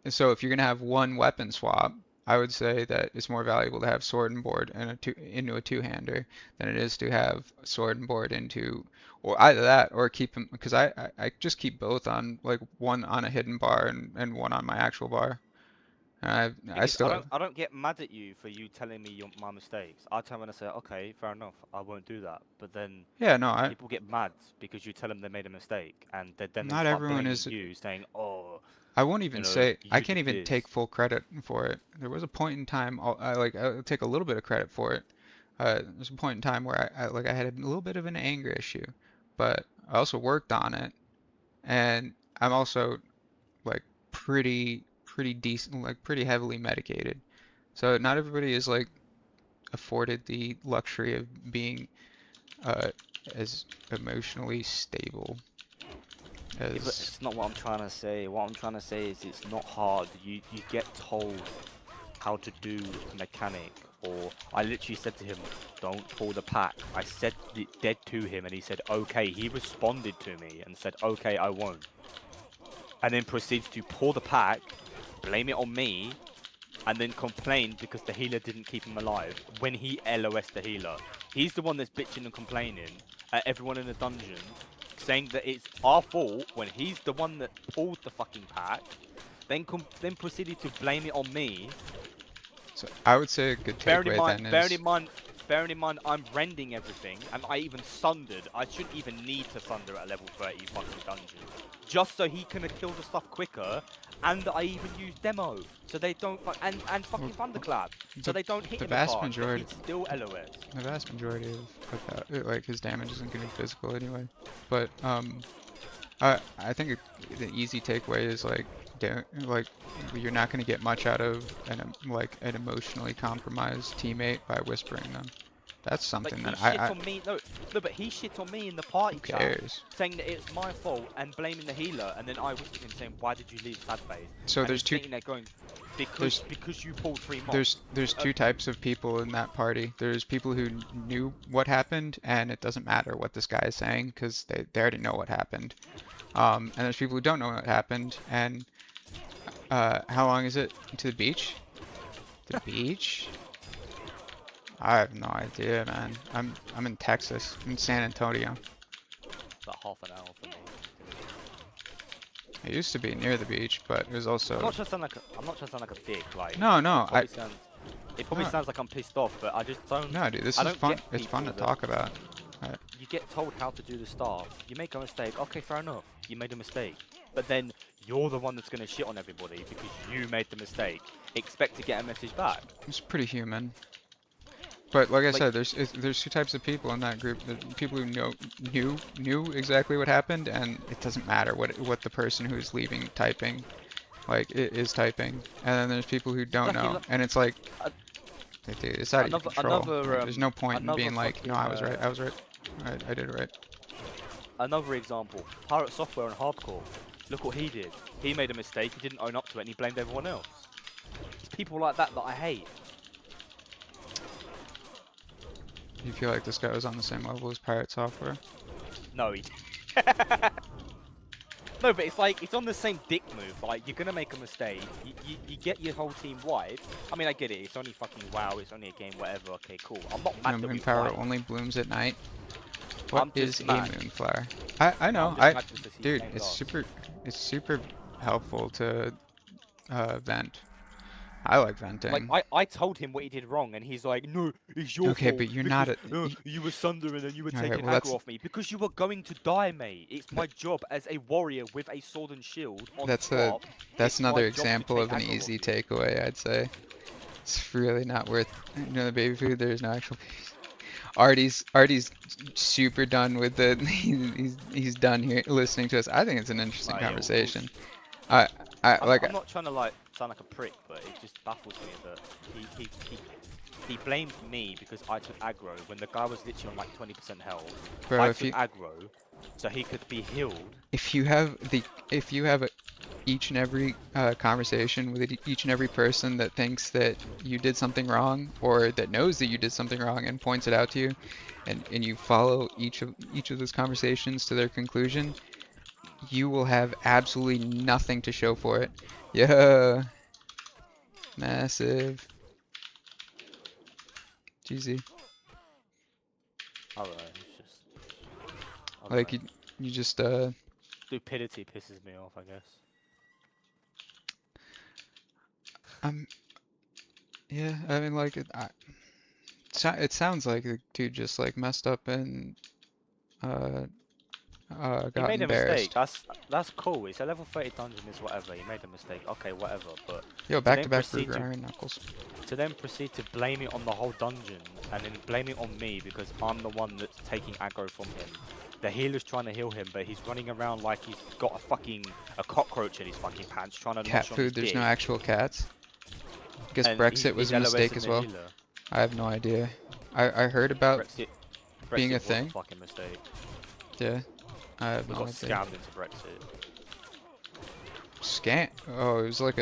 So if you're gonna have one weapon swap, I would say that it's more valuable to have sword and board into a two-hander than it is to have sword and board into, or either that or keep them, because I just keep both on, like one on a hidden bar and one on my actual bar. And Thing I is, still have, I don't get mad at you for you telling me my mistakes. I turn around and say, okay, fair enough, I won't do that. But then yeah, no, people get mad because you tell them they made a mistake, and then they not start everyone blaming is. you, saying, oh, I won't you even know, say, I you can't did even take this. full credit for it. There was a point in time, I'll take a little bit of credit for it. There's a point in time where I had a little bit of an anger issue, but I also worked on it, and I'm also like pretty decent, like pretty heavily medicated. So not everybody is like afforded the luxury of being uh, as emotionally stable Yeah, but as. it's not what I'm trying to say. What I'm trying to say is it's not hard. You get told how to do mechanic, or I literally said to him, don't pull the pack. I said it dead to him, and he said, okay. He responded to me and said, okay, I won't. And then proceeds to pull the pack, blame it on me, and then complain because the healer didn't keep him alive when he LOS'd the healer. He's the one that's bitching and complaining at everyone in the dungeon, saying that it's our fault when he's the one that pulled the fucking pack, then proceeded to blame it on me. So I would say a good takeaway then is. Bearing in mind, I'm rending everything, and I even sundered. I shouldn't even need to sunder at a level 30 fucking dungeon, just so he can kill the stuff quicker. And I even use demo, so they don't and fucking thunderclap, so they don't hit The him as vast hard. But majority. he's still LOS. The vast majority of that, like his damage isn't gonna be physical anyway. But I think the easy takeaway is like you're not gonna get much out of an emotionally compromised teammate by whispering them. That's Like something he that shit on me. No, but he shit on me in the party who chat, cares? saying that it's my fault and blaming the healer. And then I whispered him saying, "Why did you leave sad phase?" So And there's he's two. sitting there going, because you pulled 3 mobs. There's two types of people in that party. There's people who knew what happened, and it doesn't matter what this guy is saying because they already know what happened. And there's people who don't know what happened. And how long is it to the beach? The beach? I have no idea, man. I'm in Texas. I'm in San Antonio. About half an hour for me. It used to be near the beach, but it was also. I'm not trying to sound like a dick. Like No, it probably No. sounds like I'm pissed off, but I just don't. No, dude, this I is don't fun. get It's fun to people talk about. You get told how to do the stuff. You make a mistake. Okay, fair enough. You made a mistake. But then you're the one that's gonna shit on everybody because you made the mistake. Expect to get a message back. It's pretty human. But like I Like- said, there's two types of people in that group. There's people who knew exactly what happened, and it doesn't matter what the person who's leaving typing, is typing. And then there's people who don't Lucky know, lo- and it's like, Uh, dude, it's out of your another- control. another, Like, there's no point in another being like, no, I was right. fucking, I was right. I did it right. Another example, Pirate Software and Hardcore. Look what he did. He made a mistake, he didn't own up to it, and he blamed everyone else. It's people like that I hate. You feel like this guy was on the same level as Pirate Software? No, he No, but it's like, it's on the same dick move. Like, you're gonna make a mistake, you get your whole team wiped. I mean, I get it, it's only fucking WoW, it's only a game, whatever, okay, cool. I'm not mad that we Moonflower wiped. only blooms at night. I'm What is just a mad. moonflower? I know. I'm just mad because he Dude, blamed it's us. super helpful to vent. I like venting. Like, I told him what he did wrong, and he's like, no, it's your Okay, fault. but you're not because, you were sundering and you were Alright, taking well, aggro off me. Because you were going to die, mate. It's my job as a warrior with a sword and shield on That's top. that's It's my another job to example take of an aggro off easy you. takeaway, I'd say. It's really not worth, the baby food, there's no actual Artie's super done with the he's done here listening to us. I think it's an interesting Right, yeah, conversation. I'm not trying to like sound like a prick, but it just baffles me that he blamed me because I took aggro when the guy was literally on like 20% health. Bro, I if took you aggro so he could be healed. if you have each and every conversation with each and every person that thinks that you did something wrong or that knows that you did something wrong and points it out to you, and you follow each of those conversations to their conclusion, you will have absolutely nothing to show for it. Yeah, massive. GG. I don't know. It's just. I don't Like know. you just Stupidity pisses me off, I guess. yeah. I mean, like it sounds like the dude just like messed up and uh He got made a mistake. embarrassed. That's cool. It's a level 30 dungeon. Is whatever. He made a mistake. Okay, whatever. But Yo, to back then to back proceed Burger to Iron Knuckles. proceed to blame it on the whole dungeon and then blame it on me because I'm the one that's taking aggro from him. The healer's trying to heal him, but he's running around like he's got a cockroach in his fucking pants trying to Cat nosh on his food. There's dick. no actual cats. I guess And Brexit was he's a LOS mistake in as the well. healer. I have no idea. I heard about Brexit being a was thing. a fucking mistake. Yeah. I have We no got idea. scammed into Brexit. Scam. Oh, it was like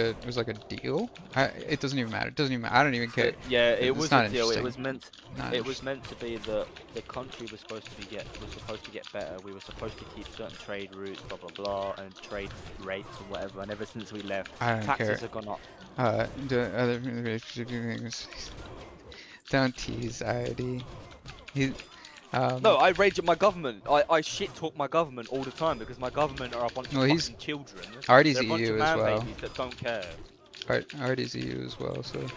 a deal. It doesn't even matter. It doesn't even matter. I don't even care. Yeah, it It's was not a deal. It interesting. was meant. Not It was interesting. meant to be that the country was supposed to get better. We were supposed to keep certain trade routes, blah blah blah, and trade rates and whatever. And ever since we left, I don't taxes care. have gone up. The other things. Don't tease ID. He, No, I rage at my government. I shit talk my government all the time because my government are a bunch Well, of he's fucking children. Artie's They're a bunch EU of as man well. babies that don't care. Artie's EU as well. So,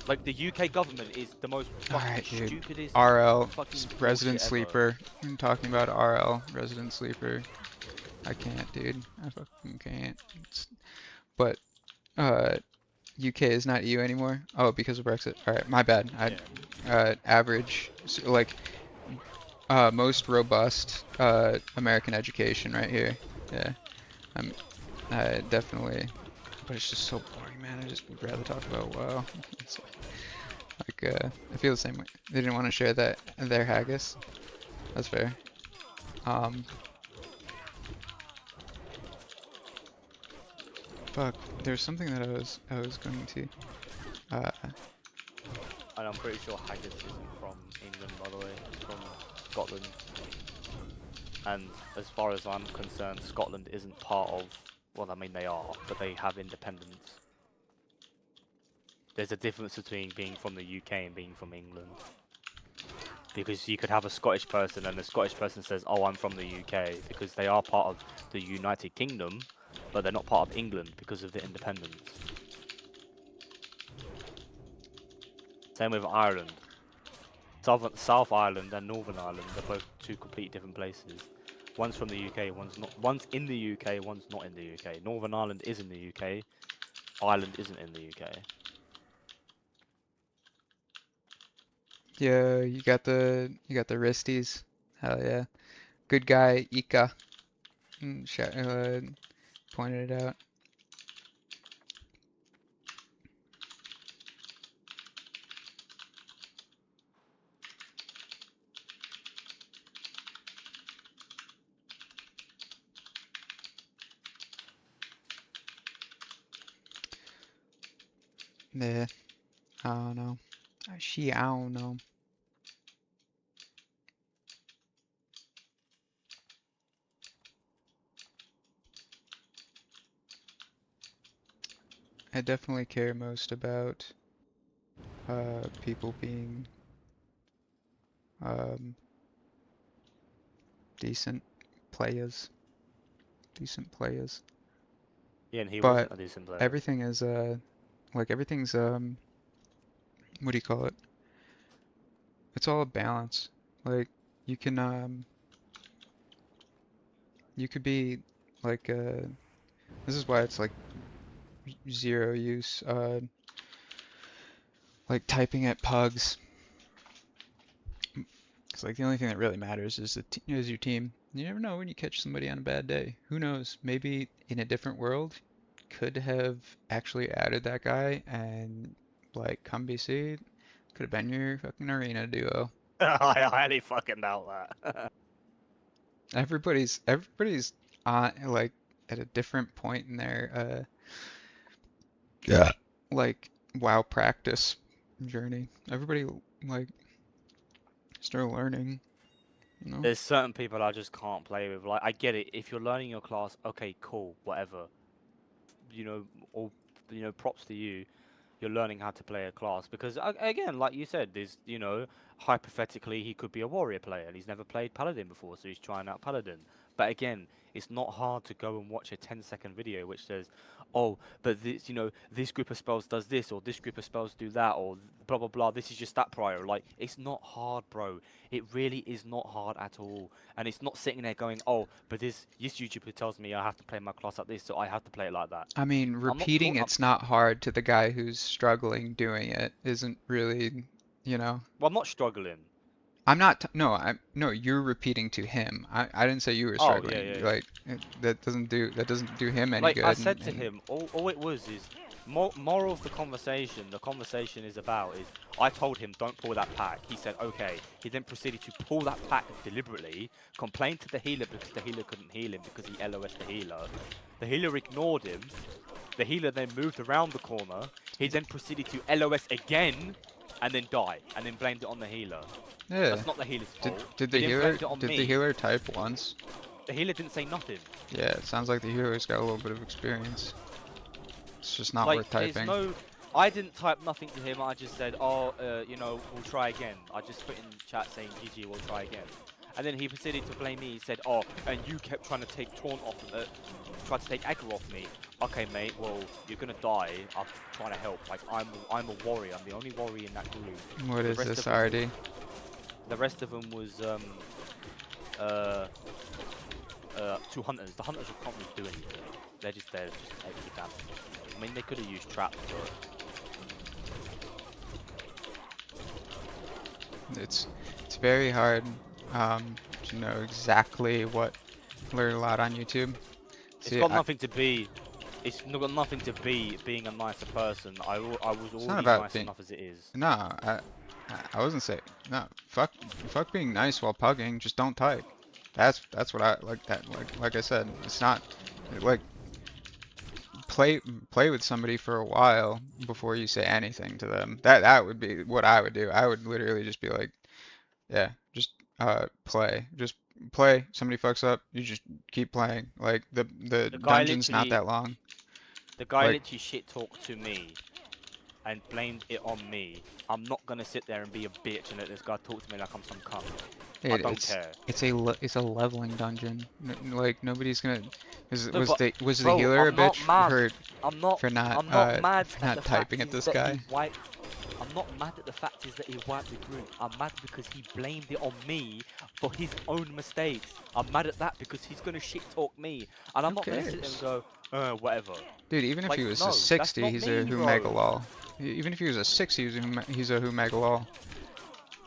Like the UK government is the most fucking alright, dude. stupidest RL fucking resident bullshit ever. sleeper. I'm talking about RL resident sleeper. I can't, dude. I fucking can't. But UK is not EU anymore. Oh, because of Brexit. All right, my bad. Average, like most robust American education right here. Yeah, I'm definitely. But it's just so boring, man. I just would rather talk about WoW. It's like I feel the same way. They didn't want to share that their haggis. That's fair. Fuck. There's something that I was going to. And I'm pretty sure haggis isn't from England, by the way. It's from Scotland. And as far as I'm concerned, Scotland isn't part of. Well, I mean they are, but they have independence. There's a difference between being from the UK and being from England. Because you could have a Scottish person and the Scottish person says, oh, I'm from the UK, because they are part of the United Kingdom, but they're not part of England because of the independence. Same with Ireland. South Ireland and Northern Ireland are both two completely different places. One's from the UK, one's not. One's in the UK, one's not in the UK. Northern Ireland is in the UK. Ireland isn't in the UK. Yeah, you got the wristies. Hell yeah. Good guy Ika pointed it out. Yeah, I don't know. I don't know. I definitely care most about people being decent players. Decent players. Yeah, and he But wasn't a decent player. everything is like everything's what do you call it? It's all a balance. Like you can you could be like this is why it's like zero use like typing at pugs. It's like the only thing that really matters is is your team. You never know when you catch somebody on a bad day. Who knows? Maybe in a different world, could have actually added that guy and like come BC could have been your fucking arena duo. I highly fucking doubt that. Everybody's on like at a different point in their like WoW practice journey. Everybody like still learning. You know? There's certain people I just can't play with. Like, I get it. If you're learning your class, okay, cool, whatever. You know, or props to you. You're learning how to play a class because, again, like you said, there's, hypothetically he could be a warrior player and he's never played paladin before, so he's trying out paladin. But again, it's not hard to go and watch a 10-second video which says, oh, but this, this group of spells does this, or this group of spells do that, or blah blah blah. This is your stat prior. Like, it's not hard, bro. It really is not hard at all. And it's not sitting there going, oh, but this YouTuber tells me I have to play my class like this, so I have to play it like that. I mean, not repeating talk- it's not hard to the guy who's struggling doing it isn't really, you know. Well, I'm not struggling. I'm not. No, you're repeating to him. I didn't say you were Oh, yeah, struggling. yeah, yeah. Like that doesn't do him any Like good. I said to and- him, all it was is moral of the conversation. The conversation is about is I told him don't pull that pack. He said okay. He then proceeded to pull that pack deliberately, complained to the healer because the healer couldn't heal him because he LOS'd the healer. The healer ignored him. The healer then moved around the corner. He then proceeded to LOS again and then die and then blamed it on the healer. Yeah. That's not the healer's fault. Did the He then healer blamed it on did me. the healer type once? The healer didn't say nothing. Yeah, it sounds like the healer's got a little bit of experience. It's just not Like, worth there's typing. no, I didn't type nothing to him. I just said, oh, we'll try again. I just put in chat saying, GG, we'll try again. And then he proceeded to blame me. He said, oh, and you kept trying to take taunt off, tried to take aggro off me. Okay, mate, well, you're gonna die. I'm trying to help. Like, I'm a warrior. I'm the only warrior in that group. What is rest this, of them was- RD? The rest of them was, 2 hunters. The hunters can't really do anything. They're just there, just extra damage. I mean, they could have used traps, but It's very hard to know exactly what. Learn a lot on YouTube. it's See, got I- nothing to be. It's not got nothing to be being a nicer person. I was already about nice being- enough as it is. No, I wasn't saying no. Fuck being nice while pugging. Just don't type. That's what I like. That like I said, it's not like play with somebody for a while before you say anything to them. That would be what I would do. I would literally just be like, yeah, just play. Just play. Somebody fucks up, you just keep playing. Like the guy dungeon's not literally- that long. The guy Like- literally shit talked to me and blamed it on me. I'm not gonna sit there and be a bitch and let this guy talk to me like I'm some cunt. I don't care. It's a leveling dungeon. Like nobody's gonna. No, but, Was the bro, healer a I'm not bitch mad. for I'm not. for not I'm not mad for at not the typing fact at is this that he guy? wiped. I'm not mad at the fact is that he wiped the group. I'm mad because he blamed it on me for his own mistakes. I'm mad at that because he's gonna shit talk me, and I'm Who not gonna sit there cares? and go, whatever. Dude, even if Like, he was no, a that's 60, not he's me, a bro. Humegalol. Even if he was a 60, he's a Humegalol.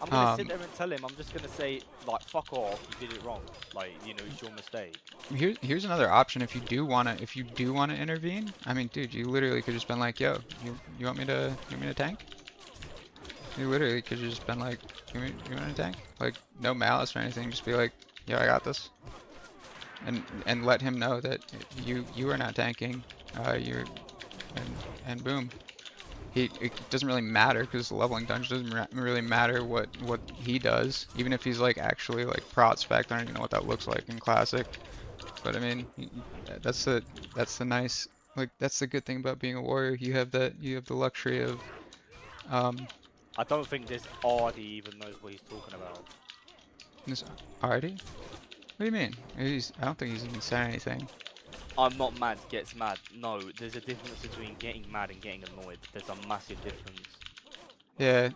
I'm gonna Um, sit there and tell him. I'm just gonna say like, fuck off. You did it wrong. Like, it's your mistake. Here's another option if you do wanna intervene. I mean, dude, you literally could just been like, yo, you want me to tank? You literally could have just been like, you want me to tank? Like, no malice or anything. Just be like, yo, I got this. And let him know that you are not tanking. And boom. It doesn't really matter because the leveling dungeon doesn't really matter what he does, even if he's like actually like prospect. I don't even know what that looks like in classic, but I mean that's the nice, like, that's the good thing about being a warrior. You have the luxury of I don't think this Ardy even knows what he's talking about. this already. What do you mean? I don't think he's even said anything. I'm not mad, gets mad. No, there's a difference between getting mad and getting annoyed. There's a massive difference. Yeah.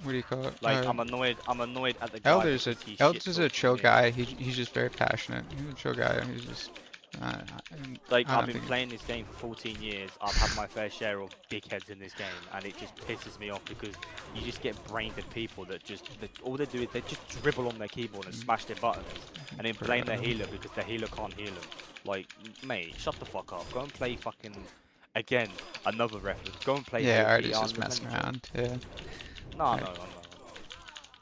What do you call it? Like, I'm annoyed at the guy. Elder's because he Elder's shit a talked chill me. guy. He's just very passionate. He's a chill guy. He's just Like, I I've don't been think- playing this game for 14 years. I've had my fair share of dickheads in this game, and it just pisses me off because you just get brain-dead people that all they do is they just dribble on their keyboard and smash their buttons, and then blame their healer because their healer can't heal them. Like, mate, shut the fuck up. Go and play fucking, again, another reference. Go and play. Yeah, AOP Artie's just messing Unrelenting. around. Yeah.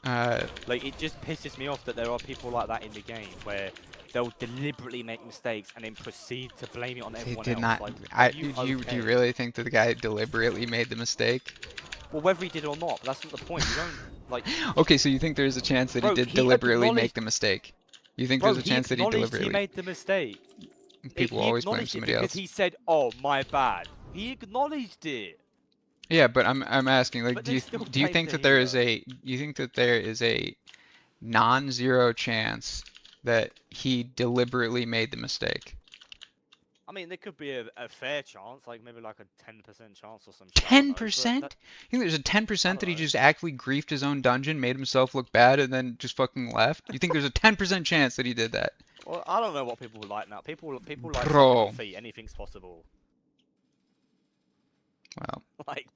No. Like, it just pisses me off that there are people like that in the game where they'll deliberately make mistakes and then proceed to blame it on He everyone did else. not. Like, I. are you Do you okay? really think that the guy deliberately made the mistake? Well, whether he did or not, but that's not the point. You don't like, Okay, so you think there's a chance that Bro, he did he deliberately make acknowledged- the mistake? You think bro, there's a he chance that he acknowledged he deliberately? made the mistake. People He always blame acknowledged it somebody because else. he said, "Oh, my bad." He acknowledged it. Yeah, but I'm asking, like, But do they you still do you blame think the that there is hero. you think that there is a non-zero chance that he deliberately made the mistake? I mean, there could be a fair chance, like maybe like a 10% chance or some shit. I don't know, but 10%? that- You think there's a 10% that he don't know. just actively griefed his own dungeon, made himself look bad, and then just fucking left? You think there's a 10% chance that he did that? Well, I don't know what people like now. People like Bro. stomping feet. Anything's possible. Well, Like,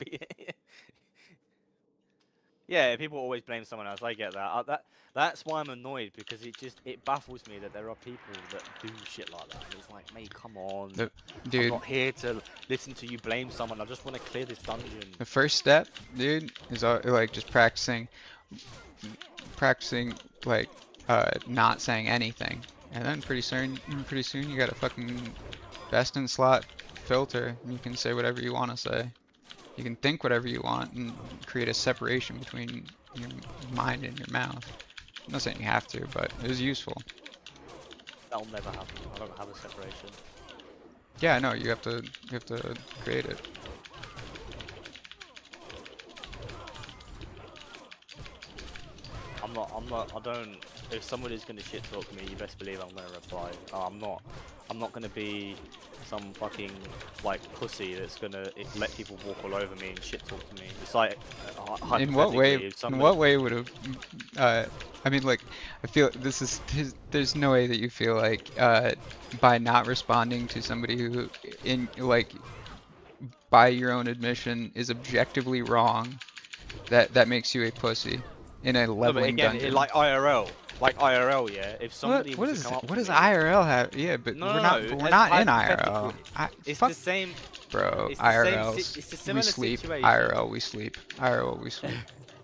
yeah, people always blame someone else. I get that. That's why I'm annoyed, because it baffles me that there are people that do shit like that. And it's like, mate, come on. I'm dude, not here to listen to you blame someone. I just want to clear this dungeon. the first step, dude, is like just practicing like not saying anything, and then pretty soon you got a fucking best in slot filter, and you can say whatever you want to say. You can think whatever you want and create a separation between your mind and your mouth. I'm not saying you have to, but it is useful. That'll never happen. I don't have a separation. Yeah, no, you have to create it. I don't, if somebody's gonna shit talk me, you best believe I'm gonna reply. I'm not gonna be some fucking, like, pussy that's gonna let people walk all over me and shit talk to me. It's like, In what way? hypothetically, if In what way would have? I mean, like, I feel there's no way that you feel like by not responding to somebody who, by your own admission, is objectively wrong, that makes you a pussy in a No, but leveling again, dungeon. like IRL, yeah. If somebody what was is to come up what to does me, IRL have? Yeah, but No, we're no, not no, we're as not in hypothetically, IRL. it's Fuck, the same. bro. It's the same IRLs. it's a We similar sleep. situation. IRL. We sleep. IRL. We sleep.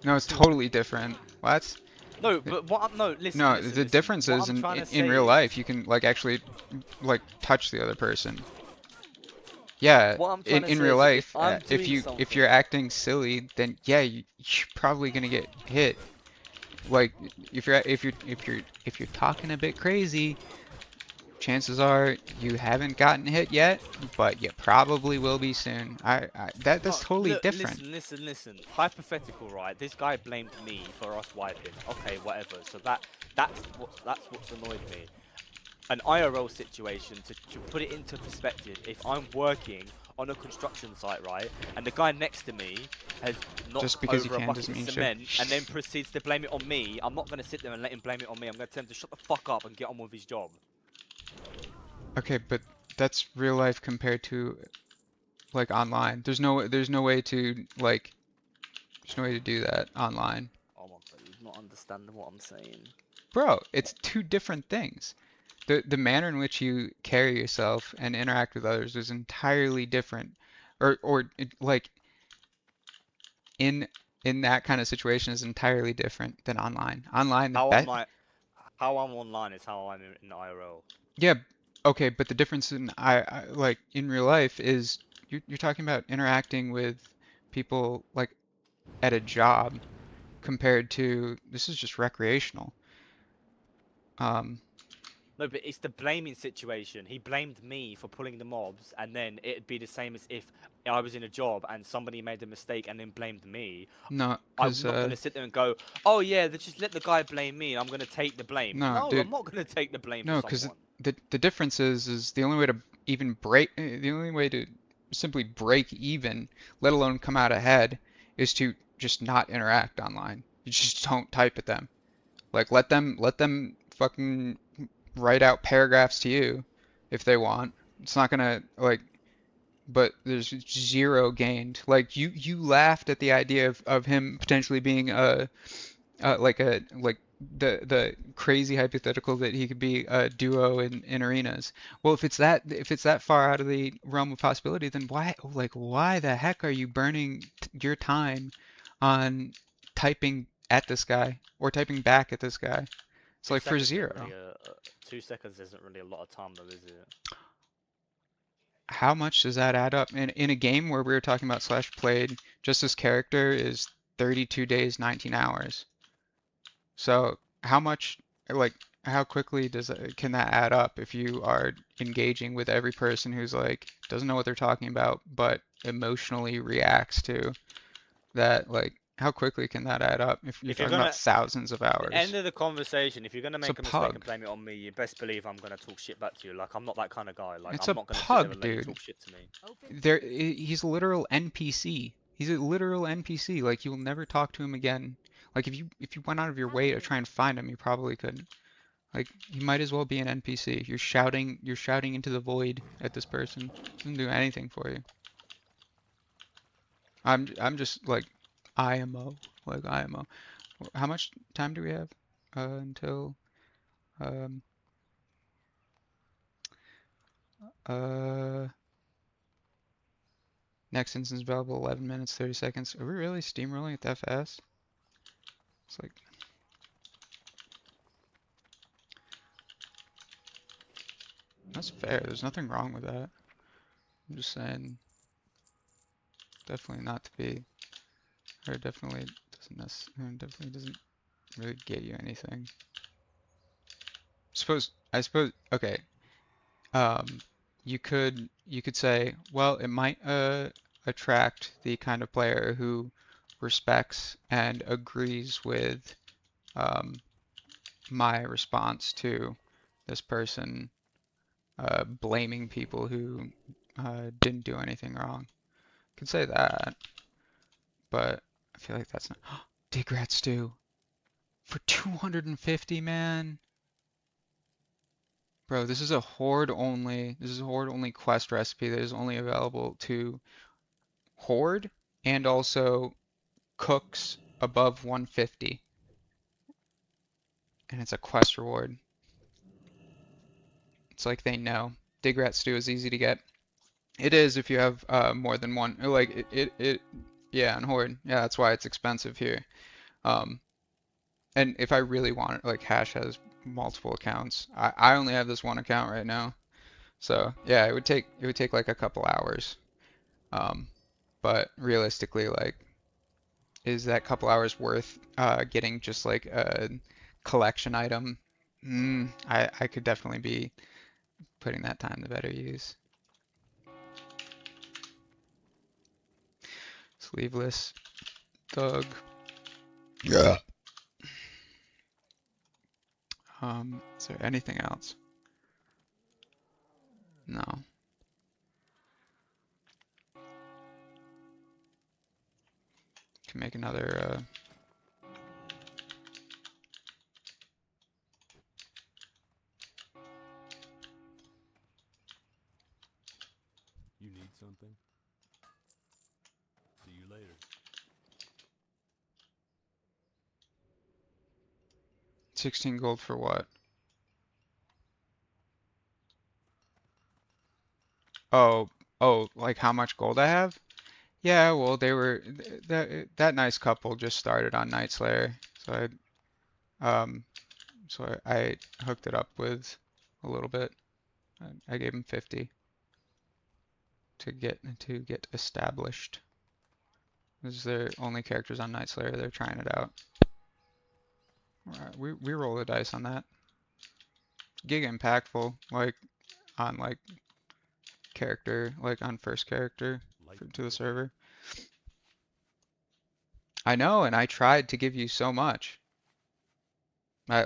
No, it's totally different. What? No, but no, listen. No, listen, the listen. difference What is I'm in trying to in say real is- life you can like actually like touch the other person. Yeah, What I'm trying to in say real is life, if I'm if doing you're something- acting silly, then yeah, you're probably gonna get hit. Like if you're talking a bit crazy, chances are you haven't gotten hit yet, but you probably will be soon. That's No, totally look, different. Listen. Hypothetical, right? This guy blamed me for us wiping. Okay, whatever. So that's what's annoyed me. An IRL situation, to put it into perspective, if I'm working on a construction site, right, and the guy next to me has knocked Just because you over a can bucket doesn't of mean shit. cement and then proceeds to blame it on me, I'm not going to sit there and let him blame it on me. I'm going to tell him to shut the fuck up and get on with his job. Okay, but that's real life compared to like online. There's no way to like there's no way to do that online. Oh my god, you're not understanding what I'm saying. Bro, it's two different things. The manner in which you carry yourself and interact with others is entirely different. Like in that kind of situation is entirely different than online. Online, How I'm online is how I'm in IRL. yeah, okay, but the difference in like in real life is you're talking about interacting with people like at a job compared to this is just recreational. No, but it's the blaming situation. He blamed me for pulling the mobs, and then it'd be the same as if I was in a job and somebody made a mistake and then blamed me. No, I'm because not going to sit there and go, oh yeah, just let the guy blame me, and I'm going to take the blame. No, No, dude. I'm not going to take the blame no, for because someone. the difference is the only way to even break the only way to simply break even, let alone come out ahead, is to just not interact online. You just don't type at them. Like let them fucking write out paragraphs to you if they want. It's not gonna like, but there's zero gained. Like you laughed at the idea of him potentially being like the crazy hypothetical that he could be a duo in arenas. Well, if it's that far out of the realm of possibility, then why the heck are you burning your time on typing at this guy or typing back at this guy? It's like for 0. 2 seconds isn't really a lot of time, though, is it? How much does that add up? In a game where we were talking about slash played, just this character is 32 days, 19 hours. So how much, like, how quickly can that add up if you are engaging with every person who's like doesn't know what they're talking about but emotionally reacts to that? Like, how quickly can that add up if you're If you're talking about gonna thousands of the end hours? of the conversation, if you're gonna It's a make a mistake and pug. blame it on me, you best believe I'm gonna talk shit back to you. Like I'm not that kind of guy. Like It's I'm a not gonna sit there pug, and let you dude. talk shit to me. Open He's a literal NPC. He's a literal NPC. Like, you'll never talk to him again. Like, if you went out of your way to try and find him, you probably couldn't. Like, he might as well be an NPC. You're shouting into the void at this person. Doesn't do anything for you. I'm just like IMO, like IMO. How much time do we have until um uh next instance available 11 minutes 30 seconds. Are we really steamrolling it that fast? It's like, that's fair. There's nothing wrong with that. I'm just saying, definitely not to be, or definitely doesn't really get you anything. I suppose, okay. You could say, well, it might attract the kind of player who respects and agrees with my response to this person blaming people who didn't do anything wrong. Could say that, but I feel like that's not. Digrat Stew for 250, man. Bro, this is a horde only. This is a horde only quest recipe that is only available to horde and also cooks above 150. And it's a quest reward. It's like they know. Digrat Stew is easy to get. It is if you have more than one. Like yeah, on horde. Yeah, that's why it's expensive here. Um, and if I really want it, like Hash has multiple accounts. I only have this one account right now. So yeah, it would take like a couple hours. But realistically, like, is that couple hours worth getting just like a collection item? I could definitely be putting that time to better use. Sleeveless Doug. Yeah. Is there anything else? No. Can make another You need something? See you later. 16 gold for what? Oh, like how much gold I have? Yeah, well, that nice couple just started on Night Slayer, so I hooked it up with a little bit. I gave him 50 to get established. This is their only characters on Night Slayer. They're trying it out. Alright, we roll the dice on that. Giga impactful, like on like character, like on first character to the server. I know, and I tried to give you so much. I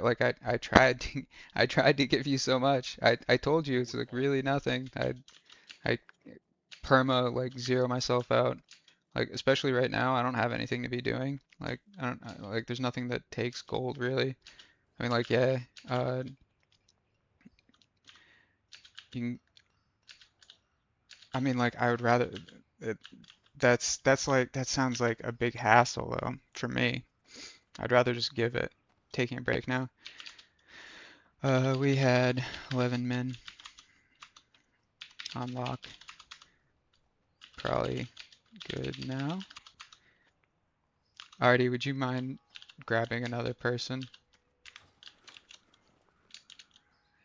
tried to I tried to give you so much. I told you it's like really nothing. I perma like zero myself out. Like especially right now, I don't have anything to be doing. Like like there's nothing that takes gold really. I mean like yeah, you can, I mean like I would rather it, that's like that sounds like a big hassle though for me. I'd rather just give it. Taking a break now. We had 11 men on lock. Probably good now. Artie, would you mind grabbing another person?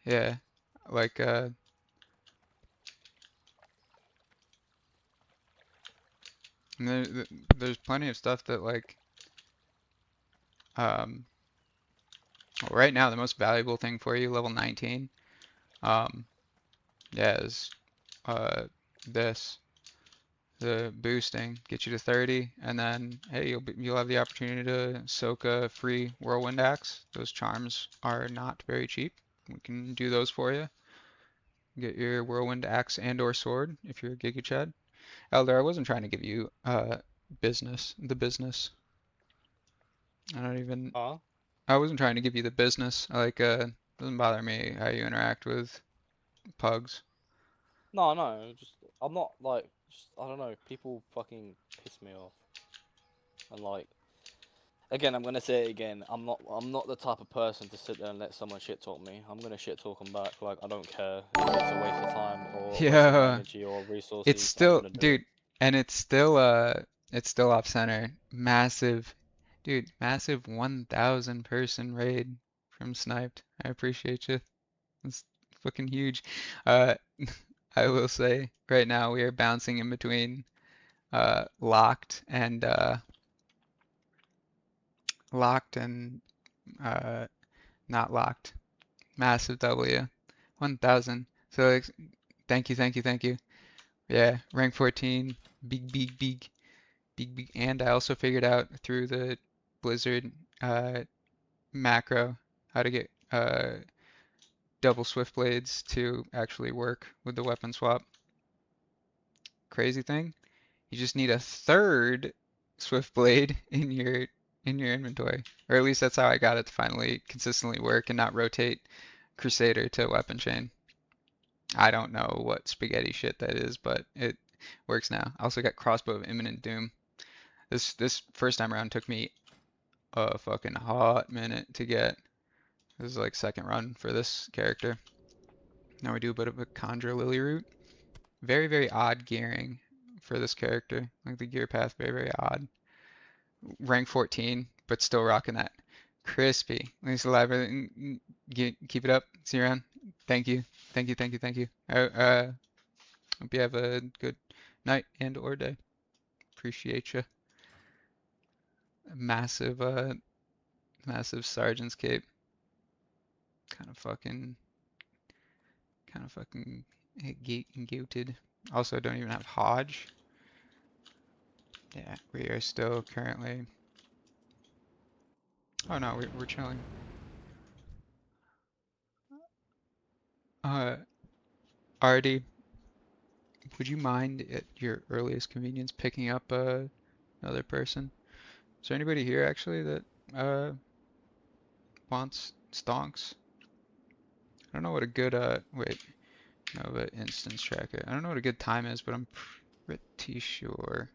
Yeah, like and there's plenty of stuff that like well, right now the most valuable thing for you, level 19, um, yeah, is this. The boosting get you to 30, and then hey, you'll have the opportunity to soak a free whirlwind axe. Those charms are not very cheap. We can do those for you. Get your whirlwind axe and or sword if you're a Giga Chad. Elder, I wasn't trying to give you the business. I don't even Huh? I wasn't trying to give you the business. Like doesn't bother me how you interact with pugs. No, no, just I'm not like just I don't know. People fucking piss me off, and like again, I'm gonna say it again. I'm not the type of person to sit there and let someone shit talk me. I'm gonna shit talk them back. Like I don't care if it's a waste of time or a waste of my Yeah, energy or it's resources. I'm still, gonna do it. dude, and it's still off center. Massive, dude, massive 1,000 person raid from Sniped. I appreciate you. It's fucking huge. Uh, I will say right now we are bouncing in between locked and locked and uh not locked. Massive W. 1,000. So like, thank you, thank you, thank you. Yeah, rank 14, big, and I also figured out through the Blizzard macro how to get double swift blades to actually work with the weapon swap. Crazy thing, you just need a third swift blade in your inventory, or at least that's how I got it to finally consistently work and not rotate Crusader to weapon chain. I don't know what spaghetti shit that is, but it works now. I also got crossbow of imminent doom. This first time around took me a fucking hot minute to get. This is like second run for this character. Now we do a bit of a Conjure Lily route. Very, very odd gearing for this character. Like the gear path, very, very odd. Rank 14, but still rocking that crispy. Lisa Live, keep it up. See you around. Thank you. Thank you, thank you, thank you. Hope you have a good night and or day. Appreciate you. Massive, massive sergeant's cape. Kind of fucking gauted. Also, don't even have Hodge. Yeah, we are still currently. Oh no, we're chilling. Artie, would you mind at your earliest convenience picking up another person? Is there anybody here actually that wants stonks? I don't know what a good wait, no, but instance tracker. I don't know what a good time is, but I'm pretty sure.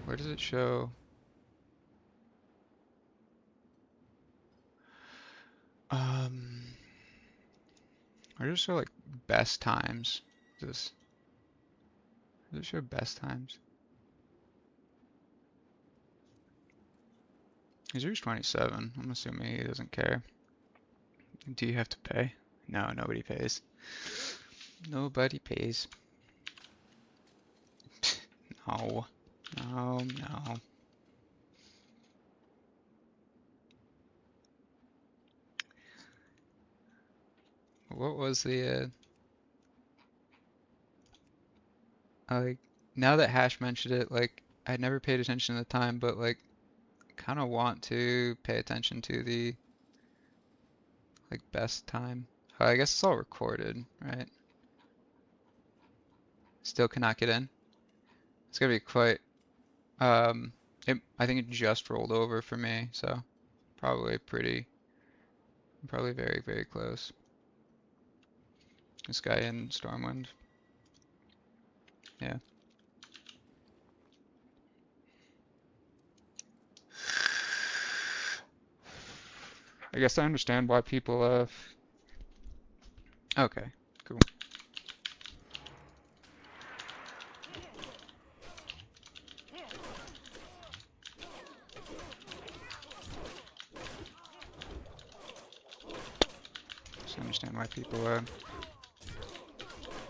Where does it show? Where does it show like best times? Does it show best times? Here's 27. I'm assuming he doesn't care. Do you have to pay? No, nobody pays. Nobody pays. No. No, no. What was the like now that Hash mentioned it, like I never paid attention at the time, but like kind of want to pay attention to the like best time. I guess it's all recorded, right? Still cannot get in. It's gonna be quite I think it just rolled over for me, so probably probably very, very close. This guy in Stormwind. Yeah. I guess I understand why people okay, cool. Just understand why people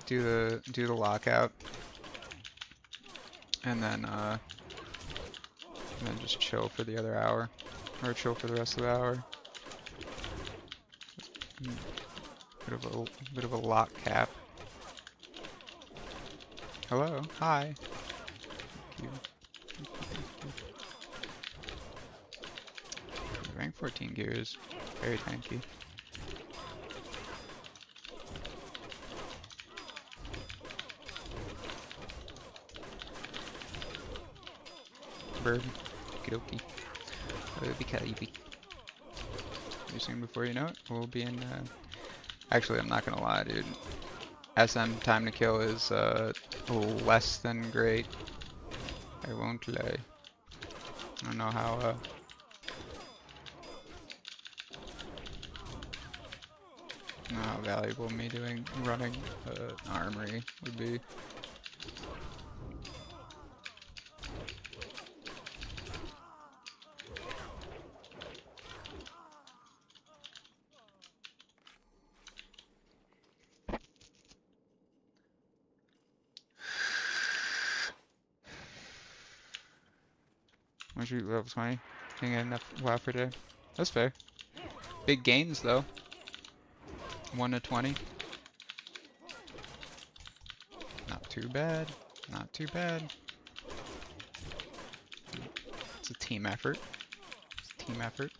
do the lockout and then and then just chill for the other hour, or chill for the rest of the hour. Bit of a lock cap. Hello, hi. Thank you. Rank 14 gear is very tanky. Bird, okie dokie. Pretty soon before you know it, we'll be in. Actually, I'm not gonna lie, dude. SM time to kill is less than great. I won't lie. I don't know how valuable me running an armory would be. Once you level 20, can get enough WoW per day. That's fair. Big gains though. 1 to 20. Not too bad. Not too bad. It's a team effort. It's a team effort.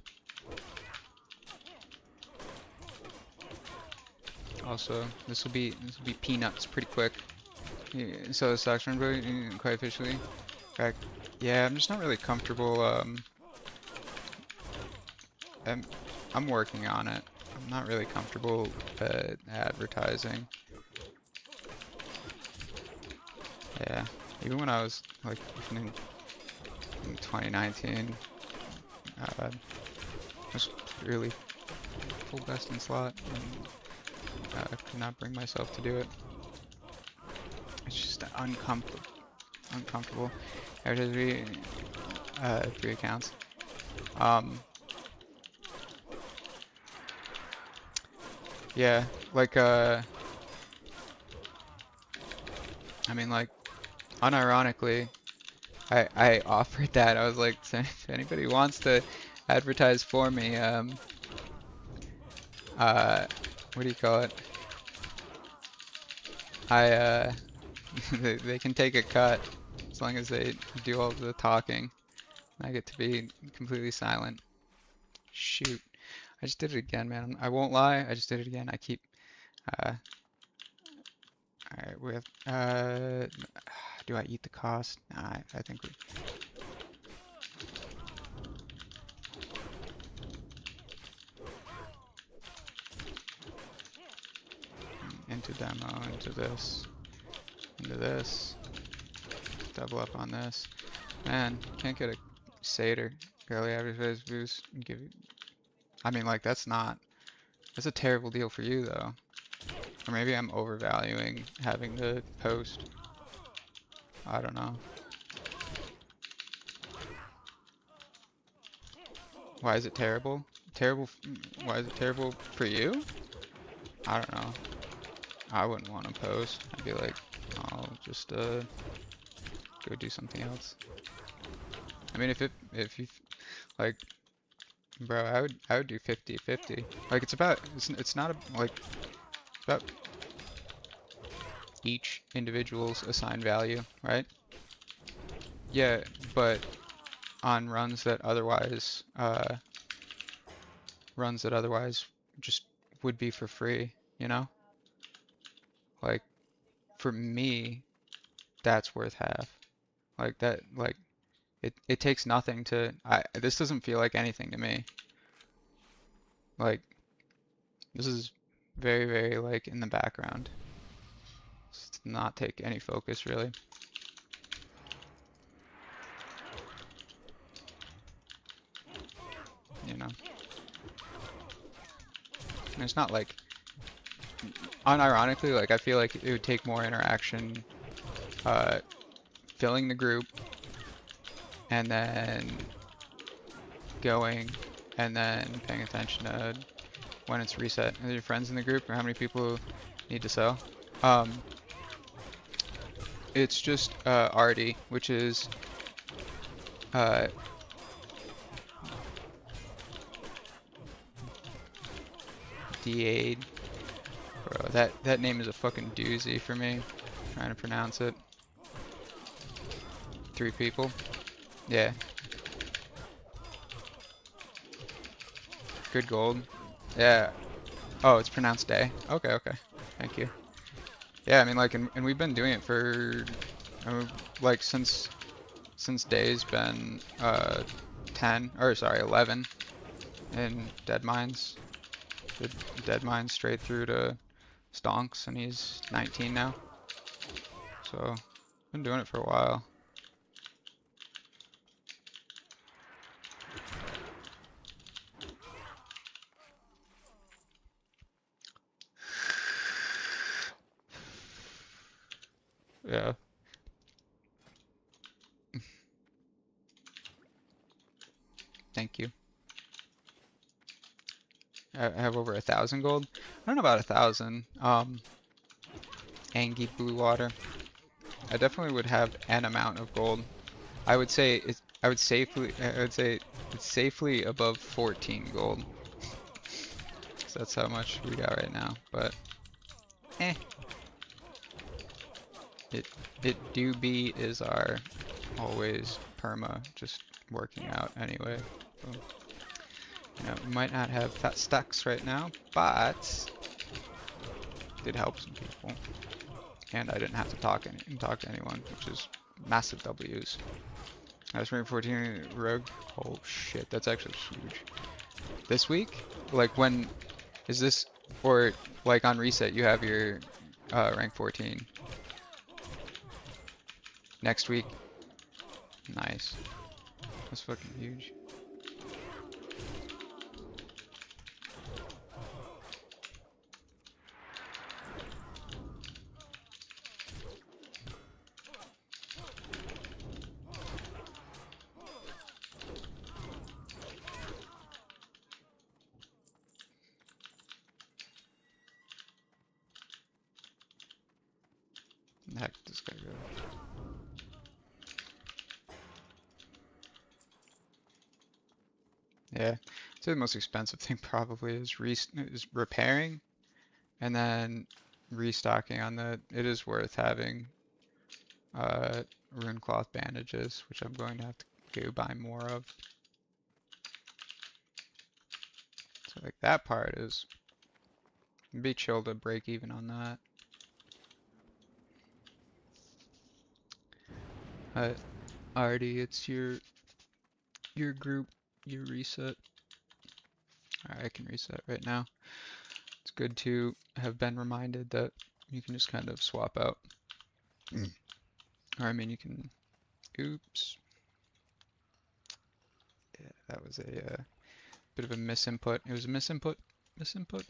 Also, this will be peanuts pretty quick. Yeah, so the stocks run quite officially. In fact, yeah, I'm just not really comfortable. I'm working on it. I'm not really comfortable advertising. Yeah, even when I was like in 2019, I was really full best in slot, and I could not bring myself to do it. It's just uncomfortable. Advertise 3 accounts. Yeah, like I mean, like, unironically, I offered that. I was like, if anybody wants to advertise for me, what do you call it? They can take a cut as long as they do all the talking. I get to be completely silent. Shoot. I just did it again, man. I won't lie, I just did it again. I keep, alright, we have, do I eat the cost? Nah, I think we... Into demo, into this, double up on this. Man, can't get a satyr. Barely advertise boost. Give you... I mean, like, that's a terrible deal for you, though. Or maybe I'm overvaluing having the post. I don't know. Why is it terrible? Why is it terrible for you? I don't know. I wouldn't want to post. I'd be like, I'll just go do something else. I mean, if you like, bro, I would do 50-50. Like, it's not about each individual's assigned value, right? Yeah, but on runs that otherwise just would be for free, you know? Like, for me, that's worth half. Like that, like, it takes nothing to, this doesn't feel like anything to me. Like, this is very, very, like, in the background. Just not take any focus, really. You know? And it's not like, unironically, like, I feel like it would take more interaction, filling the group, and then going, and then paying attention to when it's reset. Are your friends in the group, or how many people need to sell? It's just Artie, which is Uh, D8. Bro, that name is a fucking doozy for me. Trying to pronounce it. 3 people. Yeah. Good gold. Yeah. Oh, it's pronounced day. Okay, okay. Thank you. Yeah, I mean, like, and we've been doing it for, like, since day's been 10, or sorry, 11 in Dead Mines. Did Dead Mines straight through to Stonks, and he's 19 now. So, been doing it for a while. Yeah. Thank you. I have over 1,000 gold. I don't know about 1,000. Angie Blue Water. I definitely would have an amount of gold. I would say I would say it's safely above 14 gold. So that's how much we got right now. But it do be is our always perma just working out anyway. So, you know, we might not have fat stacks right now, but did help some people. And I didn't have to talk to anyone, which is massive W's. I was rank 14 rogue. Oh shit, that's actually huge. This week? Like when is this, or like on reset you have your rank 14? Next week? Nice. That's fucking huge. The heck did this guy go? Yeah, so the most expensive thing probably is repairing, and then restocking on the. It is worth having rune cloth bandages, which I'm going to have to go buy more of. So like that part is, it'd be chill to break even on that. Artie, it's your group, your reset. Alright, I can reset right now. It's good to have been reminded that you can just kind of swap out. Or I mean, you can. Oops. Yeah, that was a bit of a misinput. It was a misinput. Misinput.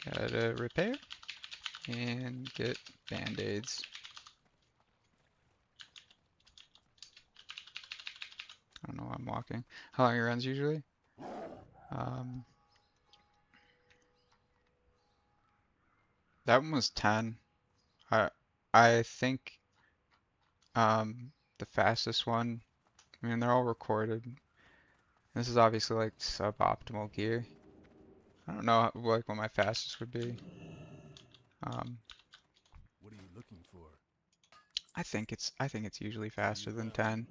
Gotta repair and get band-aids. I don't know why I'm walking. How long your runs usually? That one was 10. I think the fastest one, I mean they're all recorded. This is obviously like suboptimal gear. I don't know like what my fastest would be. What are you looking for? I think it's usually faster than 10.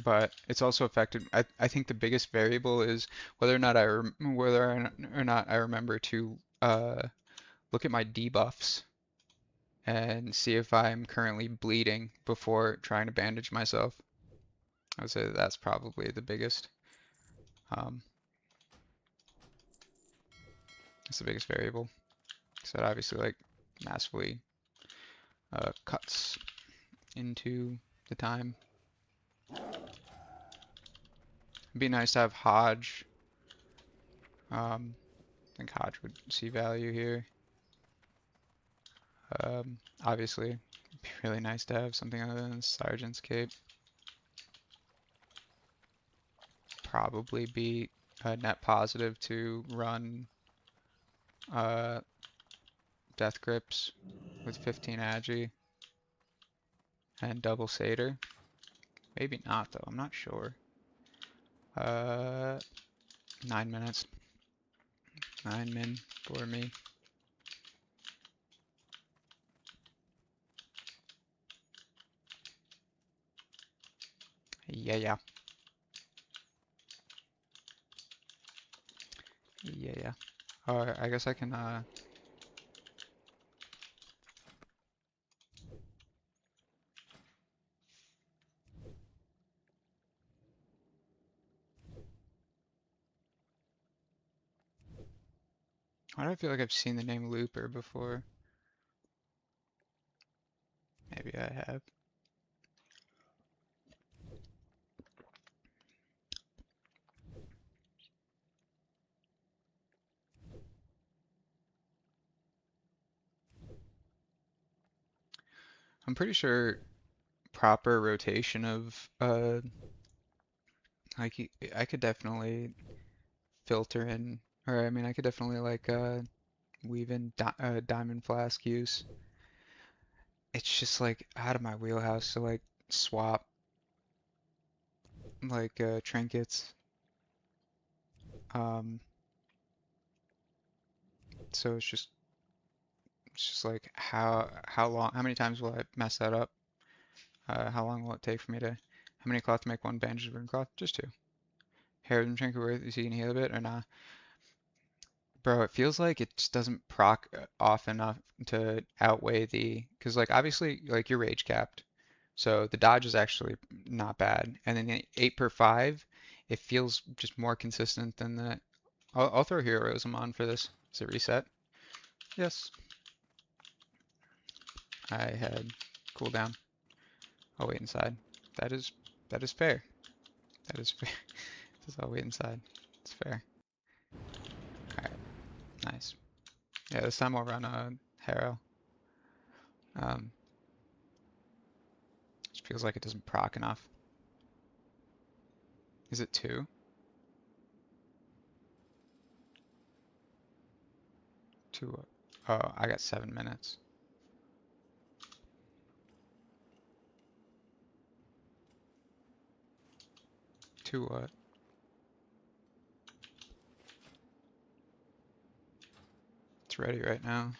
But it's also affected. I think the biggest variable is whether or not I remember to look at my debuffs and see if I'm currently bleeding before trying to bandage myself. I would say that's probably the biggest. It's the biggest variable. So that obviously like massively cuts into the time. It'd be nice to have Hodge. I think Hodge would see value here. Obviously, it'd be really nice to have something other than Sergeant's Cape. Probably be a net positive to run Death Grips with 15 Agi and double Satyr. Maybe not though, I'm not sure. 9 minutes. 9 min for me. Yeah, yeah. Yeah, yeah. I guess I can, why do I feel like I've seen the name Looper before? Maybe I have. I'm pretty sure proper rotation of, like, I could definitely filter in, or I mean, I could definitely like, weave in Diamond Flask use. It's just like out of my wheelhouse to like swap like trinkets. Um, so it's just like how long, how many times will I mess that up? How long will it take for me to, how many cloth to make one bandage of rune cloth? Just two. Harem trinket worth, is he can heal a bit or not? Bro, it feels like it just doesn't proc off enough to outweigh the, because like obviously like you're rage capped, so the dodge is actually not bad, and then the 8 per 5, it feels just more consistent than the. I'll throw Heroism on for this. Is it reset? Yes. I had cooldown. I'll wait inside. That is fair. That is fair. Says I'll wait inside. It's fair. Alright, nice. Yeah, this time I'll run a Harrow. Just feels like it doesn't proc enough. Is it 2? 2. Oh, I got 7 minutes. Two what? It's ready right now.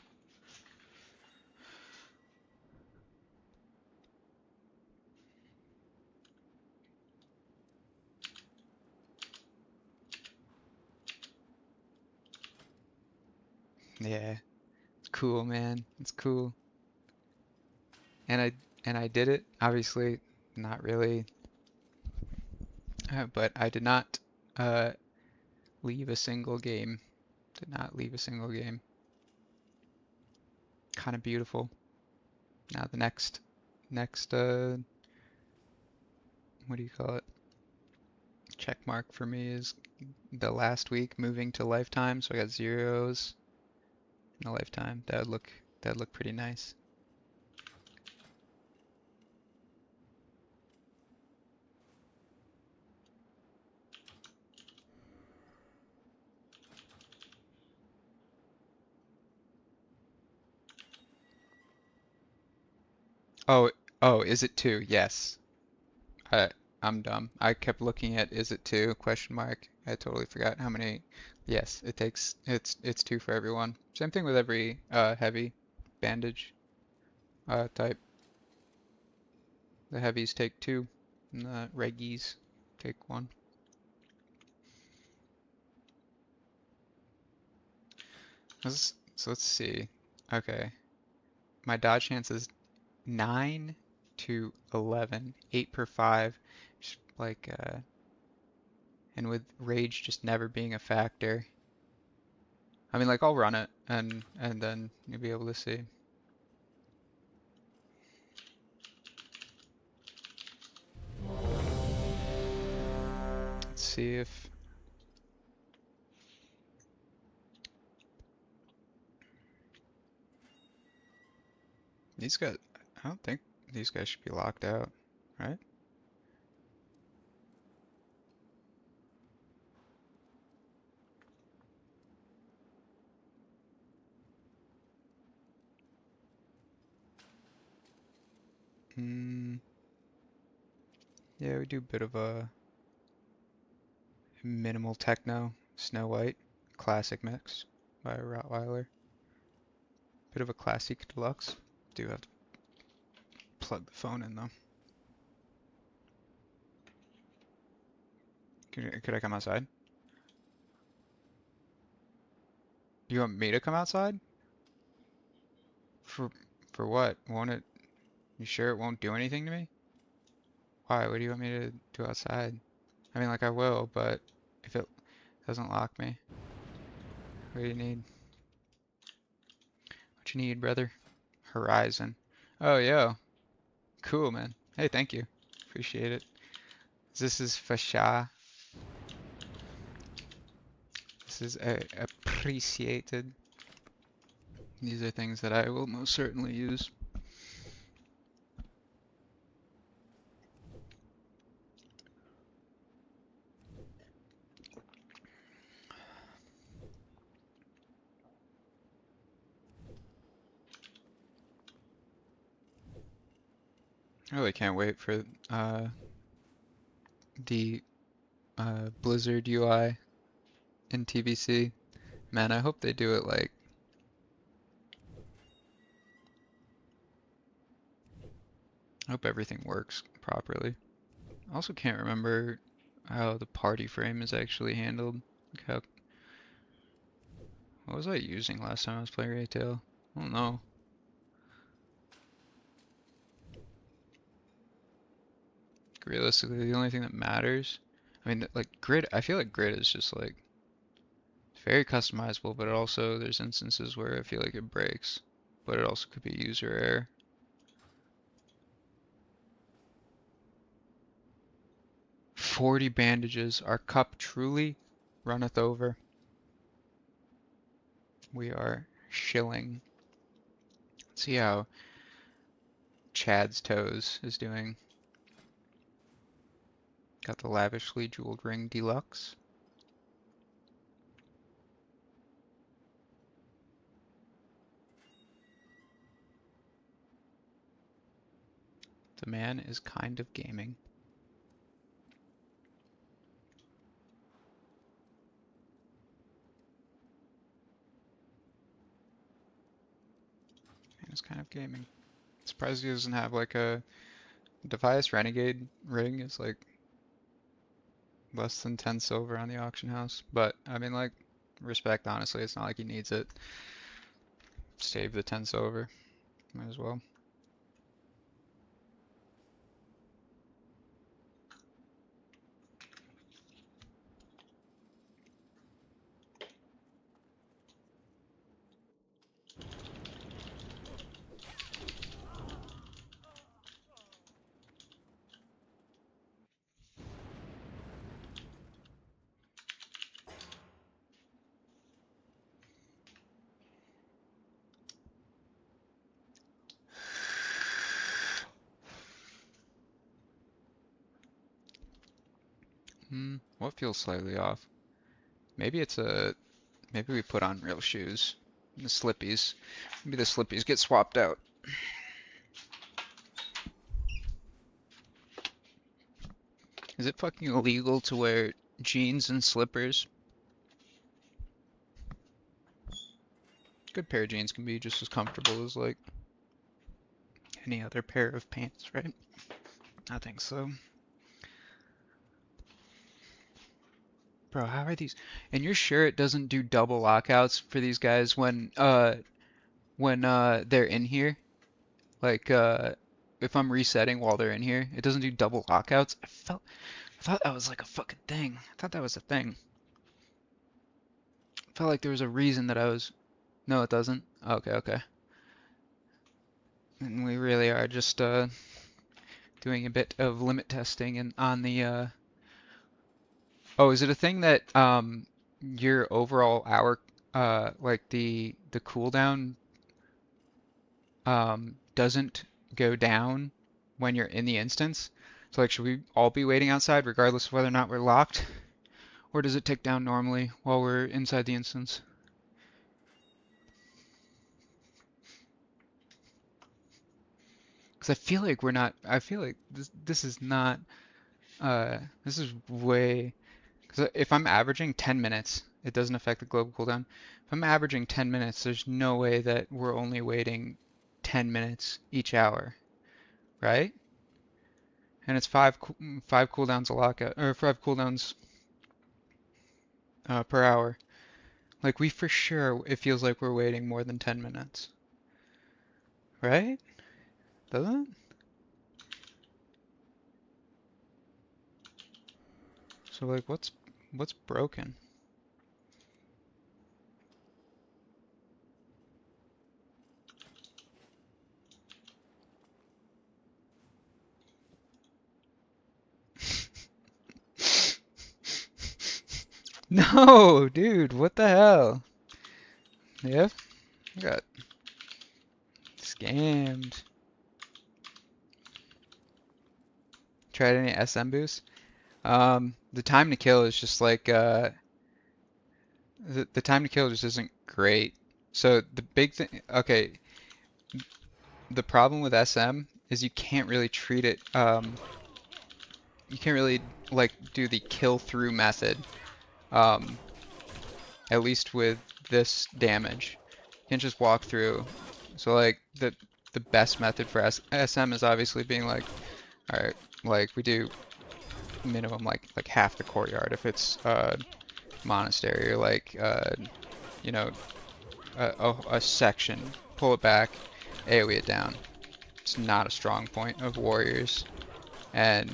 Yeah, it's cool, man. It's cool. And I did it. Obviously, not really, but I did not leave a single game. Did not leave a single game. Kind of beautiful. Now the next what do you call it? Check mark for me is the last week moving to lifetime. So I got zeros in a lifetime. That would look pretty nice. Oh, oh, is it 2? Yes. I, I'm dumb. I kept looking at is it 2 question mark. I totally forgot how many. Yes, it takes it's 2 for everyone. Same thing with every heavy bandage type. The heavies take 2 and the reggies take 1. So let's see. Okay. My dodge chance is 9 to 11, 8 per 5. Just like and with rage just never being a factor. I mean, like I'll run it and then you'll be able to see. Let's see if these guys. I don't think these guys should be locked out, right? Mm, yeah, we do a bit of a minimal techno, Snow White, classic mix by Rottweiler. Bit of a classic deluxe. Do have to plug the phone in though. Could I come outside? Do you want me to come outside? For for what? Won't it? You sure it won't do anything to me? Why? What do you want me to do outside? I mean, like I will, but if it doesn't lock me, what do you need? What you need, brother? Horizon. Oh, yo. Cool, man. Hey, thank you. Appreciate it. This is Fasha. This is appreciated. These are things that I will most certainly use. I really can't wait for the Blizzard UI in TBC. Man, I hope they do it like I hope everything works properly. I also can't remember how the party frame is actually handled. Like how, what was I using last time I was playing Raytail? I don't know. Realistically, the only thing that matters, I mean, like grid, I feel like grid is just like very customizable, but also there's instances where I feel like it breaks, but it also could be user error. "40 bandages, our cup truly runneth over." We are shilling. Let's see how Chad's Toes is doing. Got the lavishly jeweled ring deluxe. The man is kind of gaming. Man is kind of gaming. Surprised he doesn't have like a Defias Renegade ring is like less than 10 silver on the auction house. But I mean, like, respect, honestly, it's not like he needs it. Save the 10 silver. Might as well. What feels slightly off? Maybe it's maybe we put on real shoes. The slippies. Maybe the slippies get swapped out. Is it fucking illegal to wear jeans and slippers? Good pair of jeans can be just as comfortable as like any other pair of pants, right? I think so. Bro, how are these? And you're sure it doesn't do double lockouts for these guys when they're in here? Like if I'm resetting while they're in here, it doesn't do double lockouts. I thought that was like a fucking thing. I thought that was a thing. I felt like there was a reason that I was. No, it doesn't. Okay, okay. And we really are just doing a bit of limit testing and on the Oh, is it a thing that your overall hour like the cooldown doesn't go down when you're in the instance? So like should we all be waiting outside regardless of whether or not we're locked? Or does it tick down normally while we're inside the instance? Because I feel like we're not. I feel like this is not. This is way. Because if I'm averaging 10 minutes, it doesn't affect the global cooldown. If I'm averaging 10 minutes, there's no way that we're only waiting 10 minutes each hour, right? And it's five cooldowns a lockout, or 5 cooldowns per hour. Like we for sure, it feels like we're waiting more than 10 minutes, right? Doesn't it? So like, what's broken? No, dude, what the hell? Yep, I got scammed. Tried any SM boost? The time to kill is just like the time to kill just isn't great. So the big thing, okay, the problem with SM is you can't really treat it, you can't really like do the kill through method, at least with this damage. You can't just walk through. So like the best method for SM is obviously being like, all right, like we do minimum like half the courtyard if it's monastery, or like you know, a section, pull it back, AoE it down. It's not a strong point of warriors, and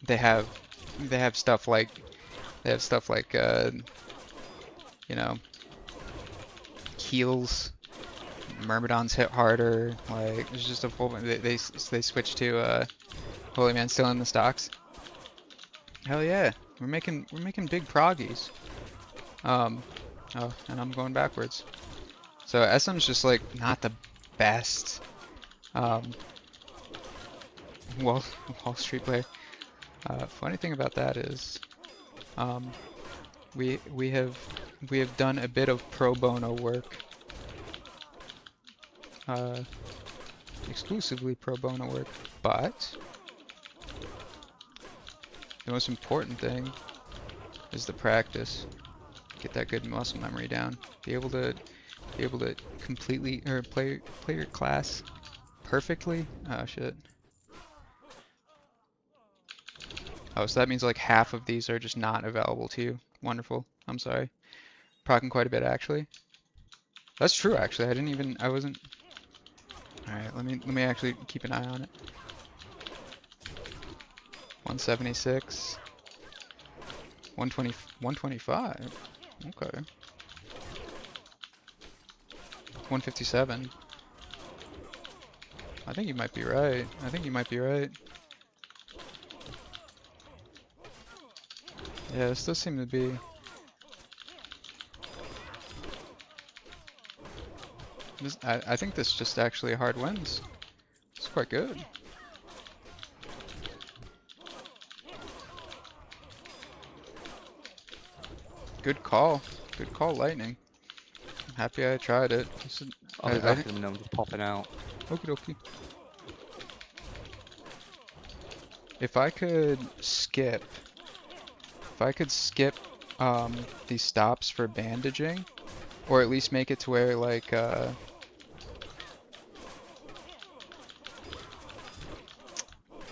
they have stuff like you know, heals. Myrmidons hit harder. Like there's just a full. They switch to Holy Man still in the stocks. Hell yeah, we're making big proggies. Oh, and I'm going backwards. So SM's just like not the best Wall Street player. Funny thing about that is, we have done a bit of pro bono work. Exclusively pro bono work, but the most important thing is the practice. Get that good muscle memory down. Be able to completely or play your class perfectly. Oh shit. Oh, so that means like half of these are just not available to you. Wonderful. I'm sorry. Procking quite a bit actually. That's true actually. I wasn't. All right, let me actually keep an eye on it. 176. 120, 125. Okay. 157. I think you might be right. I think you might be right. Yeah, this does seem to be. I think this just actually hard wins. It's quite good. Good call. Good call, Lightning. I'm happy I tried it. I'll be back in a minute, I'm just popping out. Okie dokie. If I could skip these stops for bandaging, or at least make it to where like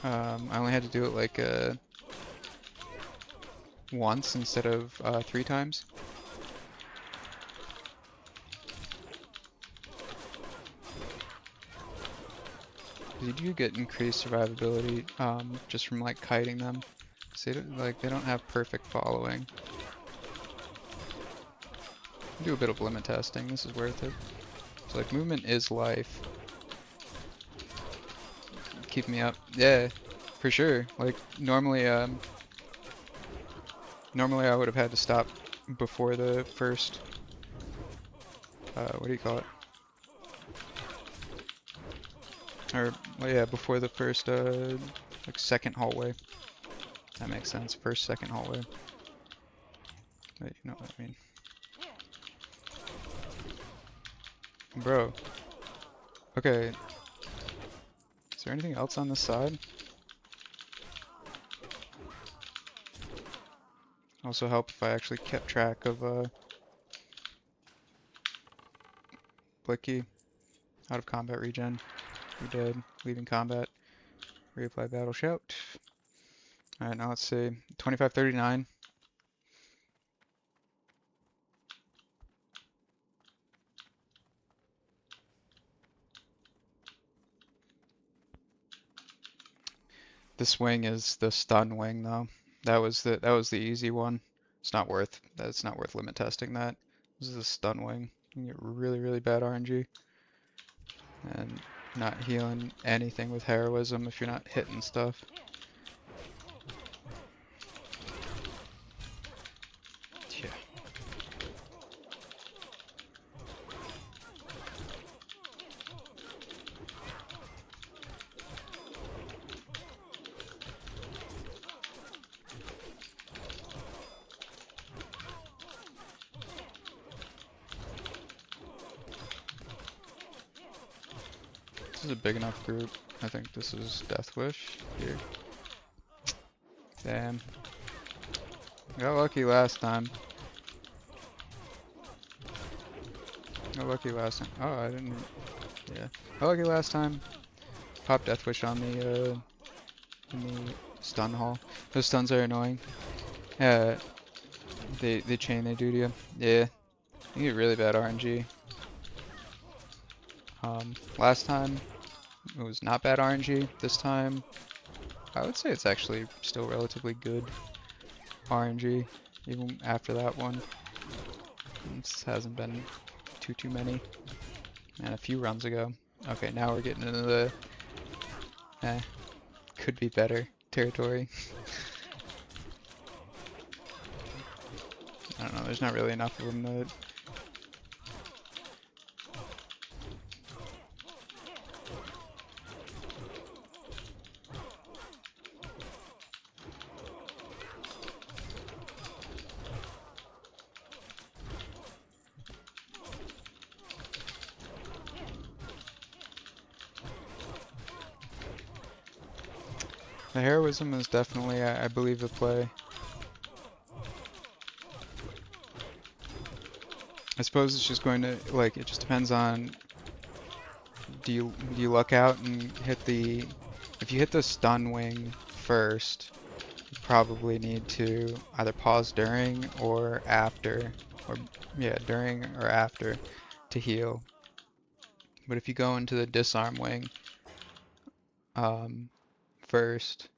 I only had to do it like once instead of 3 times. You do get increased survivability just from like kiting them. So they don't have perfect following. Do a bit of limit testing. This is worth it. So like movement is life. Keep me up. Yeah, for sure. Like normally I would have had to stop before the first what do you call it? Or well, yeah, before the first like second hallway. That makes sense. First, second hallway. Wait, you know what I mean? Bro. Okay. Is there anything else on this side? Also help if I actually kept track of Blicky. Out of combat regen. We did. Leaving combat. Reapply battle shout. Alright, now let's see. 2539. This wing is the stun wing though. That was the easy one. It's not worth limit testing that. This is a stun wing. You can get really bad RNG. And not healing anything with heroism if you're not hitting stuff. Yeah. This is a big enough group. I think this is Death Wish here. Damn. Got lucky last time. Got lucky last time. Oh, I didn't. Yeah. Got lucky last time. Pop Death Wish on the in the stun hall. Those stuns are annoying. Yeah. The chain they do to you. Yeah. You get really bad RNG. Last time it was not bad RNG. This time I would say it's actually still relatively good RNG even after that one. This hasn't been too many. And a few runs ago. Okay, now we're getting into the could be better territory. I don't know, there's not really enough of them to The heroism is definitely, I believe, the play. I suppose it's just going to, like, it just depends on, do you luck out and hit the, if you hit the stun wing first, you probably need to either pause during or after, or, yeah, during or after to heal. But if you go into the disarm wing, first,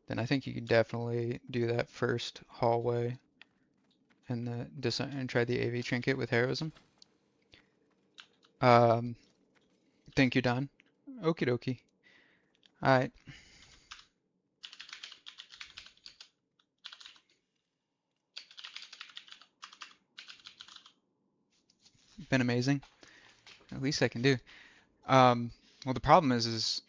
then I think you can definitely do that first hallway and and try the AV trinket with heroism. Thank you, Don. Okie dokie. Alright. Been amazing. At least I can do. Well, the problem is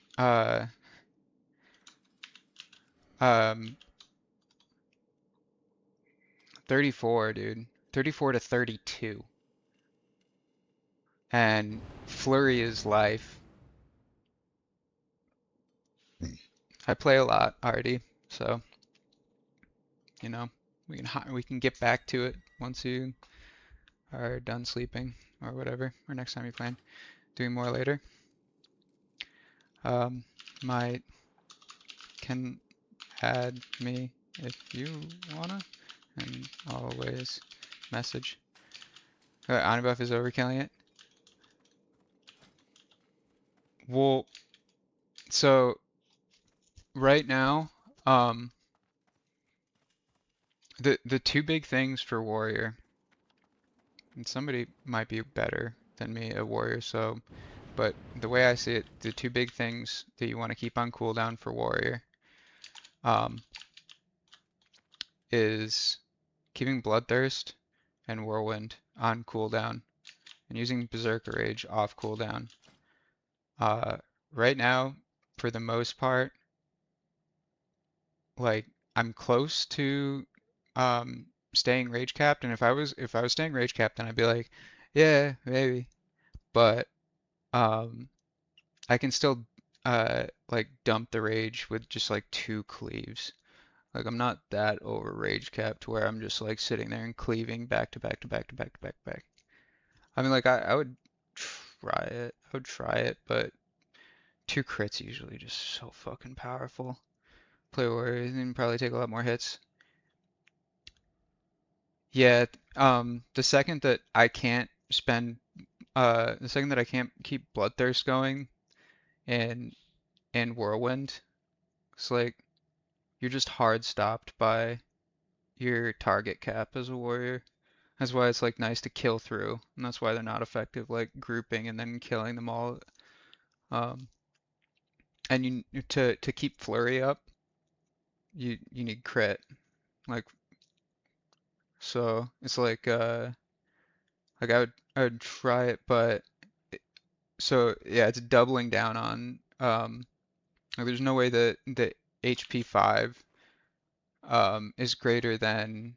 34, dude. 34 to 32. And Flurry is life. I play a lot already, so you know, we can get back to it once you are done sleeping or whatever, or next time you plan doing more later. Can add me if you wanna, and always message. Onibuff is overkilling it. Well, so right now, the two big things for Warrior, and somebody might be better than me at Warrior, so, but the way I see it, the two big things that you want to keep on cooldown for Warrior, is keeping Bloodthirst and Whirlwind on cooldown, and using Berserker Rage off cooldown. Right now, for the most part, like I'm close to staying rage capped, and if I was staying rage capped, then I'd be like, yeah, maybe. But I can still like dump the rage with just like 2 cleaves. Like I'm not that over rage capped where I'm just like sitting there and cleaving back to back to back to back to back to back. I mean, like I would try it. I would try it, but 2 crits usually just so fucking powerful. Play warriors and probably take a lot more hits. Yeah, the second that I can't spend, the second that I can't keep Bloodthirst going and Whirlwind, it's like you're just hard stopped by your target cap as a warrior. That's why it's like nice to kill through, and that's why they're not effective, like grouping and then killing them all. Um, and to keep flurry up, you need crit. Like so, it's like I would try it, but so yeah, it's doubling down on like there's no way that the HP 5 is greater than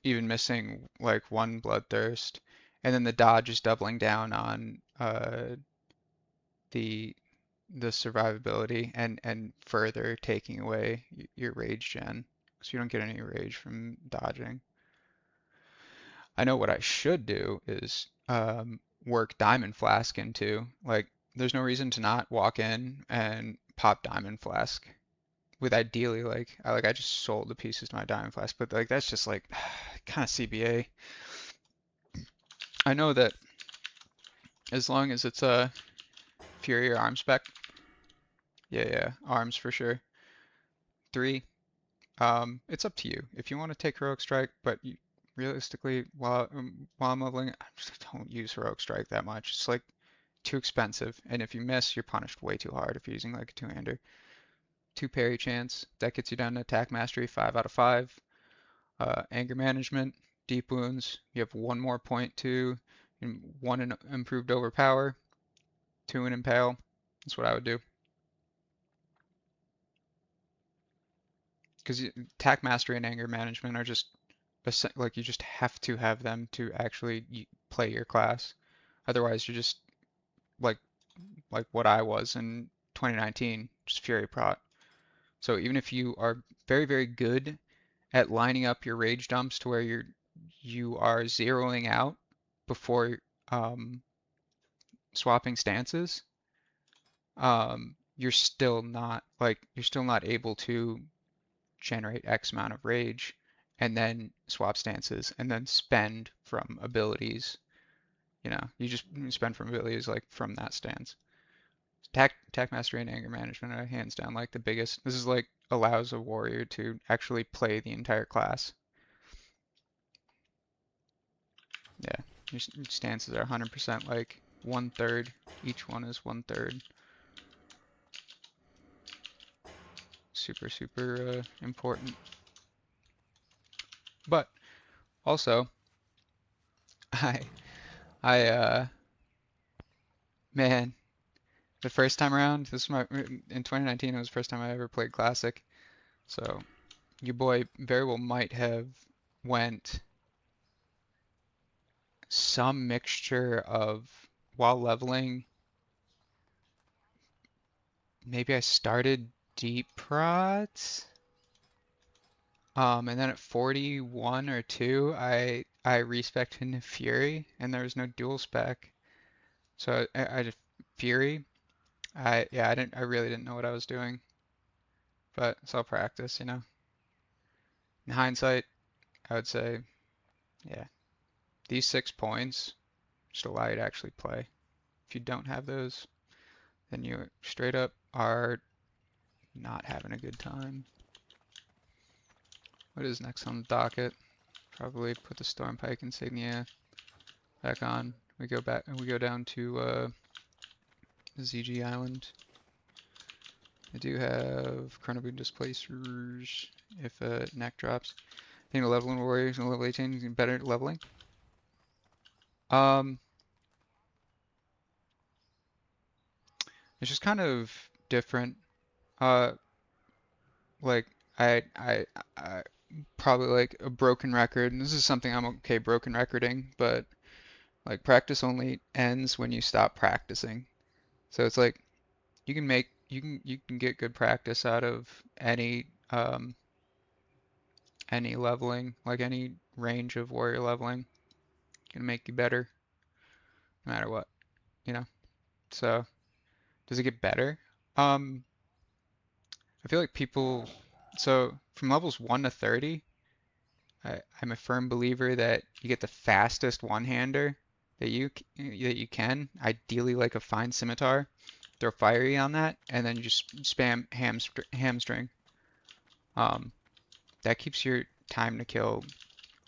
even missing like 1 Bloodthirst, and then the dodge is doubling down on the survivability and further taking away your rage gen, so you don't get any rage from dodging. I know what I should do is work Diamond Flask into, like, there's no reason to not walk in and pop Diamond Flask with ideally, like I just sold the pieces to my Diamond Flask, but like that's just like kind of CBA. I know that as long as it's a Fury or Arm spec, yeah, Arms for sure. 3, it's up to you. If you want to take Heroic Strike, but realistically, while I'm leveling, I just don't use Heroic Strike that much. It's like too expensive, and if you miss, you're punished way too hard if you're using like a 2-hander. 2 parry chance, that gets you down to attack mastery, 5 out of 5. Anger management, deep wounds, you have 1 more point to, and 1 in improved overpower, 2 in impale. That's what I would do. Because attack mastery and anger management are just like you just have to have them to actually play your class. Otherwise, you're just like what I was in 2019, just Fury Prot. So even if you are very, very good at lining up your rage dumps to where you are zeroing out before swapping stances, you're still not able to generate X amount of rage and then swap stances and then spend from abilities. You know, you just spend from abilities like from that stance. Attack mastery and anger management are hands down like the biggest. This is like allows a warrior to actually play the entire class. Yeah, your stances are 100% like 1/3. Each one is 1/3. Super, super important. But also, man, the first time around, this was in 2019, it was the first time I ever played Classic. So your boy very well might have went some mixture of, while leveling, maybe I started Deep Prot, and then at 41 or 2, I respec'd into Fury, and there was no dual spec. So I just Fury. I really didn't know what I was doing, but it's all practice, you know. In hindsight, I would say, yeah, these 6 points just allow you to actually play. If you don't have those, then you straight up are not having a good time. What is next on the docket? Probably put the Stormpike insignia back on. We go down to the ZG Island. I do have Chronoboon Displacers if neck drops. I think the leveling warriors and level 18 is better at leveling. It's just kind of different. Like I probably like a broken record, and this is something I'm okay broken recording, but like practice only ends when you stop practicing. So it's like you you can get good practice out of any leveling, like any range of warrior leveling. Can make you better no matter what, you know. So does it get better? Um, I feel like people. So from levels 1 to 30, I'm a firm believer that you get the fastest one-hander that you can. Ideally, like a fine scimitar. Throw fiery on that, and then you just spam hamstring. Um, that keeps your time to kill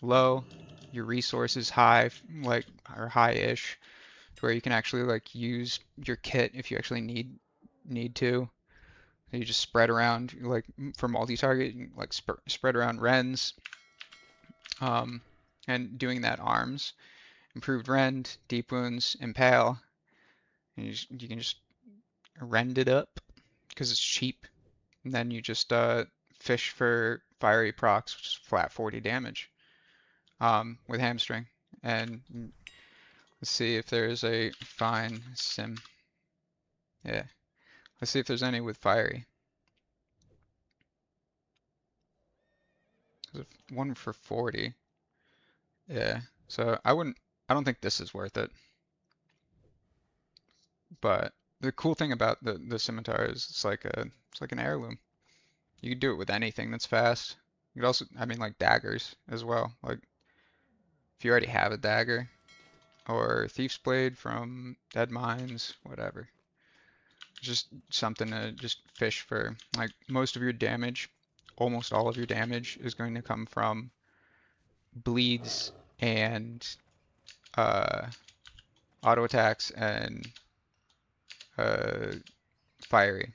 low, your resources high, like or high-ish, to where you can actually like use your kit if you actually need to. You just spread around like for multi-target, like spread around Rens, um, and doing that arms, improved rend, deep wounds, impale, and you can just rend it up because it's cheap. And then you just fish for fiery procs, which is flat 40 damage with hamstring. And let's see if there's a fine sim. Yeah, let's see if there's any with fiery. There's one for 40. Yeah, so I don't think this is worth it. But the cool thing about the scimitar is it's like an heirloom. You can do it with anything that's fast. You could also, I mean, like daggers as well. Like if you already have a dagger or Thief's Blade from Dead Mines, whatever. Just something to just fish for. Like most of your damage, almost all of your damage is going to come from bleeds and uh, auto attacks and uh, fiery.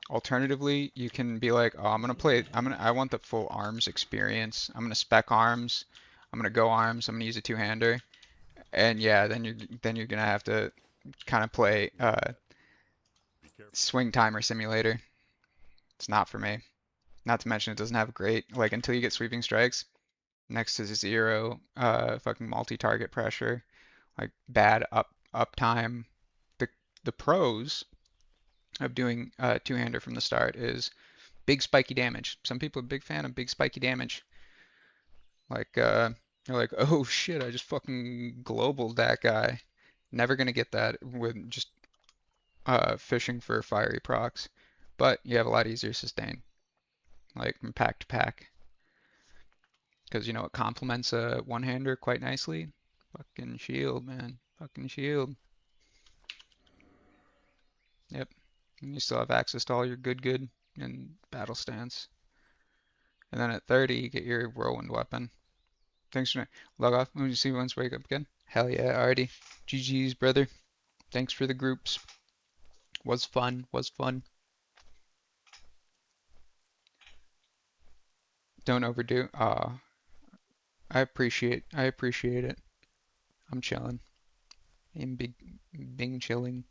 Alternatively, you can be like, oh, I want the full arms experience. I'm gonna spec arms. I'm gonna go arms. I'm gonna use a two-hander. And yeah, then you're gonna have to kind of play Be careful. Swing Timer Simulator. It's not for me. Not to mention it doesn't have great like until you get sweeping strikes next to zero fucking multi-target pressure, like bad uptime. The the pros of doing two-hander from the start is big spiky damage. Some people are a big fan of big spiky damage. Like you're like, oh shit, I just fucking globaled that guy. Never gonna get that with just fishing for fiery procs. But you have a lot easier sustain, like from pack to pack. Because you know it complements a one-hander quite nicely. Fucking shield, man. Fucking shield. Yep. And you still have access to all your good and battle stance. And then at 30, you get your whirlwind weapon. Thanks for log off when you see once wake up again. Hell yeah, already. GG's, brother. Thanks for the groups. Was fun. Was fun. Don't overdo. I appreciate it. I'm chilling. I'm being chilling.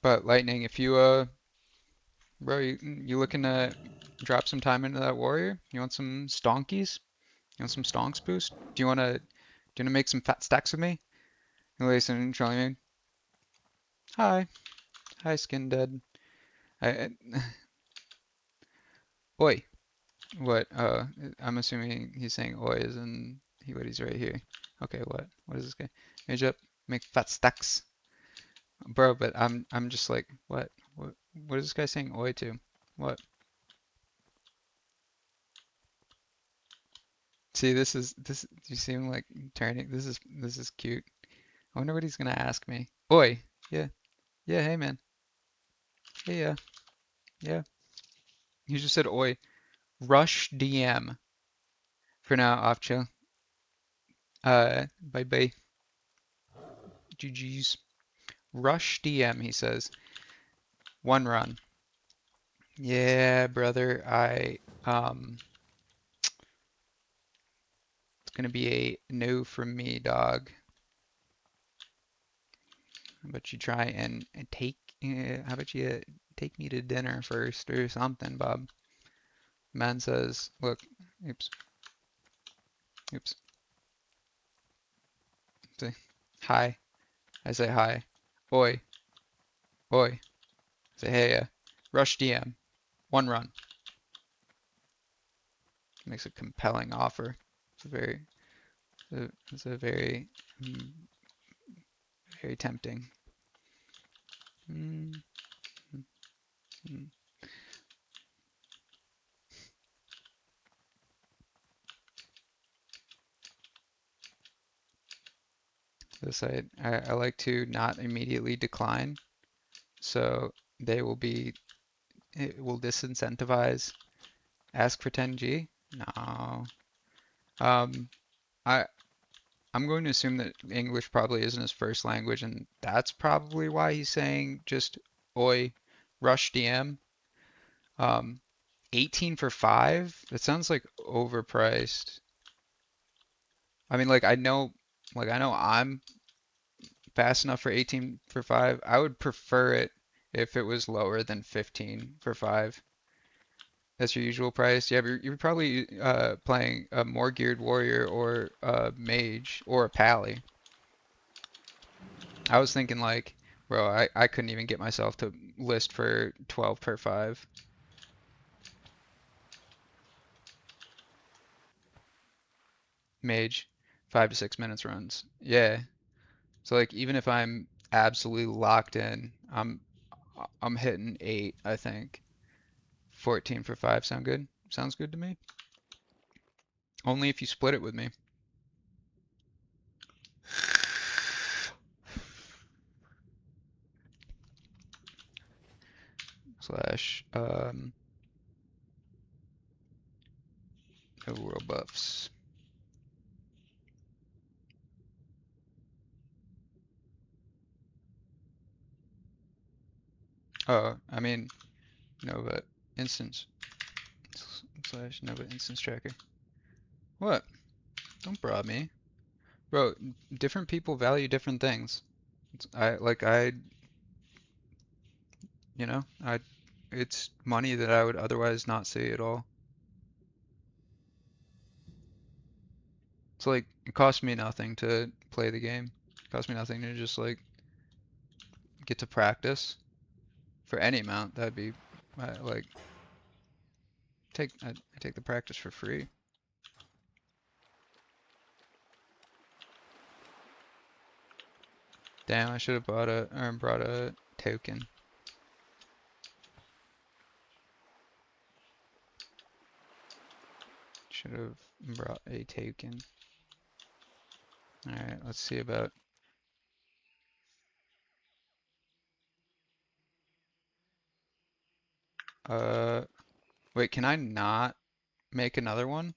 But Lightning, if you bro, you looking to drop some time into that warrior? You want some stonkies? You want some stonks boost? Do you wanna make some fat stacks with me? Listen and try me. Hi. Hi, Skin Dead. I Oi. What? I'm assuming he's saying oi as in what he's right here. Okay, what? What is this guy? Age up, make fat stacks. Bro, but I'm just like, what? What is this guy saying oi to? What? See, this you see him like turning. This is cute. I wonder what he's gonna ask me. Oi. Yeah. Yeah, hey man. Hey yeah. Yeah. He just said oi. Rush DM. For now, off chill. Bye bye. GG's. Rush DM, he says. One run. Yeah, brother. It's gonna be a no from me, dog. How about you try and take? How about you take me to dinner first or something, Bob? Man says, look. Oops. Oops. Say hi. I say hi. Oi. Oi. Say, hey, rush DM. 1 run. Makes a compelling offer. It's a very, it's a very, very tempting. Mm, mm, mm. This I like to not immediately decline, so they will be, it will disincentivize. Ask for 10G? No. Um, I I'm going to assume that English probably isn't his first language, and that's probably why he's saying just oi, rush DM. 18 for 5? That sounds like overpriced. I mean, I know I'm fast enough for 18 for 5. I would prefer it if it was lower than 15 for 5. That's your usual price. Yeah, but you're probably playing a more geared warrior or a mage or a pally. I was thinking like, bro, I couldn't even get myself to list for 12 per 5. Mage, 5 to 6 minutes runs. Yeah. So like even if I'm absolutely locked in, I'm hitting 8, I think. 14 for 5 sound good? Sounds good to me. Only if you split it with me. Slash no world buffs. Oh, I mean Nova instance slash Nova instance tracker. What? Don't bribe me. Bro, different people value different things. You know, it's money that I would otherwise not see at all. It's like, it costs me nothing to play the game. It costs me nothing to just like get to practice for any amount. That'd be like I take the practice for free. Damn, I should have brought a token. Should have brought a token. All right, let's see about. Wait, can I not make another one?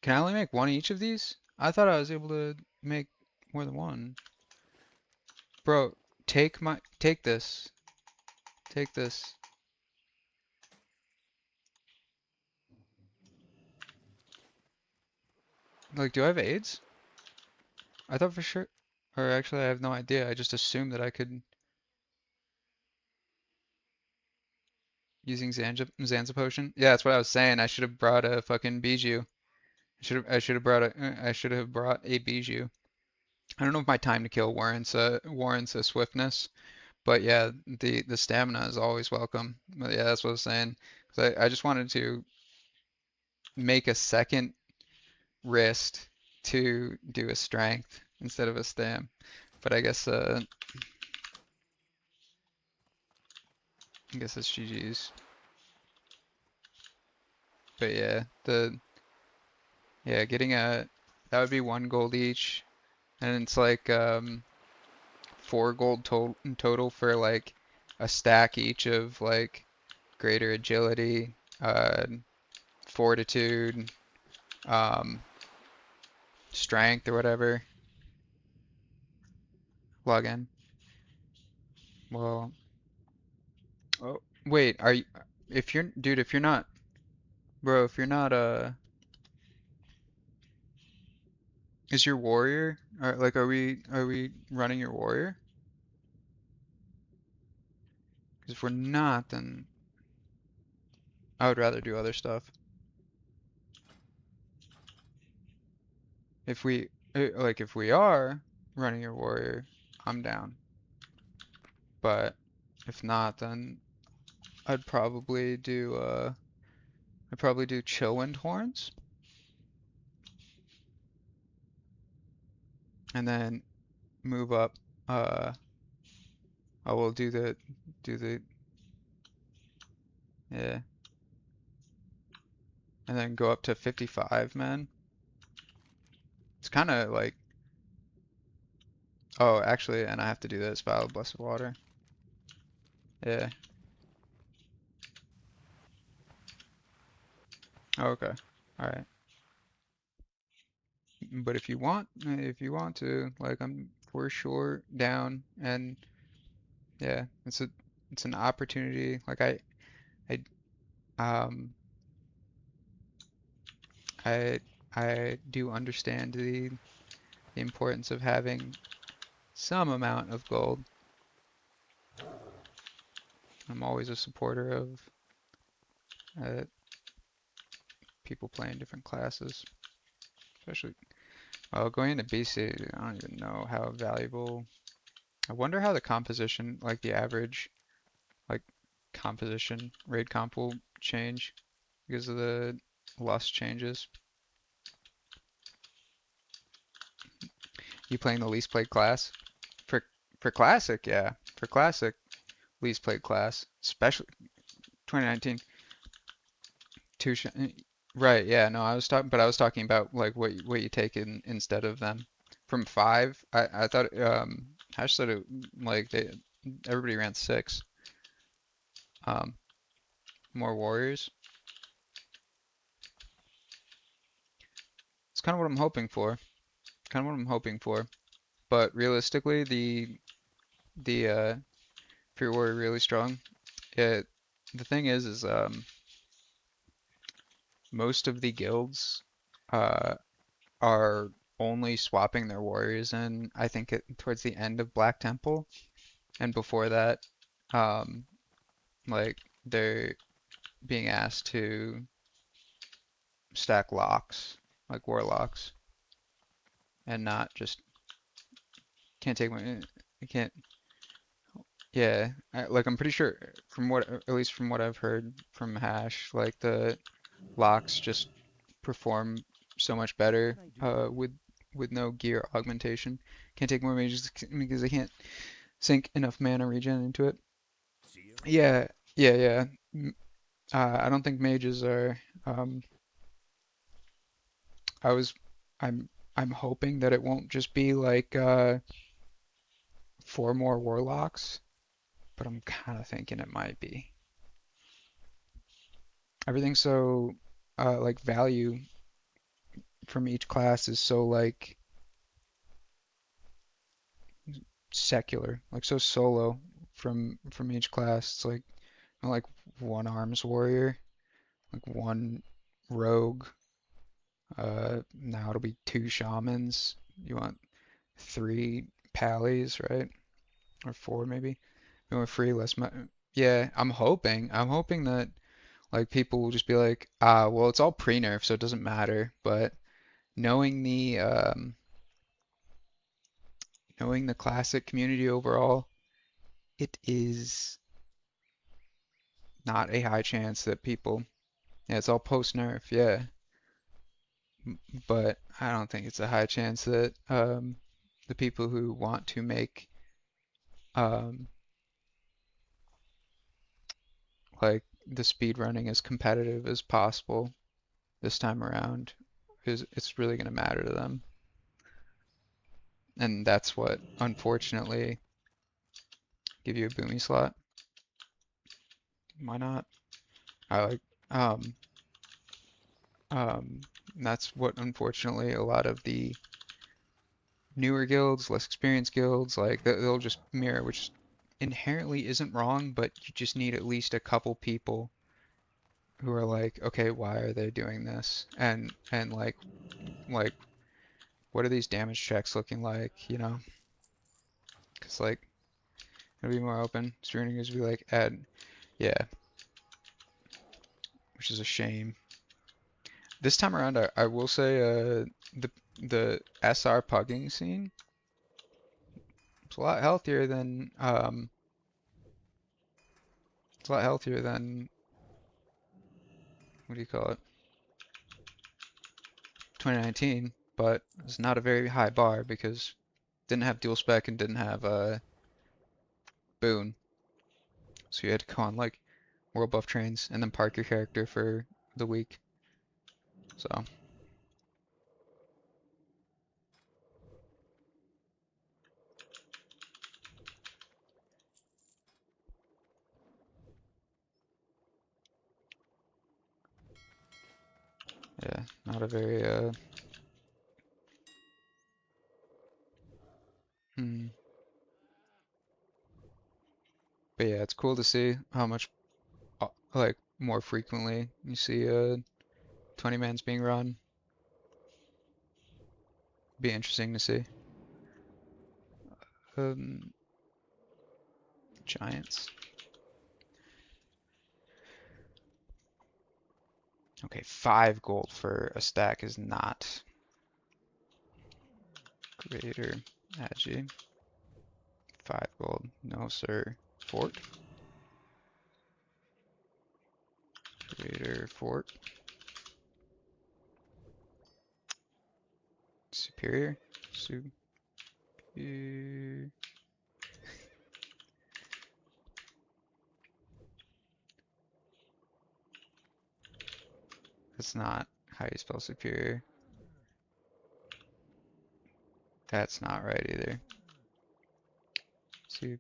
Can I only make one each of these? I thought I was able to make more than one. Bro, take this. Take this. Like, do I have AIDS? I thought for sure, or actually I have no idea. I just assumed that I could using Zanza potion. Yeah, that's what I was saying. I should have brought a fucking Bijou. I should have brought a Bijou. I don't know if my time to kill warrants a swiftness, but yeah, the stamina is always welcome. But yeah, that's what I was saying. 'Cause I just wanted to make a second wrist to do a strength instead of a stam. But I guess it's GG's. But yeah, getting that would be 1 gold each, and it's like 4 gold total for like a stack each of like greater agility, fortitude, strength or whatever. Log in. Well, oh wait, are you? If you're, dude, if you're not, bro, if you're not is your warrior? Or like, are we running your warrior? Because if we're not, then I would rather do other stuff. If we if we are running your warrior, I'm down. but if not, then I'd probably do Chillwind Horns, and then move up. I will do the yeah, and then go up to 55 men. It's kind of like, oh, actually, and I have to do this Vial of Blessed Water. Yeah. Oh, okay. All right. But if you want to, like, I'm for sure down, and yeah, it's an opportunity. Like I um I do understand the importance of having some amount of gold. I'm always a supporter of people playing different classes, especially going into BC. I don't even know how valuable. I wonder how the composition, like the average, like composition raid comp will change because of the lust changes. You playing the least played class? For classic, yeah. For classic, least played class, especially 2019. Right, yeah, no, I was talking about like what you take in instead of them. From 5, I thought Hash said it like everybody ran 6. More warriors. It's kind of what I'm hoping for. But realistically, the if your warrior really strong, the thing is most of the guilds are only swapping their warriors in, I think, towards the end of Black Temple, and before that, like they're being asked to stack locks, like warlocks, and not just can't take one. I can't. Yeah, like I'm pretty sure from at least from what I've heard from Hash, like the locks just perform so much better with no gear augmentation. Can't take more mages because they can't sink enough mana regen into it. Yeah, yeah. I don't think mages are. I was, I'm hoping that it won't just be like 4 more warlocks, but I'm kind of thinking it might be. Everything's so like value from each class is so like secular, like so solo from each class. It's like not like 1 arms warrior, like 1 rogue. Now it'll be 2 shamans. You want 3 pallies, right? Or 4 maybe. More free, less. Yeah, I'm hoping that like people will just be like, ah, well, it's all pre-nerf, so it doesn't matter. But knowing the classic community overall, it is not a high chance that people. Yeah, it's all post-nerf, yeah. But I don't think it's a high chance that the people who want to make um, like the speed running as competitive as possible this time around it's really going to matter to them. And that's what, unfortunately, give you a boomy slot. Why not? I like that's what, unfortunately, a lot of the newer guilds, less experienced guilds, like they'll just mirror, which inherently isn't wrong, but you just need at least a couple people who are like, okay, why are they doing this? And like what are these damage checks looking like, you know? Because like it'll be more open. Streaming is be like add, yeah, which is a shame. This time around, I will say the SR pugging scene, it's a lot healthier than It's a lot healthier than, what do you call it? 2019, but it's not a very high bar because didn't have dual spec and didn't have boon. So you had to go on like world buff trains and then park your character for the week. So yeah, not a very hmm. But yeah, it's cool to see how much like more frequently you see 20 mans being run. Be interesting to see. Um, Giants. Okay, 5 gold for a stack is not greater. Agi. 5 gold. No, sir. Fort. Greater fort. Superior. Superior. That's not how you spell superior. That's not right either. Superior.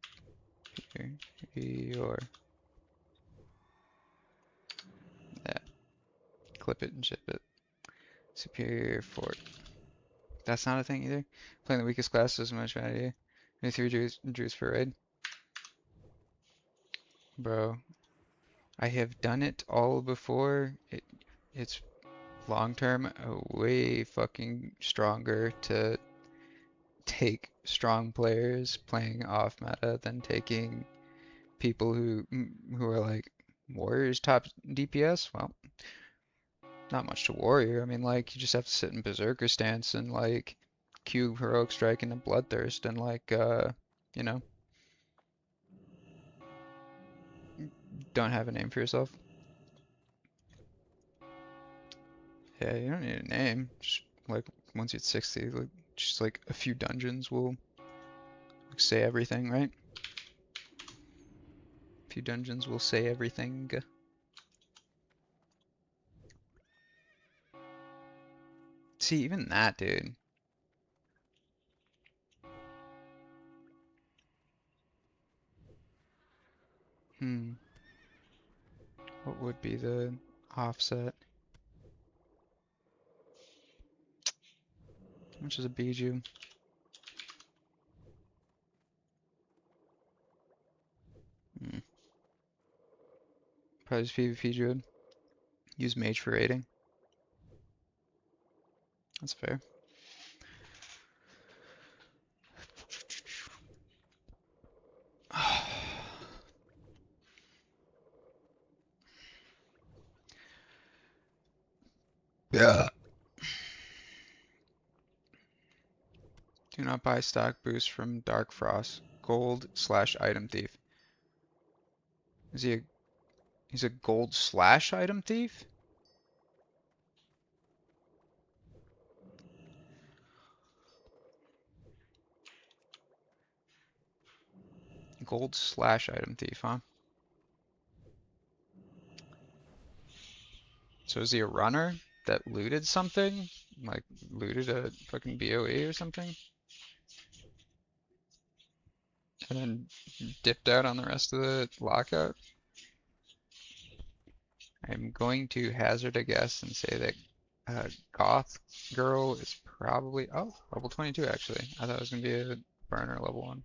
Yeah. Clip it and ship it. Superior fort. That's not a thing either. Playing the weakest class doesn't much matter. 23 Jews per raid. Bro, I have done it all before. It's long term way fucking stronger to take strong players playing off meta than taking people who are like warriors top DPS. Well, not much to warrior. I mean, like you just have to sit in berserker stance and like Q heroic strike and then bloodthirst and like you know, don't have a name for yourself. Yeah, you don't need a name. Just like once you hit 60, like just like a few dungeons will like, say everything, right? A few dungeons will say everything. See, even that, dude. What would be the offset? How much is a Bijou? Probably just PvP druid. Use mage for raiding. That's fair. Yeah. Do not buy stock boost from Dark Frost. Gold/item thief. Is he he's a gold/item thief? Gold/item thief, huh? So is he a runner that looted something? Like looted a fucking BOE or something? And then dipped out on the rest of the lockout? I'm going to hazard a guess and say that Goth Girl is probably, oh, level 22 actually. I thought it was going to be a burner level 1.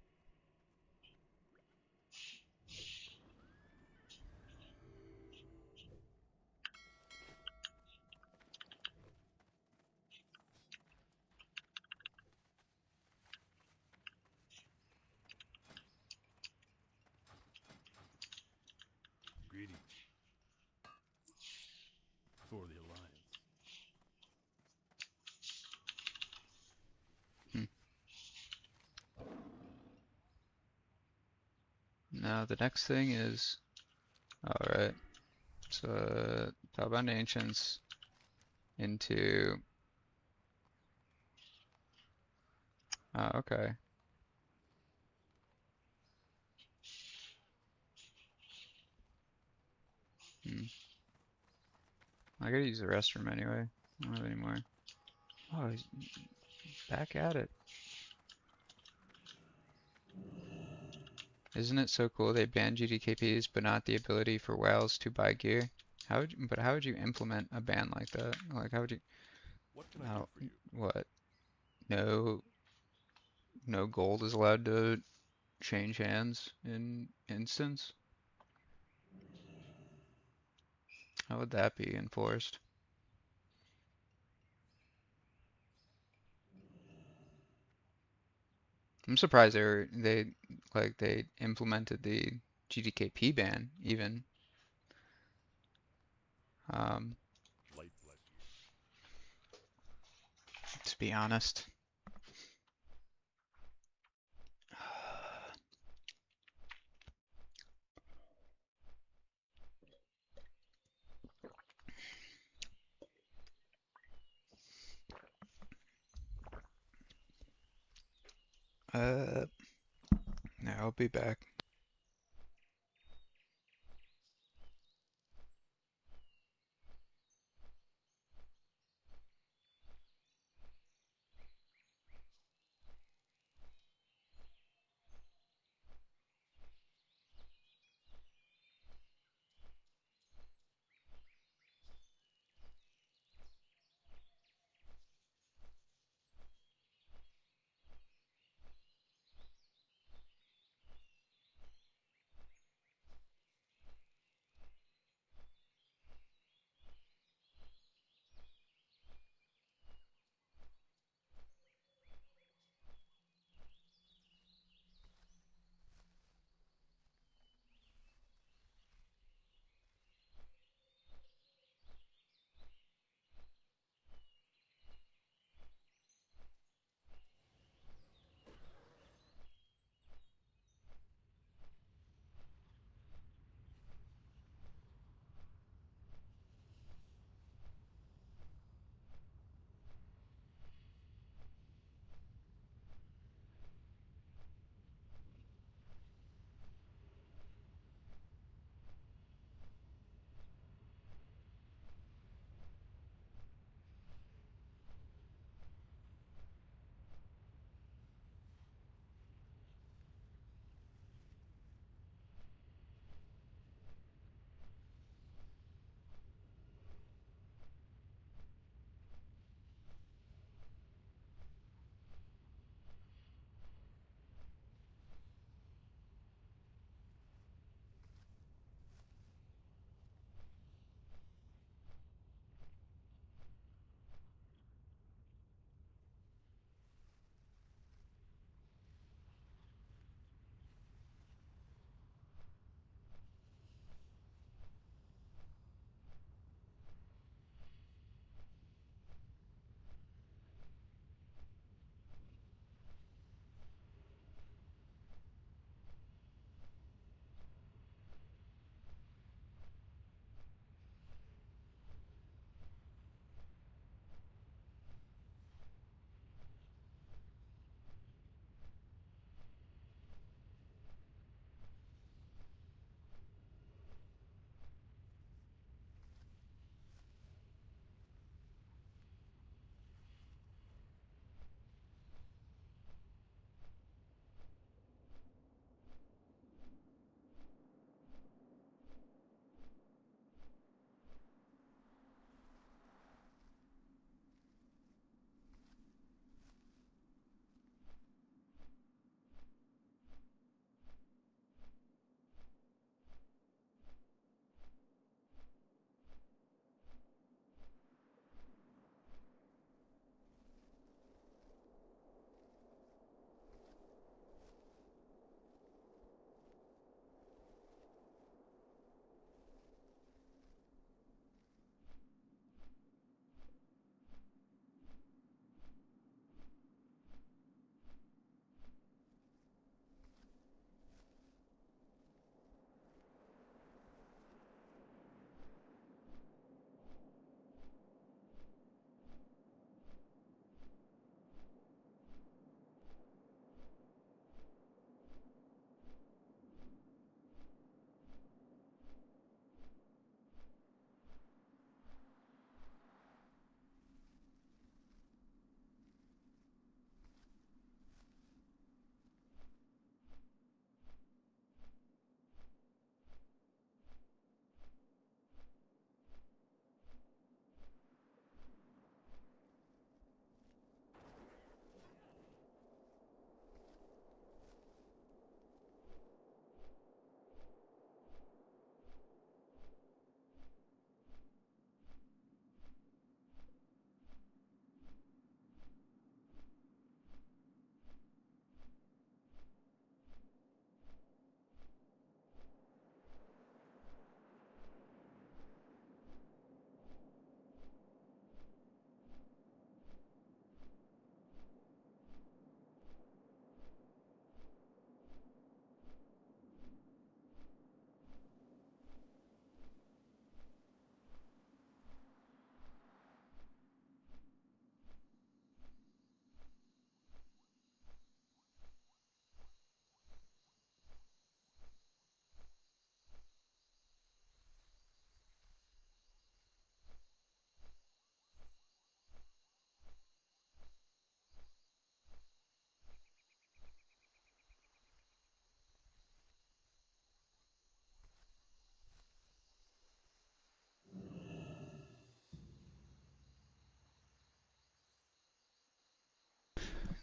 Greetings. For the Alliance. Now the next thing is Alright. So Talbound Ancients into okay. I gotta use the restroom anyway. I don't have any more. Oh, he's back at it. Isn't it so cool they banned GDKPs but not the ability for whales to buy gear? How would you implement a ban like that? Like how would you What can I do how for you? what? No gold is allowed to change hands in instance? How would that be enforced? I'm surprised they implemented the GDKP ban even. Um, Light bless you. to be honest. No, I'll be back.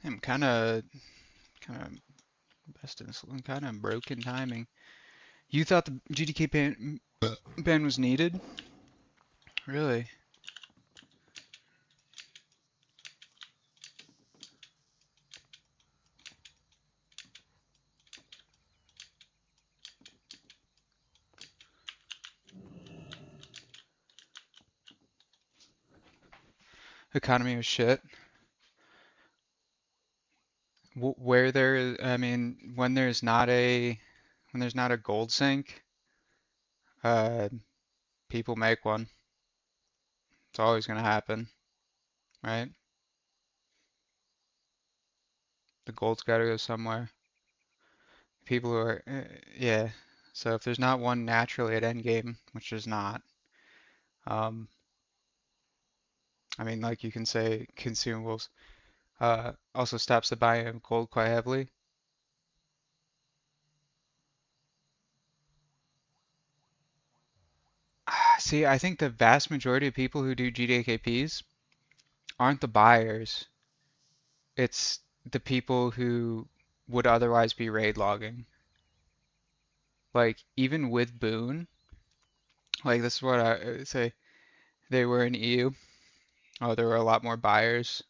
I'm kind of best in kind of broken timing. You thought the GDK ban was needed? Really? Economy was shit. Where there, I mean, when there's not a gold sink, people make one. It's always gonna happen, right? The gold's gotta go somewhere. People who are, yeah. So if there's not one naturally at endgame, which there's not, I mean, like you can say consumables, also stops the buying of gold quite heavily. See, I think the vast majority of people who do GDAKPs aren't the buyers. It's the people who would otherwise be raid logging. Like, even with Boon, like this is what I would say, they were in EU. Oh, there were a lot more buyers